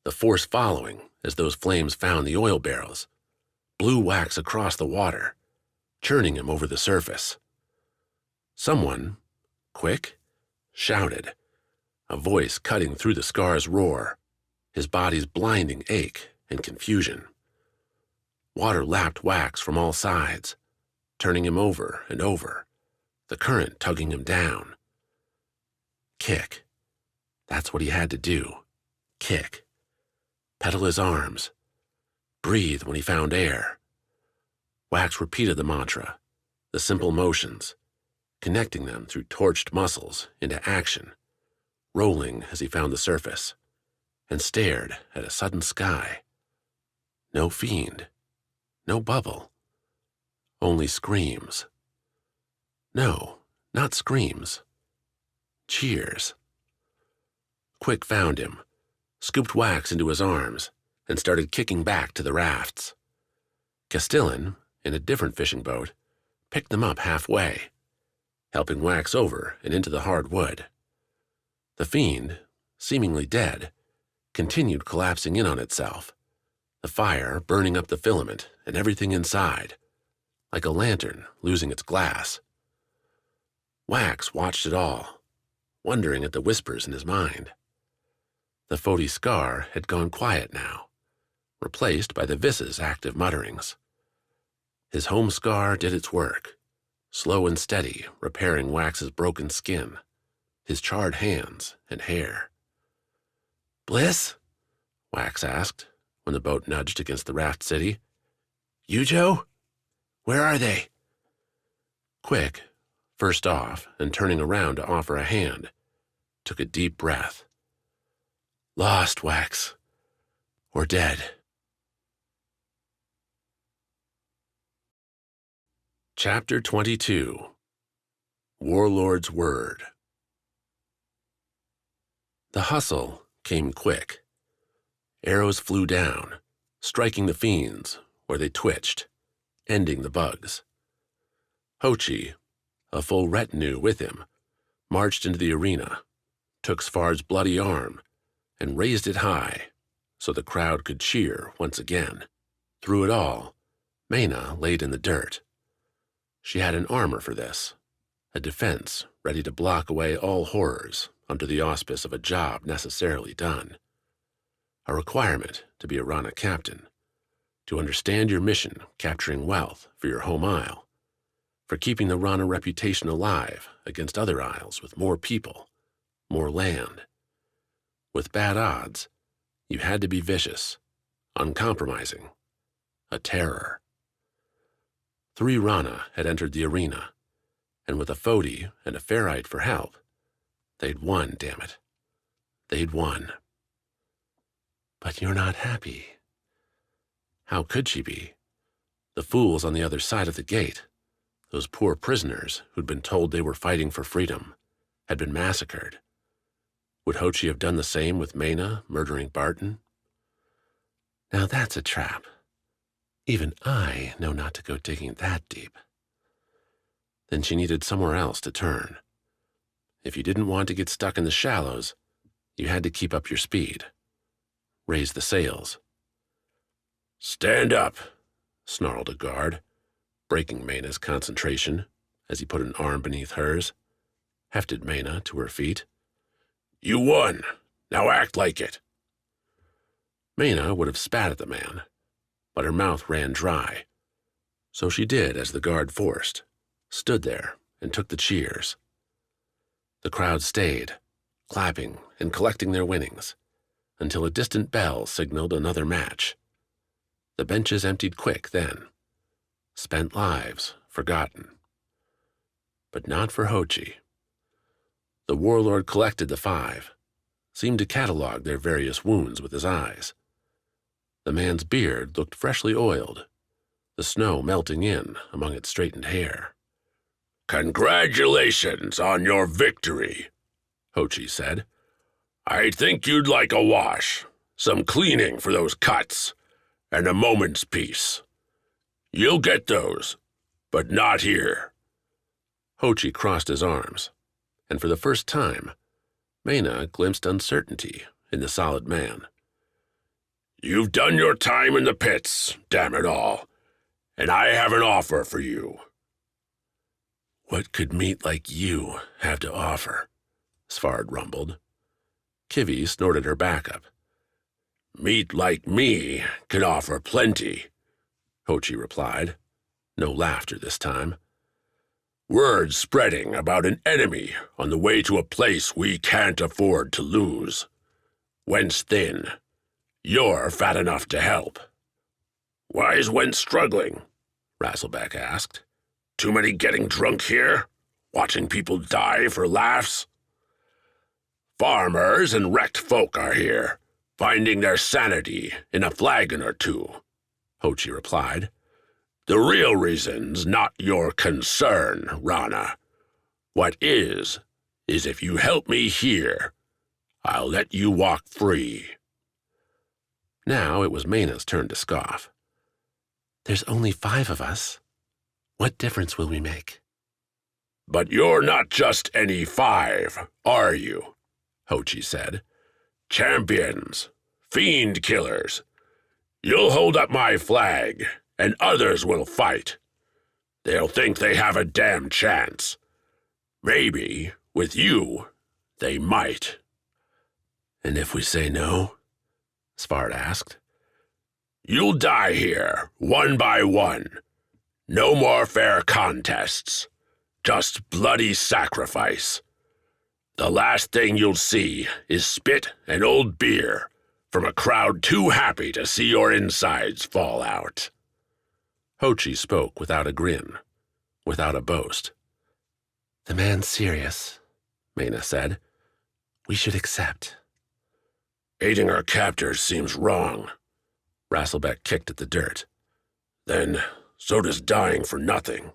S1: the force following as those flames found the oil barrels, blew Wax across the water, churning him over the surface. Someone, quick, shouted, a voice cutting through the Skar's roar, his body's blinding ache and confusion. Water lapped Wax from all sides, turning him over and over, the current tugging him down. Kick. That's what he had to do. Kick. Pedal his arms. Breathe when he found air. Wax repeated the mantra, the simple motions, connecting them through torched muscles into action, rolling as he found the surface, and stared at a sudden sky. No fiend. No bubble. Only screams. No, not screams. Cheers. Quick found him, scooped Wax into his arms, and started kicking back to the rafts. Castellan, in a different fishing boat, picked them up halfway, helping Wax over and into the hard wood. The Fiend, seemingly dead, continued collapsing in on itself, the fire burning up the filament and everything inside, like a lantern losing its glass. Wax watched it all, wondering at the whispers in his mind. The Foti Skar had gone quiet now, replaced by the Vis's active mutterings. His home Skar did its work, slow and steady, repairing Wax's broken skin, his charred hands and hair. "Bliss?" Wax asked, when the boat nudged against the raft city. "Yujo? Where are they?" Quick, first off and turning around to offer a hand, took a deep breath. "Lost, Wax. Or dead." Chapter 22. Warlord's Word. The hustle came quick. Arrows flew down, striking the Fiends where they twitched, ending the bugs. Hochi, a full retinue with him, marched into the arena, took Svarde's bloody arm, and raised it high so the crowd could cheer once again. Through it all, Maena laid in the dirt. She had an armor for this, a defense ready to block away all horrors under the auspice of a job necessarily done. A requirement to be a Rana captain. to understand your mission capturing wealth for your home isle, for keeping the Rana reputation alive against other isles with more people, more land. With bad odds, you had to be vicious, uncompromising, a terror. 3 Rana had entered the arena, and with a Foti and a Ferrite for help, they'd won, damn it. They'd won. But you're not happy. How could she be? The fools on the other side of the gate, those poor prisoners who'd been told they were fighting for freedom, had been massacred. Would Hochi have done the same with Maena murdering Barton? Now that's a trap. Even I know not to go digging that deep. Then she needed somewhere else to turn. If you didn't want to get stuck in the shallows, you had to keep up your speed. Raise the sails.
S2: Stand up,
S1: snarled a guard, breaking Maena's concentration as he put an arm beneath hers, hefted Maena to her feet.
S2: You won. Now act like it.
S1: Maena would have spat at the man, but her mouth ran dry. So she did as the guard forced, stood there and took the cheers. The crowd stayed, clapping and collecting their winnings, until a distant bell signaled another match. The benches emptied quick then. Spent lives forgotten. But not for Hochi. The Warlord collected the 5, seemed to catalog their various wounds with his eyes. The man's beard looked freshly oiled, the snow melting in among its straightened hair.
S2: Congratulations on your victory,
S1: Hochi said.
S2: I think you'd like a wash, some cleaning for those cuts, and a moment's peace. You'll get those, but not here.
S1: Hochi crossed his arms, and for the first time, Maena glimpsed uncertainty in the solid man.
S2: You've done your time in the pits, damn it all, and I have an offer for you.
S1: What could meat like you have to offer? Svarde rumbled. Kivi snorted her backup.
S2: Meat like me can offer plenty,
S1: Hochi replied. No laughter this time.
S2: Word spreading about an enemy on the way to a place we can't afford to lose. Wentz thin. You're fat enough to help. Why's Wentz struggling? Rasselbeck asked. Too many getting drunk here? Watching people die for laughs? Farmers and wrecked folk are here, finding their sanity in a flagon or 2, Hochi replied. The real reason's not your concern, Rana. What is if you help me here, I'll let you walk free.
S1: Now it was Maena's turn to scoff. There's only 5 of us. What difference will we make?
S2: But you're not just any 5, are you? Hochi said. Champions, fiend killers. You'll hold up my flag, and others will fight. They'll think they have a damn chance. Maybe, with you, they might.
S1: And if we say no? Svarde asked.
S2: You'll die here, one by one. No more fair contests. Just bloody sacrifice. The last thing you'll see is spit and old beer from a crowd too happy to see your insides fall out.
S1: Hochi spoke without a grin, without a boast. The man's serious, Maena said. We should accept.
S2: Aiding our captors seems wrong. Rasselbeck kicked at the dirt. Then, so does dying for nothing.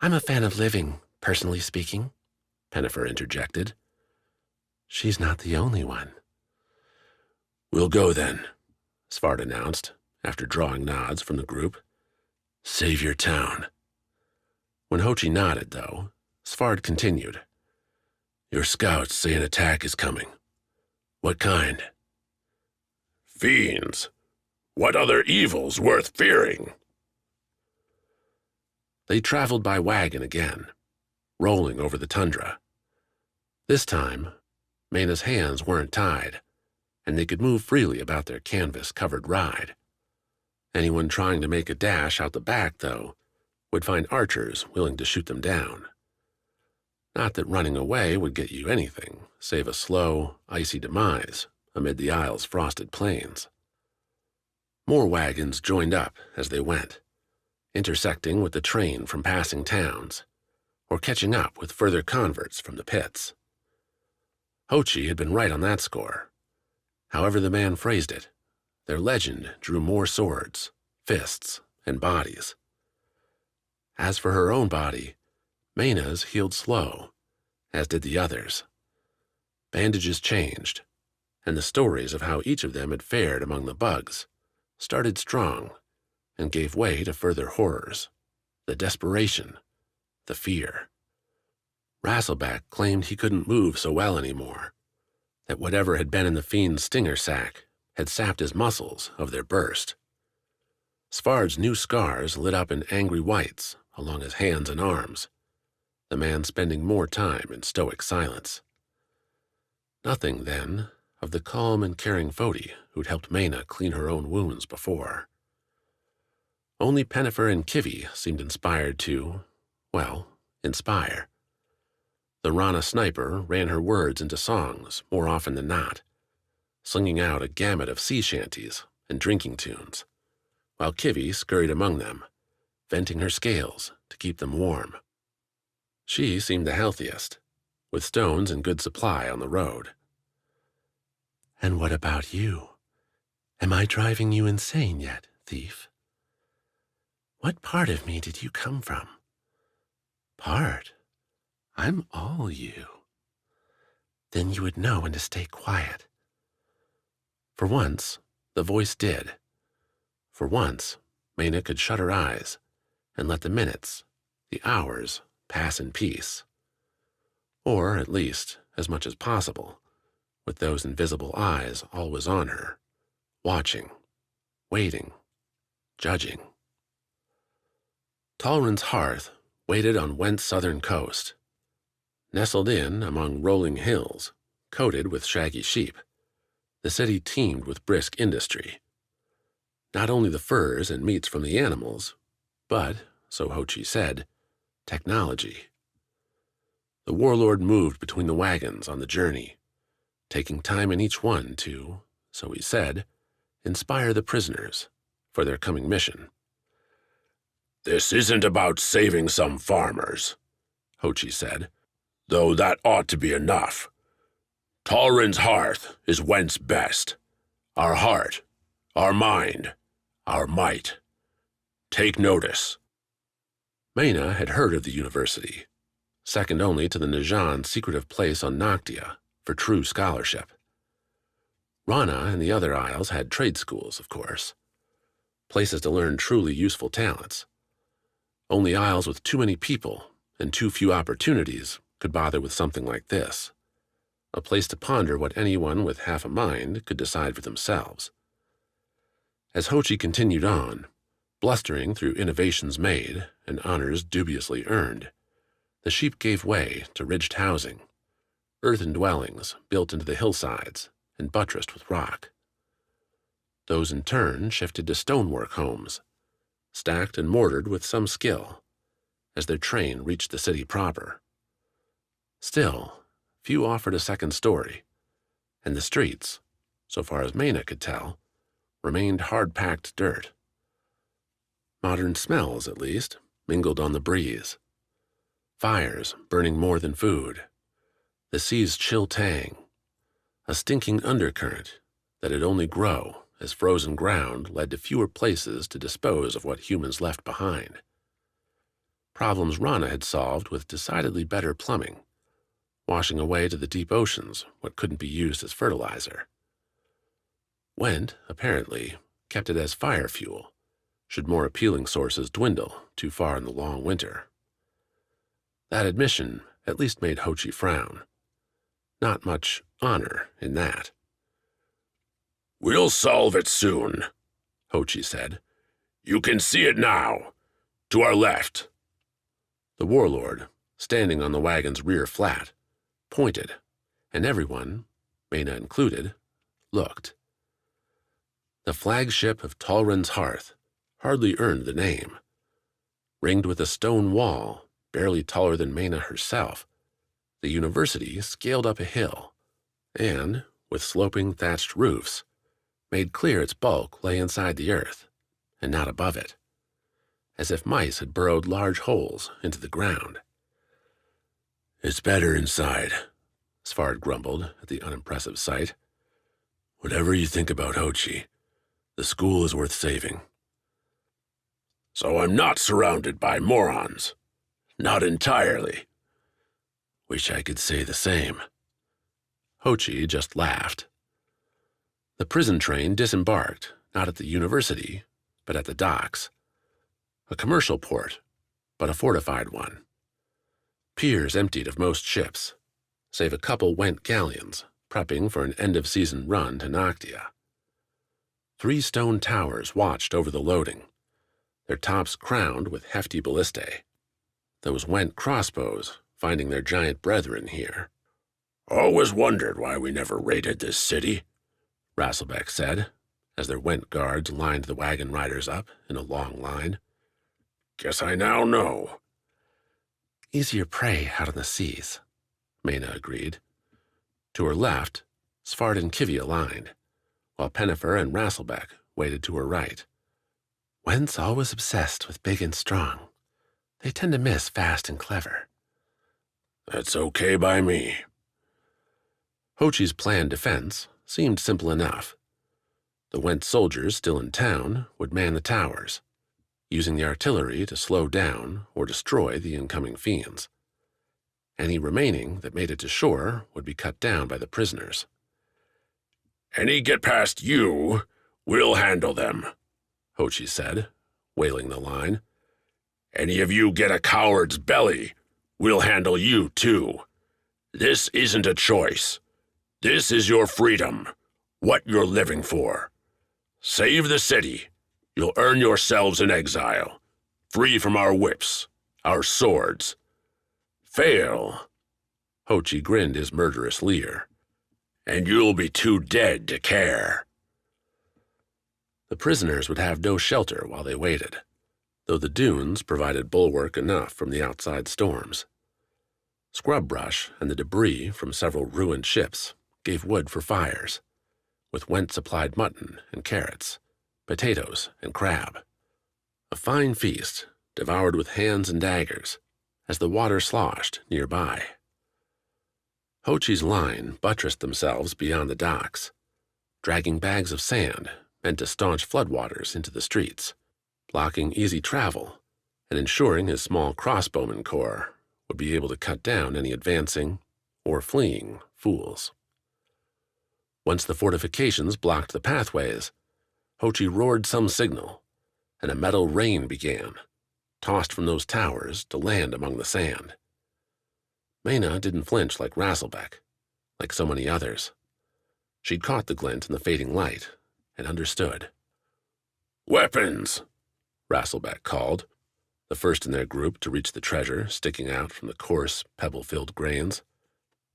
S3: I'm a fan of living, personally speaking, Pennifer interjected.
S1: She's not the only one.
S2: We'll go then,
S1: Svarde announced, after drawing nods from the group.
S2: Save your town.
S1: When Hochi nodded, though, Svarde continued.
S2: Your scouts say an attack is coming. What kind? Fiends. What other evil's worth fearing?
S1: They traveled by wagon again, rolling over the tundra. This time, Maena's hands weren't tied, and they could move freely about their canvas-covered ride. Anyone trying to make a dash out the back, though, would find archers willing to shoot them down. Not that running away would get you anything, save a slow, icy demise amid the Isle's frosted plains. More wagons joined up as they went, intersecting with the train from passing towns, or catching up with further converts from the pits. Hochi had been right on that score. However the man phrased it, their legend drew more swords, fists, and bodies. As for her own body, Maena's healed slow, as did the others. Bandages changed, and the stories of how each of them had fared among the bugs started strong and gave way to further horrors, the desperation, the fear. Rasselback claimed he couldn't move so well anymore, that whatever had been in the Fiend's stinger sack had sapped his muscles of their burst. Svarde's new scars lit up in angry whites along his hands and arms, the man spending more time in stoic silence. Nothing, then, of the calm and caring Foti who'd helped Maena clean her own wounds before. Only Pennifer and Kivi seemed inspired to, well, inspire. The Rana sniper ran her words into songs more often than not, slinging out a gamut of sea shanties and drinking tunes, while Kivi scurried among them, venting her scales to keep them warm. She seemed the healthiest, with stones in good supply on the road. "And what about you? Am I driving you insane yet, thief? What part of me did you come from?" "Part? I'm all you." "Then you would know when to stay quiet." For once, the voice did. For once, Maena could shut her eyes and let the minutes, the hours, pass in peace. Or, at least, as much as possible, with those invisible eyes always on her, watching, waiting, judging. Talrin's hearth waited on Went's southern coast. Nestled in among rolling hills, coated with shaggy sheep, the city teemed with brisk industry. Not only the furs and meats from the animals, but, so Hochi said, technology. The Warlord moved between the wagons on the journey, taking time in each one to, so he said, inspire the prisoners for their coming mission.
S2: "This isn't about saving some farmers," Hochi said, "though that ought to be enough. Talrin's hearth is Went's best. Our heart, our mind, our might. Take notice."
S1: Maena had heard of the university, second only to the Najan's secretive place on Noctia for true scholarship. Rana and the other isles had trade schools, of course, places to learn truly useful talents. Only isles with too many people and too few opportunities could bother with something like this, a place to ponder what anyone with half a mind could decide for themselves. As Hochi continued on, blustering through innovations made and honors dubiously earned, the sheep gave way to ridged housing, earthen dwellings built into the hillsides and buttressed with rock. Those in turn shifted to stonework homes, stacked and mortared with some skill, as their train reached the city proper. Still, few offered a second story, and the streets, so far as Maena could tell, remained hard-packed dirt. Modern smells, at least, mingled on the breeze. Fires burning more than food, the sea's chill tang, a stinking undercurrent that'd only grow as frozen ground led to fewer places to dispose of what humans left behind. Problems Rana had solved with decidedly better plumbing, washing away to the deep oceans what couldn't be used as fertilizer. Went, apparently, kept it as fire fuel, should more appealing sources dwindle too far in the long winter. That admission at least made Hochi frown. Not much honor in that.
S2: "We'll solve it soon," Hochi said. "You can see it now. To our left."
S1: The Warlord, standing on the wagon's rear flat, pointed, and everyone, Maena included, looked. The flagship of Talrin's hearth hardly earned the name. Ringed with a stone wall, barely taller than Maena herself, the university scaled up a hill, and, with sloping thatched roofs, made clear its bulk lay inside the earth, and not above it, as if mice had burrowed large holes into the ground.
S2: "It's better inside," Svarde grumbled at the unimpressive sight. "Whatever you think about Hochi, the school is worth saving."
S3: "So I'm not surrounded by morons. Not entirely."
S2: "Wish I could say the same."
S1: Hochi just laughed. The prison train disembarked, not at the university, but at the docks. A commercial port, but a fortified one. Piers emptied of most ships, save a couple went galleons, prepping for an end-of-season run to Noctia. 3 stone towers watched over the loading, their tops crowned with hefty ballistae. Those went crossbows finding their giant brethren here.
S3: "Always wondered why we never raided this city,"
S1: Rasselbeck said, as their went guards lined the wagon riders up in a long line.
S3: "Guess I now know."
S1: "Easier prey out on the seas," Maena agreed. To her left, Svarde and Kivi aligned, while Pennifer and Rasselbeck waited to her right. Went's always obsessed with big and strong. They tend to miss fast and clever.
S3: "That's okay by me."
S1: Hochi's planned defense seemed simple enough. The Went soldiers still in town would man the towers, using the artillery to slow down or destroy the incoming Fiends. Any remaining that made it to shore would be cut down by the prisoners.
S3: "Any get past you, we'll handle them,"
S1: Hochi said, wailing the line.
S3: "Any of you get a coward's belly, we'll handle you too. This isn't a choice. This is your freedom, what you're living for. Save the city. You'll earn yourselves an exile, free from our whips, our swords. Fail,"
S1: Hochi grinned his murderous leer,
S3: "and you'll be too dead to care."
S1: The prisoners would have no shelter while they waited, though the dunes provided bulwark enough from the outside storms. Scrub brush and the debris from several ruined ships gave wood for fires, with Went-supplied mutton and carrots, potatoes and crab. A fine feast, devoured with hands and daggers, as the water sloshed nearby. Hochi's line buttressed themselves beyond the docks, dragging bags of sand meant to staunch floodwaters into the streets, blocking easy travel and ensuring his small crossbowman corps would be able to cut down any advancing or fleeing fools. Once the fortifications blocked the pathways, Hochi roared some signal, and a metal rain began, tossed from those towers to land among the sand. Maena didn't flinch like Rasselbeck, like so many others. She'd caught the glint in the fading light and understood.
S3: "Weapons,"
S1: Rasselbeck called, the first in their group to reach the treasure sticking out from the coarse, pebble-filled grains.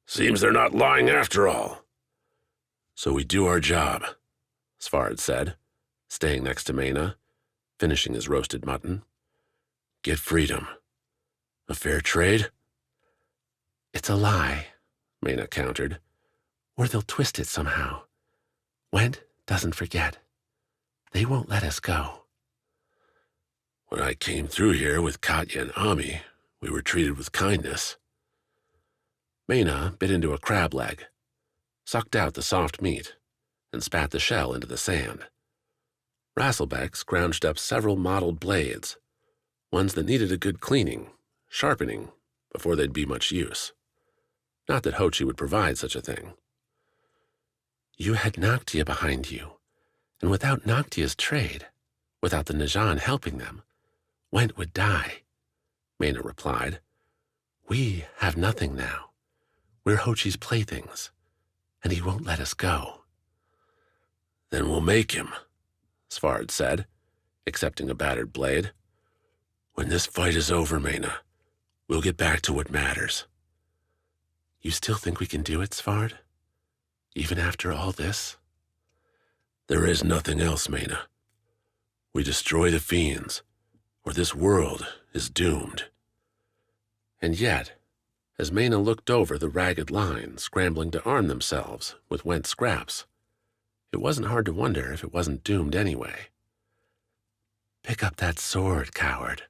S3: "Seems they're not lying after all."
S1: "So we do our job," Svarde said, staying next to Maena, finishing his roasted mutton. "Get freedom. A fair trade?" "It's a lie," Maena countered, "or they'll twist it somehow. Went doesn't forget. They won't let us go."
S2: "When I came through here with Katya and Ami, we were treated with kindness."
S1: Maena bit into a crab leg, sucked out the soft meat, and spat the shell into the sand. Rasselbeck scrounged up several mottled blades, ones that needed a good cleaning, sharpening, before they'd be much use. Not that Hochi would provide such a thing. "You had Noctia behind you, and without Noctia's trade, without the Najan helping them, Went would die," Maena replied. "We have nothing now. We're Hochi's playthings, and he won't let us go."
S2: "Then we'll make him,"
S1: Svarde said, accepting a battered blade.
S2: "When this fight is over, Maena, we'll get back to what matters."
S1: "You still think we can do it, Svarde? Even after all this?"
S2: "There is nothing else, Maena.
S1: We destroy the Fiends, or this world is doomed.
S3: And yet, as Maena looked over the ragged line scrambling to arm themselves with wet scraps, it wasn't hard to wonder if it wasn't doomed anyway. Pick up that sword, coward.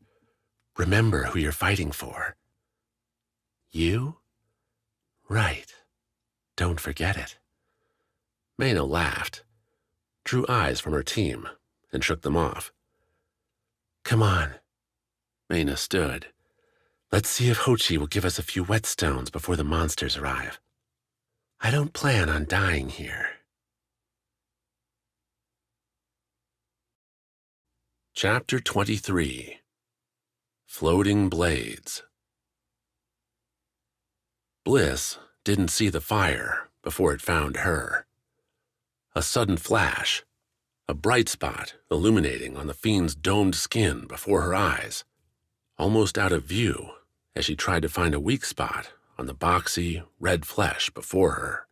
S3: Remember who you're fighting for. You? Right. Don't forget it. Maena laughed, drew eyes from her team, and shook them off. Come on. Maena stood. Let's see if Hochi will give us a few whetstones before the monsters arrive. I don't plan on dying here.
S1: Chapter 23. Floating Blades. Bliss didn't see the fire before it found her. A sudden flash, a bright spot illuminating on the Fiend's domed skin before her eyes, almost out of view as she tried to find a weak spot on the boxy, red flesh before her.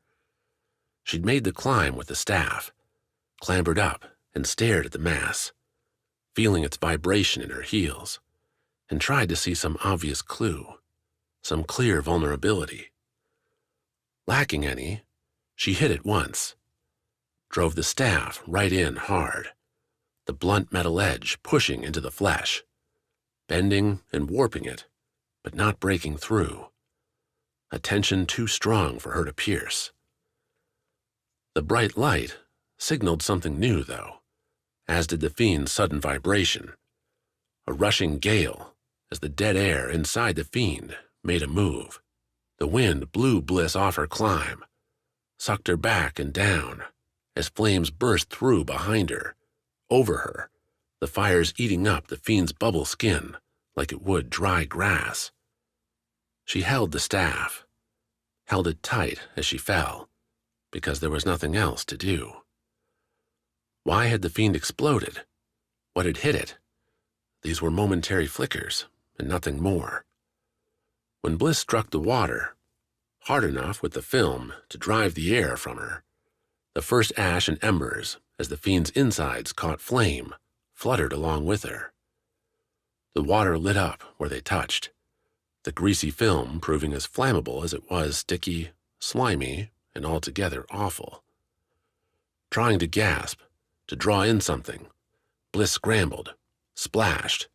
S1: She'd made the climb with the staff, clambered up and stared at the mass, feeling its vibration in her heels, and tried to see some obvious clue, some clear vulnerability. Lacking any, she hit it once, drove the staff right in hard, the blunt metal edge pushing into the flesh, bending and warping it, but not breaking through, a tension too strong for her to pierce. The bright light signaled something new, though, as did the Fiend's sudden vibration, a rushing gale as the dead air inside the Fiend made a move. The wind blew Bliss off her climb, sucked her back and down as flames burst through behind her, over her, the fires eating up the Fiend's bubble skin like it would dry grass. She held the staff, held it tight as she fell, because there was nothing else to do. Why had the Fiend exploded? What had hit it? These were momentary flickers, and nothing more. When Bliss struck the water, hard enough with the film to drive the air from her, the first ash and embers, as the Fiend's insides caught flame, fluttered along with her. The water lit up where they touched, the greasy film proving as flammable as it was sticky, slimy, and altogether awful. Trying to gasp, to draw in something, Bliss scrambled, splashed,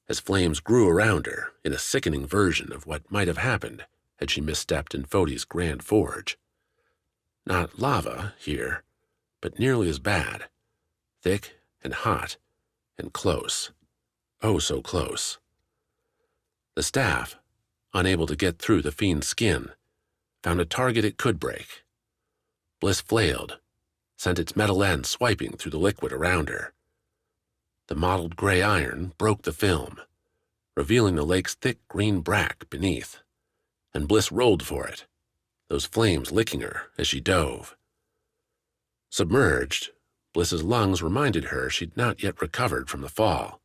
S1: as flames grew around her in a sickening version of what might have happened had she misstepped in Foti's grand forge. Not lava here, but nearly as bad, thick and hot and close, oh so close. The staff, unable to get through the Fiend's skin, found a target it could break. Bliss flailed, sent its metal end swiping through the liquid around her. The mottled gray iron broke the film, revealing the lake's thick green brack beneath, and Bliss rolled for it, those flames licking her as she dove. Submerged, Bliss's lungs reminded her she'd not yet recovered from the fall.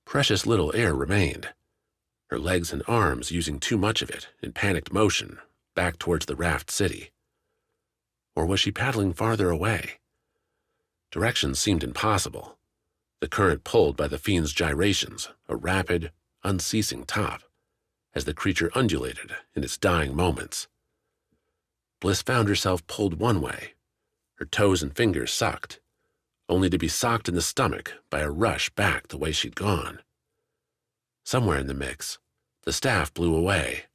S1: Precious little air remained, her legs and arms using too much of it in panicked motion back towards the raft city. Or was she paddling farther away? Directions seemed impossible, the current pulled by the Fiend's gyrations, a rapid, unceasing top, as the creature undulated in its dying moments. Bliss found herself pulled one way, her toes and fingers sucked, only to be socked in the stomach by a rush back the way she'd gone. Somewhere in the mix, the staff blew away,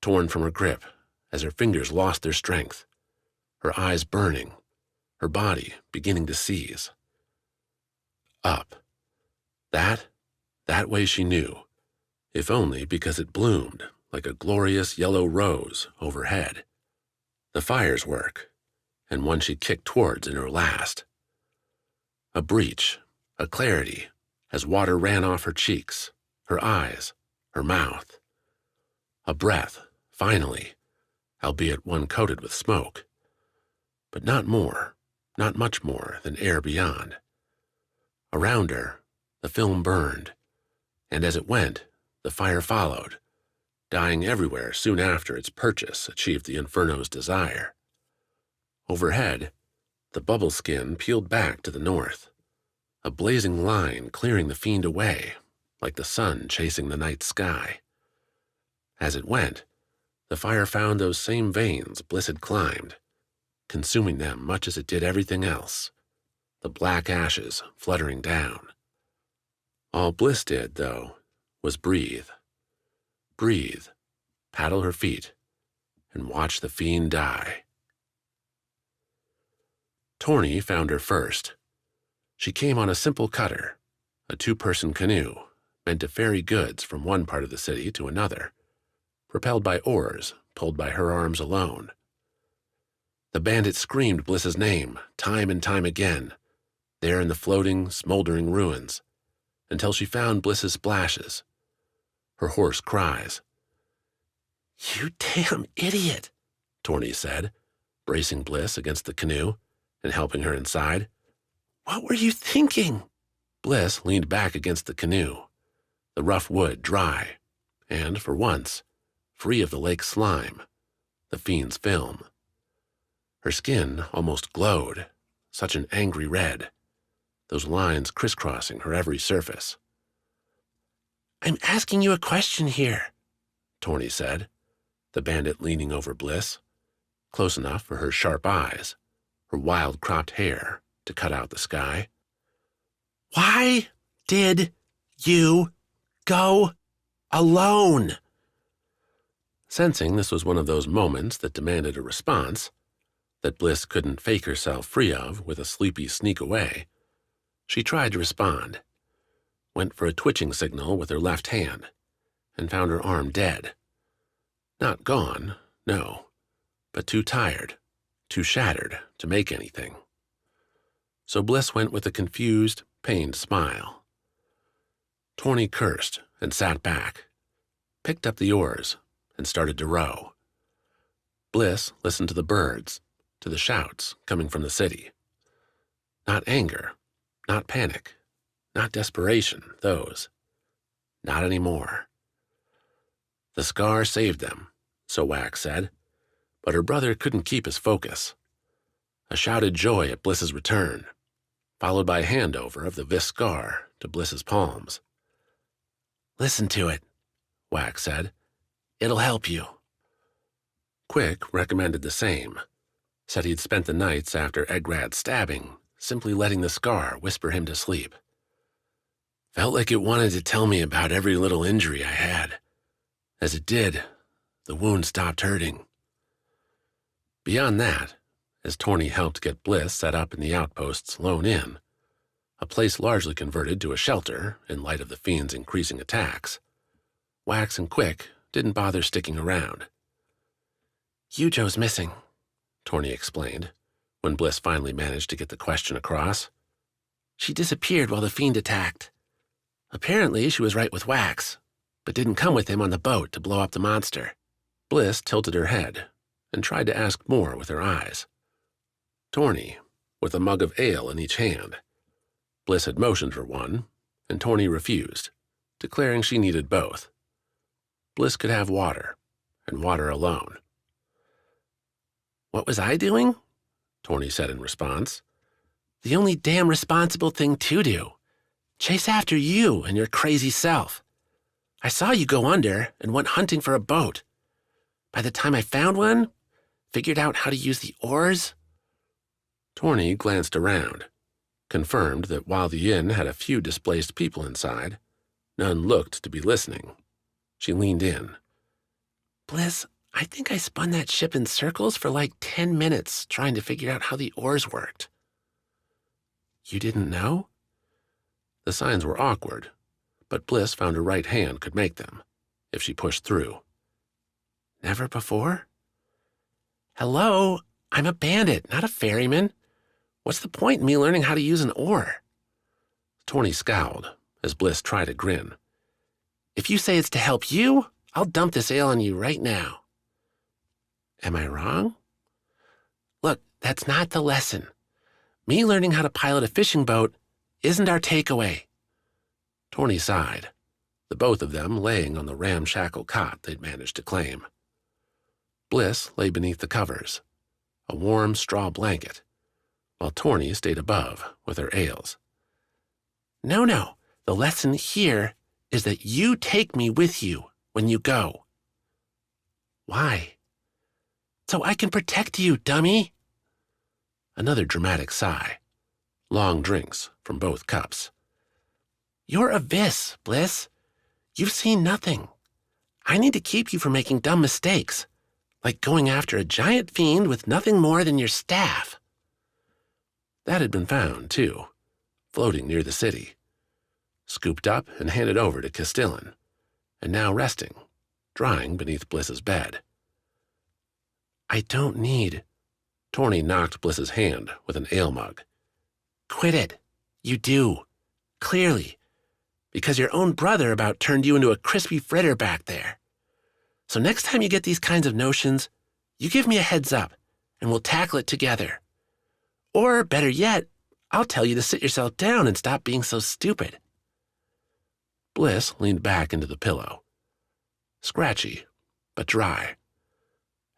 S1: torn from her grip as her fingers lost their strength, her eyes burning, her body beginning to seize. Up. That way she knew, if only because it bloomed like a glorious yellow rose overhead. The fire's work, and one she kicked towards in her last. A breach, a clarity, as water ran off her cheeks, her eyes, her mouth. A breath, finally, albeit one coated with smoke. But not more, not much more than air beyond. Around her, the film burned, and as it went, the fire followed, dying everywhere soon after its purchase achieved the Inferno's desire. Overhead, the bubble skin peeled back to the north, a blazing line clearing the fiend away, like the sun chasing the night sky. As it went, the fire found those same veins Bliss had climbed, consuming them much as it did everything else, the black ashes fluttering down. All Bliss did, though, was breathe. Breathe, paddle her feet, and watch the fiend die. Torny found her first. She came on a simple cutter, a two-person canoe meant to ferry goods from one part of the city to another, propelled by oars pulled by her arms alone. The bandit screamed Bliss's name time and time again, there in the floating, smoldering ruins, until she found Bliss's splashes, her hoarse cries.
S3: "You damn idiot,"
S1: Torny said, bracing Bliss against the canoe and helping her inside.
S3: "What were you thinking?"
S1: Bliss leaned back against the canoe, the rough wood dry, and, for once, free of the lake's slime, the fiend's film. Her skin almost glowed, such an angry red, those lines crisscrossing her every surface.
S3: "I'm asking you a question here,"
S1: Torny said, the bandit leaning over Bliss, close enough for her sharp eyes, her wild cropped hair to cut out the sky.
S3: "Why did you go alone?"
S1: Sensing this was one of those moments that demanded a response, that Bliss couldn't fake herself free of with a sleepy sneak away, she tried to respond, went for a twitching signal with her left hand, and found her arm dead. Not gone, no, but too tired, too shattered to make anything. So Bliss went with a confused, pained smile. Torny cursed and sat back, picked up the oars, and started to row. Bliss listened to the birds, to the shouts coming from the city. Not anger, not panic, not desperation, those. Not anymore. The Skar saved them, so Wax said, but her brother couldn't keep his focus. A shouted joy at Bliss's return, followed by a handover of the Vis Skar to Bliss's palms.
S3: "Listen to it,"
S1: Wax said.
S3: "It'll help you."
S1: Quick recommended the same, said he'd spent the nights after Egrad's stabbing simply letting the Skar whisper him to sleep. Felt like it wanted to tell me about every little injury I had. As it did, the wound stopped hurting. Beyond that, as Torny helped get Bliss set up in the outpost's lone inn, a place largely converted to a shelter in light of the fiend's increasing attacks, Wax and Quick didn't bother sticking around.
S3: "Yujo's missing,"
S1: Torny explained, when Bliss finally managed to get the question across.
S3: "She disappeared while the fiend attacked. Apparently, she was right with Wax, but didn't come with him on the boat to blow up the monster."
S1: Bliss tilted her head and tried to ask more with her eyes. Torny, with a mug of ale in each hand. Bliss had motioned for one, and Torny refused, declaring she needed both. Bliss could have water, and water alone.
S3: "What was I doing?"
S1: Torny said in response.
S3: "The only damn responsible thing to do. Chase after you and your crazy self. I saw you go under and went hunting for a boat. By the time I found one, figured out how to use the oars."
S1: Torny glanced around, confirmed that while the inn had a few displaced people inside, none looked to be listening. She leaned in.
S3: "Bliss, I think I spun that ship in circles for like 10 minutes trying to figure out how the oars worked."
S1: "You didn't know?" The signs were awkward, but Bliss found her right hand could make them, if she pushed through.
S3: "Never before?" "Hello, I'm a bandit, not a ferryman. What's the point in me learning how to use an oar?"
S1: Torny scowled as Bliss tried to grin.
S3: "If you say it's to help you, I'll dump this ale on you right now."
S1: "Am I wrong?"
S3: "Look, that's not the lesson. Me learning how to pilot a fishing boat isn't our takeaway."
S1: Torny sighed, the both of them laying on the ramshackle cot they'd managed to claim. Bliss lay beneath the covers, a warm straw blanket, while Torny stayed above with her ales.
S3: No. The lesson here is that you take me with you when you go. Why? So I can protect you, dummy. Another dramatic sigh. Long drinks from both cups. You're a vis, Bliss. You've seen nothing. I need to keep you from making dumb mistakes, like going after a giant fiend with nothing more than your staff. That had been found, too, floating near the city. Scooped up and handed over to Castellan, and now resting, drying beneath Bliss's bed. I don't need... Torny knocked Bliss's hand with an ale mug. Quit it. You do. Clearly. Because your own brother about turned you into a crispy fritter back there. So next time you get these kinds of notions, you give me a heads up, and we'll tackle it together. Or, better yet, I'll tell you to sit yourself down and stop being so stupid. Bliss leaned back into the pillow. Scratchy, but dry.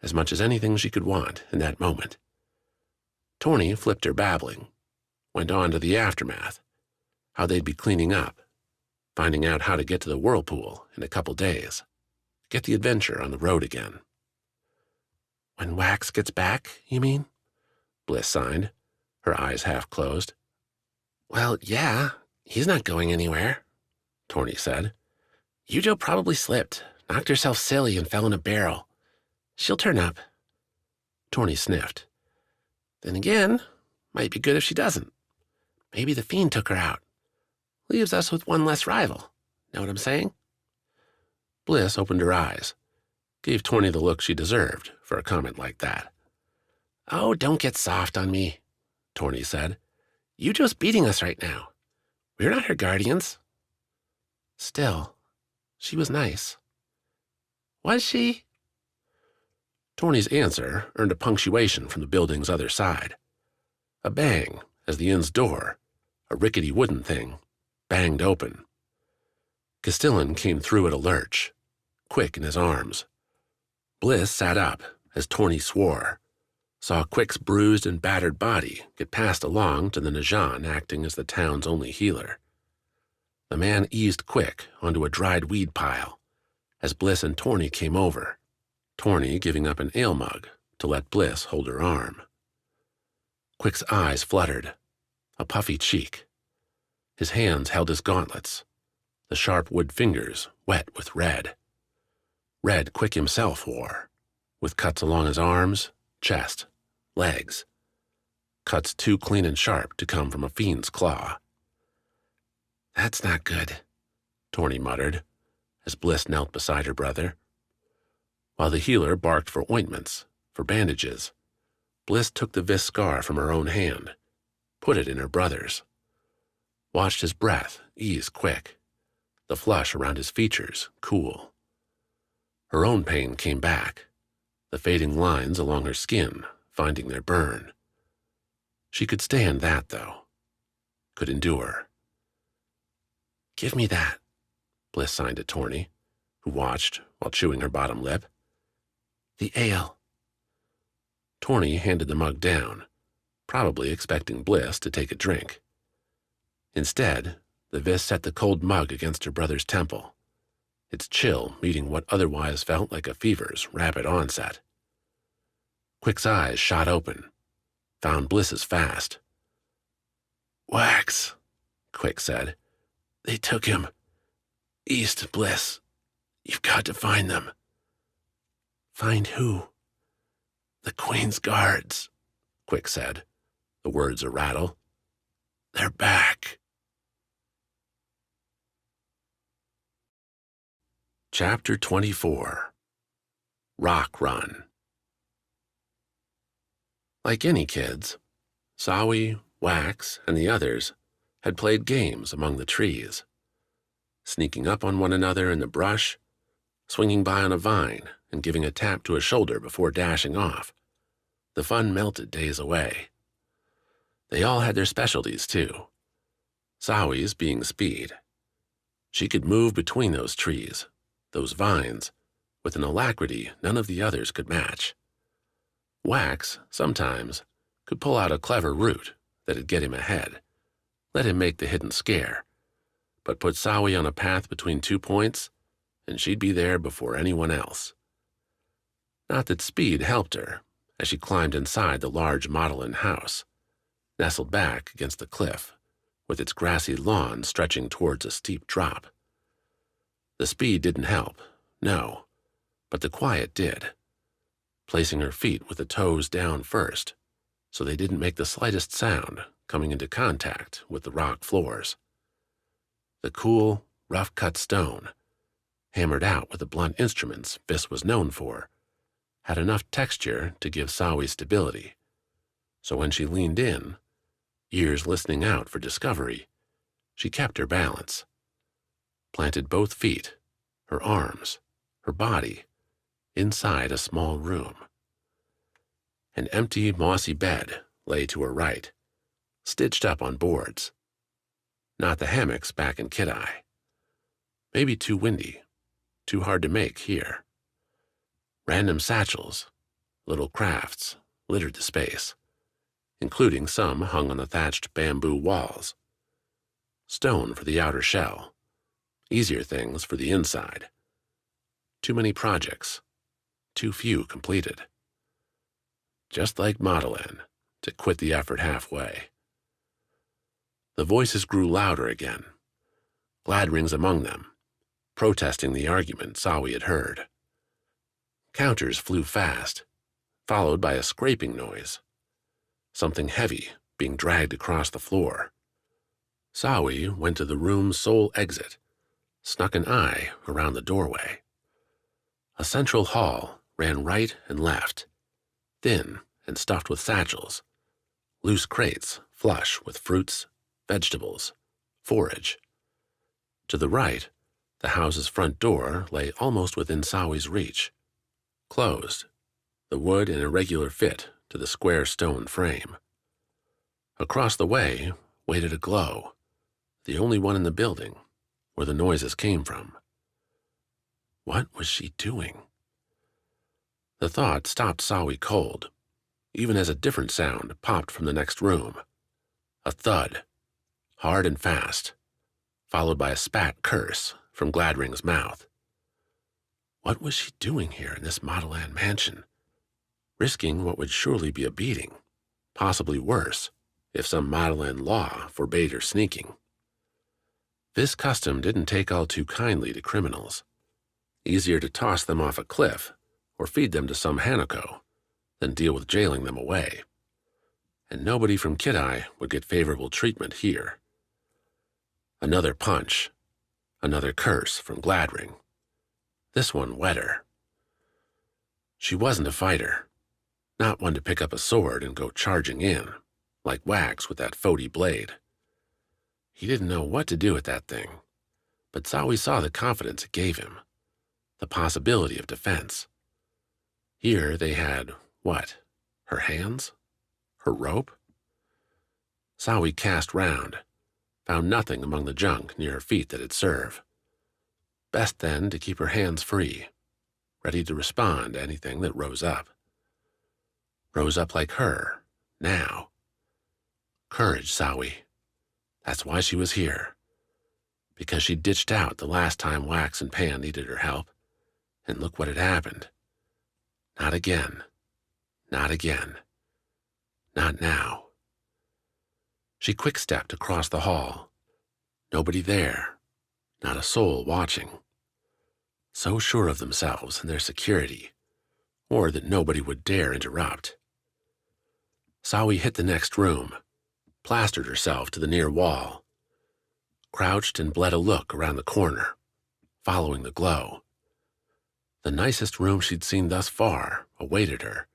S3: As much as anything she could want in that moment. Torny flipped her babbling, went on to the aftermath, how they'd be cleaning up, finding out how to get to the Whirlpool in a couple days, get the adventure on the road again. When Wax gets back, you mean? Bliss signed, her eyes half closed. Well, yeah, he's not going anywhere, Torny said. Yujo probably slipped, knocked herself silly and fell in a barrel. She'll turn up. Torny sniffed. Then again, might be good if she doesn't. Maybe the fiend took her out. Leaves us with one less rival. Know what I'm saying? Bliss opened her eyes, gave Torny the look she deserved for a comment like that. Oh, don't get soft on me, Torny said. Yujo's beating us right now. We're not her guardians. Still, she was nice. Was she? Torny's answer earned a punctuation from the building's other side. A bang as the inn's door, a rickety wooden thing, banged open. Castellan came through at a lurch, Quick in his arms. Bliss sat up as Torny swore, saw Quick's bruised and battered body get passed along to the Najan acting as the town's only healer. The man eased Quick onto a dried weed pile as Bliss and Torny came over, Torny giving up an ale mug to let Bliss hold her arm. Quick's eyes fluttered, a puffy cheek. His hands held his gauntlets, the sharp wood fingers wet with red. Red Quick himself wore, with cuts along his arms, chest, legs. Cuts too clean and sharp to come from a fiend's claw. That's not good, Torny muttered, as Bliss knelt beside her brother. While the healer barked for ointments, for bandages, Bliss took the vis scar from her own hand, put it in her brother's. Watched his breath ease quick, the flush around his features cool. Her own pain came back, the fading lines along her skin finding their burn. She could stand that, though. Could endure. Give me that, Bliss signed to Torny, who watched while chewing her bottom lip. The ale. Torny handed the mug down, probably expecting Bliss to take a drink. Instead, the vis set the cold mug against her brother's temple, its chill meeting what otherwise felt like a fever's rapid onset. Quick's eyes shot open, found Bliss's fast. Wax, Quick said. They took him. East, Bliss. You've got to find them. Find who? The Queen's guards, Quick said, the words a rattle. They're back. Chapter 24. Rock Run. Like any kids, Sawi, Wax, and the others had played games among the trees, sneaking up on one another in the brush, swinging by on a vine and giving a tap to a shoulder before dashing off. The fun melted days away. They all had their specialties, too. Sawi's being speed. She could move between those trees, those vines, with an alacrity none of the others could match. Wax, sometimes, could pull out a clever route that'd get him ahead, let him make the hidden scare,
S1: but put Sawi on a path between 2 points, and she'd be there before anyone else. Not that speed helped her, as she climbed inside the large Modelin house, nestled back against the cliff, with its grassy lawn stretching towards a steep drop. The speed didn't help, no, but the quiet did, placing her feet with the toes down first, so they didn't make the slightest sound coming into contact with the rock floors. The cool, rough-cut stone, hammered out with the blunt instruments Vis was known for, had enough texture to give Sawi stability, so when she leaned in, ears listening out for discovery, she kept her balance, planted both feet, her arms, her body, inside a small room. An empty, mossy bed lay to her right, stitched up on boards. Not the hammocks back in Kidai. Maybe too windy, too hard to make here. Random satchels, little crafts, littered the space, including some hung on the thatched bamboo walls. Stone for the outer shell, easier things for the inside. Too many projects, too few completed. Just like Modelin, to quit the effort halfway. The voices grew louder again, gladrings among them, protesting the argument Sawi had heard. Counters flew fast, followed by a scraping noise, something heavy being dragged across the floor. Sawi went to the room's sole exit, snuck an eye around the doorway. A central hall ran right and left, thin and stuffed with satchels, loose crates flush with fruits, vegetables, forage. To the right, the house's front door lay almost within Sawi's reach, closed, the wood in irregular fit to the square stone frame. Across the way waited a glow, the only one in the building, where the noises came from. What was she doing? The thought stopped Sawi cold, even as a different sound popped from the next room. A thud, hard and fast, followed by a spat curse from Gladring's mouth. What was she doing here in this Modeland mansion? Risking what would surely be a beating, possibly worse, if some Modeland law forbade her sneaking. This custom didn't take all too kindly to criminals. Easier to toss them off a cliff or feed them to some Hanako than deal with jailing them away. And nobody from Kidai would get favorable treatment here. Another punch, another curse from Gladring. This one wetter. She wasn't a fighter, not one to pick up a sword and go charging in, like Wax with that Foti blade. He didn't know what to do with that thing, but Sawi saw the confidence it gave him, the possibility of defense. Here they had, what, her hands? Her rope? Sawi cast round, found nothing among the junk near her feet that'd serve. Best then to keep her hands free, ready to respond to anything that rose up. Rose up like her, now. Courage, Sawi. That's why she was here. Because she ditched out the last time Wax and Pan needed her help, and look what had happened. Not again. Not again. Not now. She quick-stepped across the hall. Nobody there. Not a soul watching. So sure of themselves and their security, or that nobody would dare interrupt. Sawi hit the next room, plastered herself to the near wall, crouched and bled a look around the corner, following the glow. The nicest room she'd seen thus far awaited her,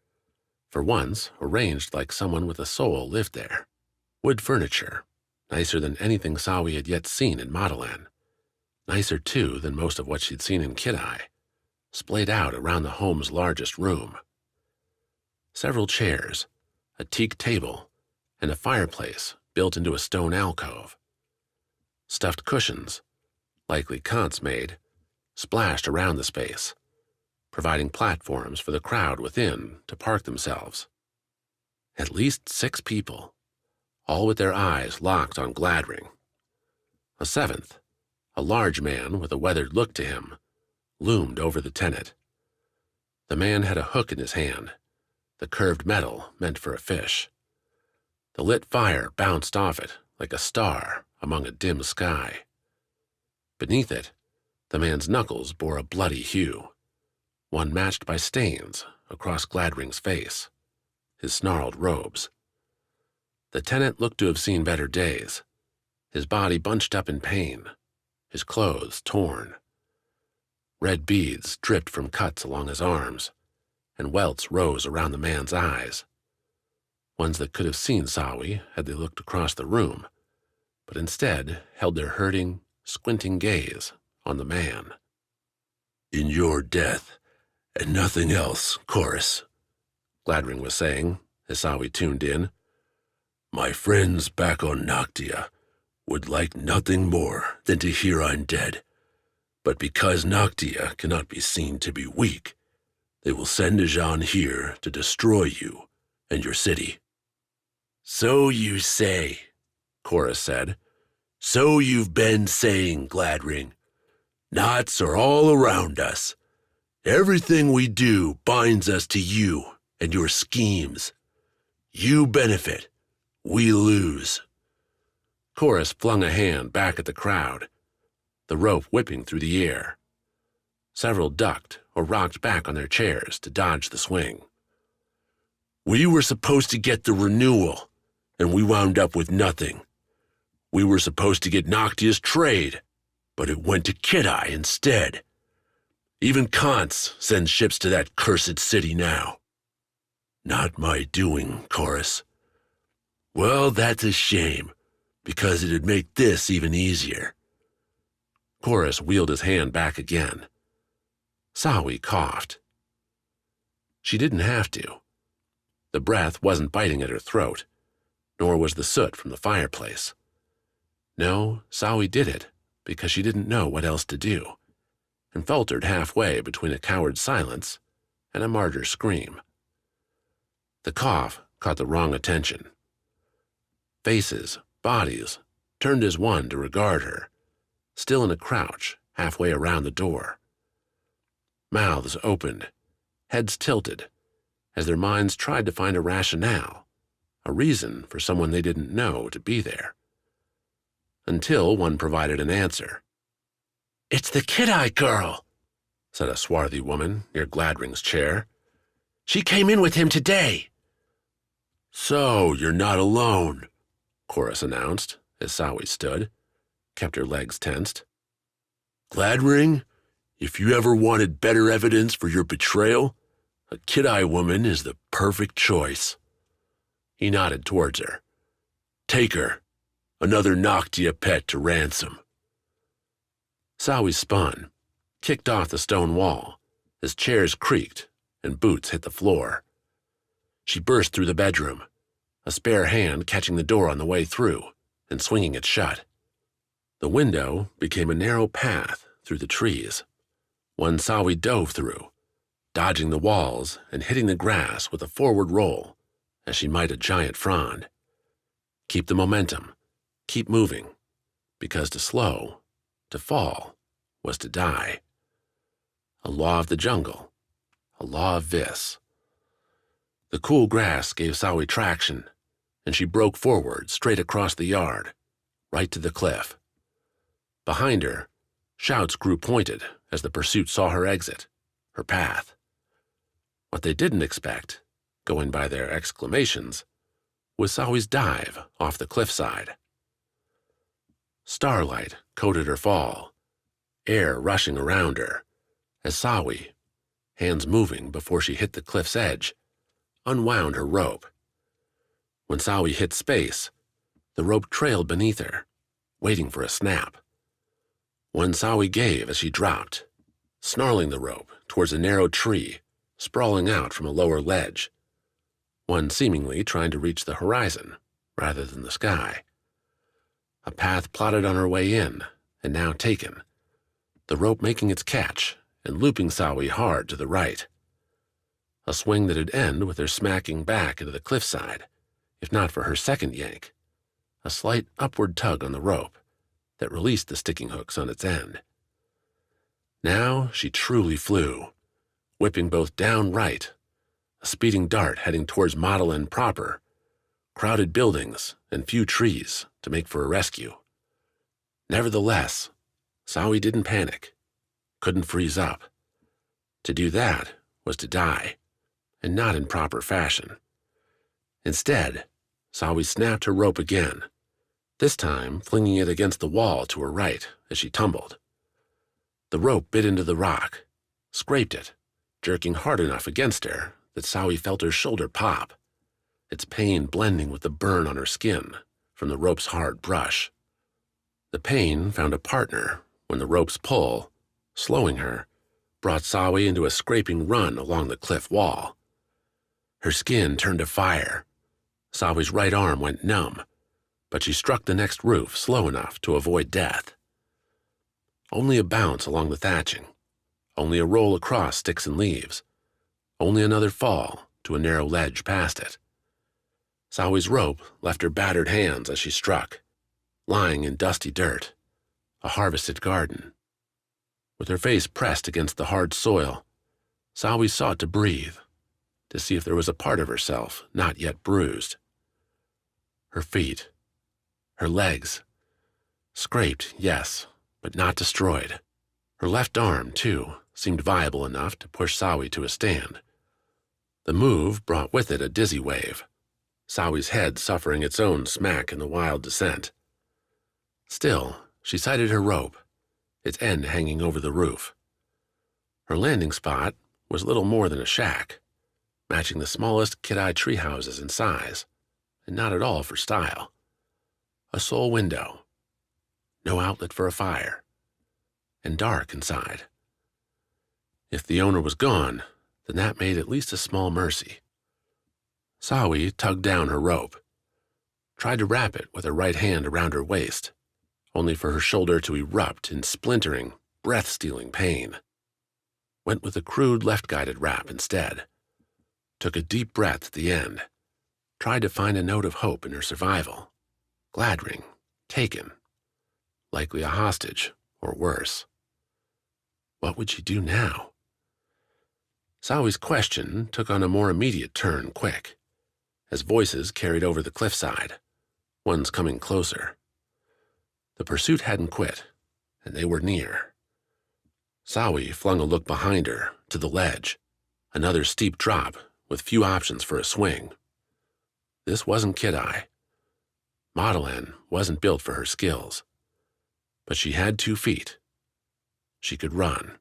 S1: for once arranged like someone with a soul lived there. Wood furniture, nicer than anything Sawi had yet seen in Modelan, nicer too than most of what she'd seen in Kidai, splayed out around the home's largest room. Several chairs, a teak table, and a fireplace built into a stone alcove. Stuffed cushions, likely Kant's made, splashed around the space, providing platforms for the crowd within to park themselves. At least 6 people, all with their eyes locked on Gladring. A 7th, A large man with a weathered look to him loomed over the tenet. The man had a hook in his hand, the curved metal meant for a fish. The lit fire bounced off it like a star among a dim sky. Beneath it, the man's knuckles bore a bloody hue, one matched by stains across Gladring's face, his snarled robes. The tenant looked to have seen better days, his body bunched up in pain, his clothes torn. Red beads dripped from cuts along his arms, and welts rose around the man's eyes, ones that could have seen Sawi had they looked across the room, but instead held their hurting, squinting gaze on the man.
S2: "In your death, and nothing else, Chorus,"
S1: Gladring was saying as Sawi tuned in.
S2: "My friends back on Noctia would like nothing more than to hear I'm dead. But because Noctia cannot be seen to be weak, they will send Ajan here to destroy you and your city." "So you say," Chorus said. "So you've been saying, Gladring. Knots are all around us. Everything we do binds us to you and your schemes. You benefit, we lose."
S1: Chorus flung a hand back at the crowd, the rope whipping through the air. Several ducked or rocked back on their chairs to dodge the swing.
S2: "We were supposed to get the renewal, and we wound up with nothing. We were supposed to get Noctia's trade, but it went to Kidai instead. Even Kantz sends ships to that cursed city now. Not my doing, Chorus. Well, that's a shame, because it'd make this even easier."
S1: Chorus wheeled his hand back again. Sawi coughed. She didn't have to. The breath wasn't biting at her throat, nor was the soot from the fireplace. No, Sawi did it because she didn't know what else to do, and faltered halfway between a coward's silence and a martyr's scream. The cough caught the wrong attention. Faces, bodies, turned as one to regard her, still in a crouch halfway around the door. Mouths opened, heads tilted, as their minds tried to find a rationale, a reason for someone they didn't know to be there. Until one provided an answer.
S2: "It's the Kidai girl,"
S1: said a swarthy woman near Gladring's chair.
S2: "She came in with him today." "So you're not alone,"
S1: Chorus announced as Sawi stood, kept her legs tensed.
S2: "Gladring, if you ever wanted better evidence for your betrayal, a Kidai woman is the perfect choice." He nodded towards her. "Take her, another Noctia pet to ransom."
S1: Sawi spun, kicked off the stone wall, as chairs creaked and boots hit the floor. She burst through the bedroom, a spare hand catching the door on the way through and swinging it shut. The window became a narrow path through the trees, one Sawi dove through, dodging the walls and hitting the grass with a forward roll as she might a giant frond. Keep the momentum, keep moving, because to slow, to fall, was to die. A law of the jungle, a law of Vis. The cool grass gave Sawi traction, and she broke forward straight across the yard, right to the cliff. Behind her, shouts grew pointed as the pursuit saw her exit, her path. What they didn't expect, going by their exclamations, was Sawi's dive off the cliffside. Starlight coated her fall, air rushing around her, as Sawi, hands moving before she hit the cliff's edge, unwound her rope. When Sawi hit space, the rope trailed beneath her, waiting for a snap. One Sawi gave as she dropped, snarling the rope towards a narrow tree sprawling out from a lower ledge, one seemingly trying to reach the horizon rather than the sky. A path plotted on her way in, and now taken, the rope making its catch and looping Sawi hard to the right. A swing that'd end with her smacking back into the cliffside, if not for her second yank, a slight upward tug on the rope that released the sticking hooks on its end. Now she truly flew, whipping both down right, a speeding dart heading towards Model N proper, crowded buildings and few trees to make for a rescue. Nevertheless, Sawi didn't panic, couldn't freeze up. To do that was to die, and not in proper fashion. Instead, Sawi snapped her rope again, this time flinging it against the wall to her right as she tumbled. The rope bit into the rock, scraped it, jerking hard enough against her that Sawi felt her shoulder pop, its pain blending with the burn on her skin from the rope's hard brush. The pain found a partner when the rope's pull, slowing her, brought Sawi into a scraping run along the cliff wall. Her skin turned to fire. Sawi's right arm went numb, but she struck the next roof slow enough to avoid death. Only a bounce along the thatching, only a roll across sticks and leaves, only another fall to a narrow ledge past it. Sawi's rope left her battered hands as she struck, lying in dusty dirt, a harvested garden. With her face pressed against the hard soil, Sawi sought to breathe, to see if there was a part of herself not yet bruised. Her feet, her legs, scraped, yes, but not destroyed. Her left arm, too, seemed viable enough to push Sawi to a stand. The move brought with it a dizzy wave, Sawi's head suffering its own smack in the wild descent. Still, she sighted her rope, its end hanging over the roof. Her landing spot was little more than a shack, matching the smallest Kidai tree houses in size, and not at all for style. A sole window, no outlet for a fire, and dark inside. If the owner was gone, then that made at least a small mercy. Sawi tugged down her rope, tried to wrap it with her right hand around her waist, only for her shoulder to erupt in splintering, breath-stealing pain. Went with a crude left-guided wrap instead. Took a deep breath at the end, tried to find a note of hope in her survival. Gladring, taken, likely a hostage, or worse. What would she do now? Sawi's question took on a more immediate turn quick, as voices carried over the cliffside, ones coming closer. The pursuit hadn't quit, and they were near. Sawi flung a look behind her, to the ledge, another steep drop with few options for a swing. This wasn't Kidai. Model N wasn't built for her skills. But she had 2 feet. She could run.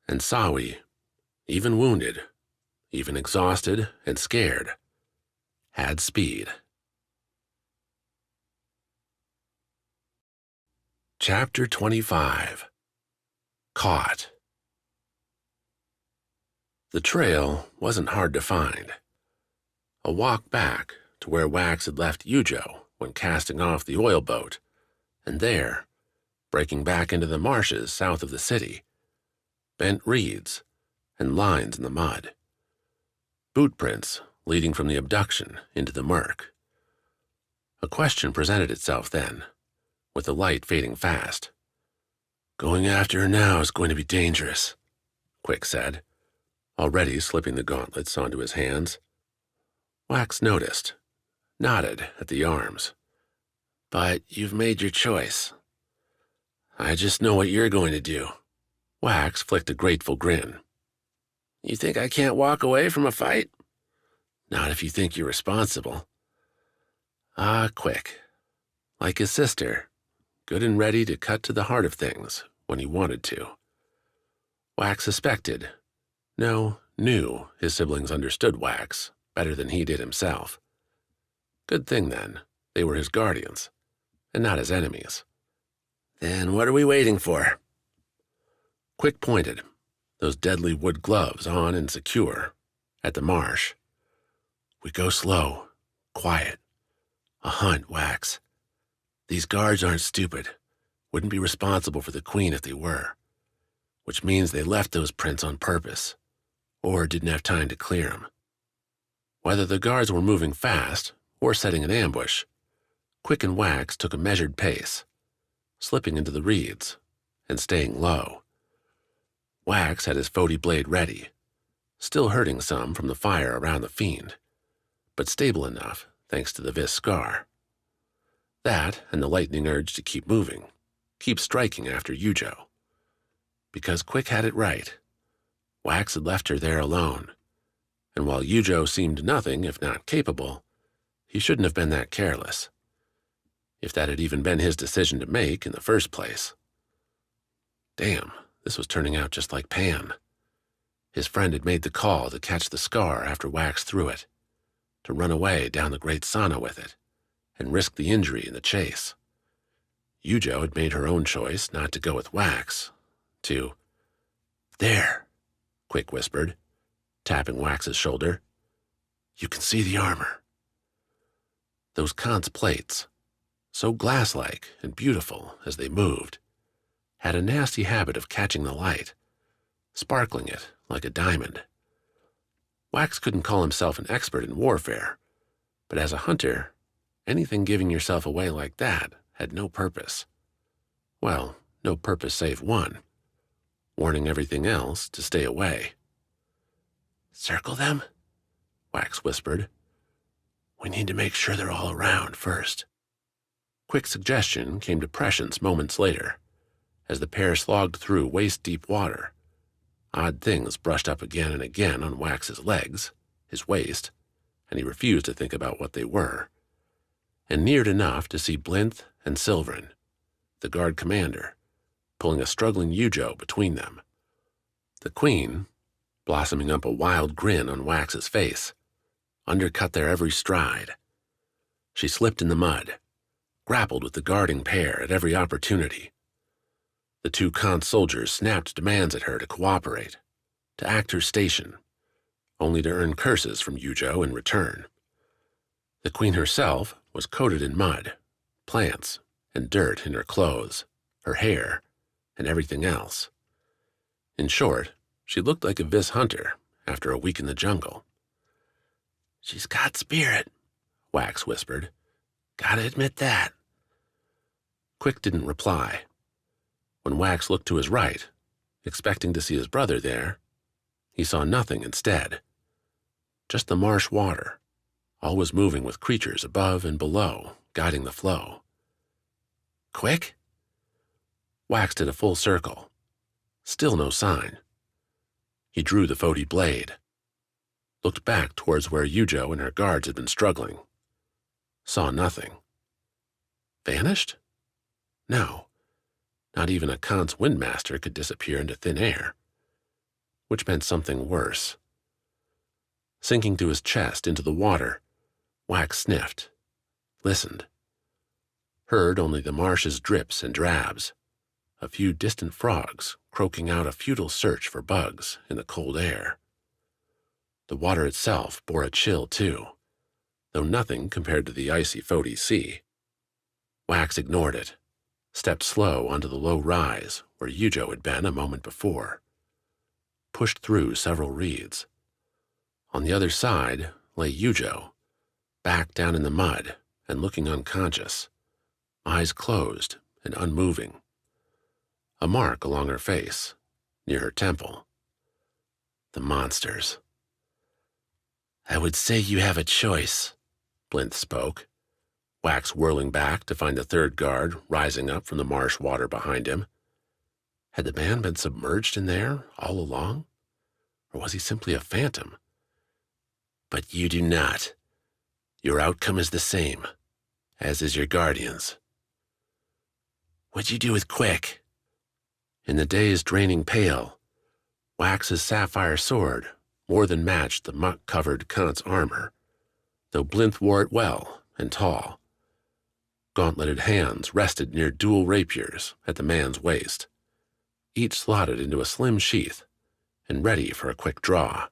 S1: And Sawi, even wounded, even exhausted and scared, had speed. Chapter 25. Caught. The trail wasn't hard to find. A walk back to where Wax had left Yujo when casting off the oil boat, and there, breaking back into the marshes south of the city, bent reeds and lines in the mud. Boot prints leading from the abduction into the murk. A question presented itself then, with the light fading fast. Going after her now is going to be dangerous, Quick said, already slipping the gauntlets onto his hands. Wax noticed, nodded at the arms. But you've made your choice. I just know what you're going to do. Wax flicked a grateful grin. You think I can't walk away from a fight? Not if you think you're responsible. Quick. Like his sister, good and ready to cut to the heart of things when he wanted to. Wax suspected, no, knew his siblings understood Wax better than he did himself. Good thing, then, they were his guardians, and not his enemies. Then what are we waiting for? Quick pointed, those deadly wood gloves on and secure, at the marsh. We go slow, quiet. A hunt, Wax. These guards aren't stupid, wouldn't be responsible for the queen if they were, which means they left those prints on purpose, or didn't have time to clear them. Whether the guards were moving fast or setting an ambush, Quick and Wax took a measured pace, slipping into the reeds and staying low. Wax had his Foti blade ready, still hurting some from the fire around the fiend, but stable enough thanks to the Skar. That and the lightning urge to keep moving, keep striking after Yujo. Because Quick had it right. Wax had left her there alone, and while Yujo seemed nothing if not capable, he shouldn't have been that careless. If that had even been his decision to make in the first place. Damn, this was turning out just like Pan. His friend had made the call to catch the Skar after Wax threw it, to run away down the Great Sauna with it, and risk the injury in the chase. Yujo had made her own choice not to go with Wax, to... There, Quick whispered, tapping Wax's shoulder. You can see the armor. Those Kant's plates, so glass-like and beautiful as they moved, had a nasty habit of catching the light, sparkling it like a diamond. Wax couldn't call himself an expert in warfare, but as a hunter, anything giving yourself away like that had no purpose. Well, no purpose save one, warning everything else to stay away. Circle them? Wax whispered. We need to make sure they're all around first. Quick suggestion came to prescience moments later, as the pair slogged through waist-deep water. Odd things brushed up again and again on Wax's legs, his waist, and he refused to think about what they were, and neared enough to see Blinth and Silverin, the guard commander, pulling a struggling Yujo between them. The queen, blossoming up a wild grin on Wax's face, undercut their every stride. She slipped in the mud, grappled with the guarding pair at every opportunity. The two Kant soldiers snapped demands at her to cooperate, to act her station, only to earn curses from Yujo in return. The queen herself was coated in mud, plants, and dirt in her clothes, her hair, and everything else. In short, she looked like a Vis hunter after a week in the jungle. She's got spirit, Wax whispered. Gotta admit that. Quick didn't reply. When Wax looked to his right, expecting to see his brother there, he saw nothing instead. Just the marsh water, always moving with creatures above and below, guiding the flow. Quick? Wax did a full circle. Still no sign. He drew the Foti blade, looked back towards where Yujo and her guards had been struggling. Saw nothing. Vanished? No. Not even a Kant's windmaster could disappear into thin air, which meant something worse. Sinking to his chest into the water, Wax sniffed, listened. Heard only the marsh's drips and drabs, a few distant frogs croaking out a futile search for bugs in the cold air. The water itself bore a chill, too, though nothing compared to the icy Foti sea. Wax ignored it, stepped slow onto the low rise where Yujo had been a moment before, pushed through several reeds. On the other side lay Yujo, back down in the mud and looking unconscious, eyes closed and unmoving. A mark along her face, near her temple. The monsters. I would say you have a choice, Blinth spoke, Wax whirling back to find the third guard rising up from the marsh water behind him. Had the man been submerged in there all along? Or was he simply a phantom? But you do not. Your outcome is the same, as is your guardian's. What'd you do with Quick? In the day's draining pale, Wax's sapphire sword more than matched the muck-covered Kant's armor, though Blinth wore it well and tall. Gauntleted hands rested near dual rapiers at the man's waist, each slotted into a slim sheath and ready for a quick draw.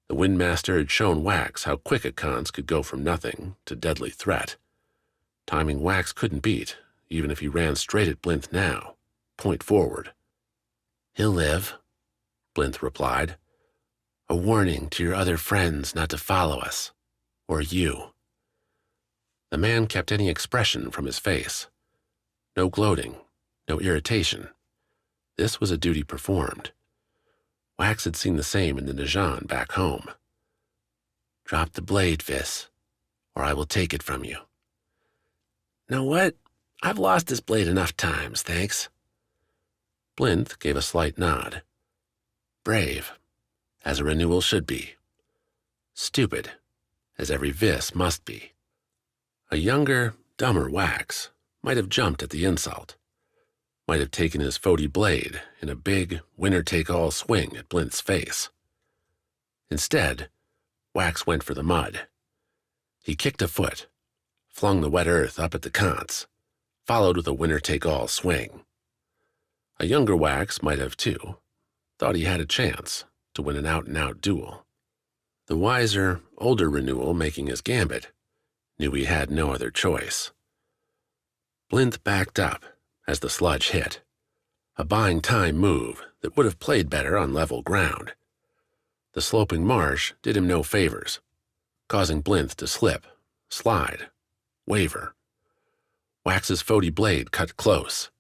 S1: The Windmaster had shown Wax how quick a Kant's could go from nothing to deadly threat. Timing Wax couldn't beat, even if he ran straight at Blinth now, point forward. He'll live, Blinth replied. A warning to your other friends not to follow us, or you. The man kept any expression from his face. No gloating, no irritation. This was a duty performed. Wax had seen the same in the Najan back home.
S3: Drop the blade, Vis, or I will take it from you. Know what? I've lost this blade enough times, thanks.
S1: Blinth gave a slight nod.
S3: Brave, as a renewal should be. Stupid, as every Vis must be.
S1: A younger, dumber Wax might have jumped at the insult, might have taken his Foti blade in a big, winner-take-all swing at Blinth's face. Instead, Wax went for the mud. He kicked a foot, flung the wet earth up at the Kants, followed with a winner-take-all swing. A younger Wax might have, too, thought he had a chance to win an out-and-out duel. The wiser, older Renewal making his gambit knew he had no other choice. Blinth backed up as the sludge hit, a buying-time move that would have played better on level ground. The sloping marsh did him no favors, causing Blinth to slip, slide, waver. Wax's Foti blade cut close,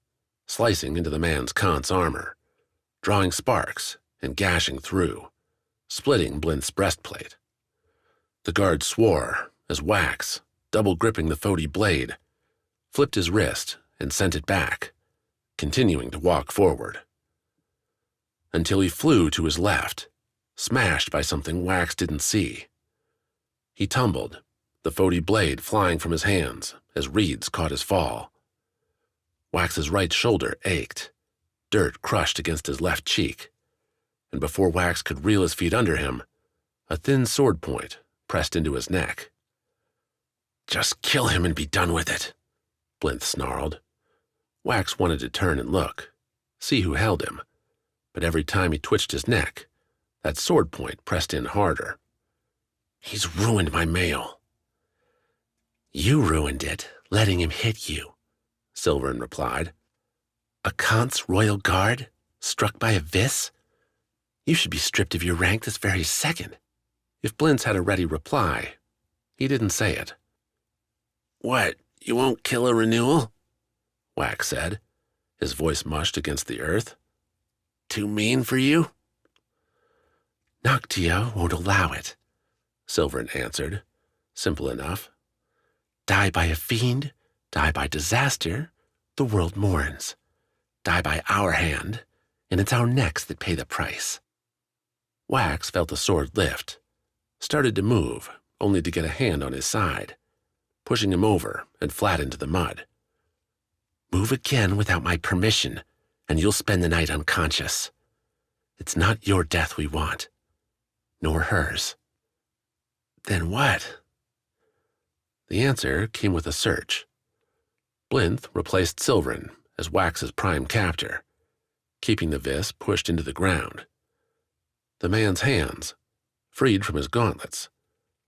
S1: slicing into the man's Kant's armor, drawing sparks and gashing through, splitting Blinth's breastplate. The guard swore as Wax, double-gripping the Foti blade, flipped his wrist and sent it back, continuing to walk forward. Until he flew to his left, smashed by something Wax didn't see. He tumbled, the Foti blade flying from his hands as reeds caught his fall. Wax's right shoulder ached, dirt crushed against his left cheek, and before Wax could reel his feet under him, a thin sword point pressed into his neck.
S3: Just kill him and be done with it, Blinth snarled.
S1: Wax wanted to turn and look, see who held him, but every time he twitched his neck, that sword point pressed in harder.
S3: He's ruined my mail. You ruined it, letting him hit you, Silverin replied. A Kant's royal guard, struck by a Vis? You should be stripped of your rank this very second.
S1: If Blinth had a ready reply, he didn't say it.
S3: What, you won't kill a renewal?
S1: Wax said, his voice mushed against the earth.
S3: Too mean for you?
S1: Noctia won't allow it, Silverin answered, simple enough.
S3: Die by a fiend, die by disaster, the world mourns. Die by our hand, and it's our necks that pay the price.
S1: Wax felt the sword lift, started to move, only to get a hand on his side, pushing him over and flat into the mud.
S3: Move again without my permission, and you'll spend the night unconscious. It's not your death we want, nor hers.
S1: Then what? The answer came with a search. Blinth replaced Silverin as Wax's prime captor, keeping the Vis pushed into the ground. The man's hands, freed from his gauntlets,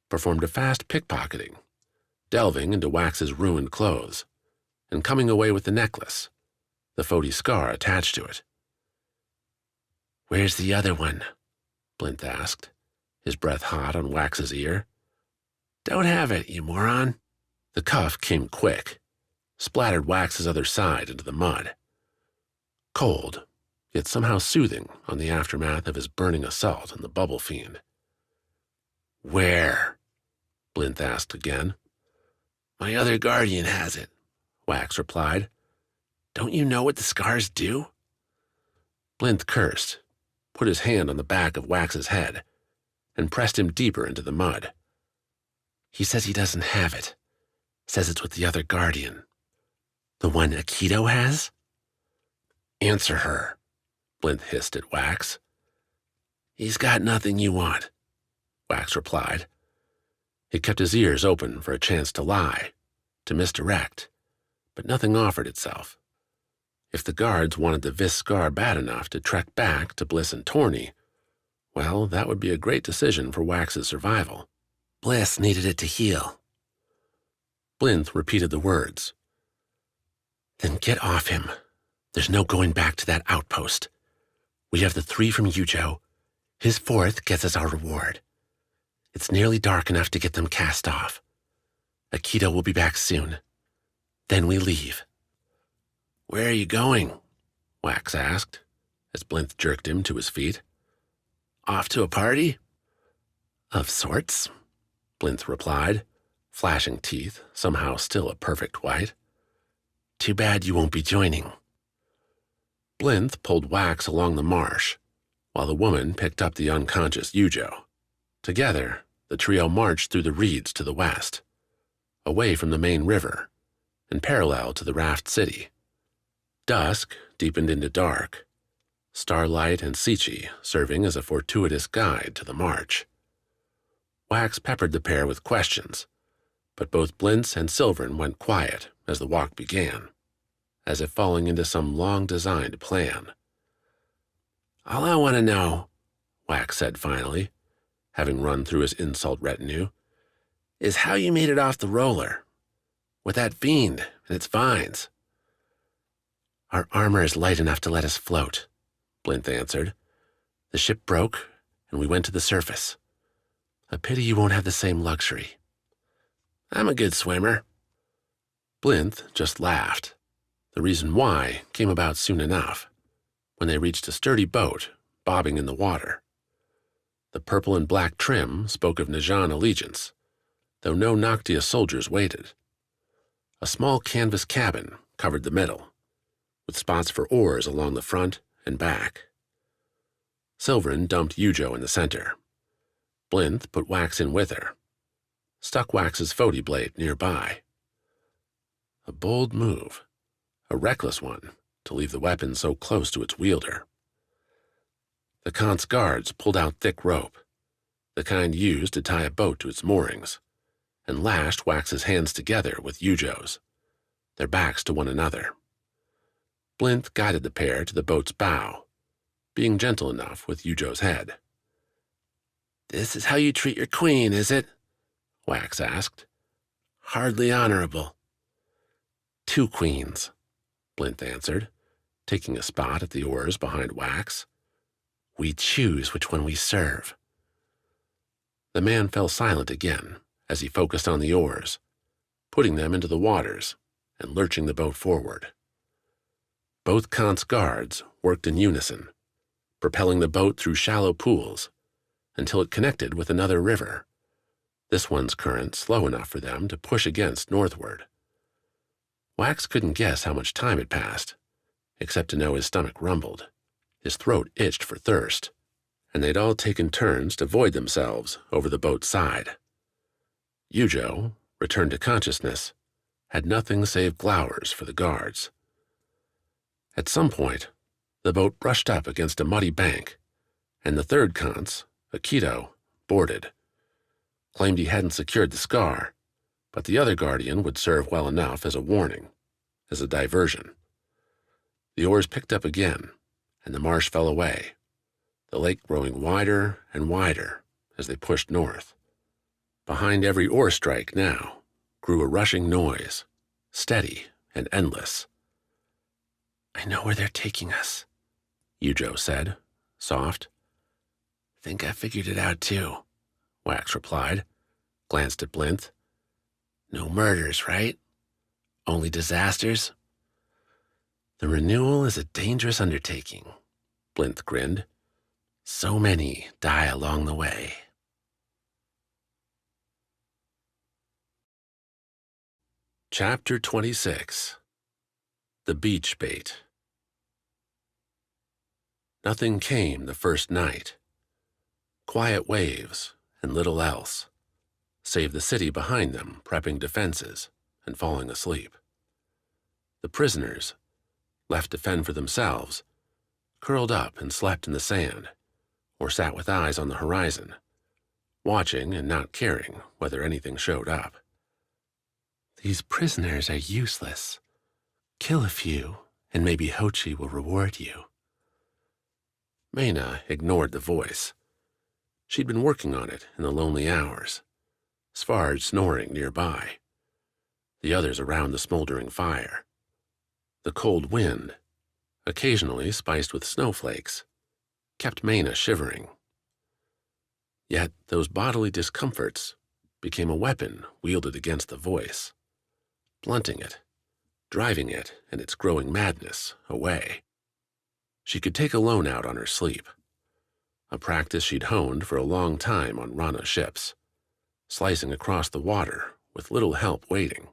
S1: performed a fast pickpocketing, delving into Wax's ruined clothes, and coming away with the necklace, the Foti scar attached to it.
S3: Where's the other one?
S1: Blinth asked, his breath hot on Wax's ear.
S3: Don't have it, you moron.
S1: The cuff came quick, splattered Wax's other side into the mud. Cold, yet somehow soothing on the aftermath of his burning assault on the bubble fiend.
S3: Where?
S1: Blinth asked again.
S3: My other guardian has it, Wax replied. Don't you know what the scars do?
S1: Blinth cursed, put his hand on the back of Wax's head, and pressed him deeper into the mud.
S3: He says he doesn't have it. Says it's with the other guardian. The one Akito has?
S1: Answer her, Blinth hissed at Wax.
S3: He's got nothing you want,
S1: Wax replied. He kept his ears open for a chance to lie, to misdirect, but nothing offered itself. If the guards wanted the Vis Skar bad enough to trek back to Bliss and Torny, well, that would be a great decision for Wax's survival.
S3: Bliss needed it to heal.
S1: Blinth repeated the words.
S3: Then get off him. There's no going back to that outpost. We have the 3 from Yujo. His 4th gets us our reward. It's nearly dark enough to get them cast off. Akito will be back soon. Then we leave. Where are you going? Wax asked, as Blinth jerked him to his feet. Off to a party? Of sorts, Blinth replied, flashing teeth, somehow still a perfect white. Too bad you won't be joining. Blinth pulled Wax along the marsh, while the woman picked up the unconscious Yujo. Together, the trio marched through the reeds to the west, away from the main river, and parallel to the Raft City. Dusk deepened into dark, starlight and Sichi serving as a fortuitous guide to the march. Wax peppered the pair with questions, but both Blintz and Silvern went quiet as the walk began, as if falling into some long-designed plan. All I want to know, Wax said finally, having run through his insult retinue, is how you made it off the roller, with that fiend and its vines. Our armor is light enough to let us float, Blinth answered. The ship broke, and we went to the surface. A pity you won't have the same luxury. I'm a good swimmer. Blinth just laughed. The reason why came about soon enough, when they reached a sturdy boat bobbing in the water. The purple and black trim spoke of Najan allegiance, though no Noctia soldiers waited. A small canvas cabin covered the middle, with spots for oars along the front and back. Silvern dumped Yujo in the center. Blinth put Wax in with her, stuck Wax's Foti blade nearby. A bold move, a reckless one, to leave the weapon so close to its wielder. The Khan's guards pulled out thick rope, the kind used to tie a boat to its moorings, and lashed Wax's hands together with Yujo's, their backs to one another. Blinth guided the pair to the boat's bow, being gentle enough with Yujo's head. This is how you treat your queen, is it? Wax asked. Hardly honorable. 2 queens, Blinth answered, taking a spot at the oars behind Wax. We choose which one we serve. The man fell silent again as he focused on the oars, putting them into the waters and lurching the boat forward. Both Kant's guards worked in unison, propelling the boat through shallow pools until it connected with another river, this one's current slow enough for them to push against northward. Wax couldn't guess how much time had passed, except to know his stomach rumbled, his throat itched for thirst, and they'd all taken turns to void themselves over the boat's side. Yujo, returned to consciousness, had nothing save glowers for the guards. At some point, the boat brushed up against a muddy bank, and the third Kantz, Akito, boarded. Claimed he hadn't secured the Skar, but the other guardian would serve well enough as a warning, as a diversion. The oars picked up again, and the marsh fell away, the lake growing wider and wider as they pushed north. Behind every oar strike now grew a rushing noise, steady and endless. I know where they're taking us, Yujo said, soft. Think I figured it out too, Wax replied, glanced at Blinth. No murders, right? Only disasters? The renewal is a dangerous undertaking, Blinth grinned. So many die along the way. Chapter 26. The Beach Bait. Nothing came the first night. Quiet waves and little else, save the city behind them prepping defenses and falling asleep. The prisoners, left to fend for themselves, curled up and slept in the sand, or sat with eyes on the horizon, watching and not caring whether anything showed up. These prisoners are useless. Kill a few, and maybe Hochi will reward you. Maena ignored the voice. She'd been working on it in the lonely hours, Svarde snoring nearby, the others around the smoldering fire. The cold wind, occasionally spiced with snowflakes, kept Maena shivering. Yet those bodily discomforts became a weapon wielded against the voice, blunting it,
S1: driving it and its growing madness away. She could take a loan out on her sleep, a practice she'd honed for a long time on Rana ships, slicing across the water with little help waiting.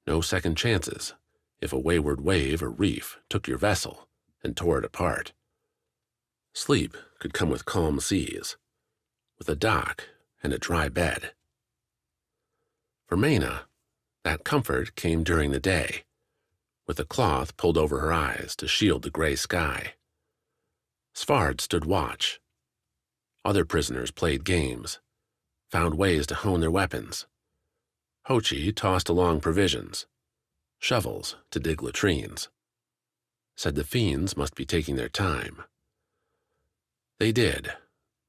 S1: No second chances if a wayward wave or reef took your vessel and tore it apart. Sleep could come with calm seas, with a dock and a dry bed. For Maena, that comfort came during the day, with a cloth pulled over her eyes to shield the gray sky. Svarde stood watch. Other prisoners played games, found ways to hone their weapons. Hochi tossed along provisions, shovels to dig latrines. Said the Fiends must be taking their time. They did,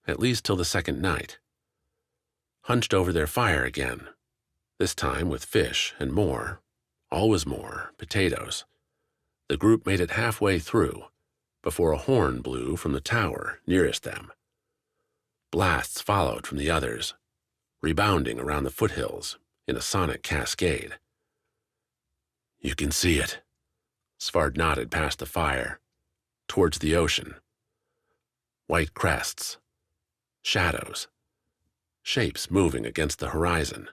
S1: at least till the second night. Hunched over their fire again, this time with fish and more, always more, potatoes. The group made it halfway through before a horn blew from the tower nearest them. Blasts followed from the others, rebounding around the foothills in a sonic cascade. You can see it. Svarde nodded past the fire, towards the ocean. White crests, shadows, shapes moving against the horizon,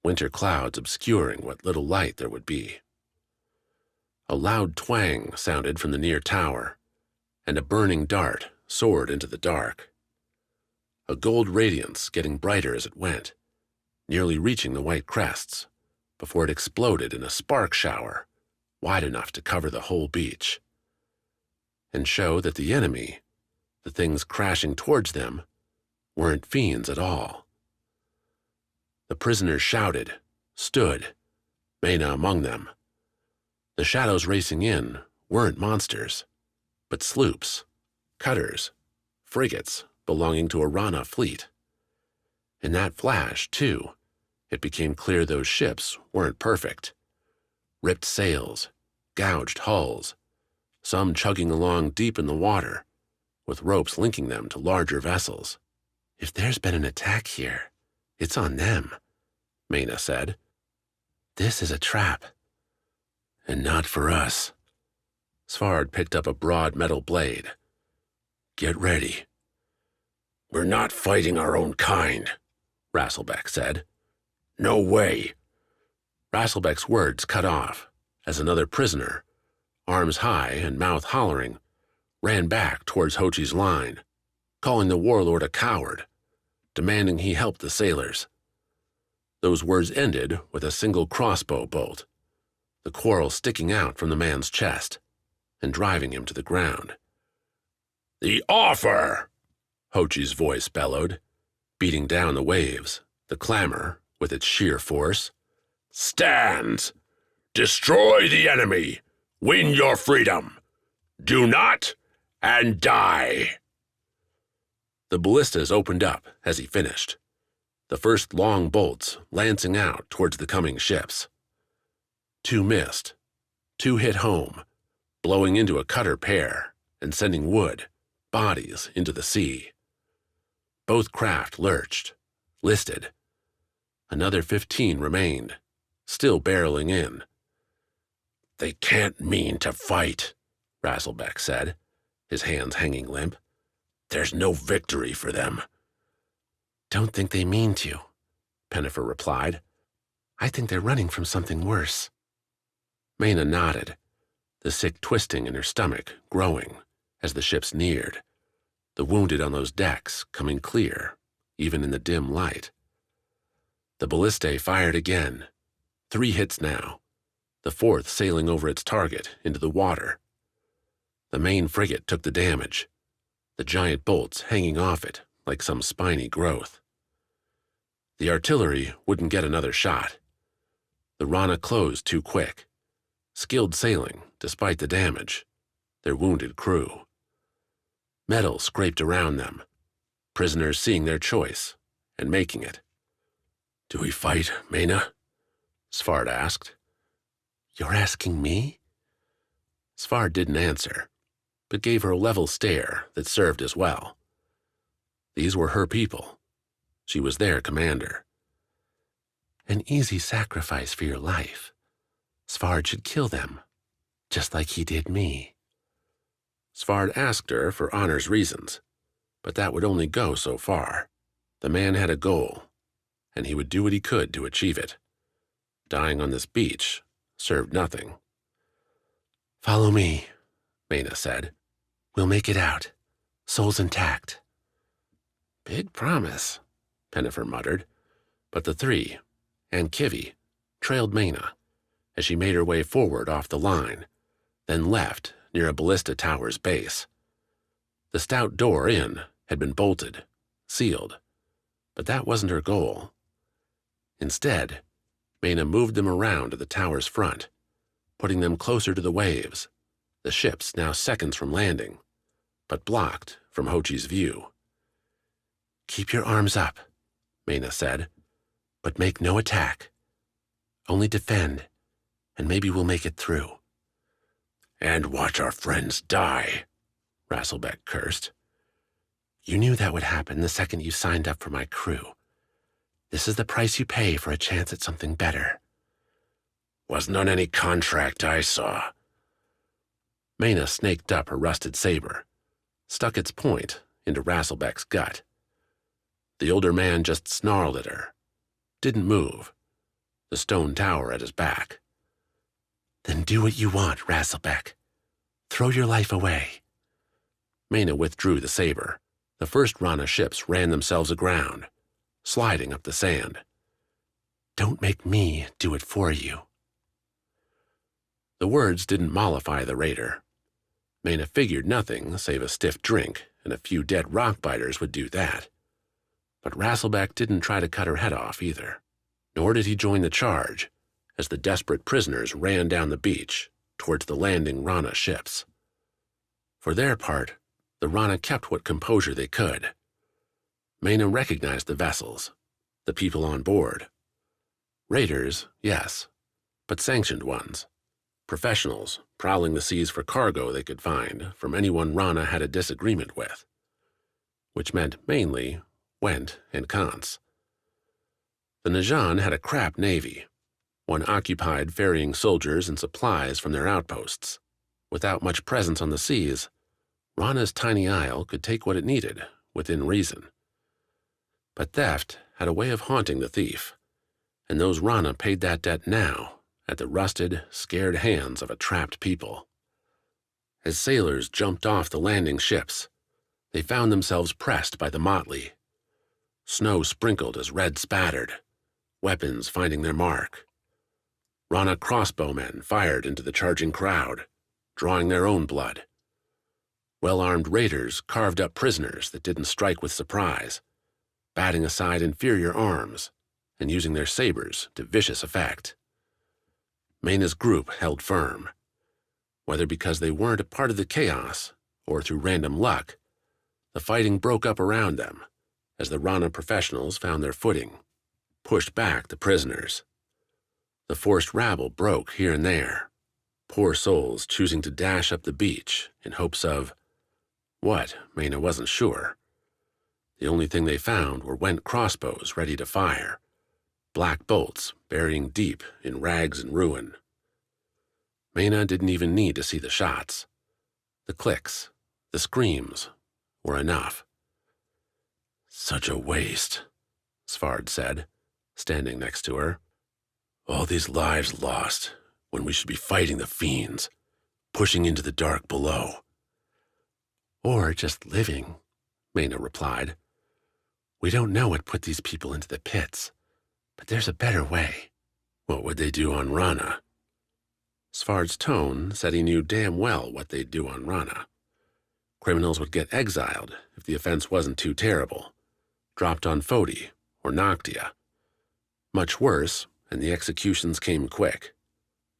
S1: winter clouds obscuring what little light there would be. A loud twang sounded from the near tower, and a burning dart soared into the dark. A gold radiance getting brighter as it went, nearly reaching the white crests, before it exploded in a spark shower wide enough to cover the whole beach, and show that the enemy, the things crashing towards them, weren't fiends at all. The prisoners shouted, stood, Maena among them. The shadows racing in weren't monsters, but sloops, cutters, frigates belonging to a Rana fleet. In that flash, too, it became clear those ships weren't perfect. Ripped sails, gouged hulls, some chugging along deep in the water, with ropes linking them to larger vessels. If there's been an attack here, it's on them, Maena said. This is a trap. And not for us. Svarde picked up a broad metal blade. Get ready. We're not fighting our own kind, Rasselbeck said. No way. Rasselbeck's words cut off as another prisoner, arms high and mouth hollering, ran back towards Hochi's line, calling the Warlord a coward, demanding he help the sailors. Those words ended with a single crossbow bolt, the quarrel sticking out from the man's chest and driving him to the ground. The offer! Hochi's voice bellowed, beating down the waves, the clamor with its sheer force. Stands! Destroy the enemy! Win your freedom! Do not, and die! The ballistas opened up as he finished, the first long bolts lancing out towards the coming ships. Two missed, two hit home, blowing into a cutter pair and sending wood, bodies into the sea. Both craft lurched, listed. Another 15 remained, still barreling in. They can't mean to fight, Rasselbeck said, his hands hanging limp. There's no victory for them. Don't think they mean to, Pennifer replied. I think they're running from something worse. Maena nodded, the sick twisting in her stomach growing as the ships neared, the wounded on those decks coming clear, even in the dim light. The ballistae fired again, 3 hits now, the 4th sailing over its target into the water. The main frigate took the damage, the giant bolts hanging off it like some spiny growth. The artillery wouldn't get another shot. The Rana closed too quick, skilled sailing despite the damage, their wounded crew. Metal scraped around them, prisoners seeing their choice and making it. Do we fight, Maena? Svarde asked. You're asking me? Svarde didn't answer, but gave her a level stare that served as well. These were her people. She was their commander. An easy sacrifice for your life,
S3: Svarde should kill them, just like he did me.
S1: Svarde asked her for honor's reasons, but that would only go so far. The man had a goal, and he would do what he could to achieve it. Dying on this beach served nothing.
S3: Follow me, Maena said. We'll make it out, souls intact.
S1: Big promise, Pennifer muttered, but the three, and Kivy, trailed Maena as she made her way forward off the line, then left near a ballista tower's base. The stout door in had been bolted, sealed, but that wasn't her goal. Instead, Maena moved them around to the tower's front, putting them closer to the waves, the ships now seconds from landing, but blocked from Hochi's view.
S3: Keep your arms up, Maena said, but make no attack. Only defend, and maybe we'll make it through.
S2: And watch our friends die, Rasselbeck cursed.
S3: You knew that would happen the second you signed up for my crew. This is the price you pay for a chance at something better.
S2: Wasn't on any contract I saw.
S1: Maena snaked up her rusted saber, stuck its point into Rasselbeck's gut. The older man just snarled at her, didn't move, the stone tower at his back.
S3: Then do what you want, Rasselbeck. Throw your life away.
S1: Maena withdrew the saber. The first Rana ships ran themselves aground, sliding up the sand.
S3: Don't make me do it for you.
S1: The words didn't mollify the raider. Maena figured nothing save a stiff drink and a few dead rock biters would do that. But Rasselbeck didn't try to cut her head off either, nor did he join the charge as the desperate prisoners ran down the beach towards the landing Rana ships. For their part, the Rana kept what composure they could. Maena recognized the vessels, the people on board. Raiders, yes, but sanctioned ones. Professionals prowling the seas for cargo they could find from anyone Rana had a disagreement with, which meant mainly Went and Kance. The Najan had a crap navy, one occupied ferrying soldiers and supplies from their outposts. Without much presence on the seas, Rana's tiny isle could take what it needed, within reason. But theft had a way of haunting the thief, and those Rana paid that debt now at the rusted, scared hands of a trapped people. As sailors jumped off the landing ships, they found themselves pressed by the motley. Snow sprinkled as red spattered, weapons finding their mark. Rana crossbowmen fired into the charging crowd, drawing their own blood. Well-armed raiders carved up prisoners that didn't strike with surprise, batting aside inferior arms and using their sabers to vicious effect. Maena's group held firm. Whether because they weren't a part of the chaos or through random luck, the fighting broke up around them as the Rana professionals found their footing, pushed back the prisoners. The forced rabble broke here and there, poor souls choosing to dash up the beach in hopes of what, Maena wasn't sure. The only thing they found were Went crossbows ready to fire, black bolts burying deep in rags and ruin. Maena didn't even need to see the shots. The clicks, the screams, were enough.
S2: Such a waste,
S1: Svarde said, standing next to her.
S2: All these lives lost when we should be fighting the Fiends, pushing into the dark below.
S3: Or just living, Maena replied. We don't know what put these people into the pits, but there's a better way.
S2: What would they do on Rana?
S1: Svarde's tone said he knew damn well what they'd do on Rana. Criminals would get exiled if the offense wasn't too terrible, dropped on Foti or Noctia. Much worse, and the executions came quick,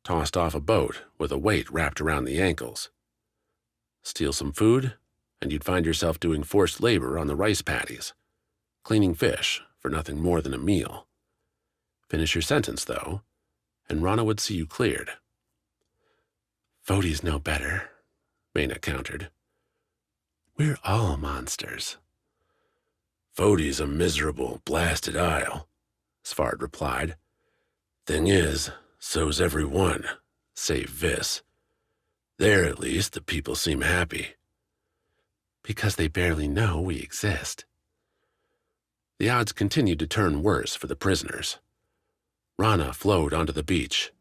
S1: tossed off a boat with a weight wrapped around the ankles. Steal some food, and you'd find yourself doing forced labor on the rice paddies, cleaning fish for nothing more than a meal. Finish your sentence, though, and Rana would see you cleared.
S3: Foti's no better, Maena countered. We're all monsters.
S2: Foti's a miserable, blasted isle, Svarde replied. Thing is, so's every one, save Vis. There, at least, the people seem happy.
S3: Because they barely know we exist. The odds continued to turn worse for the prisoners. Rana flowed onto the beach,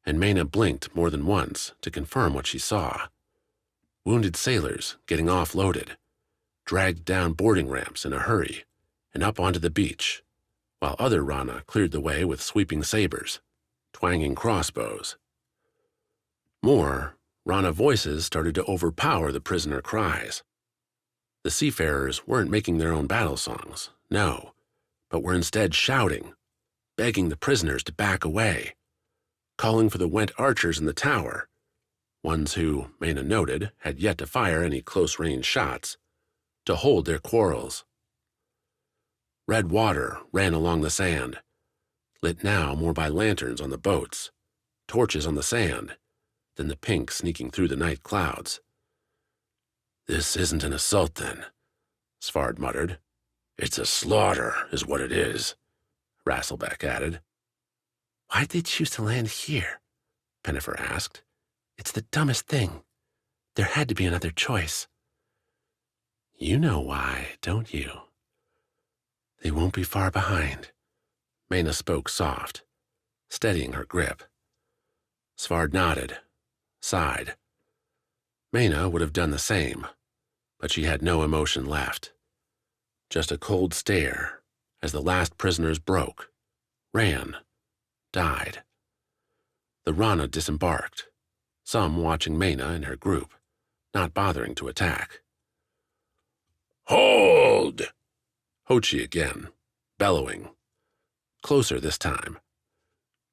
S3: and Maena blinked more than once to confirm what she saw. Wounded sailors getting offloaded, dragged down boarding ramps in a hurry, and up onto the beach, while other Rana cleared the way with sweeping sabers, twanging crossbows. More Rana voices started to overpower the prisoner cries. The seafarers weren't making their own battle songs, no, but were instead shouting, begging the prisoners to back away, calling for the went archers in the tower, ones who, Maena noted, had yet to fire any close-range shots, to hold their quarrels. Red water ran along the sand, lit now more by lanterns on the boats, torches on the sand, than the pink sneaking through the night clouds.
S2: This isn't an assault, then, Svarde muttered. It's a slaughter, is what it is, Rasselbeck added.
S3: Why'd they choose to land here? Pennifer asked. It's the dumbest thing. There had to be another choice. You know why, don't you? They won't be far behind. Maena spoke soft, steadying her grip. Svarde nodded, sighed. Maena would have done the same, but she had no emotion left. Just a cold stare as the last prisoners broke, ran, died. The Rana disembarked, some watching Maena and her group, not bothering to attack.
S2: Hold!
S1: Hochi again, bellowing. Closer this time.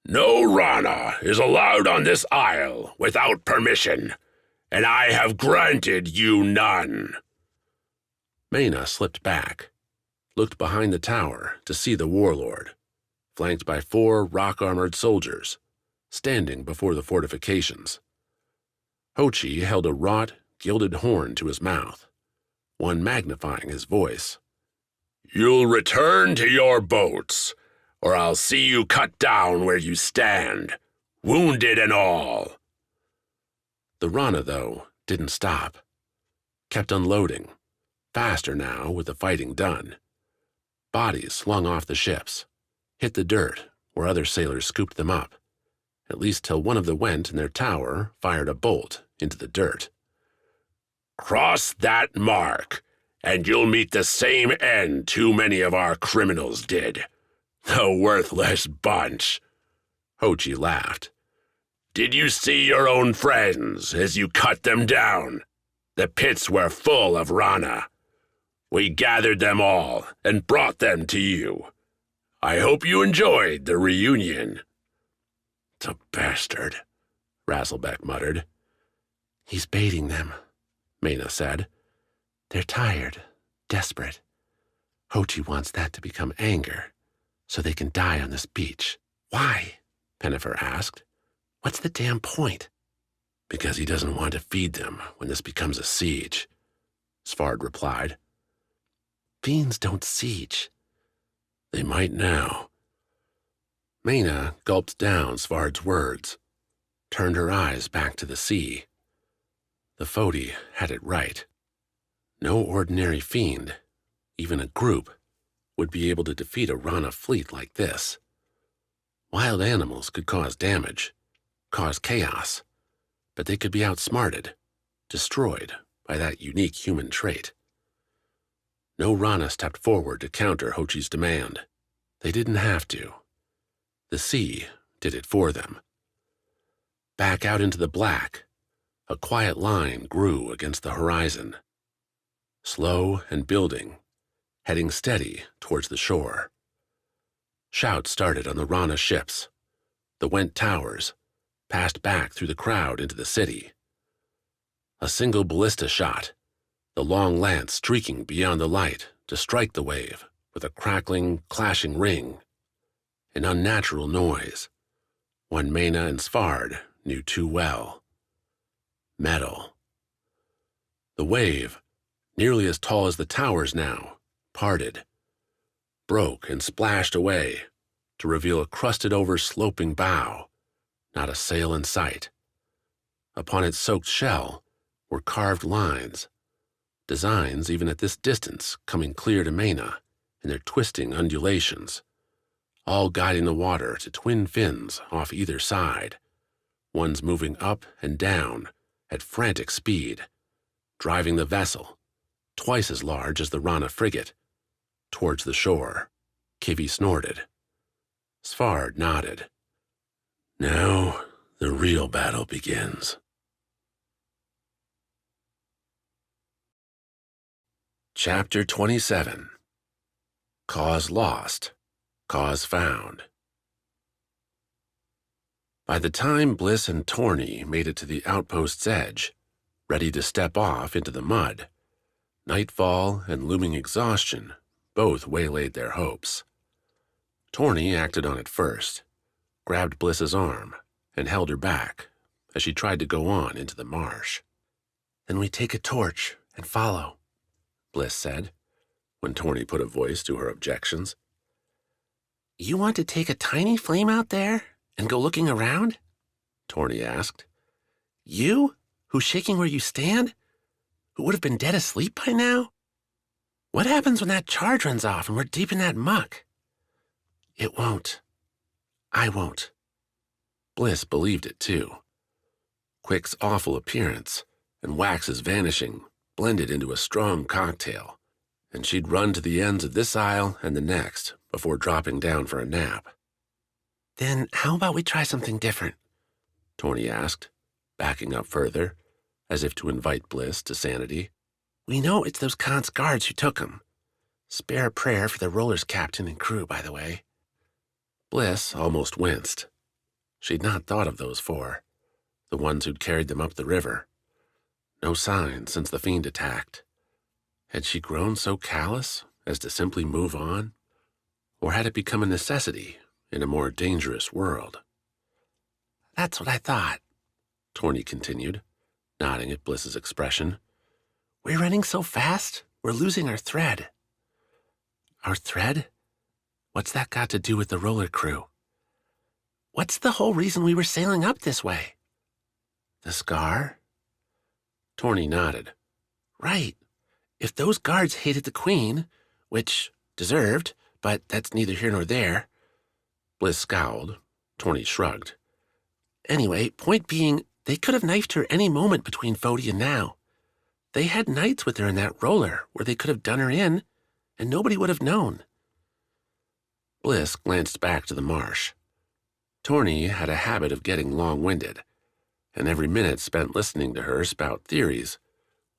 S2: No Rana is allowed on this isle without permission, and I have granted you none.
S1: Maena slipped back, looked behind the tower to see the Warlord, flanked by 4 rock-armored soldiers, standing before the fortifications. Hochi held a wrought, gilded horn to his mouth, one magnifying his voice.
S2: You'll return to your boats, or I'll see you cut down where you stand, wounded and all.
S1: The Rana, though, didn't stop. Kept unloading, faster now with the fighting done. Bodies slung off the ships, hit the dirt where other sailors scooped them up, at least till one of the Went in their tower fired a bolt into the dirt.
S2: Cross that mark, and you'll meet the same end too many of our criminals did. The worthless bunch.
S1: Hochi laughed.
S2: Did you see your own friends as you cut them down? The pits were full of Rana. We gathered them all and brought them to you. I hope you enjoyed the reunion.
S1: The bastard, Rasselbeck muttered.
S3: He's baiting them, Maena said. They're tired, desperate. Hochi wants that to become anger, so they can die on this beach. Why? Pennifer asked. What's the damn point?
S1: Because he doesn't want to feed them when this becomes a siege, Svarde replied.
S3: Fiends don't siege.
S1: They might now. Maena gulped down Svarde's words, turned her eyes back to the sea. The Foti had it right. No ordinary fiend, even a group, would be able to defeat a Rana fleet like this. Wild animals could cause damage, cause chaos, but they could be outsmarted, destroyed by that unique human trait. No Rana stepped forward to counter Hochi's demand. They didn't have to. The sea did it for them. Back out into the black, a quiet line grew against the horizon. Slow and building, heading steady towards the shore. Shouts started on the Rana ships. The Went towers passed back through the crowd into the city. A single ballista shot, the long lance streaking beyond the light to strike the wave with a crackling, clashing ring. An unnatural noise, one Maena and Svarde knew too well. Metal. The wave, nearly as tall as the towers now, parted, broke and splashed away to reveal a crusted-over sloping bow not a sail in sight. Upon its soaked shell were carved lines, designs even at this distance coming clear to Maena in their twisting undulations, all guiding the water to twin fins off either side, ones moving up and down at frantic speed, driving the vessel, twice as large as the Rana frigate, towards the shore. Kivi snorted. Svarde nodded. Now the real battle begins. Chapter 27. Cause lost, cause found. By the time Bliss and Torny made it to the outpost's edge, ready to step off into the mud, nightfall and looming exhaustion both waylaid their hopes. Torny acted on it first, grabbed Bliss's arm, and held her back as she tried to go on into the marsh. Then we take a torch and follow, Bliss said, when Torny put a voice to her objections. You want to take a tiny flame out there and go looking around? Torny asked. You, who's shaking where you stand? Who would have been dead asleep by now? What happens when that charge runs off and we're deep in that muck? It won't. I won't. Bliss believed it, too. Quick's awful appearance and Wax's vanishing blended into a strong cocktail, and she'd run to the ends of this aisle and the next before dropping down for a nap. Then how about we try something different? Torny asked, backing up further, as if to invite Bliss to sanity. We know it's those Kant's guards who took him. Spare a prayer for the roller's captain and crew, by the way. Bliss almost winced. She'd not thought of those four, the ones who'd carried them up the river. No sign since the fiend attacked. Had she grown so callous as to simply move on? Or had it become a necessity in a more dangerous world? That's what I thought, Torny continued, nodding at Bliss's expression. We're running so fast, we're losing our thread. Our thread? What's that got to do with the roller crew? What's the whole reason we were sailing up this way? The Skar? Torny nodded. Right. If those guards hated the Queen, which deserved, but that's neither here nor there. Bliss scowled. Torny shrugged. Anyway, point being, they could have knifed her any moment between Foti and now. They had nights with her in that roller where they could have done her in, and nobody would have known. Bliss glanced back to the marsh. Torny had a habit of getting long-winded, and every minute spent listening to her spout theories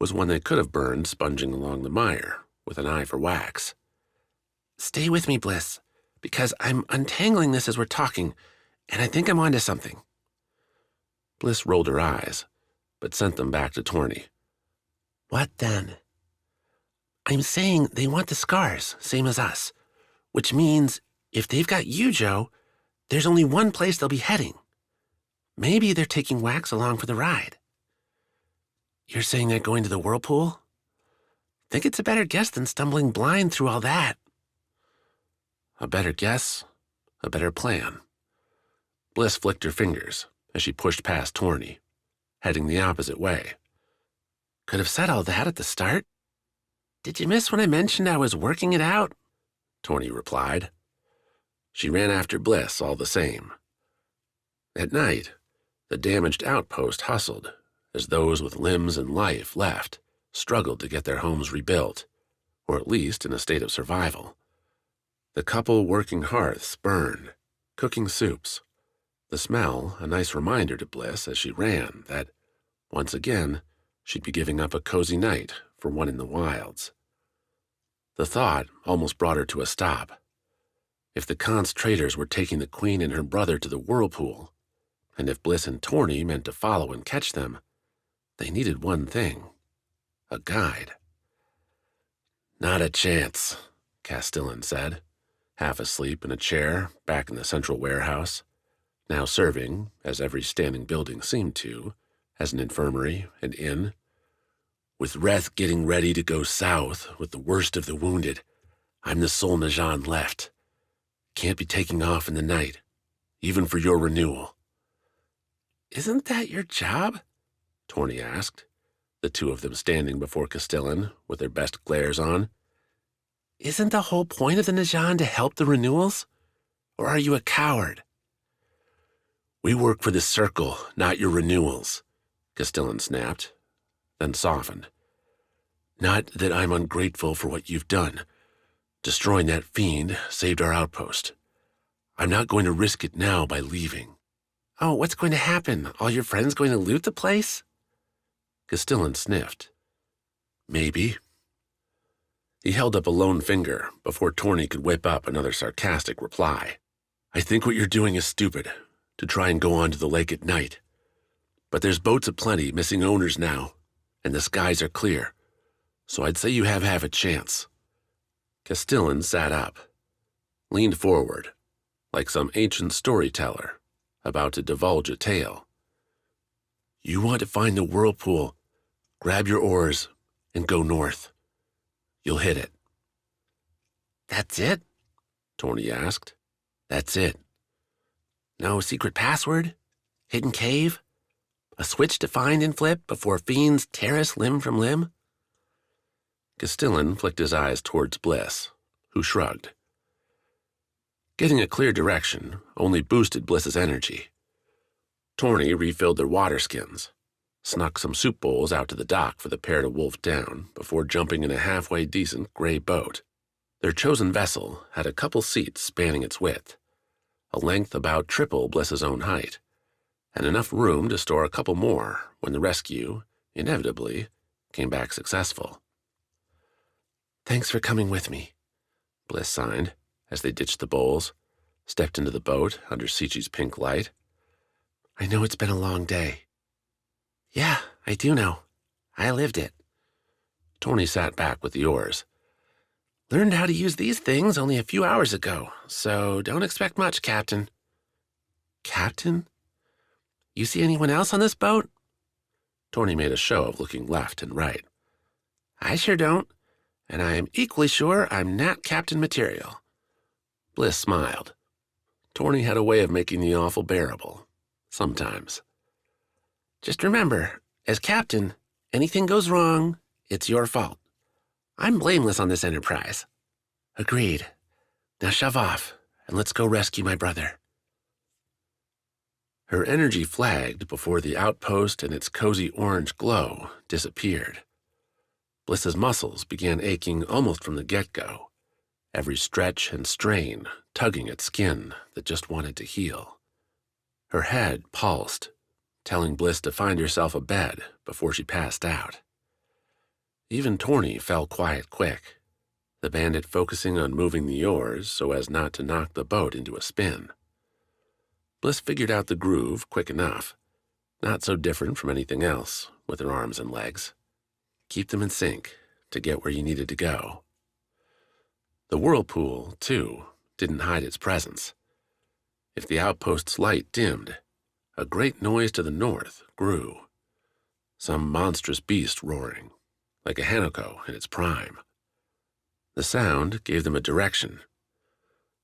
S1: was one they could have burned sponging along the mire with an eye for Wax. Stay with me, Bliss, because I'm untangling this as we're talking, and I think I'm onto something. Bliss rolled her eyes, but sent them back to Torny. What then? I'm saying they want the Skars, same as us, which means if they've got you, Joe, there's only one place they'll be heading. Maybe they're taking Wax along for the ride. You're saying they're going to the Whirlpool? Think it's a better guess than stumbling blind through all that. A better guess, a better plan. Bliss flicked her fingers as she pushed past Torny, heading the opposite way. Could have said all that at the start. Did you miss when I mentioned I was working it out? Torny replied. She ran after Bliss all the same. At night, the damaged outpost hustled as those with limbs and life left struggled to get their homes rebuilt, or at least in a state of survival. The couple working hearths burned, cooking soups, the smell a nice reminder to Bliss as she ran that, once again, she'd be giving up a cozy night for one in the wilds. The thought almost brought her to a stop. If the Kant's traitors were taking the Queen and her brother to the Whirlpool, and if Bliss and Torny meant to follow and catch them, they needed one thing: a guide. Not a chance, Castellan said, half asleep in a chair back in the central warehouse, now serving, as every standing building seemed to, as an infirmary and inn. With Reth getting ready to go south with the worst of the wounded, I'm the sole Najan left. Can't be taking off in the night, even for your renewal.
S3: Isn't that your job? Torny asked, the two of them standing before Castellan with their best glares on. Isn't the whole point of the Najan to help the Renewals? Or are you a coward? We work for the Circle, not your Renewals, Castellan snapped, then softened. Not that I'm ungrateful for what you've done. Destroying that fiend saved our outpost. I'm not going to risk it now by leaving. Oh, what's going to happen? All your friends going to loot the place? Castellan sniffed. Maybe. He held up a lone finger before Torny could whip up another sarcastic reply. I think what you're doing is stupid, to try and go onto the lake at night. But there's boats aplenty missing owners now, and the skies are clear, so I'd say you have half a chance. Castellan sat up, leaned forward, like some ancient storyteller about to divulge a tale. You want to find the Whirlpool, grab your oars, and go north. You'll hit it. That's it? Torny asked. That's it. No secret password? Hidden cave? A switch to find and flip before fiends tear us limb from limb? Castellan flicked his eyes towards Bliss, who shrugged. Getting a clear direction only boosted Bliss's energy. Torny refilled their water skins, snuck some soup bowls out to the dock for the pair to wolf down before jumping in a halfway decent gray boat. Their chosen vessel had a couple seats spanning its width, a length about triple Bliss's own height, and enough room to store a couple more when the rescue, inevitably, came back successful. Thanks for coming with me, Bliss signed as they ditched the bowls, stepped into the boat under Sichi's pink light. I know it's been a long day. Yeah, I do know. I lived it. Torny sat back with the oars. Learned how to use these things only a few hours ago, so don't expect much, Captain. Captain? You see anyone else on this boat? Torny made a show of looking left and right. I sure don't, and I am equally sure I'm not Captain material. Bliss smiled. Torny had a way of making the awful bearable, sometimes. Just remember, as Captain, anything goes wrong, it's your fault. I'm blameless on this enterprise. Agreed. Now shove off, and let's go rescue my brother. Her energy flagged before the outpost and its cozy orange glow disappeared. Bliss's muscles began aching almost from the get-go, every stretch and strain tugging at skin that just wanted to heal. Her head pulsed, telling Bliss to find herself a bed before she passed out. Even Torny fell quiet quick, the bandit focusing on moving the oars so as not to knock the boat into a spin. Bliss figured out the groove quick enough, not so different from anything else with her arms and legs. Keep them in sync to get where you needed to go. The Whirlpool, too, didn't hide its presence. If the outpost's light dimmed, a great noise to the north grew. Some monstrous beast roaring, like a Hanako in its prime. The sound gave them a direction.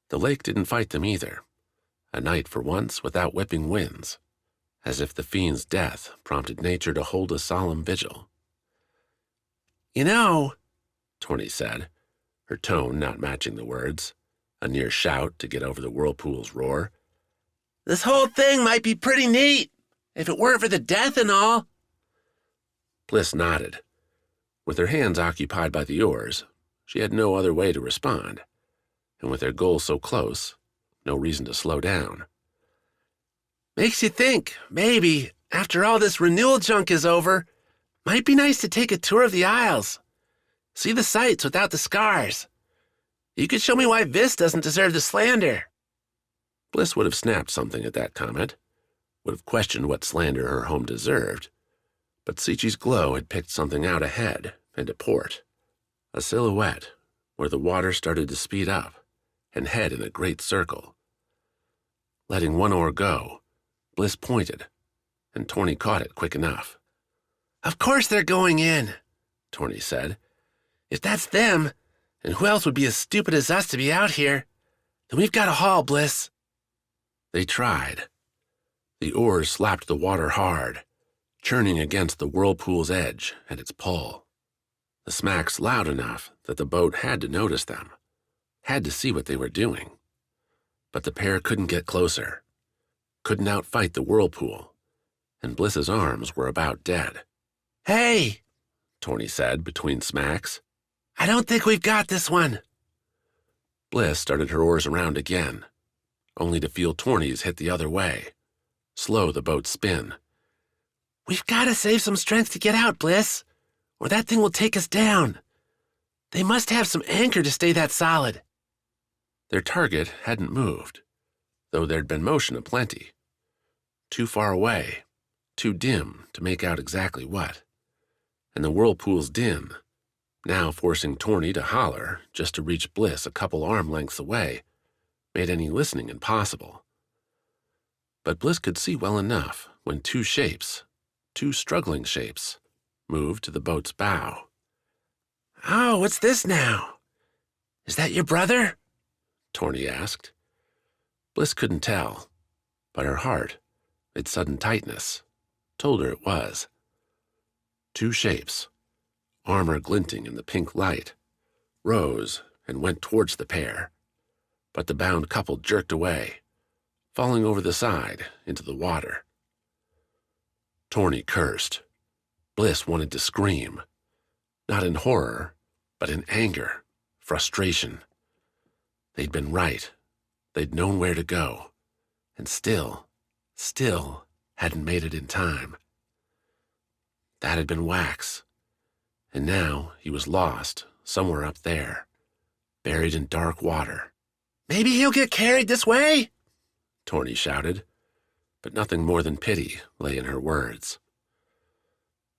S3: The lake didn't fight them either. A night for once without whipping winds, as if the fiend's death prompted nature to hold a solemn vigil. You know, Torny said, her tone not matching the words, a near shout to get over the Whirlpool's roar. This whole thing might be pretty neat, if it weren't for the death and all. Bliss nodded. With her hands occupied by the oars, she had no other way to respond, and with their goal so close, no reason to slow down. Makes you think, maybe, after all this renewal junk is over, might be nice to take a tour of the Isles. See the sights without the scars. You could show me why Vis doesn't deserve the slander. Bliss would have snapped something at that comment, would have questioned what slander her home deserved, but Sichi's glow had picked something out ahead and at port, a silhouette where the water started to speed up and head in a great circle. Letting one oar go, Bliss pointed, and Torny caught it quick enough. Of course they're going in, Torny said. If that's them, and who else would be as stupid as us to be out here, then we've got a haul, Bliss. They tried.
S1: The oars slapped the water hard, churning against the whirlpool's edge and its pull. The smacks loud enough that the boat had to notice them, had to see what they were doing. But the pair couldn't get closer, couldn't outfight the whirlpool, and Bliss's arms were about dead.
S3: "Hey,"
S1: Torny said between smacks.
S3: "I don't think we've got this one."
S1: Bliss started her oars around again, only to feel Torny's hit the other way, slow the boat's spin.
S3: "We've got to save some strength to get out, Bliss, or that thing will take us down. They must have some anchor to stay that solid."
S1: Their target hadn't moved, though there'd been motion aplenty. Too far away, too dim to make out exactly what. And the whirlpool's din, now forcing Torny to holler just to reach Bliss a couple arm lengths away, made any listening impossible. But Bliss could see well enough when two struggling shapes, moved to the boat's bow.
S3: "Oh, what's this now? Is that your brother?"
S1: Torny asked. Bliss couldn't tell, but her heart, its sudden tightness, told her it was. Two shapes, armor glinting in the pink light, rose and went towards the pair, but the bound couple jerked away, falling over the side into the water. Torny cursed. Bliss wanted to scream, not in horror, but in anger, frustration. They'd been right. They'd known where to go, and still hadn't made it in time. That had been Wax, and now he was lost somewhere up there, buried in dark water.
S3: "Maybe he'll get carried this way,"
S1: Torny shouted, but nothing more than pity lay in her words.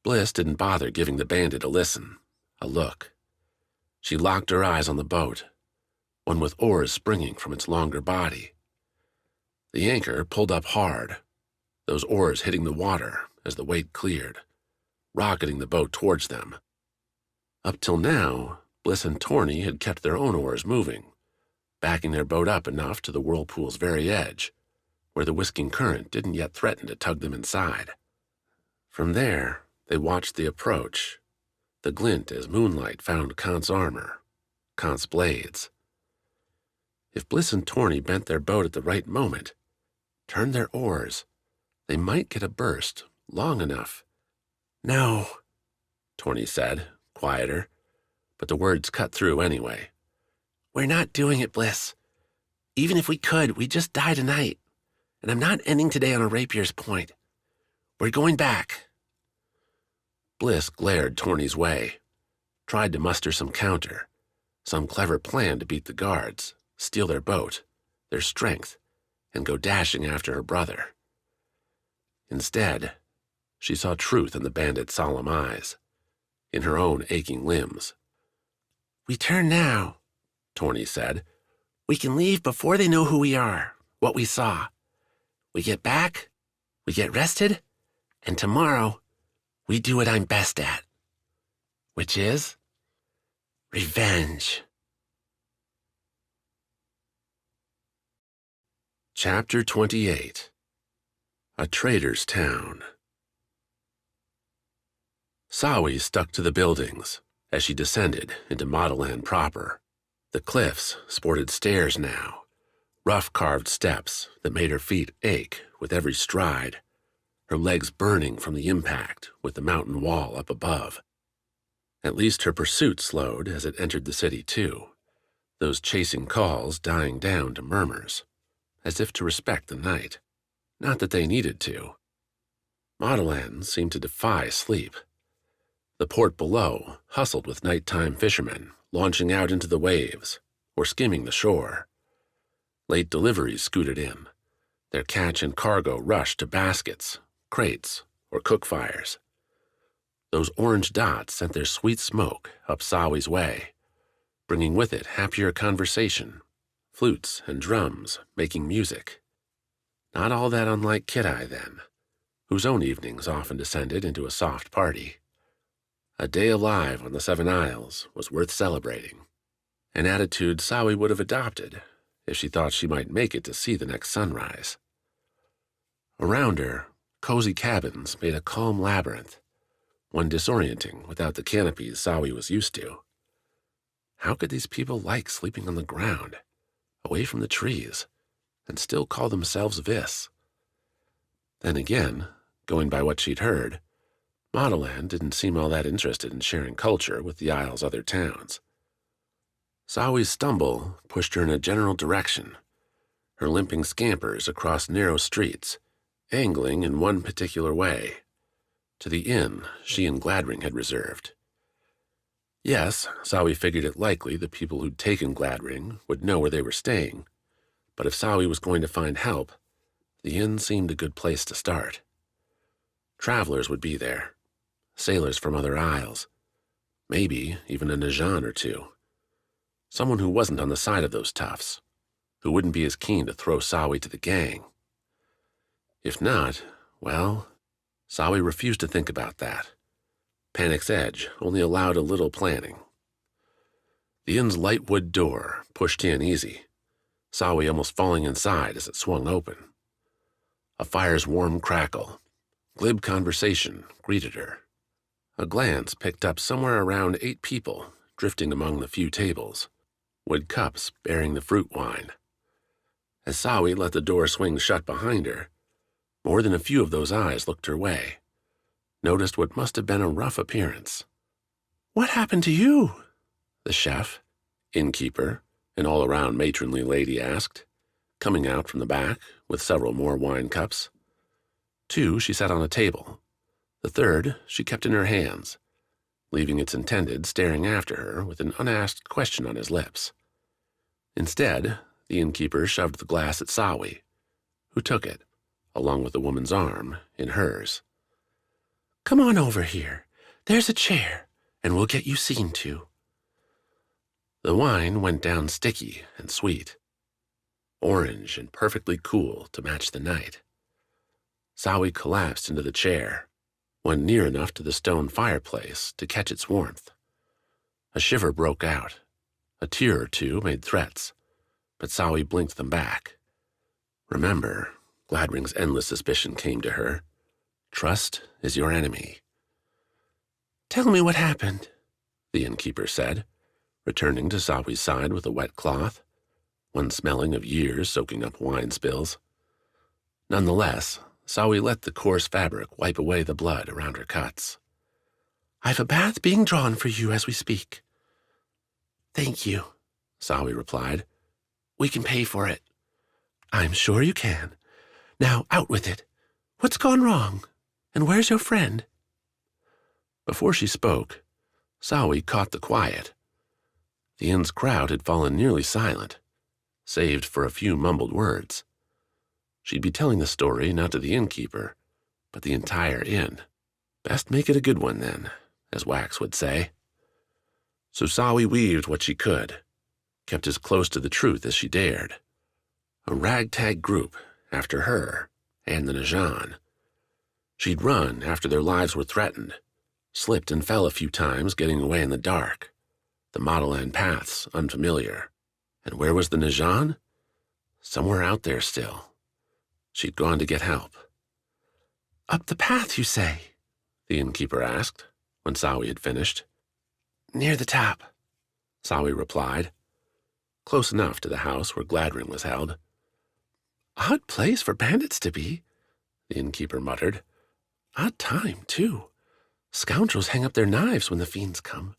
S1: Bliss didn't bother giving the bandit a listen, a look. She locked her eyes on the boat, one with oars springing from its longer body. The anchor pulled up hard, those oars hitting the water as the weight cleared, rocketing the boat towards them. Up till now, Bliss and Torny had kept their own oars moving, backing their boat up enough to the whirlpool's very edge, where the whisking current didn't yet threaten to tug them inside. From there, they watched the approach, the glint as moonlight found Kant's armor, Kant's blades. If Bliss and Torny bent their boat at the right moment, turned their oars, they might get a burst long enough.
S3: "No,"
S1: Torny said, quieter, but the words cut through anyway.
S3: "We're not doing it, Bliss. Even if we could, we'd just die tonight. And I'm not ending today on a rapier's point. We're going back."
S1: Bliss glared Torny's way, tried to muster some counter, some clever plan to beat the guards, steal their boat, their strength, and go dashing after her brother. Instead, she saw truth in the bandit's solemn eyes, in her own aching limbs.
S3: "We turn now,"
S1: Torny said.
S3: "We can leave before they know who we are, what we saw. We get back, we get rested, and tomorrow we do what I'm best at, which is revenge."
S1: Chapter 28. A Traitor's Town. Sawi stuck to the buildings as she descended into Modelland proper. The cliffs sported stairs now, rough carved steps that made her feet ache with every stride, her legs burning from the impact with the mountain wall up above. At least her pursuit slowed as it entered the city too, those chasing calls dying down to murmurs, as if to respect the night. Not that they needed to. Modelland seemed to defy sleep. The port below hustled with nighttime fishermen launching out into the waves or skimming the shore. Late deliveries scooted in, their catch and cargo rushed to baskets, crates, or cook fires. Those orange dots sent their sweet smoke up Sawi's way, bringing with it happier conversation, flutes and drums making music. Not all that unlike Kid-Eye, then, whose own evenings often descended into a soft party. A day alive on the Seven Isles was worth celebrating, an attitude Sawi would have adopted if she thought she might make it to see the next sunrise. Around her, cozy cabins made a calm labyrinth, one disorienting without the canopies Sawi was used to. How could these people like sleeping on the ground, away from the trees, and still call themselves Vis? Then again, going by what she'd heard, Modeland didn't seem all that interested in sharing culture with the Isle's other towns. Sawi's stumble pushed her in a general direction, her limping scampers across narrow streets, angling in one particular way, to the inn she and Gladring had reserved. Yes, Sawi figured it likely the people who'd taken Gladring would know where they were staying, but if Sawi was going to find help, the inn seemed a good place to start. Travelers would be there, sailors from other isles, maybe even a Najan or two. Someone who wasn't on the side of those toughs, who wouldn't be as keen to throw Sawi to the gang. If not, well, Sawi refused to think about that. Panic's edge only allowed a little planning. The inn's light wood door pushed in easy, Sawi almost falling inside as it swung open. A fire's warm crackle, glib conversation greeted her. A glance picked up somewhere around 8 people drifting among the few tables, wood cups bearing the fruit wine. As Sawi let the door swing shut behind her, more than a few of those eyes looked her way, noticed what must have been a rough appearance. "What happened to you?" the chef, innkeeper, an all-around matronly lady asked, coming out from the back with several more wine cups. 2 she set on a table. The third she kept in her hands, leaving its intended staring after her with an unasked question on his lips. Instead, the innkeeper shoved the glass at Sawi, who took it, along with the woman's arm, in hers. "Come on over here. There's a chair, and we'll get you seen to." The wine went down sticky and sweet, orange and perfectly cool to match the night. Sawi collapsed into the chair, went near enough to the stone fireplace to catch its warmth. A shiver broke out. A tear or two made threats, but Sawi blinked them back. Remember, Gladring's endless suspicion came to her. Trust is your enemy. "Tell me what happened," the innkeeper said, returning to Sawi's side with a wet cloth, one smelling of years soaking up wine spills. Nonetheless, Sawi let the coarse fabric wipe away the blood around her cuts. "I've a bath being drawn for you as we speak." "Thank you," Sawi replied. "We can pay for it." "I'm sure you can. Now out with it. What's gone wrong? And where's your friend?" Before she spoke, Sawi caught the quiet. The inn's crowd had fallen nearly silent, saved for a few mumbled words. She'd be telling the story not to the innkeeper, but the entire inn. Best make it a good one, then, as Wax would say. So Sawi weaved what she could, kept as close to the truth as she dared. A ragtag group after her and the Najan. She'd run after their lives were threatened, slipped and fell a few times getting away in the dark, the Modeland paths unfamiliar. And where was the Najan? Somewhere out there still. She'd gone to get help. "Up the path, you say?" the innkeeper asked, when Sawi had finished. "Near the top," Sawi replied, close enough to the house where Gladring was held. "Odd place for bandits to be," the innkeeper muttered. "Odd time, too. Scoundrels hang up their knives when the fiends come.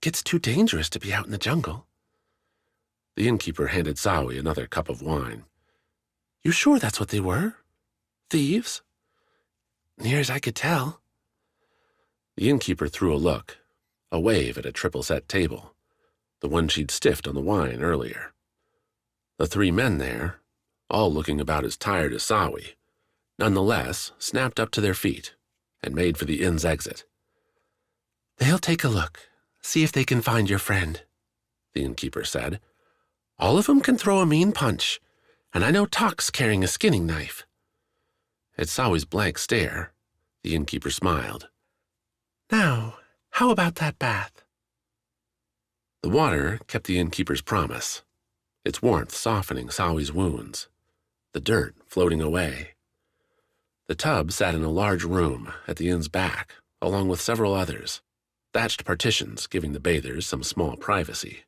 S1: Gets too dangerous to be out in the jungle." The innkeeper handed Sawi another cup of wine. "You sure that's what they were? Thieves?" "Near as I could tell." The innkeeper threw a look, a wave at a triple-set table, the one she'd stiffed on the wine earlier. The 3 men there, all looking about as tired as Sawi, nonetheless snapped up to their feet and made for the inn's exit. "They'll take a look, see if they can find your friend," the innkeeper said. "All of them can throw a mean punch, and I know Tock's carrying a skinning knife." At Sawi's blank stare, the innkeeper smiled. "Now, how about that bath?" The water kept the innkeeper's promise, its warmth softening Sawi's wounds, the dirt floating away. The tub sat in a large room at the inn's back, along with several others, thatched partitions giving the bathers some small privacy.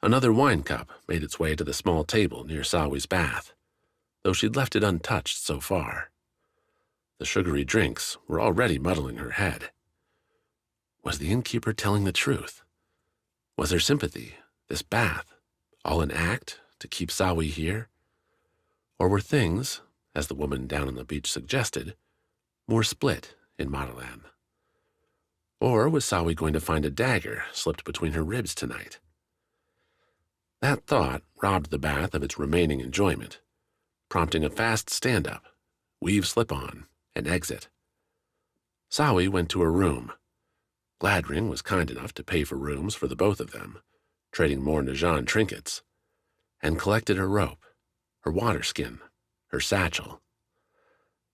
S1: Another wine cup made its way to the small table near Sawi's bath, though she'd left it untouched so far. The sugary drinks were already muddling her head. Was the innkeeper telling the truth? Was her sympathy, this bath, all an act to keep Sawi here? Or were things, as the woman down on the beach suggested, more split in Maena? Or was Sawi going to find a dagger slipped between her ribs tonight? That thought robbed the bath of its remaining enjoyment, prompting a fast stand-up, weave slip-on, and exit. Sawi went to her room. Gladring was kind enough to pay for rooms for the both of them, trading more Najan trinkets, and collected her rope, her water skin, her satchel.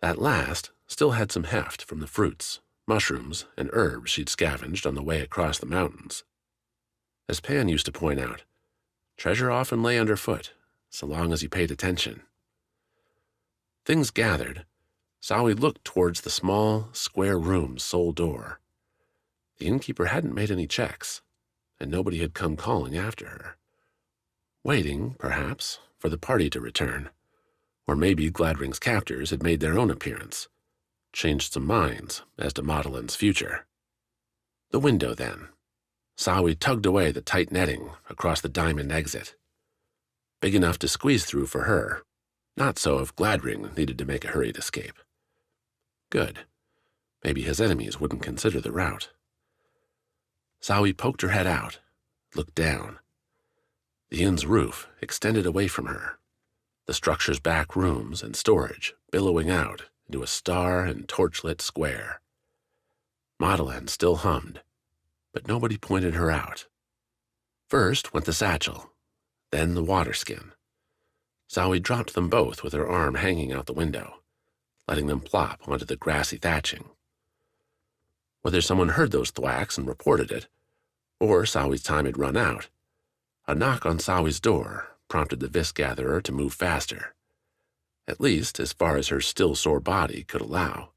S1: That last still had some heft from the fruits, mushrooms, and herbs she'd scavenged on the way across the mountains. As Pan used to point out, treasure often lay underfoot, so long as you paid attention. Things gathered, Sawi looked towards the small, square room's sole door. The innkeeper hadn't made any checks, and nobody had come calling after her. Waiting, perhaps, for the party to return, or maybe Gladring's captors had made their own appearance, changed some minds as to Madeleine's future. The window, then. Sawi tugged away the tight netting across the diamond exit. Big enough to squeeze through for her, not so if Gladring needed to make a hurried escape. Good. Maybe his enemies wouldn't consider the route. Sawi poked her head out, looked down. The inn's roof extended away from her, the structure's back rooms and storage billowing out into a star and torchlit square. Madeleine still hummed, but nobody pointed her out. First went the satchel, then the water skin. Sawi dropped them both with her arm hanging out the window, letting them plop onto the grassy thatching. Whether someone heard those thwacks and reported it, or Sawi's time had run out, a knock on Sawi's door prompted the Vis-gatherer to move faster, at least as far as her still sore body could allow.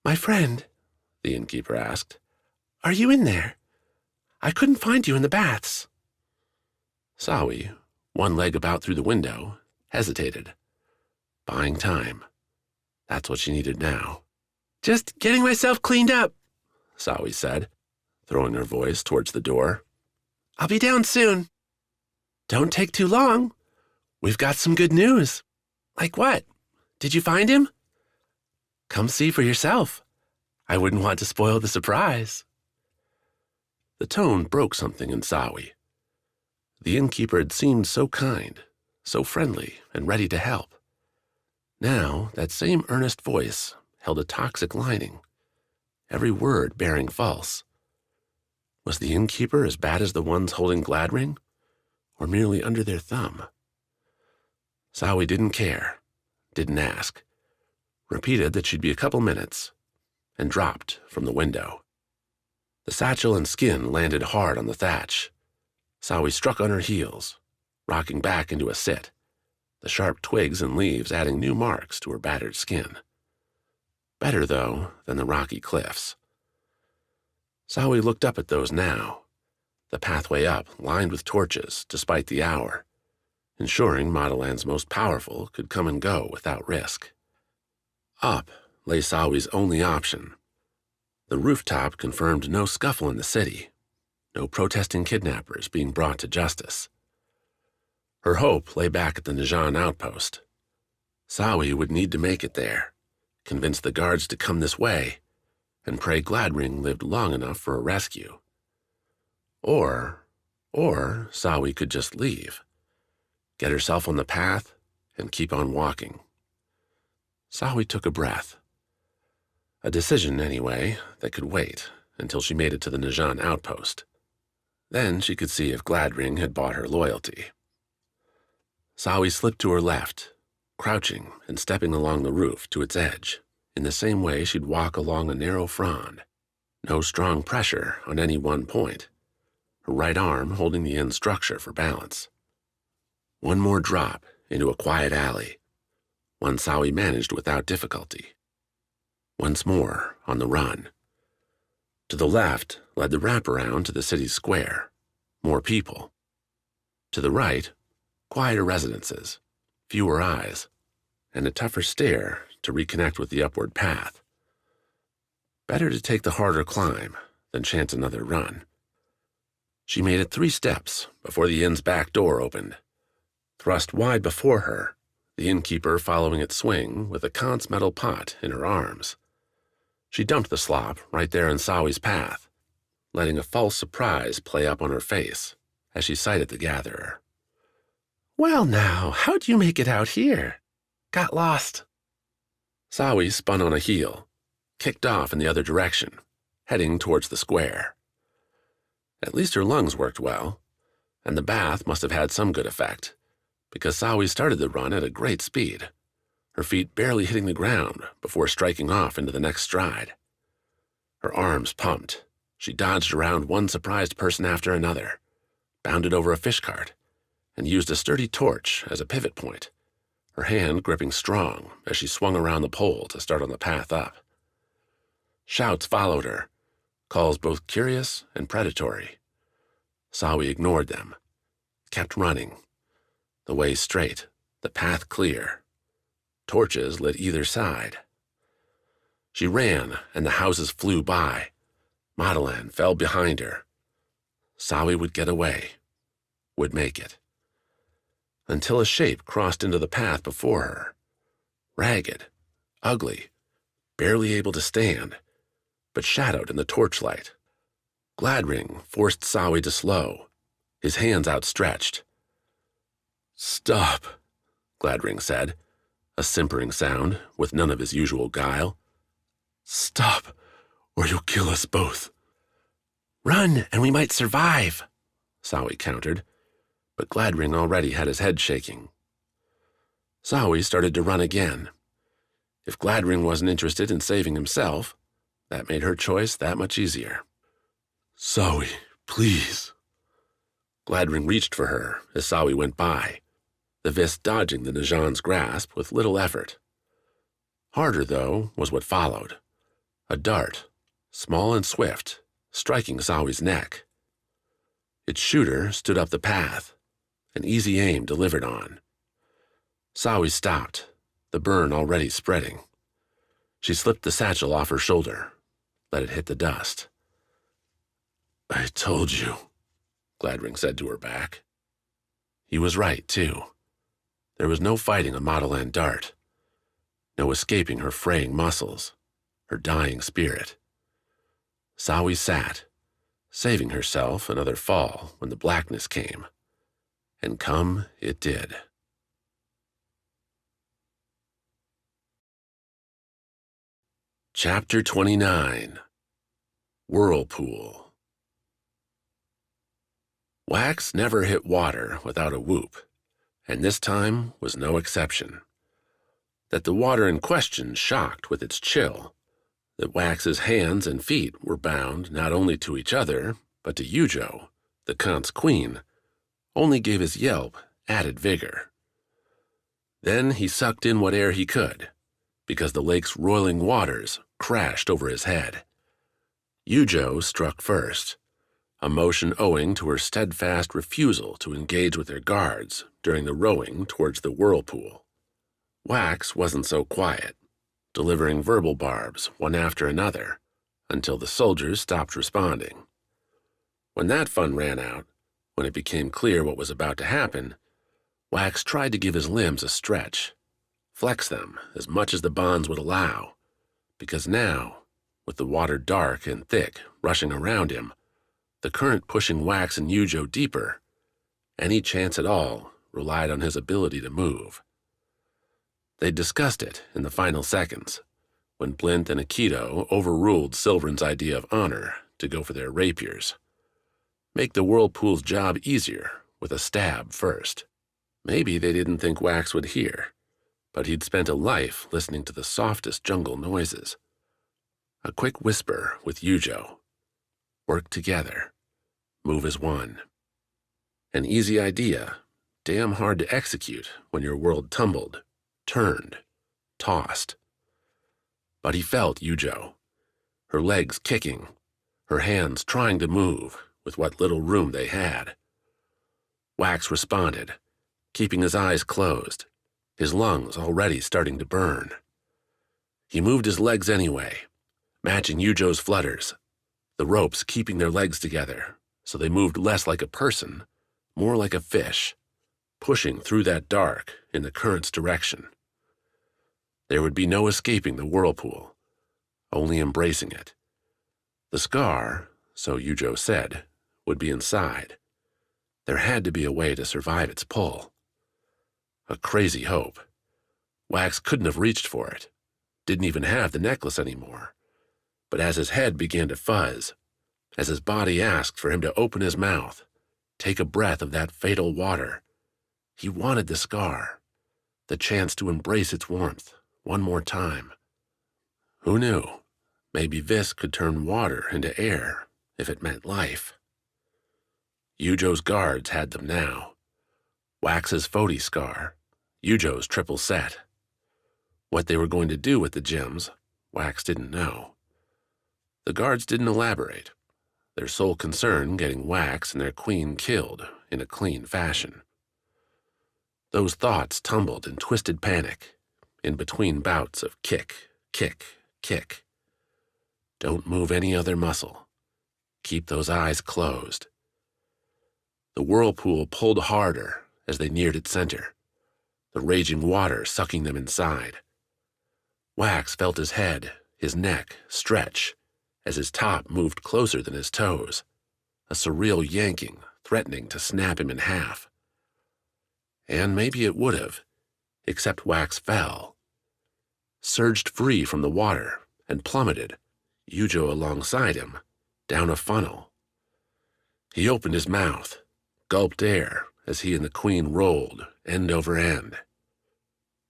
S1: "My friend," the innkeeper asked, "are you in there? I couldn't find you in the baths." Sawi, one leg about through the window, hesitated, buying time. That's what she needed now. "Just getting myself cleaned up," Sawi said, throwing her voice towards the door. "I'll be down soon." "Don't take too long. We've got some good news." "Like what? Did you find him?" "Come see for yourself. I wouldn't want to spoil the surprise." The tone broke something in Sawi. The innkeeper had seemed so kind, so friendly and ready to help. Now, that same earnest voice held a toxic lining, every word bearing false. Was the innkeeper as bad as the ones holding Gladring, or merely under their thumb? Sawi didn't care, didn't ask, repeated that she'd be a couple minutes, and dropped from the window. The satchel and skin landed hard on the thatch. Sawi struck on her heels, rocking back into a sit, the sharp twigs and leaves adding new marks to her battered skin. Better, though, than the rocky cliffs. Sawi looked up at those now, the pathway up lined with torches despite the hour, ensuring Madeleine's most powerful could come and go without risk. Up lay Sawi's only option. The rooftop confirmed no scuffle in the city, no protesting kidnappers being brought to justice. Her hope lay back at the Najan outpost. Sawi would need to make it there, convince the guards to come this way, and pray Gladring lived long enough for a rescue. Or Sawi could just leave, get herself on the path, and keep on walking. Sawi took a breath. A decision, anyway, that could wait until she made it to the Najan outpost. Then she could see if Gladring had bought her loyalty. Sawi slipped to her left, crouching and stepping along the roof to its edge, in the same way she'd walk along a narrow frond. No strong pressure on any one point, her right arm holding the end structure for balance. One more drop into a quiet alley, one Sawi managed without difficulty. Once more on the run. To the left led the wraparound to the city's square. More people. To the right, quieter residences, fewer eyes, and a tougher stare to reconnect with the upward path. Better to take the harder climb than chance another run. She made it 3 steps before the inn's back door opened. Thrust wide before her, the innkeeper following its swing with a Kant's metal pot in her arms. She dumped the slop right there in Sawi's path, letting a false surprise play up on her face as she sighted the gatherer.
S3: "Well now, how'd you make it out here? Got lost."
S1: Sawi spun on a heel, kicked off in the other direction, heading towards the square. At least her lungs worked well, and the bath must have had some good effect, because Sawi started the run at a great speed, her feet barely hitting the ground before striking off into the next stride. Her arms pumped, she dodged around one surprised person after another, bounded over a fish cart, and used a sturdy torch as a pivot point, her hand gripping strong as she swung around the pole to start on the path up. Shouts followed her, calls both curious and predatory. Sawi ignored them, kept running, the way straight, the path clear. Torches lit either side. She ran, and the houses flew by. Madeline fell behind her. Sawi would get away, would make it. Until a shape crossed into the path before her. Ragged, ugly, barely able to stand, but shadowed in the torchlight. Gladring forced Sawi to slow, his hands outstretched. "Stop," Gladring said, a simpering sound with none of his usual guile. "Stop, or you'll kill us both."
S3: "Run, and we might survive,"
S1: Sawi countered, but Gladring already had his head shaking. Sawi started to run again. If Gladring wasn't interested in saving himself, that made her choice that much easier. "Sawi, please." Gladring reached for her as Sawi went by, the Vis dodging the Najan's grasp with little effort. Harder, though, was what followed. A dart, small and swift, striking Sawi's neck. Its shooter stood up the path, an easy aim delivered on. Sawi stopped, the burn already spreading. She slipped the satchel off her shoulder, let it hit the dust. "I told you," Gladring said to her back. He was right, too. There was no fighting a Madeline dart, no escaping her fraying muscles, her dying spirit. Sawi sat, saving herself another fall when the blackness came. And come it did. Chapter 29. Whirlpool. Wax never hit water without a whoop, and this time was no exception. That the water in question shocked with its chill, that Wax's hands and feet were bound not only to each other, but to Yujo, the Kant's queen, only gave his yelp added vigor. Then he sucked in what air he could, because the lake's roiling waters crashed over his head. Yujo struck first, a motion owing to her steadfast refusal to engage with their guards during the rowing towards the Whirlpool. Wax wasn't so quiet, delivering verbal barbs one after another, until the soldiers stopped responding. When that fun ran out, when it became clear what was about to happen, Wax tried to give his limbs a stretch, flex them as much as the bonds would allow, because now, with the water dark and thick rushing around him, the current pushing Wax and Yujo deeper, any chance at all relied on his ability to move. They discussed it in the final seconds, when Blint and Akito overruled Silverin's idea of honor to go for their rapiers. Make the Whirlpool's job easier with a stab first. Maybe they didn't think Wax would hear, but he'd spent a life listening to the softest jungle noises. A quick whisper with Yujo. Work together. Move as one. An easy idea, damn hard to execute when your world tumbled, turned, tossed. But he felt Yujo, her legs kicking, her hands trying to move with what little room they had. Wax responded, keeping his eyes closed, his lungs already starting to burn. He moved his legs anyway, matching Yujo's flutters, the ropes keeping their legs together so they moved less like a person, more like a fish, pushing through that dark in the current's direction. There would be no escaping the whirlpool, only embracing it. The Skar, so Yujo said, would be inside. There had to be a way to survive its pull. A crazy hope. Wax couldn't have reached for it, didn't even have the necklace anymore. But as his head began to fuzz, as his body asked for him to open his mouth, take a breath of that fatal water, he wanted the Skar, the chance to embrace its warmth one more time. Who knew? Maybe this could turn water into air if it meant life. Yujo's guards had them now. Wax's Foti Skar, Yujo's triple set. What they were going to do with the gems, Wax didn't know. The guards didn't elaborate, their sole concern getting Wax and their queen killed in a clean fashion. Those thoughts tumbled in twisted panic, in between bouts of kick, kick, kick. Don't move any other muscle. Keep those eyes closed. The whirlpool pulled harder as they neared its center, the raging water sucking them inside. Wax felt his head, his neck, stretch as his top moved closer than his toes, a surreal yanking threatening to snap him in half. And maybe it would have, except Wax fell, surged free from the water and plummeted, Yujo alongside him, down a funnel. He opened his mouth, gulped air as he and the queen rolled end over end.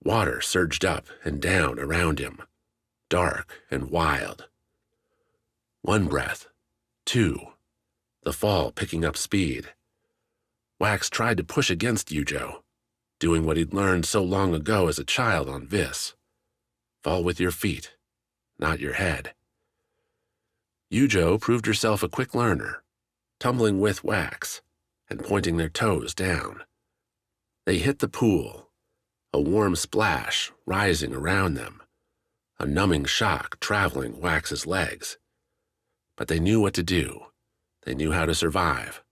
S1: Water surged up and down around him, dark and wild. One breath, two, the fall picking up speed. Wax tried to push against Yujo, doing what he'd learned so long ago as a child on Vis. Fall with your feet, not your head. Yujo proved herself a quick learner, tumbling with Wax and pointing their toes down. They hit the pool, a warm splash rising around them, a numbing shock traveling Wax's legs. But they knew what to do. They knew how to survive.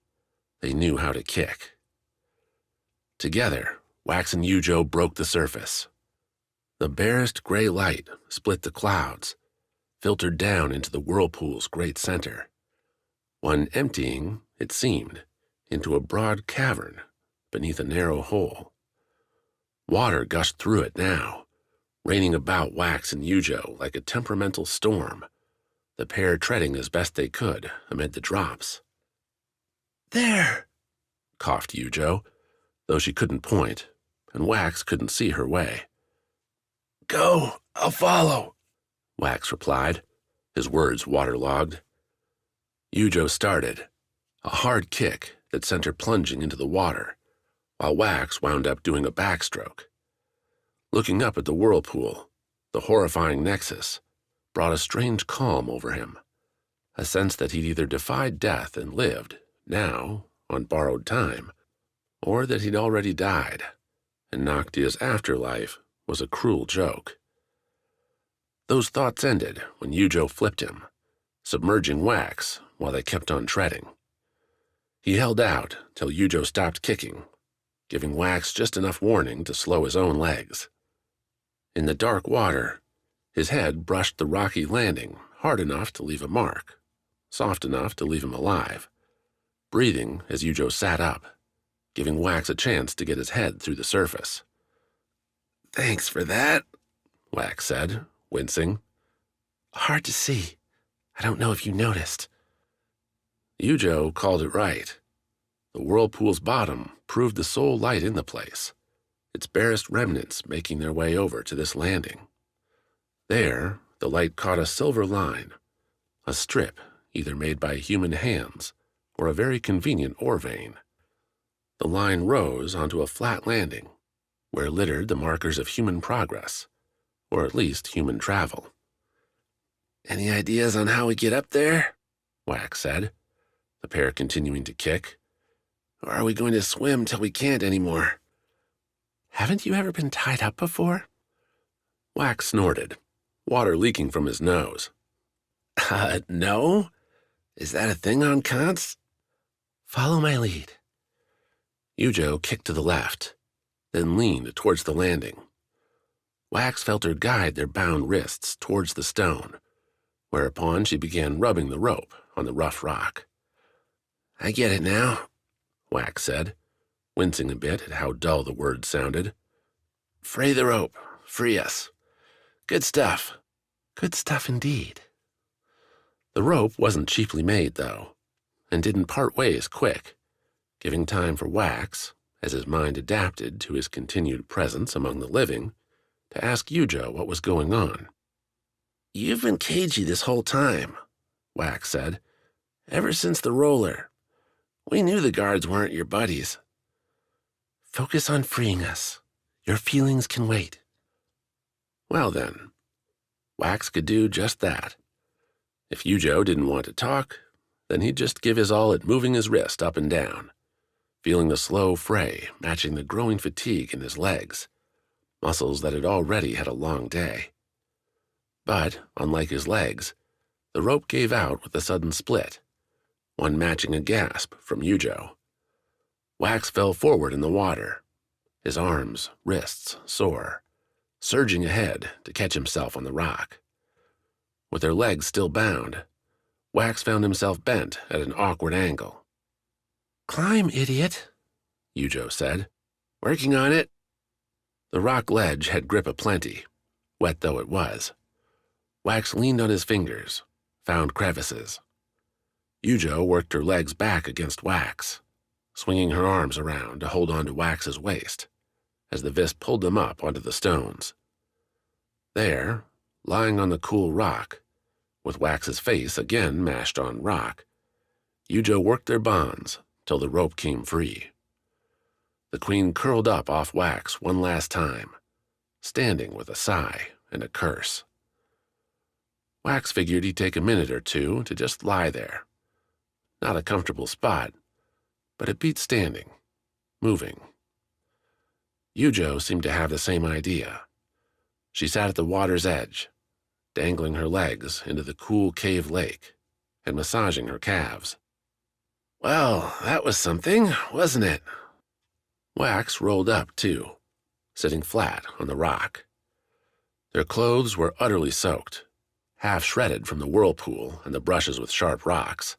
S1: They knew how to kick. Together, Wax and Yujo broke the surface. The barest gray light split the clouds, filtered down into the whirlpool's great center. One emptying, it seemed, into a broad cavern beneath a narrow hole. Water gushed through it now, raining about Wax and Yujo like a temperamental storm, the pair treading as best they could amid the drops. "There!" coughed Yujo, though she couldn't point, and Wax couldn't see her way. "Go, I'll follow," Wax replied, his words waterlogged. Yujo started, a hard kick that sent her plunging into the water, while Wax wound up doing a backstroke. Looking up at the whirlpool, the horrifying nexus, brought a strange calm over him, a sense that he'd either defied death and lived, now, on borrowed time, or that he'd already died, and Noctia's afterlife was a cruel joke. Those thoughts ended when Yujo flipped him, submerging Wax while they kept on treading. He held out till Yujo stopped kicking, giving Wax just enough warning to slow his own legs. In the dark water, his head brushed the rocky landing hard enough to leave a mark, soft enough to leave him alive, breathing as Yujo sat up, giving Wax a chance to get his head through the surface. "Thanks for that," Wax said, wincing. "Hard to see. I don't know if you noticed." Yujo called it right. The whirlpool's bottom proved the sole light in the place, its barest remnants making their way over to this landing. There, the light caught a silver line, a strip either made by human hands or a very convenient ore vein. The line rose onto a flat landing, where littered the markers of human progress, or at least human travel.
S3: Any ideas on how we get up there?
S1: Wax said, the pair continuing to kick.
S3: Or are we going to swim till we can't anymore?
S1: Haven't you ever been tied up before? Wax snorted, water leaking from his nose.
S3: No? Is that a thing on cons?
S1: Follow my lead. Yujo kicked to the left, then leaned towards the landing. Wax felt her guide their bound wrists towards the stone, whereupon she began rubbing the rope on the rough rock.
S3: I get it now,
S1: Wax said, wincing a bit at how dull the words sounded.
S3: Fray the rope. Free us. Good stuff.
S1: Good stuff indeed. The rope wasn't cheaply made, though, and didn't part ways quick, giving time for Wax, as his mind adapted to his continued presence among the living, to ask Yujo what was going on.
S3: You've been cagey this whole time,
S1: Wax said.
S3: Ever since the roller. We knew the guards weren't your buddies.
S1: Focus on freeing us. Your feelings can wait. Well then, Wax could do just that. If Yujo didn't want to talk, then he'd just give his all at moving his wrist up and down, feeling the slow fray matching the growing fatigue in his legs, muscles that had already had a long day. But, unlike his legs, the rope gave out with a sudden split, one matching a gasp from Yujo. Wax fell forward in the water, his arms, wrists sore, surging ahead to catch himself on the rock. With their legs still bound, Wax found himself bent at an awkward angle.
S3: Climb, idiot,
S1: Yujo said.
S3: Working on it.
S1: The rock ledge had grip aplenty, wet though it was. Wax leaned on his fingers, found crevices. Yujo worked her legs back against Wax, swinging her arms around to hold on to Wax's waist, as the Vis pulled them up onto the stones. There, lying on the cool rock, with Wax's face again mashed on rock, Yujo worked their bonds till the rope came free. The queen curled up off Wax one last time, standing with a sigh and a curse. Wax figured he'd take a minute or two to just lie there. Not a comfortable spot, but it beat standing, moving. Yujo seemed to have the same idea. She sat at the water's edge, dangling her legs into the cool cave lake and massaging her calves.
S3: Well, that was something, wasn't it?
S1: Wax rolled up, too, sitting flat on the rock. Their clothes were utterly soaked, half shredded from the whirlpool and the brushes with sharp rocks.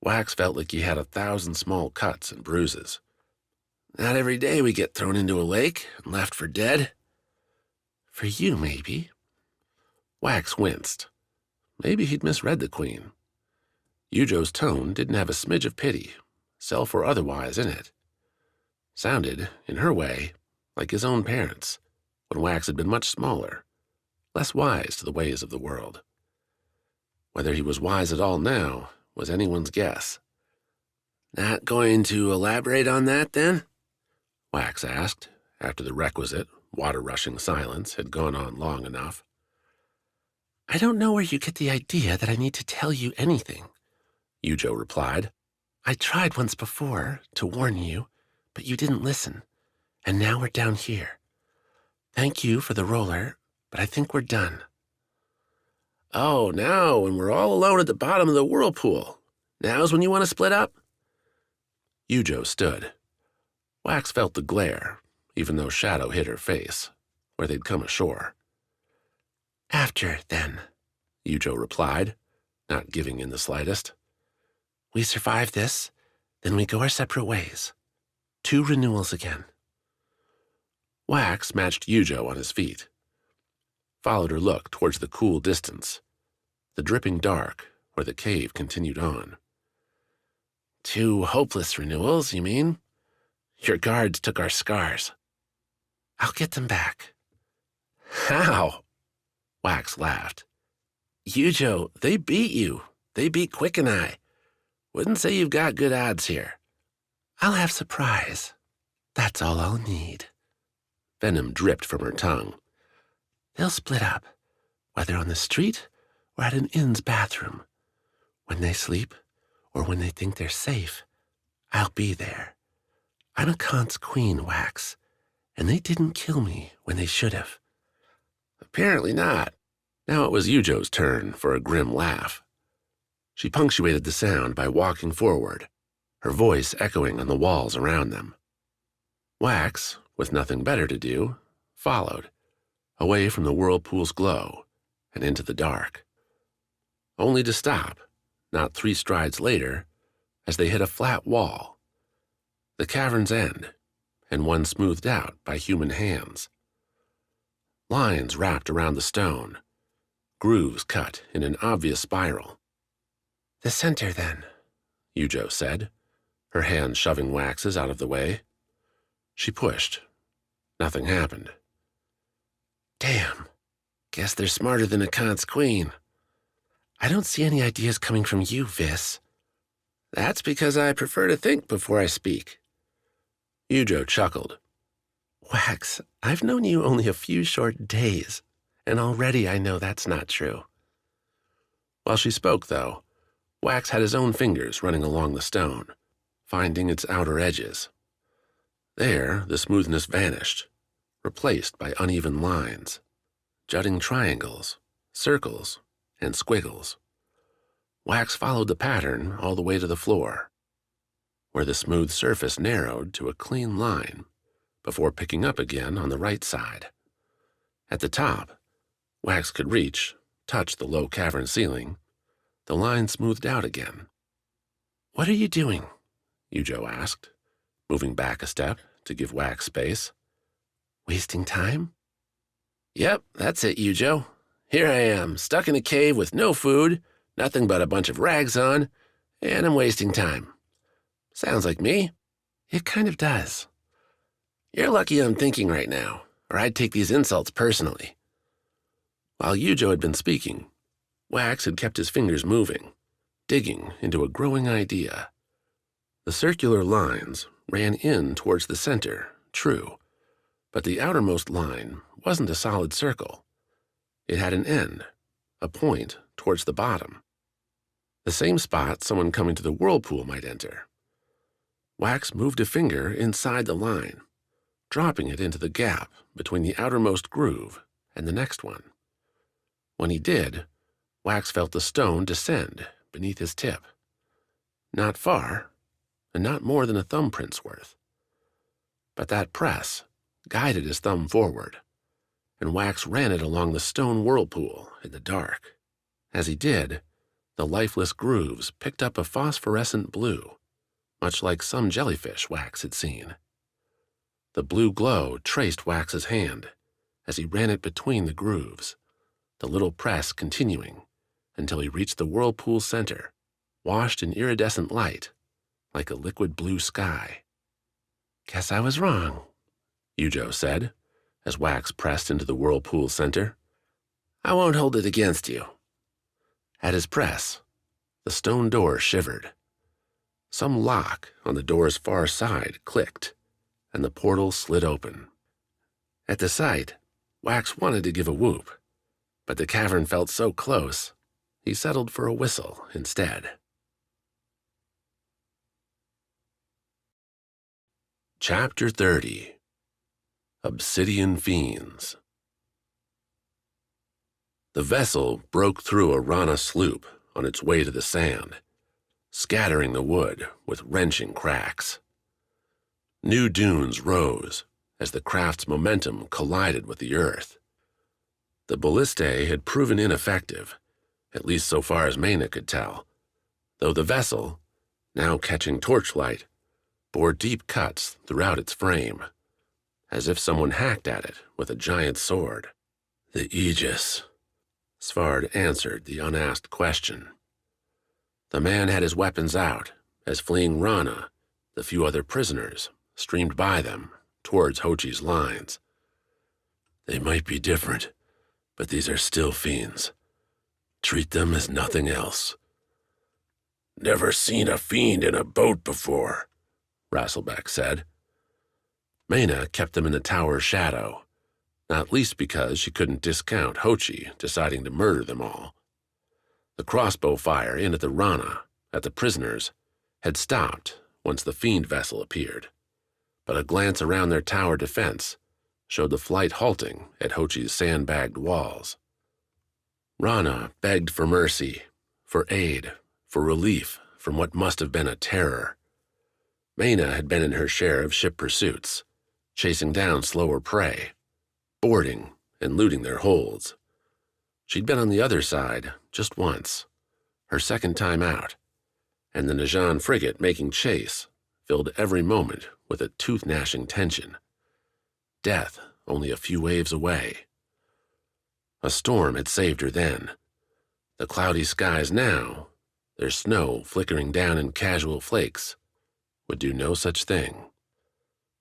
S1: Wax felt like he had 1,000 small cuts and bruises.
S3: Not every day we get thrown into a lake and left for dead.
S1: For you, maybe. Wax winced. Maybe he'd misread the queen. Yujo's tone didn't have a smidge of pity, self or otherwise, in it. Sounded, in her way, like his own parents, when Wax had been much smaller, less wise to the ways of the world. Whether he was wise at all now was anyone's guess.
S3: Not going to elaborate on that, then?
S1: Wax asked, after the requisite, water-rushing silence had gone on long enough.
S3: I don't know where you get the idea that I need to tell you anything,
S1: Yujo replied.
S3: I tried once before to warn you, but you didn't listen, and now we're down here. Thank you for the roller, but I think we're done.
S1: Oh, now when we're all alone at the bottom of the whirlpool, now's when you want to split up? Yujo stood. Wax felt the glare, even though shadow hid her face, where they'd come ashore.
S3: After, then,
S1: Yujo replied, not giving in the slightest.
S3: We survive this, then we go our separate ways. 2 renewals again.
S1: Wax matched Yujo on his feet, followed her look towards the cool distance, the dripping dark where the cave continued on.
S3: 2 hopeless renewals, you mean? Your guards took our scars. I'll get them back.
S1: How? Wax laughed.
S3: Yujo, they beat you. They beat Quick and I. Wouldn't say you've got good odds here. I'll have surprise. That's all I'll need.
S1: Venom dripped from her tongue.
S3: They'll split up, whether on the street or at an inn's bathroom. When they sleep or when they think they're safe, I'll be there. I'm a Khan's queen, Wax, and they didn't kill me when they should have.
S1: Apparently not. Now it was Yujo's turn for a grim laugh. She punctuated the sound by walking forward, her voice echoing on the walls around them. Wax, with nothing better to do, followed, away from the whirlpool's glow and into the dark. Only to stop, not 3 strides later, as they hit a flat wall, the cavern's end, and one smoothed out by human hands. Lines wrapped around the stone, grooves cut in an obvious spiral.
S3: The center, then,
S1: Yujo said, her hand shoving Wax's out of the way. She pushed. Nothing happened.
S3: Damn. Guess they're smarter than a Khan's queen. I don't see any ideas coming from you, Vis.
S1: That's because I prefer to think before I speak. Yujo chuckled.
S3: Wax, I've known you only a few short days, and already I know that's not true.
S1: While she spoke, though, Wax had his own fingers running along the stone, finding its outer edges. There, the smoothness vanished, replaced by uneven lines, jutting triangles, circles, and squiggles. Wax followed the pattern all the way to the floor, where the smooth surface narrowed to a clean line before picking up again on the right side. At the top, Wax could touch the low cavern ceiling. The line smoothed out again.
S3: What are you doing?
S1: Yujo asked, moving back a step to give Wax space.
S3: Wasting time?
S1: Yep, that's it, Yujo. Here I am, stuck in a cave with no food, nothing but a bunch of rags on, and I'm wasting time. Sounds like me.
S3: It kind of does.
S1: You're lucky I'm thinking right now, or I'd take these insults personally. While Yujo had been speaking, Wax had kept his fingers moving, digging into a growing idea. The circular lines ran in towards the center, true, but the outermost line wasn't a solid circle. It had an end, a point towards the bottom. The same spot someone coming to the whirlpool might enter. Wax moved a finger inside the line, dropping it into the gap between the outermost groove and the next one. When he did, Wax felt the stone descend beneath his tip. Not far, and not more than a thumbprint's worth. But that press guided his thumb forward, and Wax ran it along the stone whirlpool in the dark. As he did, the lifeless grooves picked up a phosphorescent blue, much like some jellyfish Wax had seen. The blue glow traced Wax's hand as he ran it between the grooves, the little press continuing until he reached the whirlpool center, washed in iridescent light, like a liquid blue sky.
S3: Guess I was wrong,
S1: Yujo said, as Wax pressed into the whirlpool center. I won't hold it against you. At his press, the stone door shivered. Some lock on the door's far side clicked, and the portal slid open. At the sight, Wax wanted to give a whoop, but the cavern felt so close, he settled for a whistle instead. Chapter 30. Obsidian Fiends. The vessel broke through a Rana sloop on its way to the sand, scattering the wood with wrenching cracks. New dunes rose as the craft's momentum collided with the earth. The ballistae had proven ineffective, at least so far as Maena could tell, though the vessel, now catching torchlight, bore deep cuts throughout its frame, as if someone hacked at it with a giant sword. The Aegis, Svarde answered the unasked question. The man had his weapons out, as fleeing Rana, the few other prisoners, streamed by them towards Hochi's lines. They might be different, but these are still fiends. Treat them as nothing else. Never seen a fiend in a boat before, Rasselbeck said. Maena kept them in the tower's shadow, not least because she couldn't discount Hochi deciding to murder them all. The crossbow fire in at the Rana, at the prisoners, had stopped once the Fiend vessel appeared, but a glance around their tower defense showed the flight halting at Hochi's sandbagged walls. Rana begged for mercy, for aid, for relief from what must have been a terror. Maena had been in her share of ship pursuits, chasing down slower prey, boarding and looting their holds. She'd been on the other side just once, her second time out, and the Najan frigate making chase filled every moment with a tooth-gnashing tension. Death only a few waves away. A storm had saved her then. The cloudy skies now, their snow flickering down in casual flakes, would do no such thing.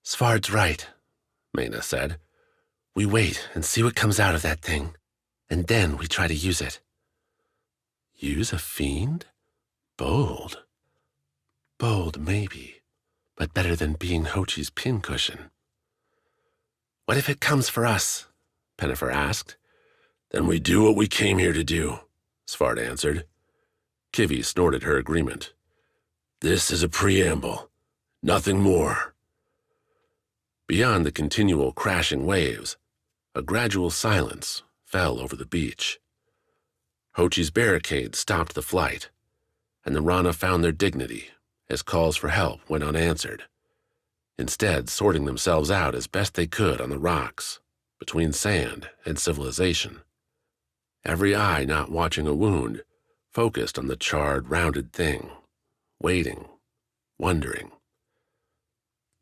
S3: Svarde's right, Maena said. We wait and see what comes out of that thing, and then we try to use it.
S1: Use a fiend? Bold.
S3: Bold, maybe, but better than being Hochi's pincushion. What if it comes for us? Pennifer asked.
S2: Then we do what we came here to do, Svarde answered.
S1: Kivi snorted her agreement.
S2: This is a preamble, nothing more.
S1: Beyond the continual crashing waves, a gradual silence fell over the beach. Hochi's barricade stopped the flight, and the Rana found their dignity as calls for help went unanswered, instead sorting themselves out as best they could on the rocks, between sand and civilization. Every eye not watching a wound focused on the charred, rounded thing, waiting, wondering.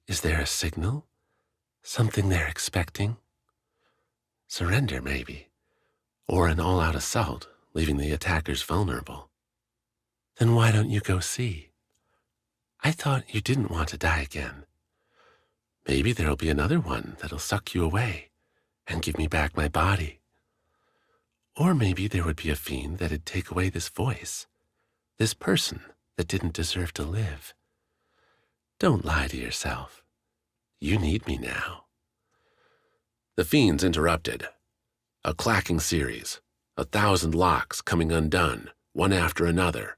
S3: Is there a signal? Something they're expecting? Surrender, maybe. Or an all-out assault, leaving the attackers vulnerable. Then why don't you go see? I thought you didn't want to die again. Maybe there'll be another one that'll suck you away and give me back my body. Or maybe there would be a fiend that'd take away this voice, this person that didn't deserve to live. Don't lie to yourself. You need me now.
S1: The fiends interrupted. A clacking series, 1,000 locks coming undone, one after another,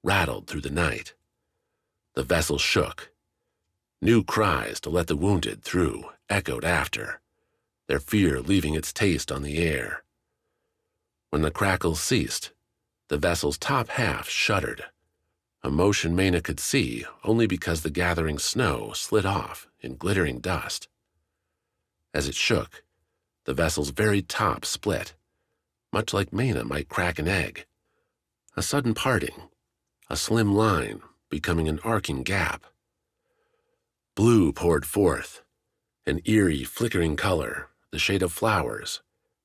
S1: rattled through the night. The vessel shook. New cries to let the wounded through echoed after, their fear leaving its taste on the air. When the crackles ceased, the vessel's top half shuddered, a motion Maena could see only because the gathering snow slid off in glittering dust. As it shook, the vessel's very top split, much like Maena might crack an egg. A sudden parting, a slim line becoming an arcing gap. Blue poured forth, an eerie, flickering color, the shade of flowers,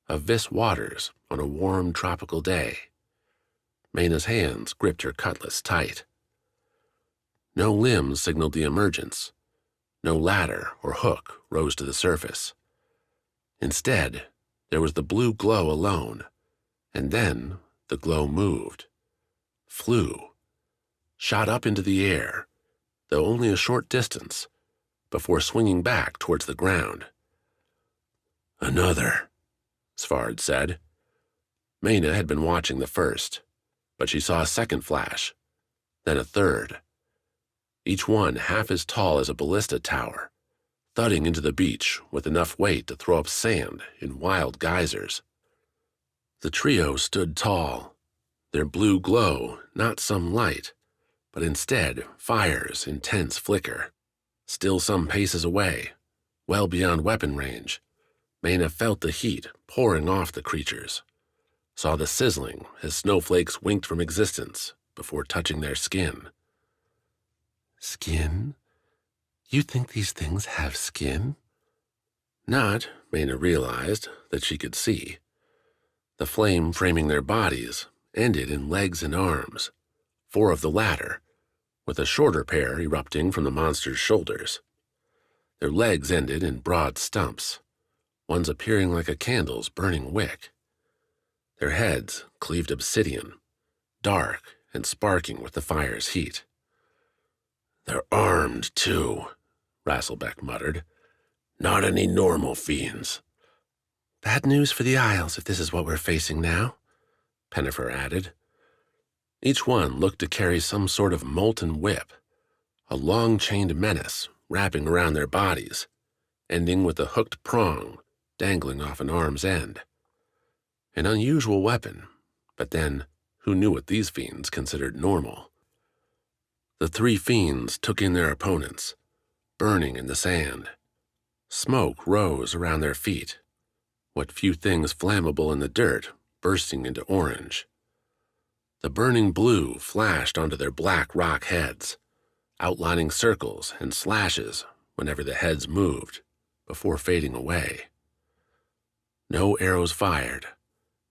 S1: of Vis waters on a warm tropical day. Maena's hands gripped her cutlass tight. No limbs signaled the emergence. No ladder or hook rose to the surface. Instead, there was the blue glow alone, and then the glow moved, flew, shot up into the air, though only a short distance, before swinging back towards the ground.
S2: Another,
S1: Svarde said. Maena had been watching the first, but she saw a second flash, then a third. Each one half as tall as a ballista tower, thudding into the beach with enough weight to throw up sand in wild geysers. The trio stood tall, their blue glow not some light, but instead fire's intense flicker. Still some paces away, well beyond weapon range, Maena felt the heat pouring off the creatures, saw the sizzling as snowflakes winked from existence before touching their skin.
S3: Skin? You think these things have skin?
S1: Not, Maena realized, that she could see. The flame framing their bodies ended in legs and arms, 4 of the latter, with a shorter pair erupting from the monster's shoulders. Their legs ended in broad stumps, ones appearing like a candle's burning wick. Their heads cleaved obsidian, dark and sparking with the fire's heat.
S2: They're armed, too, Rasselbeck muttered. Not any normal fiends.
S3: Bad news for the Isles if this is what we're facing now, Pennifer added. Each one looked to carry some sort of molten whip, a long-chained menace wrapping around their bodies, ending with a hooked prong dangling off an arm's end. An unusual weapon, but then who knew what these fiends considered normal? The three fiends took in their opponents, burning in the sand. Smoke rose around their feet, what few things flammable in the dirt bursting into orange. The burning blue flashed onto their black rock heads, outlining circles and slashes whenever the heads moved, before fading away. No arrows fired,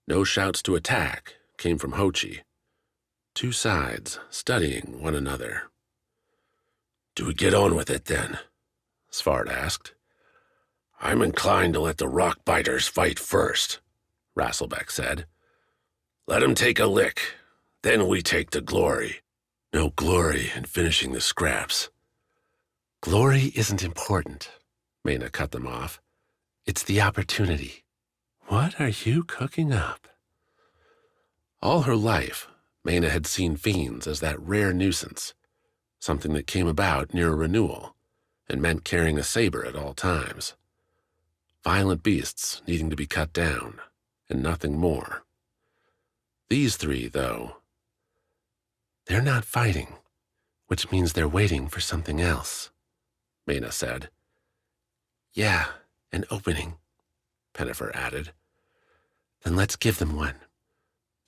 S3: no shouts to attack came from Hochi. Two sides studying one another.
S2: Do we get on with it then? Svarde asked. I'm inclined to let the rock biters fight first, Rasselbeck said. Let 'em take a lick, then we take the glory. No glory in finishing the scraps.
S3: Glory isn't important, Maena cut them off. It's the opportunity. What are you cooking up? All her life, Maena had seen fiends as that rare nuisance, something that came about near a renewal and meant carrying a saber at all times. Violent beasts needing to be cut down, and nothing more. These three, though, they're not fighting, which means they're waiting for something else, Maena said. Yeah, an opening, Pennifer added. Then let's give them one.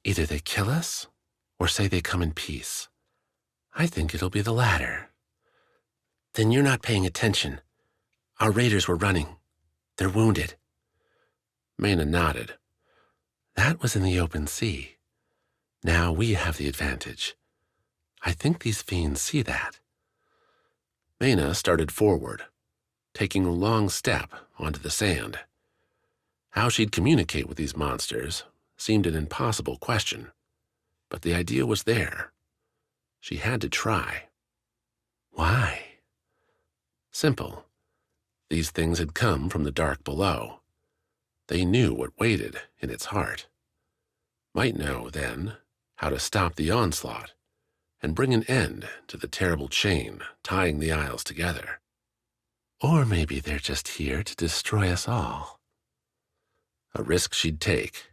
S3: Either they kill us, or say they come in peace. I think it'll be the latter. Then you're not paying attention. Our raiders were running. They're wounded. Maena nodded. That was in the open sea. Now we have the advantage. I think these fiends see that. Maena started forward, taking a long step onto the sand. How she'd communicate with these monsters seemed an impossible question, but the idea was there. She had to try. Why? Simple. These things had come from the dark below. They knew what waited in its heart. Might know, then, how to stop the onslaught and bring an end to the terrible chain tying the Isles together. Or maybe they're just here to destroy us all. A risk she'd take.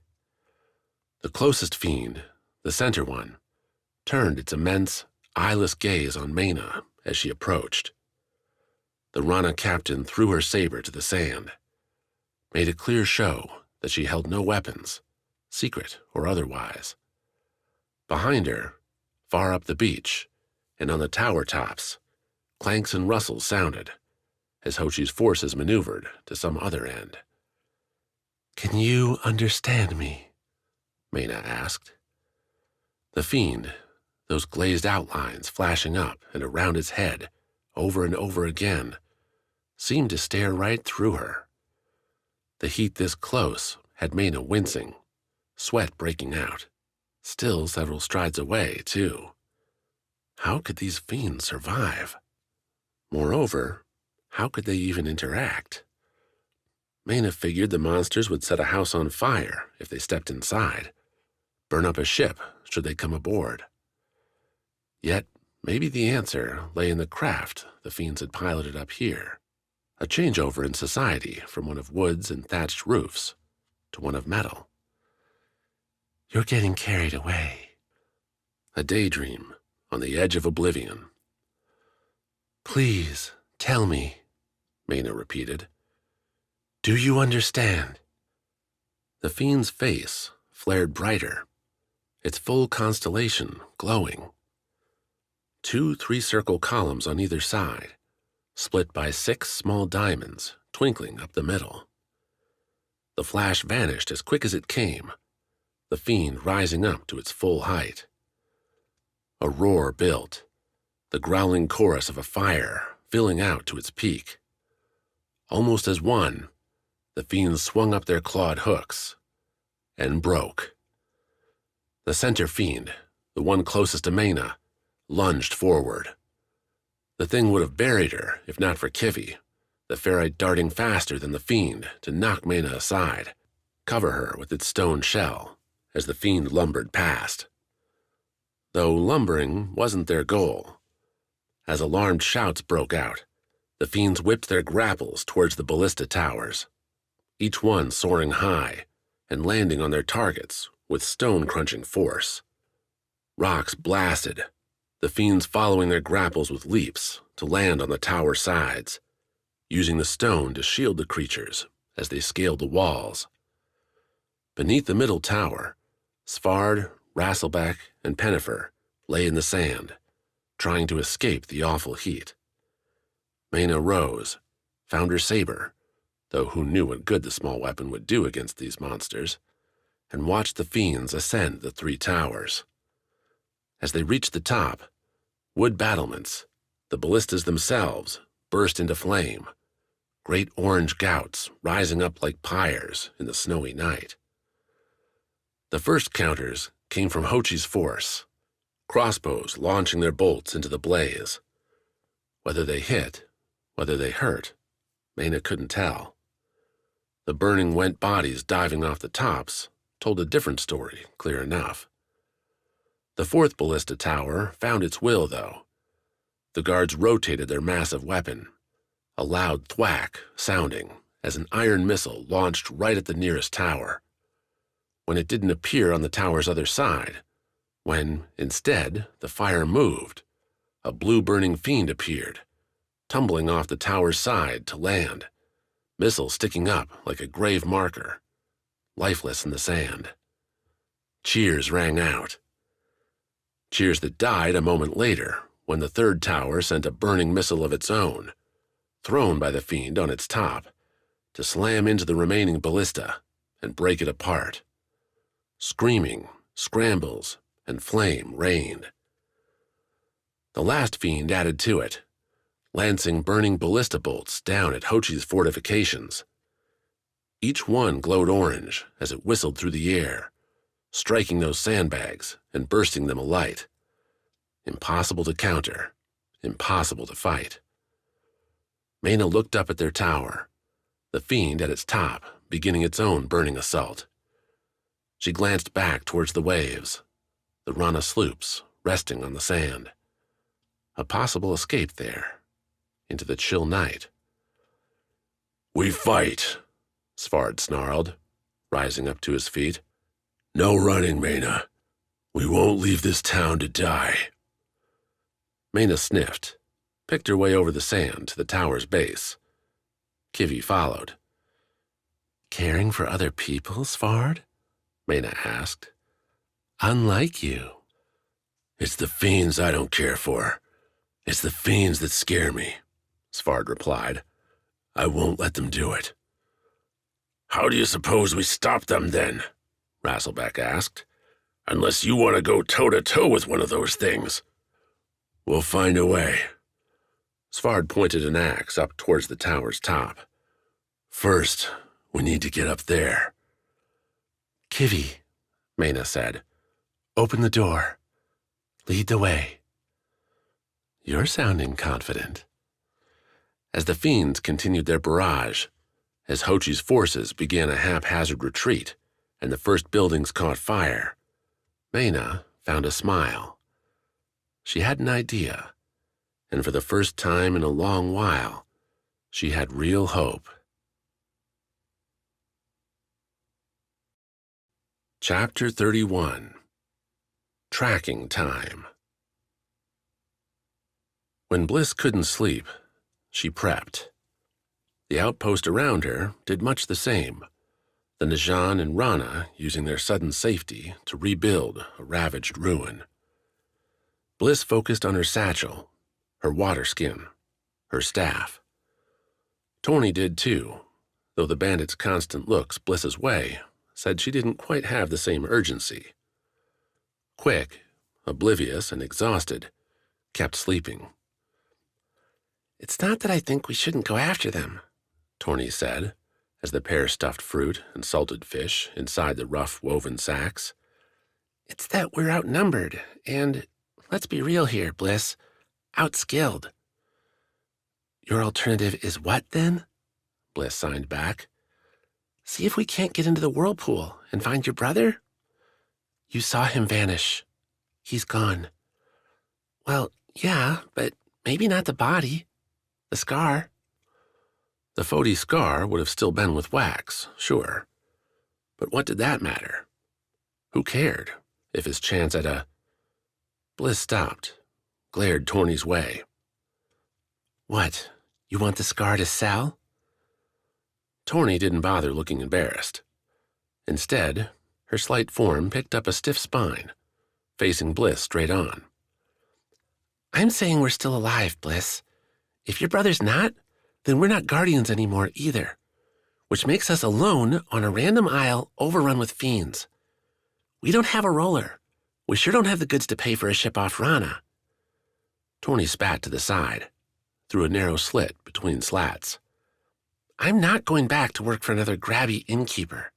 S3: The closest fiend, the center one, turned its immense, eyeless gaze on Maena as she approached. The Rana captain threw her saber to the sand, made a clear show that she held no weapons, secret or otherwise. Behind her, far up the beach, and on the tower tops, clanks and rustles sounded as Hochi's forces maneuvered to some other end. Can you understand me? Maena asked. The fiend, those glazed outlines flashing up and around its head, over and over again, seemed to stare right through her. The heat this close had Maena wincing, sweat breaking out, still several strides away, too. How could these fiends survive? Moreover, how could they even interact? Maena figured the monsters would set a house on fire if they stepped inside, burn up a ship should they come aboard. Yet, maybe the answer lay in the craft the fiends had piloted up here, a changeover in society from one of woods and thatched roofs to one of metal. You're getting carried away. A daydream on the edge of oblivion. Please, tell me, Maena repeated. Do you understand? The fiend's face flared brighter, its full constellation glowing. 2 three-circle columns on either side, split by 6 small diamonds twinkling up the middle. The flash vanished as quick as it came, the fiend rising up to its full height. A roar built, the growling chorus of a fire filling out to its peak. Almost as one, the fiends swung up their clawed hooks and broke. The center fiend, the one closest to Maena, lunged forward. The thing would have buried her if not for Kivi, the ferrite darting faster than the fiend to knock Maena aside.
S1: cover her with its stone shell as the fiend lumbered past. Though lumbering wasn't their goal. As alarmed shouts broke out, the fiends whipped their grapples towards the ballista towers, each one soaring high and landing on their targets with stone-crunching force. Rocks blasted, the fiends following their grapples with leaps to land on the tower sides, using the stone to shield the creatures as they scaled the walls. Beneath the middle tower, Svarde, Rasselbeck, and Pennifer lay in the sand, trying to escape the awful heat. Maena rose, found her saber, though who knew what good the small weapon would do against these monsters, and watched the fiends ascend the 3 towers. As they reached the top, wood battlements, the ballistas themselves, burst into flame, great orange gouts rising up like pyres in the snowy night. The first counters came from Hochi's force, crossbows launching their bolts into the blaze. Whether they hit, whether they hurt, Maena couldn't tell. The burning wet bodies diving off the tops told a different story, clear enough. The 4th ballista tower found its will, though. The guards rotated their massive weapon, a loud thwack sounding as an iron missile launched right at the nearest tower. When it didn't appear on the tower's other side, when, instead, the fire moved, a blue-burning fiend appeared, tumbling off the tower's side to land, missile sticking up like a grave marker, lifeless in the sand. Cheers rang out. Cheers that died a moment later when the 3rd tower sent a burning missile of its own, thrown by the fiend on its top, to slam into the remaining ballista and break it apart. Screaming, scrambles, and flame rained. The last fiend added to it, lancing burning ballista bolts down at Hochi's fortifications. Each one glowed orange as it whistled through the air, striking those sandbags and bursting them alight. Impossible to counter, impossible to fight. Maena looked up at their tower, the fiend at its top beginning its own burning assault. She glanced back towards the waves, the Rana sloops resting on the sand. A possible escape there, into the chill night.
S2: "We fight," Svarde snarled, rising up to his feet. "No running, Maena. We won't leave this town to die."
S1: Maena sniffed, picked her way over the sand to the tower's base. Kivi followed. "Caring for other people, Svarde?" Maena asked. "Unlike you."
S2: "It's the fiends I don't care for. It's the fiends that scare me," Svarde replied. "I won't let them do it." "How do you suppose we stop them, then?" Rasselbeck asked. "Unless you want to go toe-to-toe with one of those things." "We'll find a way."
S1: Svarde pointed an axe up towards the tower's top.
S2: "First, we need to get up there."
S1: "Kivi," Maena said, "open the door. Lead the way." "You're sounding confident." As the fiends continued their barrage, as Hochi's forces began a haphazard retreat and the first buildings caught fire, Maena found a smile. She had an idea, and for the first time in a long while, she had real hope. Chapter 31. Tracking Time. When Bliss couldn't sleep, she prepped. The outpost around her did much the same, the Najan and Rana using their sudden safety to rebuild a ravaged ruin. Bliss focused on her satchel, her water skin, her staff. Tony did too, though the bandit's constant looks Bliss's way said she didn't quite have the same urgency. Quick, oblivious and exhausted, kept sleeping. "It's not that I think we shouldn't go after them," Tony said, as the pair stuffed fruit and salted fish inside the rough woven sacks. "It's that we're outnumbered and, let's be real here, Bliss, outskilled." "Your alternative is what, then?" Bliss signed back.
S3: See if we can't get into the Whirlpool and find your brother? You saw him vanish. He's gone. Well, yeah, but maybe not the body. The scar.
S1: The Foti scar would have still been with Wax, sure. But what did that matter? Who cared if his chance at a... Bliss stopped, glared Torny's way.
S3: What, you want the scar to sell?
S1: Torny didn't bother looking embarrassed. Instead, her slight form picked up a stiff spine, facing Bliss straight on.
S3: I'm saying we're still alive, Bliss. If your brother's not, then we're not guardians anymore either, which makes us alone on a random isle overrun with fiends. We don't have a roller. We sure don't have the goods to pay for a ship off Rana.
S1: Torny spat to the side, through a narrow slit between slats.
S3: I'm not going back to work for another grabby innkeeper.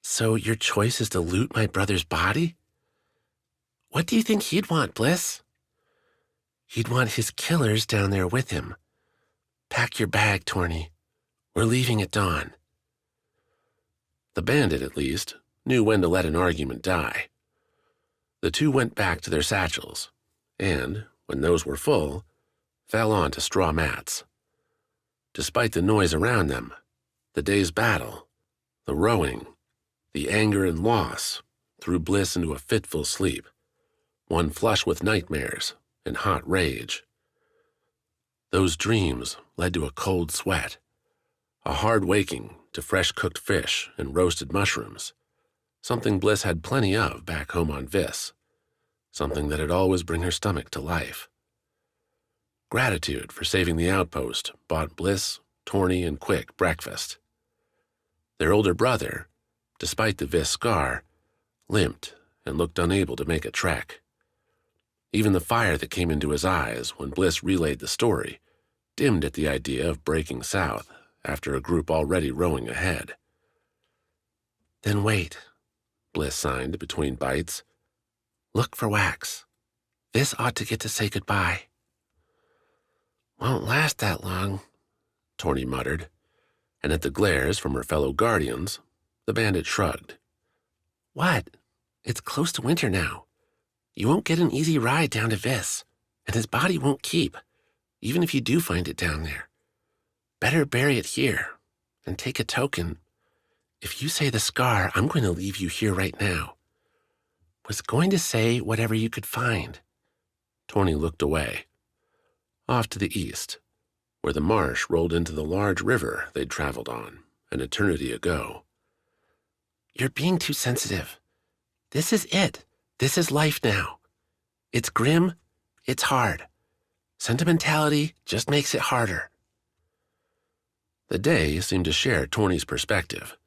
S3: So your choice is to loot my brother's body? What do you think he'd want, Bliss? He'd want his killers down there with him. Pack your bag, Torny. We're leaving at dawn.
S1: The bandit, at least, knew when to let an argument die. The two went back to their satchels, and, when those were full, fell onto straw mats. Despite the noise around them, the day's battle, the rowing, the anger and loss threw Bliss into a fitful sleep, one flush with nightmares and hot rage. Those dreams led to a cold sweat, a hard waking to fresh-cooked fish and roasted mushrooms, something Bliss had plenty of back home on Vis, something that'd always bring her stomach to life. Gratitude for saving the outpost bought Bliss, Torny, and Quick breakfast. Their older brother, despite the Vis scar, limped and looked unable to make a trek. Even the fire that came into his eyes when Bliss relayed the story dimmed at the idea of breaking south after a group already rowing ahead.
S3: Then wait, Bliss signed between bites. Look for Wax. This ought to get to say goodbye.
S1: Won't last that long, Torny muttered, and at the glares from her fellow guardians, the bandit shrugged.
S3: What? It's close to winter now. You won't get an easy ride down to Vis, and his body won't keep, even if you do find it down there. Better bury it here, and take a token. If you say the scar, I'm going to leave you here right now. Was going to say whatever you could find.
S1: Torny looked away, off to the east, where the marsh rolled into the large river they'd traveled on an eternity ago.
S3: You're being too sensitive. This is it. This is life now. It's grim. It's hard. Sentimentality just makes it harder.
S1: The day seemed to share Torny's perspective.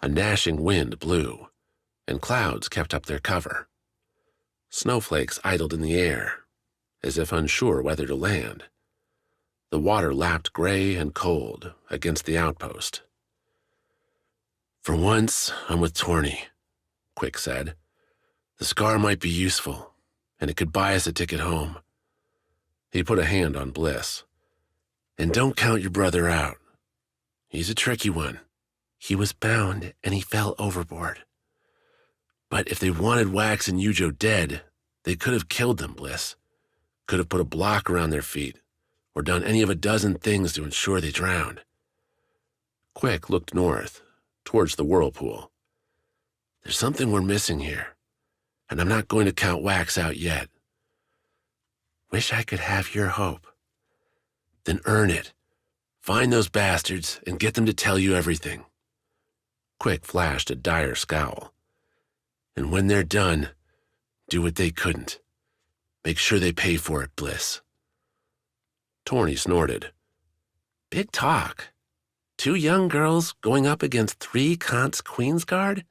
S1: A gnashing wind blew, and clouds kept up their cover. Snowflakes idled in the air, as if unsure whether to land. The water lapped gray and cold against the outpost.
S2: For once, I'm with Torny, Quick said. The scar might be useful, and it could buy us a ticket home. He put a hand on Bliss. And don't count your brother out. He's a tricky one.
S3: He was bound, and he fell overboard.
S2: But if they wanted Wax and Yujo dead, they could have killed them, Bliss. Could have put a block around their feet, or done any of a dozen things to ensure they drowned.
S1: Quick looked north, towards the Whirlpool.
S2: There's something we're missing here, and I'm not going to count Wax out yet.
S3: Wish I could have your hope.
S2: Then earn it. Find those bastards and get them to tell you everything.
S1: Quick flashed a dire scowl.
S2: And when they're done, do what they couldn't. Make sure they pay for it, Bliss.
S1: Torny snorted.
S3: Big talk. 2 young girls going up against 3 Kant's Queensguard?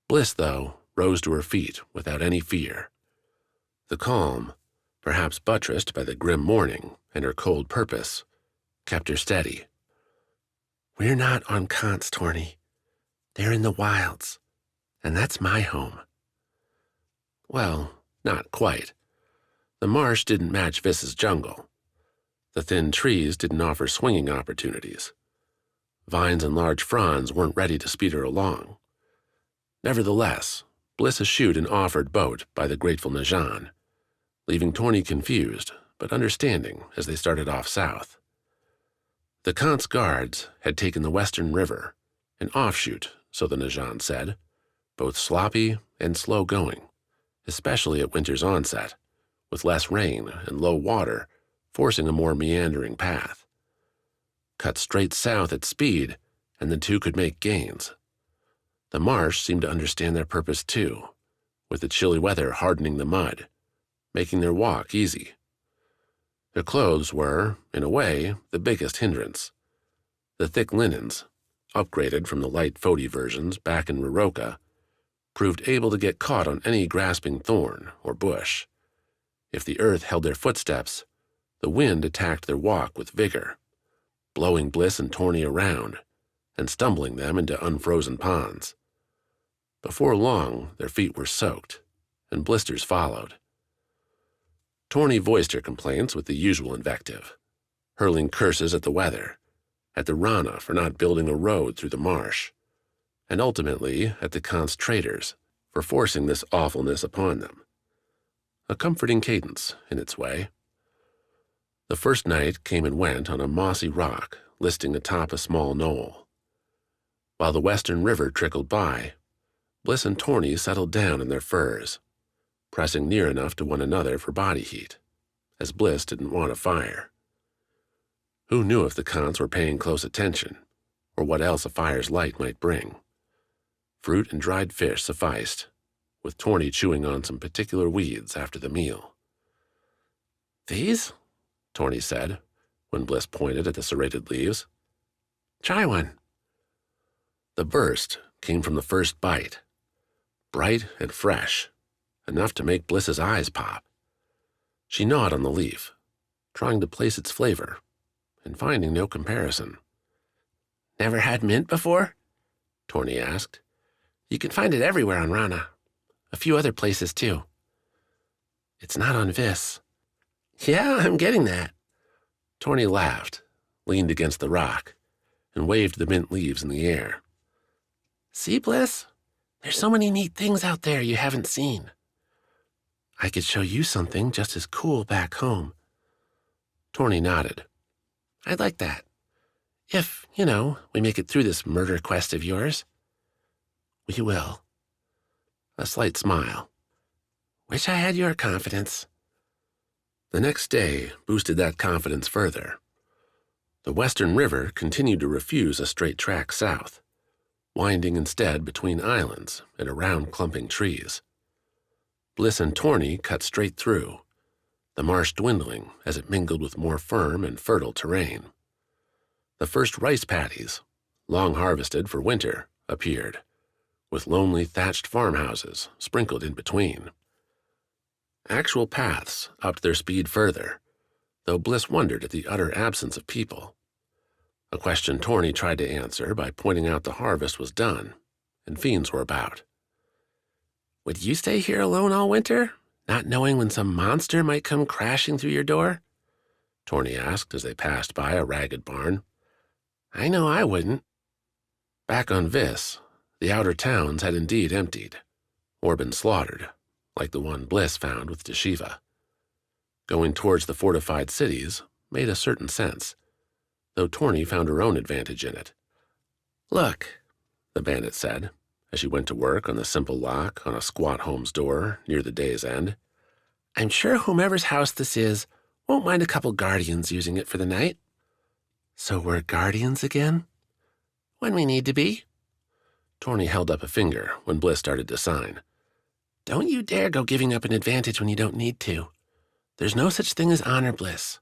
S1: Bliss, though, rose to her feet without any fear. The calm, perhaps buttressed by the grim morning and her cold purpose, kept her steady.
S3: We're not on Kant's, Torny. They're in the wilds, and that's my home.
S1: Well, not quite. The marsh didn't match Vis's jungle. The thin trees didn't offer swinging opportunities. Vines and large fronds weren't ready to speed her along. Nevertheless, Bliss eschewed an offered boat by the grateful Najan, leaving Torny confused but understanding as they started off south. The Khan's guards had taken the Western River, an offshoot, so the Najan said, both sloppy and slow-going, especially at winter's onset, with less rain and low water, forcing a more meandering path. Cut straight south at speed, and the two could make gains. The marsh seemed to understand their purpose too, with the chilly weather hardening the mud, making their walk easy. Their clothes were, in a way, the biggest hindrance. The thick linens, upgraded from the light Foti versions back in Ruroka, proved able to get caught on any grasping thorn or bush. If the earth held their footsteps, the wind attacked their walk with vigor, blowing Bliss and Torny around and stumbling them into unfrozen ponds. Before long, their feet were soaked, and blisters followed. Torny voiced her complaints with the usual invective, hurling curses at the weather, at the Rana for not building a road through the marsh, and ultimately at the Khan's traitors for forcing this awfulness upon them. A comforting cadence, in its way. The first night came and went on a mossy rock listing atop a small knoll. While the Western River trickled by, Bliss and Torny settled down in their furs, pressing near enough to one another for body heat, as Bliss didn't want a fire. Who knew if the Khans were paying close attention, or what else a fire's light might bring? Fruit and dried fish sufficed, with Torny chewing on some particular weeds after the meal.
S3: "These?" Torny said, when Bliss pointed at the serrated leaves. "Try one."
S1: The burst came from the first bite, bright and fresh, enough to make Bliss's eyes pop. She gnawed on the leaf, trying to place its flavor, and finding no comparison.
S3: "Never had mint before?" Torny asked. "You can find it everywhere on Rana. A few other places, too." "It's not on Vis." "Yeah, I'm getting that."
S1: Torny laughed, leaned against the rock, and waved the mint leaves in the air.
S3: "See, Bliss? There's so many neat things out there you haven't seen. I could show you something just as cool back home."
S1: Torny nodded.
S3: "I'd like that. If, we make it through this murder quest of yours." "We will."
S1: A slight smile.
S3: "Wish I had your confidence."
S1: The next day boosted that confidence further. The Western River continued to refuse a straight track south, winding instead between islands and around clumping trees. Bliss and Torny cut straight through, the marsh dwindling as it mingled with more firm and fertile terrain. The first rice paddies, long harvested for winter, appeared, with lonely thatched farmhouses sprinkled in between. Actual paths upped their speed further, though Bliss wondered at the utter absence of people. A question Torny tried to answer by pointing out the harvest was done, and fiends were about. "Would you stay here alone all winter, not knowing when some monster might come crashing through your door?" Torny asked as they passed by a ragged barn. "I know I wouldn't." Back on Vis, the outer towns had indeed emptied, or been slaughtered, like the one Bliss found with Deshiva. Going towards the fortified cities made a certain sense, though Torny found her own advantage in it.
S3: "Look,"
S1: the bandit said, as she went to work on the simple lock on a squat home's door near the day's end.
S3: "I'm sure whomever's house this is won't mind a couple guardians using it for the night." "So we're guardians again?" "When we need to be."
S1: Torny held up a finger when Bliss started to sign.
S3: "Don't you dare go giving up an advantage when you don't need to. There's no such thing as honor, Bliss.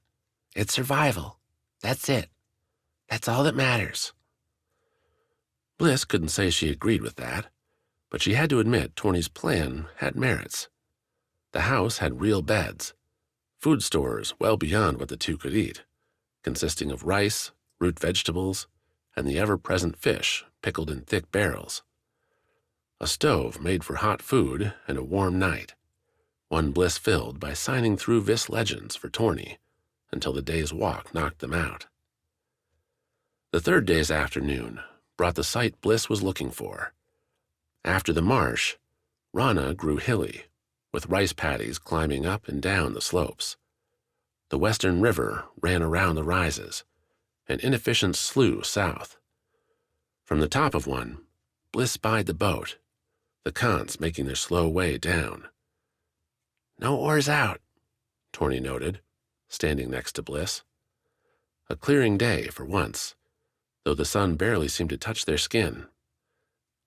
S3: It's survival. That's it. That's all that matters."
S1: Bliss couldn't say she agreed with that, but she had to admit Torny's plan had merits. The house had real beds, food stores well beyond what the two could eat, consisting of rice, root vegetables, and the ever-present fish pickled in thick barrels. A stove made for hot food and a warm night, one Bliss filled by signing through Vis legends for Torny until the day's walk knocked them out. The third day's afternoon brought the sight Bliss was looking for. After the marsh, Rana grew hilly, with rice paddies climbing up and down the slopes. The western river ran around the rises, an inefficient slough south. From the top of one, Bliss spied the boat, the Khans making their slow way down. "No oars out," Torny noted, standing next to Bliss. A clearing day for once, though the sun barely seemed to touch their skin.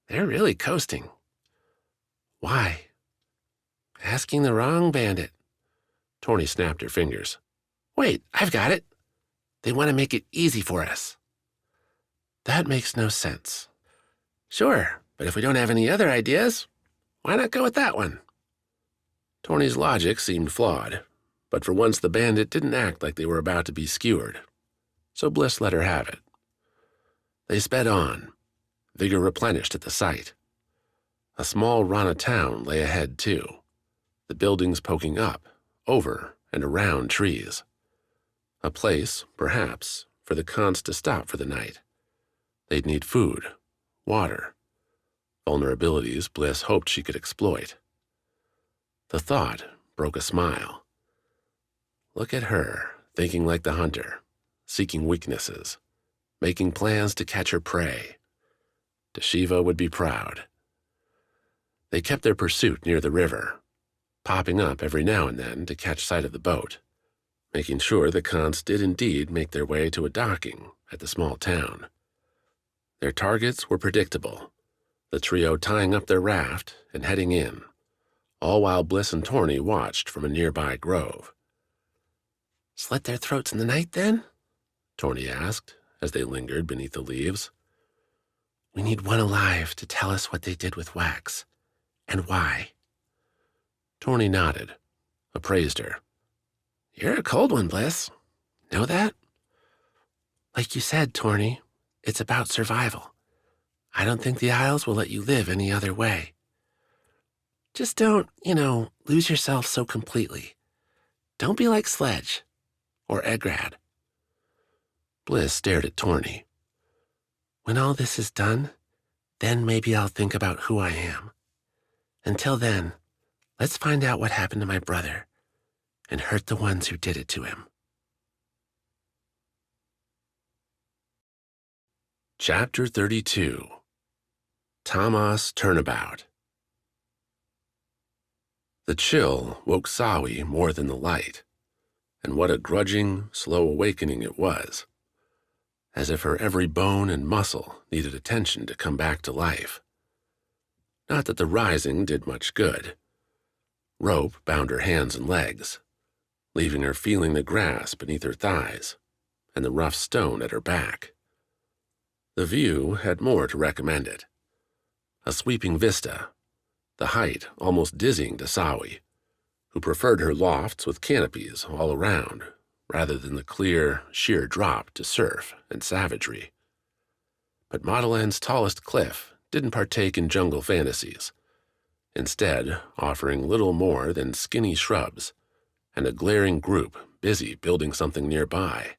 S1: "They're really coasting." "Why?" "Asking the wrong bandit." Torny snapped her fingers. "Wait, I've got it. They want to make it easy for us." "That makes no sense." "Sure, but if we don't have any other ideas, why not go with that one?" Torny's logic seemed flawed, but for once the bandit didn't act like they were about to be skewered, so Bliss let her have it. They sped on, vigor replenished at the sight. A small Rana town lay ahead, too, the buildings poking up, over, and around trees. A place, perhaps, for the Khans to stop for the night. They'd need food, water, vulnerabilities Bliss hoped she could exploit. The thought broke a smile. Look at her, thinking like the hunter, seeking weaknesses, making plans to catch her prey. Deshiva would be proud. They kept their pursuit near the river, popping up every now and then to catch sight of the boat, making sure the Khans did indeed make their way to a docking at the small town. Their targets were predictable, the trio tying up their raft and heading in, all while Bliss and Torny watched from a nearby grove. "Slit their throats in the night, then?" Torny asked, as they lingered beneath the leaves. "We need one alive to tell us what they did with Wax, and why." Torny nodded, appraised her. "You're a cold one, Bliss. Know that?" "Like you said, Torny, it's about survival. I don't think the Isles will let you live any other way. Just don't, lose yourself so completely. Don't be like Sledge, or Egrad." Bliss stared at Torny. "When all this is done, then maybe I'll think about who I am. Until then, let's find out what happened to my brother and hurt the ones who did it to him." Chapter 32. Tamas Turnabout. The chill woke Sawi more than the light, and what a grudging, slow awakening it was, as if her every bone and muscle needed attention to come back to life. Not that the rising did much good. Rope bound her hands and legs, leaving her feeling the grass beneath her thighs and the rough stone at her back. The view had more to recommend it. A sweeping vista, the height almost dizzying to Sawi, who preferred her lofts with canopies all around, rather than the clear, sheer drop to surf and savagery. But Modeland's tallest cliff didn't partake in jungle fantasies, instead offering little more than skinny shrubs and a glaring group busy building something nearby.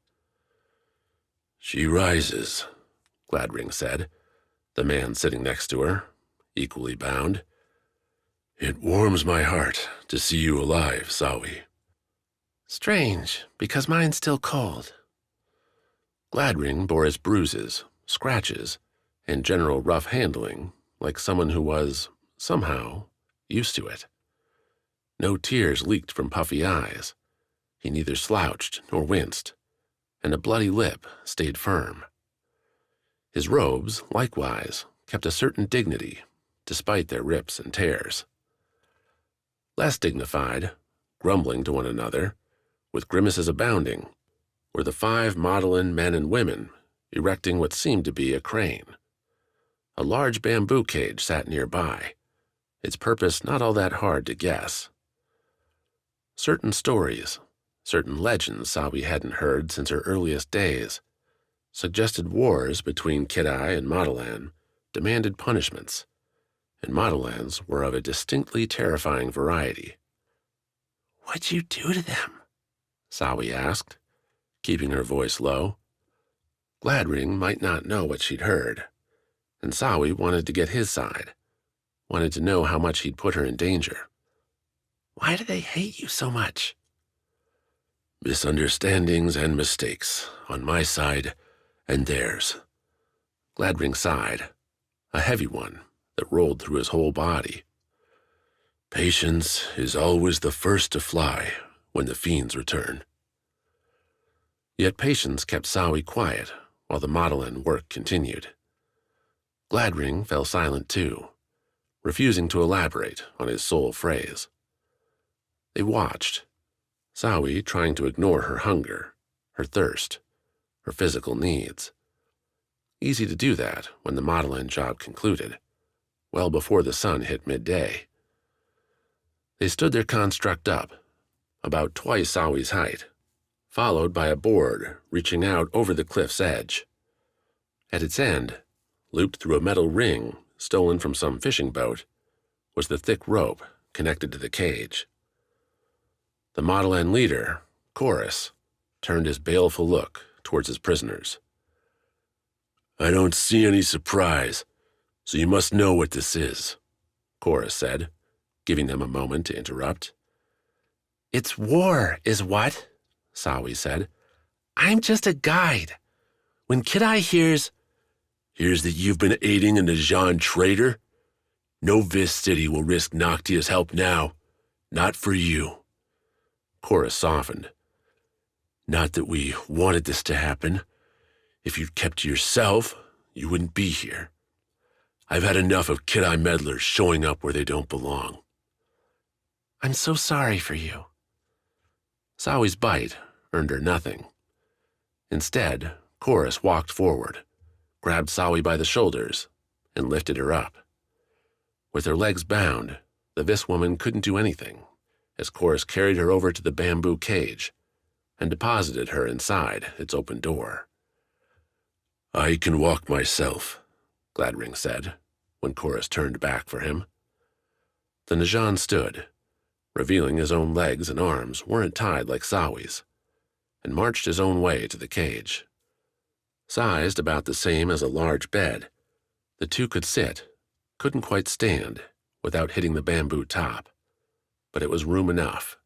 S1: "She rises," Gladring said, the man sitting next to her, equally bound. "It warms my heart to see you alive, Sawi."
S3: "Strange, because mine's still cold."
S1: Gladring bore his bruises, scratches, and general rough handling like someone who was, somehow, used to it. No tears leaked from puffy eyes. He neither slouched nor winced, and a bloody lip stayed firm. His robes, likewise, kept a certain dignity, despite their rips and tears. Less dignified, grumbling to one another, with grimaces abounding, were the 5 Modeland men and women erecting what seemed to be a crane. A large bamboo cage sat nearby, its purpose not all that hard to guess. Certain stories, certain legends Sawi hadn't heard since her earliest days, suggested wars between Kidai and Modeland demanded punishments, and Modelands were of a distinctly terrifying variety.
S3: "What'd you do to them?"
S1: Sawi asked, keeping her voice low. Gladring might not know what she'd heard, and Sawi wanted to get his side, wanted to know how much he'd put her in danger. Why do they hate you so much? Misunderstandings and mistakes on my side and theirs. Gladring sighed, a heavy one that rolled through his whole body. Patience is always the first to fly when the fiends return. Yet patience kept Sawi quiet while the Modelan work continued. Gladring fell silent too, refusing to elaborate on his sole phrase. They watched, Sawi trying to ignore her hunger, her thirst, her physical needs. Easy to do that when the Modelan job concluded, well before the sun hit midday. They stood their construct up, about twice Sawi's height, followed by a board reaching out over the cliff's edge. At its end, looped through a metal ring stolen from some fishing boat, was the thick rope connected to the cage. The Modelan leader, Chorus, turned his baleful look towards his prisoners. I don't see any surprise, so you must know what this is, Chorus said, giving them a moment to interrupt. It's war, is what? Sawi said. I'm just a guide. When Kidai hears that you've been aiding a Najan traitor, no Vis city will risk Noctia's help now. Not for you. Chorus softened. Not that we wanted this to happen. If you'd kept to yourself, you wouldn't be here. I've had enough of Kidai meddlers showing up where they don't belong. I'm so sorry for you. Sawi's bite earned her nothing. Instead, Chorus walked forward, grabbed Sawi by the shoulders, and lifted her up. With her legs bound, the Vis woman couldn't do anything, as Chorus carried her over to the bamboo cage and deposited her inside its open door. I can walk myself, Gladring said, when Chorus turned back for him. The Najan stood, revealing his own legs and arms weren't tied like Sawi's, and marched his own way to the cage. Sized about the same as a large bed, the two could sit, couldn't quite stand, without hitting the bamboo top, but it was room enough.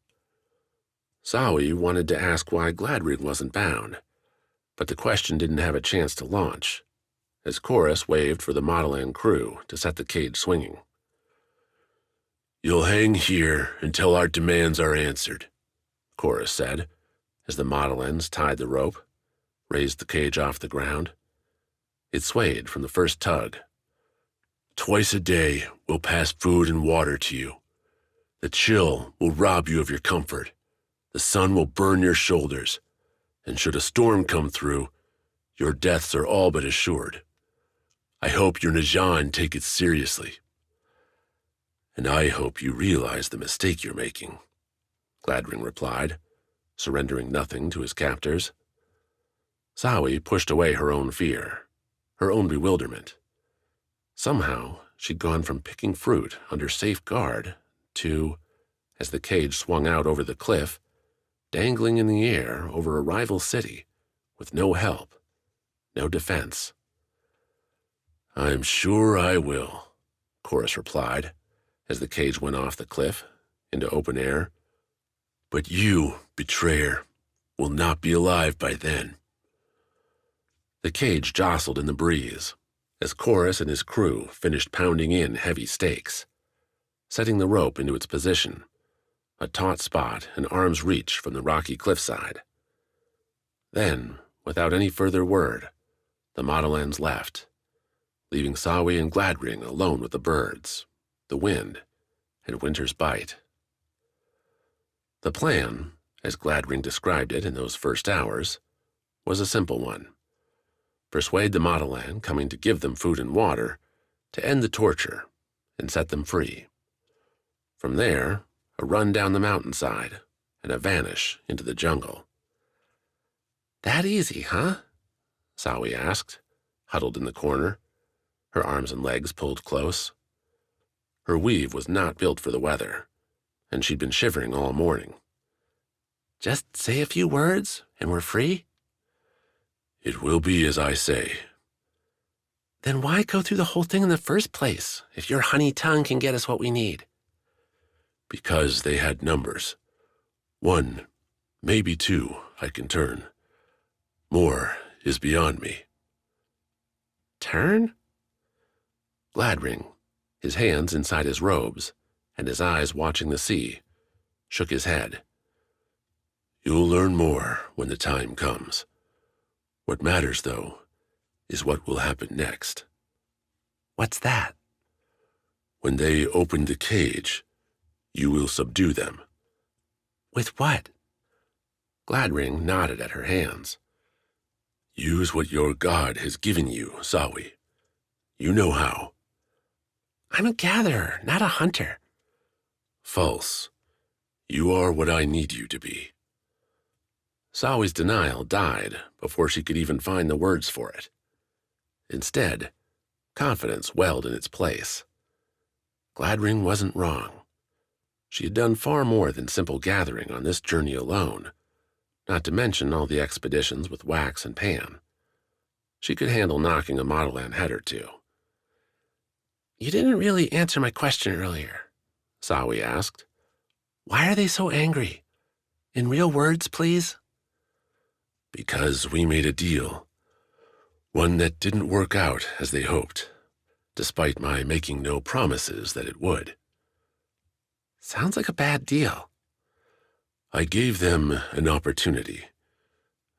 S1: Sawi wanted to ask why Gladring wasn't bound, but the question didn't have a chance to launch, as Chorus waved for the Modelan crew to set the cage swinging. You'll hang here until our demands are answered, Chorus said, as the Modelans tied the rope, raised the cage off the ground. It swayed from the first tug. Twice a day we'll pass food and water to you. The chill will rob you of your comfort. The sun will burn your shoulders, and should a storm come through, your deaths are all but assured. I hope your Najan take it seriously. And I hope you realize the mistake you're making, Gladring replied, surrendering nothing to his captors. Sawi pushed away her own fear, her own bewilderment. Somehow, she'd gone from picking fruit under safe guard to, as the cage swung out over the cliff, dangling in the air over a rival city, with no help, no defense. I'm sure I will, Chorus replied, as the cage went off the cliff into open air. But you, betrayer, will not be alive by then. The cage jostled in the breeze as Chorus and his crew finished pounding in heavy stakes, setting the rope into its position, a taut spot an arm's reach from the rocky cliffside. Then, without any further word, the Modelans left, leaving Sawi and Gladring alone with the birds, the wind, and winter's bite. The plan, as Gladring described it in those first hours, was a simple one. Persuade the Modelan coming to give them food and water to end the torture and set them free. From there, a run down the mountainside and a vanish into the jungle. That easy, huh? Sawi asked, huddled in the corner, her arms and legs pulled close. Her weave was not built for the weather, and she'd been shivering all morning. Just say a few words, and we're free?
S2: It will be as I say.
S3: Then why go through the whole thing in the first place, if your honey tongue can get us what we need?
S2: Because they had numbers. 1, maybe 2, I can turn. More is beyond me.
S3: Turn?
S1: Gladring, his hands inside his robes and his eyes watching the sea, shook his head.
S2: You'll learn more when the time comes. What matters, though, is what will happen next.
S3: What's that?
S2: When they open the cage, you will subdue them.
S3: With what?
S1: Gladring nodded at her hands.
S2: Use what your god has given you, Sawi. You know how.
S3: I'm a gatherer, not a hunter.
S2: False. You are what I need you to be.
S1: Sawi's denial died before she could even find the words for it. Instead, confidence welled in its place. Gladring wasn't wrong. She had done far more than simple gathering on this journey alone, not to mention all the expeditions with Wax and Pan. She could handle knocking a Modelan head or two.
S3: You didn't really answer my question earlier,
S1: Sawi asked.
S3: Why are they so angry? In real words, please?
S2: Because we made a deal. One that didn't work out as they hoped, despite my making no promises that it would.
S3: Sounds like a bad deal.
S2: I gave them an opportunity.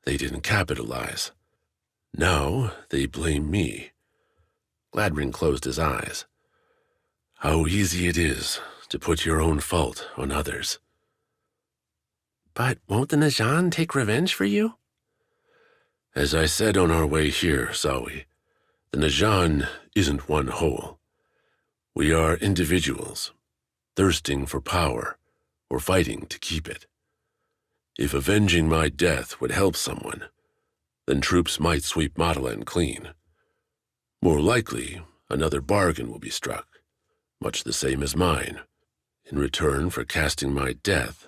S2: They didn't capitalize. Now they blame me.
S1: Gladring closed his eyes.
S2: How easy it is to put your own fault on others.
S3: But won't the Najan take revenge for you?
S2: As I said on our way here, Sawi, the Najan isn't one whole. We are individuals, thirsting for power or fighting to keep it. If avenging my death would help someone, then troops might sweep Modelan clean. More likely, another bargain will be struck, much the same as mine, in return for casting my death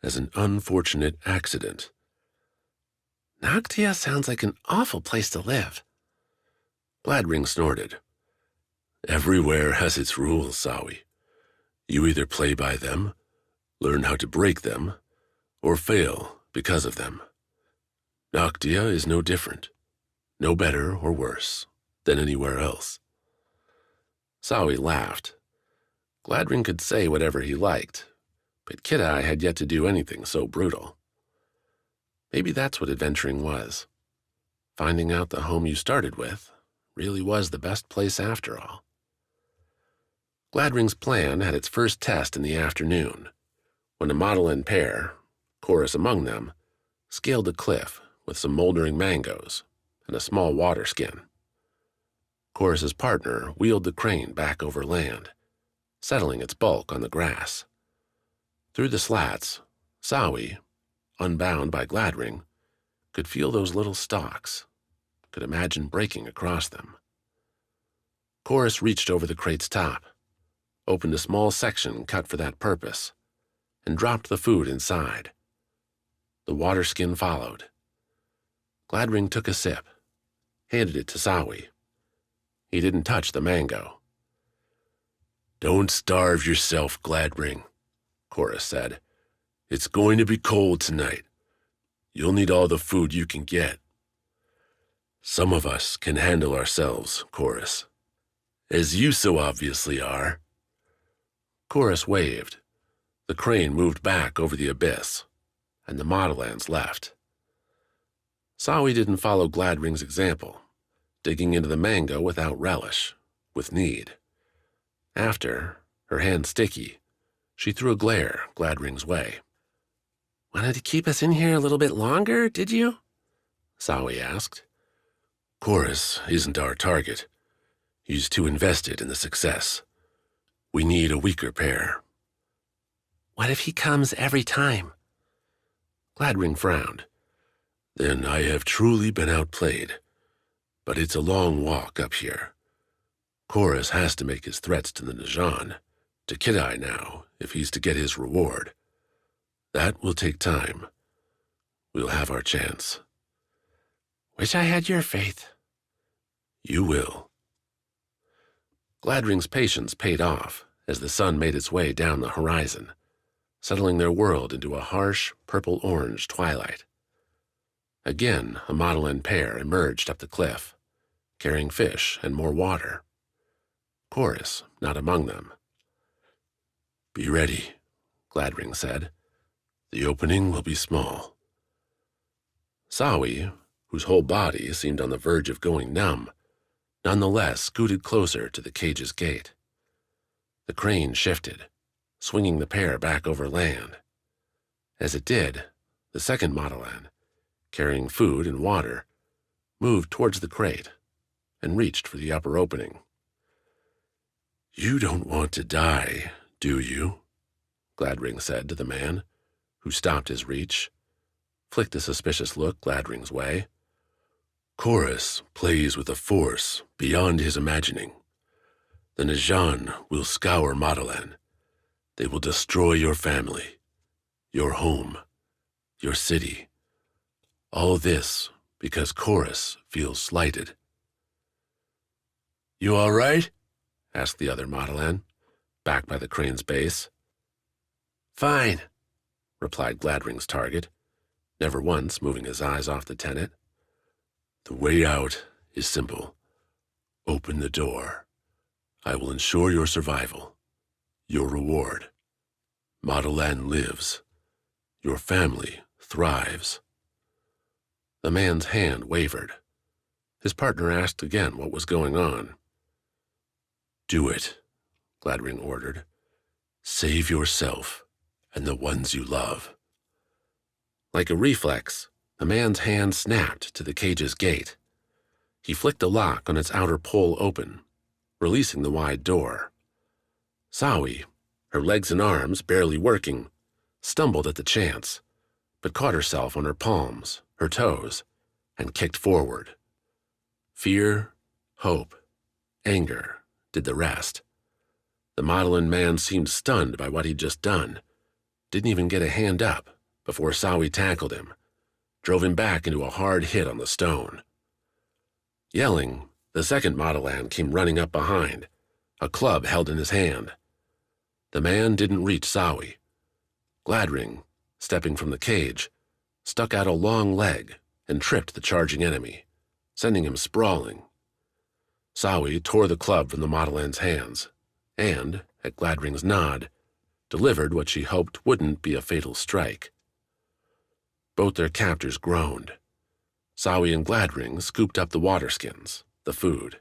S2: as an unfortunate accident.
S3: Noctia sounds like an awful place to live.
S1: Gladring snorted.
S2: Everywhere has its rules, Sawi. You either play by them, learn how to break them, or fail because of them. Noctia is no different, no better or worse than anywhere else.
S1: Sawi laughed. Gladring could say whatever he liked, but Kid-Eye had yet to do anything so brutal. Maybe that's what adventuring was. Finding out the home you started with really was the best place after all. Gladring's plan had its first test in the afternoon, when a Modelan pair, Chorus among them, scaled a cliff with some moldering mangoes and a small water skin. Chorus's partner wheeled the crane back over land, settling its bulk on the grass. Through the slats, Sawi, unbound by Gladring, could feel those little stalks, could imagine breaking across them. Chorus reached over the crate's top, opened a small section cut for that purpose, and dropped the food inside. The water skin followed. Gladring took a sip, handed it to Sawi. He didn't touch the mango.
S2: Don't starve yourself, Gladring, Chorus said. It's going to be cold tonight. You'll need all the food you can get. Some of us can handle ourselves, Chorus, as you so obviously are.
S1: Chorus waved. The crane moved back over the abyss, and the Modelans left. Sawi didn't follow Gladring's example, digging into the mango without relish, with need. After, her hand sticky, she threw a glare Gladring's way.
S3: Wanted to keep us in here a little bit longer, did you?
S1: Sawi asked.
S2: Chorus isn't our target. He's too invested in the success. We need a weaker pair.
S3: What if he comes every time?
S1: Gladring frowned.
S2: Then I have truly been outplayed. But it's a long walk up here. Chorus has to make his threats to the Najan, to Kid-Eye now, if he's to get his reward. That will take time. We'll have our chance.
S3: Wish I had your faith.
S1: You will. Gladring's patience paid off as the sun made its way down the horizon, settling their world into a harsh, purple-orange twilight. Again, a Maena pair emerged up the cliff, carrying fish and more water. Chorus not among them. Be ready, Gladring said. The opening will be small. Sawi, whose whole body seemed on the verge of going numb, nonetheless scooted closer to the cage's gate. The crane shifted, swinging the pair back over land. As it did, the second Maena, carrying food and water, moved towards the crate and reached for the upper opening. You don't want to die, do you? Gladring said to the man, who stopped his reach, flicked a suspicious look Gladring's way. Chorus plays with a force beyond his imagining. The Najan will scour Maena. They will destroy your family, your home, your city. All this because Chorus feels slighted. You all right? Asked the other Maena, back by the crane's base. Fine, replied Gladring's target, never once moving his eyes off the tenant. The way out is simple. Open the door. I will ensure your survival, your reward. Maena lives. Your family thrives. The man's hand wavered. His partner asked again what was going on. Do it, Gladring ordered. Save yourself and the ones you love. Like a reflex, the man's hand snapped to the cage's gate. He flicked a lock on its outer pole open, releasing the wide door. Sawi, her legs and arms barely working, stumbled at the chance, but caught herself on her palms, her toes, and kicked forward. Fear, hope, anger did the rest. The Maena man seemed stunned by what he'd just done, didn't even get a hand up before Sawi tackled him, drove him back into a hard hit on the stone. Yelling, the second Maena came running up behind, a club held in his hand. The man didn't reach Sawi. Gladring, stepping from the cage, stuck out a long leg and tripped the charging enemy, sending him sprawling. Sawi tore the club from the Maen's hands and, at Gladring's nod, delivered what she hoped wouldn't be a fatal strike. Both their captors groaned. Sawi and Gladring scooped up the waterskins, the food.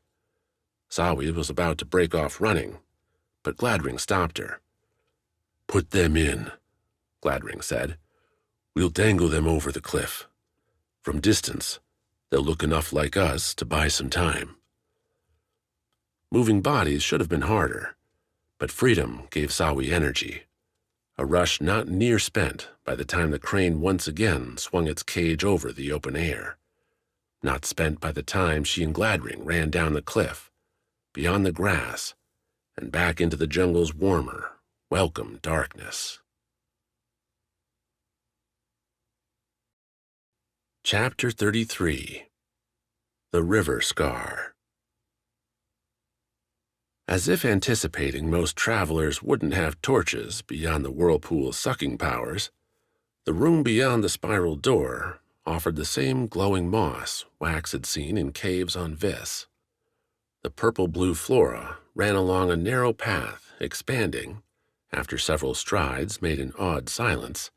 S1: Sawi was about to break off running, but Gladring stopped her. Put them in, Gladring said. We'll dangle them over the cliff. From distance, they'll look enough like us to buy some time. Moving bodies should have been harder, but freedom gave Sawi energy, a rush not near spent by the time the crane once again swung its cage over the open air, not spent by the time she and Gladring ran down the cliff, beyond the grass, and back into the jungle's warmer, welcome darkness. Chapter 33. The River Skar. As if anticipating most travelers wouldn't have torches beyond the Whirlpool's sucking powers, the room beyond the spiral door offered the same glowing moss Wax had seen in caves on Vis. The purple-blue flora ran along a narrow path, expanding, after several strides made in awed silence,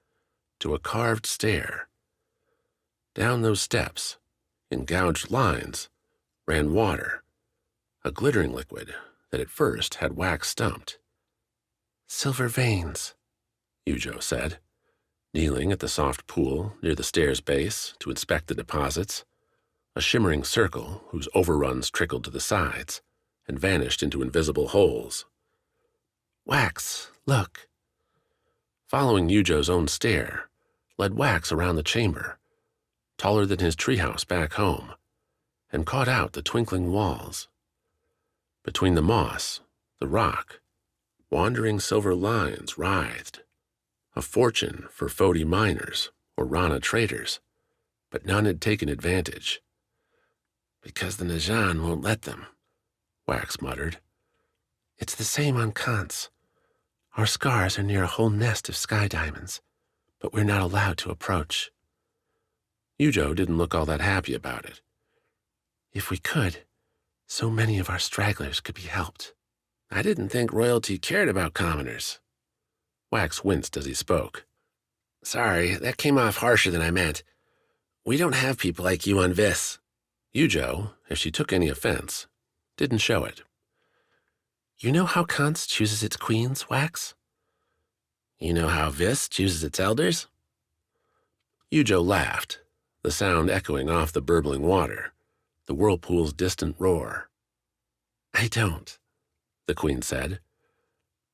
S1: to a carved stair. Down those steps, in gouged lines, ran water, a glittering liquid that at first had Wax stumped. Silver veins, Yujo said, kneeling at the soft pool near the stair's base to inspect the deposits, a shimmering circle whose overruns trickled to the sides and vanished into invisible holes. Wax, look. Following Yujo's own stare, led Wax around the chamber, taller than his treehouse back home, and caught out the twinkling walls. Between the moss, the rock, wandering silver lines writhed, a fortune for Foti miners or Rana traders, but none had taken advantage.
S3: Because the Najan won't let them, Wax muttered. It's the same on Kant's. Our scars are near a whole nest of sky diamonds, but we're not allowed to approach. Yujo didn't look all that happy about it. If we could, so many of our stragglers could be helped. I didn't think royalty cared about commoners. Wax winced as he spoke. Sorry, that came off harsher than I meant. We don't have people like you on Vis. Yujo, if she took any offense, didn't show it. You know how Kant's chooses its queens, Wax? You know how Vis chooses its elders? Yujo laughed, the sound echoing off the burbling water, the whirlpool's distant roar. I don't, the queen said.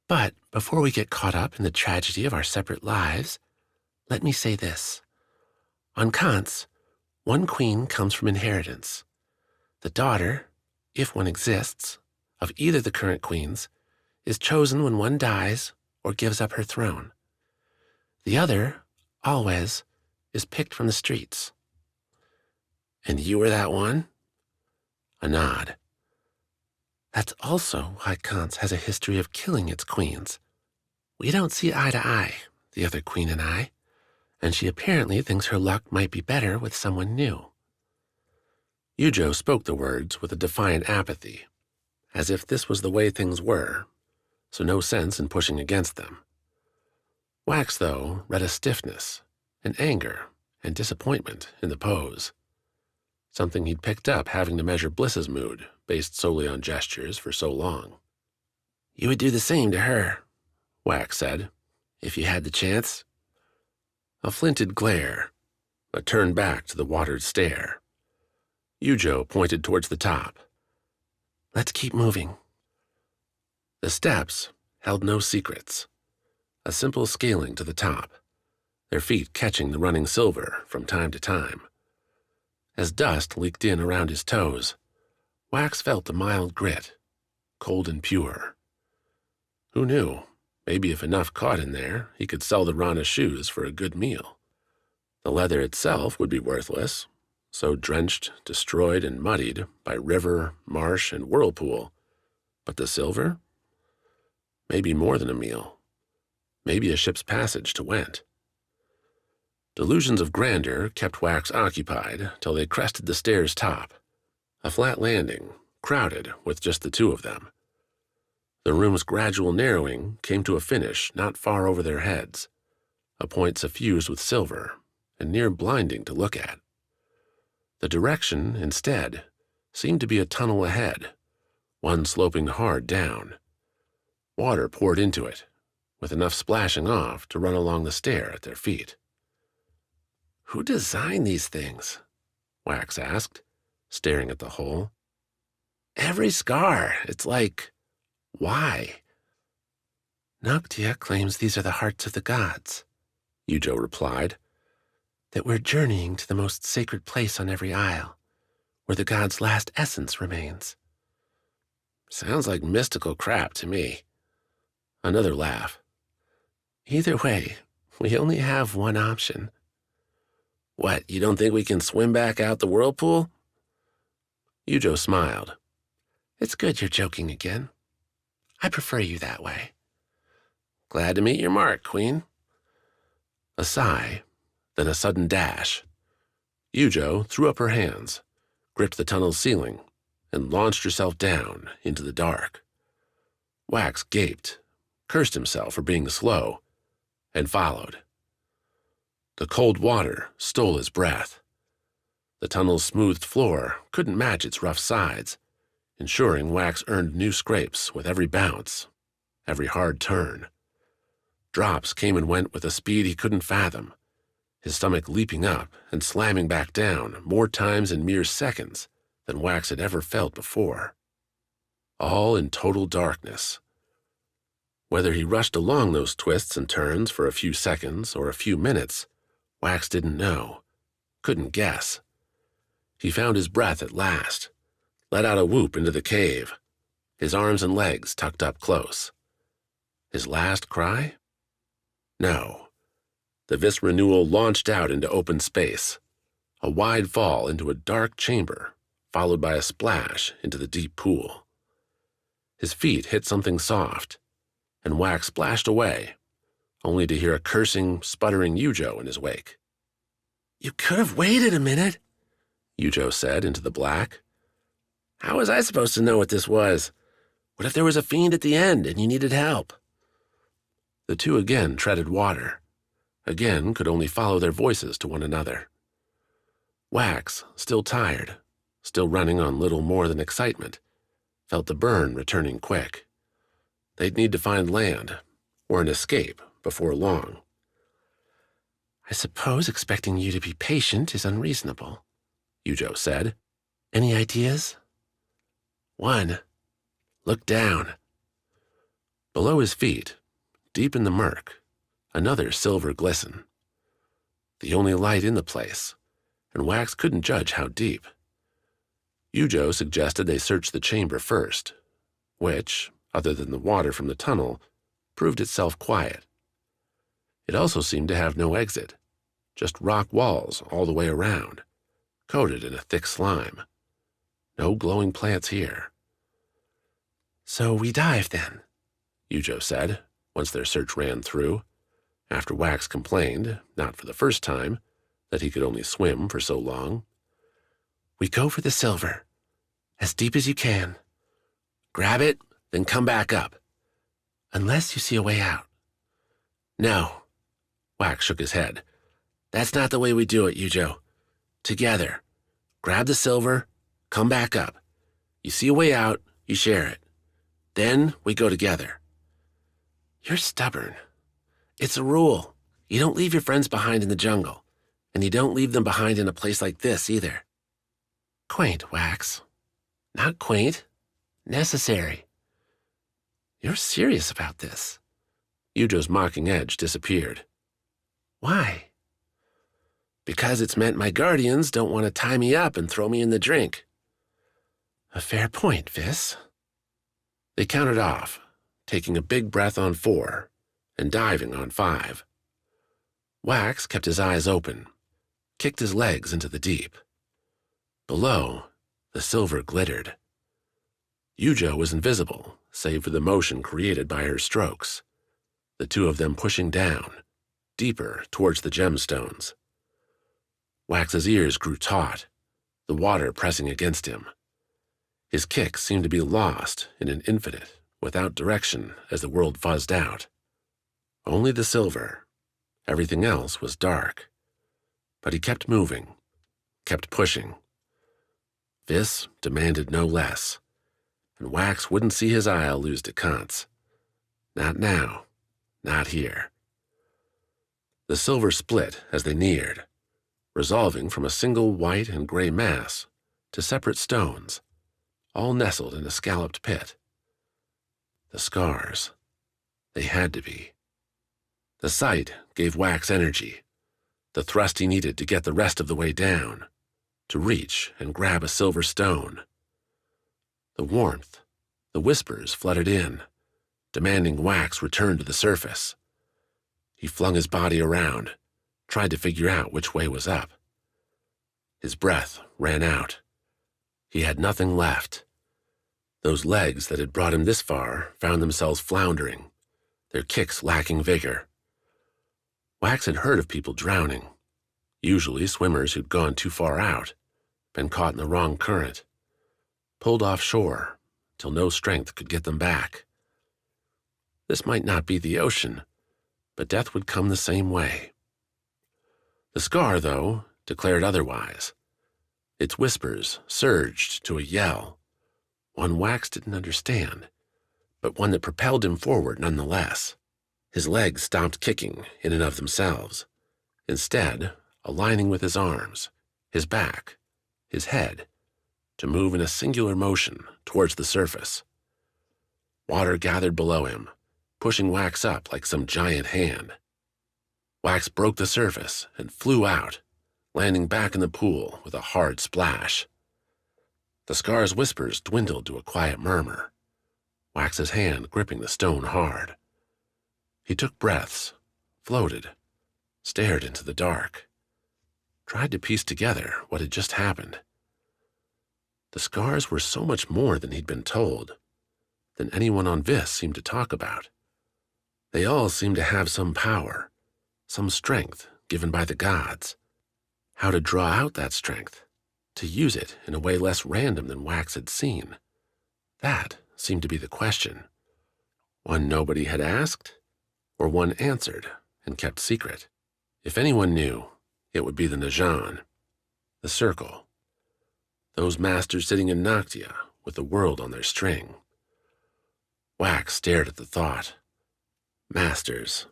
S3: But before we get caught up in the tragedy of our separate lives, let me say this. On Kant's, one queen comes from inheritance. The daughter, if one exists, of either the current queens, is chosen when one dies or gives up her throne. The other, always, is picked from the streets. And you were that one? A nod. That's also why Kant's has a history of killing its queens. We don't see eye to eye, the other queen and I, and she apparently thinks her luck might be better with someone new. Yujo spoke the words with a defiant apathy, as if this was the way things were, so no sense in pushing against them. Wax, though, read a stiffness, an anger, and disappointment in the pose, something he'd picked up having to measure Bliss's mood based solely on gestures for so long. You would do the same to her, Wax said, if you had the chance. A flinted glare, a turn back to the watered stair. Yujo pointed towards the top. Let's keep moving. The steps held no secrets. A simple scaling to the top, their feet catching the running silver from time to time. As dust leaked in around his toes, Wax felt a mild grit, cold and pure. Who knew? Maybe if enough caught in there, he could sell the Rana shoes for a good meal. The leather itself would be worthless, so drenched, destroyed, and muddied by river, marsh, and whirlpool. But the silver? Maybe more than a meal. Maybe a ship's passage to Went. Delusions of grandeur kept Wax occupied till they crested the stair's top, a flat landing, crowded with just the two of them. The room's gradual narrowing came to a finish not far over their heads, a point suffused with silver and near blinding to look at. The direction, instead, seemed to be a tunnel ahead, one sloping hard down. Water poured into it, with enough splashing off to run along the stair at their feet. Who designed these things? Wax asked, staring at the hole. Every Skar. It's like, why? Noctia claims these are the hearts of the gods, Yujo replied, that we're journeying to the most sacred place on every isle, where the god's last essence remains. Sounds like mystical crap to me. Another laugh. Either way, we only have one option. What, you don't think we can swim back out the whirlpool? Yujo smiled. It's good you're joking again. I prefer you that way. Glad to meet your mark, Queen. A sigh, then a sudden dash. Yujo threw up her hands, gripped the tunnel's ceiling, and launched herself down into the dark. Wax gaped, cursed himself for being slow, and followed. The cold water stole his breath. The tunnel's smoothed floor couldn't match its rough sides, ensuring Wax earned new scrapes with every bounce, every hard turn. Drops came and went with a speed he couldn't fathom, his stomach leaping up and slamming back down more times in mere seconds than Wax had ever felt before. All in total darkness. Whether he rushed along those twists and turns for a few seconds or a few minutes, Wax didn't know, couldn't guess. He found his breath at last, let out a whoop into the cave, his arms and legs tucked up close. His last cry? No. The Vis Renewal launched out into open space, a wide fall into a dark chamber
S1: followed by a splash into the deep pool. His feet hit something soft, and Wax splashed away, only to hear a cursing, sputtering Yujo in his wake.
S3: "You could have waited a minute,"
S1: Yujo said into the black.
S3: "How was I supposed to know what this was? What if there was a fiend at the end and you needed help?"
S1: The two again treaded water, again could only follow their voices to one another. Wax, still tired, still running on little more than excitement, felt the burn returning quick. They'd need to find land, or an escape, before long.
S3: "I suppose expecting you to be patient is unreasonable,"
S1: Yujo said.
S3: "Any ideas?"
S1: "One. Look down." Below his feet, deep in the murk, another silver glisten. The only light in the place, and Wax couldn't judge how deep. Yujo suggested they search the chamber first, which, other than the water from the tunnel, proved itself quiet. It also seemed to have no exit, just rock walls all the way around, coated in a thick slime. No glowing plants here.
S3: "So we dive then,"
S1: Yujo said, once their search ran through, after Wax complained, not for the first time, that he could only swim for so long.
S3: "We go for the silver, as deep as you can. Grab it, then come back up. Unless you see a way out."
S1: "No." Wax shook his head.
S3: "That's not the way we do it, Yujo. Together. Grab the silver, come back up. You see a way out, you share it. Then we go together." "You're stubborn. It's a rule. You don't leave your friends behind in the jungle, and you don't leave them behind in a place like this either." "Quaint, Wax. Not quaint. Necessary." "You're serious about this."
S1: Yujo's mocking edge disappeared.
S3: "Why?"
S1: "Because it's meant my guardians don't want to tie me up and throw me in the drink."
S3: "A fair point, Vis."
S1: They counted off, taking a big breath on 4 and diving on 5. Wax kept his eyes open, kicked his legs into the deep. Below, the silver glittered. Yujo was invisible, save for the motion created by her strokes, the two of them pushing down, deeper towards the gemstones. Wax's ears grew taut, the water pressing against him. His kicks seemed to be lost in an infinite, without direction as the world fuzzed out. Only the silver. Everything else was dark. But he kept moving, kept pushing. Vis demanded no less, and Wax wouldn't see his isle lose to Kant's. Not now, not here. The silver split as they neared, resolving from a single white and gray mass to separate stones, all nestled in a scalloped pit. The scars. They had to be. The sight gave Wax energy, the thrust he needed to get the rest of the way down, to reach and grab a silver stone. The warmth, the whispers flooded in, demanding Wax return to the surface. He flung his body around, tried to figure out which way was up. His breath ran out. He had nothing left. Those legs that had brought him this far found themselves floundering, their kicks lacking vigor. Wax had heard of people drowning, usually swimmers who'd gone too far out, been caught in the wrong current, pulled offshore till no strength could get them back. This might not be the ocean, but death would come the same way. The Skar, though, declared otherwise. Its whispers surged to a yell, one Wax didn't understand, but one that propelled him forward nonetheless. His legs stopped kicking in and of themselves, instead aligning with his arms, his back, his head, to move in a singular motion towards the surface. Water gathered below him, pushing Wax up like some giant hand. Wax broke the surface and flew out, landing back in the pool with a hard splash. The Skar's whispers dwindled to a quiet murmur, Wax's hand gripping the stone hard. He took breaths, floated, stared into the dark, tried to piece together what had just happened. The scars were so much more than he'd been told, than anyone on Vis seemed to talk about. They all seemed to have some power, some strength given by the gods. How to draw out that strength, to use it in a way less random than Wax had seen, that seemed to be the question. One nobody had asked, or one answered and kept secret. If anyone knew, it would be the Najan, the Circle, those masters sitting in Noctia with the world on their string. Wax stared at the thought. Masters,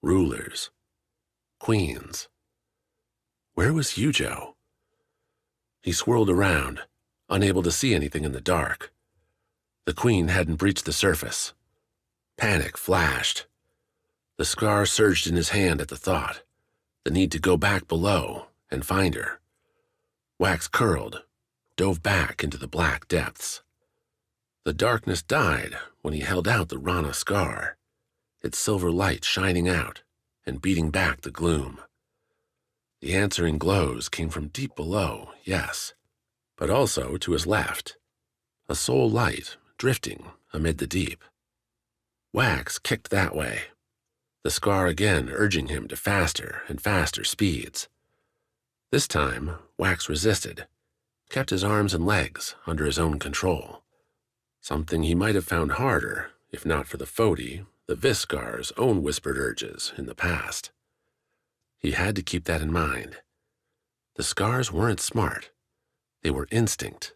S1: rulers, queens. Where was Yujo? He swirled around, unable to see anything in the dark. The queen hadn't breached the surface. Panic flashed. The scar surged in his hand at the thought, the need to go back below and find her. Wax curled, dove back into the black depths. The darkness died when he held out the Rana scar, its silver light shining out and beating back the gloom. The answering glows came from deep below, yes, but also to his left, a soul light drifting amid the deep. Wax kicked that way, the scar again urging him to faster and faster speeds. This time, Wax resisted, kept his arms and legs under his own control, something he might have found harder if not for the Foti, the Viscar's own whispered urges in the past. He had to keep that in mind. The scars weren't smart. They were instinct,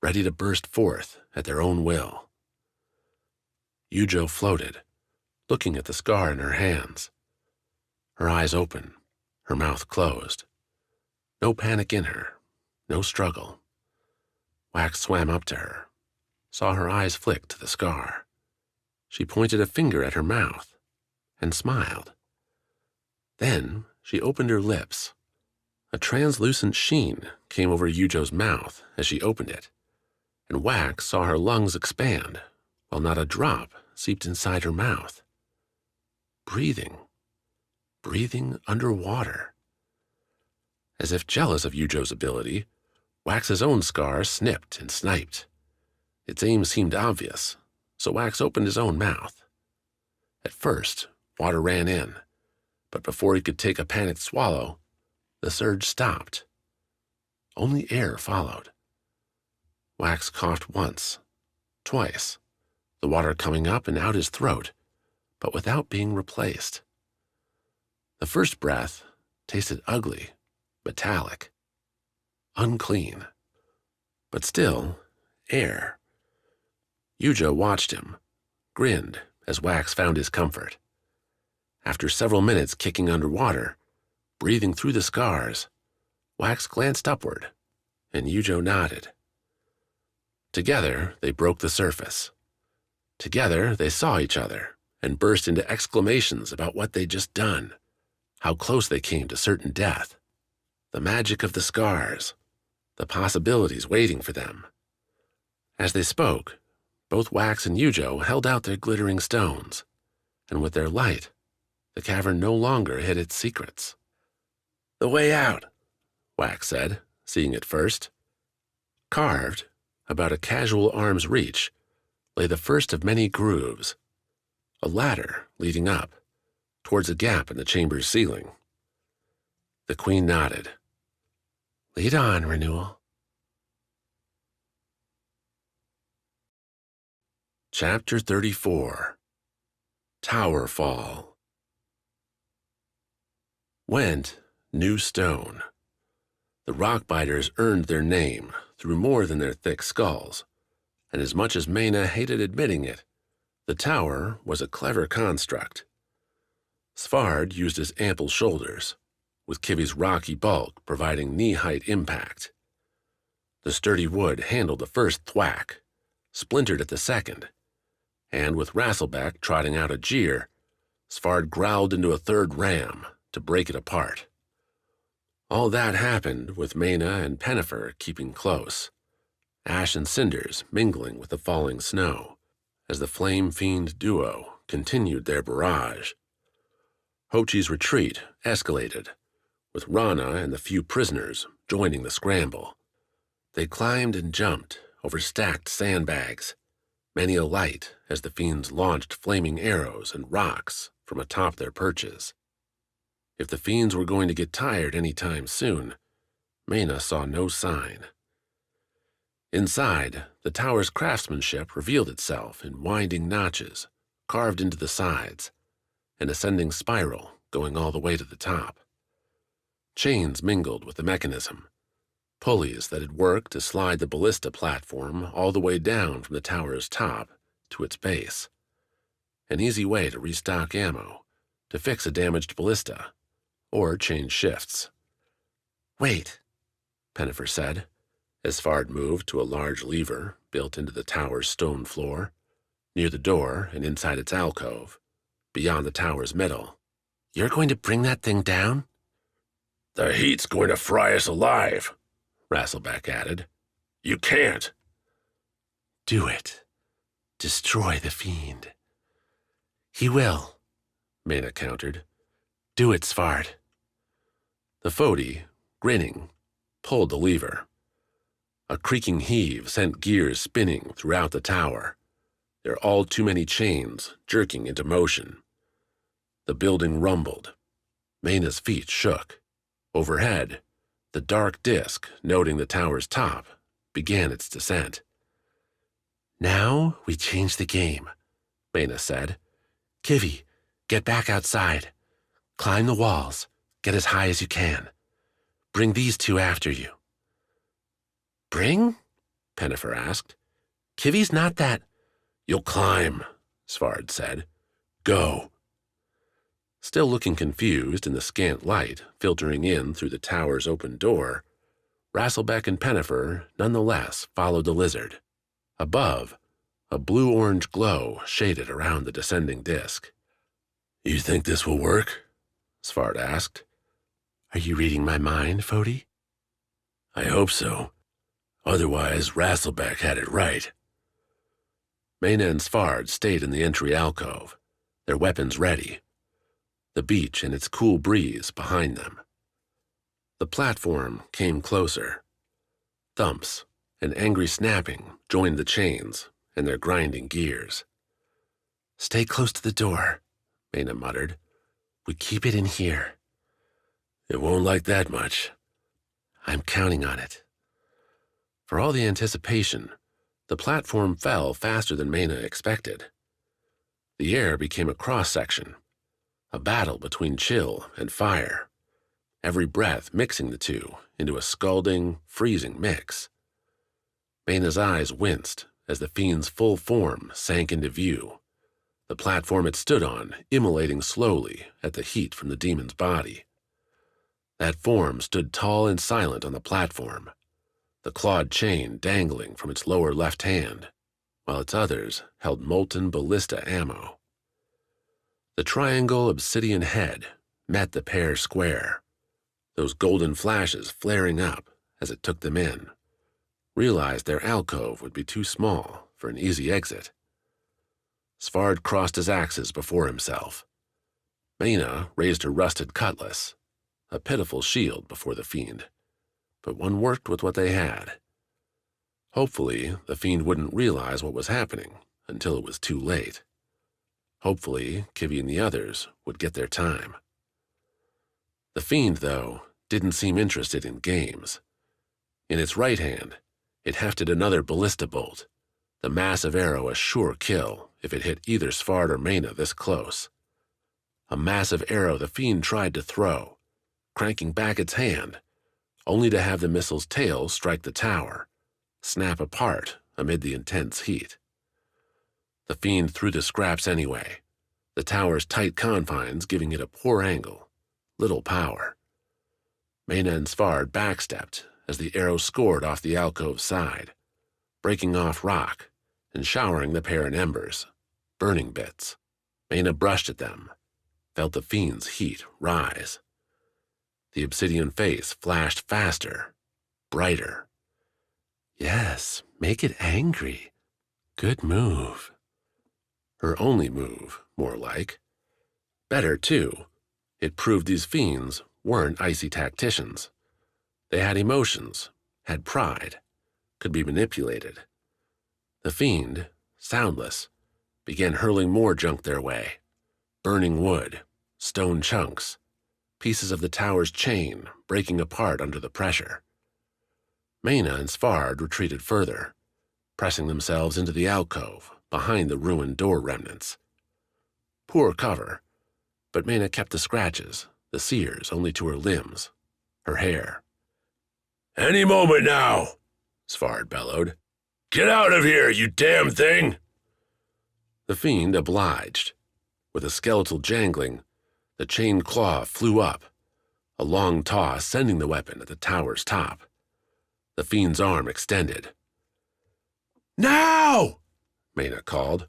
S1: ready to burst forth at their own will. Yujo floated, looking at the scar in her hands. Her eyes open, her mouth closed. No panic in her, no struggle. Wax swam up to her, saw her eyes flick to the scar. She pointed a finger at her mouth and smiled. Then she opened her lips. A translucent sheen came over Yujo's mouth as she opened it, and Wax saw her lungs expand while not a drop seeped inside her mouth. Breathing underwater. As if jealous of Yujo's ability, Wax's own scar snipped and sniped. Its aim seemed obvious, so Wax opened his own mouth. At first, water ran in, but before he could take a panicked swallow, the surge stopped. Only air followed. Wax coughed once, twice, the water coming up and out his throat, but without being replaced. The first breath tasted ugly, metallic, unclean, but still air. Yujo watched him, grinned as Wax found his comfort. After several minutes kicking underwater, breathing through the scars, Wax glanced upward, and Yujo nodded. Together, they broke the surface. Together, they saw each other and burst into exclamations about what they'd just done, how close they came to certain death, the magic of the scars, the possibilities waiting for them. As they spoke, both Wax and Yujo held out their glittering stones, and with their light, the cavern no longer hid its secrets. "The way out," Wax said, seeing it first. Carved, about a casual arm's reach, lay the first of many grooves, a ladder leading up, towards a gap in the chamber's ceiling. The queen nodded. "Lead on, Renewal." Chapter 34. Tower Fall. Went new stone. The rockbiters earned their name through more than their thick skulls, and as much as Maena hated admitting it, the tower was a clever construct. Svarde used his ample shoulders, with Kivi's rocky bulk providing knee-height impact. The sturdy wood handled the first thwack, splintered at the second, and with Rasselbeck trotting out a jeer, Svarde growled into a third ram to break it apart. All that happened with Maena and Pennifer keeping close, ash and cinders mingling with the falling snow, as the flame-fiend duo continued their barrage. Hochi's retreat escalated, with Rana and the few prisoners joining the scramble. They climbed and jumped over stacked sandbags, many alight as the fiends launched flaming arrows and rocks from atop their perches. If the fiends were going to get tired any time soon, Maena saw no sign. Inside, the tower's craftsmanship revealed itself in winding notches carved into the sides, an ascending spiral going all the way to the top. Chains mingled with the mechanism, pulleys that had worked to slide the ballista platform all the way down from the tower's top to its base. An easy way to restock ammo, to fix a damaged ballista, or change shifts.
S3: Wait,
S1: Pennifer said, as Svarde moved to a large lever built into the tower's stone floor, near the door and inside its alcove, beyond the tower's middle.
S3: You're going to bring that thing down?
S2: The heat's going to fry us alive,
S1: Rasselbeck added.
S2: You can't.
S3: Do it. Destroy the fiend. He will,
S1: Maena countered.
S3: Do it, Svarde.
S1: The Foti, grinning, pulled the lever. A creaking heave sent gears spinning throughout the tower, their all too many chains jerking into motion. The building rumbled. Maena's feet shook. Overhead, the dark disk noting the tower's top began its descent.
S3: Now we change the game,
S1: Maena said.
S3: Kivi, get back outside. Climb the walls. Get as high as you can. Bring these two after you.
S1: Bring? Pennifer asked.
S3: Kivi's not that.
S2: You'll climb, Svarde said. Go.
S1: Still looking confused in the scant light filtering in through the tower's open door, Rasselbeck and Pennifer nonetheless followed the lizard. Above, a blue-orange glow shaded around the descending disk.
S2: You think this will work?
S1: Svarde asked.
S3: Are you reading my mind, Foti?
S2: I hope so. Otherwise, Rasselbeck had it right.
S1: Maena and Svarde stayed in the entry alcove, their weapons ready, the beach and its cool breeze behind them. The platform came closer. Thumps and angry snapping joined the chains and their grinding gears.
S3: Stay close to the door,
S1: Maena muttered.
S3: We keep it in here.
S2: It won't like that much.
S3: I'm counting on it.
S1: For all the anticipation, the platform fell faster than Maena expected. The air became a cross-section, a battle between chill and fire, every breath mixing the two into a scalding, freezing mix. Maena's eyes winced as the fiend's full form sank into view, the platform it stood on immolating slowly at the heat from the demon's body. That form stood tall and silent on the platform, the clawed chain dangling from its lower left hand, while its others held molten ballista ammo. The triangle obsidian head met the pair square, those golden flashes flaring up as it took them in, realized their alcove would be too small for an easy exit. Svarde crossed his axes before himself. Maena raised her rusted cutlass, a pitiful shield before the fiend, but one worked with what they had. Hopefully, the fiend wouldn't realize what was happening until it was too late. Hopefully, Kivi and the others would get their time. The fiend, though, didn't seem interested in games. In its right hand, it hefted another ballista bolt, the massive arrow a sure kill if it hit either Svarde or Maena this close. A massive arrow the fiend tried to throw, cranking back its hand, only to have the missile's tail strike the tower, snap apart amid the intense heat. The fiend threw the scraps anyway, the tower's tight confines giving it a poor angle, little power. Maena and Svarde backstepped as the arrow scored off the alcove's side, breaking off rock and showering the pair in embers, burning bits. Maena brushed at them, felt the fiend's heat rise. The obsidian face flashed faster, brighter.
S3: Yes, make it angry. Good move.
S1: Her only move, more like. Better, too. It proved these fiends weren't icy tacticians. They had emotions, had pride, could be manipulated. The fiend, soundless, began hurling more junk their way, burning wood, stone chunks, pieces of the tower's chain breaking apart under the pressure. Maena and Svarde retreated further, pressing themselves into the alcove behind the ruined door remnants. Poor cover, but Maena kept the scratches, the sears only to her limbs, her hair.
S2: "Any moment now,"
S1: Svarde bellowed.
S2: "Get out of here, you damn thing!"
S1: The fiend obliged. With a skeletal jangling, the chained claw flew up, a long toss sending the weapon at the tower's top. The fiend's arm extended. "Now!" Maena called.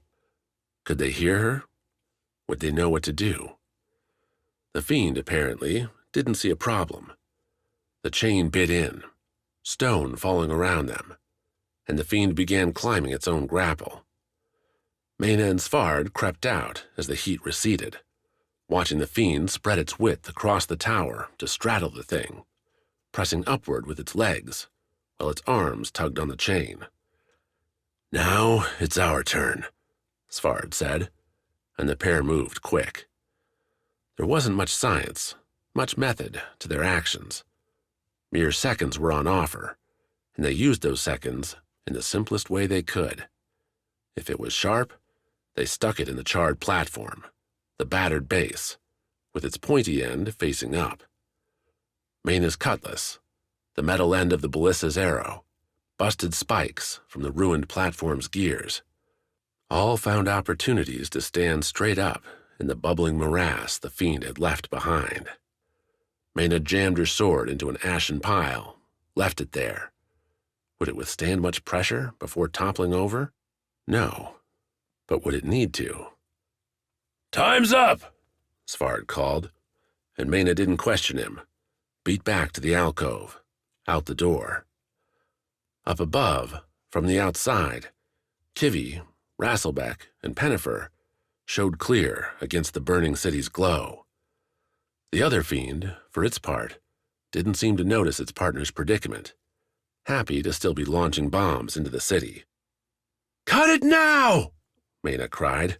S1: Could they hear her? Would they know what to do? The fiend, apparently, didn't see a problem. The chain bit in, stone falling around them, and the fiend began climbing its own grapple. Maena and Svarde crept out as the heat receded, watching the fiend spread its width across the tower to straddle the thing, pressing upward with its legs, while its arms tugged on the chain. "Now it's our turn," Svarde said, and the pair moved quick. There wasn't much science, much method to their actions. Mere seconds were on offer, and they used those seconds in the simplest way they could. If it was sharp, they stuck it in the charred platform, the battered base, with its pointy end facing up. Maena's cutlass, the metal end of the ballista's arrow, busted spikes from the ruined platform's gears, all found opportunities to stand straight up in the bubbling morass the fiend had left behind. Maena jammed her sword into an ashen pile, left it there. Would it withstand much pressure before toppling over? No. But would it need to?
S2: "Time's up!"
S1: Svarde called, and Maena didn't question him, beat back to the alcove, out the door. Up above, from the outside, Kivi, Rasselbeck, and Pennifer showed clear against the burning city's glow. The other fiend, for its part, didn't seem to notice its partner's predicament, happy to still be launching bombs into the city. "Cut it now!" Maena cried.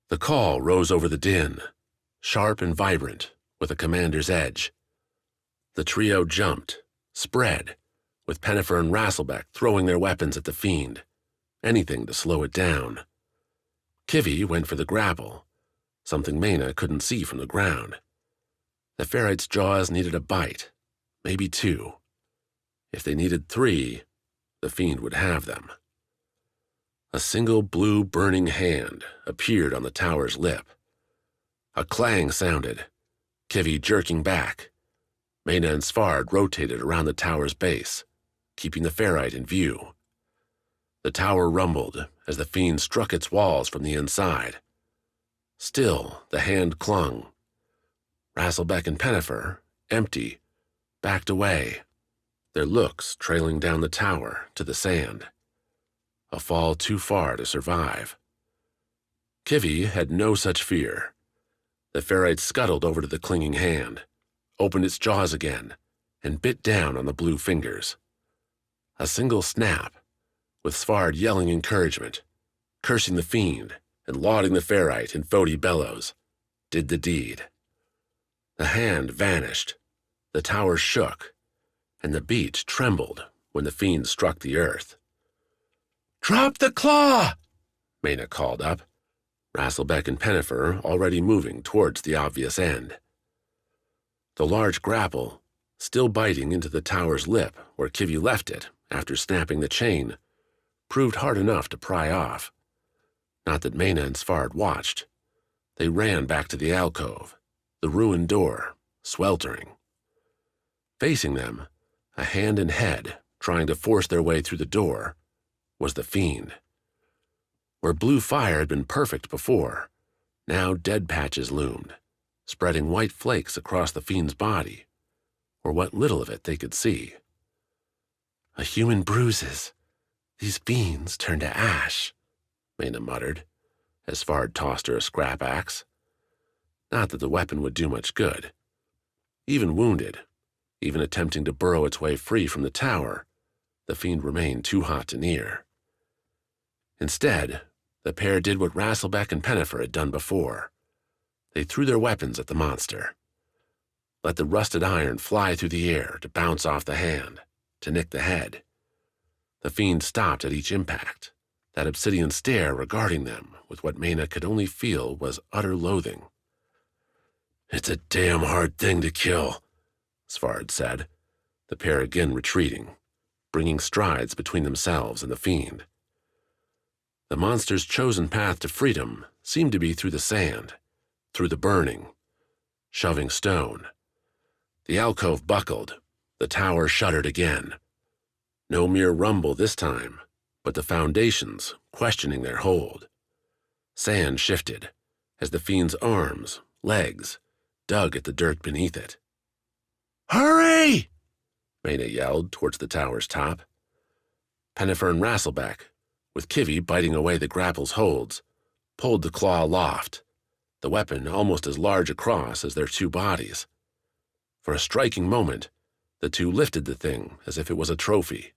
S1: The call rose over the din, sharp and vibrant, with a commander's edge. The trio jumped, spread, with Pennifer and Rasselbeck throwing their weapons at the fiend, anything to slow it down. Kivi went for the grapple, something Maena couldn't see from the ground. The ferrite's jaws needed a bite, maybe two. If they needed three, the fiend would have them. A single blue burning hand appeared on the tower's lip. A clang sounded, Kivi jerking back. Maena and Svarde rotated around the tower's base, keeping the ferrite in view. The tower rumbled as the fiend struck its walls from the inside. Still, the hand clung. Rasselbeck and Pennifer, empty, backed away, their looks trailing down the tower to the sand. A fall too far to survive. Kivi had no such fear. The ferrite scuttled over to the clinging hand, opened its jaws again, and bit down on the blue fingers. A single snap, with Svarde yelling encouragement, cursing the fiend and lauding the ferrite in Foti bellows, did the deed. The hand vanished, the tower shook, and the beach trembled when the fiend struck the earth. "Drop the claw!" Maena called up, Rasselbeck and Pennifer already moving towards the obvious end. The large grapple, still biting into the tower's lip where Kivi left it after snapping the chain, proved hard enough to pry off. Not that Maena and Svarde watched. They ran back to the alcove, the ruined door, sweltering. Facing them, a hand and head trying to force their way through the door, was the fiend. Where blue fire had been perfect before, now dead patches loomed, spreading white flakes across the fiend's body, or what little of it they could see. "A human bruises. These fiends turn to ash," Maena muttered, as Svarde tossed her a scrap axe. Not that the weapon would do much good. Even wounded, even attempting to burrow its way free from the tower, the fiend remained too hot to near. Instead, the pair did what Rasselbeck and Pennifer had done before. They threw their weapons at the monster. Let the rusted iron fly through the air to bounce off the hand, to nick the head. The fiend stopped at each impact, that obsidian stare regarding them with what Maena could only feel was utter loathing. "It's a damn hard thing to kill," Svarde said, the pair again retreating, bringing strides between themselves and the fiend. The monster's chosen path to freedom seemed to be through the sand, through the burning, shoving stone. The alcove buckled, the tower shuddered again. No mere rumble this time, but the foundations questioning their hold. Sand shifted as the fiend's arms, legs, dug at the dirt beneath it. "Hurry!" Maena yelled towards the tower's top. Pennifer and Rasselbeck, with Kivy biting away the grapple's holds, pulled the claw aloft, the weapon almost as large across as their two bodies. For a striking moment, the two lifted the thing as if it was a trophy,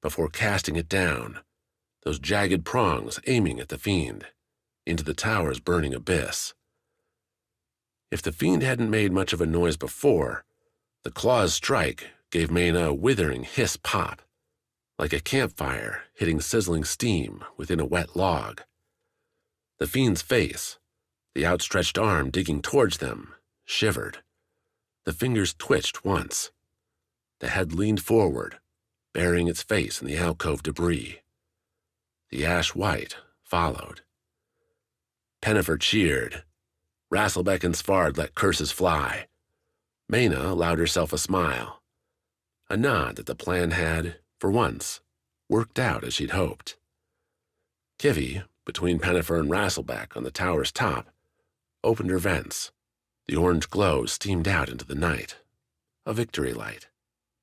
S1: before casting it down, those jagged prongs aiming at the fiend, into the tower's burning abyss. If the fiend hadn't made much of a noise before, the claw's strike gave Maena a withering hiss pop, like a campfire hitting sizzling steam within a wet log. The fiend's face, the outstretched arm digging towards them, shivered. The fingers twitched once. The head leaned forward, burying its face in the alcove debris. The ash white followed. Pennifer cheered. Rasselbeck and Svarde let curses fly. Maena allowed herself a smile, a nod that the plan had, for once, worked out as she'd hoped. Kivy, between Pennifer and Rasselbeck on the tower's top, opened her vents. The orange glow steamed out into the night, a victory light.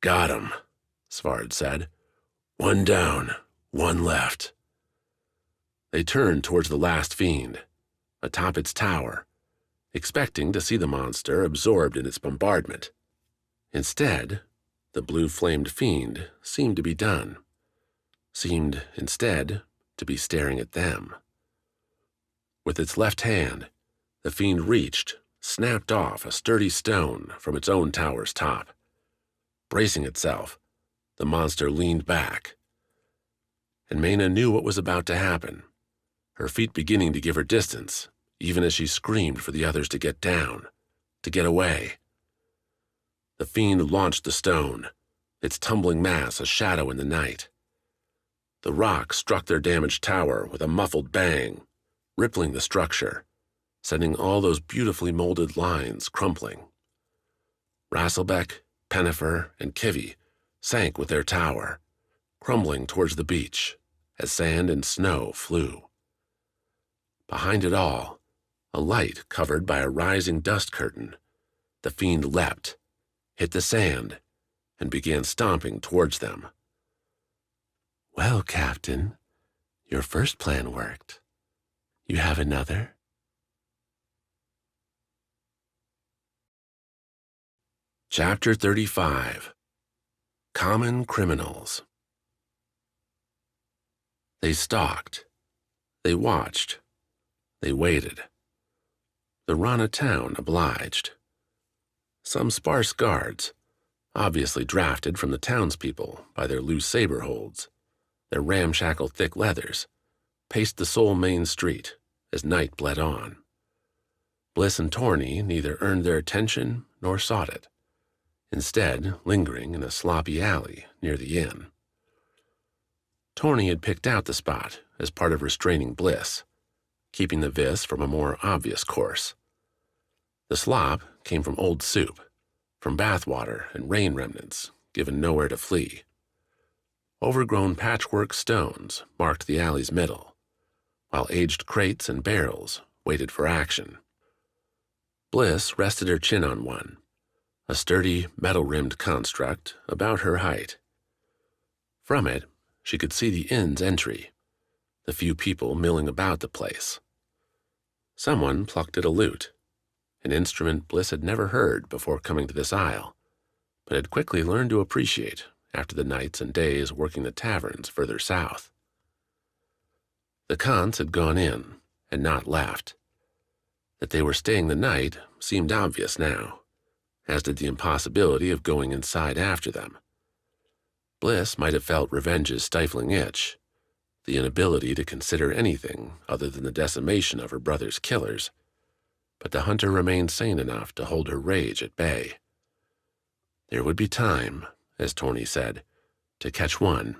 S1: "Got 'em," Svarde said. "One down, one left." They turned towards the last fiend, atop its tower, expecting to see the monster absorbed in its bombardment. Instead, the blue-flamed fiend seemed to be done, seemed, instead, to be staring at them. With its left hand, the fiend reached, snapped off a sturdy stone from its own tower's top. Bracing itself, the monster leaned back. And Maena knew what was about to happen, her feet beginning to give her distance, even as she screamed for the others to get down, to get away. The fiend launched the stone, its tumbling mass a shadow in the night. The rock struck their damaged tower with a muffled bang, rippling the structure, sending all those beautifully molded lines crumpling. Rasselbeck, Pennifer, and Kivy sank with their tower, crumbling towards the beach as sand and snow flew. Behind it all, a light covered by a rising dust curtain, the fiend leapt, hit the sand, and began stomping towards them. "Well, Captain, your first plan worked. You have another?" Chapter 35. Common Criminals. They stalked. They watched. They waited. The Rana town obliged. Some sparse guards, obviously drafted from the townspeople by their loose saber holds, their ramshackle thick leathers, paced the sole main street as night bled on. Bliss and Torny neither earned their attention nor sought it, instead lingering in a sloppy alley near the inn. Torny had picked out the spot as part of restraining Bliss, keeping the vis from a more obvious course. The slop came from old soup, from bathwater and rain remnants, given nowhere to flee. Overgrown patchwork stones marked the alley's middle, while aged crates and barrels waited for action. Bliss rested her chin on one, a sturdy, metal-rimmed construct about her height. From it, she could see the inn's entry, the few people milling about the place. Someone plucked at a lute, an instrument Bliss had never heard before coming to this isle, but had quickly learned to appreciate after the nights and days working the taverns further south. The Khans had gone in and not left. That they were staying the night seemed obvious now, as did the impossibility of going inside after them. Bliss might have felt revenge's stifling itch, the inability to consider anything other than the decimation of her brother's killers, but the hunter remained sane enough to hold her rage at bay. There would be time, as Torny said, to catch one,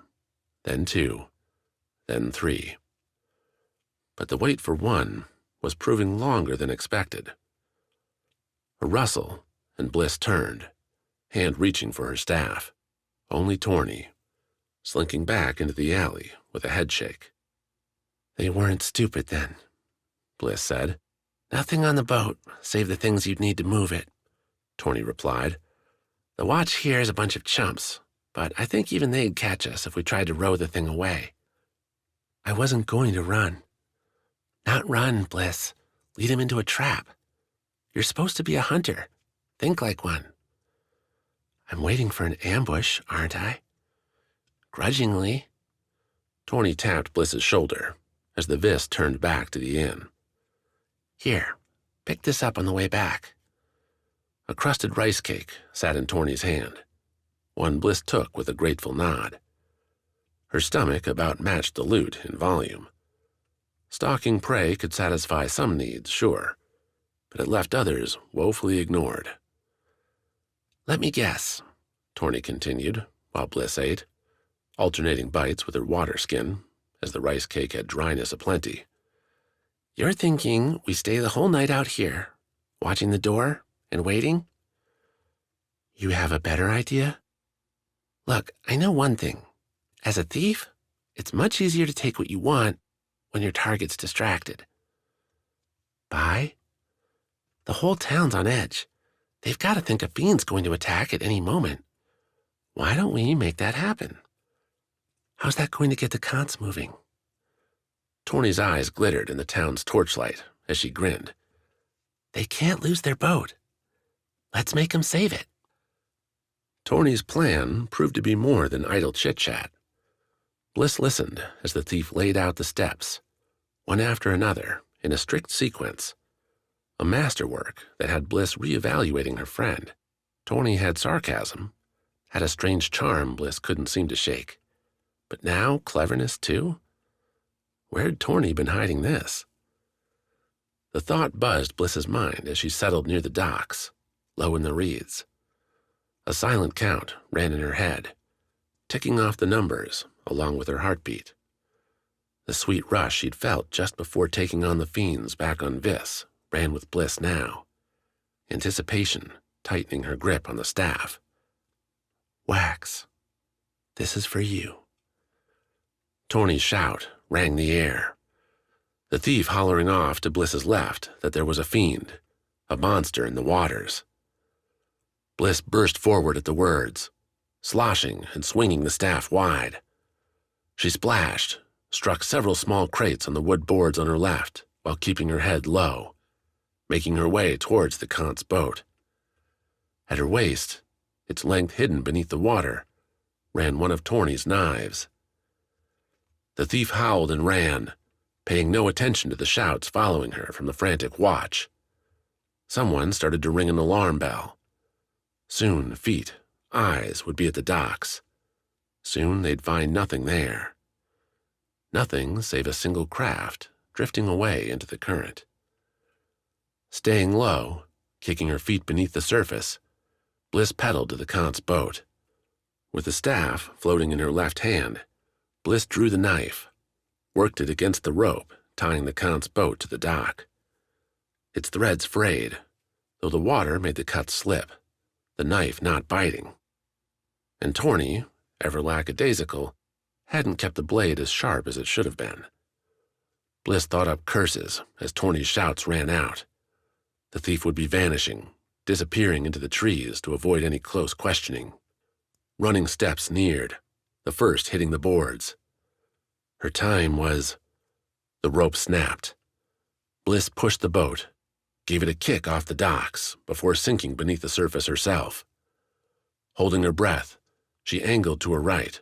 S1: then two, then three. But the wait for one was proving longer than expected. A rustle, and Bliss turned, hand reaching for her staff. Only Torny, slinking back into the alley with a headshake.
S3: They weren't stupid then,
S1: Bliss said.
S3: Nothing on the boat, save the things you'd need to move it,
S1: Torny replied.
S3: The watch here is a bunch of chumps, but I think even they'd catch us if we tried to row the thing away. I wasn't going to run. Not run, Bliss. Lead him into a trap. You're supposed to be a hunter. Think like one. I'm waiting for an ambush, aren't I? Grudgingly.
S1: Torny tapped Bliss's shoulder as the Vis turned back to the inn.
S3: Here, pick this up on the way back.
S1: A crusted rice cake sat in Torny's hand. One Bliss took with a grateful nod. Her stomach about matched the loot in volume. Stalking prey could satisfy some needs, sure, but it left others woefully ignored.
S3: Let me guess,
S1: Torny continued, while Bliss ate, alternating bites with her water skin, as the rice cake had dryness aplenty.
S3: You're thinking we stay the whole night out here, watching the door and waiting? You have a better idea? Look, I know one thing. As a thief, it's much easier to take what you want when your target's distracted. Buy? The whole town's on edge. They've got to think a fiend's going to attack at any moment. Why don't we make that happen? How's that going to get the Khans moving?
S1: Torny's eyes glittered in the town's torchlight as she grinned.
S3: They can't lose their boat. Let's make them save it.
S1: Torny's plan proved to be more than idle chit-chat. Bliss listened as the thief laid out the steps, one after another, in a strict sequence. A masterwork that had Bliss reevaluating her friend. Torny had sarcasm, had a strange charm Bliss couldn't seem to shake. But now cleverness too? Where'd Torny been hiding this? The thought buzzed Bliss's mind as she settled near the docks, low in the reeds. A silent count ran in her head, ticking off the numbers along with her heartbeat. The sweet rush she'd felt just before taking on the Fiends back on Vis ran with Bliss now, anticipation tightening her grip on the staff.
S3: Wax, this is for you.
S1: Torny's shout rang the air. The thief hollering off to Bliss's left that there was a fiend, a monster in the waters. Bliss burst forward at the words, sloshing and swinging the staff wide. She splashed, struck several small crates on the wood boards on her left while keeping her head low, making her way towards the Khans' boat. At her waist, its length hidden beneath the water, ran one of Torny's knives. The thief howled and ran, paying no attention to the shouts following her from the frantic watch. Someone started to ring an alarm bell. Soon, feet, eyes would be at the docks. Soon they'd find nothing there. Nothing save a single craft drifting away into the current. Staying low, kicking her feet beneath the surface, Bliss pedaled to the Khans' boat. With the staff floating in her left hand, Bliss drew the knife, worked it against the rope tying the Khans' boat to the dock. Its threads frayed, though the water made the cut slip, the knife not biting. And Torny, ever lackadaisical, hadn't kept the blade as sharp as it should have been. Bliss thought up curses as Torny's shouts ran out. The thief would be vanishing, disappearing into the trees to avoid any close questioning. Running steps neared, the first hitting the boards. Her time was... The rope snapped. Bliss pushed the boat, gave it a kick off the docks before sinking beneath the surface herself. Holding her breath, She angled to her right,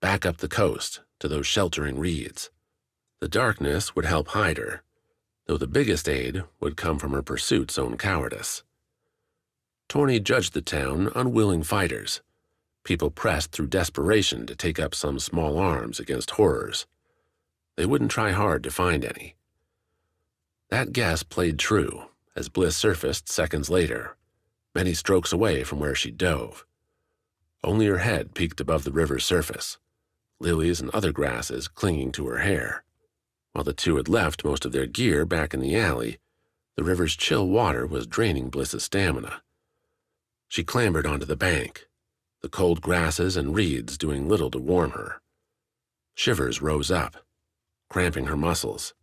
S1: back up the coast to those sheltering reeds. The darkness would help hide her, though the biggest aid would come from her pursuit's own cowardice. Torny judged the town unwilling fighters, people pressed through desperation to take up some small arms against horrors. They wouldn't try hard to find any. That guess played true as Bliss surfaced seconds later, many strokes away from where she dove. Only her head peeked above the river's surface, lilies and other grasses clinging to her hair. While the two had left most of their gear back in the alley, the river's chill water was draining Bliss's stamina. She clambered onto the bank, the cold grasses and reeds doing little to warm her. Shivers rose up, cramping her muscles.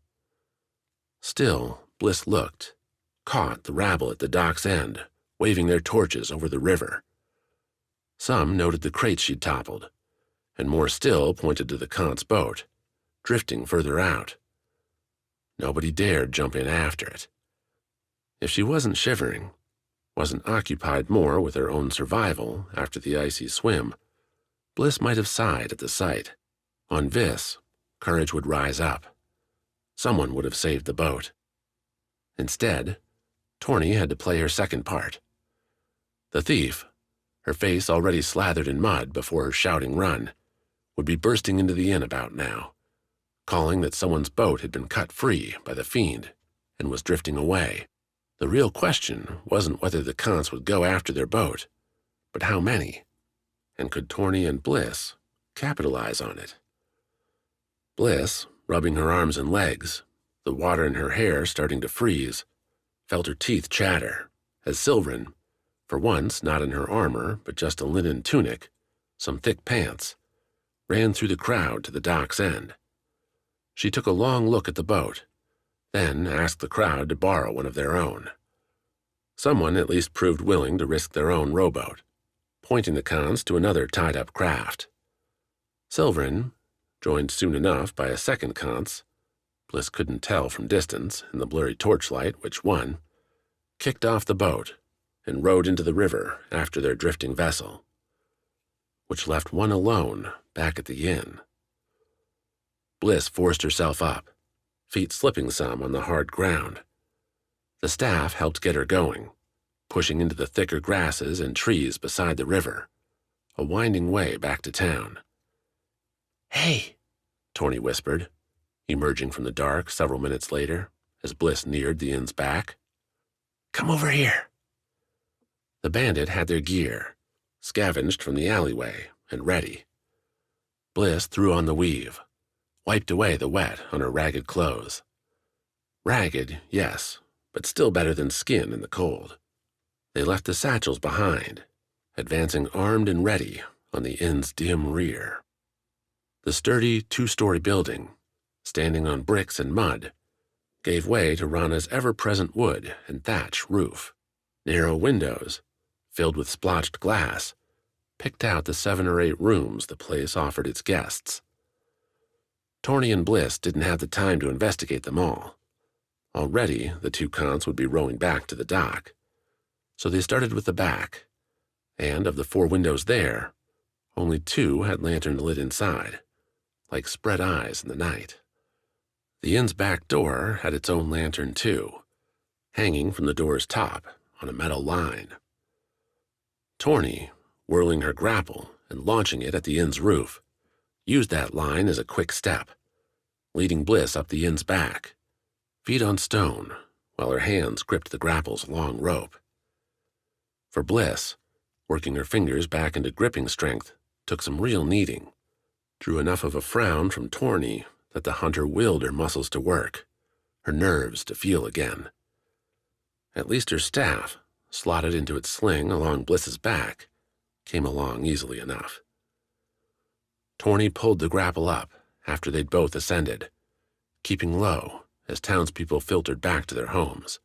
S1: Still, Bliss looked, caught the rabble at the dock's end, waving their torches over the river. Some noted the crates she'd toppled, and more still pointed to the Kant's boat, drifting further out. Nobody dared jump in after it. If she wasn't shivering, wasn't occupied more with her own survival after the icy swim, Bliss might have sighed at the sight. On Vis, courage would rise up. Someone would have saved the boat. Instead, Torny had to play her second part. The thief, her face already slathered in mud before her shouting run, would be bursting into the inn about now, calling that someone's boat had been cut free by the Fiend and was drifting away. The real question wasn't whether the Kants would go after their boat, but how many, and could Torny and Bliss capitalize on it? Bliss, rubbing her arms and legs, the water in her hair starting to freeze, felt her teeth chatter as Sylvan, for once not in her armor but just a linen tunic, some thick pants, ran through the crowd to the dock's end. She took a long look at the boat, then asked the crowd to borrow one of their own. Someone at least proved willing to risk their own rowboat, pointing the Khans to another tied-up craft. Sylvan, joined soon enough by a second Khans, Bliss couldn't tell from distance in the blurry torchlight which one, kicked off the boat and rowed into the river after their drifting vessel, which left one alone back at the inn. Bliss forced herself up, feet slipping some on the hard ground. The staff helped get her going, pushing into the thicker grasses and trees beside the river, a winding way back to town. "Hey," Torny whispered, emerging from the dark several minutes later as Bliss neared the inn's back. "Come over here." The bandit had their gear, scavenged from the alleyway and ready. Bliss threw on the weave, wiped away the wet on her ragged clothes. Ragged, yes, but still better than skin in the cold. They left the satchels behind, advancing armed and ready on the inn's dim rear. The sturdy two-story building, standing on bricks and mud, gave way to Rana's ever-present wood and thatch roof. Narrow windows, filled with splotched glass, picked out the 7 or 8 rooms the place offered its guests. Torny and Bliss didn't have the time to investigate them all. Already, the two Khans would be rowing back to the dock. So they started with the back, and of the 4 windows there, only 2 had lanterns lit inside, like spread eyes in the night. The inn's back door had its own lantern too, hanging from the door's top on a metal line. Torny, whirling her grapple and launching it at the inn's roof, used that line as a quick step, leading Bliss up the inn's back, feet on stone, while her hands gripped the grapple's long rope. For Bliss, working her fingers back into gripping strength took some real kneading, drew enough of a frown from Torny that the hunter willed her muscles to work, her nerves to feel again. At least her staff, slotted into its sling along Bliss's back, came along easily enough. Torny pulled the grapple up after they'd both ascended, keeping low as townspeople filtered back to their homes.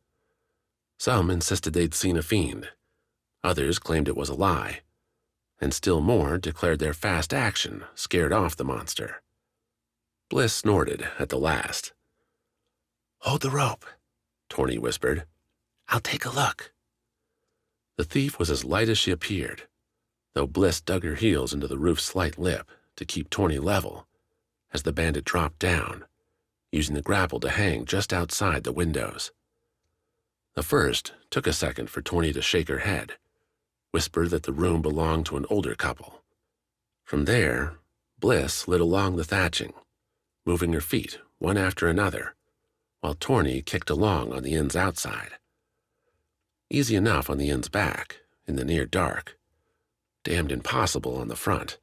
S1: Some insisted they'd seen a fiend, others claimed it was a lie, and still more declared their fast action scared off the monster. Bliss snorted at the last. "Hold the rope," Torny whispered. "I'll take a look." The thief was as light as she appeared, though Bliss dug her heels into the roof's slight lip to keep Torny level as the bandit dropped down, using the grapple to hang just outside the windows. The first took a second for Torny to shake her head, whisper that the room belonged to an older couple. From there, Bliss slid along the thatching, moving her feet one after another, while Torny kicked along on the inn's outside. Easy enough on the inn's back, in the near dark. Damned impossible on the front.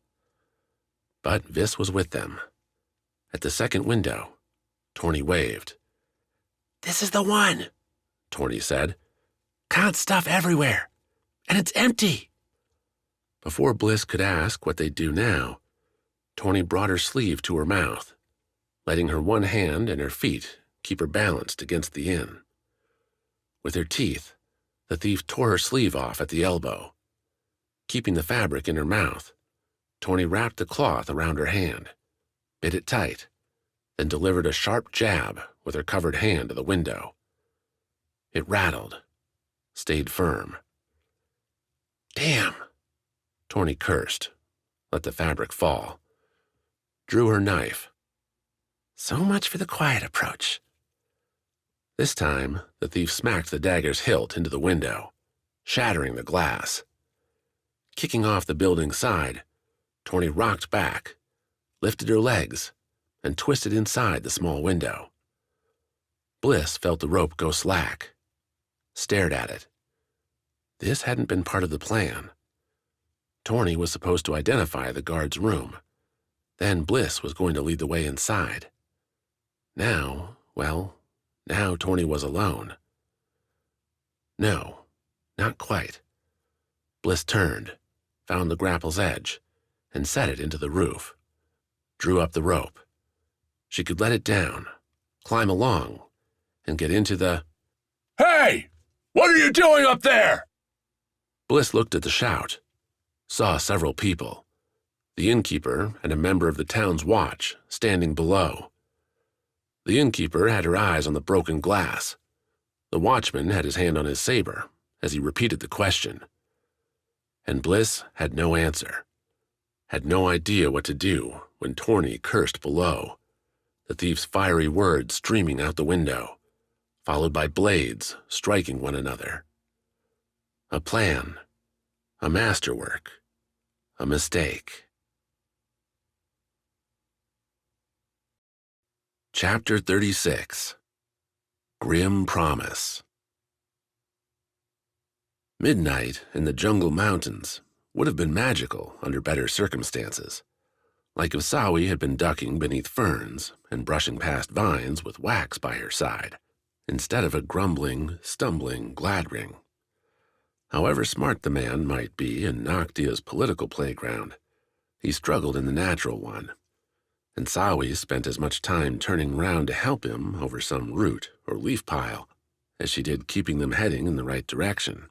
S1: But Viss was with them. At the second window, Torny waved.
S3: "This is the one,"
S1: Torny said.
S3: "Count stuff everywhere, and it's empty."
S1: Before Bliss could ask what they'd do now, Torny brought her sleeve to her mouth, letting her one hand and her feet keep her balanced against the inn. With her teeth, the thief tore her sleeve off at the elbow. Keeping the fabric in her mouth, Torny wrapped the cloth around her hand, bit it tight, then delivered a sharp jab with her covered hand to the window. It rattled, stayed firm.
S3: "Damn,"
S1: Torny cursed, let the fabric fall, drew her knife.
S3: "So much for the quiet approach."
S1: This time, the thief smacked the dagger's hilt into the window, shattering the glass. Kicking off the building's side, Torny rocked back, lifted her legs, and twisted inside the small window. Bliss felt the rope go slack, stared at it. This hadn't been part of the plan. Torny was supposed to identify the guard's room. Then Bliss was going to lead the way inside. Now Torny was alone. No, not quite. Bliss turned, found the grapple's edge, and set it into the roof. Drew up the rope. She could let it down, climb along, and get into the...
S2: Hey! What are you doing up there?
S1: Bliss looked at the shout, saw several people, the innkeeper and a member of the town's watch standing below. The innkeeper had her eyes on the broken glass. The watchman had his hand on his saber as he repeated the question. And Bliss had no answer, had no idea what to do when Torny cursed below, the thief's fiery words streaming out the window, followed by blades striking one another. A plan, a masterwork, a mistake. Chapter 36. Grim Promise. Midnight in the jungle mountains would have been magical under better circumstances, like if Sawi had been ducking beneath ferns and brushing past vines with wax by her side, instead of a grumbling, stumbling Gladring. However smart the man might be in Noctia's political playground, he struggled in the natural one, and Sawi spent as much time turning round to help him over some root or leaf pile as she did keeping them heading in the right direction.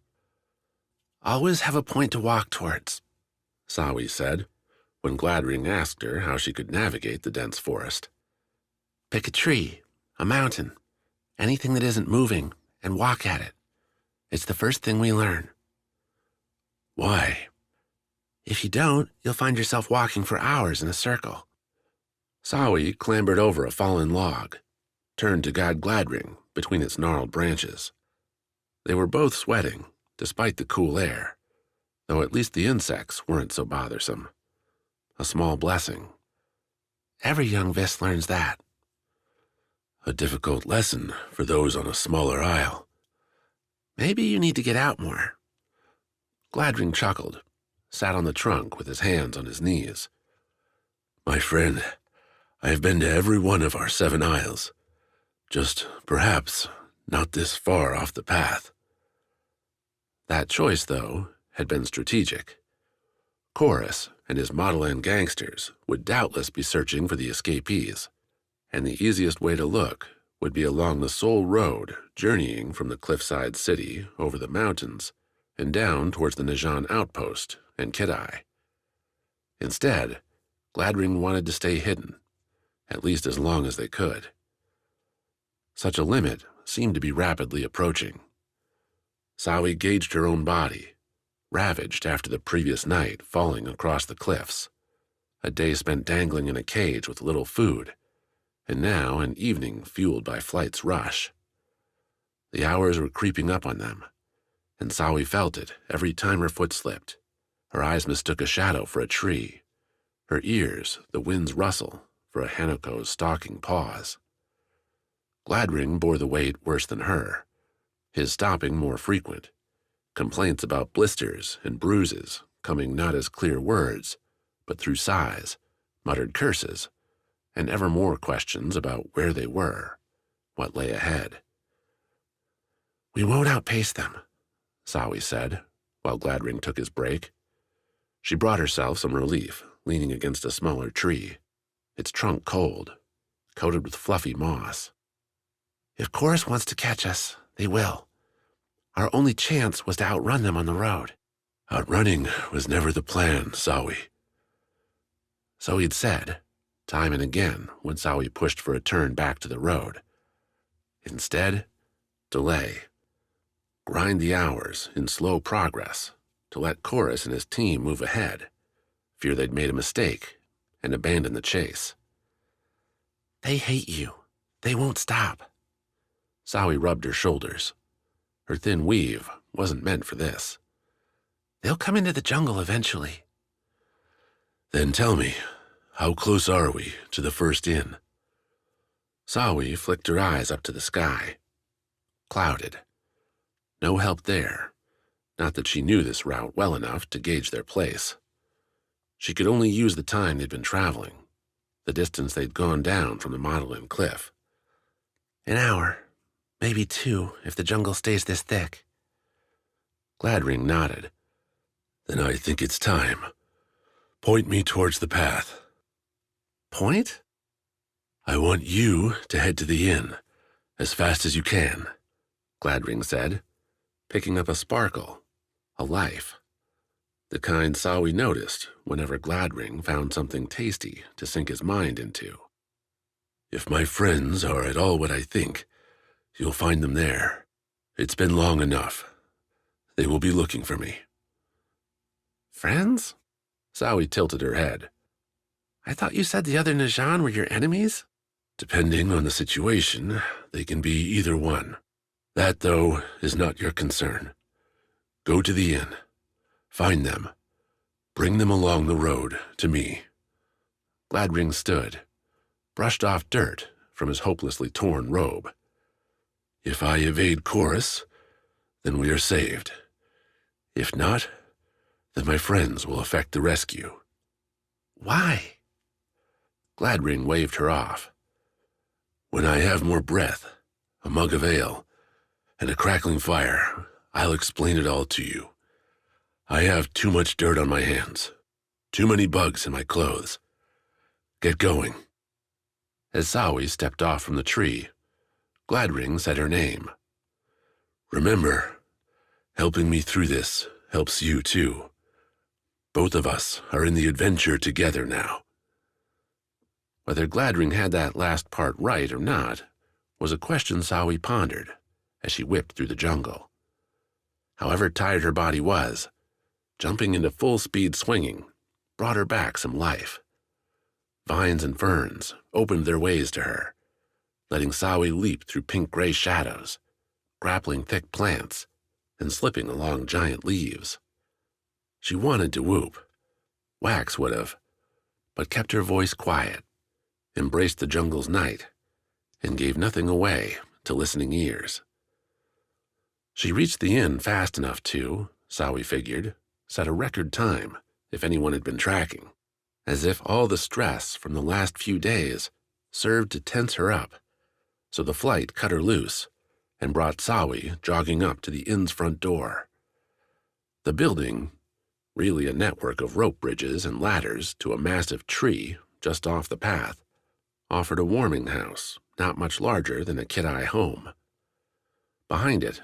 S3: "Always have a point to walk towards,"
S1: Sawi said, when Gladring asked her how she could navigate the dense forest.
S3: "Pick a tree, a mountain, anything that isn't moving, and walk at it. It's the first thing we learn."
S1: "Why?"
S3: "If you don't, you'll find yourself walking for hours in a circle."
S1: Sawi clambered over a fallen log, turned to guide Gladring between its gnarled branches. They were both sweating, despite the cool air, though at least the insects weren't so bothersome. A small blessing.
S3: "Every young Viss learns that."
S1: "A difficult lesson for those on a smaller isle."
S3: "Maybe you need to get out more."
S1: Gladring chuckled, sat on the trunk with his hands on his knees. "My friend, I have been to every one of our 7 isles. Just, perhaps, not this far off the path." That choice, though, had been strategic. Chorus and his Model N gangsters would doubtless be searching for the escapees, and the easiest way to look would be along the sole road journeying from the cliffside city over the mountains and down towards the Najan outpost and Kidai. Instead, Gladring wanted to stay hidden, at least as long as they could. Such a limit seemed to be rapidly approaching. Sawi gauged her own body, ravaged after the previous night falling across the cliffs, a day spent dangling in a cage with little food, and now an evening fueled by flight's rush. The hours were creeping up on them, and Sawi felt it every time her foot slipped. Her eyes mistook a shadow for a tree, her ears the wind's rustle for a Hanako's stalking paws. Gladring bore the weight worse than her, his stopping more frequent, complaints about blisters and bruises coming not as clear words, but through sighs, muttered curses, and ever more questions about where they were, what lay ahead. "We won't outpace them," Sawi said, while Gladring took his break. She brought herself some relief, leaning against a smaller tree, its trunk cold, coated with fluffy moss. "If Chorus wants to catch us, they will. Our only chance was to outrun them on the road."
S2: "Outrunning was never the plan, Sawi."
S1: So he'd said, time and again when Sawi pushed for a turn back to the road. Instead, delay. Grind the hours in slow progress to let Chorus and his team move ahead, fear they'd made a mistake, and abandon the chase. "They hate you. They won't stop." Sawi rubbed her shoulders. Her thin weave wasn't meant for this. "They'll come into the jungle eventually."
S2: "Then tell me, how close are we to the first inn?"
S1: Sawi flicked her eyes up to the sky. Clouded. No help there. Not that she knew this route well enough to gauge their place. She could only use the time they'd been traveling, the distance they'd gone down from the Modelin cliff. "An hour, maybe 2 if the jungle stays this thick." Gladring nodded.
S2: "Then I think it's time. Point me towards the path."
S1: "Point?"
S2: "I want you to head to the inn, as fast as you can,"
S1: Gladring said, picking up a sparkle, a life. The kind Sawi noticed whenever Gladring found something tasty to sink his mind into.
S2: "If my friends are at all what I think, you'll find them there. It's been long enough. They will be looking for me."
S1: "Friends?" Sawi tilted her head. "I thought you said the other Najan were your enemies?"
S2: "Depending on the situation, they can be either one. That, though, is not your concern. Go to the inn. Find them. Bring them along the road to me."
S1: Gladring stood, brushed off dirt from his hopelessly torn robe.
S2: "If I evade Chorus, then we are saved. If not, then my friends will effect the rescue."
S1: "Why?" Gladring waved her off.
S2: "When I have more breath, a mug of ale, and a crackling fire, I'll explain it all to you. I have too much dirt on my hands, too many bugs in my clothes. Get going."
S1: As Sawi stepped off from the tree, Gladring said her name.
S2: "Remember, helping me through this helps you too. Both of us are in the adventure together now."
S1: Whether Gladring had that last part right or not was a question Sawi pondered as she whipped through the jungle. However tired her body was, jumping into full-speed swinging brought her back some life. Vines and ferns opened their ways to her, letting Sawi leap through pink-gray shadows, grappling thick plants, and slipping along giant leaves. She wanted to whoop. Wax would have, but kept her voice quiet, embraced the jungle's night, and gave nothing away to listening ears. She reached the inn fast enough to, Sawi figured, set a record time if anyone had been tracking, as if all the stress from the last few days served to tense her up, so the flight cut her loose and brought Sawi jogging up to the inn's front door. The building, really a network of rope bridges and ladders to a massive tree just off the path, offered a warming house not much larger than a kid-eye home. Behind it,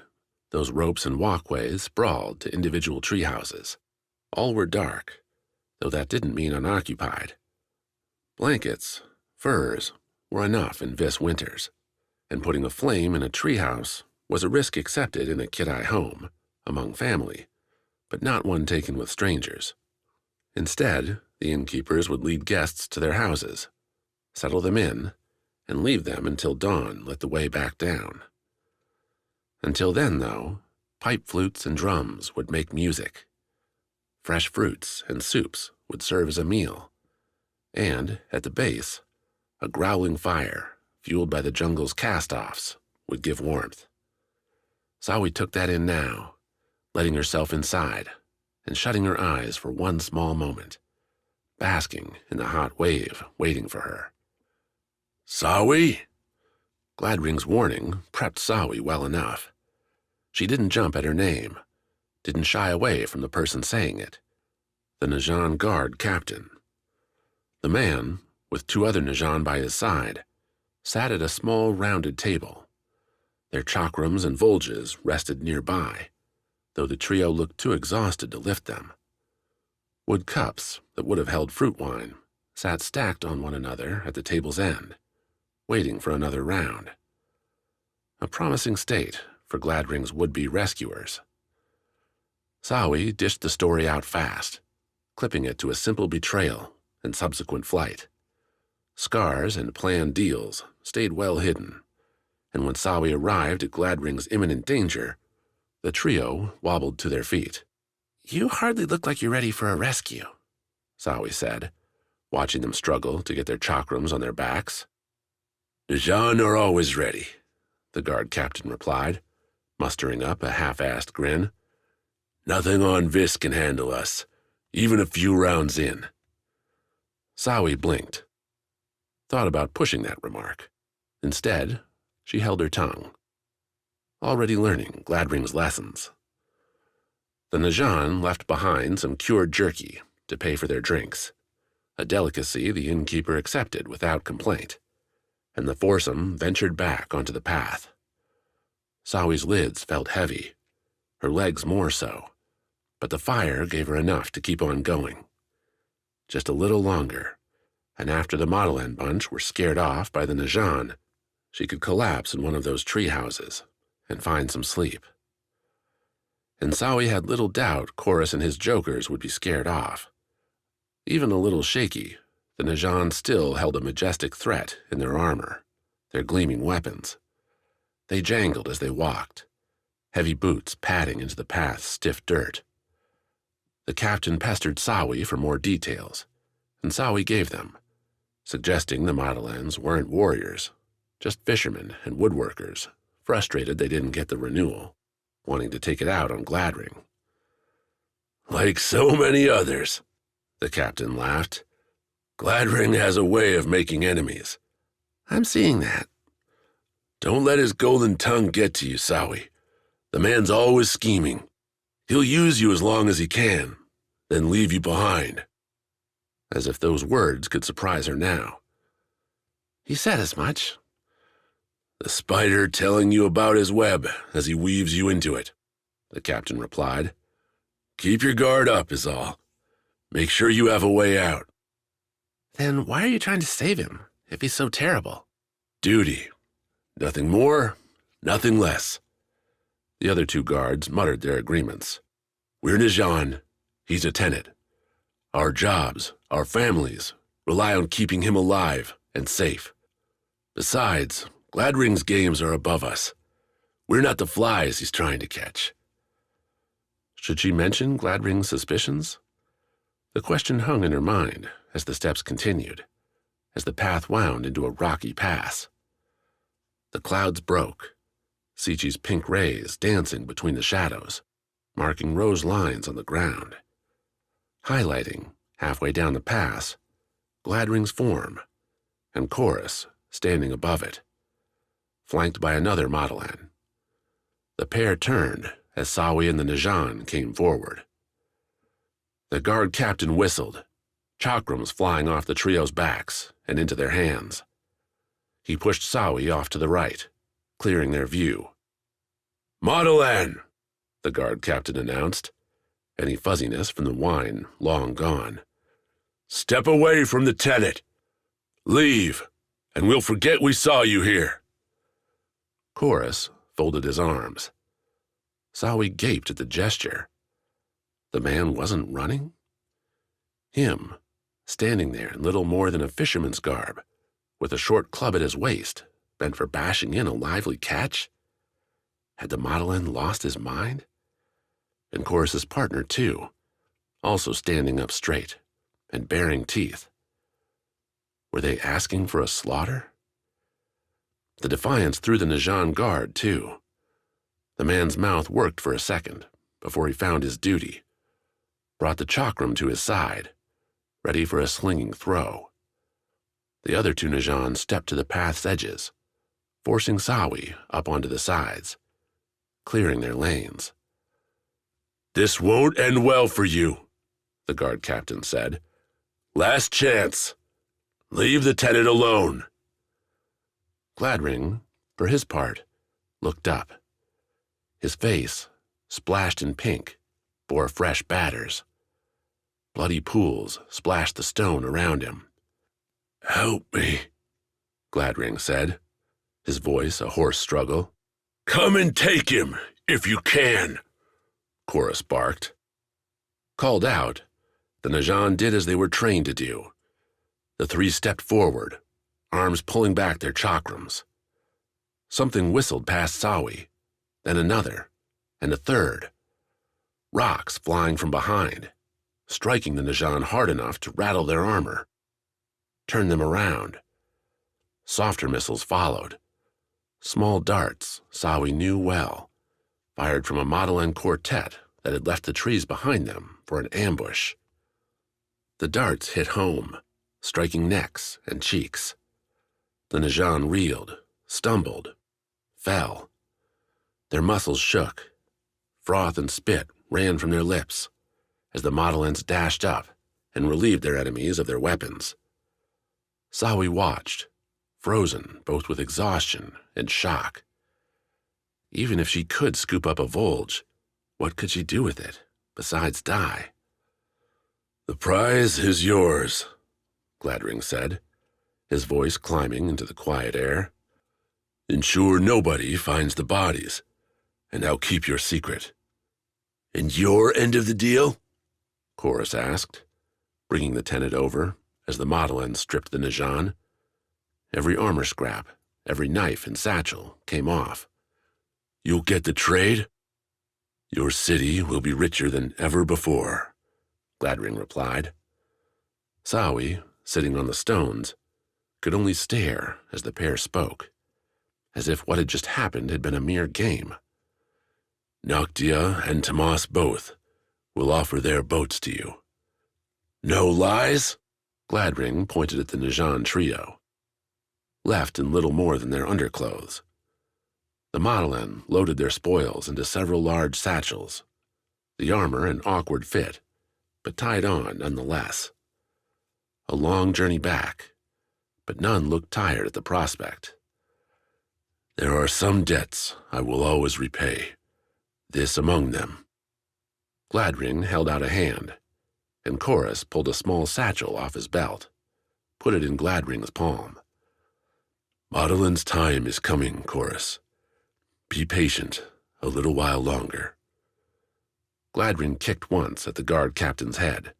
S1: those ropes and walkways sprawled to individual tree houses. All were dark, though that didn't mean unoccupied. Blankets, furs, were enough in Vis winters, and putting a flame in a treehouse was a risk accepted in a kid-eye home, among family, but not one taken with strangers. Instead, the innkeepers would lead guests to their houses, settle them in, and leave them until dawn lit the way back down. Until then, though, pipe flutes and drums would make music. Fresh fruits and soups would serve as a meal, and, at the base, a growling fire, fueled by the jungle's cast-offs, would give warmth. Sawi took that in now, letting herself inside and shutting her eyes for one small moment, basking in the hot wave waiting for her.
S2: Sawi?
S1: Gladring's warning prepped Sawi well enough. She didn't jump at her name, didn't shy away from the person saying it, the Najan guard captain. The man, with 2 other Najan by his side, sat at a small rounded table. Their chakrams and volges rested nearby, though the trio looked too exhausted to lift them. Wood cups that would have held fruit wine sat stacked on one another at the table's end, waiting for another round. A promising state for Gladring's would-be rescuers. Sawi dished the story out fast, clipping it to a simple betrayal and subsequent flight. Scars and planned deals stayed well hidden, and when Sawi arrived at Gladring's imminent danger, the trio wobbled to their feet. "You hardly look like you're ready for a rescue," Sawi said, watching them struggle to get their chakrams on their backs.
S2: Najan are always ready,
S1: the guard captain replied, mustering up a half-assed grin.
S2: Nothing on Vis can handle us, even a few rounds in.
S1: Sawi blinked, thought about pushing that remark. Instead, she held her tongue, already learning Gladring's lessons. The Najan left behind some cured jerky to pay for their drinks, a delicacy the innkeeper accepted without complaint, and the foursome ventured back onto the path. Sawi's lids felt heavy, her legs more so, but the fire gave her enough to keep on going. Just a little longer, and after the Model N bunch were scared off by the Najan, she could collapse in one of those tree houses and find some sleep. And Sawi had little doubt Chorus and his jokers would be scared off. Even a little shaky, the Najan still held a majestic threat in their armor, their gleaming weapons. They jangled as they walked, heavy boots padding into the path's stiff dirt. The captain pestered Sawi for more details, and Sawi gave them, suggesting the Modelans weren't warriors, just fishermen and woodworkers, frustrated they didn't get the renewal, wanting to take it out on Gladring.
S2: Like so many others, the captain laughed. Gladring has a way of making enemies.
S1: I'm seeing that.
S2: Don't let his golden tongue get to you, Sawi. The man's always scheming. He'll use you as long as he can, then leave you behind.
S1: As if those words could surprise her now.
S3: He said as much.
S2: The spider telling you about his web as he weaves you into it, the captain replied. Keep your guard up is all. Make sure you have a way out.
S3: Then why are you trying to save him, if he's so terrible?
S2: Duty. Nothing more, nothing less.
S1: The other 2 guards muttered their agreements.
S2: We're Najan. He's a tenant. Our jobs, our families, rely on keeping him alive and safe. Besides, Gladring's games are above us. We're not the flies he's trying to catch.
S1: Should she mention Gladring's suspicions? The question hung in her mind as the steps continued, as the path wound into a rocky pass. The clouds broke, Sichi's pink rays dancing between the shadows, marking rose lines on the ground, highlighting, halfway down the pass, Gladring's form, and Chorus standing above it, flanked by another Modelan. The pair turned as Sawi and the Najan came forward. The guard captain whistled, chakrams flying off the trio's backs and into their hands. He pushed Sawi off to the right, clearing their view.
S2: Modelan,
S1: the guard captain announced, any fuzziness from the wine long gone.
S2: Step away from the tenant. Leave, and we'll forget we saw you here.
S1: Chorus folded his arms. Sawi gaped at the gesture. The man wasn't running? Him, standing there in little more than a fisherman's garb, with a short club at his waist, bent for bashing in a lively catch? Had the Modelan lost his mind? And Chorus's partner, too, also standing up straight and baring teeth. Were they asking for a slaughter? The defiance threw the Najan guard, too. The man's mouth worked for a second before he found his duty, brought the chakram to his side, ready for a slinging throw. The other two Najan stepped to the path's edges, forcing Sawi up onto the sides, clearing their lanes.
S2: "This won't end well for you," the guard captain said. "Last chance. Leave the tenant alone."
S1: Gladring, for his part, looked up. His face, splashed in pink, bore fresh batters. Bloody pools splashed the stone around him.
S2: "Help me,"
S1: Gladring said, his voice a hoarse struggle.
S2: "Come and take him, if you can,"
S1: Chorus barked. Called out, the Najan did as they were trained to do. The three stepped forward, arms pulling back their chakrams. Something whistled past Sawi, then another, and a third. Rocks flying from behind, striking the Najan hard enough to rattle their armor. Turn them around. Softer missiles followed. Small darts Sawi knew well, fired from a Modelan quartet that had left the trees behind them for an ambush. The darts hit home, striking necks and cheeks. The Najan reeled, stumbled, fell. Their muscles shook. Froth and spit ran from their lips as the Modelans dashed up and relieved their enemies of their weapons. Sawi watched, frozen both with exhaustion and shock. Even if she could scoop up a Volge, what could she do with it, besides die?
S2: "The prize is yours,"
S1: Gladring said, his voice climbing into the quiet air.
S2: "Ensure nobody finds the bodies, and I'll keep your secret." "And your end of the deal?"
S1: Chorus asked, bringing the tenant over as the Modelan stripped the Najan. Every armor scrap, every knife and satchel came off.
S2: "You'll get the trade? Your city will be richer than ever before,"
S1: Gladring replied. Sawi, sitting on the stones, could only stare as the pair spoke, as if what had just happened had been a mere game.
S2: "Noctia and Tamas both will offer their boats to you." "No lies?"
S1: Gladring pointed at the Najan trio, left in little more than their underclothes. The Modelan loaded their spoils into several large satchels, the armor an awkward fit, but tied on nonetheless. A long journey back, but none looked tired at the prospect.
S2: "There are some debts I will always repay, this among them."
S1: Gladring held out a hand, and Chorus pulled a small satchel off his belt, put it in Gladring's palm.
S2: "Modelan's time is coming, Chorus. Be patient a little while longer."
S1: Gladring kicked once at the guard captain's head,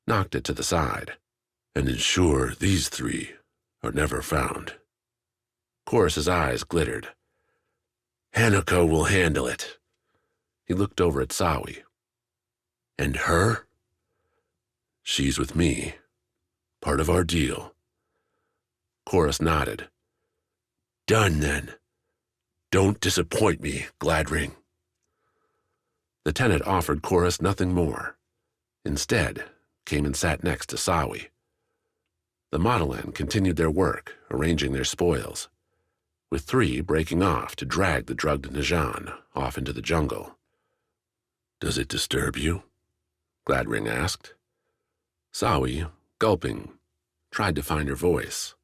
S1: knocked it to the side.
S2: "And ensure these three are never found."
S1: Chorus's eyes glittered.
S2: "Hanukkah will handle it."
S1: He looked over at Sawi.
S2: "And her?"
S1: "She's with me. Part of our deal." Chorus nodded.
S2: "Done, then. Don't disappoint me, Gladring."
S1: The tenant offered Chorus nothing more. Instead, came and sat next to Sawi. The Modelan continued their work, arranging their spoils, with three breaking off to drag the drugged Najan off into the jungle.
S2: "Does it disturb you?"
S1: Gladring asked. Sawi, gulping, tried to find her voice.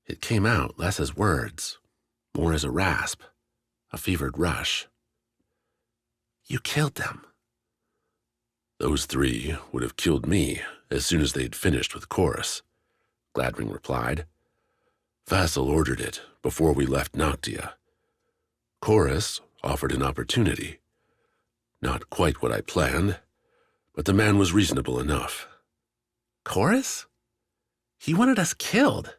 S1: It came out less as words, more as a rasp, a fevered rush. "You killed them."
S2: "Those three would have killed me as soon as they'd finished with Chorus," Gladring replied. "Vassal ordered it before we left Noctia. Chorus offered an opportunity. Not quite what I planned,
S1: but the man was reasonable enough.
S3: Chorus? He wanted us killed.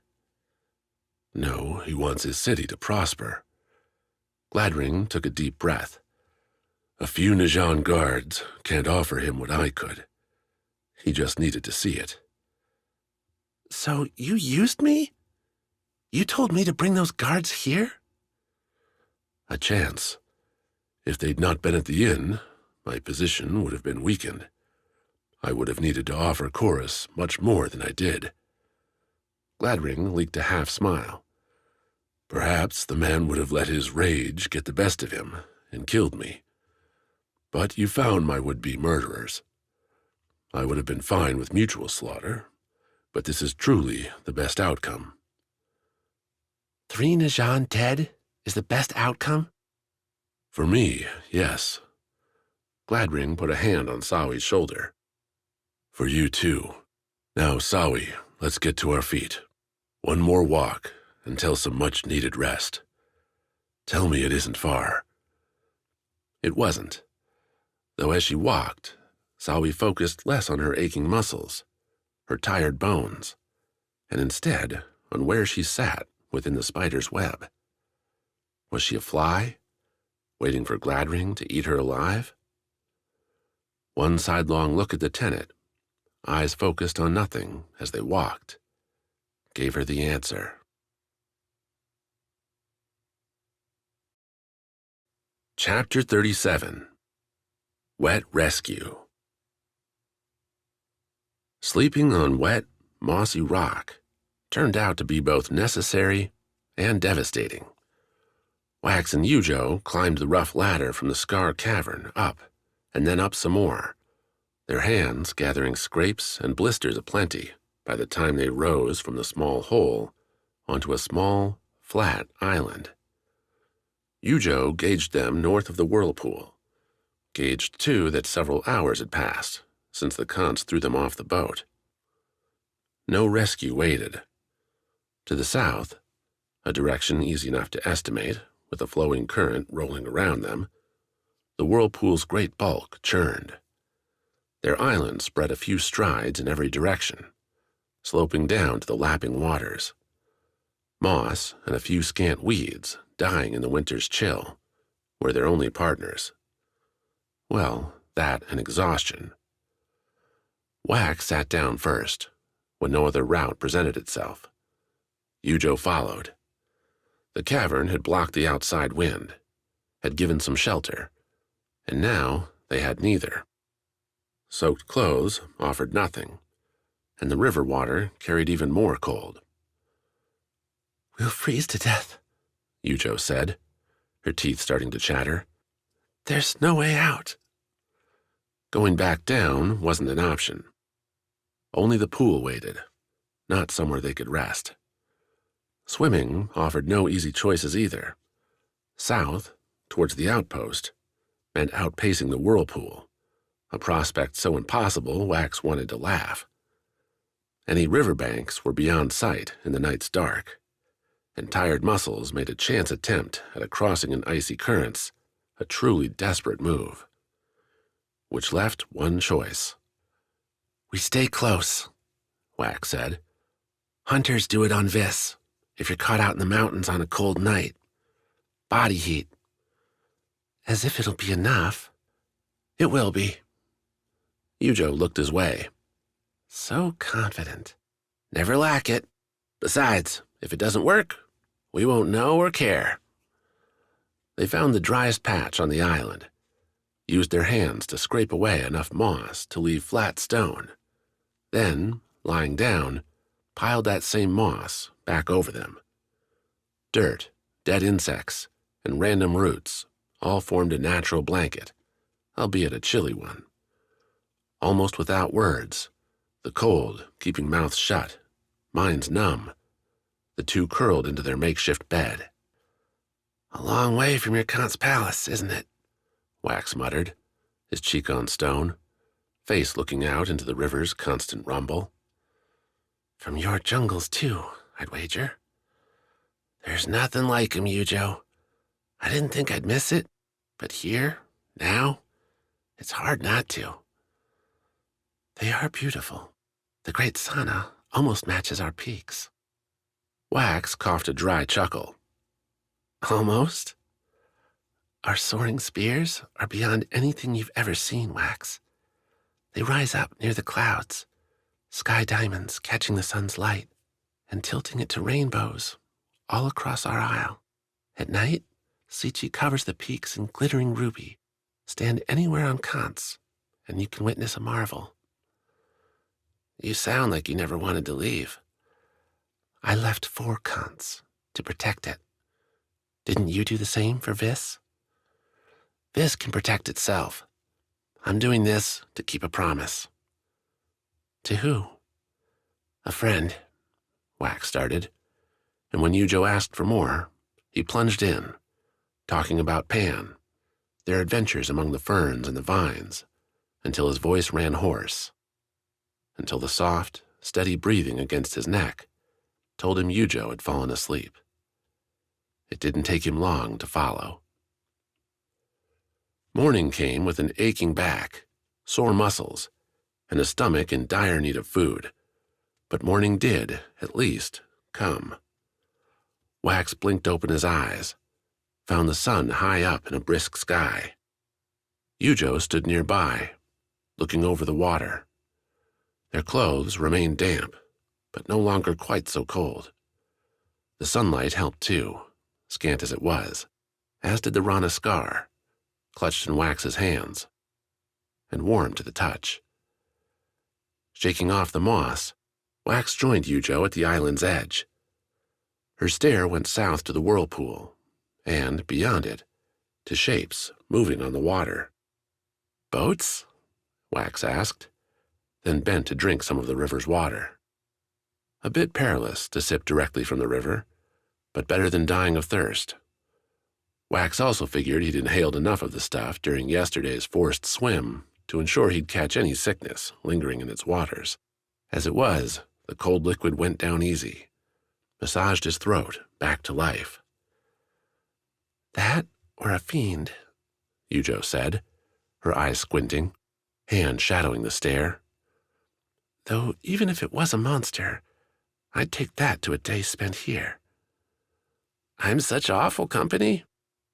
S1: No, he wants his city to prosper. Gladring took a deep breath. A few Najan guards can't offer him what I could. He just needed to see it.
S3: So you used me? You told me to bring those guards here?
S1: A chance. If they'd not been at the inn, my position would have been weakened. I would have needed to offer Chorus much more than I did. Gladring leaked a half-smile. Perhaps the man would have let his rage get the best of him and killed me. But you found my would-be murderers. I would have been fine with mutual slaughter, but this is truly the best outcome.
S3: 3 Najan dead is the best outcome?
S1: For me, yes. Gladring put a hand on Sawi's shoulder. For you too. Now, Sawi, let's get to our feet. One more walk until some much-needed rest. Tell me it isn't far. It wasn't. Though as she walked, Sawi focused less on her aching muscles, her tired bones, and instead on where she sat within the spider's web. Was she a fly, waiting for Gladring to eat her alive? One sidelong look at the tenant, eyes focused on nothing as they walked, gave her the answer. Chapter 37. Wet Rescue. Sleeping on wet, mossy rock turned out to be both necessary and devastating. Wax and Yujo climbed the rough ladder from the Skar cavern up, and then up some more, their hands gathering scrapes and blisters aplenty by the time they rose from the small hole onto a small, flat island. Yujo gauged them north of the Whirlpool, gauged, too, that several hours had passed since the Khans threw them off the boat. No rescue waited. To the south, a direction easy enough to estimate with a flowing current rolling around them, the Whirlpool's great bulk churned. Their island spread a few strides in every direction, sloping down to the lapping waters. Moss and a few scant weeds dying in the winter's chill were their only partners. Well, that and exhaustion. Wax sat down first, when no other route presented itself. Yujo followed. The cavern had blocked the outside wind, had given some shelter, and now they had neither. Soaked clothes offered nothing, and the river water carried even more cold.
S3: "We'll freeze to death,"
S1: Yujo said, her teeth starting to chatter.
S3: "There's no way out."
S1: Going back down wasn't an option. Only the pool waited, not somewhere they could rest. Swimming offered no easy choices either. South, towards the outpost, meant outpacing the Whirlpool, a prospect so impossible Wax wanted to laugh. Any riverbanks were beyond sight in the night's dark, and tired muscles made a chance attempt at a crossing in icy currents a truly desperate move. Which left one choice.
S3: "We stay close," Wax said. "Hunters do it on Vis, if you're caught out in the mountains on a cold night. Body heat. As if it'll be enough. It will be."
S1: Yujo looked his way.
S3: "So confident. Never lack it. Besides, if it doesn't work, we won't know or care."
S1: They found the driest patch on the island, used their hands to scrape away enough moss to leave flat stone, then, lying down, piled that same moss back over them. Dirt, dead insects, and random roots all formed a natural blanket, albeit a chilly one. Almost without words, the cold keeping mouths shut, minds numb, the two curled into their makeshift bed.
S3: "A long way from your Khan's palace, isn't it?"
S1: Wax muttered, his cheek on stone, face looking out into the river's constant rumble.
S3: "From your jungles, too, I'd wager. There's nothing like 'em, Yujo. I didn't think I'd miss it, but here, now, it's hard not to." They are beautiful. The great sauna almost matches our peaks.
S1: Wax coughed a dry chuckle.
S3: Almost? Our soaring spears are beyond anything you've ever seen, Wax. They rise up near the clouds, sky diamonds catching the sun's light and tilting it to rainbows all across our isle. At night, Sichi covers the peaks in glittering ruby. Stand anywhere on Kant's, and you can witness a marvel. You sound like you never wanted to leave. I left for Kant's to protect it. Didn't you do the same for Vis? Vis can protect itself. I'm doing this to keep a promise. To who? A friend, Wax started, and when Yujo asked for more, he plunged in, talking about Pan, their adventures among the ferns and the vines, until his voice ran hoarse, until the soft, steady breathing against his neck told him Yujo had fallen asleep. It didn't take him long to follow. Morning came with an aching back, sore muscles, and a stomach in dire need of food, but morning did, at least, come. Wax blinked open his eyes, found the sun high up in a brisk sky. Yujo stood nearby, looking over the water. Their clothes remained damp, but no longer quite so cold. The sunlight helped too, scant as it was, as did the Rana Skar, clutched in Wax's hands, and warm to the touch. Shaking off the moss, Wax joined Yujo at the island's edge. Her stare went south to the Whirlpool, and, beyond it, to shapes moving on the water. Boats? Wax asked, then bent to drink some of the river's water. A bit perilous to sip directly from the river, but better than dying of thirst. Wax also figured he'd inhaled enough of the stuff during yesterday's forced swim to ensure he'd catch any sickness lingering in its waters. As it was, the cold liquid went down easy, massaged his throat back to life. That or a fiend, Yujo said, her eyes squinting, hand shadowing the stare. Though even if it was a monster, I'd take that to a day spent here. I'm such awful company?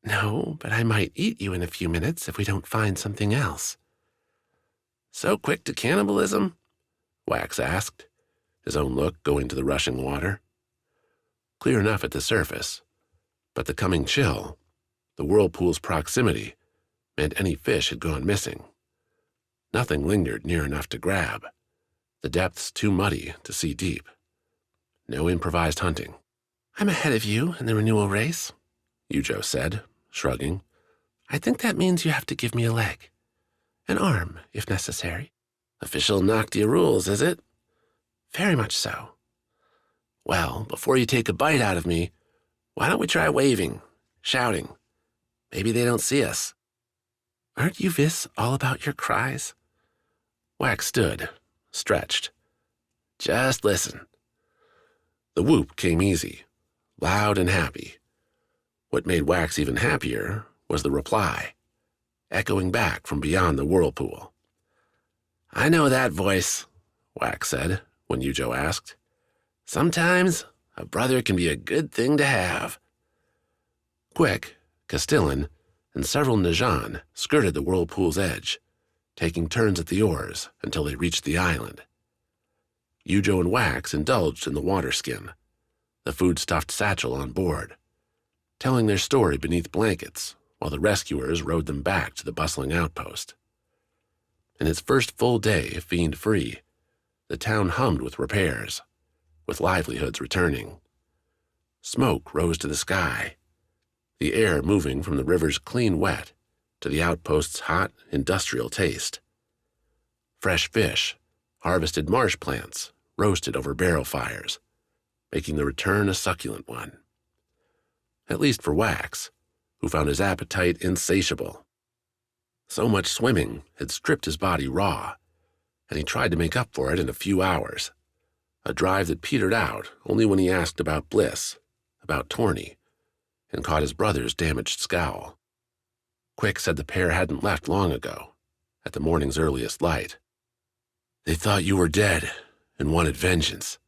S3: No, but I might eat you in a few minutes if we don't find something else. So quick to cannibalism? Wax asked, his own look going to the rushing water. Clear enough at the surface, but the coming chill, the Whirlpool's proximity, meant any fish had gone missing. Nothing lingered near enough to grab, the depths too muddy to see deep. No improvised hunting. I'm ahead of you in the Renewal race, Yujo said, shrugging. I think that means you have to give me a leg. An arm, if necessary. Official Noctia rules, is it? Very much so. Well, before you take a bite out of me, why don't we try waving, shouting? Maybe they don't see us. Aren't you Vis all about your cries? Wax stood, stretched. Just listen. The whoop came easy, loud and happy. What made Wax even happier was the reply, echoing back from beyond the Whirlpool. I know that voice, Wax said when Yujo asked. Sometimes a brother can be a good thing to have. Quick, Castellan, and several Najan skirted the Whirlpool's edge, taking turns at the oars until they reached the island. Yujo and Wax indulged in the water skin, the food-stuffed satchel on board, telling their story beneath blankets while the rescuers rowed them back to the bustling outpost. In its first full day fiend-free, the town hummed with repairs, with livelihoods returning. Smoke rose to the sky, the air moving from the river's clean wet to the outpost's hot, industrial taste. Fresh fish, harvested marsh plants, roasted over barrel fires, making the return a succulent one. At least for Wax, who found his appetite insatiable. So much swimming had stripped his body raw, and he tried to make up for it in a few hours, a drive that petered out only when he asked about Bliss, about Torny, and caught his brother's damaged scowl. Quick said the pair hadn't left long ago, at the morning's earliest light.
S1: They thought you were dead and wanted vengeance.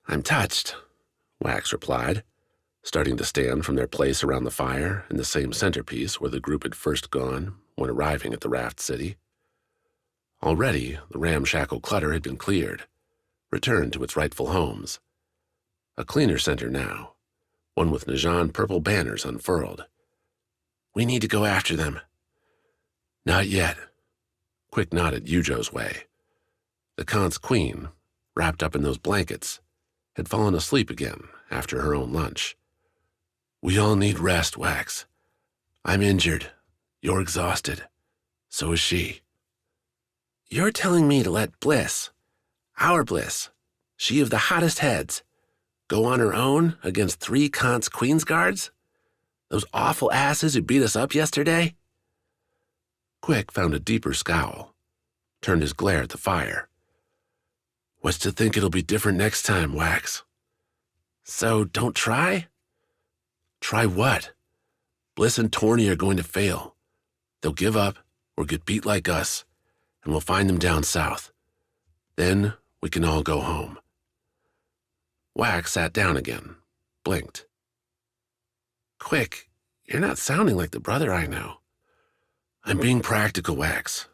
S3: I'm touched, Wax replied, starting to stand from their place around the fire in the same centerpiece where the group had first gone when arriving at the Raft City. Already, the ramshackle clutter had been cleared, returned to its rightful homes. A cleaner center now, one with Najan purple banners unfurled. We need to go after them.
S1: Not yet.
S3: Quick nodded Yujo's way. The Khan's queen, wrapped up in those blankets, had fallen asleep again after her own lunch.
S1: We all need rest, Wax. I'm injured. You're exhausted. So is she.
S3: You're telling me to let Bliss, our Bliss, she of the hottest heads, go on her own against 3 Khan's Queen's guards? Those awful asses who beat us up yesterday? Quick found a deeper scowl, turned his glare at the fire.
S1: What's to think it'll be different next time, Wax?
S3: So don't try?
S1: Try what? Bliss and Torny are going to fail. They'll give up or get beat like us, and we'll find them down south. Then we can all go home.
S3: Wax sat down again, blinked. Quick, you're not sounding like the brother I know.
S1: I'm being practical, Wax,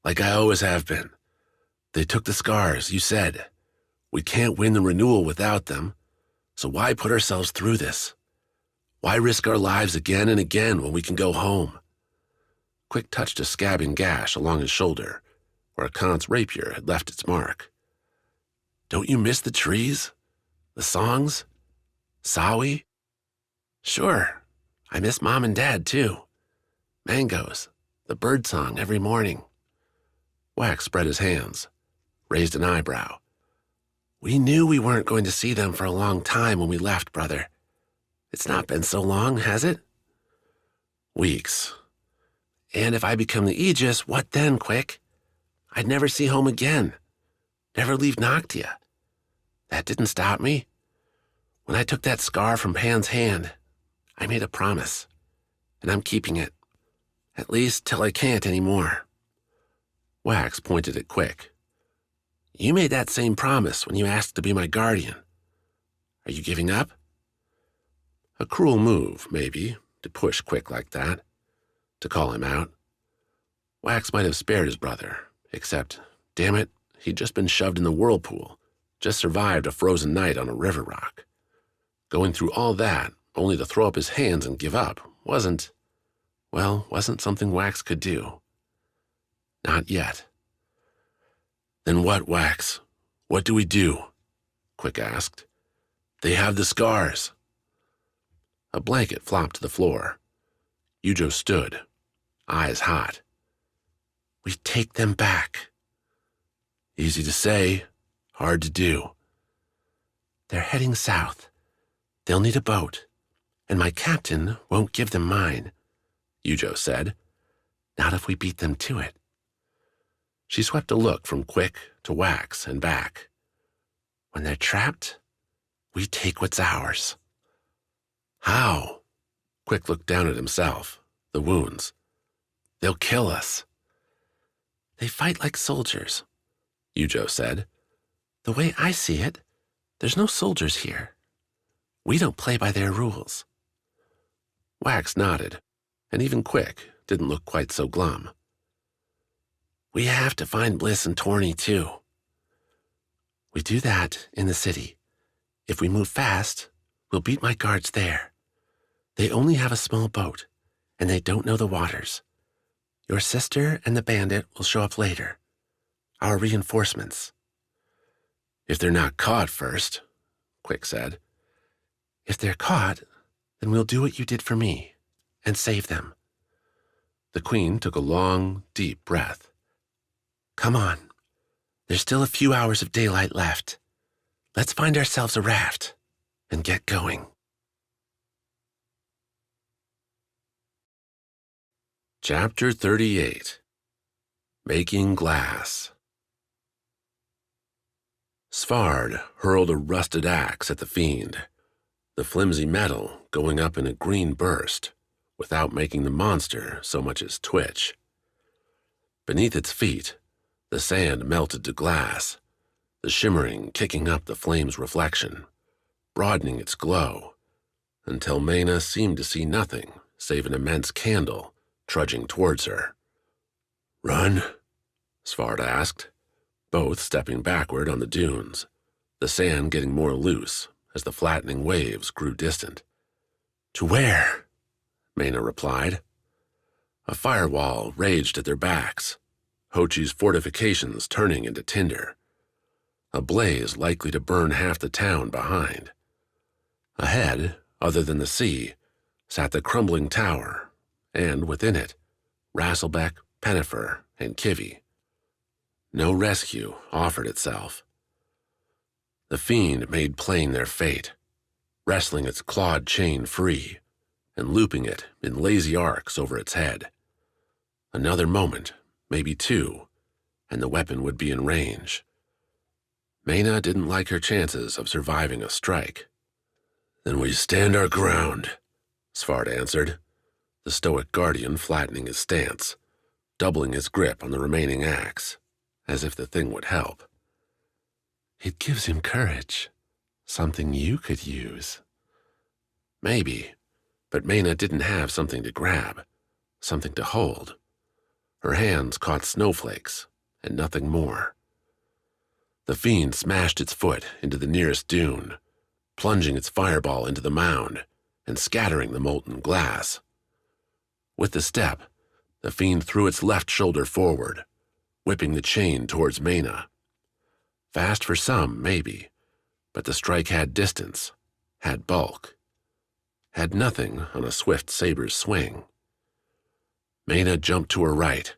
S1: like I always have been. They took the Skars, you said. We can't win the Renewal without them, so why put ourselves through this? Why risk our lives again and again when we can go home?
S3: Quick touched a scabbing gash along his shoulder, where a Khan's rapier had left its mark.
S1: Don't you miss the trees? The songs? Sawi?
S3: Sure. I miss Mom and Dad, too. Mangoes, the bird song every morning. Wax spread his hands, raised an eyebrow. We knew we weren't going to see them for a long time when we left, brother. It's not been so long, has it?
S1: Weeks.
S3: And if I become the Aegis, what then, Quick? I'd never see home again. Never leave Noctia. That didn't stop me. When I took that scar from Pan's hand, I made a promise, and I'm keeping it. At least till I can't anymore. Wax pointed at Quick. You made that same promise when you asked to be my guardian. Are you giving up? A cruel move, maybe, to push Quick like that, to call him out. Wax might have spared his brother, except, damn it, he'd just been shoved in the Whirlpool, just survived a frozen night on a river rock. Going through all that, only to throw up his hands and give up, wasn't something Wax could do. Not yet.
S1: Then what, Wax? What do we do?
S3: Quick asked.
S1: They have the Skars.
S3: A blanket flopped to the floor. Yujo stood, eyes hot. We take them back.
S1: Easy to say, hard to do.
S3: They're heading south. They'll need a boat, and my captain won't give them mine, Yujo said. Not if we beat them to it. She swept a look from Quick to Wax and back. When they're trapped, we take what's ours.
S1: How?
S3: Quick looked down at himself, the wounds.
S1: They'll kill us.
S3: They fight like soldiers, Yujo said. The way I see it, there's no soldiers here. We don't play by their rules. Wax nodded, and even Quick didn't look quite so glum. We have to find Bliss and Torny, too. We do that in the city. If we move fast, we'll beat my guards there. They only have a small boat, and they don't know the waters. Your sister and the bandit will show up later. Our reinforcements.
S1: If they're not caught first,
S3: Quick said. If they're caught, then we'll do what you did for me, and save them. The Queen took a long, deep breath. Come on. There's still a few hours of daylight left. Let's find ourselves a raft and get going.
S1: Chapter 38. Making Glass. Svarde hurled a rusted axe at the fiend, the flimsy metal going up in a green burst, without making the monster so much as twitch. Beneath its feet, the The sand melted to glass, the shimmering kicking up the flame's reflection, broadening its glow, until Maena seemed to see nothing save an immense candle trudging towards her. "Run?" Svarde asked, both stepping backward on the dunes, the sand getting more loose as the flattening waves grew distant. "To where?" Maena replied. A firewall raged at their backs, Hochi's fortifications turning into tinder, a blaze likely to burn half the town behind. Ahead, other than the sea, sat the crumbling tower, and within it, Rasselbeck, Pennifer, and Kivy. No rescue offered itself. The fiend made plain their fate, wrestling its clawed chain free and looping it in lazy arcs over its head. Another moment, maybe two, and the weapon would be in range. Maena didn't like her chances of surviving a strike. "Then we stand our ground," Svarde answered, the stoic guardian flattening his stance, doubling his grip on the remaining axe, as if the thing would help. "It gives him courage, something you could use." Maybe, but Maena didn't have something to grab, something to hold. Her hands caught snowflakes, and nothing more. The fiend smashed its foot into the nearest dune, plunging its fireball into the mound and scattering the molten glass. With the step, the fiend threw its left shoulder forward, whipping the chain towards Maena. Fast for some, maybe, but the strike had distance, had bulk, had nothing on a swift saber's swing. Maena jumped to her right,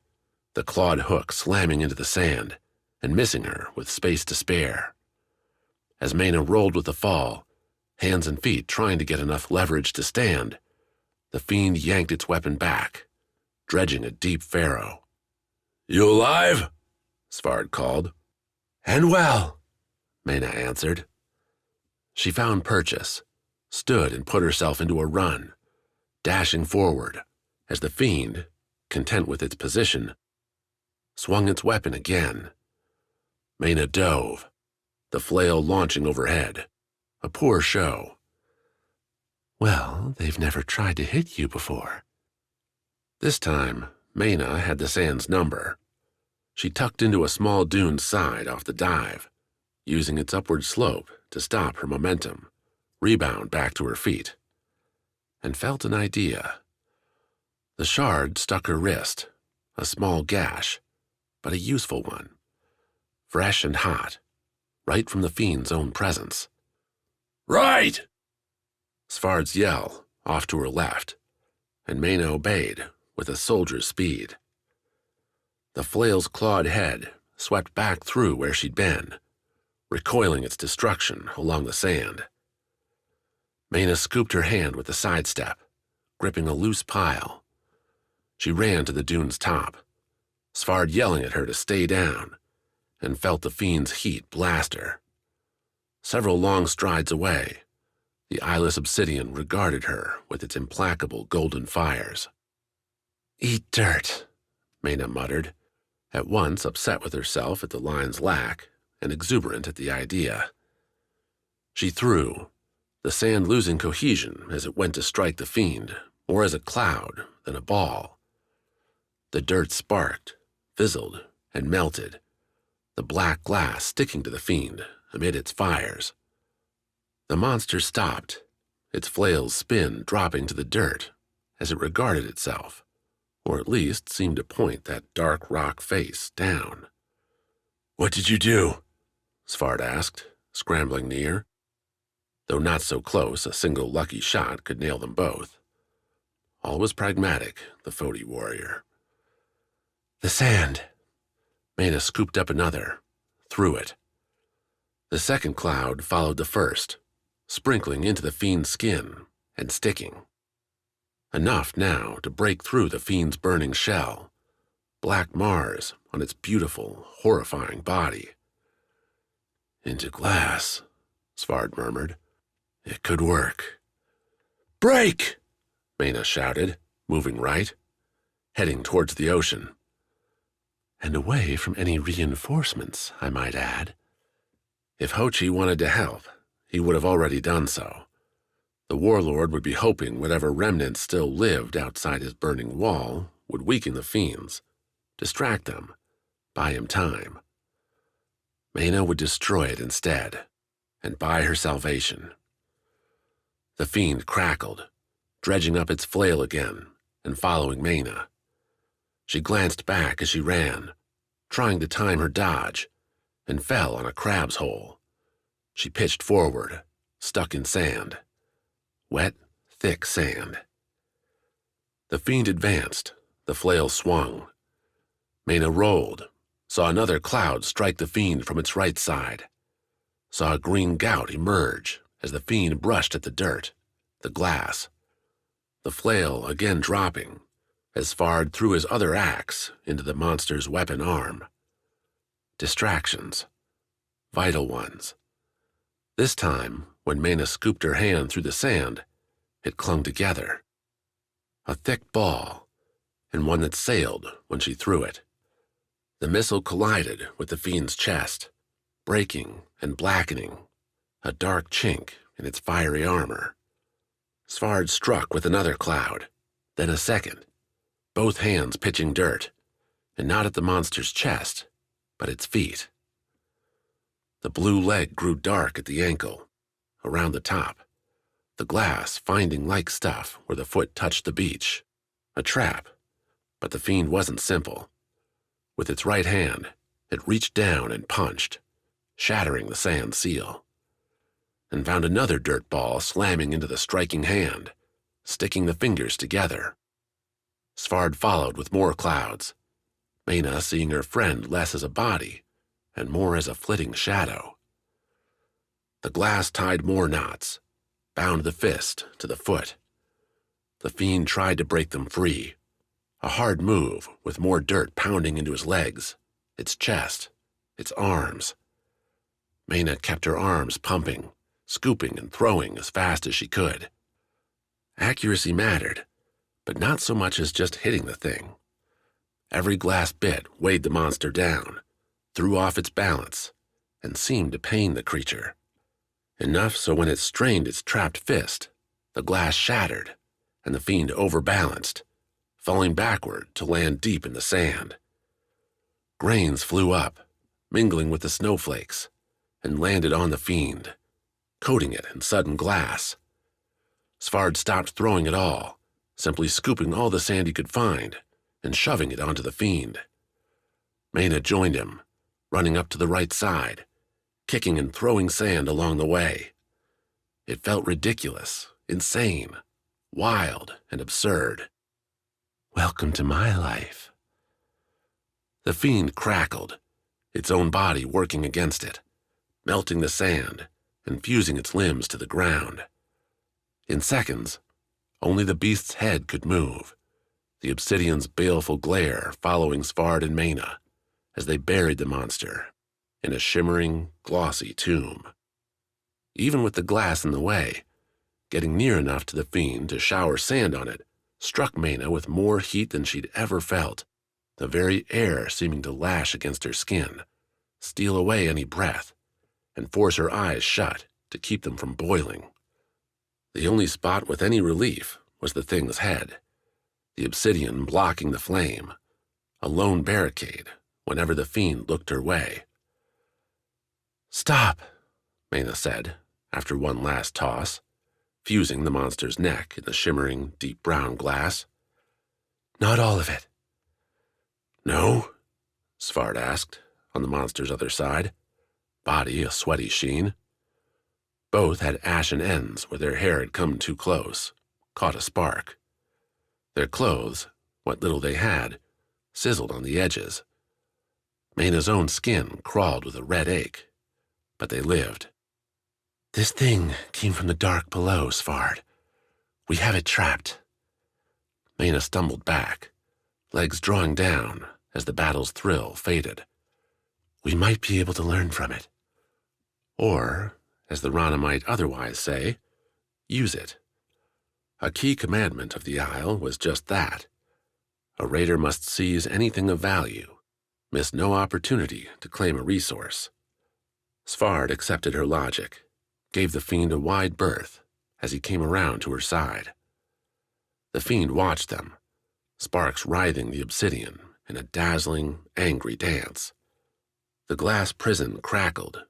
S1: the clawed hook slamming into the sand and missing her with space to spare. As Maena rolled with the fall, hands and feet trying to get enough leverage to stand, the fiend yanked its weapon back, dredging a deep furrow. "You alive?" Svarde called. "And well," Maena answered. She found purchase, stood and put herself into a run, dashing forward as the fiend, content with its position, swung its weapon again. Maena dove, the flail launching overhead, a poor show. "Well, they've never tried to hit you before." This time, Maena had the sand's number. She tucked into a small dune's side off the dive, using its upward slope to stop her momentum, rebound back to her feet, and felt an idea. The shard stuck her wrist, a small gash, but a useful one, fresh and hot, right from the fiend's own presence. "Right!" Svarde's yell, off to her left, and Maena obeyed with a soldier's speed. The flail's clawed head swept back through where she'd been, recoiling its destruction along the sand. Maena scooped her hand with a sidestep, gripping a loose pile. She ran to the dune's top, Svarde yelling at her to stay down, and felt the fiend's heat blast her. Several long strides away, the eyeless Obsidian regarded her with its implacable golden fires. "Eat dirt," Maena muttered, at once upset with herself at the line's lack and exuberant at the idea. She threw, the sand losing cohesion as it went to strike the fiend, more as a cloud than a ball. The dirt sparked, fizzled, and melted, the black glass sticking to the fiend amid its fires. The monster stopped, its flail's spin dropping to the dirt as it regarded itself, or at least seemed to point that dark rock face down. "What did you do?" Svarde asked, scrambling near. Though not so close, a single lucky shot could nail them both. Always pragmatic, the Foti warrior. "The sand." Maena scooped up another, threw it. The second cloud followed the first, sprinkling into the fiend's skin and sticking. Enough now to break through the fiend's burning shell, black Mars on its beautiful, horrifying body. "Into glass," Svarde murmured. "It could work." "Break!" Maena shouted, moving right, heading towards the ocean. And away from any reinforcements, I might add. If Hochi wanted to help, he would have already done so. The Warlord would be hoping whatever remnants still lived outside his burning wall would weaken the Fiends, distract them, buy him time. Maena would destroy it instead, and buy her salvation. The Fiend crackled, dredging up its flail again and following Maena. She glanced back as she ran, trying to time her dodge, and fell on a crab's hole. She pitched forward, stuck in sand. Wet, thick sand. The Fiend advanced, the flail swung. Maena rolled, saw another cloud strike the Fiend from its right side, saw a green gout emerge as the Fiend brushed at the dirt, the glass. The flail again dropping, as Svarde threw his other axe into the monster's weapon arm. Distractions. Vital ones. This time, when Maena scooped her hand through the sand, it clung together. A thick ball, and one that sailed when she threw it. The missile collided with the Fiend's chest, breaking and blackening, a dark chink in its fiery armor. Svarde struck with another cloud, then a second, both hands pitching dirt, and not at the monster's chest, but its feet. The blue leg grew dark at the ankle, around the top, the glass finding like stuff where the foot touched the beach. A trap, but the Fiend wasn't simple. With its right hand, it reached down and punched, shattering the sand seal, and found another dirt ball slamming into the striking hand, sticking the fingers together. Svarde followed with more clouds, Maena seeing her friend less as a body and more as a flitting shadow. The glass tied more knots, bound the fist to the foot. The Fiend tried to break them free, a hard move with more dirt pounding into his legs, its chest, its arms. Maena kept her arms pumping, scooping and throwing as fast as she could. Accuracy mattered, but not so much as just hitting the thing. Every glass bit weighed the monster down, threw off its balance, and seemed to pain the creature. Enough so when it strained its trapped fist, the glass shattered, and the Fiend overbalanced, falling backward to land deep in the sand. Grains flew up, mingling with the snowflakes, and landed on the Fiend, coating it in sudden glass. Svarde stopped throwing it all, simply scooping all the sand he could find and shoving it onto the Fiend. Maena joined him, running up to the right side, kicking and throwing sand along the way. It felt ridiculous, insane, wild, and absurd. Welcome to my life. The Fiend crackled, its own body working against it, melting the sand and fusing its limbs to the ground. In seconds, only the beast's head could move, the Obsidian's baleful glare following Svarde and Maena as they buried the monster in a shimmering, glossy tomb. Even with the glass in the way, getting near enough to the Fiend to shower sand on it struck Maena with more heat than she'd ever felt, the very air seeming to lash against her skin, steal away any breath, and force her eyes shut to keep them from boiling. The only spot with any relief was the thing's head, the Obsidian blocking the flame, a lone barricade whenever the Fiend looked her way. "Stop," Maena said, after one last toss, fusing the monster's neck in the shimmering, deep brown glass. "Not all of it." "No?" Svarde asked, on the monster's other side, body a sweaty sheen. Both had ashen ends where their hair had come too close, caught a spark. Their clothes, what little they had, sizzled on the edges. Maena's own skin crawled with a red ache, but they lived. "This thing came from the dark below, Svarde. We have it trapped." Maena stumbled back, legs drawing down as the battle's thrill faded. "We might be able to learn from it. Or, as the Rana might otherwise say, use it." A key commandment of the Isle was just that. A raider must seize anything of value, missed no opportunity to claim a resource. Svarde accepted her logic, gave the fiend a wide berth as he came around to her side. The fiend watched them, sparks writhing the obsidian in a dazzling, angry dance. The glass prison crackled,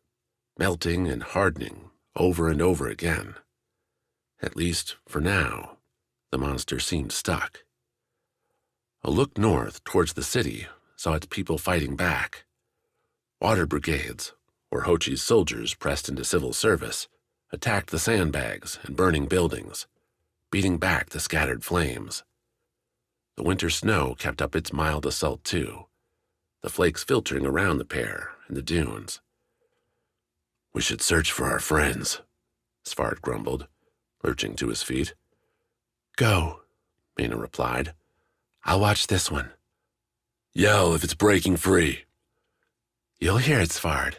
S1: melting and hardening over and over again. At least, for now, the monster seemed stuck. A look north towards the city saw its people fighting back. Water brigades, or Hochi's soldiers pressed into civil service, attacked the sandbags and burning buildings, beating back the scattered flames. The winter snow kept up its mild assault too, the flakes filtering around the pair and the dunes. "We should search for our friends," Svarde grumbled, lurching to his feet.
S3: "Go," Maena replied. "I'll watch this one."
S2: "Yell if it's breaking free."
S3: "You'll hear it, Svarde."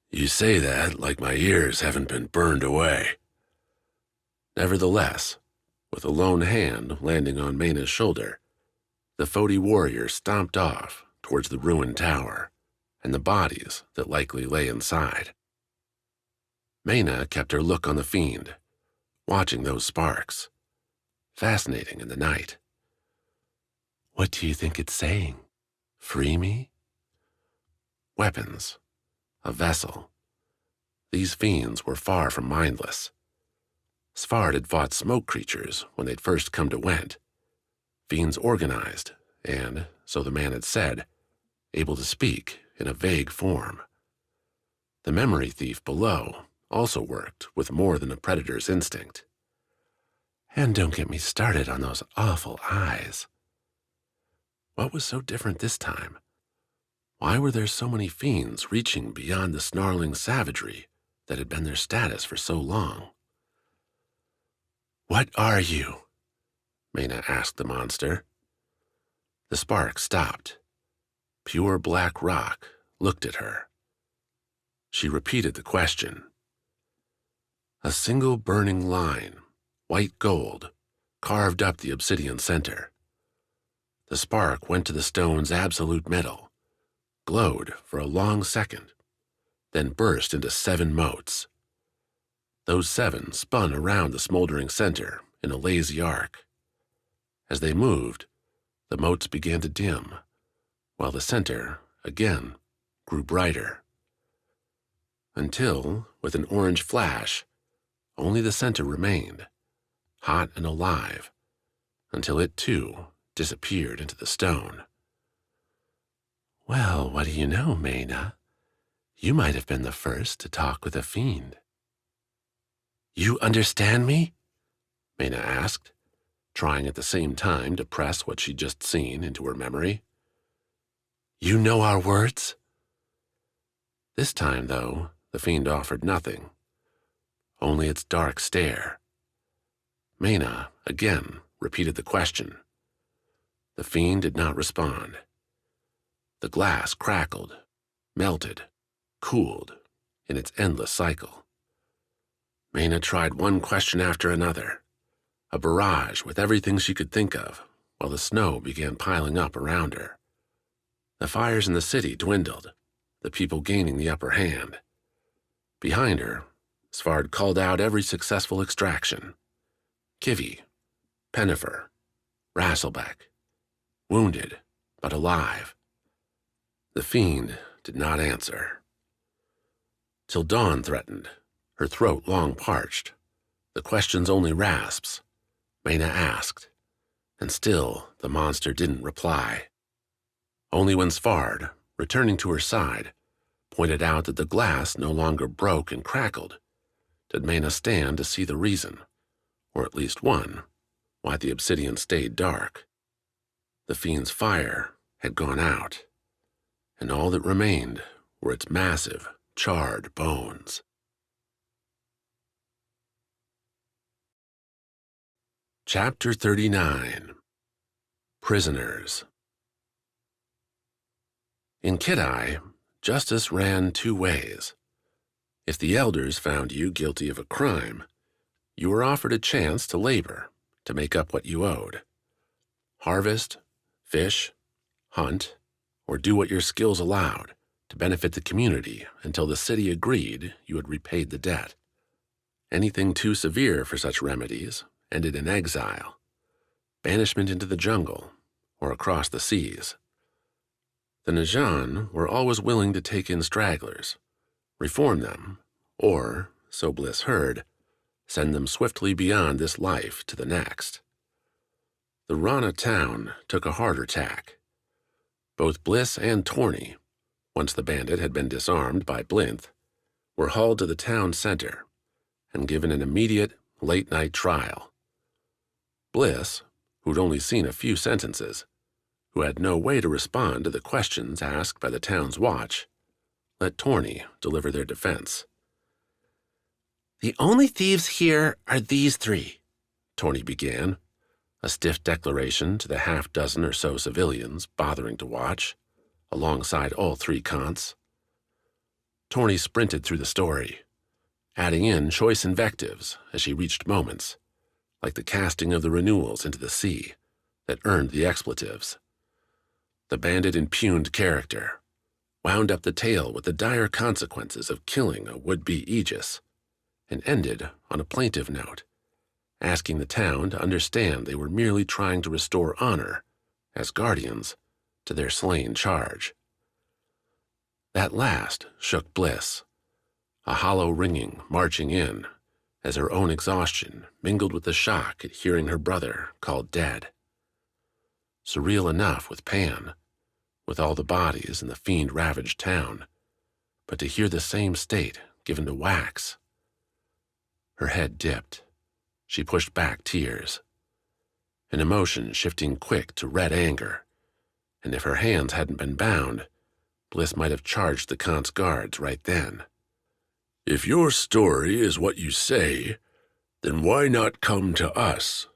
S2: "You say that like my ears haven't been burned away."
S1: Nevertheless, with a lone hand landing on Maena's shoulder, the Foti warrior stomped off towards the ruined tower and the bodies that likely lay inside. Maena kept her look on the fiend, watching those sparks. Fascinating in the night.
S3: "What do you think it's saying? Free me?"
S1: Weapons. A vessel. These fiends were far from mindless. Svarde had fought smoke creatures when they'd first come to Went. Fiends organized and, so the man had said, able to speak in a vague form. The memory thief below also worked with more than a predator's instinct.
S3: And don't get me started on those awful eyes.
S1: What was so different this time? Why were there so many fiends reaching beyond the snarling savagery that had been their status for so long?
S3: "What are you?"
S1: Maena asked the monster. The spark stopped. Pure black rock looked at her. She repeated the question. A single burning line, white gold, carved up the obsidian center. The spark went to the stone's absolute middle, glowed for a long second, then burst into 7 motes. Those 7 spun around the smoldering center in a lazy arc. As they moved, the motes began to dim, while the center, again, grew brighter. Until, with an orange flash, only the center remained, hot and alive, until it too disappeared into the stone.
S3: "Well, what do you know, Maena? You might have been the first to talk with a fiend."
S1: "You understand me?" Maena asked, trying at the same time to press what she'd just seen into her memory.
S3: "You know our words?"
S1: This time, though, the fiend offered nothing, only its dark stare. Maena, again, repeated the question. The fiend did not respond. The glass crackled, melted, cooled in its endless cycle. Maena tried one question after another, a barrage with everything she could think of, while the snow began piling up around her. The fires in the city dwindled, the people gaining the upper hand. Behind her, Svarde called out every successful extraction. Kivi, Pennifer, Rasselbeck, wounded but alive. The fiend did not answer. Till dawn threatened, her throat long parched, the questions only rasps. Maena asked, and still the monster didn't reply. Only when Svarde, returning to her side, pointed out that the glass no longer broke and crackled, did Maena stand to see the reason, or at least one, why the obsidian stayed dark. The fiend's fire had gone out, and all that remained were its massive, charred bones. Chapter 39. Prisoners. In Kidai, justice ran 2 ways. If the elders found you guilty of a crime, you were offered a chance to labor, to make up what you owed. Harvest, fish, hunt, or do what your skills allowed to benefit the community until the city agreed you had repaid the debt. Anything too severe for such remedies ended in exile, banishment into the jungle, or across the seas. The Najan were always willing to take in stragglers, reform them, or, so Bliss heard, send them swiftly beyond this life to the next. The Rana town took a harder tack. Both Bliss and Torny, once the bandit had been disarmed by Blinth, were hauled to the town center and given an immediate, late-night trial. Bliss, who'd only seen a few sentences, who had no way to respond to the questions asked by the town's watch, let Torny deliver their defense.
S3: "The only thieves here are these three,"
S1: Torny began, a stiff declaration to the half-dozen or so civilians bothering to watch, alongside all three Khants. Torny sprinted through the story, adding in choice invectives as she reached moments, like the casting of the Renewals into the sea, that earned the expletives. The bandit impugned character, wound up the tale with the dire consequences of killing a would-be Aegis, and ended on a plaintive note, asking the town to understand they were merely trying to restore honor, as guardians, to their slain charge. That last shook Bliss, a hollow ringing marching in as her own exhaustion mingled with the shock at hearing her brother called dead. Surreal enough with Pan, with all the bodies in the fiend-ravaged town, but to hear the same state given to Wax. Her head dipped. She pushed back tears, an emotion shifting quick to red anger, and if her hands hadn't been bound, Bliss might have charged the Khant's guards right then.
S2: "If your story is what you say, then why not come to us?"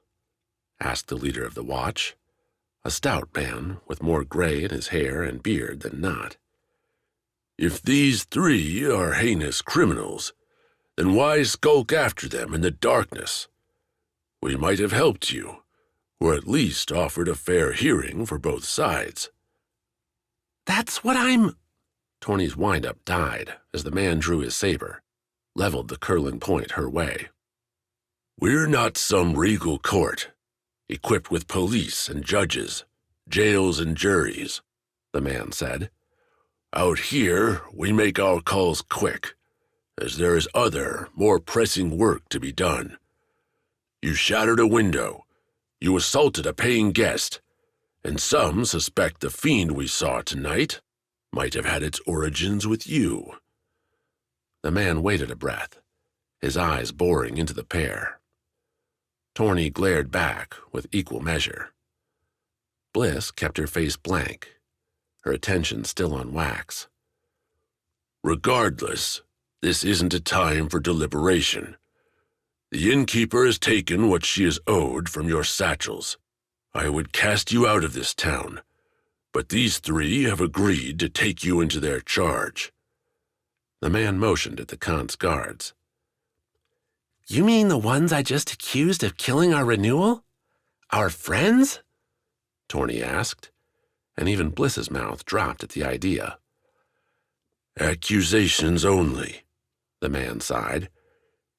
S1: asked the leader of the watch, a stout man with more gray in his hair and beard than not.
S2: "If these three are heinous criminals, then why skulk after them in the darkness? We might have helped you, or at least offered a fair hearing for both sides."
S3: "That's what I'm—"
S1: Torny's wind-up died as the man drew his saber, leveled the curling point her way.
S2: "We're not some regal court, equipped with police and judges, jails and juries," the man said. "Out here, we make our calls quick, as there is other, more pressing work to be done. You shattered a window, you assaulted a paying guest, and some suspect the fiend we saw tonight might have had its origins with you."
S1: The man waited a breath, his eyes boring into the pair. Torny glared back with equal measure. Bliss kept her face blank, her attention still on Wax.
S2: "Regardless, this isn't a time for deliberation. The innkeeper has taken what she is owed from your satchels. I would cast you out of this town, but these three have agreed to take you into their charge."
S1: The man motioned at the Khant's guards.
S3: "You mean the ones I just accused of killing our Renewal? Our friends?"
S1: Torny asked, and even Bliss's mouth dropped at the idea.
S2: "Accusations only," the man sighed,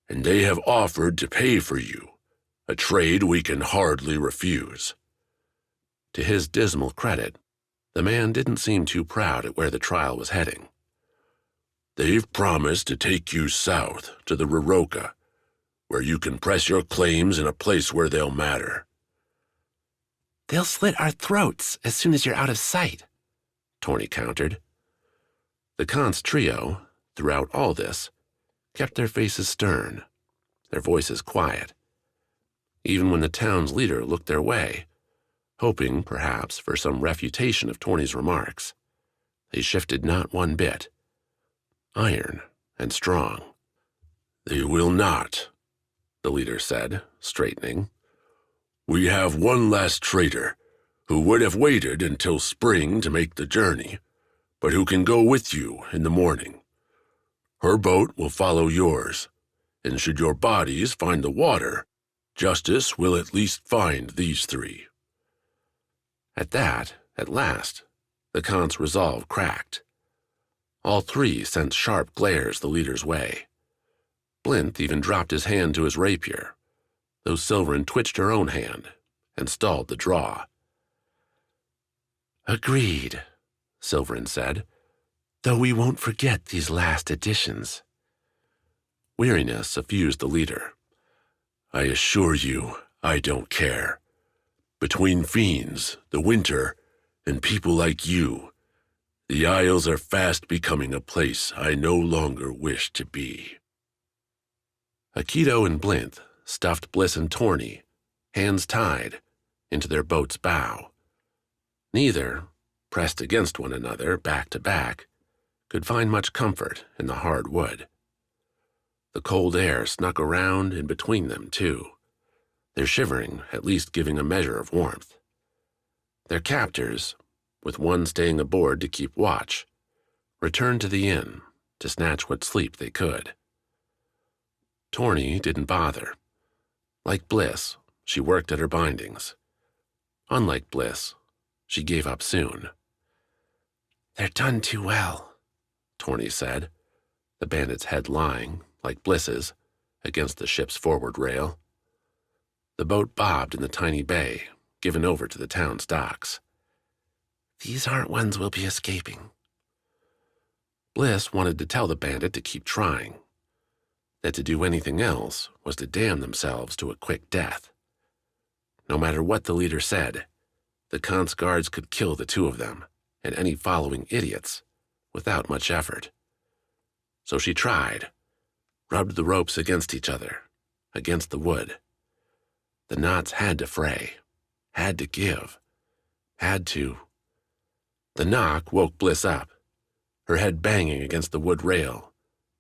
S2: "and they have offered to pay for you, a trade we can hardly refuse."
S1: To his dismal credit, the man didn't seem too proud at where the trial was heading.
S2: "They've promised to take you south to the Roroka, where you can press your claims in a place where they'll matter."
S3: "They'll slit our throats as soon as you're out of sight,"
S1: Torny countered. The Khant's trio, throughout all this, kept their faces stern, their voices quiet. Even when the town's leader looked their way, hoping, perhaps, for some refutation of Torny's remarks, they shifted not one bit. Iron and strong.
S2: "They will not," the leader said, straightening. "We have one last traitor who would have waited until spring to make the journey, but who can go with you in the morning. Her boat will follow yours, and should your bodies find the water, justice will at least find these three."
S1: At that, at last, The Khan's resolve cracked. All three sent sharp glares the leader's way. Blinth even dropped his hand to his rapier, though Silverin twitched her own hand and stalled the draw.
S3: Agreed, Silverin said, though we won't forget these last additions.
S1: Weariness suffused the leader.
S2: I assure you, I don't care. Between fiends, the winter, and people like you, the Isles are fast becoming a place I no longer wish to be.
S1: Akito and Blinth stuffed Bliss and Torny, hands tied, into their boat's bow. Neither, pressed against one another, back to back, could find much comfort in the hard wood. The cold air snuck around and between them, too, their shivering at least giving a measure of warmth. Their captors, with one staying aboard to keep watch, returned to the inn to snatch what sleep they could. Torny didn't bother. Like Bliss, she worked at her bindings. Unlike Bliss, she gave up soon.
S3: They're done too well,
S1: Torny said, the bandit's head lying, like Bliss's, against the ship's forward rail. The boat bobbed in the tiny bay, given over to the town's docks.
S3: These aren't ones we'll be escaping.
S1: Bliss wanted to tell the bandit to keep trying, that to do anything else was to damn themselves to a quick death. No matter what the leader said, the Khan's guards could kill the two of them and any following idiots without much effort. So she tried, rubbed the ropes against each other, against the wood. The knots had to fray, had to give, had to. The knock woke Bliss up, her head banging against the wood rail,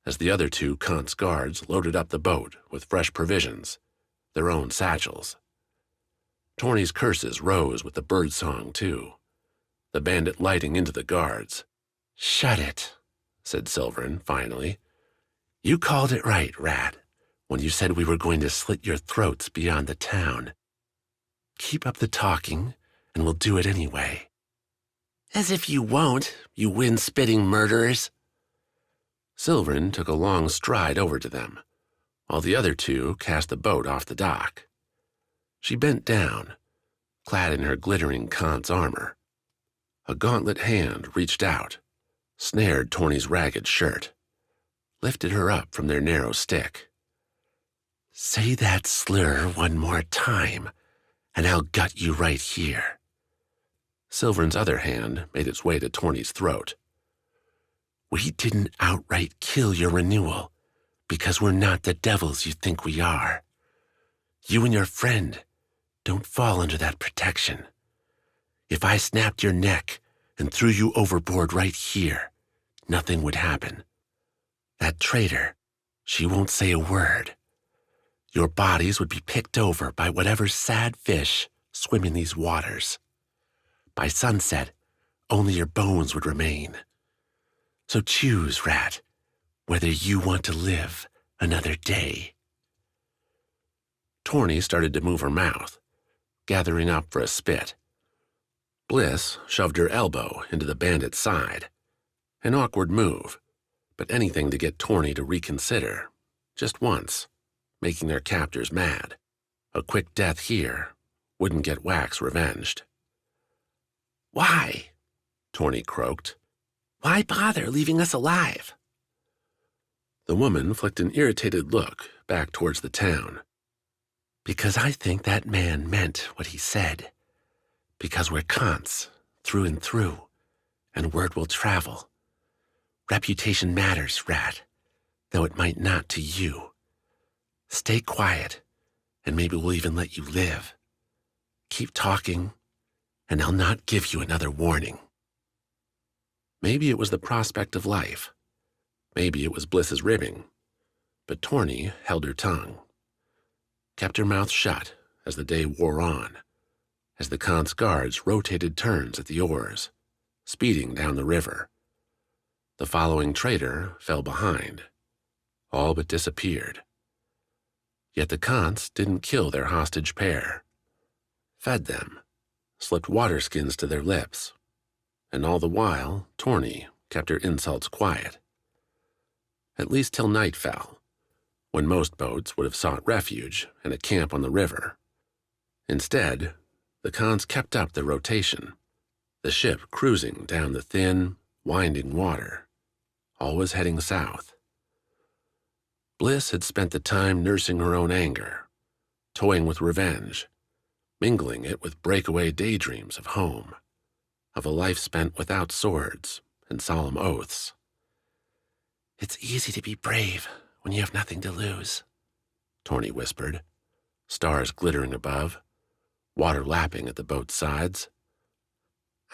S1: as the other two Khan's guards loaded up the boat with fresh provisions, their own satchels. Torny's curses rose with the bird song, too, the bandit lighting into the guards.
S3: Shut it, said Silverin, finally. You called it right, Rat, when you said we were going to slit your throats beyond the town. Keep up the talking, and we'll do it anyway. As if you won't, you wind-spitting murderers.
S1: Silverin took a long stride over to them, while the other two cast the boat off the dock. She bent down, clad in her glittering Khan's armor. A gauntlet hand reached out, snared Torny's ragged shirt, lifted her up from their narrow stick.
S3: Say that slur one more time, and I'll gut you right here.
S1: Silverin's other hand made its way to Torny's throat.
S3: We didn't outright kill your renewal, because we're not the devils you think we are. You and your friend don't fall under that protection. If I snapped your neck and threw you overboard right here, nothing would happen. That traitor, she won't say a word. Your bodies would be picked over by whatever sad fish swim in these waters. By sunset, only your bones would remain. So choose, Rat, whether you want to live another day.
S1: Torny started to move her mouth, gathering up for a spit. Bliss shoved her elbow into the bandit's side. An awkward move, but anything to get Torny to reconsider, just once, making their captors mad. A quick death here wouldn't get Wax revenged.
S3: Why?
S1: Torny croaked.
S3: Why bother leaving us alive?
S1: The woman flicked an irritated look back towards the town.
S3: Because I think that man meant what he said. Because we're Khans, through and through, and word will travel. Reputation matters, Rat, though it might not to you. Stay quiet, and maybe we'll even let you live. Keep talking, and I'll not give you another warning.
S1: Maybe it was the prospect of life. Maybe it was Bliss's ribbing. But Torny held her tongue, kept her mouth shut as the day wore on, as the Khan's guards rotated turns at the oars, speeding down the river. The following traitor fell behind, all but disappeared. Yet the Khans didn't kill their hostage pair, fed them, slipped water skins to their lips, and all the while Torny kept her insults quiet. At least till night fell, when most boats would have sought refuge and a camp on the river. Instead, the cons kept up their rotation, the ship cruising down the thin, winding water, always heading south. Bliss had spent the time nursing her own anger, toying with revenge, mingling it with breakaway daydreams of home, of a life spent without swords and solemn oaths.
S3: "It's easy to be brave when you have nothing to lose,"
S1: Torny whispered, stars glittering above, water lapping at the boat's sides.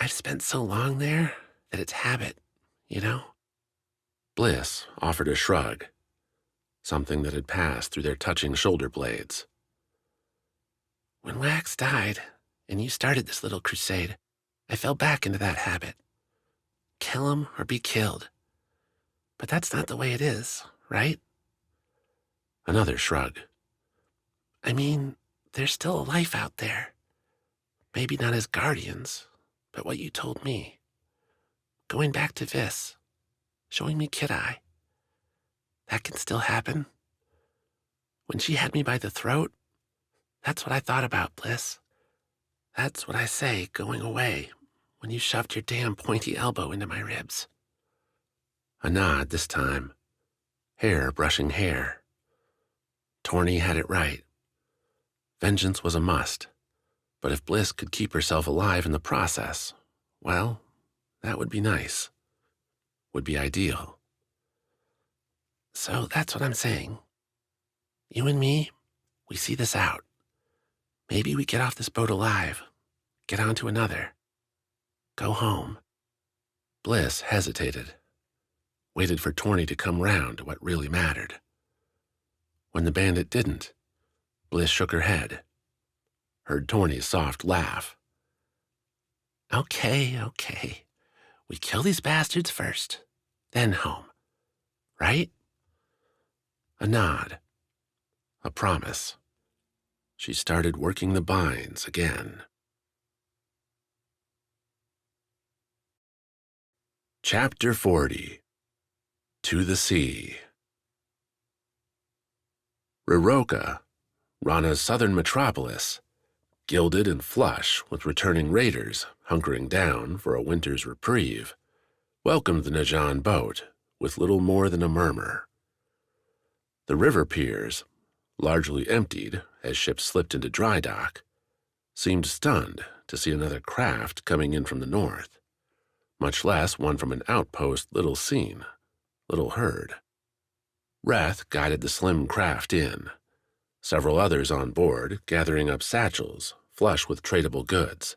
S3: "I've spent so long there that it's habit, you know?"
S1: Bliss offered a shrug, something that had passed through their touching shoulder blades.
S3: "When Wax died, and you started this little crusade, I fell back into that habit. Kill him or be killed. But that's not the way it is, right?"
S1: Another shrug.
S3: "I mean, there's still a life out there. Maybe not as guardians, but what you told me. Going back to Vis, showing me Kid Eye. That can still happen. When she had me by the throat, that's what I thought about, Bliss. That's what I say going away when you shoved your damn pointy elbow into my ribs."
S1: A nod this time, hair brushing hair. Torny had it right. Vengeance was a must, but if Bliss could keep herself alive in the process, well, that would be nice. Would be ideal.
S3: "So that's what I'm saying. You and me, we see this out. Maybe we get off this boat alive, get onto another, go home."
S1: Bliss hesitated, waited for Torny to come round to what really mattered. When the bandit didn't, Bliss shook her head, heard Torny's soft laugh.
S3: Okay. We kill these bastards first, then home. Right?"
S1: A nod. A promise. She started working the binds again. Chapter 40. To the Sea. Riroka, Rana's southern metropolis, gilded and flush with returning raiders hunkering down for a winter's reprieve, welcomed the Najan boat with little more than a murmur. The river piers, largely emptied as ships slipped into dry dock, seemed stunned to see another craft coming in from the north, much less one from an outpost little seen, little heard. Reth guided the slim craft in, several others on board gathering up satchels flush with tradable goods,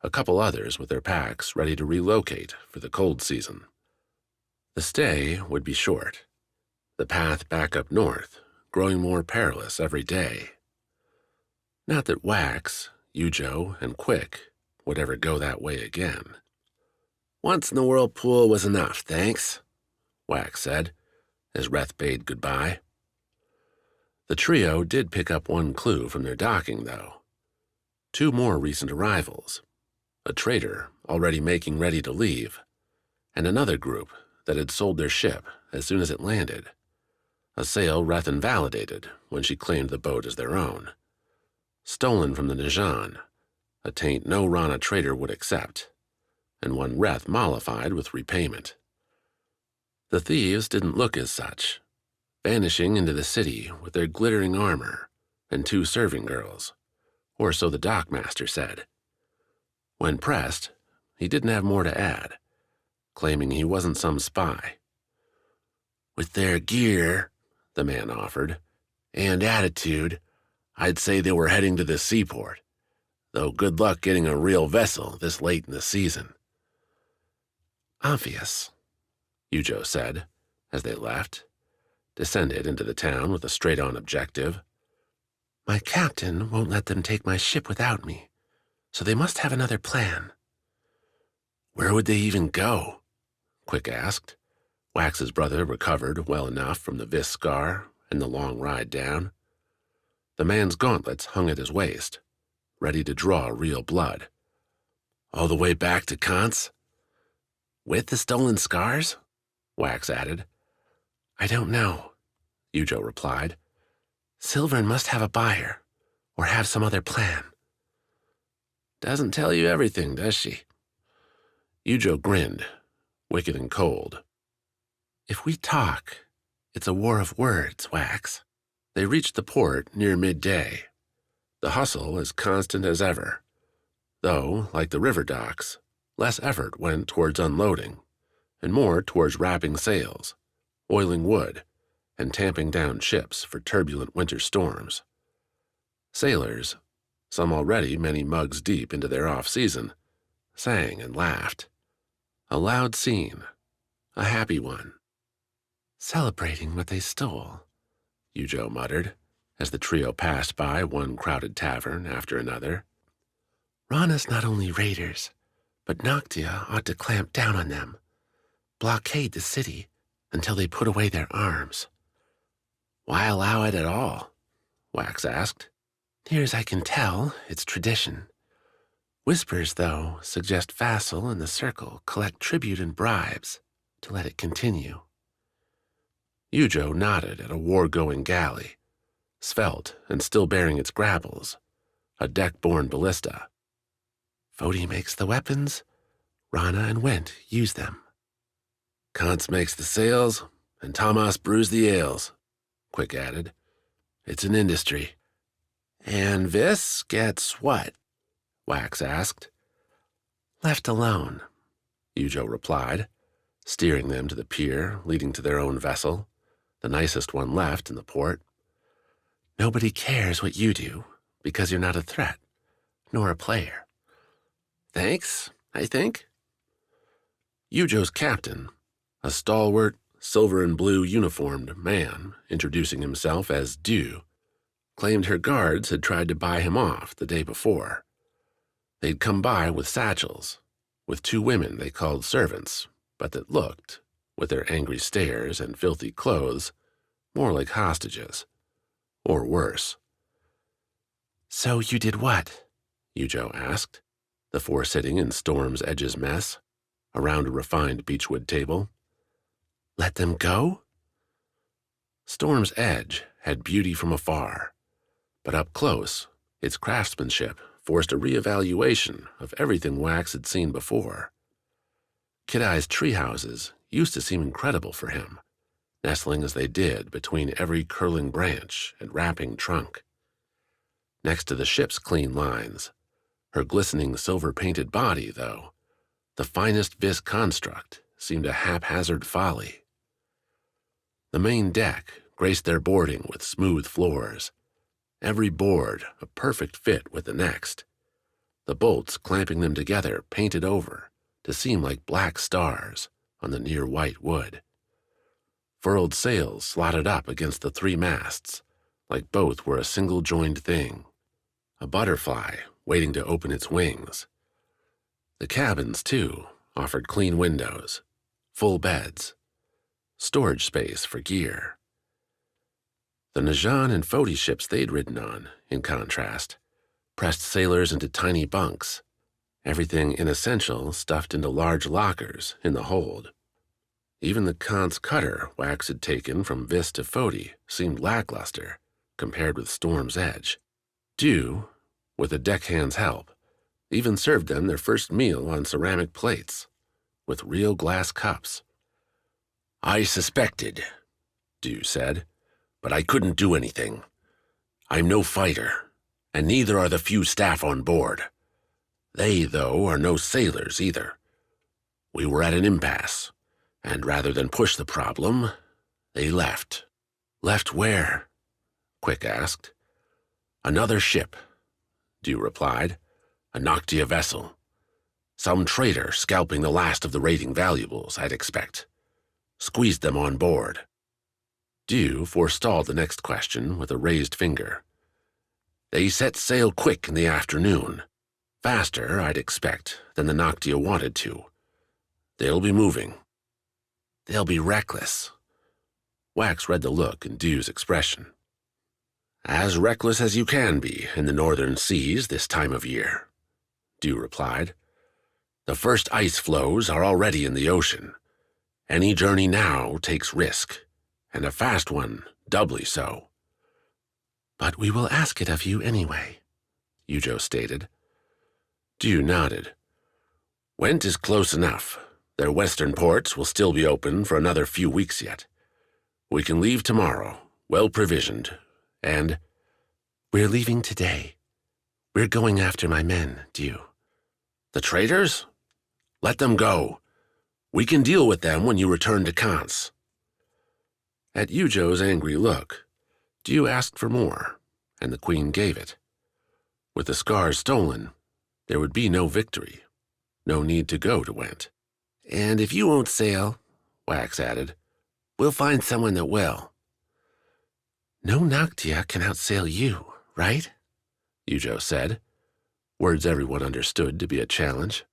S1: a couple others with their packs ready to relocate for the cold season. The stay would be short, the path back up north growing more perilous every day. Not that Wax, Yujo, and Quick would ever go that way again.
S3: "Once in the Whirlpool was enough, thanks,"
S1: Wax said, as Reth bade goodbye. The trio did pick up one clue from their docking, though. 2 more recent arrivals, a trader already making ready to leave, and another group that had sold their ship as soon as it landed, a sale Reth invalidated when she claimed the boat as their own. Stolen from the Najan, a taint no Rana trader would accept, and one Reth mollified with repayment. The thieves didn't look as such, vanishing into the city with their glittering armor and 2 serving girls, or so the dockmaster said. When pressed, he didn't have more to add, claiming he wasn't some spy.
S3: "With their gear," the man offered, "and attitude, I'd say they were heading to the seaport, though good luck getting a real vessel this late in the season."
S1: "Obvious," Yujo said, as they left, descended into the town with a straight-on objective.
S3: "My captain won't let them take my ship without me, so they must have another plan."
S1: "Where would they even go?" Quick asked. Wax's brother recovered well enough from the Vis Skar and the long ride down. The man's gauntlets hung at his waist, ready to draw real blood.
S3: "All the way back to Kant's?" With the stolen scars? Wax added. I don't know, Yujo replied. Sylvan must have a buyer, or have some other plan. Doesn't tell you everything, does she? Yujo grinned, wicked and cold. If we talk, it's a war of words, Wax. They reached the port near midday. The hustle as constant as ever, though, like the river docks, less effort went towards unloading, and more towards wrapping sails, oiling wood, and tamping down ships for turbulent winter storms. Sailors, some already many mugs deep into their off-season, sang and laughed. A loud scene, a happy one. Celebrating what they stole, Yujo muttered, as the trio passed by one crowded tavern after another. Rana's not only raiders, but Noctia ought to clamp down on them, blockade the city until they put away their arms. Why allow it at all? Wax asked. Near as I can tell, it's tradition. Whispers, though, suggest Vassal and the Circle collect tribute and bribes to let it continue. Yujo nodded at a war-going galley, svelte and still bearing its grapples, a deck-borne ballista. Foti makes the weapons, Rana and Went use them. Kantz makes the sails, and Tamas brews the ales, Quick added. It's an industry. And Vis gets what? Wax asked. Left alone, Yujo replied, steering them to the pier leading to their own vessel, the nicest one left in the port. Nobody cares what you do, because you're not a threat, nor a player. Thanks, I think. Yujo's captain, a stalwart, silver and blue uniformed man, introducing himself as Dew, claimed her guards had tried to buy him off the day before. They'd come by with satchels, with two women they called servants, but that looked, with their angry stares and filthy clothes, more like hostages, or worse. So you did what? Yujo asked, the four sitting in Storm's Edge's mess, around a refined beechwood table. Let them go? Storm's Edge had beauty from afar, but up close, its craftsmanship forced a reevaluation of everything Wax had seen before. Kid-Eye's tree houses used to seem incredible for him, nestling as they did between every curling branch and wrapping trunk. Next to the ship's clean lines, her glistening silver-painted body, though, the finest Vis construct seemed a haphazard folly. The main deck graced their boarding with smooth floors, every board a perfect fit with the next, the bolts clamping them together painted over to seem like black stars on the near-white wood. Furled sails slotted up against the three masts, like both were a single-joined thing, a butterfly waiting to open its wings. The cabins, too, offered clean windows, full beds, storage space for gear. The Najan and Foti ships they'd ridden on, in contrast, pressed sailors into tiny bunks, everything inessential stuffed into large lockers in the hold. Even the Kant's cutter Wax had taken from Vis to Foti seemed lackluster compared with Storm's Edge. Dew, with a deckhand's help, even served them their first meal on ceramic plates, with real glass cups. I suspected, Dew said, but I couldn't do anything. I'm no fighter, and neither are the few staff on board. They, though, are no sailors either. We were at an impasse, and rather than push the problem, they left. Left where? Quick asked. Another ship, Dew replied. A Noctia vessel. Some traitor scalping the last of the raiding valuables, I'd expect. Squeezed them on board. Dew forestalled the next question with a raised finger. They set sail quick in the afternoon. Faster, I'd expect, than the Noctia wanted to. They'll be moving. They'll be reckless. Wax read the look in Dew's expression. As reckless as you can be in the northern seas this time of year, Dew replied.
S1: The first ice floes are already in the ocean. Any journey now takes risk, and a fast one doubly so.
S3: But we will ask it of you anyway, Yujo stated.
S1: Dew nodded. Went is close enough. Their western ports will still be open for another few weeks yet. We can leave tomorrow, well provisioned, and...
S3: We're leaving today. We're going after my men, Dew.
S1: The traitors? Let them go. We can deal with them when you return to Kans. At Yujo's angry look, Dew asked for more, and the queen gave it. With the Skars stolen, there would be no victory. No need to go to Went.
S3: And if you won't sail, Wax added, we'll find someone that will. No Noctia can outsail you, right?
S1: Yujo said, words everyone understood to be a challenge.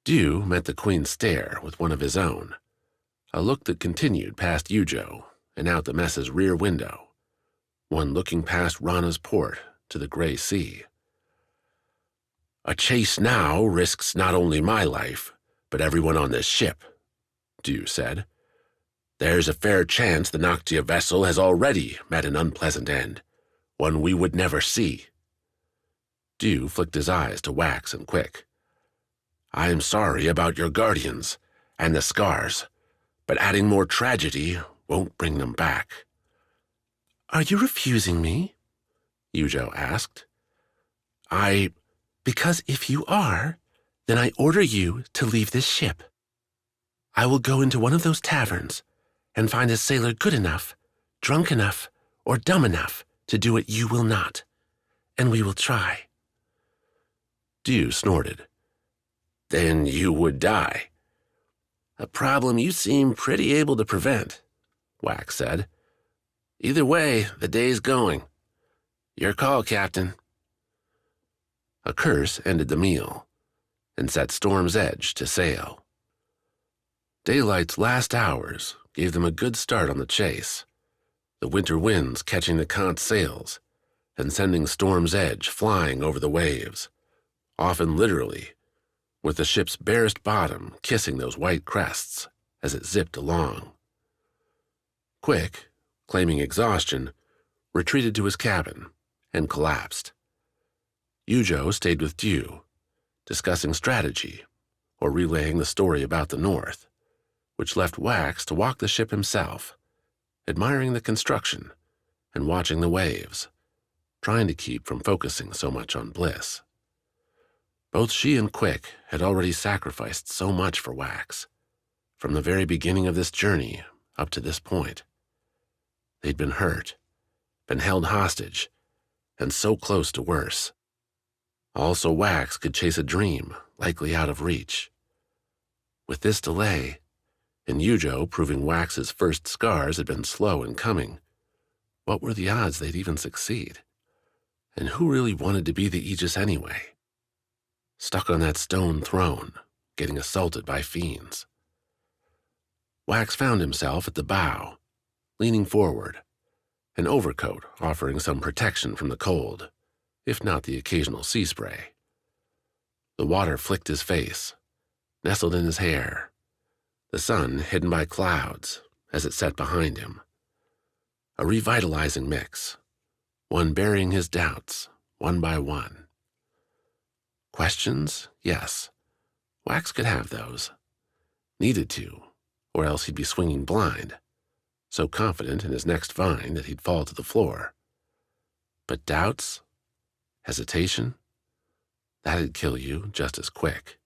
S1: Dew met the queen's stare with one of his own, a look that continued past Yujo and out the mess's rear window, one looking past Rana's port to the gray sea. A chase now risks not only my life, but everyone on this ship, Dew said. There's a fair chance the Noctia vessel has already met an unpleasant end, one we would never see. Dew flicked his eyes to Wax and Quick. I am sorry about your guardians and the Skars, but adding more tragedy won't bring them back.
S3: Are you refusing me? Yujo asked. Because if you are, then I order you to leave this ship. I will go into one of those taverns and find a sailor good enough, drunk enough, or dumb enough to do what you will not, and we will try.
S1: Dew snorted. Then you would die.
S3: A problem you seem pretty able to prevent, Wax said. Either way, the day's going. Your call, Captain.
S1: A curse ended the meal and set Storm's Edge to sail. Daylight's last hours gave them a good start on the chase, the winter winds catching the Kant sails and sending Storm's Edge flying over the waves, often literally, with the ship's barest bottom kissing those white crests as it zipped along. Quick, claiming exhaustion, retreated to his cabin and collapsed. Yujo stayed with Dew, discussing strategy or relaying the story about the North, which left Wax to walk the ship himself, admiring the construction and watching the waves, trying to keep from focusing so much on Bliss. Both she and Quick had already sacrificed so much for Wax, from the very beginning of this journey up to this point. They'd been hurt, been held hostage, and so close to worse. Also, Wax could chase a dream likely out of reach. With this delay, and Yujo proving Wax's first scars had been slow in coming, what were the odds they'd even succeed? And who really wanted to be the Aegis anyway? Stuck on that stone throne, getting assaulted by fiends. Wax found himself at the bow, leaning forward, an overcoat offering some protection from the cold, if not the occasional sea spray. The water flicked his face, nestled in his hair, the sun hidden by clouds as it set behind him. A revitalizing mix, one burying his doubts, one by one. Questions? Yes. Wax could have those. Needed to, or else he'd be swinging blind, so confident in his next vine that he'd fall to the floor. But doubts? Hesitation? That'd kill you just as quick.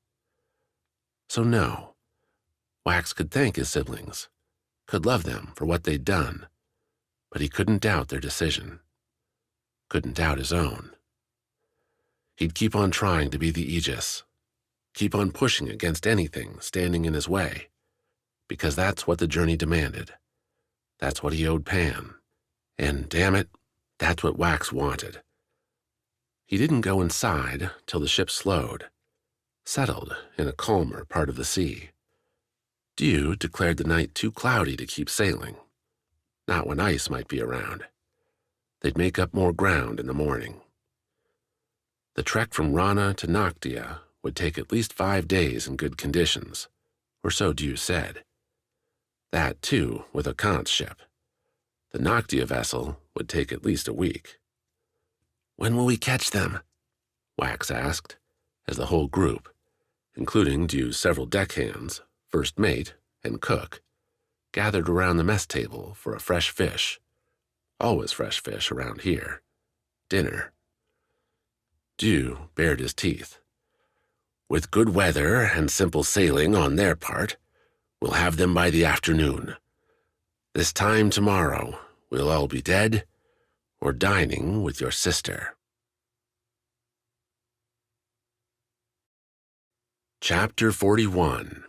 S1: So no, Wax could thank his siblings, could love them for what they'd done, but he couldn't doubt their decision. Couldn't doubt his own. He'd keep on trying to be the Aegis, keep on pushing against anything standing in his way, because that's what the journey demanded. That's what he owed Pan. And damn it, that's what Wax wanted. He didn't go inside till the ship slowed, settled in a calmer part of the sea. Dew declared the night too cloudy to keep sailing, not when ice might be around. They'd make up more ground in the morning. The trek from Rana to Noctia would take at least 5 days in good conditions, or so Dew said. That, too, with a Kant's ship. The Noctia vessel would take at least a week.
S3: When will we catch them?
S1: Wax asked, as the whole group, including Dew's several deckhands, first mate, and cook, gathered around the mess table for a fresh fish. Always fresh fish around here. Dinner. Dew bared his teeth. With good weather and simple sailing on their part, we'll have them by the afternoon. This time tomorrow, we'll all be dead or dining with your sister. Chapter 41.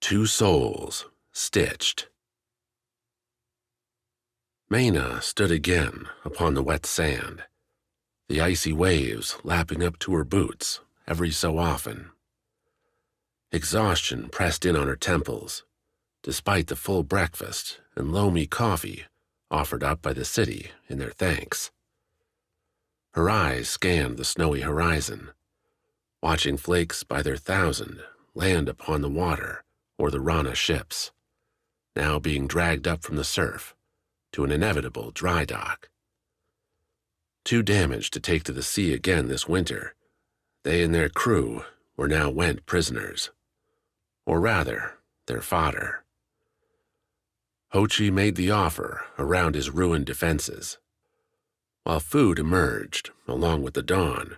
S1: 2 Souls Stitched. Maena stood again upon the wet sand, the icy waves lapping up to her boots every so often. Exhaustion pressed in on her temples, despite the full breakfast and loamy coffee offered up by the city in their thanks. Her eyes scanned the snowy horizon, watching flakes by their thousand land upon the water or the Rana ships, now being dragged up from the surf to an inevitable dry dock. Too damaged to take to the sea again this winter, they and their crew were now went prisoners, or rather, their fodder. Hochi made the offer around his ruined defenses. While food emerged along with the dawn,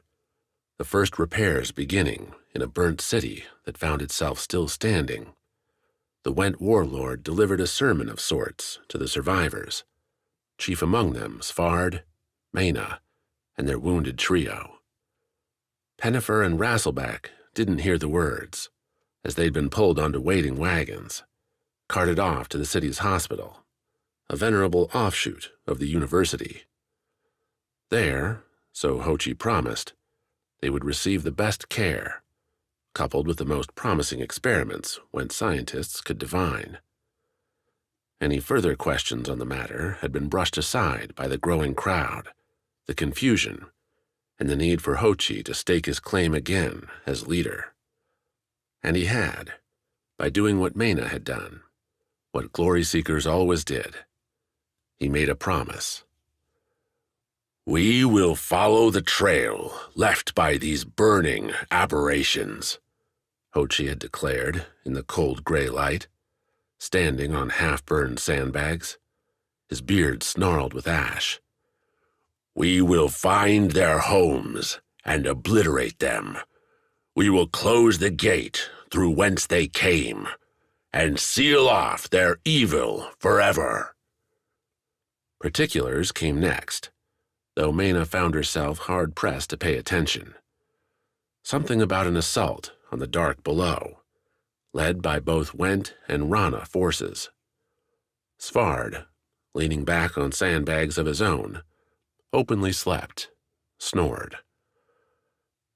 S1: the first repairs beginning in a burnt city that found itself still standing, the went warlord delivered a sermon of sorts to the survivors, chief among them Svarde, Maena, and their wounded trio. Pennifer and Rasselback didn't hear the words, as they'd been pulled onto waiting wagons, carted off to the city's hospital, a venerable offshoot of the university. There, so Hochi promised, they would receive the best care, coupled with the most promising experiments whence scientists could divine. Any further questions on the matter had been brushed aside by the growing crowd, the confusion, and the need for Hochi to stake his claim again as leader. And he had, by doing what Maena had done, what glory-seekers always did. He made a promise.
S2: We will follow the trail left by these burning aberrations,
S1: Hochi had declared in the cold gray light, standing on half-burned sandbags, his beard snarled with ash.
S2: We will find their homes and obliterate them. We will close the gate through whence they came and seal off their evil forever.
S1: Particulars came next, though Maena found herself hard-pressed to pay attention. Something about an assault on the dark below, led by both Went and Rana forces. Svarde, leaning back on sandbags of his own, openly slept, snored.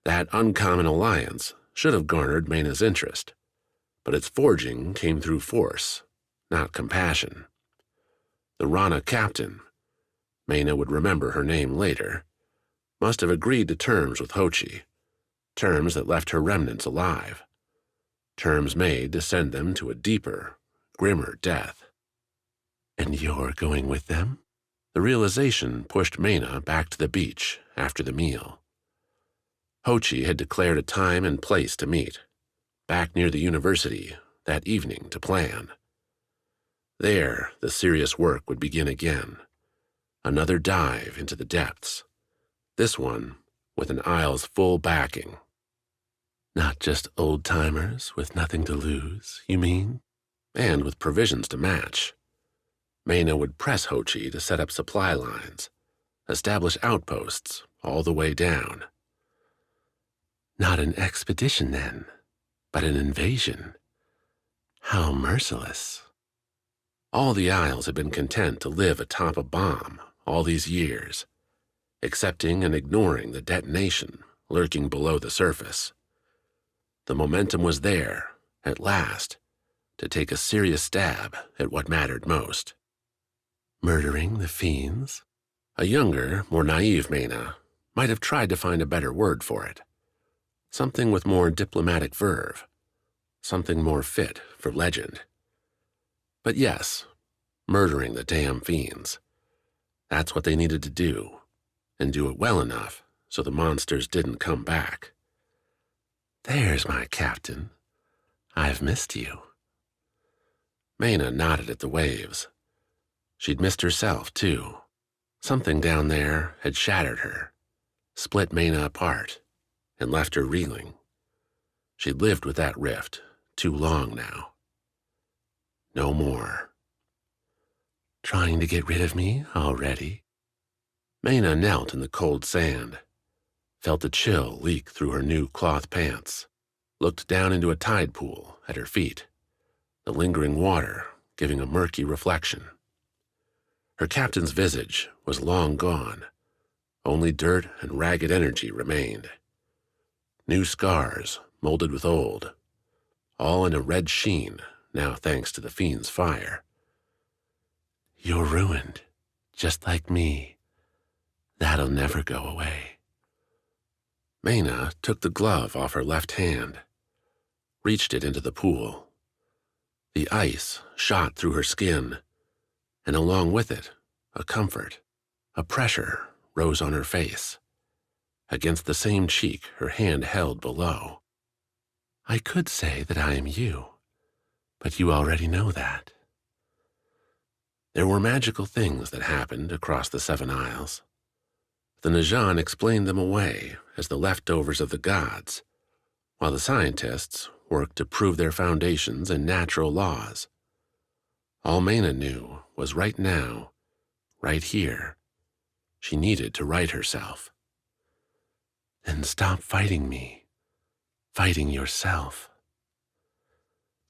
S1: That uncommon alliance should have garnered Maena's interest, but its forging came through force, not compassion. The Rana captain, Maena would remember her name later, must have agreed to terms with Hochi, terms that left her remnants alive, terms made to send them to a deeper, grimmer death. And you're going with them? The realization pushed Maena back to the beach after the meal. Hochi had declared a time and place to meet, back near the university that evening to plan. There, the serious work would begin again. Another dive into the depths, this one with an Isle's full backing. Not just old-timers with nothing to lose, you mean? And with provisions to match. Maena would press Hochi to set up supply lines, establish outposts all the way down. Not an expedition, then, but an invasion. How merciless. All the Isles had been content to live atop a bomb all these years, accepting and ignoring the detonation lurking below the surface. The momentum was there, at last, to take a serious stab at what mattered most. Murdering the Fiends? A younger, more naive Maena might have tried to find a better word for it. Something with more diplomatic verve. Something more fit for legend. But yes, murdering the damn fiends. That's what they needed to do, and do it well enough so the monsters didn't come back. There's my captain. I've missed you. Maena nodded at the waves. She'd missed herself, too. Something down there had shattered her, split Maena apart, and left her reeling. She'd lived with that rift too long now. No more. Trying to get rid of me already? Maena knelt in the cold sand, felt the chill leak through her new cloth pants, looked down into a tide pool at her feet, the lingering water giving a murky reflection. Her captain's visage was long gone. Only dirt and ragged energy remained. New scars molded with old, all in a red sheen now thanks to the fiend's fire. You're ruined, just like me. That'll never go away. Maena took the glove off her left hand, reached it into the pool. The ice shot through her skin, and along with it, a comfort, a pressure rose on her face, against the same cheek her hand held below. I could say that I am you, but you already know that. There were magical things that happened across the 7 Isles. The Najan explained them away as the leftovers of the gods, while the scientists worked to prove their foundations in natural laws. All Maena knew was right now, right here, she needed to right herself. Then stop fighting me, fighting yourself.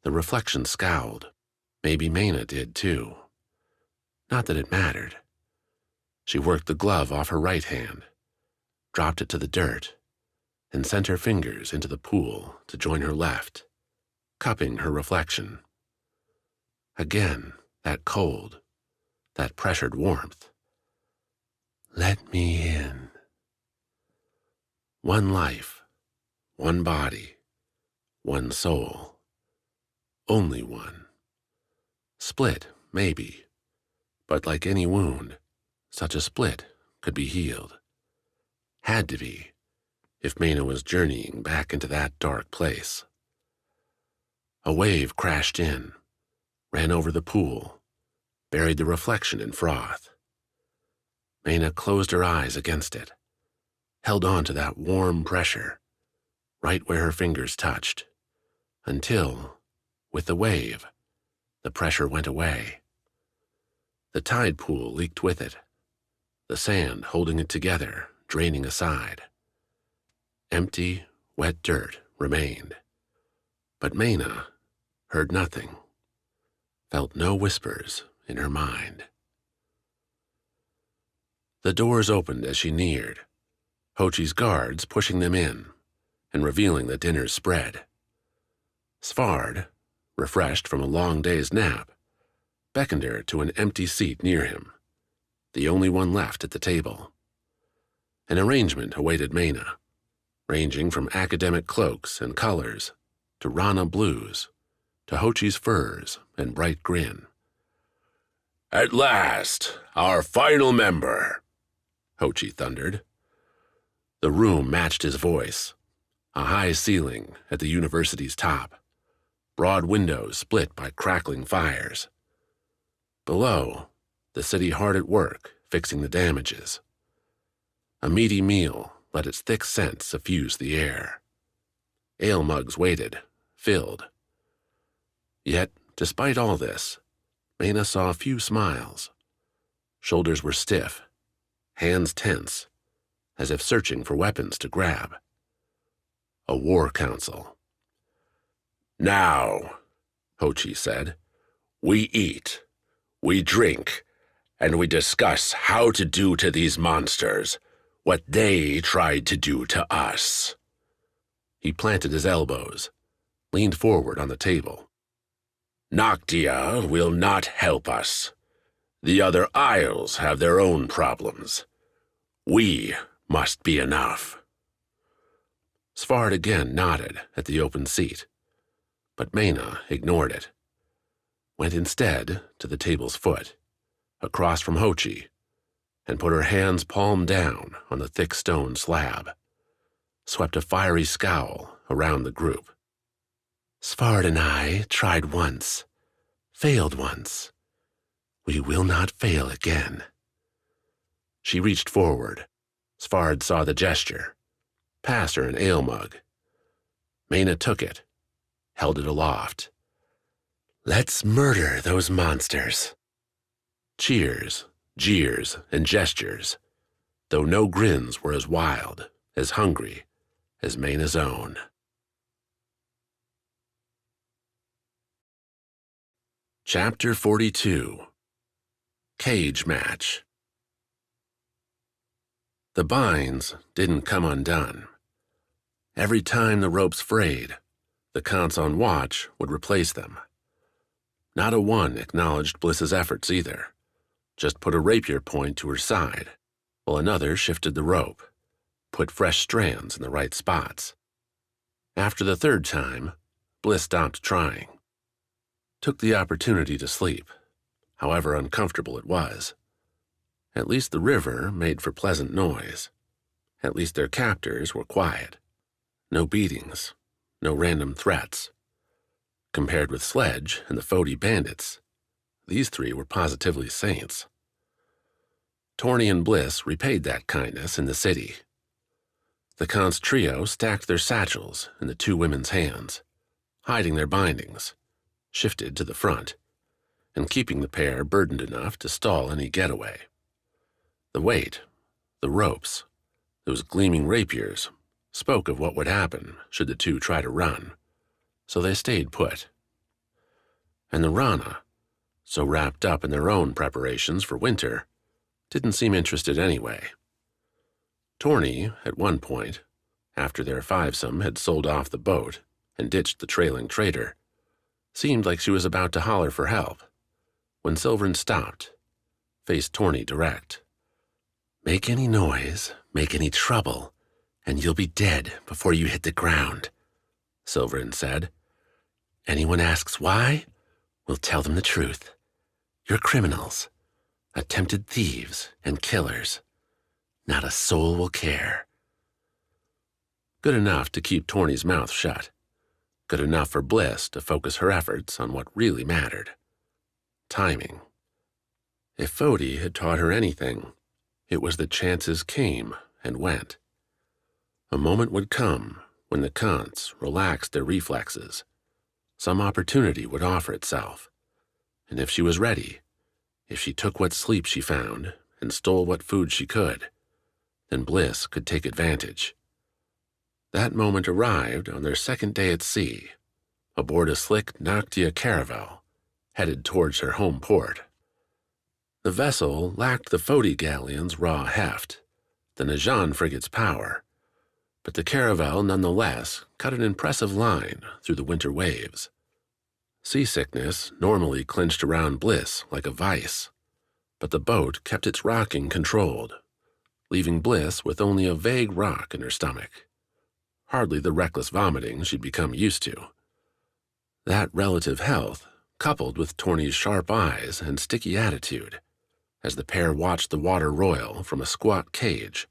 S1: The reflection scowled. Maybe Maena did too. Not that it mattered. She worked the glove off her right hand, dropped it to the dirt, and sent her fingers into the pool to join her left, cupping her reflection. Again, that cold, that pressured warmth. Let me in. One life, one body, one soul. Only one. Split, maybe, but like any wound, such a split could be healed. Had to be, if Maena was journeying back into that dark place. A wave crashed in, ran over the pool, buried the reflection in froth. Maena closed her eyes against it, held on to that warm pressure, right where her fingers touched, until, with the wave, the pressure went away. The tide pool leaked with it, the sand holding it together, draining aside. Empty, wet dirt remained, but Maena heard nothing, felt no whispers in her mind. The doors opened as she neared, Hochi's guards pushing them in and revealing the dinner's spread. Svarde, refreshed from a long day's nap, beckoned her to an empty seat near him, the only one left at the table. An arrangement awaited Maena, ranging from academic cloaks and colors to Rana blues to Hochi's furs and bright grin.
S2: At last, our final member, Hochi thundered.
S1: The room matched his voice, a high ceiling at the university's top, broad windows split by crackling fires. Below, the city hard at work fixing the damages. A meaty meal let its thick scent suffuse the air. Ale mugs waited, filled. Yet, despite all this, Maena saw a few smiles. Shoulders were stiff, hands tense, as if searching for weapons to grab. A war council.
S2: Now, Hochi said, we eat, we drink, and we discuss how to do to these monsters what they tried to do to us.
S1: He planted his elbows, leaned forward on the table.
S2: Noctia will not help us. The other isles have their own problems. We must be enough.
S1: Svarde again nodded at the open seat, but Maena ignored it. Went instead to the table's foot, across from Hochi, and put her hands palm down on the thick stone slab, swept a fiery scowl around the group. Svarde and I tried once, failed once. We will not fail again. She reached forward. Svarde saw the gesture, passed her an ale mug. Maena took it, held it aloft. Let's murder those monsters. Cheers, jeers, and gestures, though no grins were as wild, as hungry, as Maena's own. Chapter 42. Cage Match. The binds didn't come undone. Every time the ropes frayed, the Khans on watch would replace them. Not a one acknowledged Bliss's efforts either, just put a rapier point to her side, while another shifted the rope, put fresh strands in the right spots. After the third time, Bliss stopped trying. Took the opportunity to sleep, however uncomfortable it was. At least the river made for pleasant noise. At least their captors were quiet. No beatings, no random threats. Compared with Sledge and the Foti bandits, these three were positively saints. Torny and Bliss repaid that kindness in the city. The Khans trio stacked their satchels in the two women's hands, hiding their bindings, shifted to the front, and keeping the pair burdened enough to stall any getaway. The weight, the ropes, those gleaming rapiers spoke of what would happen should the two try to run, so they stayed put. And the Rana, so wrapped up in their own preparations for winter, didn't seem interested anyway. Torny, at one point, after their fivesome had sold off the boat and ditched the trailing traitor, seemed like she was about to holler for help, when Silvern stopped, faced Torny direct. Make any noise, make any trouble, and you'll be dead before you hit the ground, Silvern said. Anyone asks why, we'll tell them the truth. You're criminals, attempted thieves and killers. Not a soul will care. Good enough to keep Torny's mouth shut. Good enough for Bliss to focus her efforts on what really mattered. Timing. If Foti had taught her anything, it was that chances came and went. A moment would come when the Khans relaxed their reflexes. Some opportunity would offer itself. And if she was ready, if she took what sleep she found and stole what food she could, then Bliss could take advantage. That moment arrived on their second day at sea, aboard a slick Noctia caravel, headed towards her home port. The vessel lacked the Foti galleon's raw heft, the Najan frigate's power, but the caravel nonetheless cut an impressive line through the winter waves. Seasickness normally clinched around Bliss like a vice, but the boat kept its rocking controlled, leaving Bliss with only a vague rock in her stomach. Hardly the reckless vomiting she'd become used to. That relative health, coupled with Torny's sharp eyes and sticky attitude, as the pair watched the water roil from a squat cage,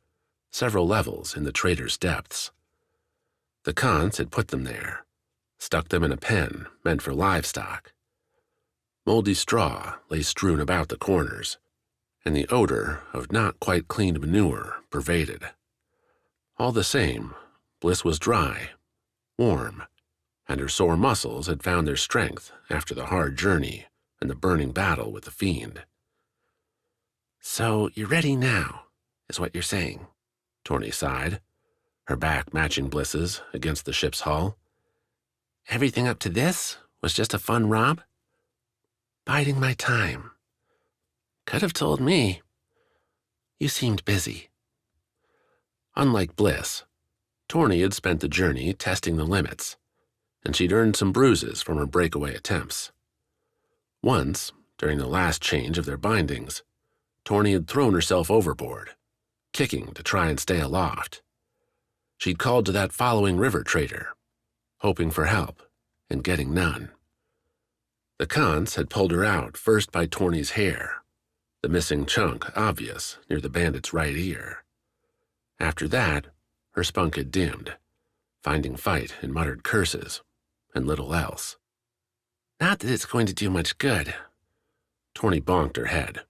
S1: several levels in the Traitor's depths. The Khans had put them there, stuck them in a pen meant for livestock. Moldy straw lay strewn about the corners, and the odor of not quite cleaned manure pervaded. All the same, Bliss was dry, warm, and her sore muscles had found their strength after the hard journey and the burning battle with the Fiend. So you're ready now, is what you're saying, Torny sighed, her back matching Bliss's against the ship's hull. Everything up to this was just a fun romp? Biding my time. Could have told me. You seemed busy. Unlike Bliss, Torny had spent the journey testing the limits, and she'd earned some bruises from her breakaway attempts. Once, during the last change of their bindings, Torny had thrown herself overboard, kicking to try and stay aloft. She'd called to that following river trader, hoping for help and getting none. The Khans had pulled her out first by Torny's hair, the missing chunk obvious near the bandit's right ear. After that, her spunk had dimmed, finding fight in muttered curses and little else. Not that it's going to do much good. Torny bonked her head,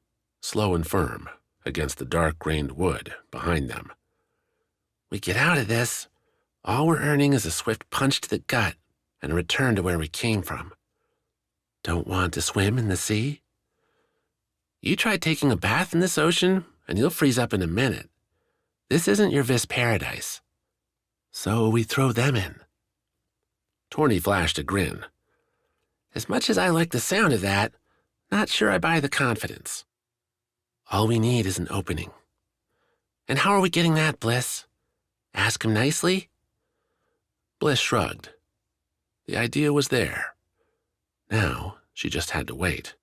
S1: slow and firm, against the dark-grained wood behind them. We get out of this, all we're earning is a swift punch to the gut and a return to where we came from. Don't want to swim in the sea? You try taking a bath in this ocean, and you'll freeze up in a minute. This isn't your Vis paradise. So we throw them in. Torny flashed a grin. As much as I like the sound of that, not sure I buy the confidence. All we need is an opening. And how are we getting that, Bliss? Ask him nicely? Bliss shrugged. The idea was there. Now she just had to wait.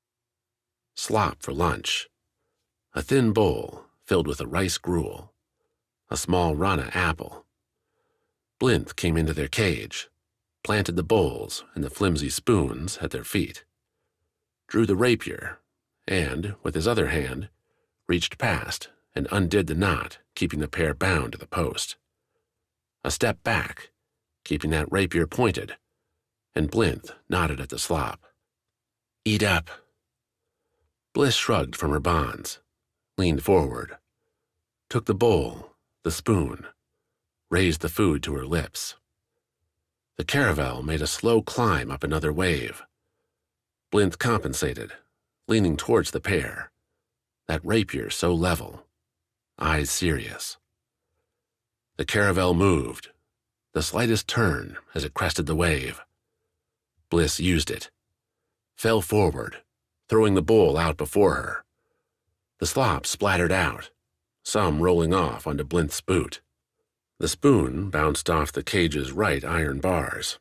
S1: Slop for lunch. A thin bowl filled with a rice gruel. A small Rana apple. Blinth came into their cage, planted the bowls and the flimsy spoons at their feet, drew the rapier, and, with his other hand, reached past and undid the knot, keeping the pair bound to the post. A step back, keeping that rapier pointed, and Blinth nodded at the slop. Eat up. Bliss shrugged from her bonds, leaned forward, took the bowl, the spoon, raised the food to her lips. The caravel made a slow climb up another wave. Blinth compensated, leaning towards the pair, that rapier so level, eyes serious. The caravel moved, the slightest turn as it crested the wave. Bliss used it, fell forward, throwing the bowl out before her. The slop splattered out, some rolling off onto Blinth's boot. The spoon bounced off the cage's right iron bars.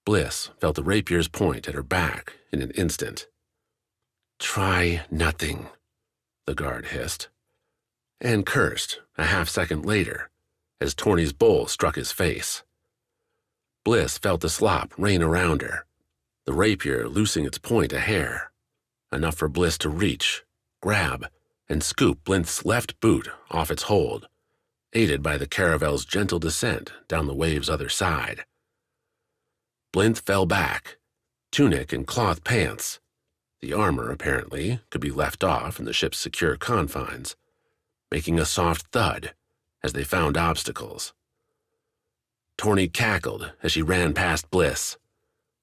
S1: Bliss felt the rapier's point at her back in an instant. Try nothing, the guard hissed, and cursed a half-second later as Torny's bowl struck his face. Bliss felt the slop rain around her, the rapier loosing its point a hair, enough for Bliss to reach, grab, and scoop Blinth's left boot off its hold, aided by the caravel's gentle descent down the wave's other side. Blinth fell back, tunic and cloth pants. The armor, apparently, could be left off in the ship's secure confines, making a soft thud as they found obstacles. Torny cackled as she ran past Bliss,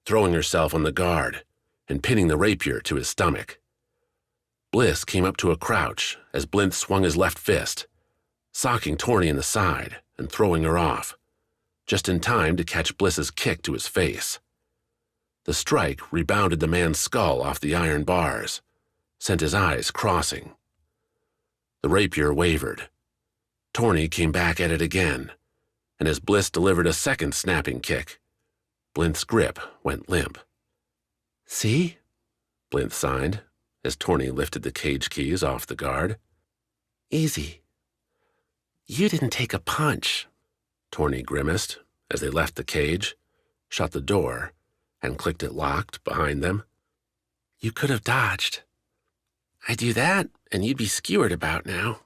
S1: throwing herself on the guard and pinning the rapier to his stomach. Bliss came up to a crouch as Blinth swung his left fist, socking Torny in the side and throwing her off, just in time to catch Bliss's kick to his face. The strike rebounded the man's skull off the iron bars, sent his eyes crossing. The rapier wavered. Torny came back at it again, and as Bliss delivered a second snapping kick, Blinth's grip went limp. See? Blinth signed as Torny lifted the cage keys off the guard. Easy. You didn't take a punch, Torny grimaced as they left the cage, shut the door, and clicked it locked behind them. You could have dodged. I do that, and you'd be skewered about now.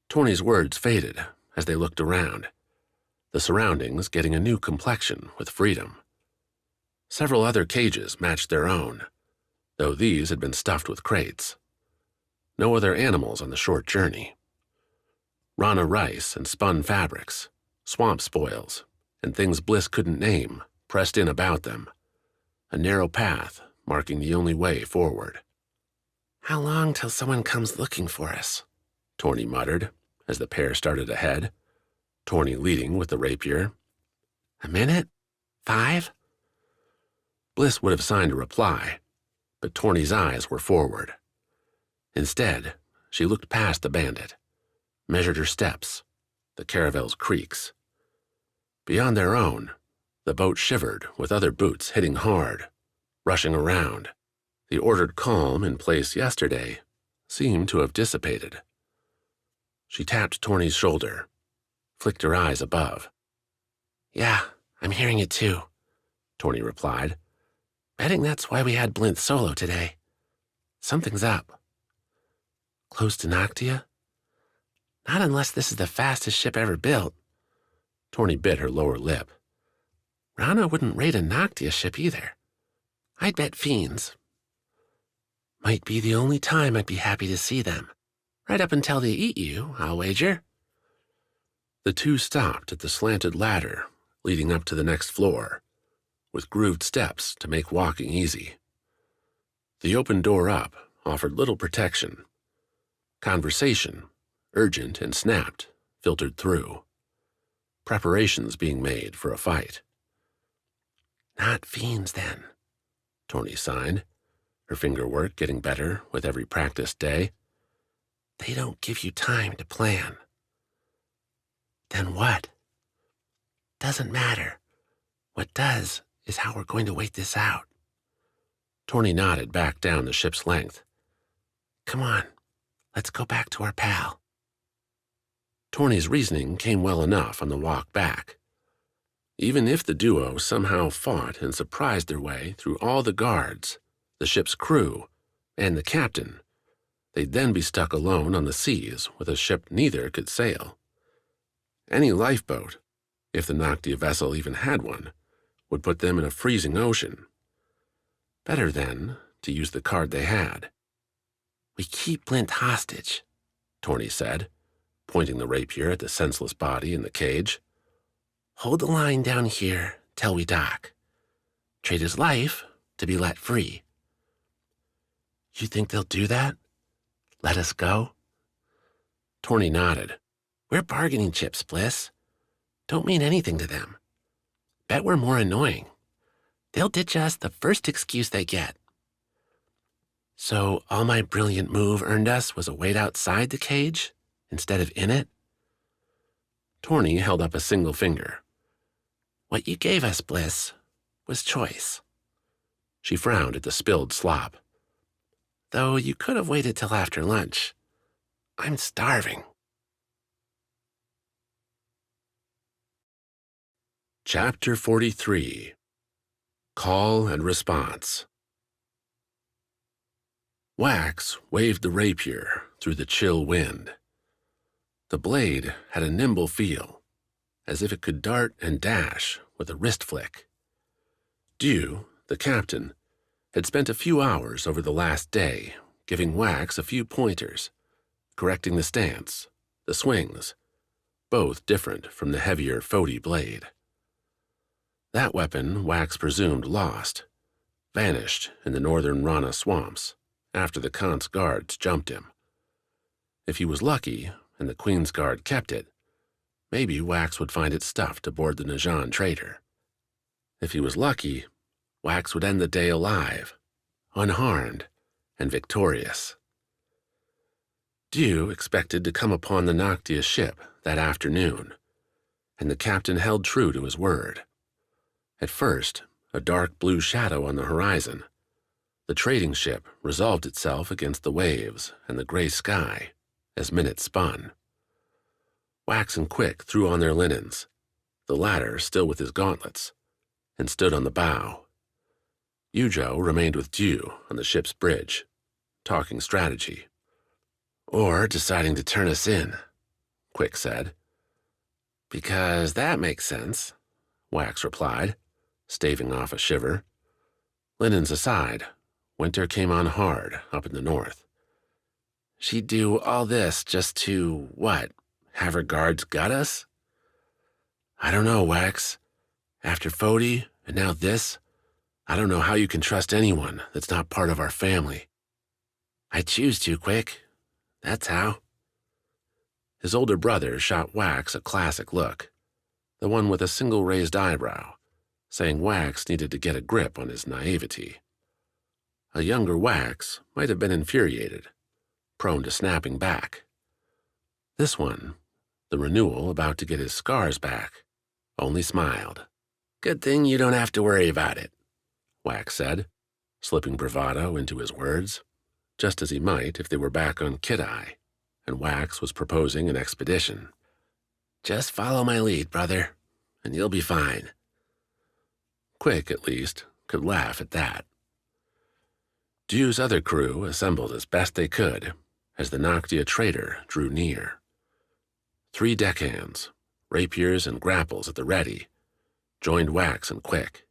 S1: Torny's words faded as they looked around, the surroundings getting a new complexion with freedom. Several other cages matched their own, though these had been stuffed with crates. No other animals on the short journey. Rana rice and spun fabrics, swamp spoils, and things Bliss couldn't name pressed in about them, a narrow path marking the only way forward. How long till someone comes looking for us? Torny muttered as the pair started ahead, Torny leading with the rapier. A minute? 5? Bliss would have signed a reply, but Torny's eyes were forward. Instead, she looked past the bandit, measured her steps, the caravel's creaks. Beyond their own, the boat shivered with other boots hitting hard, rushing around. The ordered calm in place yesterday seemed to have dissipated. She tapped Torny's shoulder,
S3: flicked her eyes above. Yeah, I'm hearing it too, Torny replied. Betting that's why we had Blinth solo today. Something's up. Close to Noctia? Not unless this is the fastest ship ever built. Torny bit her lower lip. Rana wouldn't raid a Noctia ship either. I'd bet Fiends. Might be the only time I'd be happy to see them. Right up until they eat you, I'll wager.
S1: The two stopped at the slanted ladder leading up to the next floor, with grooved steps to make walking easy. The open door up offered little protection. Conversation, urgent and snapped, filtered through. Preparations being made for a fight.
S3: Not Fiends, then,
S1: Torny sighed, her finger work getting better with every practiced day.
S3: They don't give you time to plan. Then what? Doesn't matter. What does is how we're going to wait this out.
S1: Torny nodded back down the ship's length.
S3: Come on, let's go back to our pal.
S1: Torny's reasoning came well enough on the walk back. Even if the duo somehow fought and surprised their way through all the guards, the ship's crew, and the captain, they'd then be stuck alone on the seas with a ship neither could sail. Any lifeboat, if the Noctia vessel even had one, would put them in a freezing ocean. Better, then, to use the card they had.
S3: We keep Blinth hostage,
S1: Torny said, pointing the rapier at the senseless body in the cage.
S3: Hold the line down here till we dock. Trade his life to be let free. You think they'll do that? Let us go?
S1: Torny nodded.
S3: We're bargaining chips, Bliss. Don't mean anything to them. Bet we're more annoying. They'll ditch us the first excuse they get. So all my brilliant move earned us was a wait outside the cage instead of in it?
S1: Torny held up a single finger.
S3: What you gave us, Bliss, was choice.
S1: She frowned at the spilled slop.
S3: Though you could have waited till after lunch. I'm starving.
S1: Chapter 43. Call and Response. Wax waved the rapier through the chill wind. The blade had a nimble feel, as if it could dart and dash with a wrist flick. Dew, the captain, had spent a few hours over the last day giving Wax a few pointers, correcting the stance, the swings, both different from the heavier Foti blade. That weapon Wax presumed lost, vanished in the northern Rana swamps after the Khan's guards jumped him. If he was lucky and the Queen's guard kept it, maybe Wax would find it stuffed aboard the Najan Traitor. If he was lucky, Wax would end the day alive, unharmed, and victorious. Dew expected to come upon the Noctia ship that afternoon, and the captain held true to his word. At first, a dark blue shadow on the horizon, the trading ship resolved itself against the waves and the gray sky as minutes spun. Wax and Quick threw on their linens, the latter still with his gauntlets, and stood on the bow. Yujo remained with Dew on the ship's bridge, talking strategy.
S3: Or deciding to turn us in,
S1: Quick said.
S3: Because that makes sense,
S1: Wax replied, staving off a shiver. Linens aside, winter came on hard up in the north.
S3: She'd do all this just to, what, have her guards gut us?
S1: I don't know, Wax. After Foti, and now this, I don't know how you can trust anyone that's not part of our family.
S3: I choose to, Quick. That's how.
S1: His older brother shot Wax a classic look, the one with a single raised eyebrow, saying Wax needed to get a grip on his naivety. A younger Wax might have been infuriated, prone to snapping back. This one, the Renewal about to get his scars back, only smiled.
S3: Good thing you don't have to worry about it,
S1: Wax said, slipping bravado into his words, just as he might if they were back on Kid-Eye, and Wax was proposing an expedition.
S3: Just follow my lead, brother, and you'll be fine.
S1: Quick, at least, could laugh at that. Dew's other crew assembled as best they could as the Noctia Traitor drew near. 3 deckhands, rapiers and grapples at the ready, joined Wax and Quick.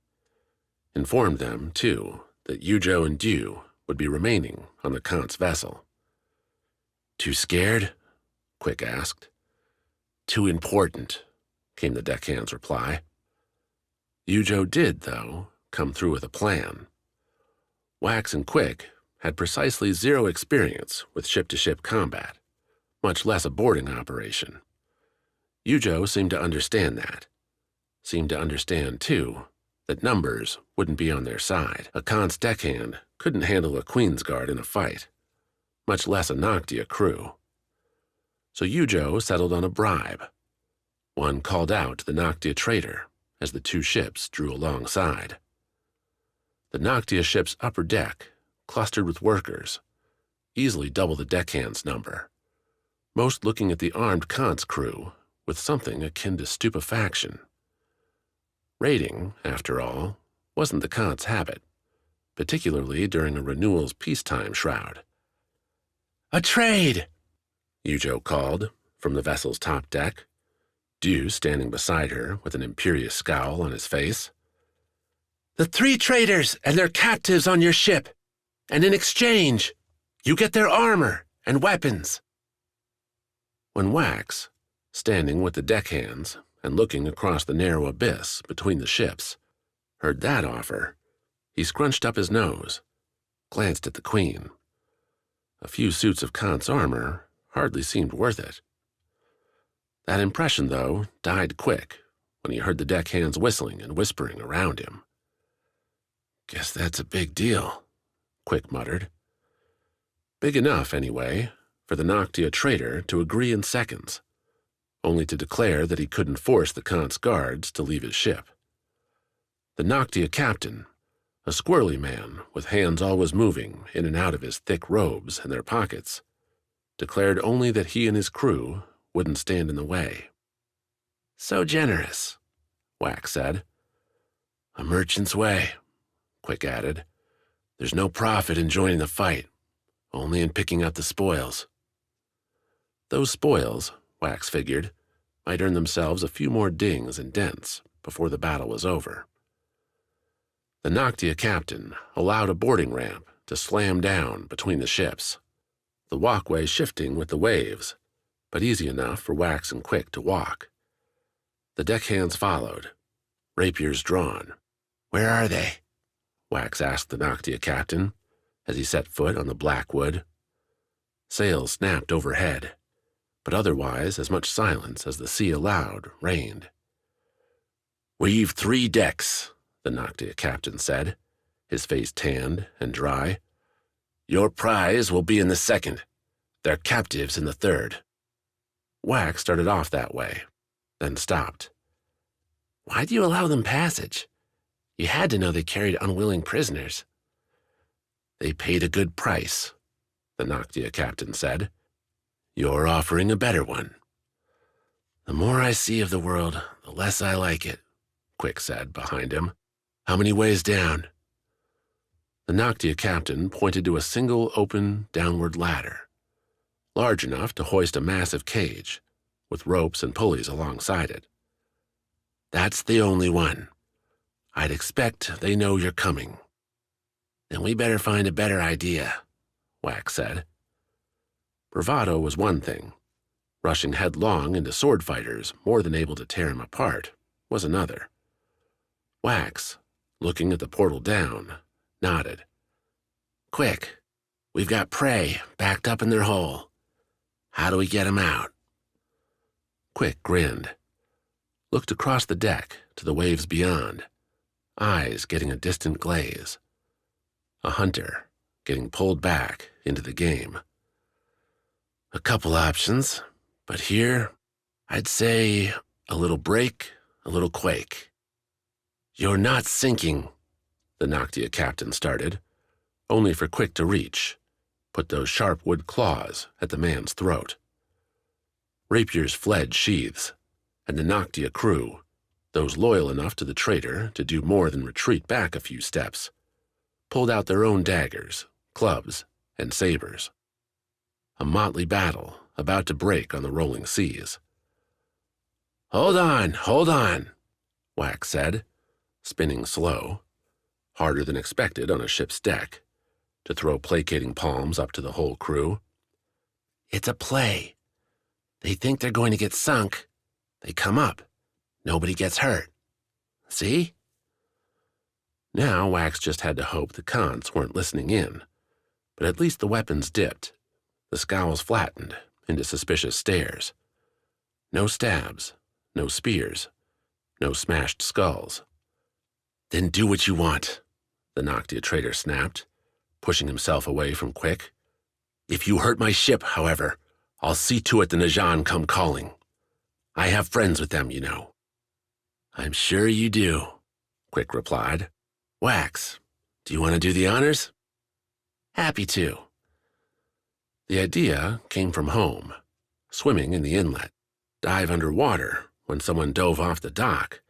S1: Informed them, too, that Yujo and Dew would be remaining on the Kant's vessel.
S3: Too scared?
S1: Quick asked.
S3: Too important,
S1: came the deckhand's reply. Yujo did, though, come through with a plan. Wax and Quick had precisely 0 experience with ship-to-ship combat, much less a boarding operation. Yujo seemed to understand that. Seemed to understand, too, that numbers wouldn't be on their side. A Kant's deckhand couldn't handle a Queensguard in a fight, much less a Noctia crew. So Yujo settled on a bribe. One called out to the Noctia Traitor as the 2 ships drew alongside. The Noctia ship's upper deck clustered with workers, easily double the deckhand's number, most looking at the armed Kant's crew with something akin to stupefaction. Raiding, after all, wasn't the Kant's habit, particularly during a Renewal's peacetime shroud.
S3: A trade!
S1: Yujo called from the vessel's top deck, Dew standing beside her with an imperious scowl on his face.
S3: The 3 traitors and their captives on your ship, and in exchange, you get their armor and weapons.
S1: When Wax, standing with the deckhands and looking across the narrow abyss between the ships, heard that offer, he scrunched up his nose, glanced at the Queen. A few suits of Kant's armor hardly seemed worth it. That impression, though, died quick when he heard the deckhands whistling and whispering around him.
S3: Guess that's a big deal,
S1: Quick muttered. Big enough, anyway, for the Noctia Traitor to agree in seconds, only to declare that he couldn't force the Kant's guards to leave his ship. The Noctia captain, a squirrely man with hands always moving in and out of his thick robes and their pockets, declared only that he and his crew wouldn't stand in the way.
S3: So generous,
S1: Wax said.
S3: A merchant's way,
S1: Quick added.
S3: There's no profit in joining the fight, only in picking up the spoils.
S1: Those spoils, Wax figured, might earn themselves a few more dings and dents before the battle was over. The Noctia captain allowed a boarding ramp to slam down between the ships, the walkway shifting with the waves, but easy enough for Wax and Quick to walk. The deckhands followed, rapiers drawn.
S3: Where are they?
S1: Wax asked the Noctia captain as he set foot on the black wood. Sails snapped overhead, but otherwise as much silence as the sea allowed reigned.
S3: We've 3 decks,
S1: the Noctia captain said, his face tanned and dry.
S3: Your prize will be in the 2nd, their captives in the 3rd.
S1: Wax started off that way, then stopped.
S3: Why do you allow them passage? You had to know they carried unwilling prisoners.
S1: They paid a good price, the Noctia captain said.
S3: You're offering a better one. The more I see of the world, the less I like it, Quick said behind him. How many ways down?
S1: The Noctia captain pointed to a single open downward ladder, large enough to hoist a massive cage, with ropes and pulleys alongside it.
S3: That's the only one. I'd expect they know you're coming. Then we better find a better idea,
S1: Wax said. Bravado was one thing. Rushing headlong into sword fighters more than able to tear him apart was another. Wax, looking at the portal down, nodded.
S3: Quick, we've got prey backed up in their hole. How do we get 'em out?
S1: Quick grinned, looked across the deck to the waves beyond, eyes getting a distant glaze. A hunter getting pulled back into the game.
S3: A couple options, but here, I'd say a little break, a little quake.
S1: You're not sinking, the Noctia captain started, only for Quick to reach, put those sharp wood claws at the man's throat. Rapiers fled sheaths, and the Noctia crew, those loyal enough to the traitor to do more than retreat back a few steps, pulled out their own daggers, clubs, and sabers. A motley battle about to break on the rolling seas. "Hold on," Wax said, spinning slow, harder than expected on a ship's deck, to throw placating palms up to the whole crew. "It's a play. They think they're going to get sunk. They come up. Nobody gets hurt. See?" Now Wax just had to hope the cons weren't listening in, but at least the weapons dipped, the scowls flattened into suspicious stares. No stabs, no spears, no smashed skulls. "Then do what you want," the Noctia traitor snapped, pushing himself away from Quick. "If you hurt my ship, however, I'll see to it the Najan come calling. I have friends with them, you know." "I'm sure you do," Quick replied. "Wax, do you want to do the honors?" "Happy to." The idea came from home, swimming in the inlet, dive underwater when someone dove off the dock,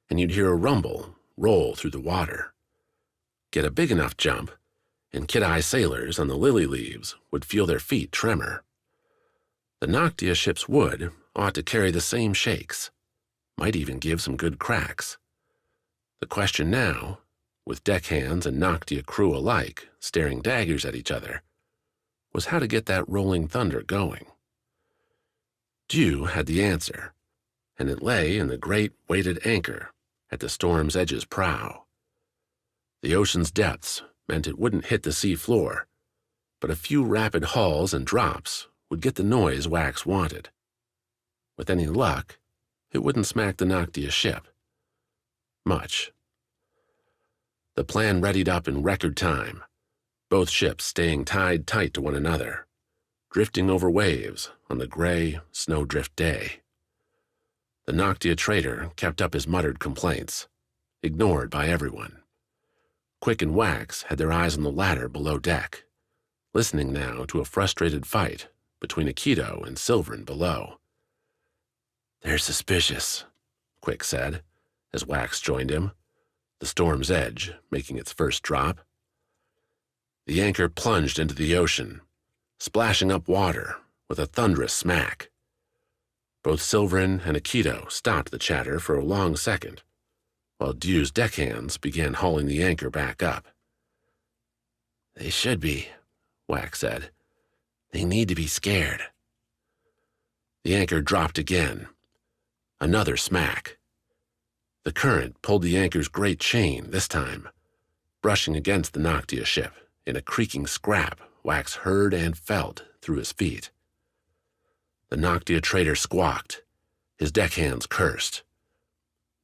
S1: and you'd hear a rumble roll through the water. Get a big enough jump, and kid-eye sailors on the lily leaves would feel their feet tremor. The Noctia ship's wood ought to carry the same shakes, might even give some good cracks. The question now, with deckhands and Noctia crew alike staring daggers at each other, was how to get that rolling thunder going. Dew had the answer, and it lay in the great weighted anchor at the storm's edge's prow. The ocean's depths meant it wouldn't hit the sea floor, but a few rapid hauls and drops would get the noise Wax wanted. With any luck, it wouldn't smack the Noctia ship. Much. The plan readied up in record time, both ships staying tied tight to one another, drifting over waves on the gray, snowdrift day. The Noctia traitor kept up his muttered complaints, ignored by everyone. Quick and Wax had their eyes on the ladder below deck, listening now to a frustrated fight between Akito and Silverin below. "They're suspicious," Quick said, as Wax joined him, the storm's edge making its first drop. The anchor plunged into the ocean, splashing up water with a thunderous smack. Both Silverin and Akito stopped the chatter for a long second, while Dew's deckhands began hauling the anchor back up. "They should be," Wax said. "They need to be scared." The anchor dropped again. Another smack. The current pulled the anchor's great chain this time, brushing against the Noctia ship in a creaking scrap Wax heard and felt through his feet. The Noctia traitor squawked. His deckhands cursed.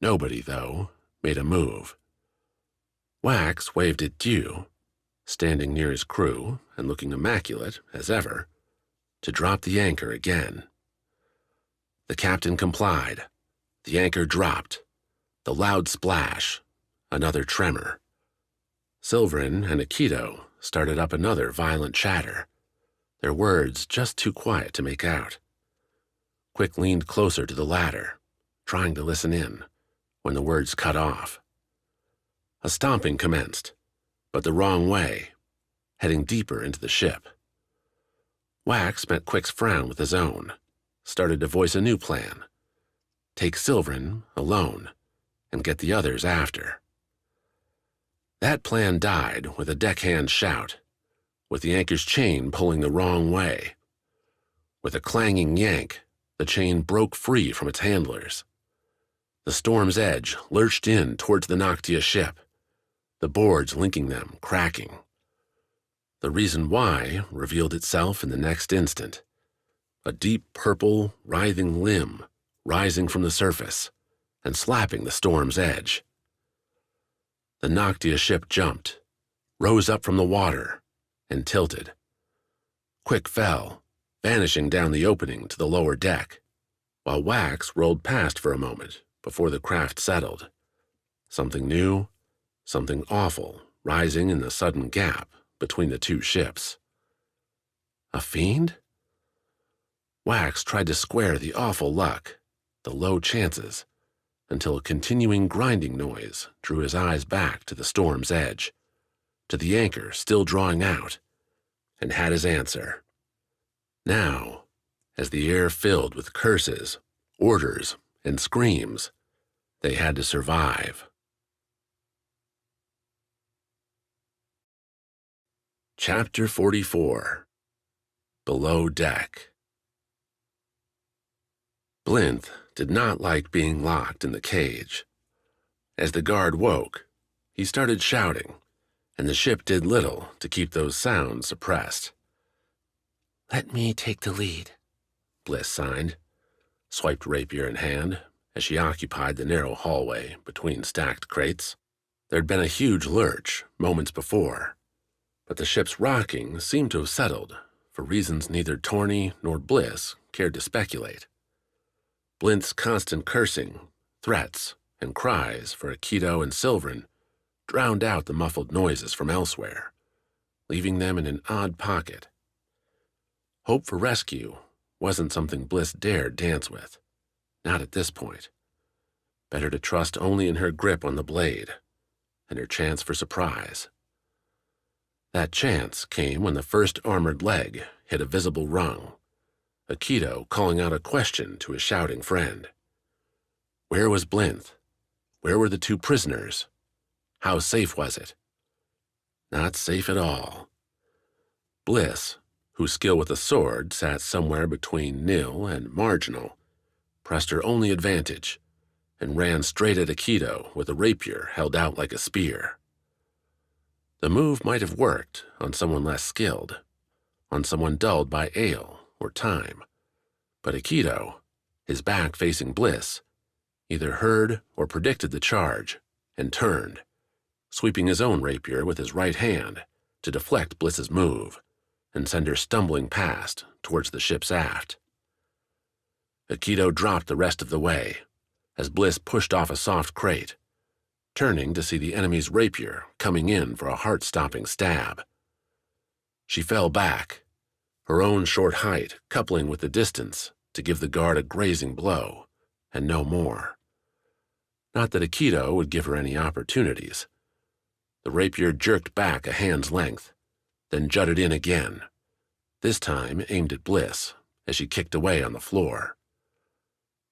S1: Nobody, though, made a move. Wax waved at Dew, standing near his crew and looking immaculate as ever, to drop the anchor again. The captain complied. The anchor dropped. The loud splash, another tremor. Silverin and Akito started up another violent chatter, their words just too quiet to make out. Quick leaned closer to the ladder, trying to listen in, when the words cut off. A stomping commenced, but the wrong way, heading deeper into the ship. Wax met Quick's frown with his own, started to voice a new plan. Take Silverin alone, and get the others after. That plan died with a deckhand shout, with the anchor's chain pulling the wrong way. With a clanging yank, the chain broke free from its handlers. The storm's edge lurched in towards the Noctia ship, the boards linking them cracking. The reason why revealed itself in the next instant. A deep purple, writhing limb rising from the surface and slapping the storm's edge. The Noctia ship jumped, rose up from the water, and tilted. Quick fell, vanishing down the opening to the lower deck, while Wax rolled past for a moment before the craft settled. Something new, something awful rising in the sudden gap between the two ships. A fiend? Wax tried to square the awful luck, the low chances, until a continuing grinding noise drew his eyes back to the storm's edge, to the anchor still drawing out, and had his answer. Now, as the air filled with curses, orders, and screams, they had to survive. Chapter 44. Below Deck. Blinth did not like being locked in the cage. As the guard woke, he started shouting, and the ship did little to keep those sounds suppressed.
S3: "Let me take the lead,"
S1: Bliss signed, swiped rapier in hand as she occupied the narrow hallway between stacked crates. There'd been a huge lurch moments before, but the ship's rocking seemed to have settled for reasons neither Torny nor Bliss cared to speculate. Blinth's constant cursing, threats, and cries for Aikido and Silverin drowned out the muffled noises from elsewhere, leaving them in an odd pocket. Hope for rescue wasn't something Bliss dared dance with, not at this point. Better to trust only in her grip on the blade and her chance for surprise. That chance came when the first armored leg hit a visible rung, Aikido calling out a question to his shouting friend. Where was Blinth? Where were the two prisoners? How safe was it? Not safe at all. Bliss, whose skill with the sword sat somewhere between nil and marginal, pressed her only advantage and ran straight at Aikido with a rapier held out like a spear. The move might have worked on someone less skilled, on someone dulled by ale or time, but Aikido, his back facing Bliss, either heard or predicted the charge and turned, sweeping his own rapier with his right hand to deflect Bliss's move and send her stumbling past towards the ship's aft. Aikido dropped the rest of the way as Bliss pushed off a soft crate, turning to see the enemy's rapier coming in for a heart-stopping stab. She fell back, her own short height coupling with the distance to give the guard a grazing blow, and no more. Not that Aikido would give her any opportunities. The rapier jerked back a hand's length, then jutted in again, this time aimed at Bliss as she kicked away on the floor.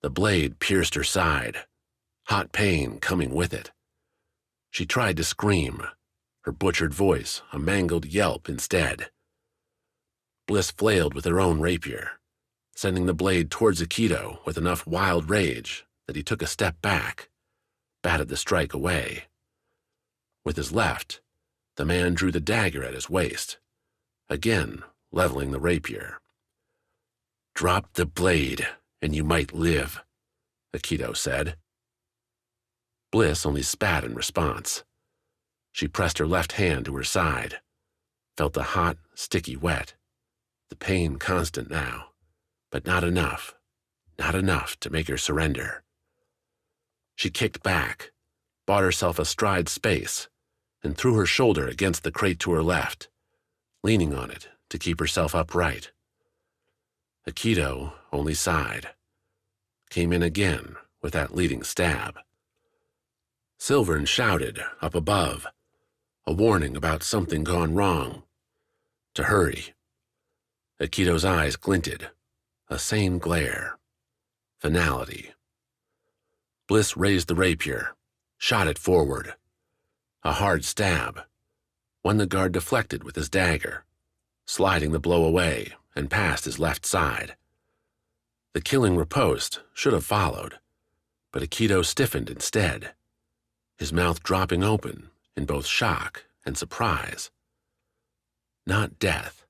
S1: The blade pierced her side, hot pain coming with it. She tried to scream, her butchered voice a mangled yelp instead. Bliss flailed with her own rapier, sending the blade towards Aikido with enough wild rage that he took a step back, batted the strike away. With his left, the man drew the dagger at his waist, again leveling the rapier. "Drop the blade, and you might live," Aikido said. Bliss only spat in response. She pressed her left hand to her side, felt the hot, sticky wet, the pain constant now, but not enough to make her surrender. She kicked back, bought herself a stride space, and threw her shoulder against the crate to her left, leaning on it to keep herself upright. Aikido only sighed, came in again with that leading stab. Silverin shouted up above, a warning about something gone wrong, to hurry. Aikido's eyes glinted, a sane glare. Finality. Bliss raised the rapier, shot it forward. A hard stab, one the guard deflected with his dagger, sliding the blow away and past his left side. The killing riposte should have followed, but Aikido stiffened instead, his mouth dropping open in both shock and surprise. Not death.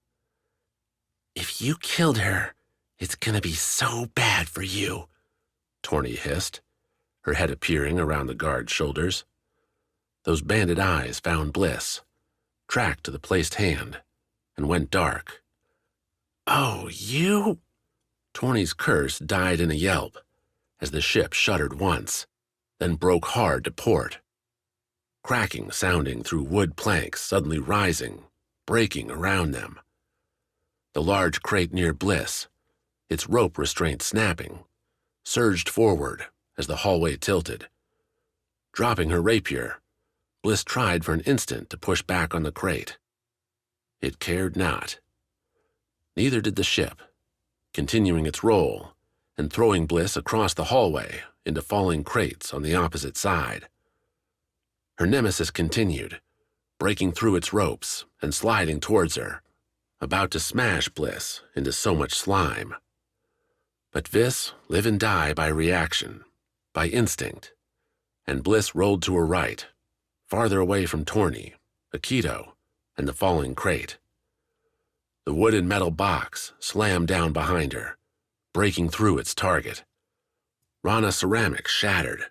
S1: "If you killed her, it's gonna be so bad for you," Torny hissed, her head appearing around the guard's shoulders. Those banded eyes found Bliss, tracked to the placed hand, and went dark. "Oh, you?" Torny's curse died in a yelp as the ship shuddered once, then broke hard to port. Cracking sounding through wood planks suddenly rising, breaking around them. The large crate near Bliss, its rope restraint snapping, surged forward as the hallway tilted. Dropping her rapier, Bliss tried for an instant to push back on the crate. It cared not. Neither did the ship, continuing its roll and throwing Bliss across the hallway into falling crates on the opposite side. Her nemesis continued, breaking through its ropes and sliding towards her, about to smash Bliss into so much slime. But Vis live and die by reaction, by instinct, and Bliss rolled to her right, farther away from Torny, Akito, and the falling crate. The wood and metal box slammed down behind her, breaking through its target. Rana ceramics shattered,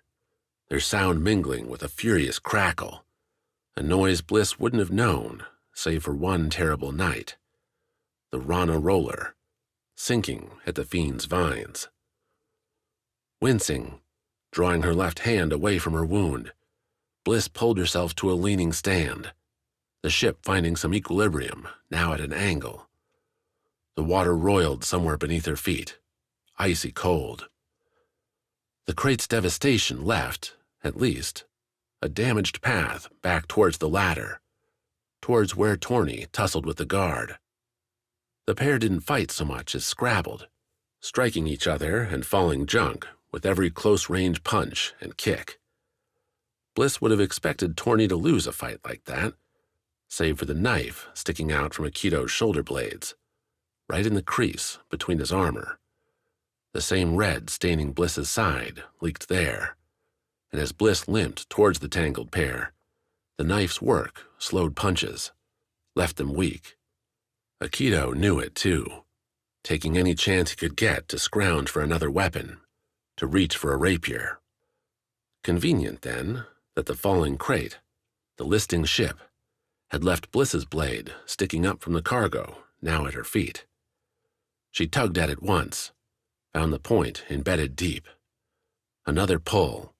S1: their sound mingling with a furious crackle, a noise Bliss wouldn't have known save for one terrible night. The Rana roller, sinking at the Fiend's vines. Wincing, drawing her left hand away from her wound, Bliss pulled herself to a leaning stand, the ship finding some equilibrium, now at an angle. The water roiled somewhere beneath her feet, icy cold. The crate's devastation left, at least, a damaged path back towards the ladder, towards where Torny tussled with the guard. The pair didn't fight so much as scrabbled, striking each other and falling junk with every close-range punch and kick. Bliss would have expected Torny to lose a fight like that, save for the knife sticking out from Akito's shoulder blades, right in the crease between his armor. The same red staining Bliss's side leaked there, and as Bliss limped towards the tangled pair, the knife's work slowed punches, left them weak. Akito knew it too, taking any chance he could get to scrounge for another weapon, to reach for a rapier. Convenient, then, that the falling crate, the listing ship, had left Bliss's blade sticking up from the cargo, now at her feet. She tugged at it once, found the point embedded deep. Another pull,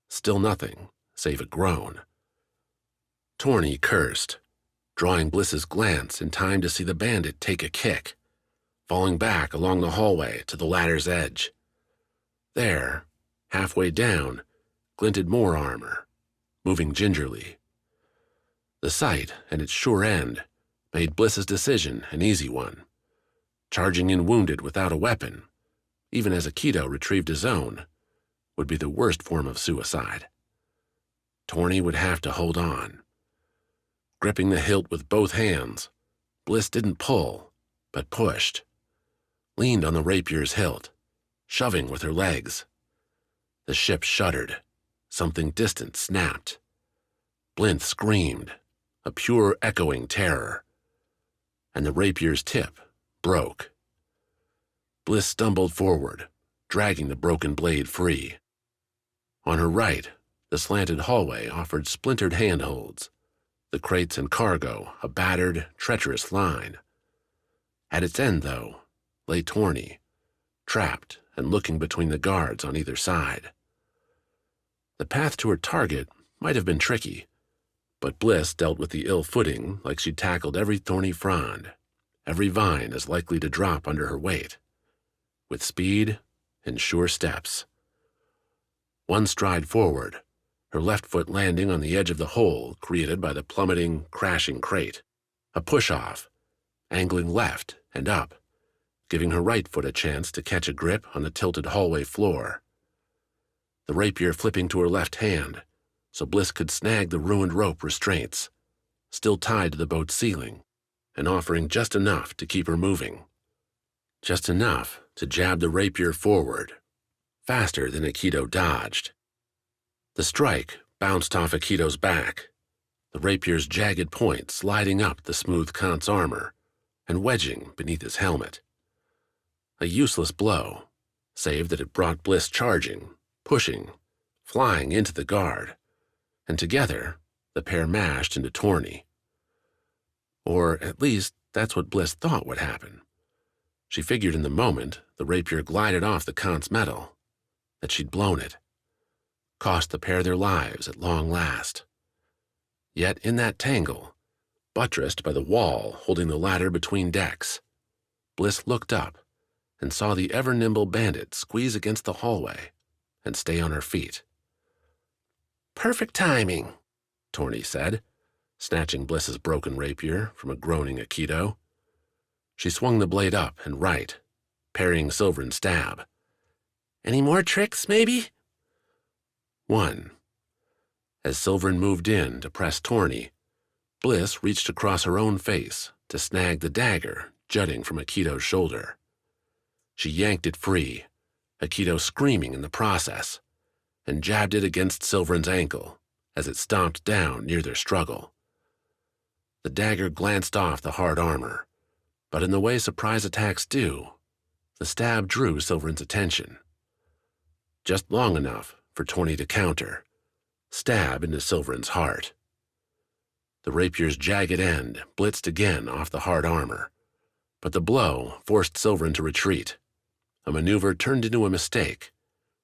S1: still nothing save a groan. Torny cursed, drawing Bliss's glance in time to see the bandit take a kick, falling back along the hallway to the ladder's edge. There, halfway down, glinted more armor, moving gingerly. The sight and its sure end made Bliss's decision an easy one. Charging in wounded without a weapon, even as Akito retrieved his own, would be the worst form of suicide. Torny would have to hold on. Gripping the hilt with both hands, Bliss didn't pull, but pushed. Leaned on the rapier's hilt, shoving with her legs. The ship shuddered. Something distant snapped. Blinth screamed, a pure echoing terror. And the rapier's tip broke. Bliss stumbled forward, dragging the broken blade free. On her right, the slanted hallway offered splintered handholds, the crates and cargo a battered, treacherous line. At its end, though, lay Torny, trapped and looking between the guards on either side. The path to her target might have been tricky, but Bliss dealt with the ill footing like she'd tackled every thorny frond, every vine as likely to drop under her weight, with speed and sure steps. One stride forward, her left foot landing on the edge of the hole created by the plummeting, crashing crate. A push-off, angling left and up, giving her right foot a chance to catch a grip on the tilted hallway floor. The rapier flipping to her left hand, so Bliss could snag the ruined rope restraints, still tied to the boat's ceiling, and offering just enough to keep her moving. Just enough to jab the rapier forward, faster than Akito dodged. The strike bounced off Akito's back, the rapier's jagged point sliding up the smooth Kant's armor and wedging beneath his helmet. A useless blow, save that it brought Bliss charging, pushing, flying into the guard, and together the pair mashed into Torny. Or at least that's what Bliss thought would happen. She figured in the moment the rapier glided off the Kant's metal, that she'd blown it, cost the pair their lives at long last. Yet in that tangle, buttressed by the wall holding the ladder between decks, Bliss looked up and saw the ever-nimble bandit squeeze against the hallway and stay on her feet.
S3: Perfect timing,
S1: Torny said, snatching Bliss's broken rapier from a groaning Aikido. She swung the blade up and right, parrying Silverin's stab.
S3: Any more tricks, maybe?
S1: One. As Silverin moved in to press Torny, Bliss reached across her own face to snag the dagger jutting from Aikido's shoulder. She yanked it free, Aikido screaming in the process, and jabbed it against Silverin's ankle as it stomped down near their struggle. The dagger glanced off the hard armor, but in the way surprise attacks do, the stab drew Silverin's attention. Just long enough for Torny to counter, stab into Silverin's heart. The rapier's jagged end blitzed again off the hard armor, but the blow forced Silverin to retreat, a maneuver turned into a mistake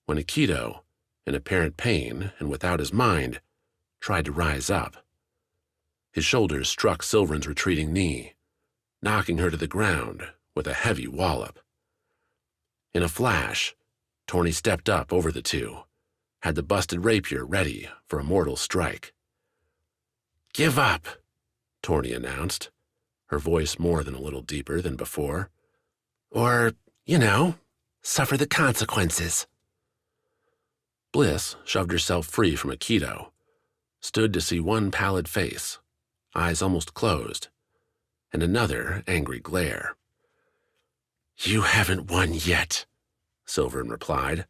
S1: when Aikido, in apparent pain and without his mind, tried to rise up. His shoulders struck Silverin's retreating knee, knocking her to the ground with a heavy wallop. In a flash, Torny stepped up over the two, had the busted rapier ready for a mortal strike.
S3: Give up,
S1: Torny announced, her voice more than a little deeper than before.
S3: Or, suffer the consequences.
S1: Bliss shoved herself free from Aikido, stood to see one pallid face, eyes almost closed, and another angry glare.
S3: You haven't won yet,
S1: Silverin replied.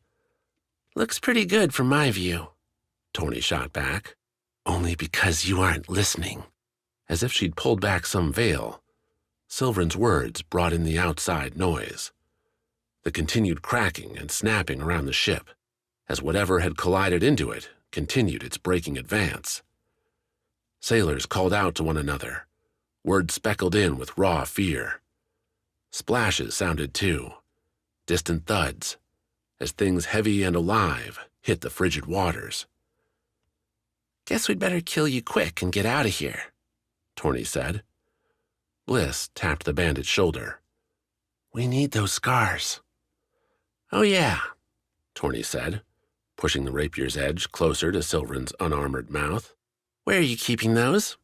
S3: Looks pretty good from my view,
S1: Torny shot back.
S3: Only because you aren't listening.
S1: As if she'd pulled back some veil, Silverin's words brought in the outside noise, the continued cracking and snapping around the ship, as whatever had collided into it continued its breaking advance. Sailors called out to one another, words speckled in with raw fear. Splashes sounded too, distant thuds, as things heavy and alive hit the frigid waters.
S3: Guess we'd better kill you quick and get out of here,
S1: Torny said. Bliss tapped the bandit's shoulder.
S3: We need those scars.
S1: Oh yeah, Torny said, pushing the rapier's edge closer to Silverin's unarmored mouth.
S3: Where are you keeping those?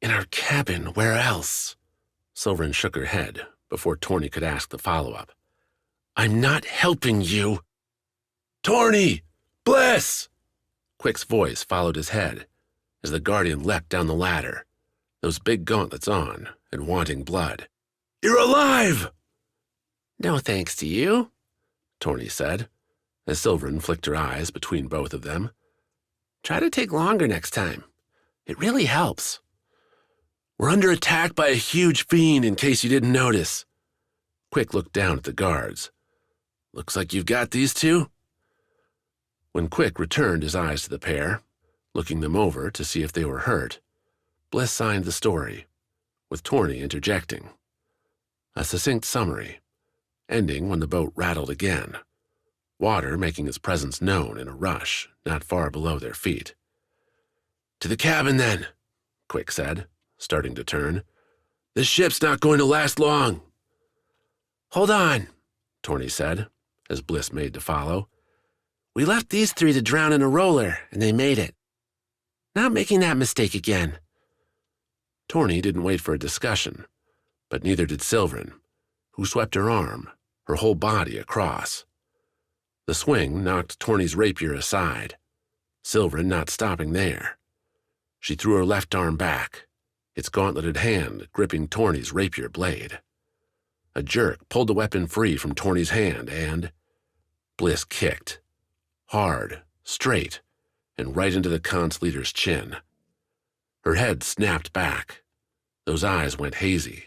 S1: In our cabin, where else? Silverin shook her head before Torny could ask the follow-up.
S3: I'm not helping you.
S1: Torny! Bliss! Quick's voice followed his head as the Guardian leapt down the ladder, those big gauntlets on and wanting blood. You're alive!
S3: No thanks to you,
S1: Torny said, as Silverin flicked her eyes between both of them.
S3: Try to take longer next time. It really helps.
S1: We're under attack by a huge fiend, in case you didn't notice. Quick looked down at the guards. Looks like you've got these two? When Quick returned his eyes to the pair, looking them over to see if they were hurt, Bliss signed the story, with Torny interjecting. A succinct summary, ending when the boat rattled again, water making its presence known in a rush not far below their feet. To the cabin, then, Quick said, starting to turn. This ship's not going to last long.
S3: Hold on,
S1: Torny said, as Bliss made to follow.
S3: We left these three to drown in a roller, and they made it. Not making that mistake again.
S1: Torny didn't wait for a discussion, but neither did Silverin, who swept her arm, her whole body across. The swing knocked Torny's rapier aside, Silverin not stopping there. She threw her left arm back, its gauntleted hand gripping Torny's rapier blade. A jerk pulled the weapon free from Torny's hand and Bliss kicked. Hard, straight, and right into the Khan's leader's chin. Her head snapped back. Those eyes went hazy.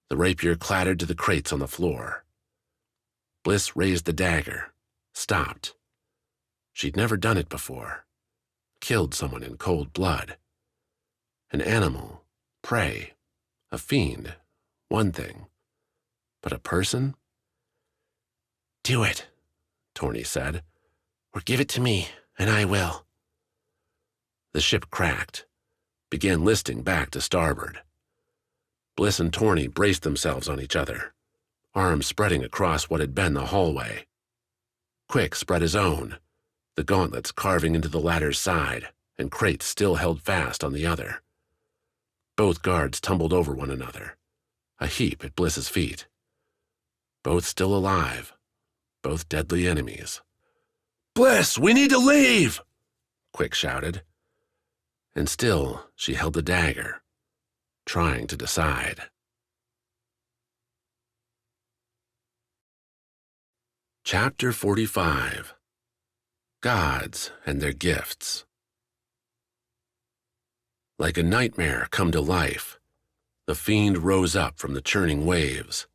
S1: The rapier clattered to the crates on the floor. Bliss raised the dagger, stopped. She'd never done it before. Killed someone in cold blood. An animal, prey, a fiend, one thing. But a person?
S3: Do it,
S1: Torny said.
S3: Or give it to me, and I will.
S1: The ship cracked, began listing back to starboard. Bliss and Torny braced themselves on each other, arms spreading across what had been the hallway. Quick spread his own, the gauntlets carving into the ladder's side, and crates still held fast on the other. Both guards tumbled over one another, a heap at Bliss's feet. Both still alive, both deadly enemies. "Bliss, we need to leave!" Quick shouted. And still she held the dagger, trying to decide. Chapter 45. Gods and Their Gifts. Like a nightmare come to life, the fiend rose up from the churning waves.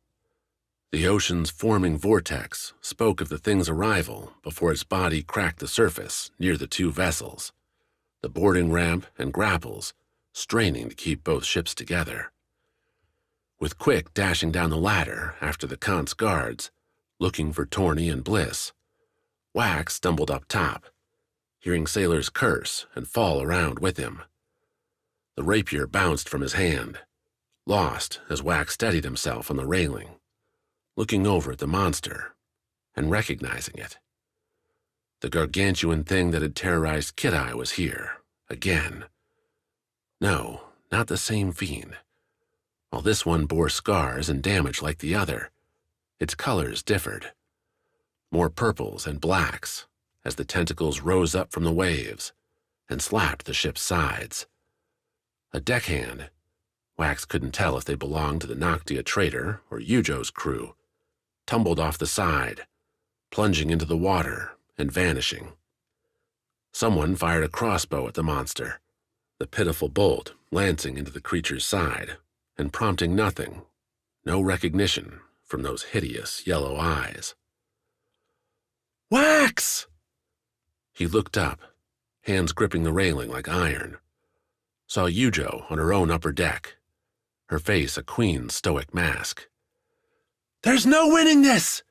S1: The ocean's forming vortex spoke of the thing's arrival before its body cracked the surface near the two vessels, the boarding ramp and grapples straining to keep both ships together. With Quick dashing down the ladder after the Kant's guards, looking for Torny and Bliss, Wax stumbled up top, hearing sailors curse and fall around with him. The rapier bounced from his hand, lost as Wax steadied himself on the railing, looking over at the monster and recognizing it. The gargantuan thing that had terrorized Kid-Eye was here, again. No, not the same fiend. While this one bore scars and damage like the other, its colors differed. More purples and blacks as the tentacles rose up from the waves and slapped the ship's sides. A deckhand, Wax couldn't tell if they belonged to the Noctia Traitor or Yujo's crew, tumbled off the side, plunging into the water and vanishing. Someone fired a crossbow at the monster, the pitiful bolt lancing into the creature's side and prompting nothing, no recognition from those hideous yellow eyes. "Wax!" He looked up, hands gripping the railing like iron. Saw Yujo on her own upper deck, her face a queen's stoic mask. "There's no winning this!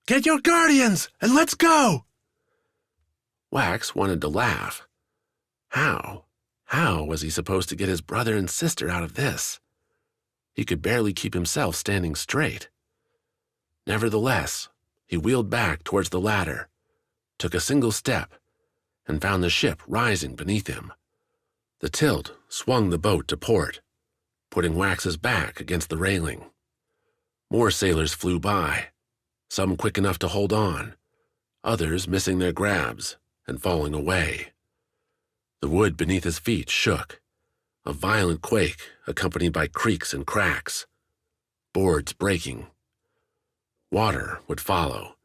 S1: Get your guardians and let's go!" Wax wanted to laugh. How was he supposed to get his brother and sister out of this? He could barely keep himself standing straight. Nevertheless, he wheeled back towards the ladder, took a single step, and found the ship rising beneath him. The tilt swung the boat to port, putting Wax's back against the railing. More sailors flew by, some quick enough to hold on, others missing their grabs and falling away. The wood beneath his feet shook, a violent quake accompanied by creaks and cracks, boards breaking. Water would follow.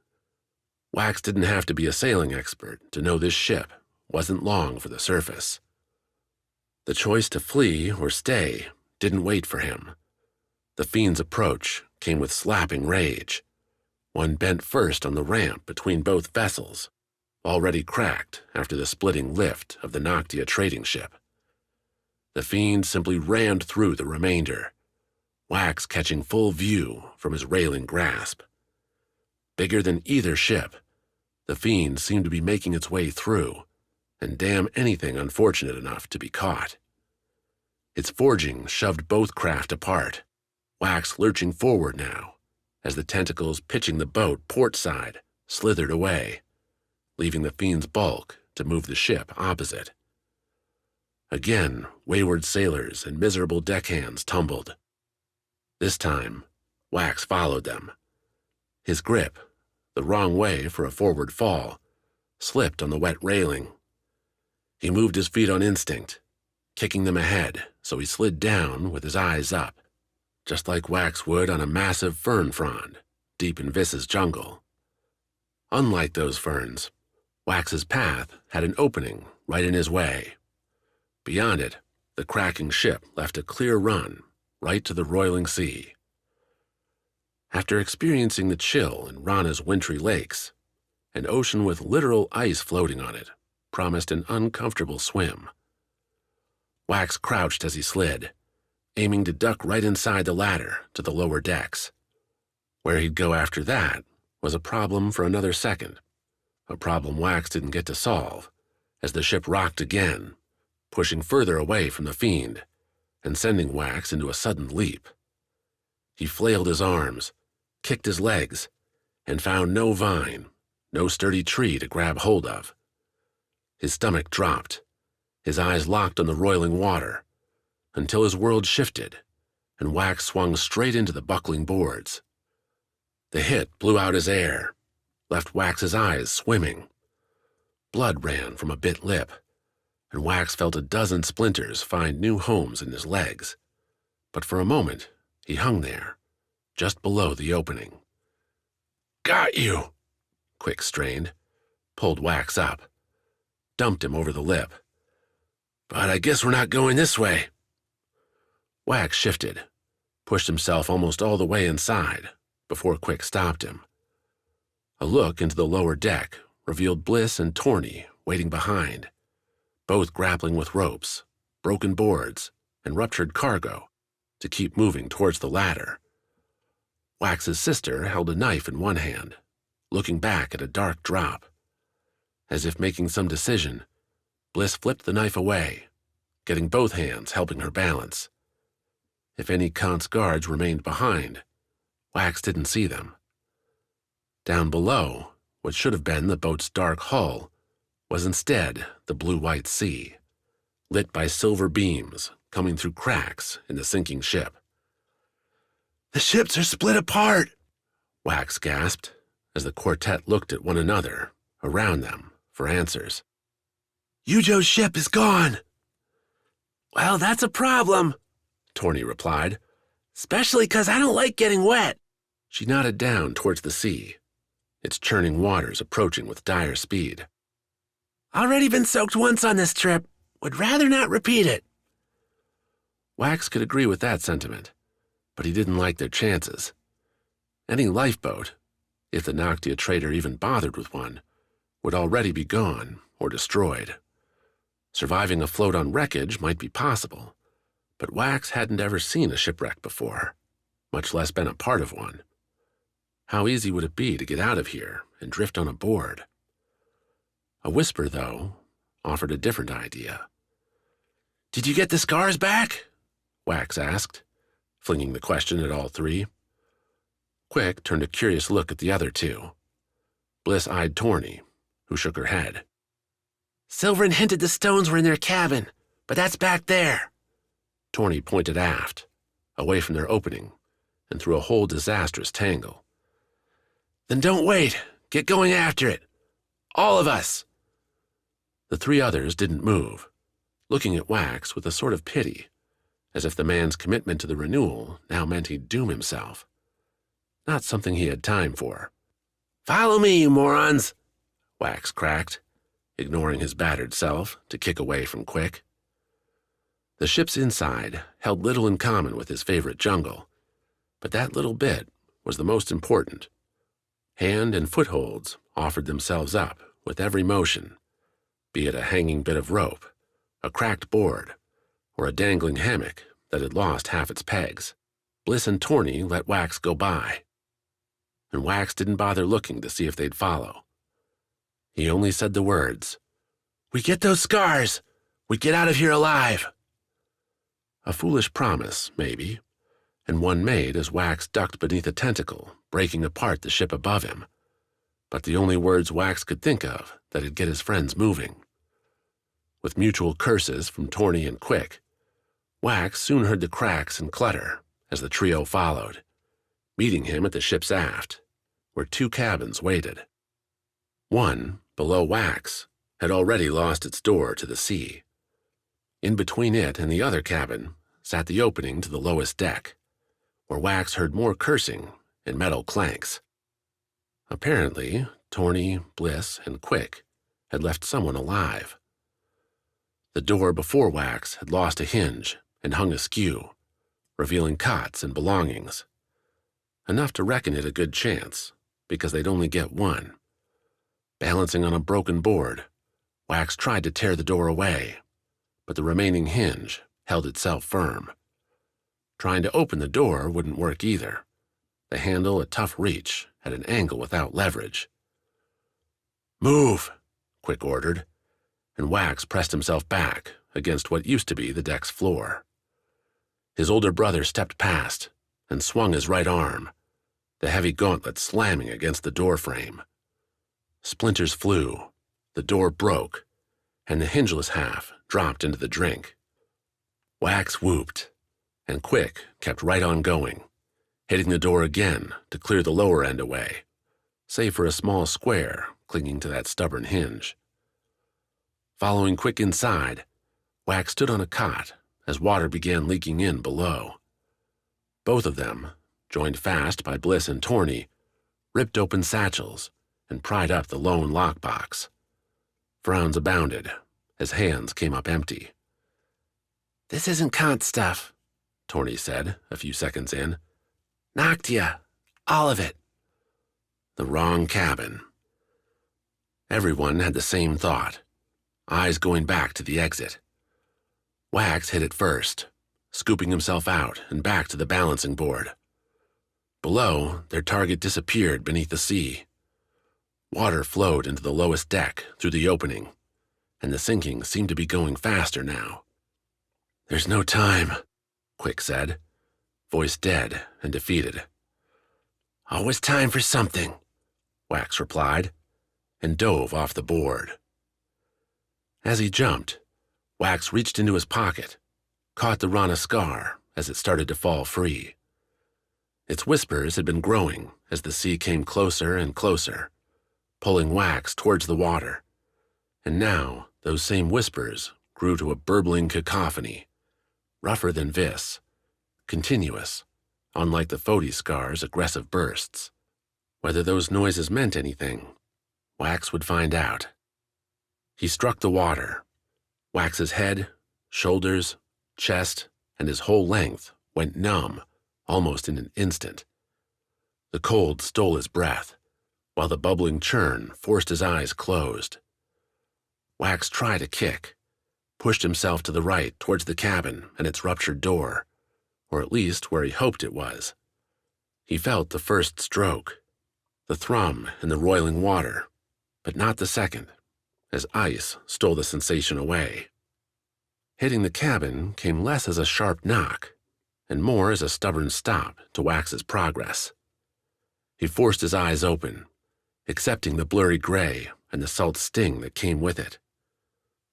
S1: Wax didn't have to be a sailing expert to know this ship wasn't long for the surface. The choice to flee or stay didn't wait for him. The fiend's approach came with slapping rage. One bent first on the ramp between both vessels, already cracked after the splitting lift of the Noctia trading ship. The fiend simply rammed through the remainder, Wax catching full view from his railing grasp. Bigger than either ship, the fiend seemed to be making its way through, and damn anything unfortunate enough to be caught. Its forging shoved both craft apart, Wax lurching forward now, as the tentacles pitching the boat port side slithered away, leaving the fiend's bulk to move the ship opposite. Again, wayward sailors and miserable deckhands tumbled. This time, Wax followed them. His grip, the wrong way for a forward fall, slipped on the wet railing. He moved his feet on instinct, kicking them ahead so he slid down with his eyes up, just like Wax would on a massive fern frond deep in Vis's jungle. Unlike those ferns, Wax's path had an opening right in his way. Beyond it, the cracking ship left a clear run right to the roiling sea. After experiencing the chill in Rana's wintry lakes, an ocean with literal ice floating on it promised an uncomfortable swim. Wax crouched as he slid, aiming to duck right inside the ladder to the lower decks. Where he'd go after that was a problem for another second, a problem Wax didn't get to solve, as the ship rocked again, pushing further away from the fiend and sending Wax into a sudden leap. He flailed his arms, kicked his legs and found no vine, no sturdy tree to grab hold of. His stomach dropped, his eyes locked on the roiling water, until his world shifted and Wax swung straight into the buckling boards. The hit blew out his air, left Wax's eyes swimming. Blood ran from a bit lip, and Wax felt a dozen splinters find new homes in his legs. But for a moment, he hung there, just below the opening. "Got you!" Quick strained, pulled Wax up, dumped him over the lip. "But I guess we're not going this way." Wax shifted, pushed himself almost all the way inside, before Quick stopped him. A look into the lower deck revealed Bliss and Torny waiting behind, both grappling with ropes, broken boards, and ruptured cargo to keep moving towards the ladder. Wax's sister held a knife in one hand, looking back at a dark drop. As if making some decision, Bliss flipped the knife away, getting both hands helping her balance. If any Kant's guards remained behind, Wax didn't see them. Down below, what should have been the boat's dark hull was instead the blue-white sea, lit by silver beams coming through cracks in the sinking ship. "The ships are split apart," Wax gasped as the quartet looked at one another, around them, for answers. "Yujo's ship is gone." "Well, that's a problem," Torny replied, "especially 'cause I don't like getting wet." She nodded down towards the sea, its churning waters approaching with dire speed. "Already been soaked once on this trip. Would rather not repeat it." Wax could agree with that sentiment, but he didn't like their chances. Any lifeboat, if the Noctia trader even bothered with one, would already be gone or destroyed. Surviving afloat on wreckage might be possible, but Wax hadn't ever seen a shipwreck before, much less been a part of one. How easy would it be to get out of here and drift on a board? A whisper, though, offered a different idea. "Did you get the scars back?" Wax asked, flinging the question at all three. Quick turned a curious look at the other two. Bliss eyed Torny, who shook her head. "Silverin hinted the stones were in their cabin, but that's back there." Torny pointed aft, away from their opening, and through a whole disastrous tangle. "Then don't wait. Get going after it. All of us." The three others didn't move, looking at Wax with a sort of pity, as if the man's commitment to the renewal now meant he'd doom himself. Not something he had time for. "Follow me, you morons," Wax cracked, ignoring his battered self to kick away from Quick. The ship's inside held little in common with his favorite jungle, but that little bit was the most important. Hand and footholds offered themselves up with every motion, be it a hanging bit of rope, a cracked board, or a dangling hammock that had lost half its pegs. Bliss and Torny let Wax go by, and Wax didn't bother looking to see if they'd follow. He only said the words, "We get those scars, we get out of here alive." A foolish promise, maybe, and one made as Wax ducked beneath a tentacle, breaking apart the ship above him, but the only words Wax could think of that'd get his friends moving. With mutual curses from Torny and Quick, Wax soon heard the cracks and clutter as the trio followed, meeting him at the ship's aft, where two cabins waited. One, below Wax, had already lost its door to the sea. In between it and the other cabin sat the opening to the lowest deck, where Wax heard more cursing and metal clanks. Apparently, Torny, Bliss, and Quick had left someone alive. The door before Wax had lost a hinge and hung askew, revealing cots and belongings. Enough to reckon it a good chance, because they'd only get one. Balancing on a broken board, Wax tried to tear the door away, but the remaining hinge held itself firm. Trying to open the door wouldn't work either. The handle, a tough reach, at an angle without leverage. "Move," Quick ordered, and Wax pressed himself back against what used to be the deck's floor. His older brother stepped past and swung his right arm, the heavy gauntlet slamming against the doorframe. Splinters flew, the door broke, and the hingeless half dropped into the drink. Wax whooped, and Quick kept right on going, hitting the door again to clear the lower end away, save for a small square clinging to that stubborn hinge. Following Quick inside, Wax stood on a cot as water began leaking in below. Both of them, joined fast by Bliss and Torny, ripped open satchels and pried up the lone lockbox. Frowns abounded as hands came up empty.
S3: "This isn't Kant stuff,"
S1: Torny said a few seconds in.
S3: "Knocked ya. All of it."
S1: The wrong cabin. Everyone had the same thought, eyes going back to the exit. Wax hit it first, scooping himself out and back to the balancing board. Below, their target disappeared beneath the sea. Water flowed into the lowest deck through the opening, and the sinking seemed to be going faster now. "There's no time," Quick said, voice dead and defeated.
S3: "Always time for something,"
S1: Wax replied, and dove off the board. As he jumped, Wax reached into his pocket, caught the Rana Skar as it started to fall free. Its whispers had been growing as the sea came closer and closer, pulling Wax towards the water, and now those same whispers grew to a burbling cacophony, rougher than Vis, continuous, unlike the Foti Skar's aggressive bursts. Whether those noises meant anything, Wax would find out. He struck the water. Wax's head, shoulders, chest, and his whole length went numb almost in an instant. The cold stole his breath, while the bubbling churn forced his eyes closed. Wax tried a kick, pushed himself to the right towards the cabin and its ruptured door, or at least where he hoped it was. He felt the first stroke, the thrum in the roiling water, but not the second, as ice stole the sensation away. Hitting the cabin came less as a sharp knock, and more as a stubborn stop to Wax's progress. He forced his eyes open, accepting the blurry gray and the salt sting that came with it.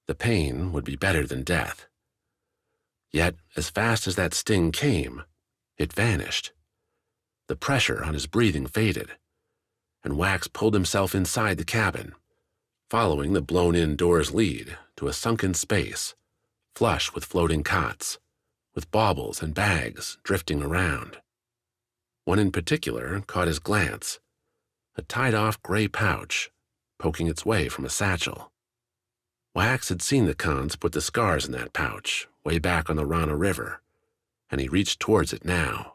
S1: The pain would be better than death. Yet, as fast as that sting came, it vanished. The pressure on his breathing faded, and Wax pulled himself inside the cabin, following the blown-in door's lead to a sunken space, flush with floating cots, with baubles and bags drifting around. One in particular caught his glance, a tied-off gray pouch poking its way from a satchel. Wax had seen the Khans put the Skars in that pouch way back on the Rana River, and he reached towards it now.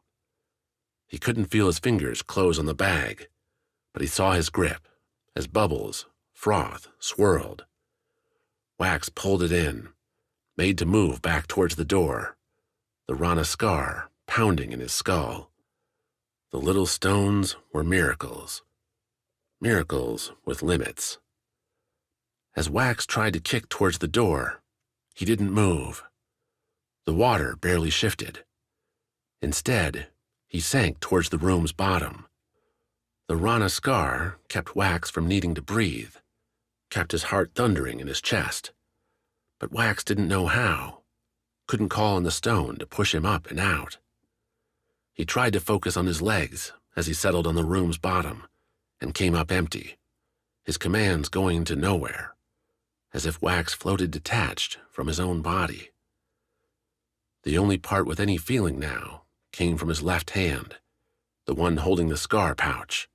S1: He couldn't feel his fingers close on the bag, but he saw his grip as bubbles, froth, swirled. Wax pulled it in, made to move back towards the door, the Rana Skar pounding in his skull. The little stones were miracles. Miracles with limits. As Wax tried to kick towards the door, he didn't move. The water barely shifted. Instead, he sank towards the room's bottom. The Rana Skar kept Wax from needing to breathe, kept his heart thundering in his chest. But Wax didn't know how, couldn't call on the stone to push him up and out. He tried to focus on his legs as he settled on the room's bottom and came up empty, his commands going to nowhere, as if Wax floated detached from his own body. The only part with any feeling now came from his left hand, the one holding the Skar pouch.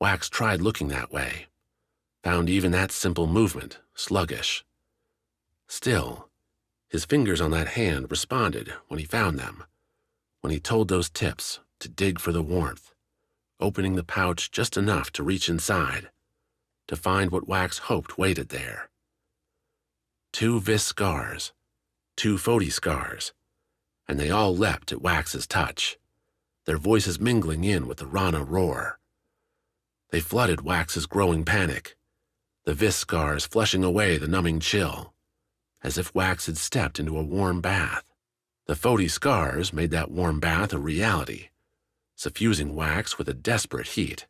S1: Wax tried looking that way, found even that simple movement sluggish. Still, his fingers on that hand responded when he found them, when he told those tips to dig for the warmth, opening the pouch just enough to reach inside, to find what Wax hoped waited there. 2 Vis Skars, 2 Foti Skars, and they all leapt at Wax's touch, their voices mingling in with the Rana roar. They flooded Wax's growing panic, the Vis Skars flushing away the numbing chill, as if Wax had stepped into a warm bath. The Foti Skars made that warm bath a reality, suffusing Wax with a desperate heat.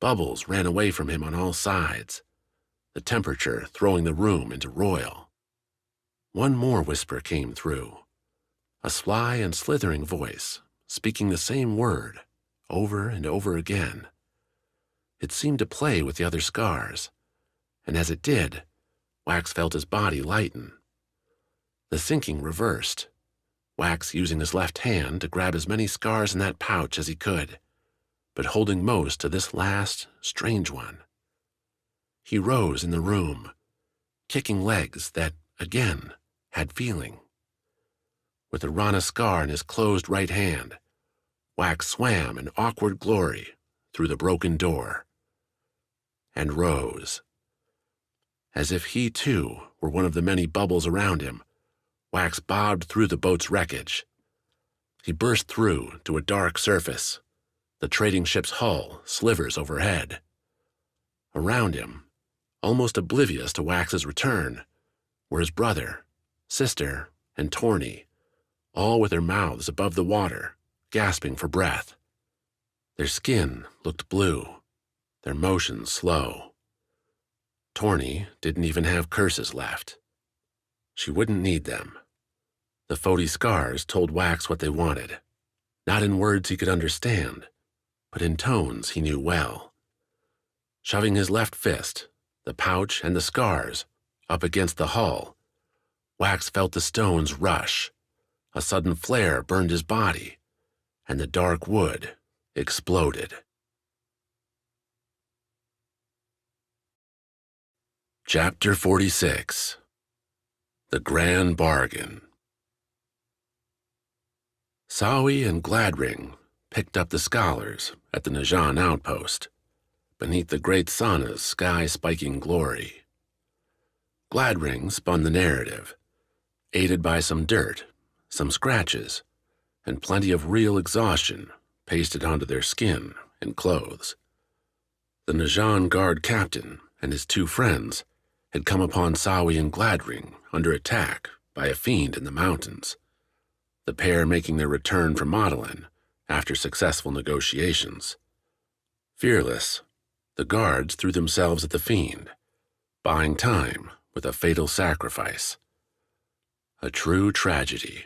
S1: Bubbles ran away from him on all sides, the temperature throwing the room into roil. One more whisper came through, a sly and slithering voice, speaking the same word, over and over again. It seemed to play with the other Skars, and as it did, Wax felt his body lighten. The sinking reversed, Wax using his left hand to grab as many Skars in that pouch as he could, but holding most to this last, strange one. He rose in the room, kicking legs that, again, had feeling. With the Rana Skar in his closed right hand, Wax swam in awkward glory through the broken door, and rose. As if he, too, were one of the many bubbles around him, Wax bobbed through the boat's wreckage. He burst through to a dark surface, the trading ship's hull slivers overhead. Around him, almost oblivious to Wax's return, were his brother, sister, and Torny, all with their mouths above the water, gasping for breath. Their skin looked blue, their motions slow. Torny didn't even have curses left. She wouldn't need them. The Foti Skars told Wax what they wanted, not in words he could understand, but in tones he knew well. Shoving his left fist, the pouch and the Skars, up against the hull, Wax felt the stones rush. A sudden flare burned his body, and the dark wood exploded. Chapter 46. The Grand Bargain. Sawi and Gladring picked up the scholars at the Najan outpost, beneath the great sauna's sky-spiking glory. Gladring spun the narrative, aided by some dirt, some scratches, and plenty of real exhaustion pasted onto their skin and clothes. The Najan guard captain and his two friends had come upon Sawi and Gladring under attack by a fiend in the mountains, the pair making their return from Modelin after successful negotiations. Fearless, the guards threw themselves at the fiend, buying time with a fatal sacrifice. A true tragedy.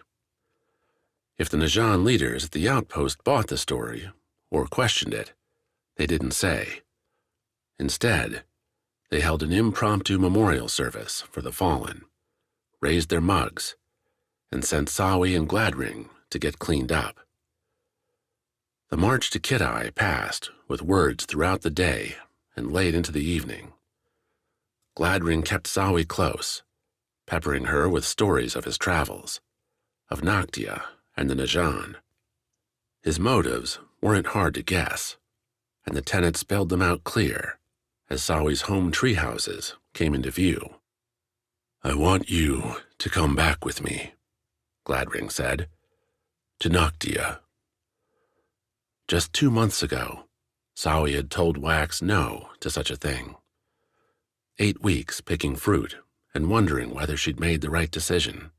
S1: If the Najan leaders at the outpost bought the story, or questioned it, they didn't say. Instead, they held an impromptu memorial service for the fallen, raised their mugs, and sent Sawi and Gladring to get cleaned up. The march to Kidai passed with words throughout the day and late into the evening. Gladring kept Sawi close, peppering her with stories of his travels, of Noctia and the Najan. His motives weren't hard to guess, and the tenant spelled them out clear as Sawi's home treehouses came into view. "I want you to come back with me," Gladring said, "to Noctia." Just 2 months ago, Sawi had told Wax no to such a thing. 8 weeks picking fruit and wondering whether she'd made the right decision.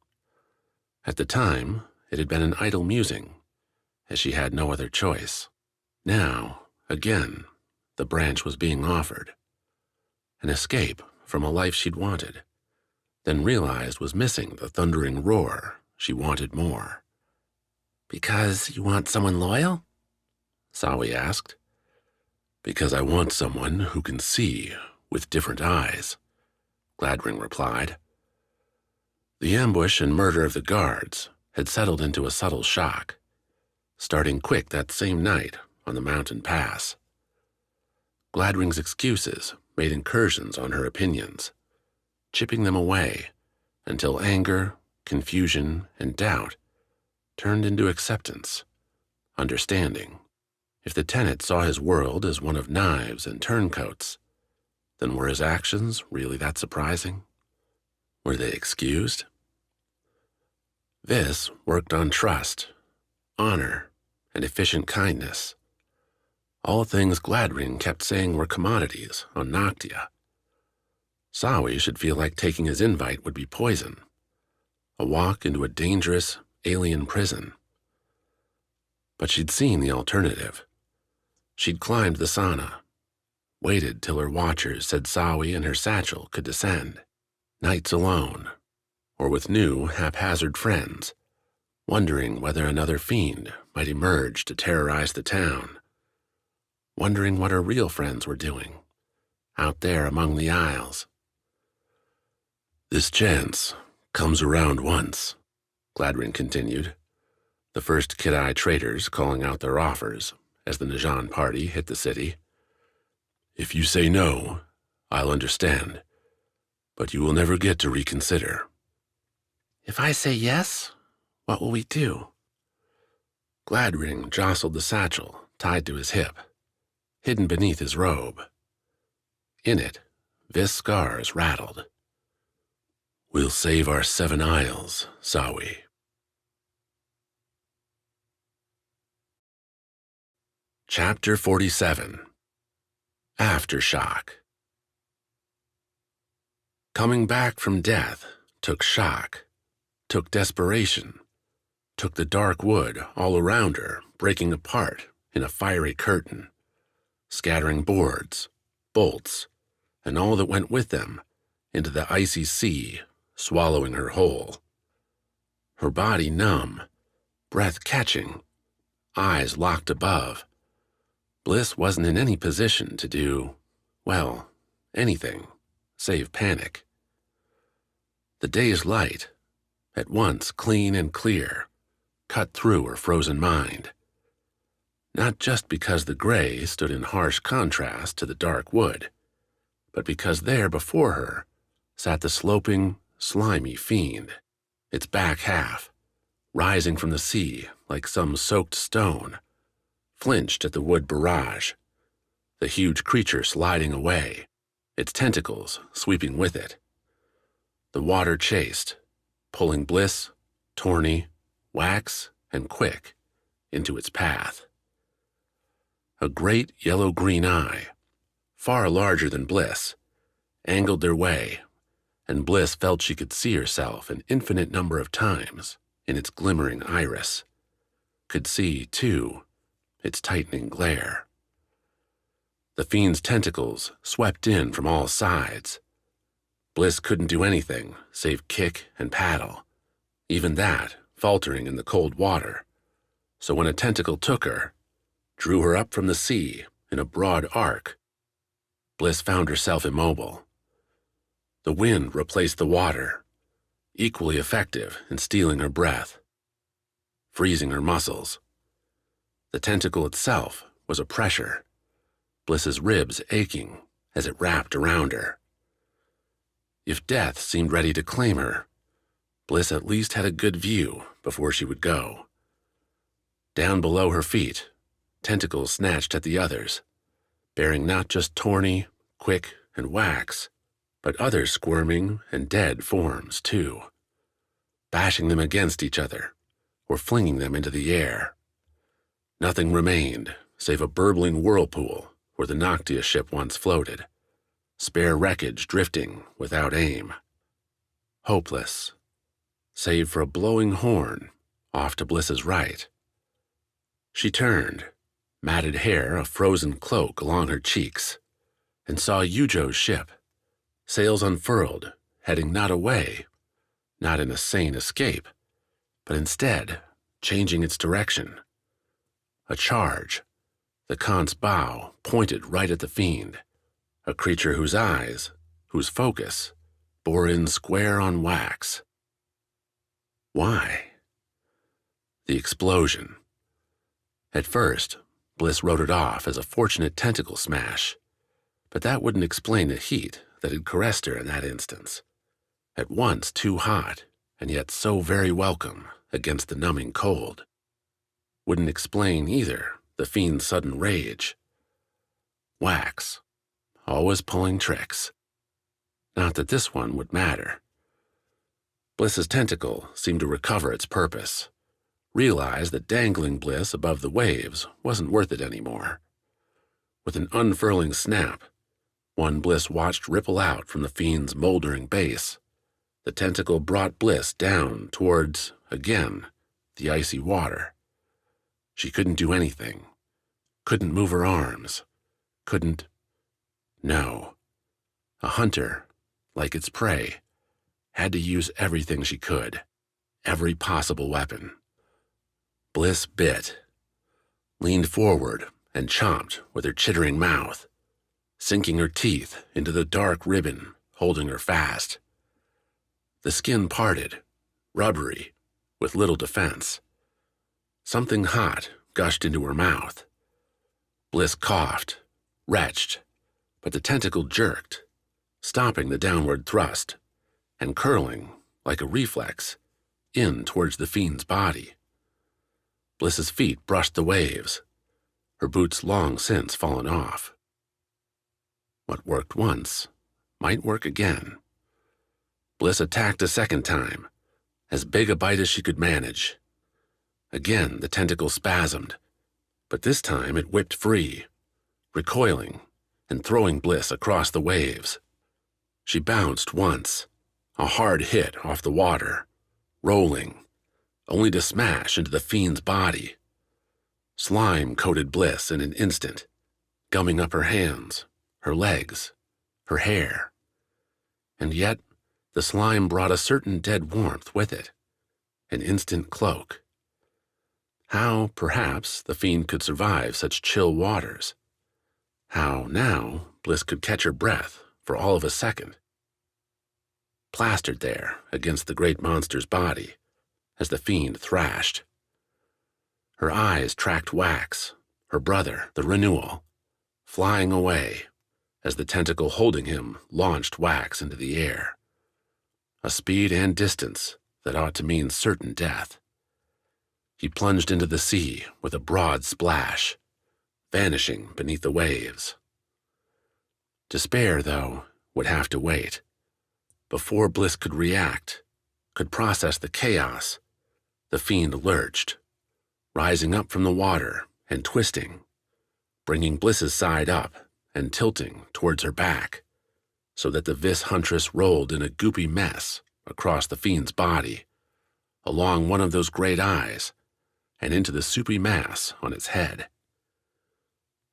S1: At the time, it had been an idle musing, as she had no other choice. Now, again, the branch was being offered. An escape from a life she'd wanted, then realized was missing the thundering roar she wanted more. "Because you want someone loyal?" Sawi asked. "Because I want someone who can see with different eyes," Gladring replied. The ambush and murder of the guards had settled into a subtle shock, starting quick that same night on the mountain pass. Gladring's excuses made incursions on her opinions, chipping them away until anger, confusion, and doubt turned into acceptance, understanding. If the tenant saw his world as one of knives and turncoats, then were his actions really that surprising? Were they excused? This worked on trust, honor, and efficient kindness. All things Gladring kept saying were commodities on Noctia. Sawi should feel like taking his invite would be poison, a walk into a dangerous, alien prison. But she'd seen the alternative. She'd climbed the sauna, waited till her watchers said Sawi and her satchel could descend, nights alone, or with new, haphazard friends, wondering whether another fiend might emerge to terrorize the town, wondering what her real friends were doing, out there among the isles.
S2: This chance comes around once, Gladwin continued, the first Kid-Eye traders calling out their offers as the Najan party hit the city. If you say no, I'll understand, but you will never get to reconsider.
S3: If I say yes, what will we do?
S1: Gladring jostled the satchel tied to his hip, hidden beneath his robe. In it, Skars rattled.
S2: We'll save our 7 isles, Sawi.
S1: Chapter 47. Aftershock. Coming back from death took shock, took desperation, took the dark wood all around her breaking apart in a fiery curtain, scattering boards, bolts, and all that went with them into the icy sea, swallowing her whole. Her body numb, breath catching, eyes locked above. Bliss wasn't in any position to do, well, anything, save panic. The day's light, at once clean and clear, cut through her frozen mind. Not just because the gray stood in harsh contrast to the dark wood, but because there before her sat the sloping, slimy fiend, its back half, rising from the sea like some soaked stone, flinched at the wood barrage, the huge creature sliding away, its tentacles sweeping with it. The water chased, pulling Bliss, Torny, Wax, and Quick into its path. A great yellow-green eye, far larger than Bliss, angled their way, and Bliss felt she could see herself an infinite number of times in its glimmering iris, could see, too, its tightening glare. The fiend's tentacles swept in from all sides. Bliss couldn't do anything save kick and paddle, even that faltering in the cold water. So when a tentacle took her, drew her up from the sea in a broad arc, Bliss found herself immobile. The wind replaced the water, equally effective in stealing her breath, freezing her muscles. The tentacle itself was a pressure, Bliss's ribs aching as it wrapped around her. If death seemed ready to claim her, Bliss at least had a good view before she would go. Down below her feet, tentacles snatched at the others, bearing not just Torny, Quick, and Wax, but other squirming and dead forms, too, bashing them against each other or flinging them into the air. Nothing remained save a burbling whirlpool where the Noctia ship once floated, spare wreckage drifting without aim. Hopeless, save for a blowing horn off to Bliss's right. She turned, matted hair a frozen cloak along her cheeks, and saw Yujo's ship, sails unfurled, heading not away, not in a sane escape, but instead changing its direction. A charge, the Khan's bow pointed right at the fiend, a creature whose eyes, whose focus, bore in square on Wax. Why? The explosion. At first, Bliss wrote it off as a fortunate tentacle smash, but that wouldn't explain the heat that had caressed her in that instance, at once too hot and yet so very welcome against the numbing cold. Wouldn't explain, either, the fiend's sudden rage. Wax, always pulling tricks. Not that this one would matter. Bliss's tentacle seemed to recover its purpose, realized that dangling Bliss above the waves wasn't worth it anymore. With an unfurling snap, one Bliss watched ripple out from the fiend's moldering base. The tentacle brought Bliss down towards, again, the icy water. She couldn't do anything. Couldn't move her arms. Couldn't... No. A hunter, like its prey, had to use everything she could. Every possible weapon. Bliss bit. Leaned forward and chomped with her chittering mouth, sinking her teeth into the dark ribbon holding her fast. The skin parted, rubbery, with little defense. Something hot gushed into her mouth. Bliss coughed, retched, but the tentacle jerked, stopping the downward thrust and curling, like a reflex, in towards the fiend's body. Bliss's feet brushed the waves, her boots long since fallen off. What worked once might work again. Bliss attacked a second time, as big a bite as she could manage. Again the tentacle spasmed, but this time it whipped free, recoiling and throwing Bliss across the waves. She bounced once, a hard hit off the water, rolling, only to smash into the fiend's body. Slime coated Bliss in an instant, gumming up her hands, her legs, her hair. And yet, the slime brought a certain dead warmth with it, an instant cloak. How, perhaps, the fiend could survive such chill waters. How, now, Bliss could catch her breath for all of a second. Plastered there against the great monster's body, as the fiend thrashed. Her eyes tracked Wax, her brother, the Renewal, flying away as the tentacle holding him launched Wax into the air. A speed and distance that ought to mean certain death. He plunged into the sea with a broad splash, vanishing beneath the waves. Despair, though, would have to wait. Before Bliss could react, could process the chaos, the fiend lurched, rising up from the water and twisting, bringing Bliss's side up and tilting towards her back, so that the vis huntress rolled in a goopy mess across the fiend's body, along one of those great eyes, and into the soupy mass on its head.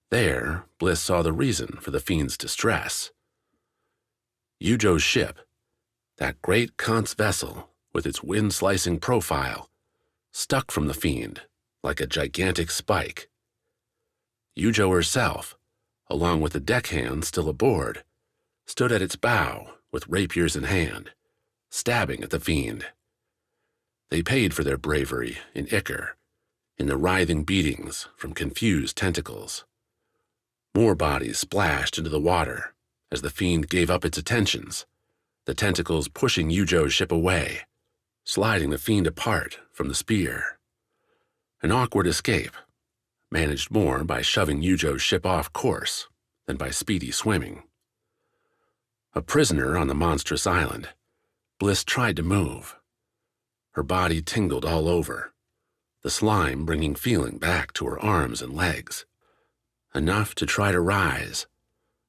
S1: There, Bliss saw the reason for the fiend's distress. Yujo's ship, that great Kant's vessel with its wind-slicing profile, stuck from the fiend like a gigantic spike. Yujo herself, along with the deckhands still aboard, stood at its bow with rapiers in hand, stabbing at the fiend. They paid for their bravery in ichor, in the writhing beatings from confused tentacles. More bodies splashed into the water as the fiend gave up its attentions, the tentacles pushing Yujo's ship away, sliding the fiend apart from the spear. An awkward escape, managed more by shoving Yujo's ship off course than by speedy swimming. A prisoner on the monstrous island, Bliss tried to move. Her body tingled all over, the slime bringing feeling back to her arms and legs. Enough to try to rise,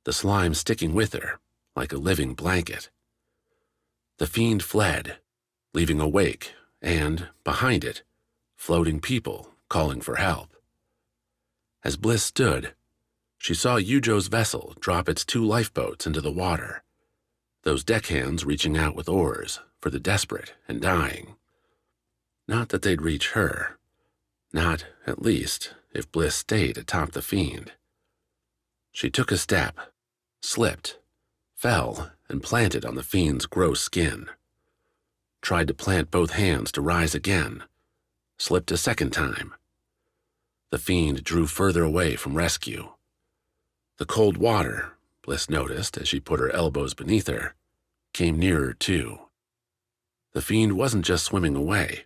S1: the slime sticking with her like a living blanket. The fiend fled, leaving a wake and, behind it, floating people calling for help. As Bliss stood, she saw Yujo's vessel drop its 2 lifeboats into the water, those deckhands reaching out with oars for the desperate and dying. Not that they'd reach her, not, at least, if Bliss stayed atop the fiend. She took a step, slipped, fell, and planted on the fiend's gross skin. Tried to plant both hands to rise again, slipped a second time. The fiend drew further away from rescue. The cold water, Bliss noticed as she put her elbows beneath her, came nearer too. The fiend wasn't just swimming away,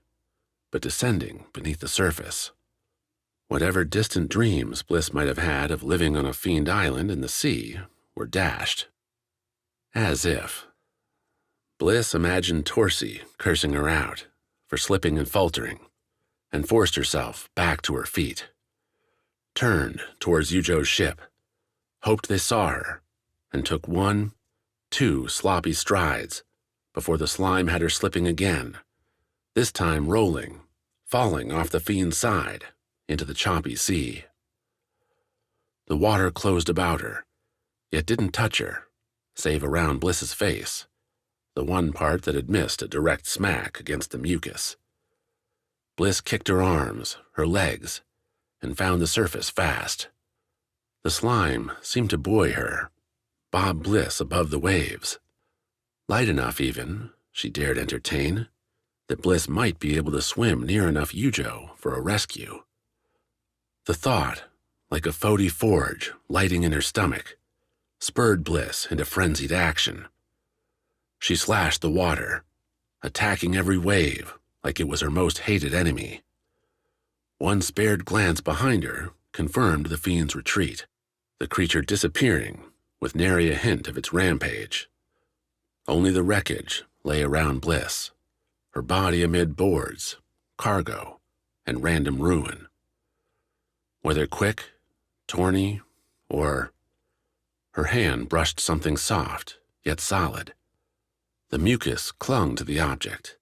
S1: but descending beneath the surface. Whatever distant dreams Bliss might have had of living on a fiend island in the sea were dashed. As if. Bliss imagined Torsi cursing her out for slipping and faltering, and forced herself back to her feet. Turned towards Yujo's ship, hoped they saw her, and took 1, 2 sloppy strides before the slime had her slipping again, this time rolling, falling off the fiend's side, into the choppy sea. The water closed about her, yet didn't touch her, save around Bliss's face, the one part that had missed a direct smack against the mucus. Bliss kicked her arms, her legs, and found the surface fast. The slime seemed to buoy her, bob Bliss above the waves. Light enough even, she dared entertain, that Bliss might be able to swim near enough Yujo for a rescue. The thought, like a Foti forge lighting in her stomach, spurred Bliss into frenzied action. She slashed the water, attacking every wave like it was her most hated enemy. One spared glance behind her confirmed the fiend's retreat, the creature disappearing with nary a hint of its rampage. Only the wreckage lay around Bliss, her body amid boards, cargo, and random ruin. Whether quick, tawny, or... Her hand brushed something soft, yet solid. The mucus clung to the object,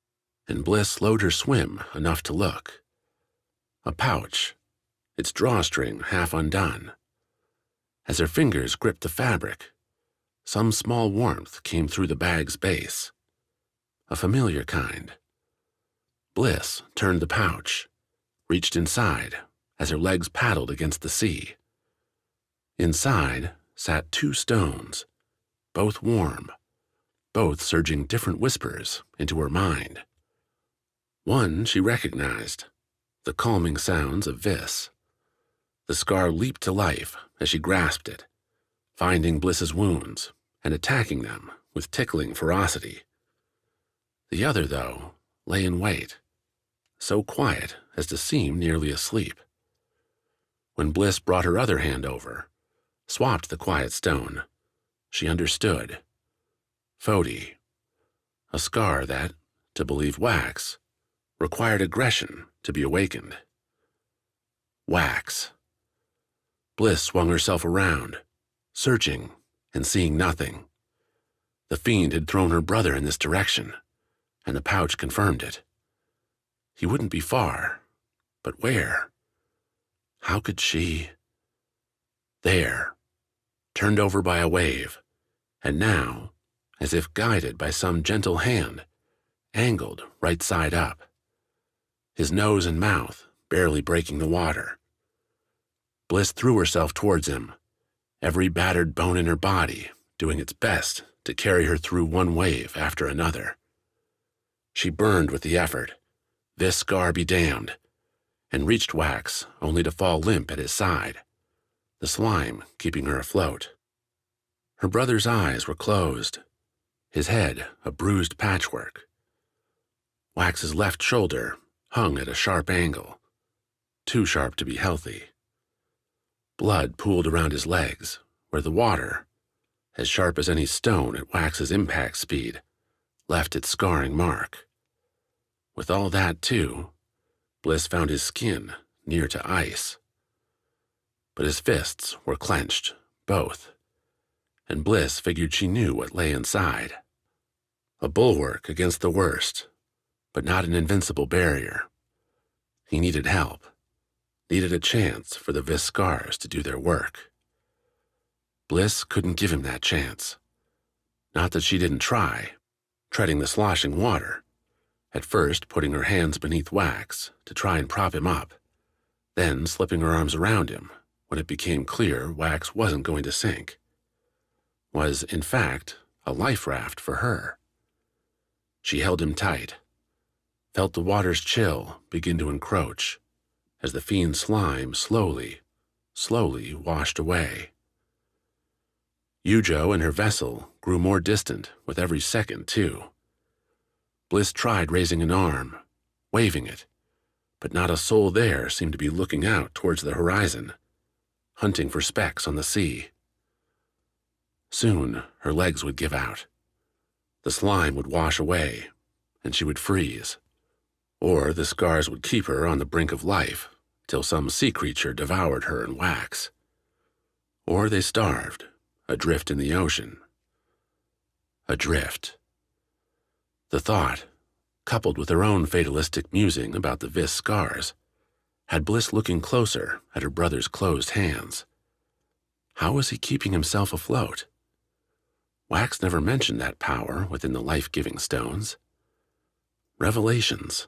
S1: and Bliss slowed her swim enough to look. A pouch, its drawstring half undone. As her fingers gripped the fabric, some small warmth came through the bag's base. A familiar kind. Bliss turned the pouch, reached inside as her legs paddled against the sea. Inside sat 2 stones, both warm, both surging different whispers into her mind. One she recognized, the calming sounds of Vis. The Skar leaped to life as she grasped it, finding Bliss's wounds and attacking them with tickling ferocity. The other, though, lay in wait, so quiet as to seem nearly asleep. When Bliss brought her other hand over, swapped the quiet stone, she understood. Foti, a Skar that, to believe Wax, required aggression to be awakened. Wax. Bliss swung herself around, searching and seeing nothing. The fiend had thrown her brother in this direction, and the pouch confirmed it. He wouldn't be far, but where? How could she? There, turned over by a wave, and now, as if guided by some gentle hand, angled right side up, his nose and mouth barely breaking the water. Bliss threw herself towards him, every battered bone in her body doing its best to carry her through one wave after another. She burned with the effort, this Skar be damned, and reached Wax only to fall limp at his side, the slime keeping her afloat. Her brother's eyes were closed, his head a bruised patchwork. Wax's left shoulder hung at a sharp angle, too sharp to be healthy. Blood pooled around his legs, where the water, as sharp as any stone at Wax's impact speed, left its scarring mark. With all that, too, Bliss found his skin near to ice. But his fists were clenched, both, and Bliss figured she knew what lay inside. A bulwark against the worst, but not an invincible barrier. He needed help, needed a chance for the Vis Skars to do their work. Bliss couldn't give him that chance. Not that she didn't try, treading the sloshing water, at first putting her hands beneath Wax to try and prop him up, then slipping her arms around him when it became clear Wax wasn't going to sink. Was, in fact, a life raft for her. She held him tight, felt the water's chill begin to encroach as the fiend's slime slowly washed away. Yujo and her vessel grew more distant with every second, too. Bliss tried raising an arm, waving it, but not a soul there seemed to be looking out towards the horizon, hunting for specks on the sea. Soon her legs would give out. The slime would wash away, and she would freeze. Or the Skars would keep her on the brink of life till some sea creature devoured her and Wax. Or they starved, adrift in the ocean. Adrift. The thought, coupled with her own fatalistic musing about the Vis Skars, had Bliss looking closer at her brother's closed hands. How was he keeping himself afloat? Wax never mentioned that power within the life-giving stones. Revelations,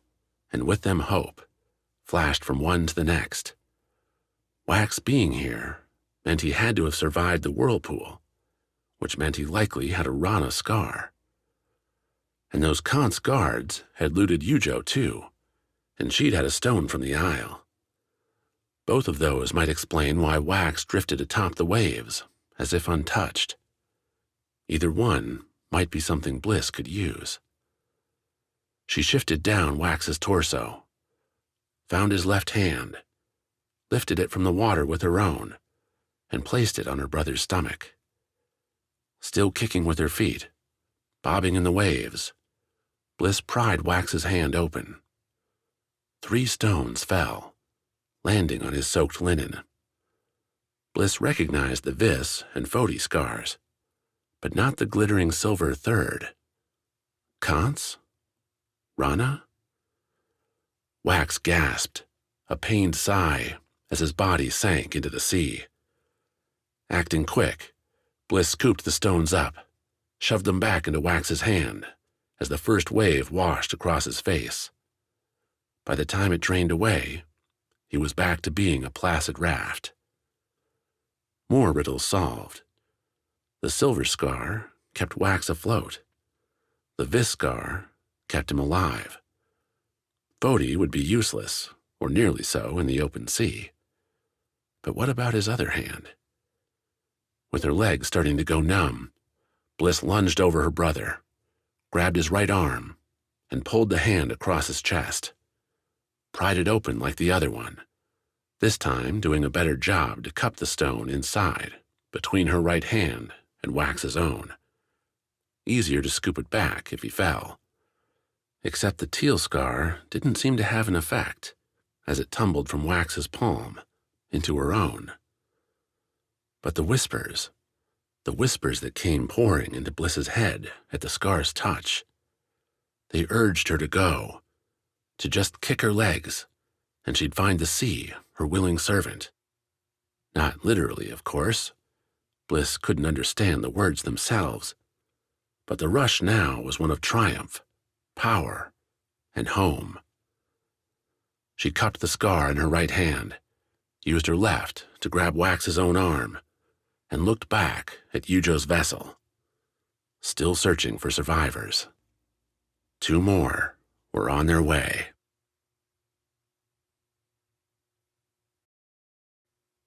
S1: and with them hope, flashed from one to the next. Wax being here meant he had to have survived the Whirlpool, which meant he likely had a Rana Skar. And those Kant's guards had looted Yujo too, and she'd had a stone from the Isle. Both of those might explain why Wax drifted atop the waves, as if untouched. Either one might be something Bliss could use. She shifted down Wax's torso, found his left hand, lifted it from the water with her own, and placed it on her brother's stomach. Still kicking with her feet, bobbing in the waves, Bliss pried Wax's hand open. 3 stones fell, landing on his soaked linen. Bliss recognized the Vis and Foti scars, but not the glittering silver third. Kant's? Rana? Wax gasped, a pained sigh as his body sank into the sea. Acting quick, Bliss scooped the stones up, shoved them back into Wax's hand as the first wave washed across his face. By the time it drained away, he was back to being a placid raft. More riddles solved. The silver scar kept Wax afloat. The Vis scar kept him alive. Foti would be useless, or nearly so, in the open sea. But what about his other hand? With her legs starting to go numb, Bliss lunged over her brother, grabbed his right arm, and pulled the hand across his chest. Pried it open like the other one, this time doing a better job to cup the stone inside, between her right hand and Wax's own. Easier to scoop it back if he fell. Except the teal scar didn't seem to have an effect, as it tumbled from Wax's palm into her own. But the whispers that came pouring into Bliss's head at the scar's touch, they urged her to go, to just kick her legs, and she'd find the sea her willing servant. Not literally, of course. Bliss couldn't understand the words themselves, but the rush now was one of triumph, power, and home. She cupped the scar in her right hand, used her left to grab Wax's own arm, and looked back at Yujo's vessel, still searching for survivors. 2 more were on their way.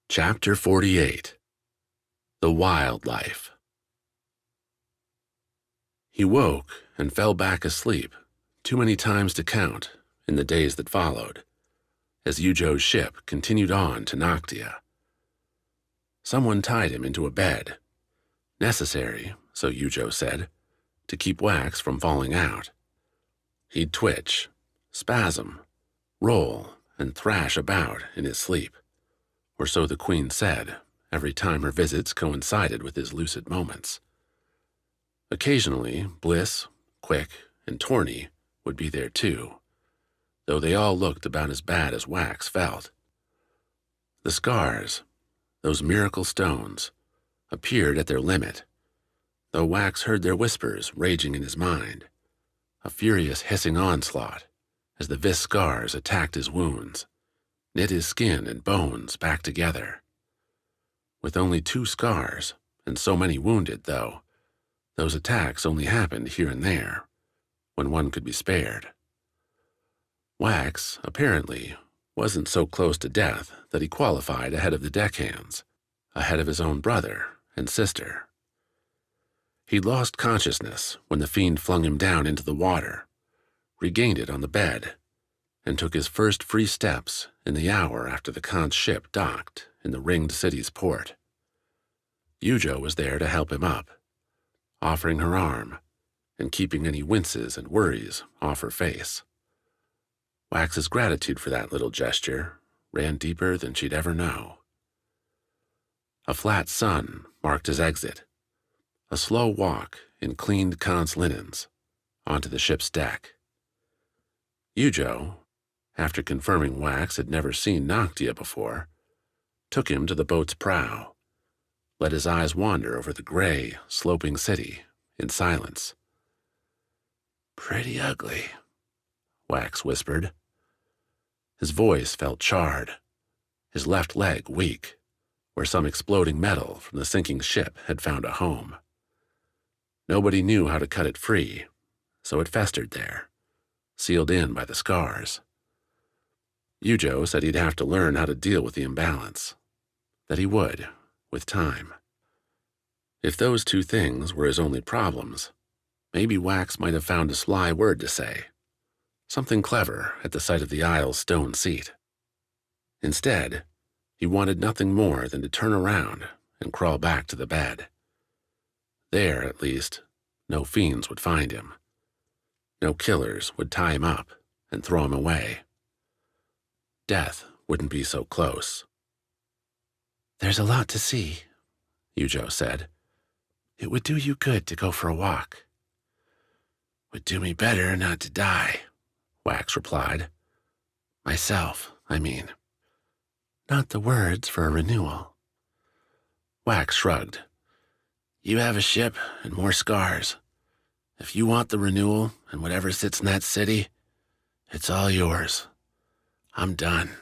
S1: Chapter 48. The Wildlife. He woke and fell back asleep, too many times to count, in the days that followed, as Yujo's ship continued on to Noctia. Someone tied him into a bed. Necessary, so Yujo said, to keep Wax from falling out. He'd twitch, spasm, roll, and thrash about in his sleep, or so the Queen said, every time her visits coincided with his lucid moments. Occasionally, Bliss, Quick, and Torny would be there too, though they all looked about as bad as Wax felt. The scars, those miracle stones, appeared at their limit, though Wax heard their whispers raging in his mind, a furious hissing onslaught as the Vis scars attacked his wounds, knit his skin and bones back together. With only 2 scars, and so many wounded, though, those attacks only happened here and there, when one could be spared. Wax, apparently, wasn't so close to death that he qualified ahead of the deckhands, ahead of his own brother and sister. He'd lost consciousness when the fiend flung him down into the water, regained it on the bed, and took his first free steps in the hour after the Khan's ship docked in the ringed city's port. Yujo was there to help him up, offering her arm and keeping any winces and worries off her face. Wax's gratitude for that little gesture ran deeper than she'd ever know. A flat sun marked his exit, a slow walk in cleaned Khan's linens onto the ship's deck. Yujo, after confirming Wax had never seen Noctia before, took him to the boat's prow, let his eyes wander over the gray, sloping city in silence.
S3: "Pretty ugly,"
S1: Wax whispered. His voice felt charred, his left leg weak, where some exploding metal from the sinking ship had found a home. Nobody knew how to cut it free, so it festered there, sealed in by the scars. Yujo said he'd have to learn how to deal with the imbalance, that he would, with time. If those two things were his only problems, maybe Wax might have found a sly word to say, something clever at the sight of the Isle's stone seat. Instead, he wanted nothing more than to turn around and crawl back to the bed. There, at least, no fiends would find him. No killers would tie him up and throw him away. Death wouldn't be so close.
S3: "There's a lot to see,"
S1: Yujo said.
S3: "It would do you good to go for a walk."
S1: "Would do me better not to die," Wax replied.
S3: "Myself, I mean. Not the words for a renewal."
S1: Wax shrugged.
S3: "You have a ship and more scars. If you want the renewal and whatever sits in that city, it's all yours. I'm done."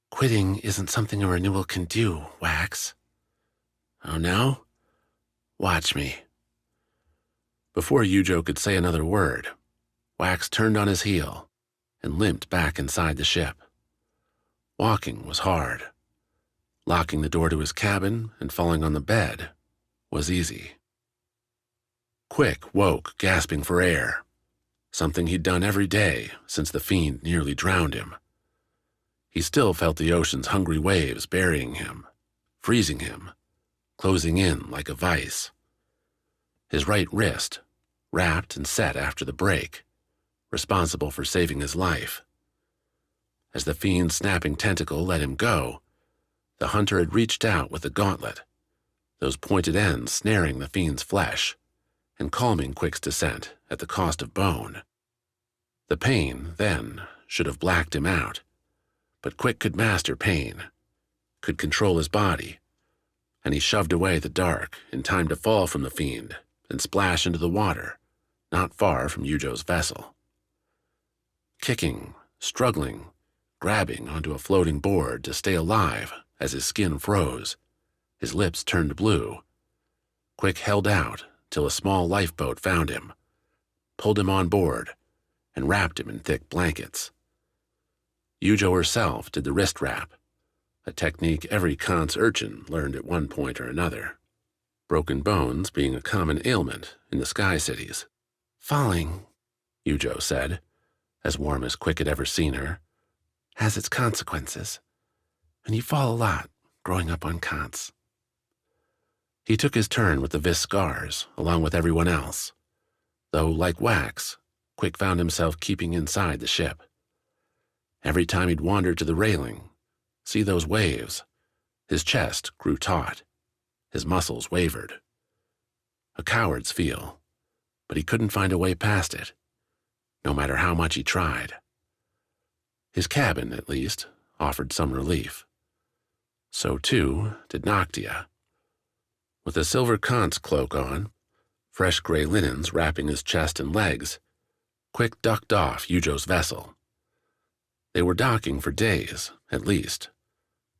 S3: "Quitting isn't something a renewal can do, Wax."
S1: "Oh, no?
S3: Watch me."
S1: Before Yujo could say another word, Wax turned on his heel and limped back inside the ship. Walking was hard. Locking the door to his cabin and falling on the bed was easy. Quick woke, gasping for air, something he'd done every day since the fiend nearly drowned him. He still felt the ocean's hungry waves burying him, freezing him, closing in like a vice. His right wrist, wrapped and set after the break, responsible for saving his life. As the fiend's snapping tentacle let him go, the hunter had reached out with the gauntlet, those pointed ends snaring the fiend's flesh and calming Quick's descent at the cost of bone. The pain, then, should have blacked him out, but Quick could master pain, could control his body, and he shoved away the dark in time to fall from the fiend and splash into the water, not far from Yujo's vessel. Kicking, struggling, grabbing onto a floating board to stay alive as his skin froze, his lips turned blue, Quick held out till a small lifeboat found him, pulled him on board, and wrapped him in thick blankets. Yujo herself did the wrist wrap, a technique every Khan's urchin learned at one point or another, broken bones being a common ailment in the Sky Cities.
S3: "Falling,"
S1: Yujo said, as warm as Quick had ever seen her,
S3: "has its consequences, and you fall a lot growing up on Khans."
S1: He took his turn with the Vis scars, along with everyone else, though, like Wax, Quick found himself keeping inside the ship. Every time he'd wander to the railing, see those waves, his chest grew taut, his muscles wavered. A coward's feel, but he couldn't find a way past it, no matter how much he tried. His cabin, at least, offered some relief. So, too, did Noctia. With a silver Khan's cloak on, fresh gray linens wrapping his chest and legs, Quick ducked off Yujo's vessel. They were docking for days, at least,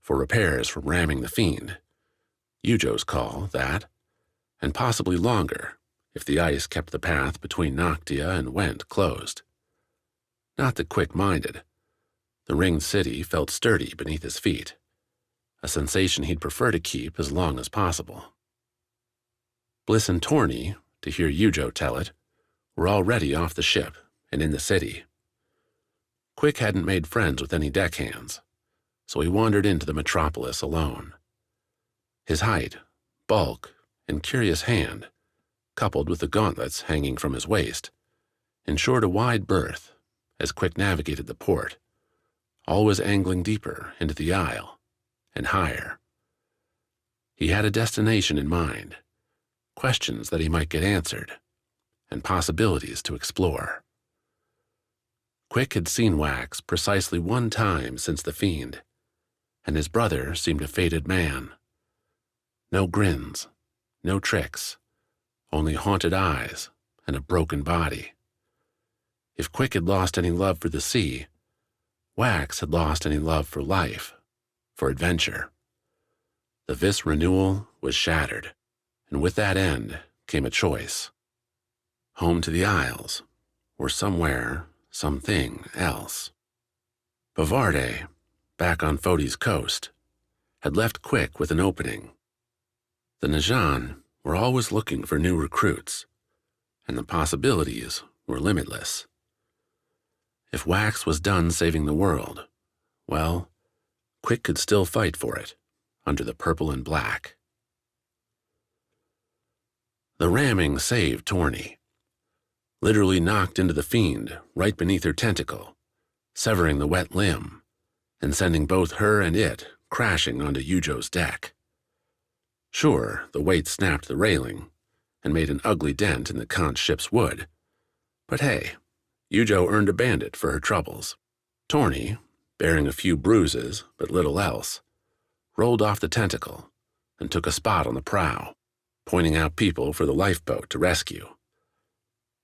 S1: for repairs from ramming the fiend. Yujo's call, that, and possibly longer, if the ice kept the path between Noctia and Went closed. Not that Quick minded. The ringed city felt sturdy beneath his feet, a sensation he'd prefer to keep as long as possible. Bliss and Torny, to hear Yujo tell it, were already off the ship and in the city. Quick hadn't made friends with any deckhands, so he wandered into the metropolis alone. His height, bulk, and curious hand, coupled with the gauntlets hanging from his waist, ensured a wide berth as Quick navigated the port, always angling deeper into the Isle and higher. He had a destination in mind, questions that he might get answered, and possibilities to explore. Quick had seen Wax precisely one time since the Fiend, and his brother seemed a fated man. No grins, no tricks, only haunted eyes and a broken body. If Quick had lost any love for the sea, Wax had lost any love for life, for adventure. The Vis Renewal was shattered, and with that end came a choice. Home to the Isles, or somewhere, something else. Bavarde, back on Foti's coast, had left Quick with an opening. The Najan were always looking for new recruits, and the possibilities were limitless. If Wax was done saving the world, well, Quick could still fight for it, under the purple and black. The ramming saved Torny. Literally knocked into the Fiend right beneath her tentacle, severing the wet limb, and sending both her and it crashing onto Yujo's deck. Sure, the weight snapped the railing and made an ugly dent in the Khan's ship's wood, but hey, Yujo earned a bandit for her troubles. Torny, bearing a few bruises but little else, rolled off the tentacle and took a spot on the prow, pointing out people for the lifeboat to rescue,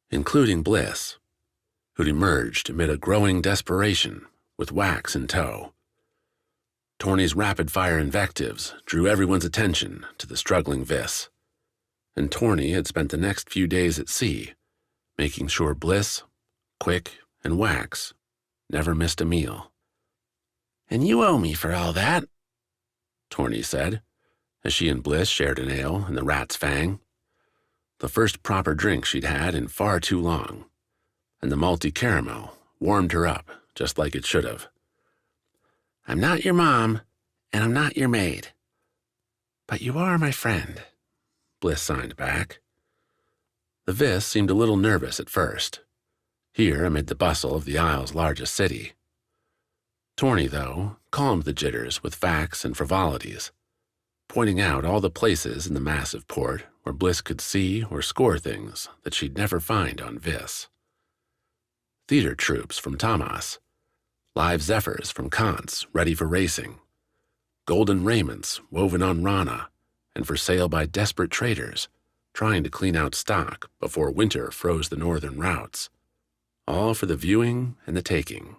S1: including Bliss, who'd emerged amid a growing desperation with Wax in tow. Torny's rapid-fire invectives drew everyone's attention to the struggling Vis, and Torny had spent the next few days at sea, making sure Bliss, Quick, and Wax never missed a meal.
S3: "And you owe me for all that,"
S1: Torny said, as she and Bliss shared an ale in the Rat's Fang, the first proper drink she'd had in far too long, and the malty caramel warmed her up just like it should have.
S3: "I'm not your mom, and I'm not your maid. But you are my friend,"
S1: Bliss signed back. The Vis seemed a little nervous at first, here amid the bustle of the Isle's largest city. Torny, though, calmed the jitters with facts and frivolities, pointing out all the places in the massive port where Bliss could see or score things that she'd never find on Vis. Theater troops from Tamas, live zephyrs from Khan's ready for racing, golden raiments woven on Rana and for sale by desperate traders trying to clean out stock before winter froze the northern routes, all for the viewing and the taking.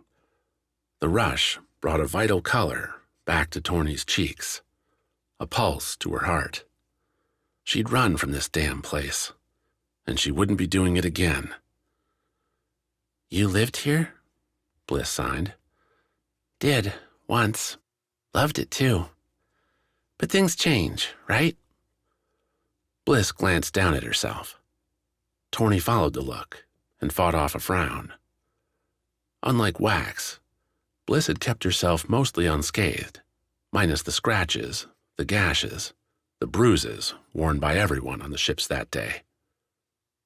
S1: The rush brought a vital color back to Torny's cheeks, a pulse to her heart. She'd run from this damn place, and she wouldn't be doing it again.
S3: "You lived here?"
S1: Bliss signed.
S3: "Did, once. Loved it, too. But things change, right?"
S1: Bliss glanced down at herself. Torny followed the look and fought off a frown. Unlike Wax, Bliss had kept herself mostly unscathed, minus the scratches, the gashes, the bruises worn by everyone on the ships that day.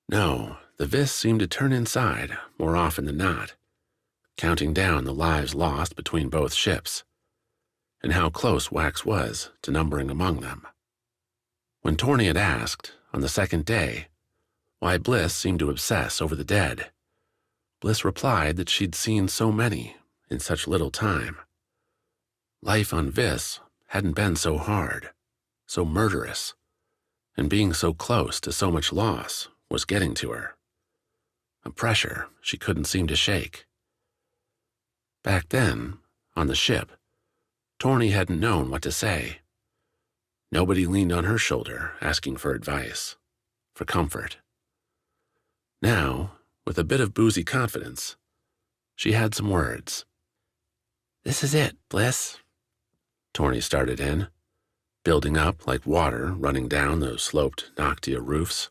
S1: No, the Vis seemed to turn inside more often than not, counting down the lives lost between both ships, and how close Wax was to numbering among them. When Torny had asked, on the second day, why Bliss seemed to obsess over the dead, Bliss replied that she'd seen so many in such little time. Life on Vis hadn't been so hard, so murderous, and being so close to so much loss was getting to her, a pressure she couldn't seem to shake. Back then, on the ship, Torny hadn't known what to say. Nobody leaned on her shoulder asking for advice, for comfort. Now, with a bit of boozy confidence, she had some words.
S3: "This is it, Bliss,"
S1: Torny started in, building up like water running down those sloped Noctia roofs.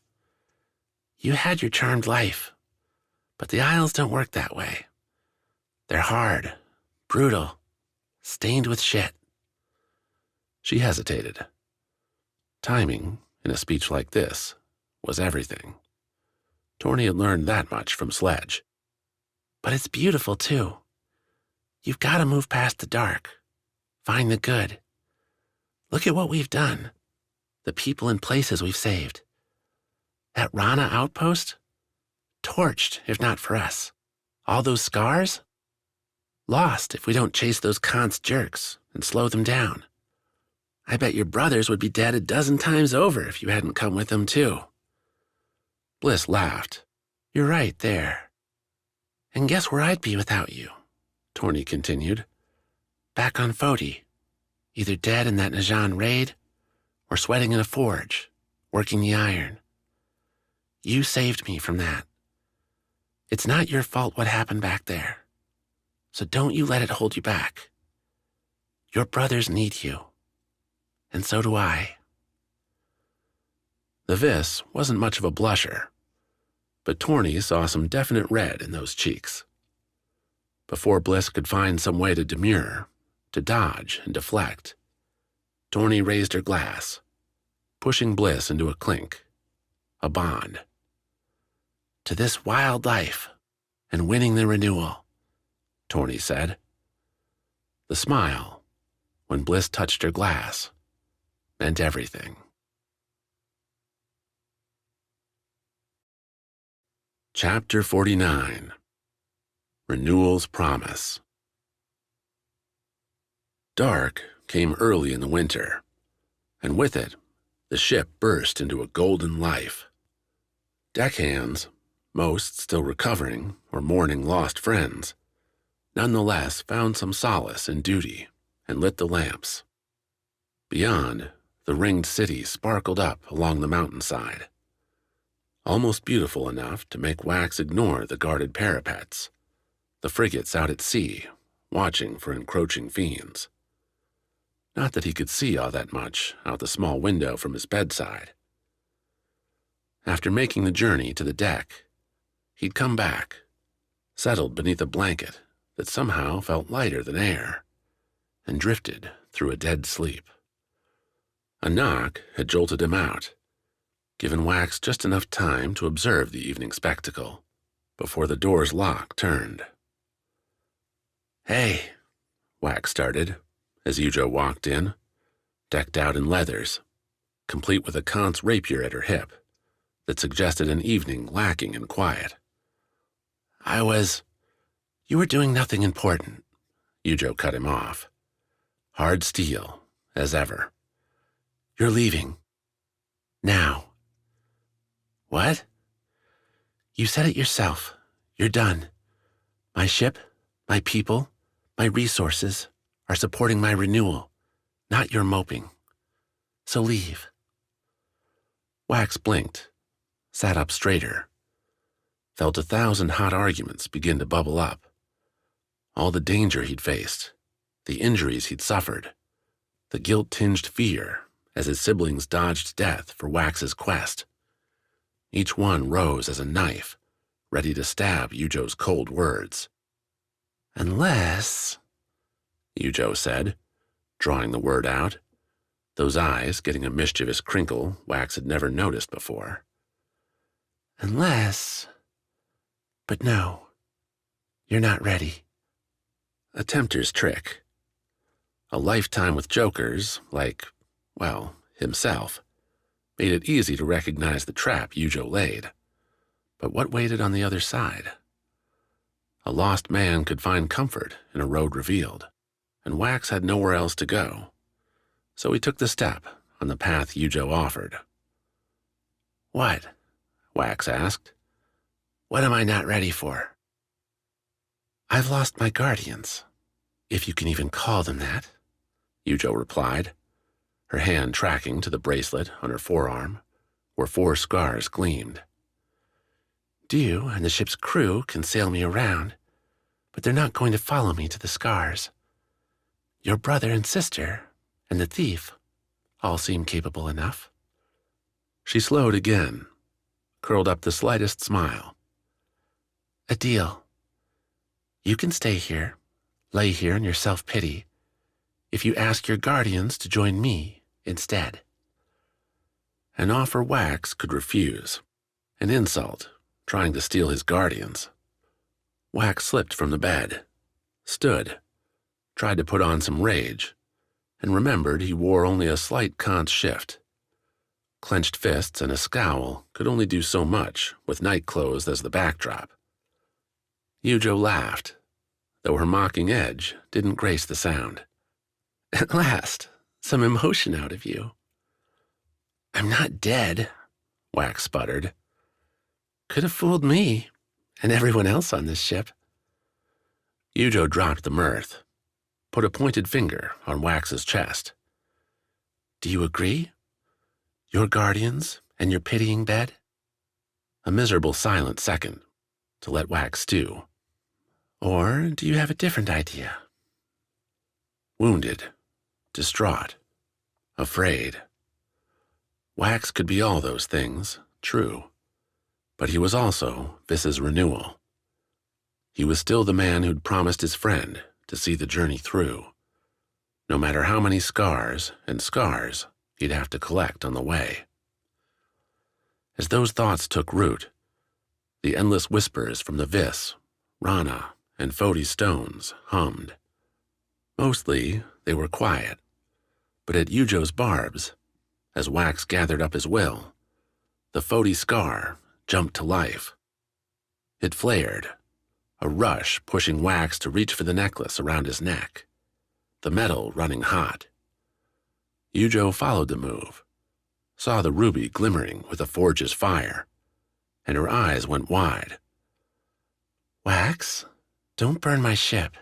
S3: "You had your charmed life, but the Isles don't work that way. They're hard, brutal, stained with shit."
S1: She hesitated. Timing, in a speech like this, was everything. Torny had learned that much from Sledge.
S3: "But it's beautiful, too. You've got to move past the dark, find the good. Look at what we've done, the people and places we've saved. That Rana outpost? Torched, if not for us. All those scars? Lost if we don't chase those Kant's jerks and slow them down. I bet your brothers would be dead a dozen times over if you hadn't come with them, too. Bliss laughed. You're right there. And guess where I'd be without you, Torny continued. Back on Foti, either dead in that Najan raid or sweating in a forge, working the iron. You saved me from that. It's not your fault what happened back there, so don't you let it hold you back. Your brothers need you, and so do I.
S1: The Vis wasn't much of a blusher, but Torny saw some definite red in those cheeks. Before Bliss could find some way to demur, to dodge and deflect, Torny raised her glass, pushing Bliss into a clink, a bond.
S3: To this wild life and winning the renewal, Torny said.
S1: The smile, when Bliss touched her glass, meant everything. Chapter 49. Renewal's Promise. Dark came early in the winter, and with it, the ship burst into a golden life. Deckhands, most still recovering or mourning lost friends, nonetheless found some solace in duty and lit the lamps. Beyond, the ringed city sparkled up along the mountainside, almost beautiful enough to make Wax ignore the guarded parapets, the frigates out at sea, watching for encroaching fiends. Not that he could see all that much out the small window from his bedside. After making the journey to the deck, he'd come back, settled beneath a blanket that somehow felt lighter than air, and drifted through a dead sleep. A knock had jolted him out, given Wax just enough time to observe the evening spectacle before the door's lock turned.
S3: Hey,
S1: Wax started as Yujo walked in, decked out in leathers, complete with a Kant's rapier at her hip that suggested an evening lacking in quiet.
S3: You were doing nothing important,
S1: Yujo cut him off. Hard steel, as ever.
S3: You're leaving. Now. What? You said it yourself. You're done. My ship, my people, my resources are supporting my renewal, not your moping. So leave.
S1: Wax blinked, sat up straighter, felt 1,000 hot arguments begin to bubble up. All the danger he'd faced, the injuries he'd suffered, the guilt-tinged fear as his siblings dodged death for Wax's quest. Each one rose as a knife, ready to stab Yujo's cold words.
S3: Unless,
S1: Yujo said, drawing the word out, those eyes getting a mischievous crinkle Wax had never noticed before.
S3: Unless, but no, you're not ready.
S1: A tempter's trick. A lifetime with jokers, like, well, himself, made it easy to recognize the trap Yujo laid. But what waited on the other side? A lost man could find comfort in a road revealed, and Wax had nowhere else to go. So he took the step on the path Yujo offered.
S3: What?
S1: Wax asked.
S3: What am I not ready for? I've lost my guardians, if you can even call them that,
S1: Yujo replied, her hand tracking to the bracelet on her forearm, where 4 scars gleamed.
S3: Dew and the ship's crew can sail me around, but they're not going to follow me to the scars. Your brother and sister and the thief all seem capable enough.
S1: She slowed again, curled up the slightest smile.
S3: A deal. You can stay here, lay here in your self-pity, if you ask your guardians to join me instead.
S1: An offer Wax could refuse, an insult, trying to steal his guardians. Wax slipped from the bed, stood, tried to put on some rage, and remembered he wore only a slight Kant's shift. Clenched fists and a scowl could only do so much with night clothes as the backdrop. Yujo laughed, though her mocking edge didn't grace the sound.
S3: At last, some emotion out of you.
S1: I'm not dead, Wax sputtered.
S3: Could have fooled me and everyone else on this ship.
S1: Yujo dropped the mirth, put a pointed finger on Wax's chest.
S3: Do you agree? Your guardians and your pitying bed?
S1: A miserable silent second to let Wax stew.
S3: Or do you have a different idea?
S1: Wounded, distraught, afraid. Wax could be all those things, true, but he was also Vis's Renewal. He was still the man who'd promised his friend to see the journey through, no matter how many scars and scars he'd have to collect on the way. As those thoughts took root, the endless whispers from the Vis, Rana, and Foti stones hummed. Mostly, they were quiet, but at Yujo's barbs, as Wax gathered up his will, the Foti Skar jumped to life. It flared, a rush pushing Wax to reach for the necklace around his neck, the metal running hot. Yujo followed the move, saw the ruby glimmering with the forge's fire, and her eyes went wide.
S3: Wax, don't burn my ship.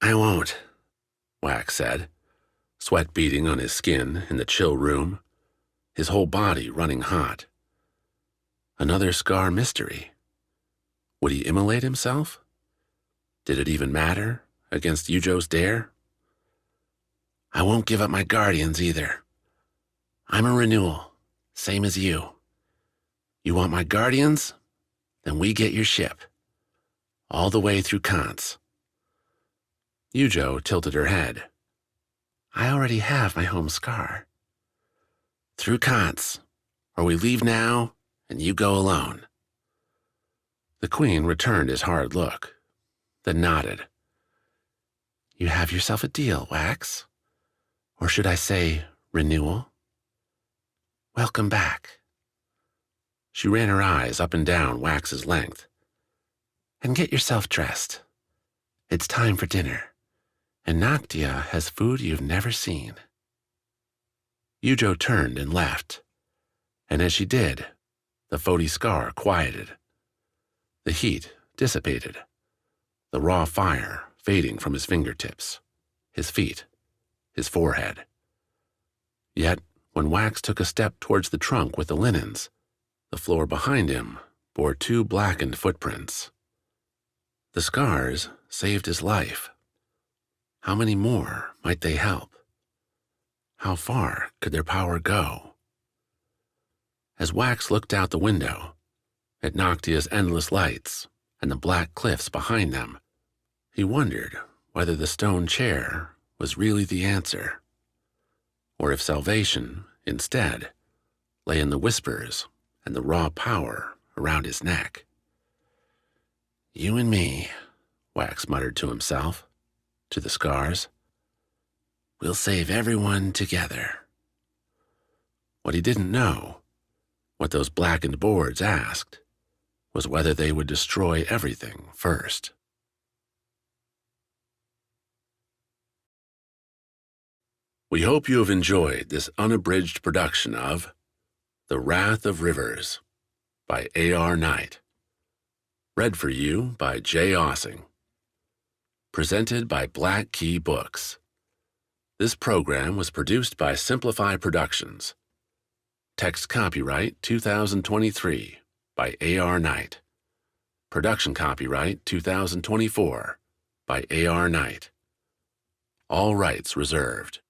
S1: I won't, Wax said, sweat beading on his skin in the chill room, his whole body running hot. Another Skar mystery. Would he immolate himself? Did it even matter against Yujo's dare?
S3: I won't give up my guardians either. I'm a Renewal, same as you. You want my guardians? Then we get your ship. All the way through Kant's.
S1: Yujo tilted her head.
S3: I already have my home Skar. Through Kant's, or we leave now and you go alone.
S1: The Queen returned his hard look, then nodded.
S3: You have yourself a deal, Wax. Or should I say, Renewal? Welcome back.
S1: She ran her eyes up and down Wax's length.
S3: And get yourself dressed. It's time for dinner, and Noctia has food you've never seen.
S1: Yujo turned and left, and as she did, the Foti Skar quieted. The heat dissipated, the raw fire fading from his fingertips, his feet, his forehead. Yet, when Wax took a step towards the trunk with the linens, the floor behind him bore 2 blackened footprints. The scars saved his life. How many more might they help? How far could their power go? As Wax looked out the window, at Noctia's endless lights and the black cliffs behind them, he wondered whether the stone chair was really the answer, or if salvation, instead, lay in the whispers and the raw power around his neck.
S3: You and me,
S1: Wax muttered to himself, to the scars.
S3: We'll save everyone together.
S1: What he didn't know, what those blackened boards asked, was whether they would destroy everything first. We hope you have enjoyed this unabridged production of The Wrath of Rivers by A.R. Knight. Read for you by Jay Ossing. Presented by Black Key Books. This program was produced by Simplify Productions. Text copyright 2023 by A.R. Knight. Production copyright 2024 by A.R. Knight. All rights reserved.